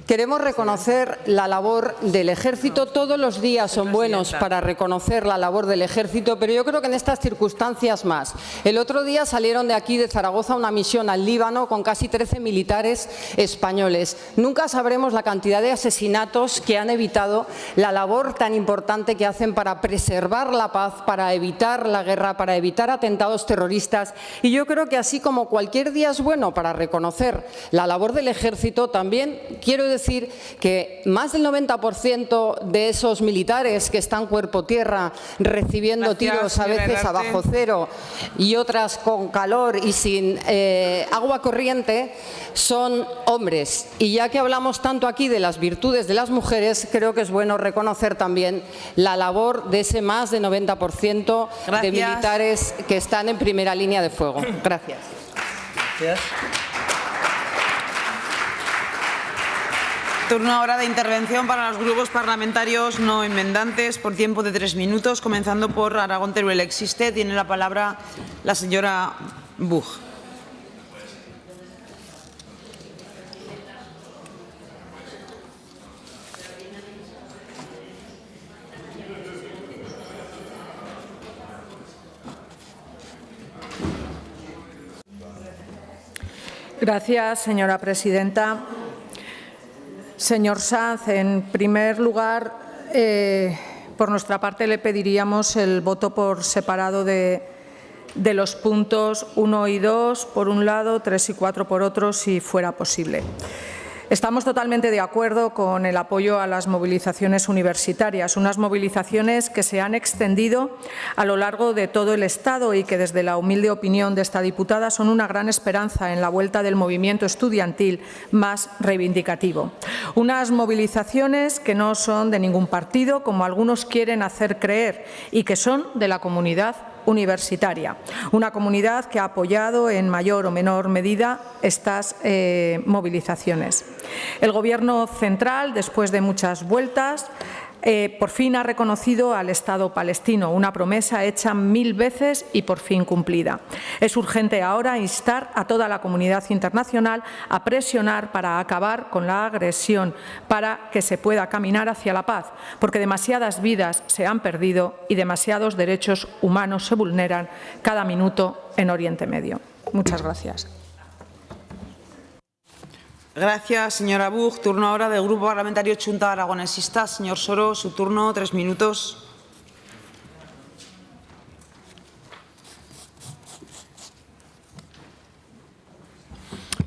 Queremos reconocer la labor del Ejército. Todos los días son buenos para reconocer la labor del Ejército, pero yo creo que en estas circunstancias más. El otro día salieron de aquí, de Zaragoza, una misión al Líbano con casi 13 militares españoles. Nunca sabremos la cantidad de asesinatos que han evitado la labor tan importante que hacen para preservar la paz, para evitar la guerra, para evitar atentados terroristas. Y yo creo que, así como cualquier día es bueno para reconocer la labor del Ejército, también quiero decir que más del 90% de esos militares que están cuerpo tierra recibiendo tiros a veces a bajo cero y otras con calor y sin agua corriente son hombres. Y ya que hablamos tanto aquí de las virtudes de las mujeres, creo que es bueno reconocer también la labor de ese más de 90% de militares que están en primera línea de fuego. Gracias. Gracias. Turno ahora de intervención para los grupos parlamentarios no enmendantes por tiempo de 3 minutos, comenzando por Aragón Teruel Existe. Tiene la palabra la señora Buch. Gracias, señora presidenta. Señor Sanz, en primer lugar, por nuestra parte le pediríamos el voto por separado de los puntos 1 y 2 por un lado, 3 y 4 por otro, si fuera posible. Estamos totalmente de acuerdo con el apoyo a las movilizaciones universitarias, unas movilizaciones que se han extendido a lo largo de todo el Estado y que, desde la humilde opinión de esta diputada, son una gran esperanza en la vuelta del movimiento estudiantil más reivindicativo. Unas movilizaciones que no son de ningún partido, como algunos quieren hacer creer, y que son de la comunidad universitaria, una comunidad que ha apoyado en mayor o menor medida estas movilizaciones. El Gobierno central, después de muchas vueltas, por fin ha reconocido al Estado palestino, una promesa hecha 1000 veces y por fin cumplida. Es urgente ahora instar a toda la comunidad internacional a presionar para acabar con la agresión, para que se pueda caminar hacia la paz, porque demasiadas vidas se han perdido y demasiados derechos humanos se vulneran cada minuto en Oriente Medio. Muchas gracias. Gracias, señora Buch. Turno ahora del Grupo Parlamentario Chunta Aragonesista. Señor Soro, su turno, 3 minutos.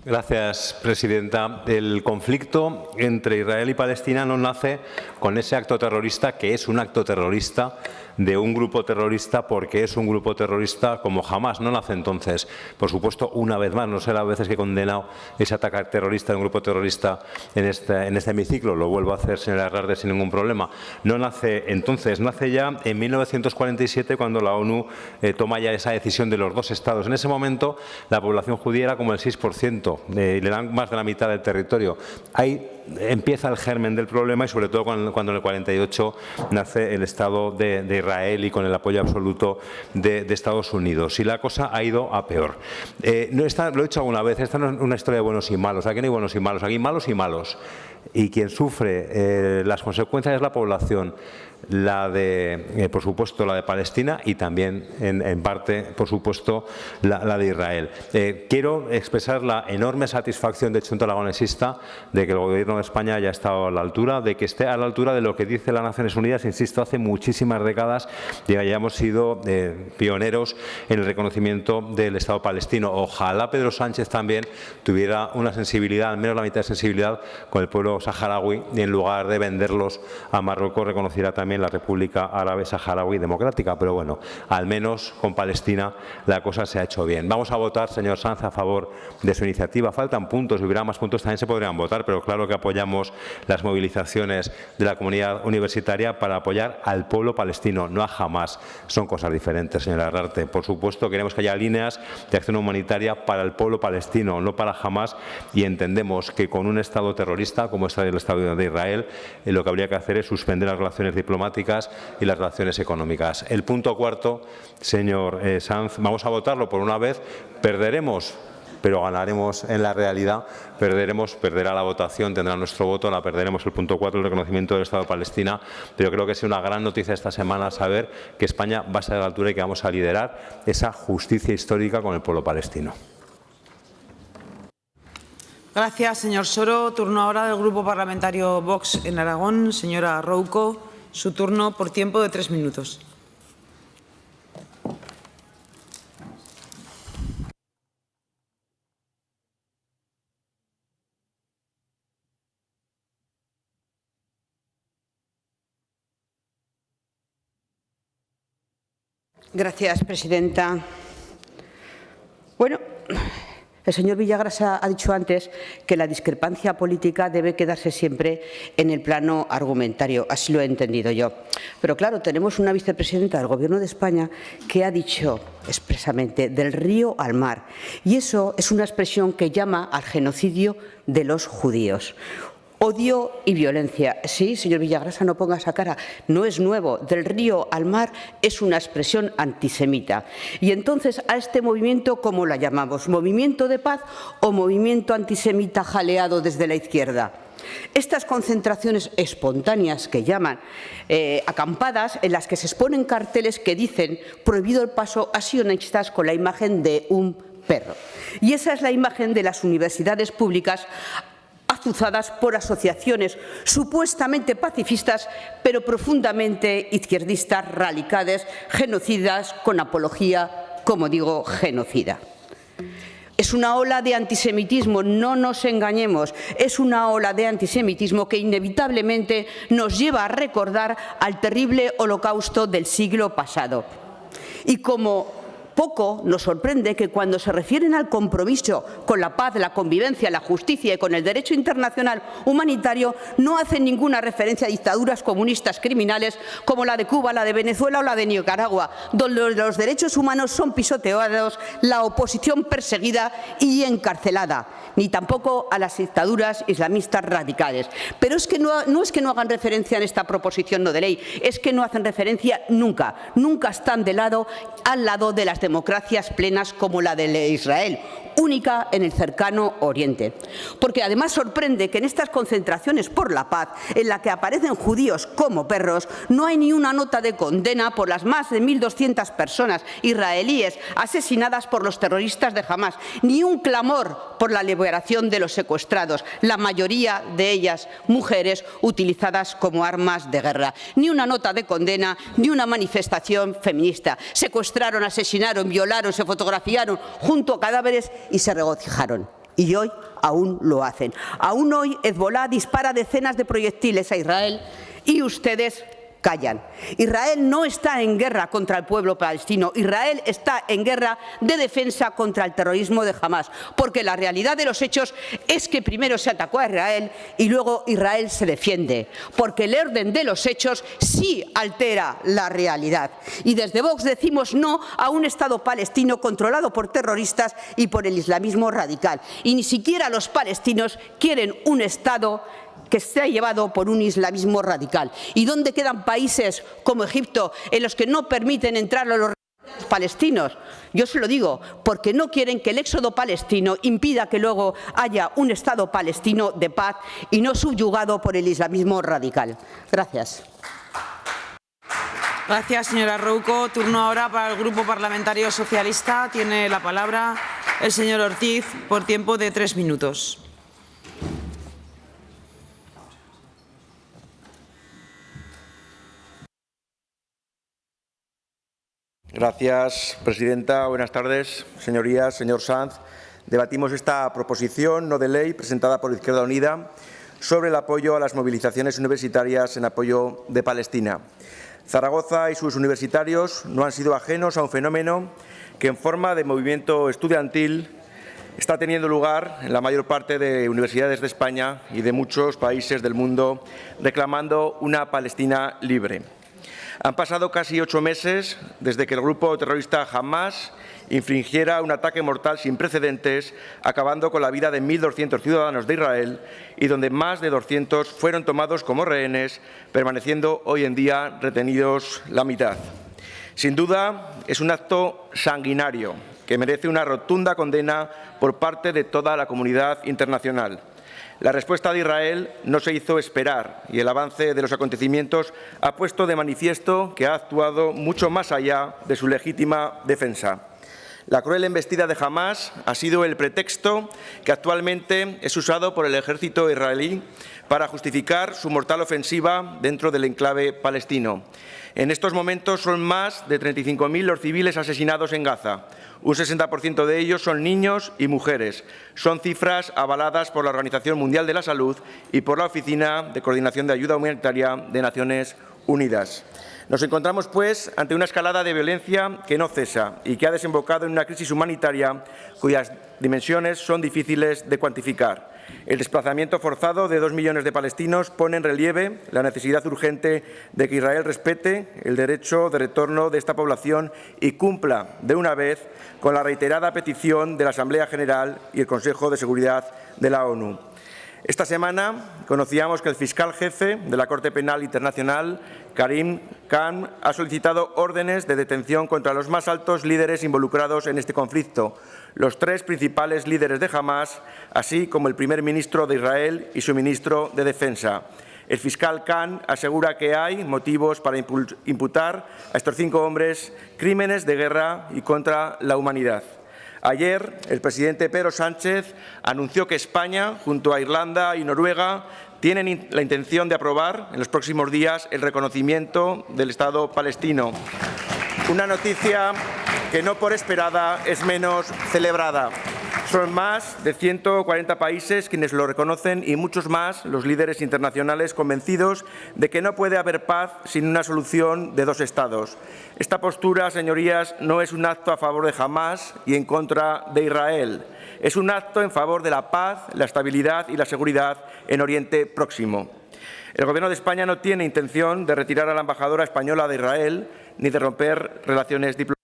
Gracias, presidenta. El conflicto entre Israel y Palestina no nace con ese acto terrorista, que es un acto terrorista, de un grupo terrorista porque es un grupo terrorista como Hamás. No nace entonces, por supuesto, una vez más, no sé las veces que he condenado ese ataque terrorista de un grupo terrorista en este hemiciclo, lo vuelvo a hacer, señora Herrarte, sin ningún problema. No nace entonces, nace ya en 1947, cuando la ONU toma ya esa decisión de los 2 estados. En ese momento la población judía era como el 6%, le dan más de la mitad del territorio. Ahí empieza el germen del problema y sobre todo cuando en el 48 nace el Estado de Israel y con el apoyo absoluto de Estados Unidos. Y la cosa ha ido a peor. Lo he dicho alguna vez, esta no es una historia de buenos y malos. Aquí no hay buenos y malos, aquí hay malos y malos. Y quien sufre las consecuencias es la población. La de, por supuesto, la de Palestina y también, en parte, por supuesto, la de Israel. Quiero expresar la enorme satisfacción de Chunta Aragonesista de que el Gobierno de España haya estado a la altura, de que esté a la altura de lo que dice las Naciones Unidas, insisto, hace muchísimas décadas, y hayamos sido pioneros en el reconocimiento del Estado palestino. Ojalá Pedro Sánchez también tuviera una sensibilidad, al menos la mitad de sensibilidad, con el pueblo saharaui, y en lugar de venderlos a Marruecos reconociera también la República Árabe Saharaui Democrática. Pero bueno, al menos con Palestina la cosa se ha hecho bien. Vamos a votar, señor Sanz, a favor de su iniciativa. Faltan puntos, si hubiera más puntos también se podrían votar, pero claro que apoyamos las movilizaciones de la comunidad universitaria para apoyar al pueblo palestino, no a Hamás. Son cosas diferentes, señora Herrarte. Por supuesto, queremos que haya líneas de acción humanitaria para el pueblo palestino, no para Hamás, y entendemos que con un Estado terrorista como es el Estado de Israel, lo que habría que hacer es suspender las relaciones diplomáticas y las relaciones económicas. El punto cuarto, señor Sanz, vamos a votarlo por una vez. Perderemos, pero ganaremos en la realidad. Perderá la votación, tendrá nuestro voto, la perderemos. El punto 4, el reconocimiento del Estado de Palestina. Pero creo que es una gran noticia esta semana saber que España va a estar a la altura y que vamos a liderar esa justicia histórica con el pueblo palestino. Gracias, señor Soro. Turno ahora del Grupo Parlamentario Vox en Aragón. Señora Rouco, su turno por tiempo de 3 minutos. Gracias, presidenta. Bueno, el señor Villagrasa ha dicho antes que la discrepancia política debe quedarse siempre en el plano argumentario. Así lo he entendido yo. Pero claro, tenemos una vicepresidenta del Gobierno de España que ha dicho expresamente del río al mar. Y eso es una expresión que llama al genocidio de los judíos. Odio y violencia. Sí, señor Villagrasa, no ponga esa cara. No es nuevo. Del río al mar es una expresión antisemita. Y entonces, a este movimiento, ¿cómo la llamamos? ¿Movimiento de paz o movimiento antisemita jaleado desde la izquierda? Estas concentraciones espontáneas que llaman acampadas, en las que se exponen carteles que dicen prohibido el paso a sionistas con la imagen de un perro. Y esa es la imagen de las universidades públicas azuzadas por asociaciones supuestamente pacifistas, pero profundamente izquierdistas, radicales, genocidas, con apología, como digo, genocida. Es una ola de antisemitismo, no nos engañemos, es una ola de antisemitismo que inevitablemente nos lleva a recordar al terrible holocausto del siglo pasado. Y como poco nos sorprende que cuando se refieren al compromiso con la paz, la convivencia, la justicia y con el derecho internacional humanitario no hacen ninguna referencia a dictaduras comunistas criminales como la de Cuba, la de Venezuela o la de Nicaragua, donde los derechos humanos son pisoteados, la oposición perseguida y encarcelada, ni tampoco a las dictaduras islamistas radicales. Pero es que no es que no hagan referencia en esta proposición no de ley, es que no hacen referencia nunca, nunca están al lado de las democracias plenas como la de Israel, única en el cercano Oriente. Porque además sorprende que en estas concentraciones por la paz, en la que aparecen judíos como perros, no hay ni una nota de condena por las más de 1.200 personas israelíes asesinadas por los terroristas de Hamás, ni un clamor por la liberación de los secuestrados, la mayoría de ellas mujeres utilizadas como armas de guerra, ni una nota de condena, ni una manifestación feminista. Secuestraron, asesinaron, violaron, se fotografiaron junto a cadáveres y se regocijaron. Y hoy aún lo hacen. Aún hoy Hezbolá dispara decenas de proyectiles a Israel y ustedes callan. Israel no está en guerra contra el pueblo palestino. Israel está en guerra de defensa contra el terrorismo de Hamás. Porque la realidad de los hechos es que primero se atacó a Israel y luego Israel se defiende. Porque el orden de los hechos sí altera la realidad. Y desde Vox decimos no a un Estado palestino controlado por terroristas y por el islamismo radical. Y ni siquiera los palestinos quieren un Estado que esté llevado por un islamismo radical. ¿Y dónde quedan países como Egipto en los que no permiten entrar a los palestinos? Yo se lo digo, porque no quieren que el éxodo palestino impida que luego haya un Estado palestino de paz y no subyugado por el islamismo radical. Gracias. Gracias, señora Rouco. Turno ahora para el Grupo Parlamentario Socialista. Tiene la palabra el señor Ortiz por tiempo de 3 minutos. Gracias, presidenta. Buenas tardes, señorías. Señor Sanz, debatimos esta proposición no de ley presentada por Izquierda Unida sobre el apoyo a las movilizaciones universitarias en apoyo de Palestina. Zaragoza y sus universitarios no han sido ajenos a un fenómeno que en forma de movimiento estudiantil está teniendo lugar en la mayor parte de universidades de España y de muchos países del mundo reclamando una Palestina libre. Han pasado casi 8 meses desde que el grupo terrorista Hamás infringiera un ataque mortal sin precedentes, acabando con la vida de 1.200 ciudadanos de Israel y donde más de 200 fueron tomados como rehenes, permaneciendo hoy en día retenidos la mitad. Sin duda, es un acto sanguinario que merece una rotunda condena por parte de toda la comunidad internacional. La respuesta de Israel no se hizo esperar y el avance de los acontecimientos ha puesto de manifiesto que ha actuado mucho más allá de su legítima defensa. La cruel embestida de Hamás ha sido el pretexto que actualmente es usado por el ejército israelí para justificar su mortal ofensiva dentro del enclave palestino. En estos momentos son más de 35.000 los civiles asesinados en Gaza. Un 60% de ellos son niños y mujeres. Son cifras avaladas por la Organización Mundial de la Salud y por la Oficina de Coordinación de Ayuda Humanitaria de Naciones Unidas. Nos encontramos, pues, ante una escalada de violencia que no cesa y que ha desembocado en una crisis humanitaria cuyas dimensiones son difíciles de cuantificar. El desplazamiento forzado de 2 millones de palestinos pone en relieve la necesidad urgente de que Israel respete el derecho de retorno de esta población y cumpla de una vez con la reiterada petición de la Asamblea General y el Consejo de Seguridad de la ONU. Esta semana conocíamos que el fiscal jefe de la Corte Penal Internacional, Karim Khan, ha solicitado órdenes de detención contra los más altos líderes involucrados en este conflicto, los 3 principales líderes de Hamás, así como el primer ministro de Israel y su ministro de Defensa. El fiscal Khan asegura que hay motivos para imputar a estos 5 hombres crímenes de guerra y contra la humanidad. Ayer, el presidente Pedro Sánchez anunció que España, junto a Irlanda y Noruega, tienen la intención de aprobar en los próximos días el reconocimiento del Estado palestino. Una noticia que, no por esperada, es menos celebrada. Son más de 140 países quienes lo reconocen y muchos más los líderes internacionales convencidos de que no puede haber paz sin una solución de 2 Estados. Esta postura, señorías, no es un acto a favor de Hamás y en contra de Israel. Es un acto en favor de la paz, la estabilidad y la seguridad en Oriente Próximo. El Gobierno de España no tiene intención de retirar a la embajadora española de Israel ni de romper relaciones diplomáticas.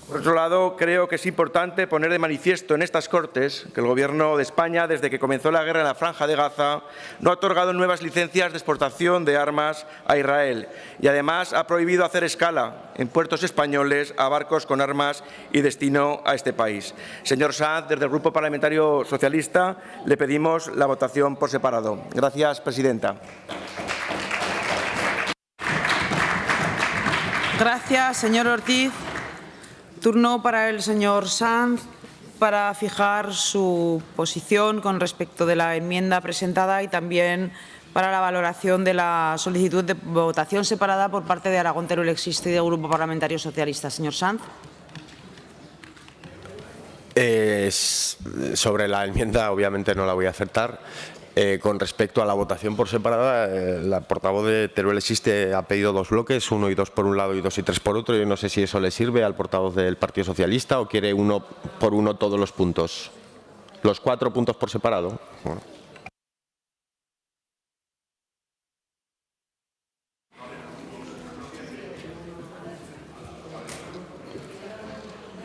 Por otro lado, creo que es importante poner de manifiesto en estas Cortes que el Gobierno de España, desde que comenzó la guerra en la Franja de Gaza, no ha otorgado nuevas licencias de exportación de armas a Israel y, además, ha prohibido hacer escala en puertos españoles a barcos con armas y destino a este país. Señor Sanz, desde el Grupo Parlamentario Socialista le pedimos la votación por separado. Gracias, presidenta. Gracias, señor Ortiz. Turno para el señor Sanz para fijar su posición con respecto de la enmienda presentada y también para la valoración de la solicitud de votación separada por parte de Aragón Teruel Existe y del Grupo Parlamentario Socialista. Señor Sanz. Sobre la enmienda, obviamente, no la voy a aceptar. Con respecto a la votación por separada, la portavoz de Teruel Existe ha pedido 2 bloques, 1 y 2 por un lado y 2 y 3 por otro. Yo no sé si eso le sirve al portavoz del Partido Socialista o quiere 1 por 1 todos los puntos. Los 4 puntos por separado. Bueno.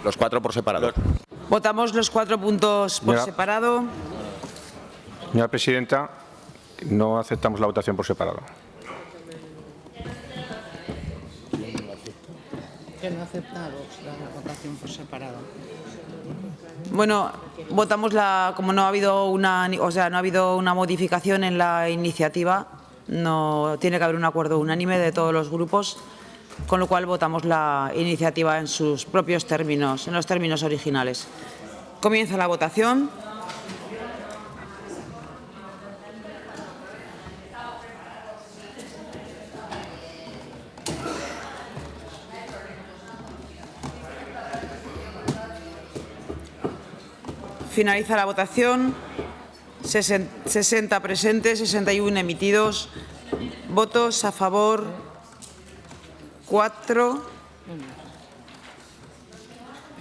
Los 4 por separado. Votamos los 4 puntos por separado. Señora presidenta, no aceptamos la votación por separado. Que no aceptamos la votación por separado. Bueno, votamos como no ha habido una modificación en la iniciativa, no tiene que haber un acuerdo unánime de todos los grupos, con lo cual votamos la iniciativa en sus propios términos, en los términos originales. Comienza la votación. Finaliza la votación. 60 presentes, 61 emitidos. Votos a favor 4.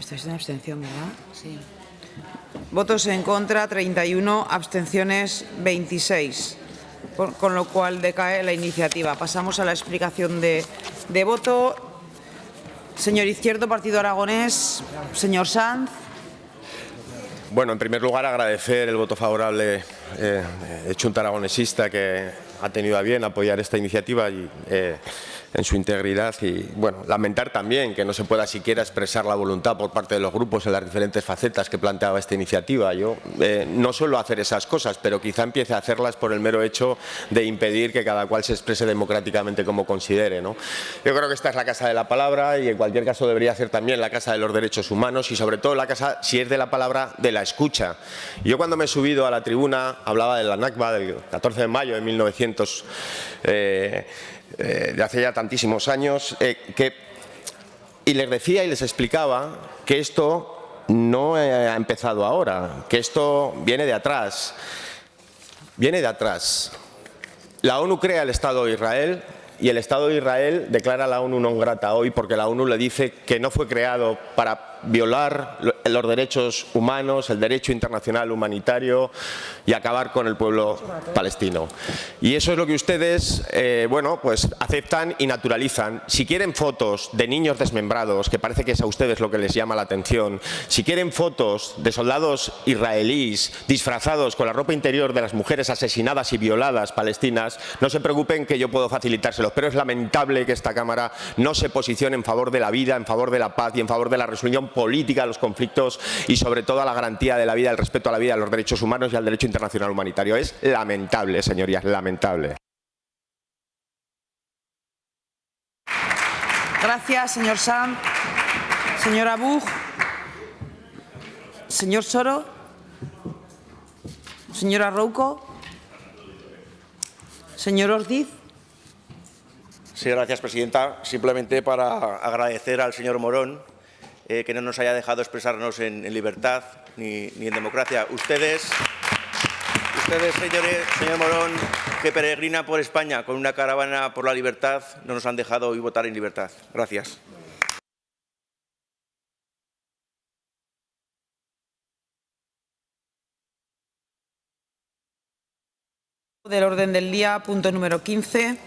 Esta es una abstención, ¿verdad? Sí. Votos en contra 31, abstenciones 26. Con lo cual decae la iniciativa. Pasamos a la explicación de voto. Señor Izquierdo, Partido Aragonés. Señor Sanz. Bueno, en primer lugar, agradecer el voto favorable de Chunta Aragonesista, que ha tenido a bien apoyar esta iniciativa y, en su integridad, y bueno, lamentar también que no se pueda siquiera expresar la voluntad por parte de los grupos en las diferentes facetas que planteaba esta iniciativa. Yo no suelo hacer esas cosas, pero quizá empiece a hacerlas por el mero hecho de impedir que cada cual se exprese democráticamente como considere, ¿no? Yo creo que esta es la casa de la palabra y en cualquier caso debería ser también la casa de los derechos humanos y sobre todo la casa, si es de la palabra, de la escucha. Yo cuando me he subido a la tribuna hablaba de la Nakba del 14 de mayo de 1900, de hace ya tantísimos años, y les decía y les explicaba que esto no ha empezado ahora, que esto viene de atrás. Viene de atrás. La ONU crea el Estado de Israel y el Estado de Israel declara a la ONU non grata hoy porque la ONU le dice que no fue creado para violar los derechos humanos, el derecho internacional humanitario y acabar con el pueblo palestino. Y eso es lo que ustedes, bueno, pues aceptan y naturalizan. Si quieren fotos de niños desmembrados, que parece que es a ustedes lo que les llama la atención, si quieren fotos de soldados israelíes disfrazados con la ropa interior de las mujeres asesinadas y violadas palestinas, no se preocupen que yo puedo facilitárselos, pero es lamentable que esta Cámara no se posicione en favor de la vida, en favor de la paz y en favor de la resolución política de los conflictos y sobre todo a la garantía de la vida, el respeto a la vida, a los derechos humanos y al derecho internacional humanitario. Es lamentable, señorías, lamentable. Gracias, señor Sanz. Señora Buch. Señor Soro. Señora Rouco. Señor Ordiz. Sí, gracias, presidenta. Simplemente para agradecer al señor Morón que no nos haya dejado expresarnos en libertad ni en democracia. Ustedes, señor Morón, que peregrina por España con una caravana por la libertad, no nos han dejado hoy votar en libertad. Gracias. Del orden del día, punto número 15.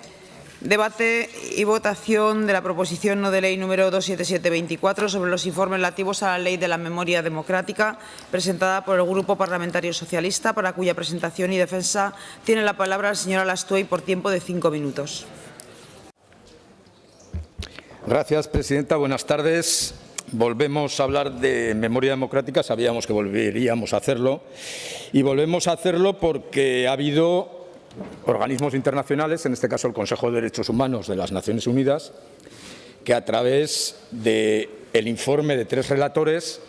Debate y votación de la proposición no de ley número 27724 sobre los informes relativos a la Ley de la Memoria Democrática, presentada por el Grupo Parlamentario Socialista, para cuya presentación y defensa tiene la palabra la señora Lastuey por tiempo de 5 minutos. Gracias, presidenta. Buenas tardes. Volvemos a hablar de memoria democrática. Sabíamos que volveríamos a hacerlo. Y volvemos a hacerlo porque ha habido organismos internacionales, en este caso el Consejo de Derechos Humanos de las Naciones Unidas, que a través del informe de 3 relatores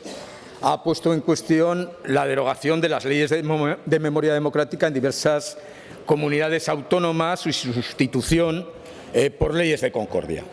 ha puesto en cuestión la derogación de las leyes de memoria democrática en diversas comunidades autónomas y su sustitución por leyes de concordia.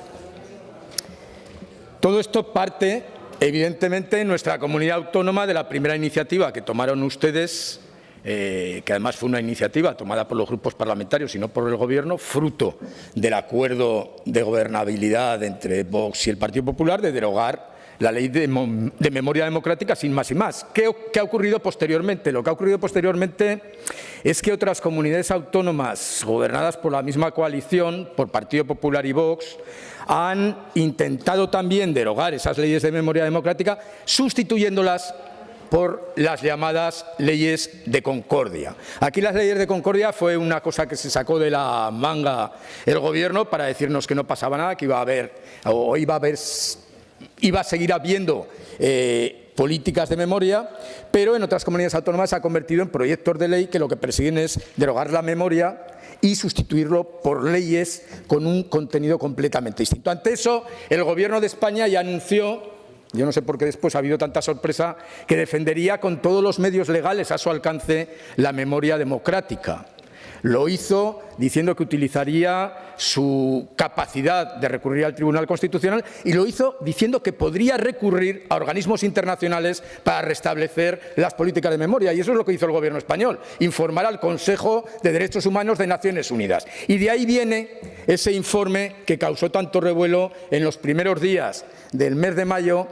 Todo esto parte, evidentemente, en nuestra comunidad autónoma de la primera iniciativa que tomaron ustedes, que además fue una iniciativa tomada por los grupos parlamentarios y no por el Gobierno, fruto del acuerdo de gobernabilidad entre Vox y el Partido Popular, de derogar la ley de memoria democrática sin más y más. ¿Qué ha ocurrido posteriormente? Lo que ha ocurrido posteriormente es que otras comunidades autónomas gobernadas por la misma coalición, por Partido Popular y Vox, han intentado también derogar esas leyes de memoria democrática, sustituyéndolas por las llamadas leyes de concordia. Aquí las leyes de concordia fue una cosa que se sacó de la manga el Gobierno para decirnos que no pasaba nada, que iba a seguir habiendo políticas de memoria, pero en otras comunidades autónomas se ha convertido en proyectos de ley que lo que persiguen es derogar la memoria y sustituirlo por leyes con un contenido completamente distinto. Ante eso, el Gobierno de España ya anunció, yo no sé por qué después ha habido tanta sorpresa, que defendería con todos los medios legales a su alcance la memoria democrática. Lo hizo diciendo que utilizaría su capacidad de recurrir al Tribunal Constitucional y lo hizo diciendo que podría recurrir a organismos internacionales para restablecer las políticas de memoria. Y eso es lo que hizo el Gobierno español, informar al Consejo de Derechos Humanos de Naciones Unidas. Y de ahí viene ese informe que causó tanto revuelo en los primeros días del mes de mayo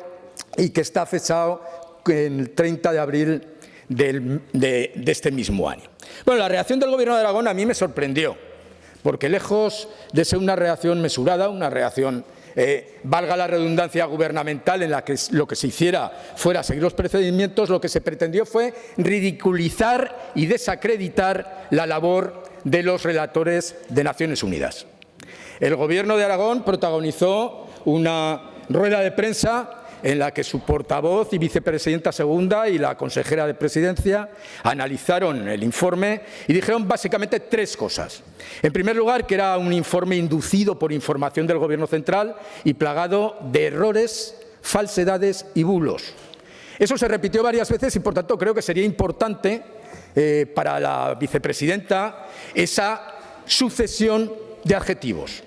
y que está fechado en el 30 de abril de este mismo año. Bueno, la reacción del Gobierno de Aragón a mí me sorprendió, porque lejos de ser una reacción mesurada, una reacción, valga la redundancia, gubernamental, en la que lo que se hiciera fuera seguir los procedimientos, lo que se pretendió fue ridiculizar y desacreditar la labor de los relatores de Naciones Unidas. El Gobierno de Aragón protagonizó una rueda de prensa en la que su portavoz y vicepresidenta segunda y la consejera de Presidencia analizaron el informe y dijeron básicamente 3 cosas. En primer lugar, que era un informe inducido por información del Gobierno central y plagado de errores, falsedades y bulos. Eso se repitió varias veces y, por tanto, creo que sería importante para la vicepresidenta esa sucesión de adjetivos.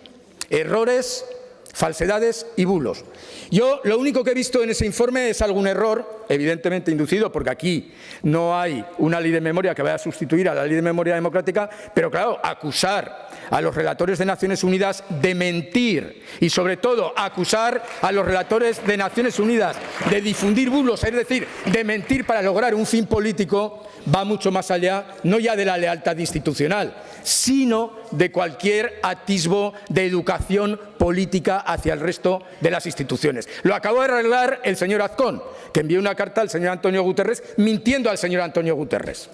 Errores, falsedades y bulos. Yo lo único que he visto en ese informe es algún error, evidentemente inducido, porque aquí no hay una ley de memoria que vaya a sustituir a la ley de memoria democrática, pero claro, acusar a los relatores de Naciones Unidas de mentir y sobre todo acusar a los relatores de Naciones Unidas de difundir bulos, es decir, de mentir para lograr un fin político, va mucho más allá, no ya de la lealtad institucional, sino de cualquier atisbo de educación política hacia el resto de las instituciones. Lo acabó de arreglar el señor Azcón, que envió una carta al señor Antonio Guterres mintiendo al señor Antonio Guterres.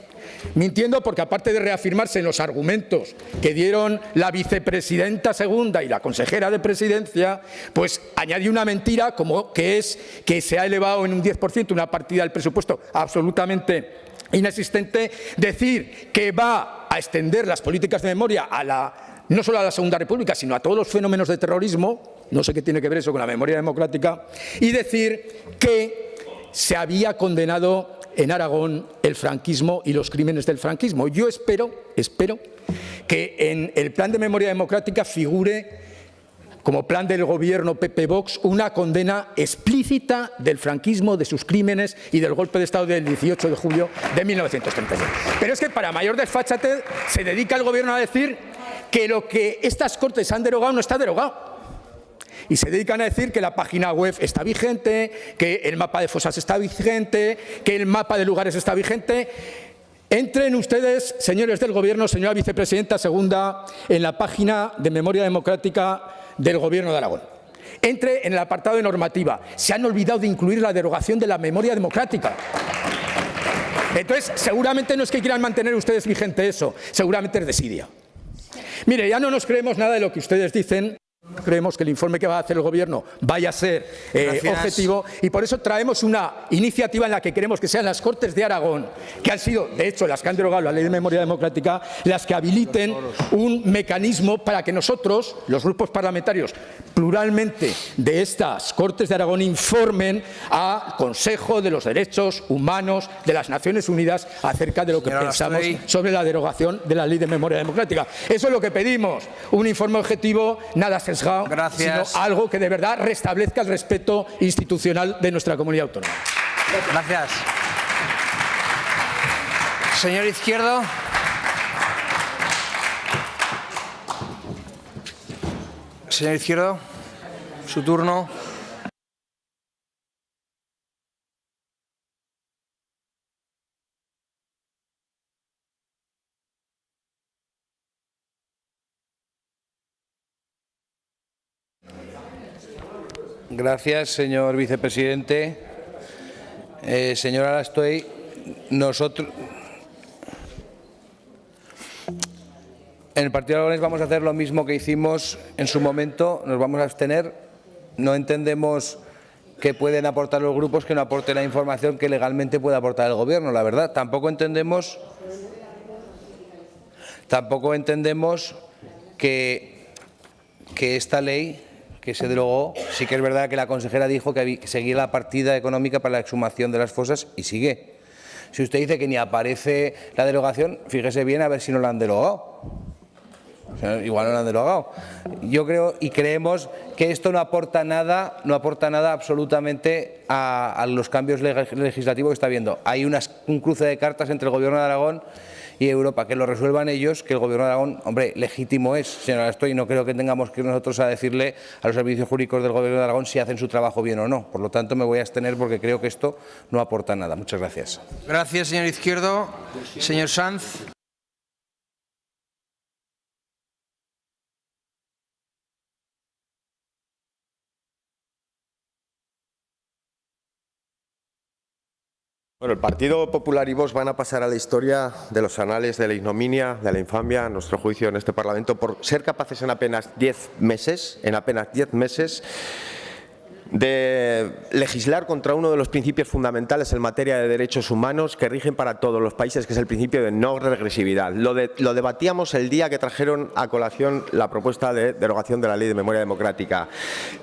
Mintiendo porque, aparte de reafirmarse en los argumentos que dieron la vicepresidenta segunda y la consejera de Presidencia, pues añadió una mentira como que es que se ha elevado en un 10% una partida del presupuesto absolutamente inexistente, decir que va a extender las políticas de memoria no solo a la Segunda República, sino a todos los fenómenos de terrorismo, no sé qué tiene que ver eso con la memoria democrática, y decir que se había condenado en Aragón el franquismo y los crímenes del franquismo. Yo espero que en el plan de memoria democrática figure como plan del gobierno PP-Vox una condena explícita del franquismo, de sus crímenes y del golpe de Estado del 18 de julio de 1936. Pero es que para mayor desfachatez se dedica el gobierno a decir que lo que estas Cortes han derogado no está derogado. Y se dedican a decir que la página web está vigente, que el mapa de fosas está vigente, que el mapa de lugares está vigente. Entren ustedes, señores del Gobierno, señora vicepresidenta segunda, en la página de Memoria Democrática del Gobierno de Aragón. Entre en el apartado de normativa. Se han olvidado de incluir la derogación de la memoria democrática. Entonces, seguramente no es que quieran mantener ustedes vigente eso, seguramente es desidia. Mire, ya no nos creemos nada de lo que ustedes dicen. Creemos que el informe que va a hacer el Gobierno vaya a ser objetivo y por eso traemos una iniciativa en la que queremos que sean las Cortes de Aragón, que han sido, de hecho, las que han derogado la Ley de Memoria Democrática, las que habiliten un mecanismo para que nosotros, los grupos parlamentarios, pluralmente de estas Cortes de Aragón, informen al Consejo de los Derechos Humanos de las Naciones Unidas acerca de lo que pensamos sobre la derogación de la Ley de Memoria Democrática. Eso es lo que pedimos, un informe objetivo, nada sesgado, sino algo que de verdad restablezca el respeto institucional de nuestra comunidad autónoma. Gracias. Señor Izquierdo. Señor Izquierdo, su turno. Gracias, señor vicepresidente. Señora Alastoy, nosotros en el Partido Aragonés vamos a hacer lo mismo que hicimos en su momento, nos vamos a abstener. No entendemos que pueden aportar los grupos que no aporten la información que legalmente puede aportar el Gobierno, la verdad. Tampoco entendemos que esta ley que se derogó, sí que es verdad que la consejera dijo que seguía la partida económica para la exhumación de las fosas y sigue. Si usted dice que ni aparece la derogación, fíjese bien a ver si no la han derogado. O sea, igual no la han derogado. Yo creo y creemos que esto no aporta nada absolutamente a los cambios legislativos que está habiendo. Hay un cruce de cartas entre el Gobierno de Aragón y Europa, que lo resuelvan ellos, que el Gobierno de Aragón, hombre, legítimo es, señora Alastoy, no creo que tengamos que ir nosotros a decirle a los servicios jurídicos del Gobierno de Aragón si hacen su trabajo bien o no. Por lo tanto, me voy a abstener porque creo que esto no aporta nada. Muchas gracias. Gracias, señor Izquierdo. Señor Sanz. Bueno, el Partido Popular y Vox van a pasar a la historia de los anales de la ignominia, de la infamia, a nuestro juicio en este Parlamento, por ser capaces en apenas 10 meses, de legislar contra uno de los principios fundamentales en materia de derechos humanos que rigen para todos los países, que es el principio de no regresividad. Lo debatíamos el día que trajeron a colación la propuesta de derogación de la Ley de Memoria Democrática.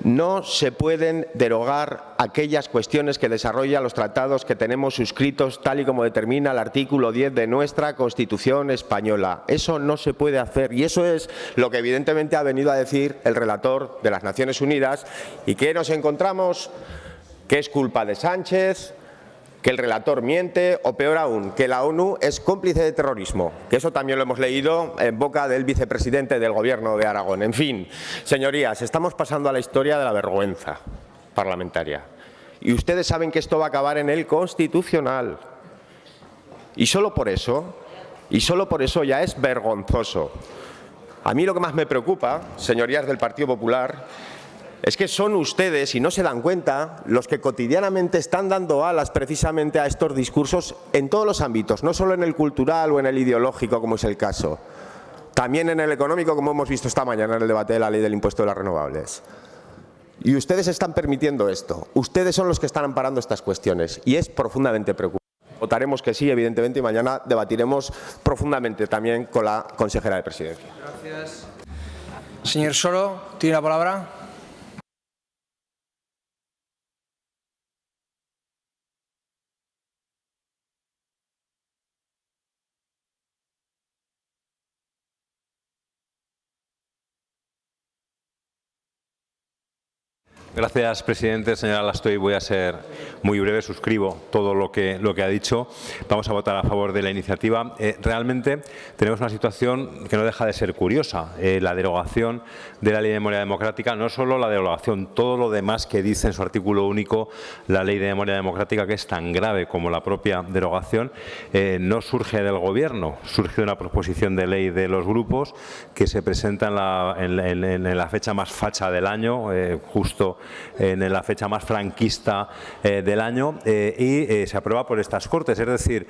No se pueden derogar aquellas cuestiones que desarrollan los tratados que tenemos suscritos, tal y como determina el artículo 10 de nuestra Constitución española. Eso no se puede hacer, y eso es lo que evidentemente ha venido a decir el relator de las Naciones Unidas. ¿Y que nos encontramos? Que es culpa de Sánchez, que el relator miente o, peor aún, que la ONU es cómplice de terrorismo, que eso también lo hemos leído en boca del vicepresidente del Gobierno de Aragón. En fin, señorías, estamos pasando a la historia de la vergüenza parlamentaria. Y ustedes saben que esto va a acabar en el Constitucional. Y solo por eso ya es vergonzoso. A mí lo que más me preocupa, señorías del Partido Popular, es que son ustedes, y no se dan cuenta, los que cotidianamente están dando alas precisamente a estos discursos en todos los ámbitos, no solo en el cultural o en el ideológico, como es el caso, también en el económico, como hemos visto esta mañana en el debate de la ley del impuesto de las renovables. Y ustedes están permitiendo esto. Ustedes son los que están amparando estas cuestiones y es profundamente preocupante. Votaremos que sí, evidentemente, y mañana debatiremos profundamente también con la consejera de Presidencia. Gracias. Señor Soro, tiene la palabra. Gracias, presidente. Señora Lastoy, voy a ser muy breve. Suscribo todo lo que ha dicho. Vamos a votar a favor de la iniciativa. Realmente tenemos una situación que no deja de ser curiosa. La derogación de la Ley de Memoria Democrática, no solo la derogación, todo lo demás que dice en su artículo único la Ley de Memoria Democrática, que es tan grave como la propia derogación, no surge del Gobierno, surge de una proposición de ley de los grupos que se presenta en la fecha más facha del año, justo en la fecha más franquista del año, y se aprueba por estas Cortes. Es decir,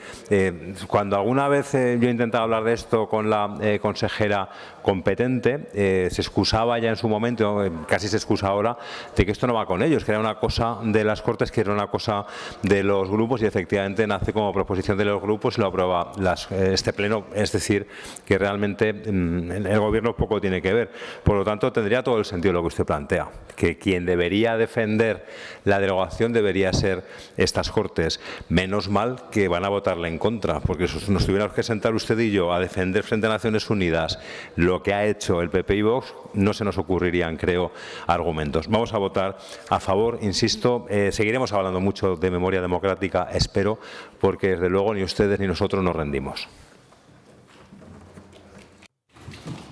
cuando alguna vez yo he intentado hablar de esto con la consejera competente, se excusaba ya en su momento, casi se excusa ahora, de que esto no va con ellos, que era una cosa de las Cortes, que era una cosa de los grupos, y efectivamente nace como proposición de los grupos y lo aprueba este Pleno. Es decir, que realmente el Gobierno poco tiene que ver. Por lo tanto, tendría todo el sentido lo que usted plantea, que quien debería defender la derogación debería ser estas Cortes. Menos mal que van a votarle en contra, porque si nos tuviéramos que sentar usted y yo a defender frente a Naciones Unidas lo que ha hecho el PP y Vox, no se nos ocurrirían, creo, argumentos. Vamos a votar a favor, insisto. Seguiremos hablando mucho de memoria democrática, espero, porque desde luego ni ustedes ni nosotros nos rendimos.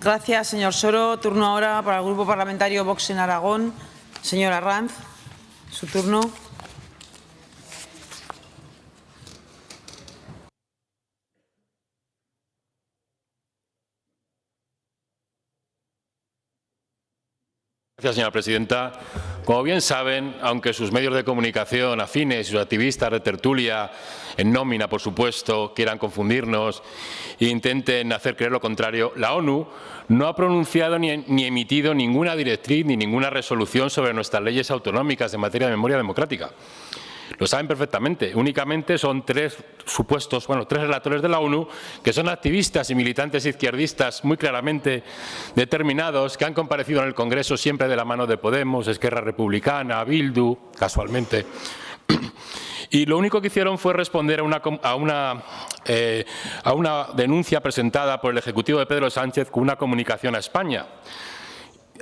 Gracias, señor Soro. Turno ahora para el Grupo Parlamentario Vox en Aragón. Señora Arranz, su turno. Gracias, señora presidenta. Como bien saben, aunque sus medios de comunicación afines y sus activistas de tertulia, en nómina, por supuesto, quieran confundirnos e intenten hacer creer lo contrario, la ONU no ha pronunciado ni emitido ninguna directriz ni ninguna resolución sobre nuestras leyes autonómicas en materia de memoria democrática. Lo saben perfectamente. Únicamente son tres relatores de la ONU, que son activistas y militantes izquierdistas muy claramente determinados, que han comparecido en el Congreso siempre de la mano de Podemos, Esquerra Republicana, Bildu, casualmente. Y lo único que hicieron fue responder a una denuncia presentada por el Ejecutivo de Pedro Sánchez con una comunicación a España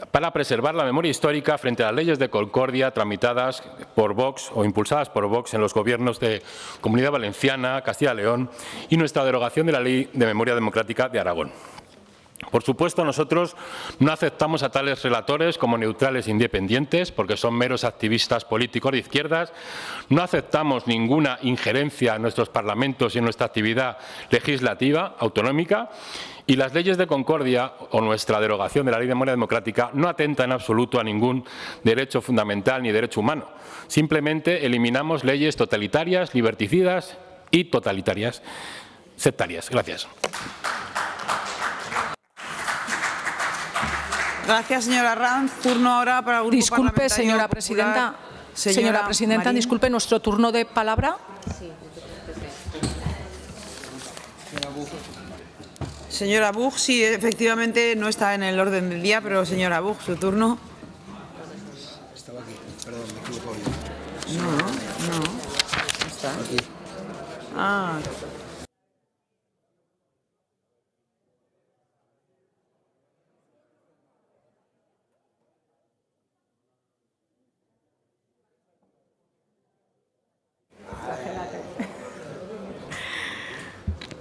para preservar la memoria histórica frente a las leyes de concordia tramitadas por Vox o impulsadas por Vox en los gobiernos de Comunidad Valenciana, Castilla y León y nuestra derogación de la Ley de Memoria Democrática de Aragón. Por supuesto, nosotros no aceptamos a tales relatores como neutrales e independientes, porque son meros activistas políticos de izquierdas. No aceptamos ninguna injerencia en nuestros parlamentos y en nuestra actividad legislativa autonómica. Y las leyes de concordia o nuestra derogación de la Ley de Memoria Democrática no atenta en absoluto a ningún derecho fundamental ni derecho humano. Simplemente eliminamos leyes totalitarias, liberticidas y totalitarias, sectarias. Gracias. Gracias, señora Ranz. Turno ahora para el Grupo Disculpe, Parlamentario señora Popular. presidenta. Señora presidenta, Marín. disculpe, ¿nuestro turno de palabra? Señora Buch, sí, efectivamente no está en el orden del día, pero señora Buch, su turno. Estaba aquí, perdón, me equivoco yo. No está. Aquí. Ah.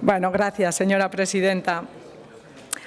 Bueno, gracias, señora presidenta.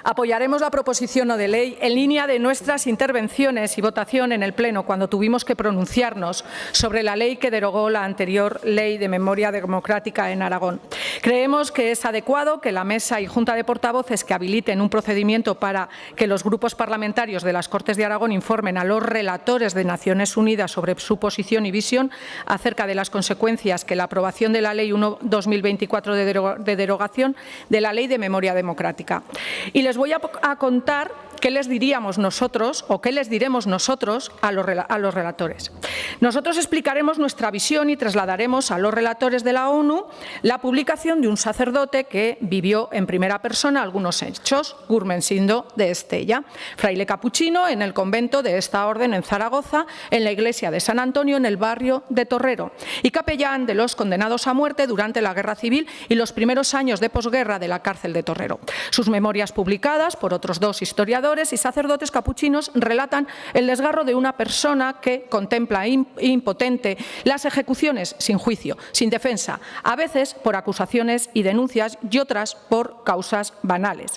Apoyaremos la proposición no de ley en línea de nuestras intervenciones y votación en el Pleno cuando tuvimos que pronunciarnos sobre la ley que derogó la anterior Ley de Memoria Democrática en Aragón. Creemos que es adecuado que la Mesa y Junta de Portavoces que habiliten un procedimiento para que los grupos parlamentarios de las Cortes de Aragón informen a los relatores de Naciones Unidas sobre su posición y visión acerca de las consecuencias que la aprobación de la Ley 1/2024 de derogación de la Ley de Memoria Democrática. Y les voy a contar qué les diríamos nosotros o qué les diremos nosotros a los relatores. Nosotros explicaremos nuestra visión y trasladaremos a los relatores de la ONU la publicación de un sacerdote que vivió en primera persona algunos hechos, Gurmensindo de Estella, fraile capuchino en el convento de esta orden en Zaragoza, en la iglesia de San Antonio en el barrio de Torrero, y capellán de los condenados a muerte durante la Guerra Civil y los primeros años de posguerra de la cárcel de Torrero. Sus memorias publicadas por otros dos historiadores y sacerdotes capuchinos relatan el desgarro de una persona que contempla impotente las ejecuciones sin juicio, sin defensa, a veces por acusaciones y denuncias y otras por causas banales,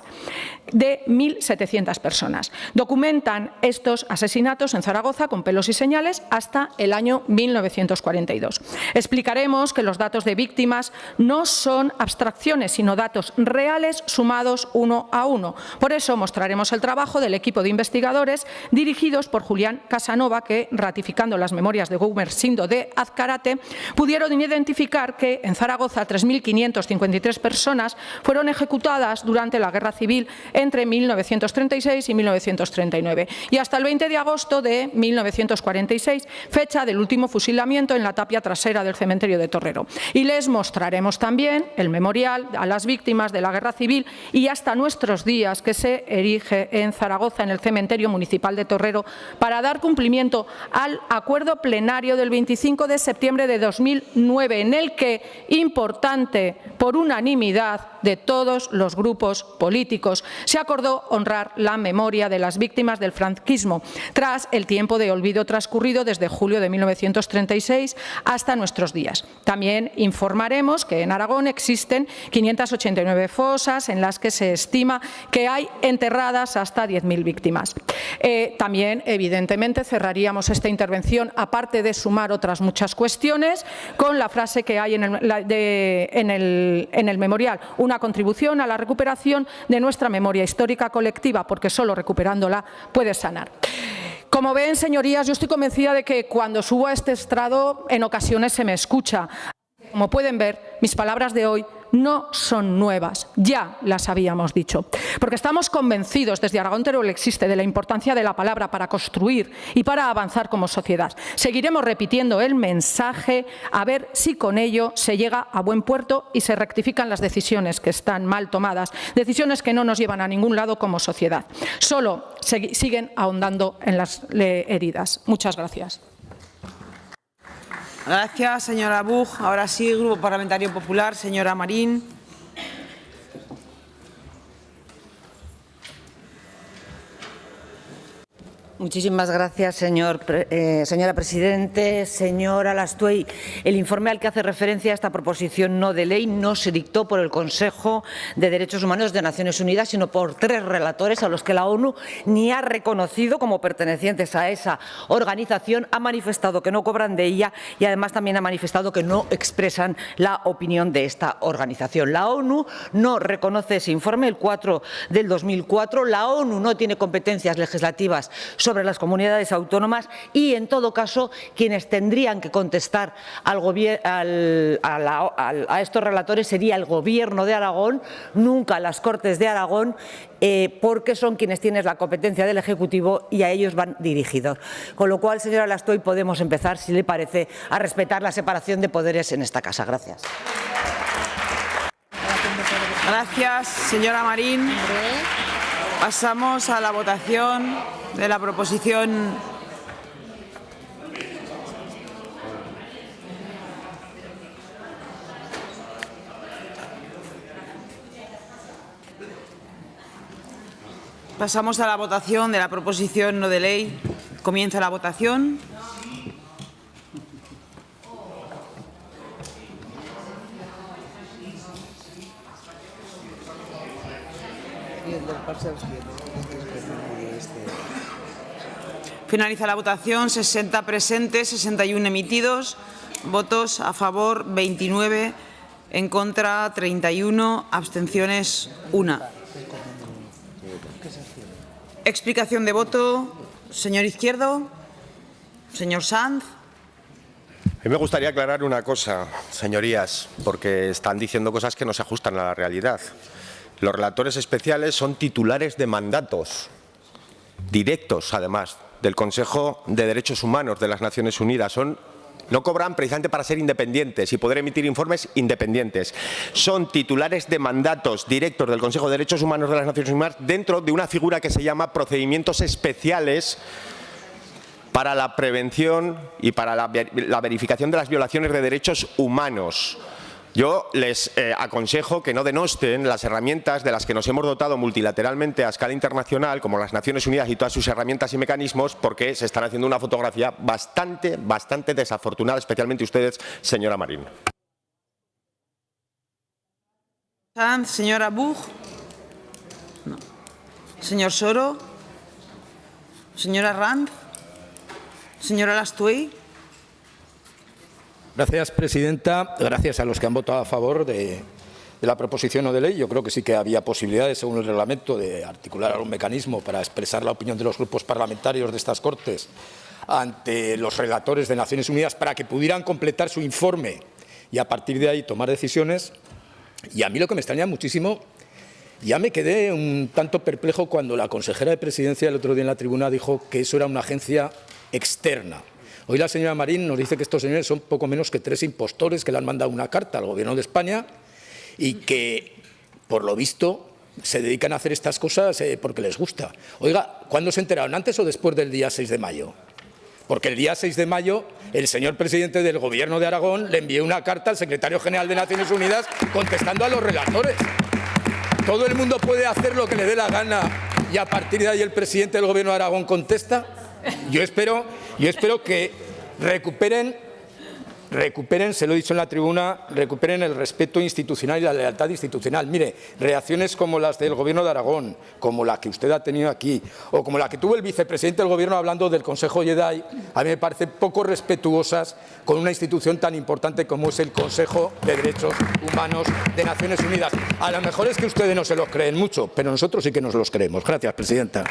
de 1.700 personas. Documentan estos asesinatos en Zaragoza con pelos y señales hasta el año 1942. Explicaremos que los datos de víctimas no son abstracciones, sino datos reales sumados uno a uno. Por eso mostraremos el trabajo del equipo de investigadores dirigidos por Julián Casanova, que, ratificando las memorias de Gurmensindo de Azcárate, pudieron identificar que en Zaragoza 3.553 personas fueron ejecutadas durante la Guerra Civil entre 1936 y 1939 y hasta el 20 de agosto de 1946, fecha del último fusilamiento en la tapia trasera del cementerio de Torrero. Y les mostraremos también el memorial a las víctimas de la Guerra Civil y hasta nuestros días que se erige en Zaragoza, en el cementerio municipal de Torrero, para dar cumplimiento al acuerdo plenario del 25 de septiembre de 2009, en el que, importante, por unanimidad de todos los grupos políticos, se acordó honrar la memoria de las víctimas del franquismo, tras el tiempo de olvido transcurrido desde julio de 1936 hasta nuestros días. También informaremos que en Aragón existen 589 fosas en las que se estima que hay enterradas hasta 10.000 víctimas. También, evidentemente, cerraríamos esta intervención, aparte de sumar otras muchas cuestiones, con la frase que hay en el memorial: una contribución a la recuperación de nuestra memoria histórica colectiva, porque solo recuperándola puede sanar. Como ven, señorías, yo estoy convencida de que cuando subo a este estrado en ocasiones se me escucha. Como pueden ver, mis palabras de hoy no son nuevas, ya las habíamos dicho, porque estamos convencidos desde Aragón Teruel Existe de la importancia de la palabra para construir y para avanzar como sociedad. Seguiremos repitiendo el mensaje a ver si con ello se llega a buen puerto y se rectifican las decisiones que están mal tomadas, decisiones que no nos llevan a ningún lado como sociedad. Solo siguen ahondando en las heridas. Muchas gracias. Gracias, señora Buch. Ahora sí, Grupo Parlamentario Popular, señora Marín. Muchísimas gracias, señora Presidente. Señora Lastuey, el informe al que hace referencia esta proposición no de ley no se dictó por el Consejo de Derechos Humanos de Naciones Unidas, sino por 3 relatores a los que la ONU ni ha reconocido como pertenecientes a esa organización, ha manifestado que no cobran de ella y además también ha manifestado que no expresan la opinión de esta organización. La ONU no reconoce ese informe, el 4 del 2004. La ONU no tiene competencias legislativas sobre sobre las comunidades autónomas y, en todo caso, quienes tendrían que contestar a estos relatores sería el Gobierno de Aragón, nunca las Cortes de Aragón, porque son quienes tienen la competencia del Ejecutivo y a ellos van dirigidos. Con lo cual, señora Lastoy, podemos empezar, si le parece, a respetar la separación de poderes en esta casa. Gracias. Gracias, señora Marín. Pasamos a la votación de la proposición. Pasamos a la votación de la proposición no de ley. Comienza la votación. Finaliza la votación. 60 presentes, 61 emitidos. Votos a favor 29, en contra 31, abstenciones 1. Explicación de voto. Señor Izquierdo. Señor Sanz. A mí me gustaría aclarar una cosa, señorías, porque están diciendo cosas que no se ajustan a la realidad. Los relatores especiales son titulares de mandatos, directos además, del Consejo de Derechos Humanos de las Naciones Unidas. No cobran precisamente para ser independientes y poder emitir informes independientes. Son titulares de mandatos directos del Consejo de Derechos Humanos de las Naciones Unidas dentro de una figura que se llama procedimientos especiales para la prevención y para la verificación de las violaciones de derechos humanos. Yo les aconsejo que no denosten las herramientas de las que nos hemos dotado multilateralmente a escala internacional, como las Naciones Unidas y todas sus herramientas y mecanismos, porque se están haciendo una fotografía bastante desafortunada, especialmente ustedes, señora Marín. Señora Buch. No. Señor Soro. Señora Rand. Señora Lastoy. Gracias, presidenta. Gracias a los que han votado a favor de la proposición no de ley. Yo creo que sí que había posibilidades, según el reglamento, de articular algún mecanismo para expresar la opinión de los grupos parlamentarios de estas Cortes ante los relatores de Naciones Unidas para que pudieran completar su informe y a partir de ahí tomar decisiones. Y a mí lo que me extraña muchísimo, ya me quedé un tanto perplejo cuando la consejera de Presidencia el otro día en la tribuna dijo que eso era una agencia externa. Hoy la señora Marín nos dice que estos señores son poco menos que 3 impostores que le han mandado una carta al Gobierno de España y que, por lo visto, se dedican a hacer estas cosas porque les gusta. Oiga, ¿cuándo se enteraron? ¿Antes o después del día 6 de mayo? Porque el día 6 de mayo el señor presidente del Gobierno de Aragón le envió una carta al secretario general de Naciones Unidas contestando a los relatores. ¿Todo el mundo puede hacer lo que le dé la gana y a partir de ahí el presidente del Gobierno de Aragón contesta? Yo espero que recuperen, se lo he dicho en la tribuna, recuperen el respeto institucional y la lealtad institucional. Mire, reacciones como las del Gobierno de Aragón, como la que usted ha tenido aquí, o como la que tuvo el vicepresidente del Gobierno hablando del Consejo Jedi, a mí me parecen poco respetuosas con una institución tan importante como es el Consejo de Derechos Humanos de Naciones Unidas. A lo mejor es que ustedes no se los creen mucho, pero nosotros sí que nos los creemos. Gracias, presidenta.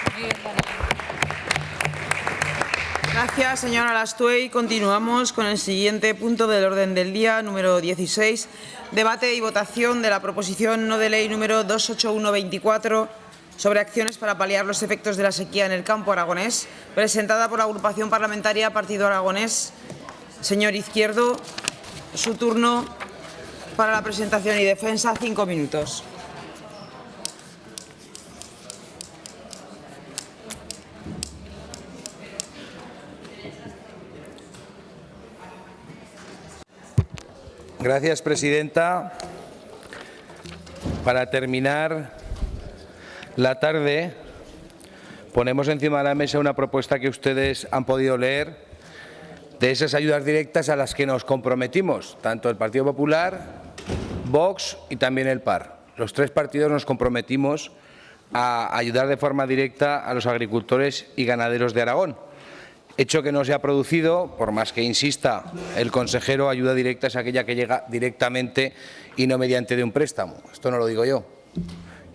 Gracias, señora Lastoy. Continuamos con el siguiente punto del orden del día, número 16, debate y votación de la proposición no de ley número 28124 sobre acciones para paliar los efectos de la sequía en el campo aragonés, presentada por la agrupación parlamentaria Partido Aragonés. Señor Izquierdo, su turno para la presentación y defensa, 5 minutos. Gracias, presidenta. Para terminar la tarde, ponemos encima de la mesa una propuesta que ustedes han podido leer de esas ayudas directas a las que nos comprometimos, tanto el Partido Popular, Vox y también el PAR. Los 3 partidos nos comprometimos a ayudar de forma directa a los agricultores y ganaderos de Aragón. Hecho que no se ha producido, por más que insista el consejero, ayuda directa es aquella que llega directamente y no mediante de un préstamo. Esto no lo digo yo.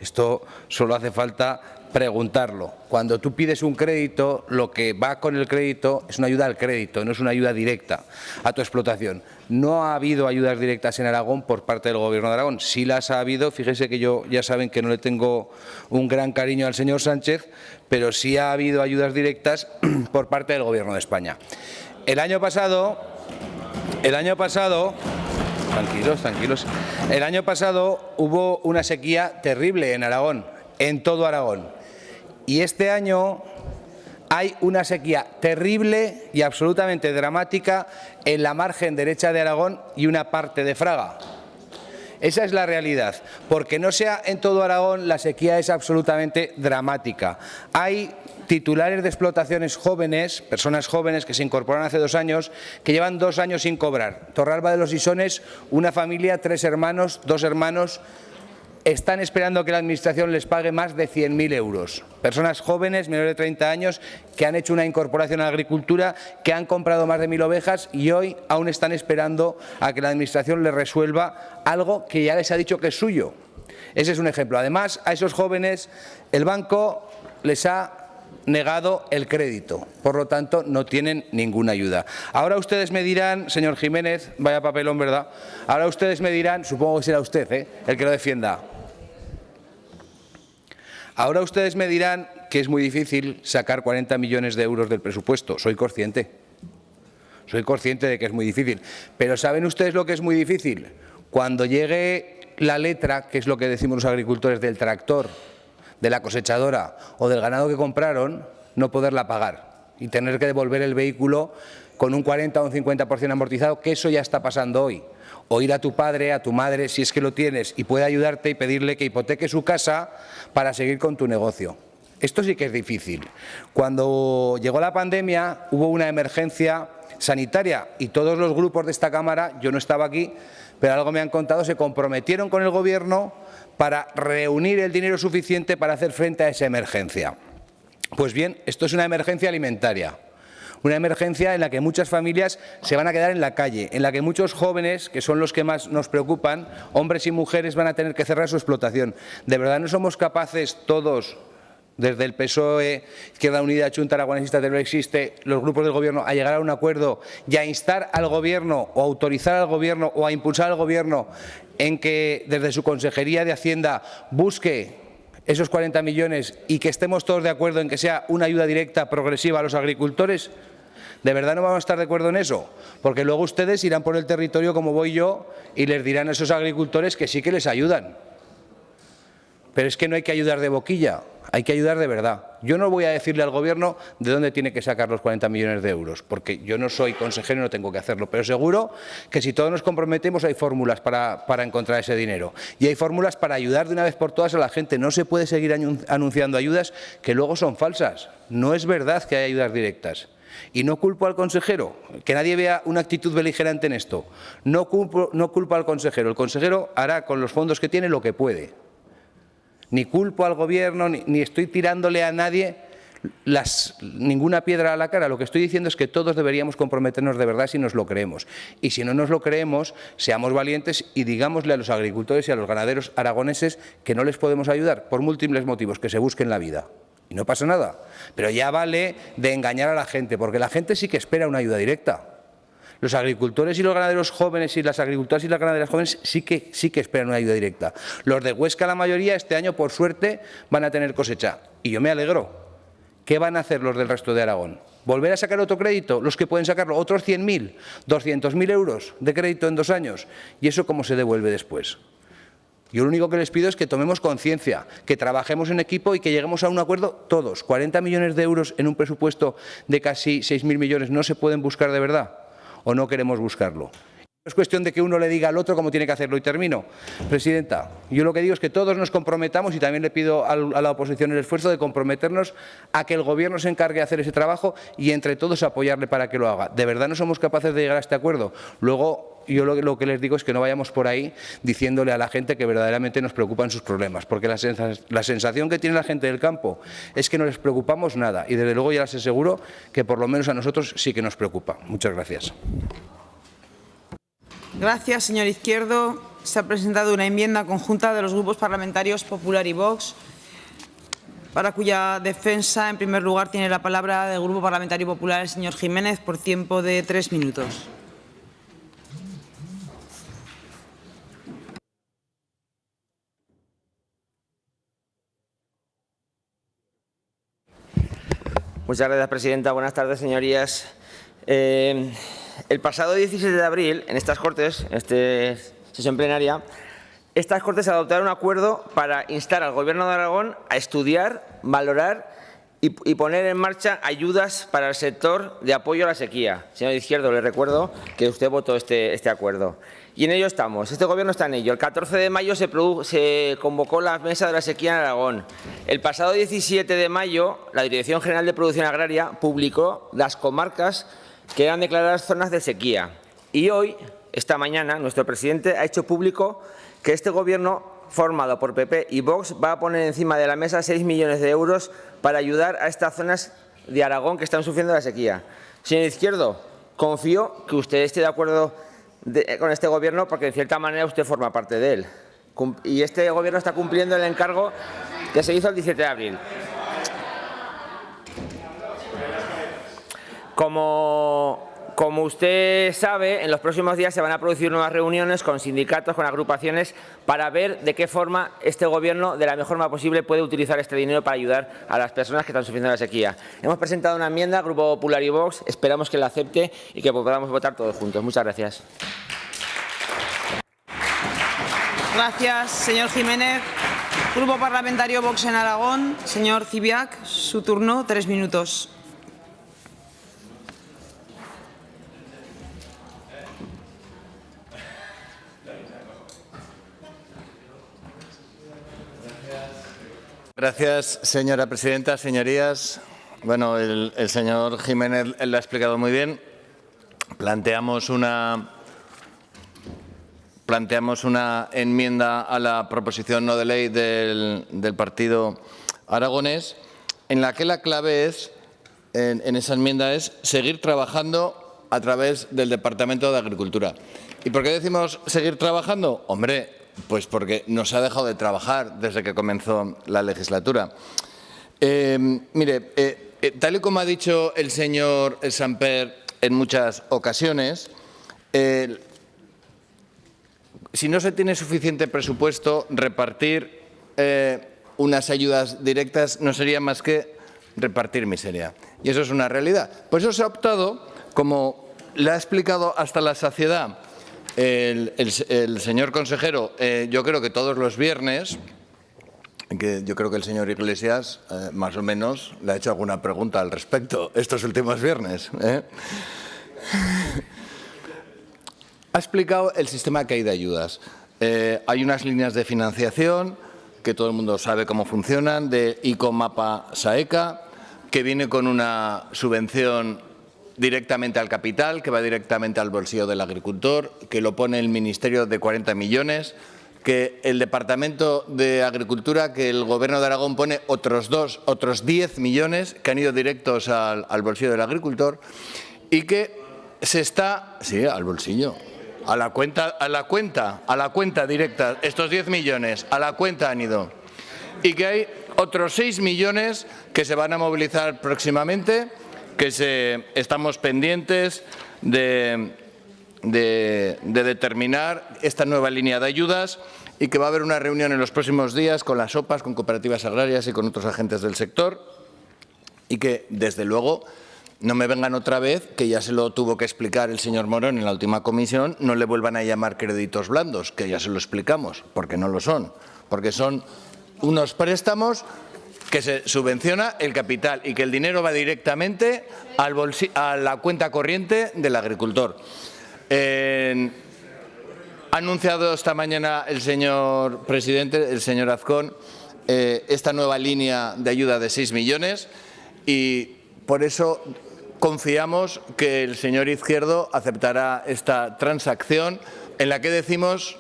Esto solo hace falta preguntarlo. Cuando tú pides un crédito, lo que va con el crédito es una ayuda al crédito, no es una ayuda directa a tu explotación. No ha habido ayudas directas en Aragón por parte del Gobierno de Aragón. Sí las ha habido. Fíjese que yo ya saben que no le tengo un gran cariño al señor Sánchez, pero sí ha habido ayudas directas por parte del Gobierno de España. El año pasado, tranquilos, el año pasado hubo una sequía terrible en Aragón, en todo Aragón. Y este año hay una sequía terrible y absolutamente dramática en la margen derecha de Aragón y una parte de Fraga. Esa es la realidad. Porque no sea en todo Aragón, la sequía es absolutamente dramática. Hay titulares de explotaciones jóvenes, personas jóvenes que se incorporaron hace 2 años, que llevan 2 años sin cobrar. Torralba de los Isones, una familia, 3 hermanos, 2 hermanos, están esperando que la Administración les pague más de 100.000 euros. Personas jóvenes, menores de 30 años, que han hecho una incorporación a la agricultura, que han comprado más de 1.000 ovejas y hoy aún están esperando a que la Administración les resuelva algo que ya les ha dicho que es suyo. Ese es un ejemplo. Además, a esos jóvenes el banco les ha negado el crédito, por lo tanto no tienen ninguna ayuda. Ahora ustedes me dirán, señor Jiménez, vaya papelón, ¿verdad? Ahora ustedes me dirán, supongo que será usted el que lo defienda. Ahora ustedes me dirán que es muy difícil sacar 40 millones de euros del presupuesto. Soy consciente de que es muy difícil. Pero ¿saben ustedes lo que es muy difícil? Cuando llegue la letra, que es lo que decimos los agricultores, del tractor, de la cosechadora o del ganado que compraron, no poderla pagar y tener que devolver el vehículo con un 40 o un 50% amortizado, que eso ya está pasando hoy. O ir a tu padre, a tu madre, si es que lo tienes, y puede ayudarte y pedirle que hipoteque su casa para seguir con tu negocio. Esto sí que es difícil. Cuando llegó la pandemia hubo una emergencia sanitaria y todos los grupos de esta Cámara, yo no estaba aquí, pero algo me han contado, se comprometieron con el Gobierno para reunir el dinero suficiente para hacer frente a esa emergencia. Pues bien, esto es una emergencia alimentaria, una emergencia en la que muchas familias se van a quedar en la calle, en la que muchos jóvenes, que son los que más nos preocupan, hombres y mujeres, van a tener que cerrar su explotación. ¿De verdad no somos capaces todos, desde el PSOE, Izquierda Unida, Chunta Aragonesista, Teruel Existe, los grupos del Gobierno, a llegar a un acuerdo y a instar al Gobierno o a autorizar al Gobierno o a impulsar al Gobierno en que desde su Consejería de Hacienda busque esos 40 millones y que estemos todos de acuerdo en que sea una ayuda directa progresiva a los agricultores? ¿De verdad no vamos a estar de acuerdo en eso? Porque luego ustedes irán por el territorio como voy yo y les dirán a esos agricultores que sí que les ayudan. Pero es que no hay que ayudar de boquilla, hay que ayudar de verdad. Yo no voy a decirle al Gobierno de dónde tiene que sacar los 40 millones de euros, porque yo no soy consejero y no tengo que hacerlo, pero seguro que si todos nos comprometemos hay fórmulas para encontrar ese dinero. Y hay fórmulas para ayudar de una vez por todas a la gente. No se puede seguir anunciando ayudas que luego son falsas. No es verdad que hay ayudas directas. Y no culpo al consejero, que nadie vea una actitud beligerante en esto. No culpo al consejero. El consejero hará con los fondos que tiene lo que puede. Ni culpo al Gobierno, ni estoy tirándole a nadie ninguna piedra a la cara. Lo que estoy diciendo es que todos deberíamos comprometernos de verdad si nos lo creemos. Y si no nos lo creemos, seamos valientes y digámosle a los agricultores y a los ganaderos aragoneses que no les podemos ayudar por múltiples motivos, que se busquen la vida. Y no pasa nada. Pero ya vale de engañar a la gente, porque la gente sí que espera una ayuda directa. Los agricultores y los ganaderos jóvenes y las agricultoras y las ganaderas jóvenes sí que esperan una ayuda directa. Los de Huesca, la mayoría, este año, por suerte, van a tener cosecha. Y yo me alegro. ¿Qué van a hacer los del resto de Aragón? ¿Volver a sacar otro crédito? Los que pueden sacarlo, otros 100.000, 200.000 euros de crédito en 2 años. ¿Y eso cómo se devuelve después? Yo lo único que les pido es que tomemos conciencia, que trabajemos en equipo y que lleguemos a un acuerdo todos. 40 millones de euros en un presupuesto de casi 6.000 millones no se pueden buscar de verdad. ¿O no queremos buscarlo? No es cuestión de que uno le diga al otro cómo tiene que hacerlo. Y termino. Presidenta, yo lo que digo es que todos nos comprometamos, y también le pido a la oposición el esfuerzo de comprometernos a que el Gobierno se encargue de hacer ese trabajo y entre todos apoyarle para que lo haga. ¿De verdad no somos capaces de llegar a este acuerdo? Luego, yo lo que les digo es que no vayamos por ahí diciéndole a la gente que verdaderamente nos preocupan sus problemas, porque la sensación que tiene la gente del campo es que no les preocupamos nada, y desde luego ya les aseguro que por lo menos a nosotros sí que nos preocupa. Muchas gracias. Gracias, señor Izquierdo. Se ha presentado una enmienda conjunta de los grupos parlamentarios Popular y Vox. para cuya defensa, en primer lugar, tiene la palabra del Grupo Parlamentario Popular el señor Jiménez, por tiempo de 3 minutos. Muchas gracias, presidenta. Buenas tardes, señorías. El pasado 17 de abril, en estas Cortes, en esta sesión plenaria, estas Cortes adoptaron un acuerdo para instar al Gobierno de Aragón a estudiar, valorar y poner en marcha ayudas para el sector de apoyo a la sequía. Señor Izquierdo, le recuerdo que usted votó este acuerdo. Y en ello estamos. Este Gobierno está en ello. El 14 de mayo se convocó la Mesa de la Sequía en Aragón. El pasado 17 de mayo, la Dirección General de Producción Agraria publicó las comarcas que eran declaradas zonas de sequía. Y hoy, esta mañana, nuestro presidente ha hecho público que este Gobierno, formado por PP y Vox, va a poner encima de la mesa 6 millones de euros para ayudar a estas zonas de Aragón que están sufriendo la sequía. Señor Izquierdo, confío que usted esté de acuerdo con este Gobierno porque, en cierta manera, usted forma parte de él. Y este Gobierno está cumpliendo el encargo que se hizo el 17 de abril. Como usted sabe, en los próximos días se van a producir nuevas reuniones con sindicatos, con agrupaciones, para ver de qué forma este Gobierno, de la mejor forma posible, puede utilizar este dinero para ayudar a las personas que están sufriendo la sequía. Hemos presentado una enmienda, Grupo Popular y Vox, esperamos que la acepte y que podamos votar todos juntos. Muchas gracias. Gracias, señor Jiménez. Grupo Parlamentario Vox en Aragón, señor Zibiac, su turno, 3 minutos. Gracias, señora presidenta. Señorías, bueno, el señor Jiménez lo ha explicado muy bien. Planteamos una enmienda a la proposición no de ley del partido aragonés, en la que la clave es, en esa enmienda, es seguir trabajando a través del Departamento de Agricultura. ¿Y por qué decimos seguir trabajando? Hombre, pues porque nos ha dejado de trabajar desde que comenzó la legislatura. Tal y como ha dicho el señor Samper en muchas ocasiones, si no se tiene suficiente presupuesto, repartir unas ayudas directas no sería más que repartir miseria. Y eso es una realidad. Por eso se ha optado, como le ha explicado hasta la saciedad el señor consejero, yo creo que todos los viernes, que yo creo que el señor Iglesias más o menos le ha hecho alguna pregunta al respecto estos últimos viernes. Ha explicado el sistema que hay de ayudas. Hay unas líneas de financiación que todo el mundo sabe cómo funcionan, de ICO-MAPA SAECA, que viene con una subvención directamente al capital, que va directamente al bolsillo del agricultor, que lo pone el Ministerio de 40 millones, que el Departamento de Agricultura, que el Gobierno de Aragón pone otros 10 millones que han ido directos al bolsillo del agricultor y que se está, sí, al bolsillo, a la cuenta directa, estos 10 millones a la cuenta han ido, y que hay otros 6 millones que se van a movilizar próximamente, que estamos pendientes de determinar esta nueva línea de ayudas y que va a haber una reunión en los próximos días con las OPAs, con cooperativas agrarias y con otros agentes del sector, y que, desde luego, no me vengan otra vez, que ya se lo tuvo que explicar el señor Morón en la última comisión, no le vuelvan a llamar créditos blandos, que ya se lo explicamos, porque no lo son, porque son unos préstamos que se subvenciona el capital y que el dinero va directamente a la cuenta corriente del agricultor. Ha anunciado esta mañana el señor presidente, el señor Azcón, esta nueva línea de ayuda de 6 millones y por eso confiamos que el señor Izquierdo aceptará esta transacción en la que decimos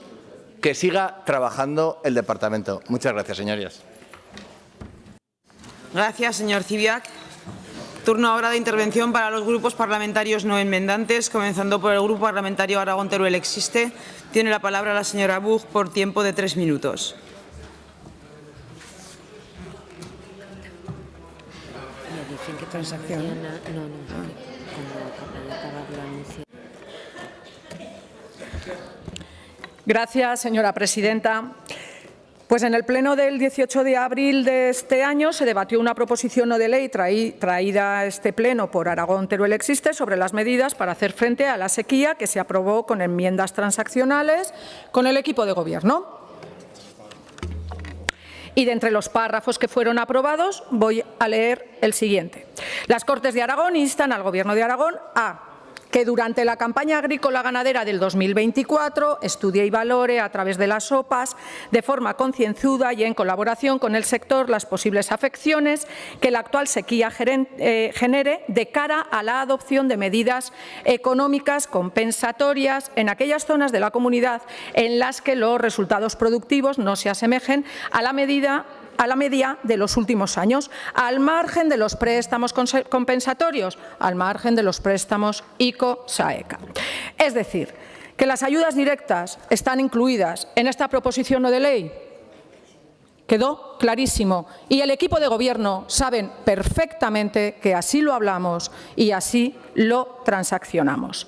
que siga trabajando el departamento. Muchas gracias, señorías. Gracias, señor Zibiac. Turno ahora de intervención para los grupos parlamentarios no enmendantes, comenzando por el Grupo Parlamentario Aragón-Teruel Existe. Tiene la palabra la señora Buch por tiempo de 3 minutos. transacción. Gracias, señora presidenta. Pues en el pleno del 18 de abril de este año se debatió una proposición no de ley traída a este pleno por Aragón Teruel Existe sobre las medidas para hacer frente a la sequía, que se aprobó con enmiendas transaccionales con el equipo de Gobierno. Y de entre los párrafos que fueron aprobados voy a leer el siguiente. Las Cortes de Aragón instan al Gobierno de Aragón a que durante la campaña agrícola ganadera del 2024 estudie y valore a través de las OPAs de forma concienzuda y en colaboración con el sector las posibles afecciones que la actual sequía genere de cara a la adopción de medidas económicas compensatorias en aquellas zonas de la comunidad en las que los resultados productivos no se asemejen a la media de los últimos años, al margen de los préstamos compensatorios, al margen de los préstamos ICO-SAECA. Es decir, que las ayudas directas están incluidas en esta proposición no de ley. Quedó clarísimo y el equipo de Gobierno saben perfectamente que así lo hablamos y así lo transaccionamos.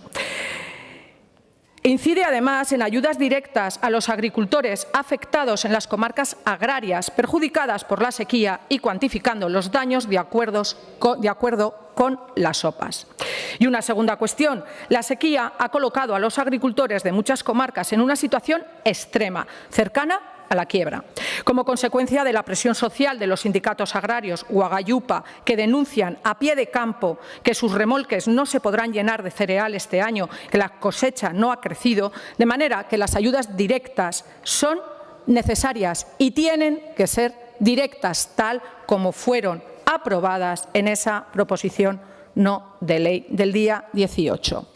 Incide además en ayudas directas a los agricultores afectados en las comarcas agrarias perjudicadas por la sequía y cuantificando los daños de acuerdo con las OPAs. Y una segunda cuestión, la sequía ha colocado a los agricultores de muchas comarcas en una situación extrema, cercana a la quiebra. Como consecuencia de la presión social de los sindicatos agrarios Uagayupa, que denuncian a pie de campo que sus remolques no se podrán llenar de cereal este año, que la cosecha no ha crecido, de manera que las ayudas directas son necesarias y tienen que ser directas, tal como fueron aprobadas en esa proposición no de ley del día 18.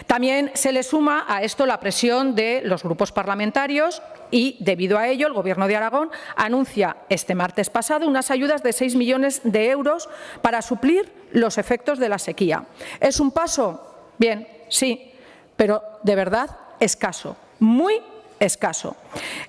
También se le suma a esto la presión de los grupos parlamentarios y, debido a ello, el Gobierno de Aragón anuncia este martes pasado unas ayudas de 6 millones de euros para suplir los efectos de la sequía. ¿Es un paso? Bien, sí, pero de verdad escaso, muy escaso.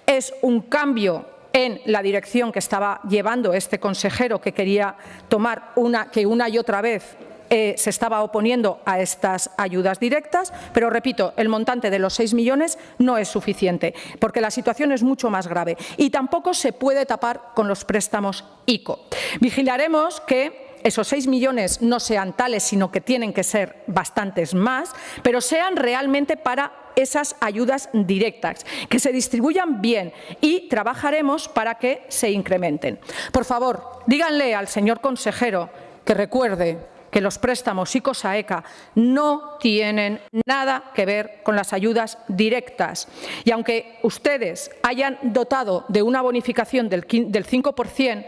Es un cambio en la dirección que estaba llevando este consejero, que quería tomar una y otra vez se estaba oponiendo a estas ayudas directas, pero repito, el montante de los 6 millones no es suficiente, porque la situación es mucho más grave y tampoco se puede tapar con los préstamos ICO. Vigilaremos que esos 6 millones no sean tales, sino que tienen que ser bastantes más, pero sean realmente para esas ayudas directas, que se distribuyan bien y trabajaremos para que se incrementen. Por favor, díganle al señor consejero que recuerde que los préstamos ICO-SAECA no tienen nada que ver con las ayudas directas. Y aunque ustedes hayan dotado de una bonificación del 5%,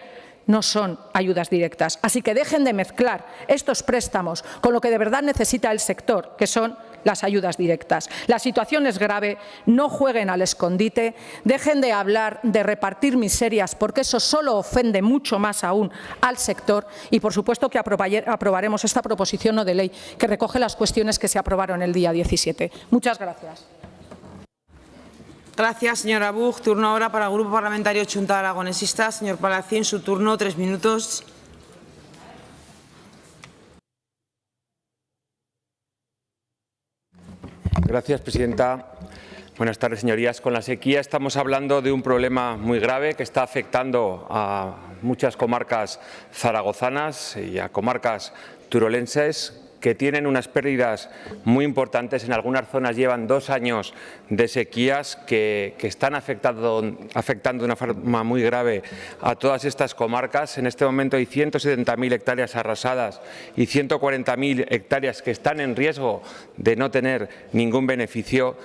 no son ayudas directas. Así que dejen de mezclar estos préstamos con lo que de verdad necesita el sector, que son las ayudas directas. La situación es grave, no jueguen al escondite, dejen de hablar de repartir miserias, porque eso solo ofende mucho más aún al sector y, por supuesto, que aprobaremos esta proposición no de ley que recoge las cuestiones que se aprobaron el día 17. Muchas gracias. Gracias, señora Buch. Turno ahora para el Grupo Parlamentario Chunta Aragonesista. Señor Palacín, su turno, 3 minutos. Gracias, presidenta. Buenas tardes, señorías. Con la sequía estamos hablando de un problema muy grave que está afectando a muchas comarcas zaragozanas y a comarcas turolenses que tienen unas pérdidas muy importantes. En algunas zonas llevan 2 años de sequías que están afectando de una forma muy grave a todas estas comarcas. En este momento hay 170.000 hectáreas arrasadas y 140.000 hectáreas que están en riesgo de no tener ningún beneficio.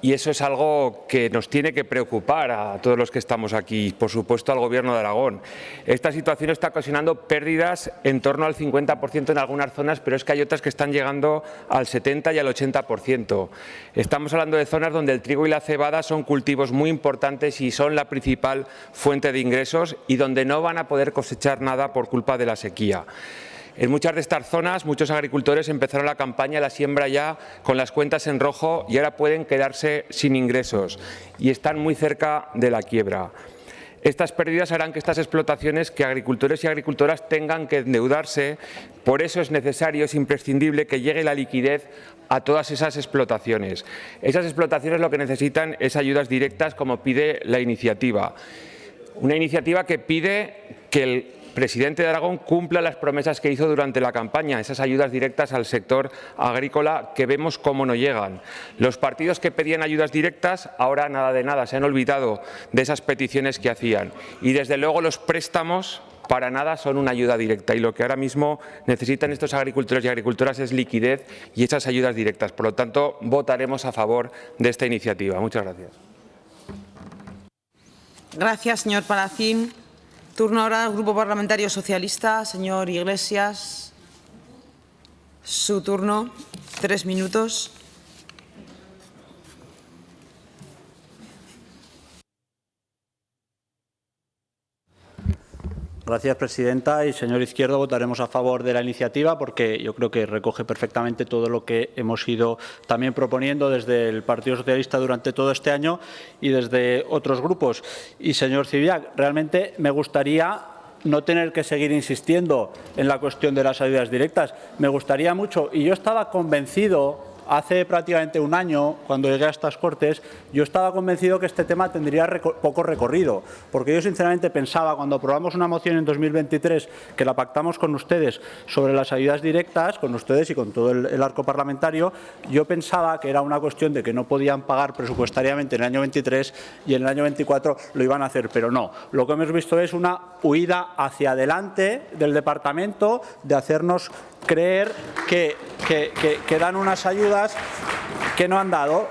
Y eso es algo que nos tiene que preocupar a todos los que estamos aquí, por supuesto al Gobierno de Aragón. Esta situación está ocasionando pérdidas en torno al 50% en algunas zonas, pero es que hay otras que están llegando al 70 y al 80%. Estamos hablando de zonas donde el trigo y la cebada son cultivos muy importantes y son la principal fuente de ingresos y donde no van a poder cosechar nada por culpa de la sequía. En muchas de estas zonas, muchos agricultores empezaron la campaña, la siembra ya con las cuentas en rojo y ahora pueden quedarse sin ingresos y están muy cerca de la quiebra. Estas pérdidas harán que estas explotaciones, que agricultores y agricultoras tengan que endeudarse. Por eso es necesario, es imprescindible que llegue la liquidez a todas esas explotaciones. Esas explotaciones lo que necesitan es ayudas directas, como pide la iniciativa. Una iniciativa que pide que el presidente de Aragón cumpla las promesas que hizo durante la campaña, esas ayudas directas al sector agrícola que vemos cómo no llegan. Los partidos que pedían ayudas directas ahora nada de nada, se han olvidado de esas peticiones que hacían. Y desde luego los préstamos para nada son una ayuda directa y lo que ahora mismo necesitan estos agricultores y agricultoras es liquidez y esas ayudas directas. Por lo tanto, votaremos a favor de esta iniciativa. Muchas gracias. Gracias, señor Palacín. Turno ahora al Grupo Parlamentario Socialista. Señor Iglesias, su turno. 3 minutos. Gracias, presidenta. Y, señor Izquierdo, votaremos a favor de la iniciativa porque yo creo que recoge perfectamente todo lo que hemos ido también proponiendo desde el Partido Socialista durante todo este año y desde otros grupos. Y, señor Cibiac, realmente me gustaría no tener que seguir insistiendo en la cuestión de las ayudas directas. Me gustaría mucho, y yo estaba convencido, hace prácticamente un año, cuando llegué a estas Cortes, yo estaba convencido que este tema tendría poco recorrido, porque yo sinceramente pensaba, cuando aprobamos una moción en 2023, que la pactamos con ustedes sobre las ayudas directas, con ustedes y con todo el arco parlamentario, yo pensaba que era una cuestión de que no podían pagar presupuestariamente en el año 23 y en el año 24 lo iban a hacer, pero no. Lo que hemos visto es una huida hacia adelante del departamento, de hacernos creer que dan unas ayudas que no han dado,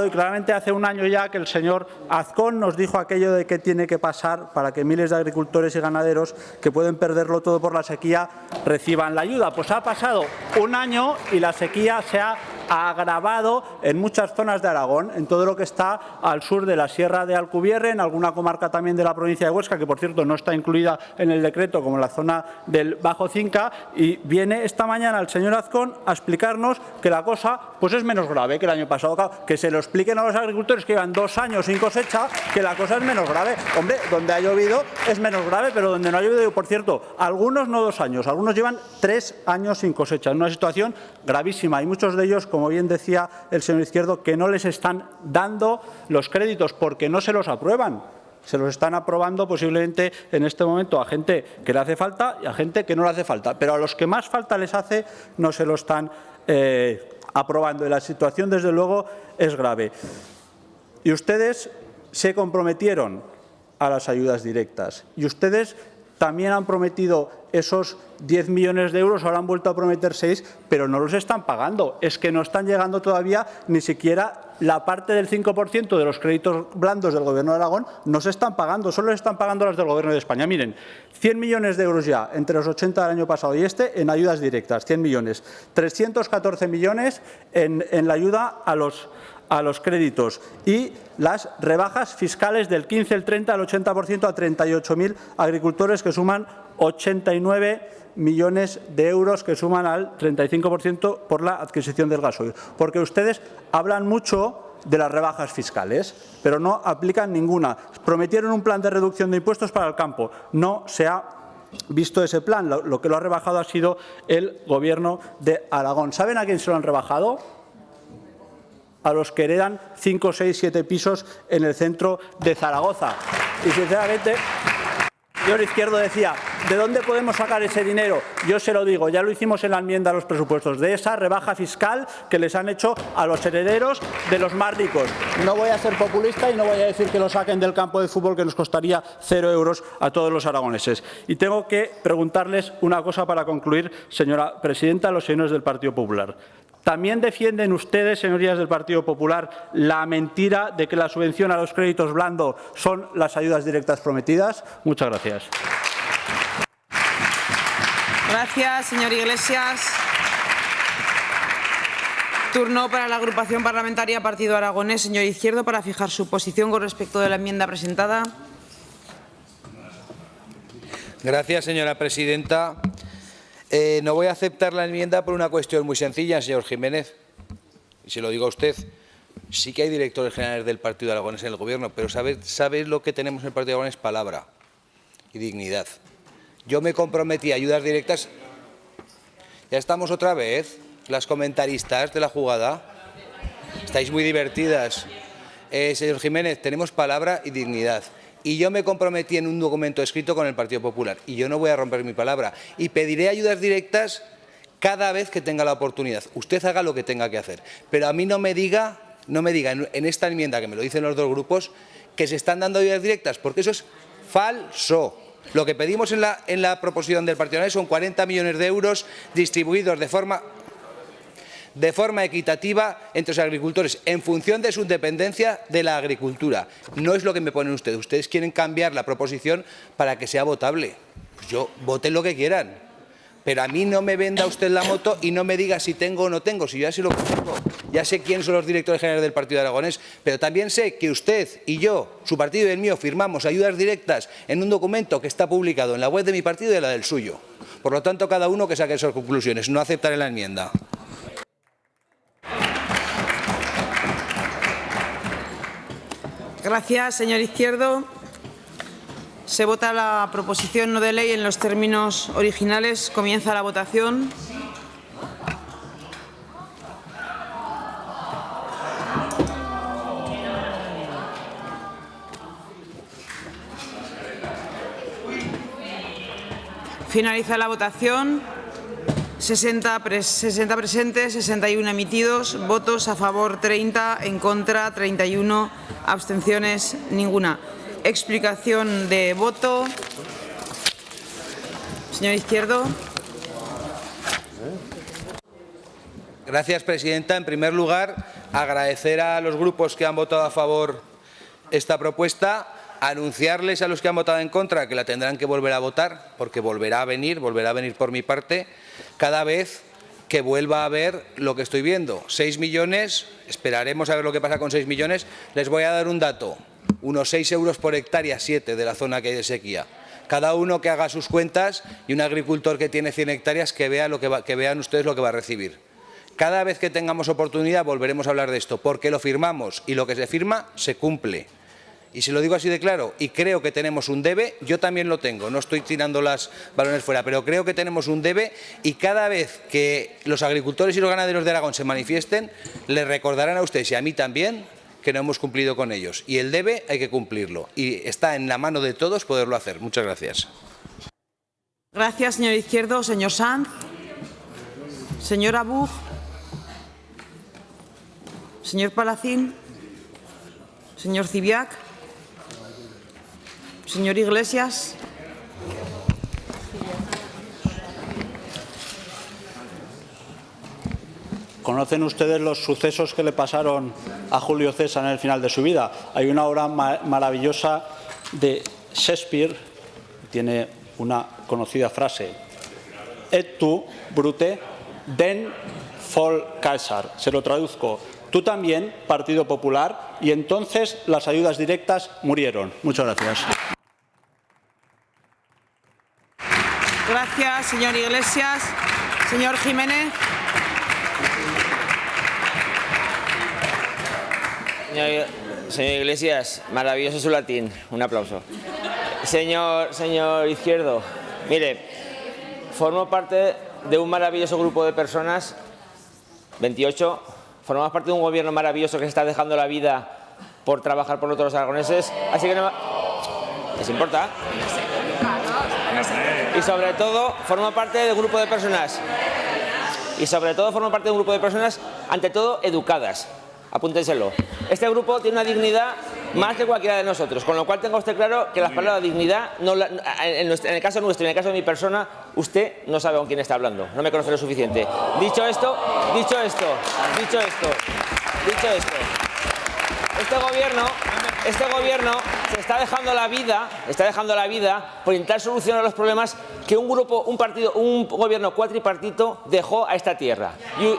y claramente hace un año ya que el señor Azcón nos dijo aquello de que tiene que pasar para que miles de agricultores y ganaderos que pueden perderlo todo por la sequía reciban la ayuda. Pues ha pasado un año y la sequía se ha agravado en muchas zonas de Aragón, en todo lo que está al sur de la Sierra de Alcubierre, en alguna comarca también de la provincia de Huesca, que por cierto no está incluida en el decreto, como en la zona del Bajo Cinca, y viene esta mañana el señor Azcón a explicarnos que la cosa pues es menos grave que el año pasado. Que se lo expliquen a los agricultores que llevan 2 años sin cosecha, que la cosa es menos grave. Hombre, donde ha llovido es menos grave, pero donde no ha llovido, por cierto, algunos no 2 años, algunos llevan 3 años sin cosecha, en una situación gravísima. Y muchos de ellos, como bien decía el señor Izquierdo, que no les están dando los créditos porque no se los aprueban. Se los están aprobando posiblemente en este momento a gente que le hace falta y a gente que no le hace falta. Pero a los que más falta les hace no se lo están aprobando. Y la situación, desde luego, es grave. Y ustedes se comprometieron a las ayudas directas. Y ustedes también han prometido esos 10 millones de euros, ahora han vuelto a prometer 6, pero no los están pagando. Es que no están llegando todavía ni siquiera la parte del 5% de los créditos blandos del Gobierno de Aragón, no se están pagando, solo se están pagando las del Gobierno de España. Miren, 100 millones de euros ya, entre los 80 del año pasado y este, en ayudas directas, 100 millones. 314 millones en la ayuda a los créditos y las rebajas fiscales del 15, el 30, el 80% a 38.000 agricultores que suman 89 millones de euros que suman al 35% por la adquisición del gasoil. Porque ustedes hablan mucho de las rebajas fiscales, pero no aplican ninguna. Prometieron un plan de reducción de impuestos para el campo. No se ha visto ese plan. Lo que lo ha rebajado ha sido el Gobierno de Aragón. ¿Saben a quién se lo han rebajado? A los que heredan 5, 6, 7 pisos en el centro de Zaragoza. Y sinceramente, el señor Izquierdo decía, ¿de dónde podemos sacar ese dinero? Yo se lo digo, ya lo hicimos en la enmienda a los presupuestos, de esa rebaja fiscal que les han hecho a los herederos de los más ricos. No voy a ser populista y no voy a decir que lo saquen del campo de fútbol, que nos costaría 0 euros a todos los aragoneses. Y tengo que preguntarles una cosa para concluir, señora presidenta, a los señores del Partido Popular. ¿También defienden ustedes, señorías del Partido Popular, la mentira de que la subvención a los créditos blandos son las ayudas directas prometidas? Muchas gracias. Gracias, señor Iglesias. Turno para la agrupación parlamentaria Partido Aragonés. Señor Izquierdo, para fijar su posición con respecto de la enmienda presentada. Gracias, señora presidenta. No voy a aceptar la enmienda por una cuestión muy sencilla, señor Jiménez, y se lo digo a usted. Sí que hay directores generales del Partido Aragonés en el Gobierno, pero ¿sabéis lo que tenemos en el Partido Aragonés? Palabra y dignidad. Yo me comprometí a ayudas directas. Ya estamos otra vez, las comentaristas de la jugada. Estáis muy divertidas. Señor Jiménez, tenemos palabra y dignidad. Y yo me comprometí en un documento escrito con el Partido Popular. Y yo no voy a romper mi palabra. Y pediré ayudas directas cada vez que tenga la oportunidad. Usted haga lo que tenga que hacer. Pero a mí no me diga en esta enmienda, que me lo dicen los dos grupos, que se están dando ayudas directas, porque eso es falso. Lo que pedimos en la proposición del Partido Aragonés son 40 millones de euros distribuidos de forma equitativa entre los agricultores en función de su dependencia de la agricultura. No es lo que me ponen ustedes. Ustedes quieren cambiar la proposición para que sea votable. Pues voten lo que quieran. Pero a mí no me venda usted la moto y no me diga si tengo o no tengo, si yo ya sé lo que tengo. Ya sé quiénes son los directores generales del Partido Aragonés, pero también sé que usted y yo, su partido y el mío, firmamos ayudas directas en un documento que está publicado en la web de mi partido y en la del suyo. Por lo tanto, cada uno que saque sus conclusiones. No aceptaré la enmienda. Gracias, señor Izquierdo. Se vota la proposición no de ley en los términos originales. Comienza la votación. Finaliza la votación. 60 presentes, 61 emitidos, votos a favor 30, en contra 31, abstenciones ninguna. Explicación de voto. Señor Izquierdo. Gracias, presidenta. En primer lugar, agradecer a los grupos que han votado a favor esta propuesta, anunciarles a los que han votado en contra que la tendrán que volver a votar, porque volverá a venir por mi parte, cada vez que vuelva a ver lo que estoy viendo. 6 millones, esperaremos a ver lo que pasa con 6 millones. Les voy a dar un dato, unos 6 euros por hectárea, 7 de la zona que hay de sequía. Cada uno que haga sus cuentas y un agricultor que tiene 100 hectáreas que vean ustedes lo que va a recibir. Cada vez que tengamos oportunidad volveremos a hablar de esto, porque lo firmamos y lo que se firma se cumple. Y se lo digo así de claro, y creo que tenemos un debe, yo también lo tengo, no estoy tirando los balones fuera, pero creo que tenemos un debe y cada vez que los agricultores y los ganaderos de Aragón se manifiesten, les recordarán a ustedes y a mí también que no hemos cumplido con ellos. Y el debe hay que cumplirlo y está en la mano de todos poderlo hacer. Muchas gracias. Gracias, señor Izquierdo. Señor Sanz. Señora Buch. Señor Palacín. Señor Zibiac. Señor Iglesias. ¿Conocen ustedes los sucesos que le pasaron a Julio César en el final de su vida? Hay una obra maravillosa de Shakespeare, tiene una conocida frase, et tu, Brute, den voll Caesar. Se lo traduzco. Tú también, Partido Popular, y entonces las ayudas directas murieron. Muchas gracias. Gracias, señor Iglesias. Señor Jiménez. Señor Iglesias, maravilloso su latín. Un aplauso. Señor Izquierdo, mire, formo parte de un maravilloso grupo de personas, 28. Formamos parte de un gobierno maravilloso que se está dejando la vida por trabajar por otros aragoneses. Así que no les importa. Y sobre todo, formo parte de un grupo de personas. Ante todo, educadas. Apúntenselo. Este grupo tiene una dignidad más que cualquiera de nosotros, con lo cual tenga usted claro que las palabras dignidad, en el caso nuestro y en el caso de mi persona, usted no sabe con quién está hablando, no me conoce lo suficiente. Dicho esto, este gobierno se está dejando la vida por intentar solucionar los problemas que un gobierno cuatripartito dejó a esta tierra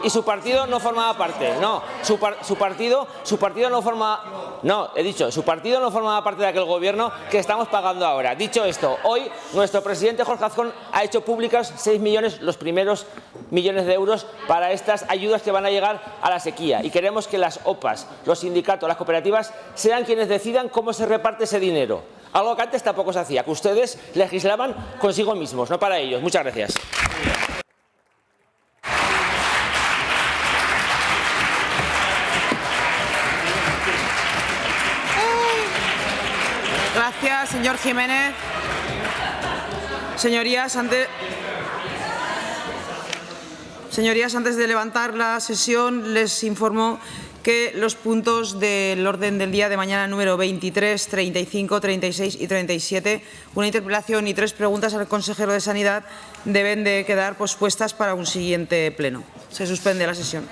y su partido no formaba parte. No, su partido no formaba. No, he dicho, su partido no formaba parte de aquel gobierno que estamos pagando ahora. Dicho esto, hoy nuestro presidente Jorge Azcón ha hecho públicas 6 millones, los primeros millones de euros para estas ayudas que van a llegar a la sequía. Y queremos que las OPAs, los sindicatos, las cooperativas sean quienes decidan cómo se reparte ese dinero. Algo que antes tampoco se hacía, que ustedes legislaban consigo mismos, no para ellos. Muchas gracias. Gracias, señor Jiménez. Señorías, antes de levantar la sesión, les informo que los puntos del orden del día de mañana número 23, 35, 36 y 37, una interpelación y 3 preguntas al consejero de Sanidad, deben de quedar pospuestas para un siguiente pleno. Se suspende la sesión.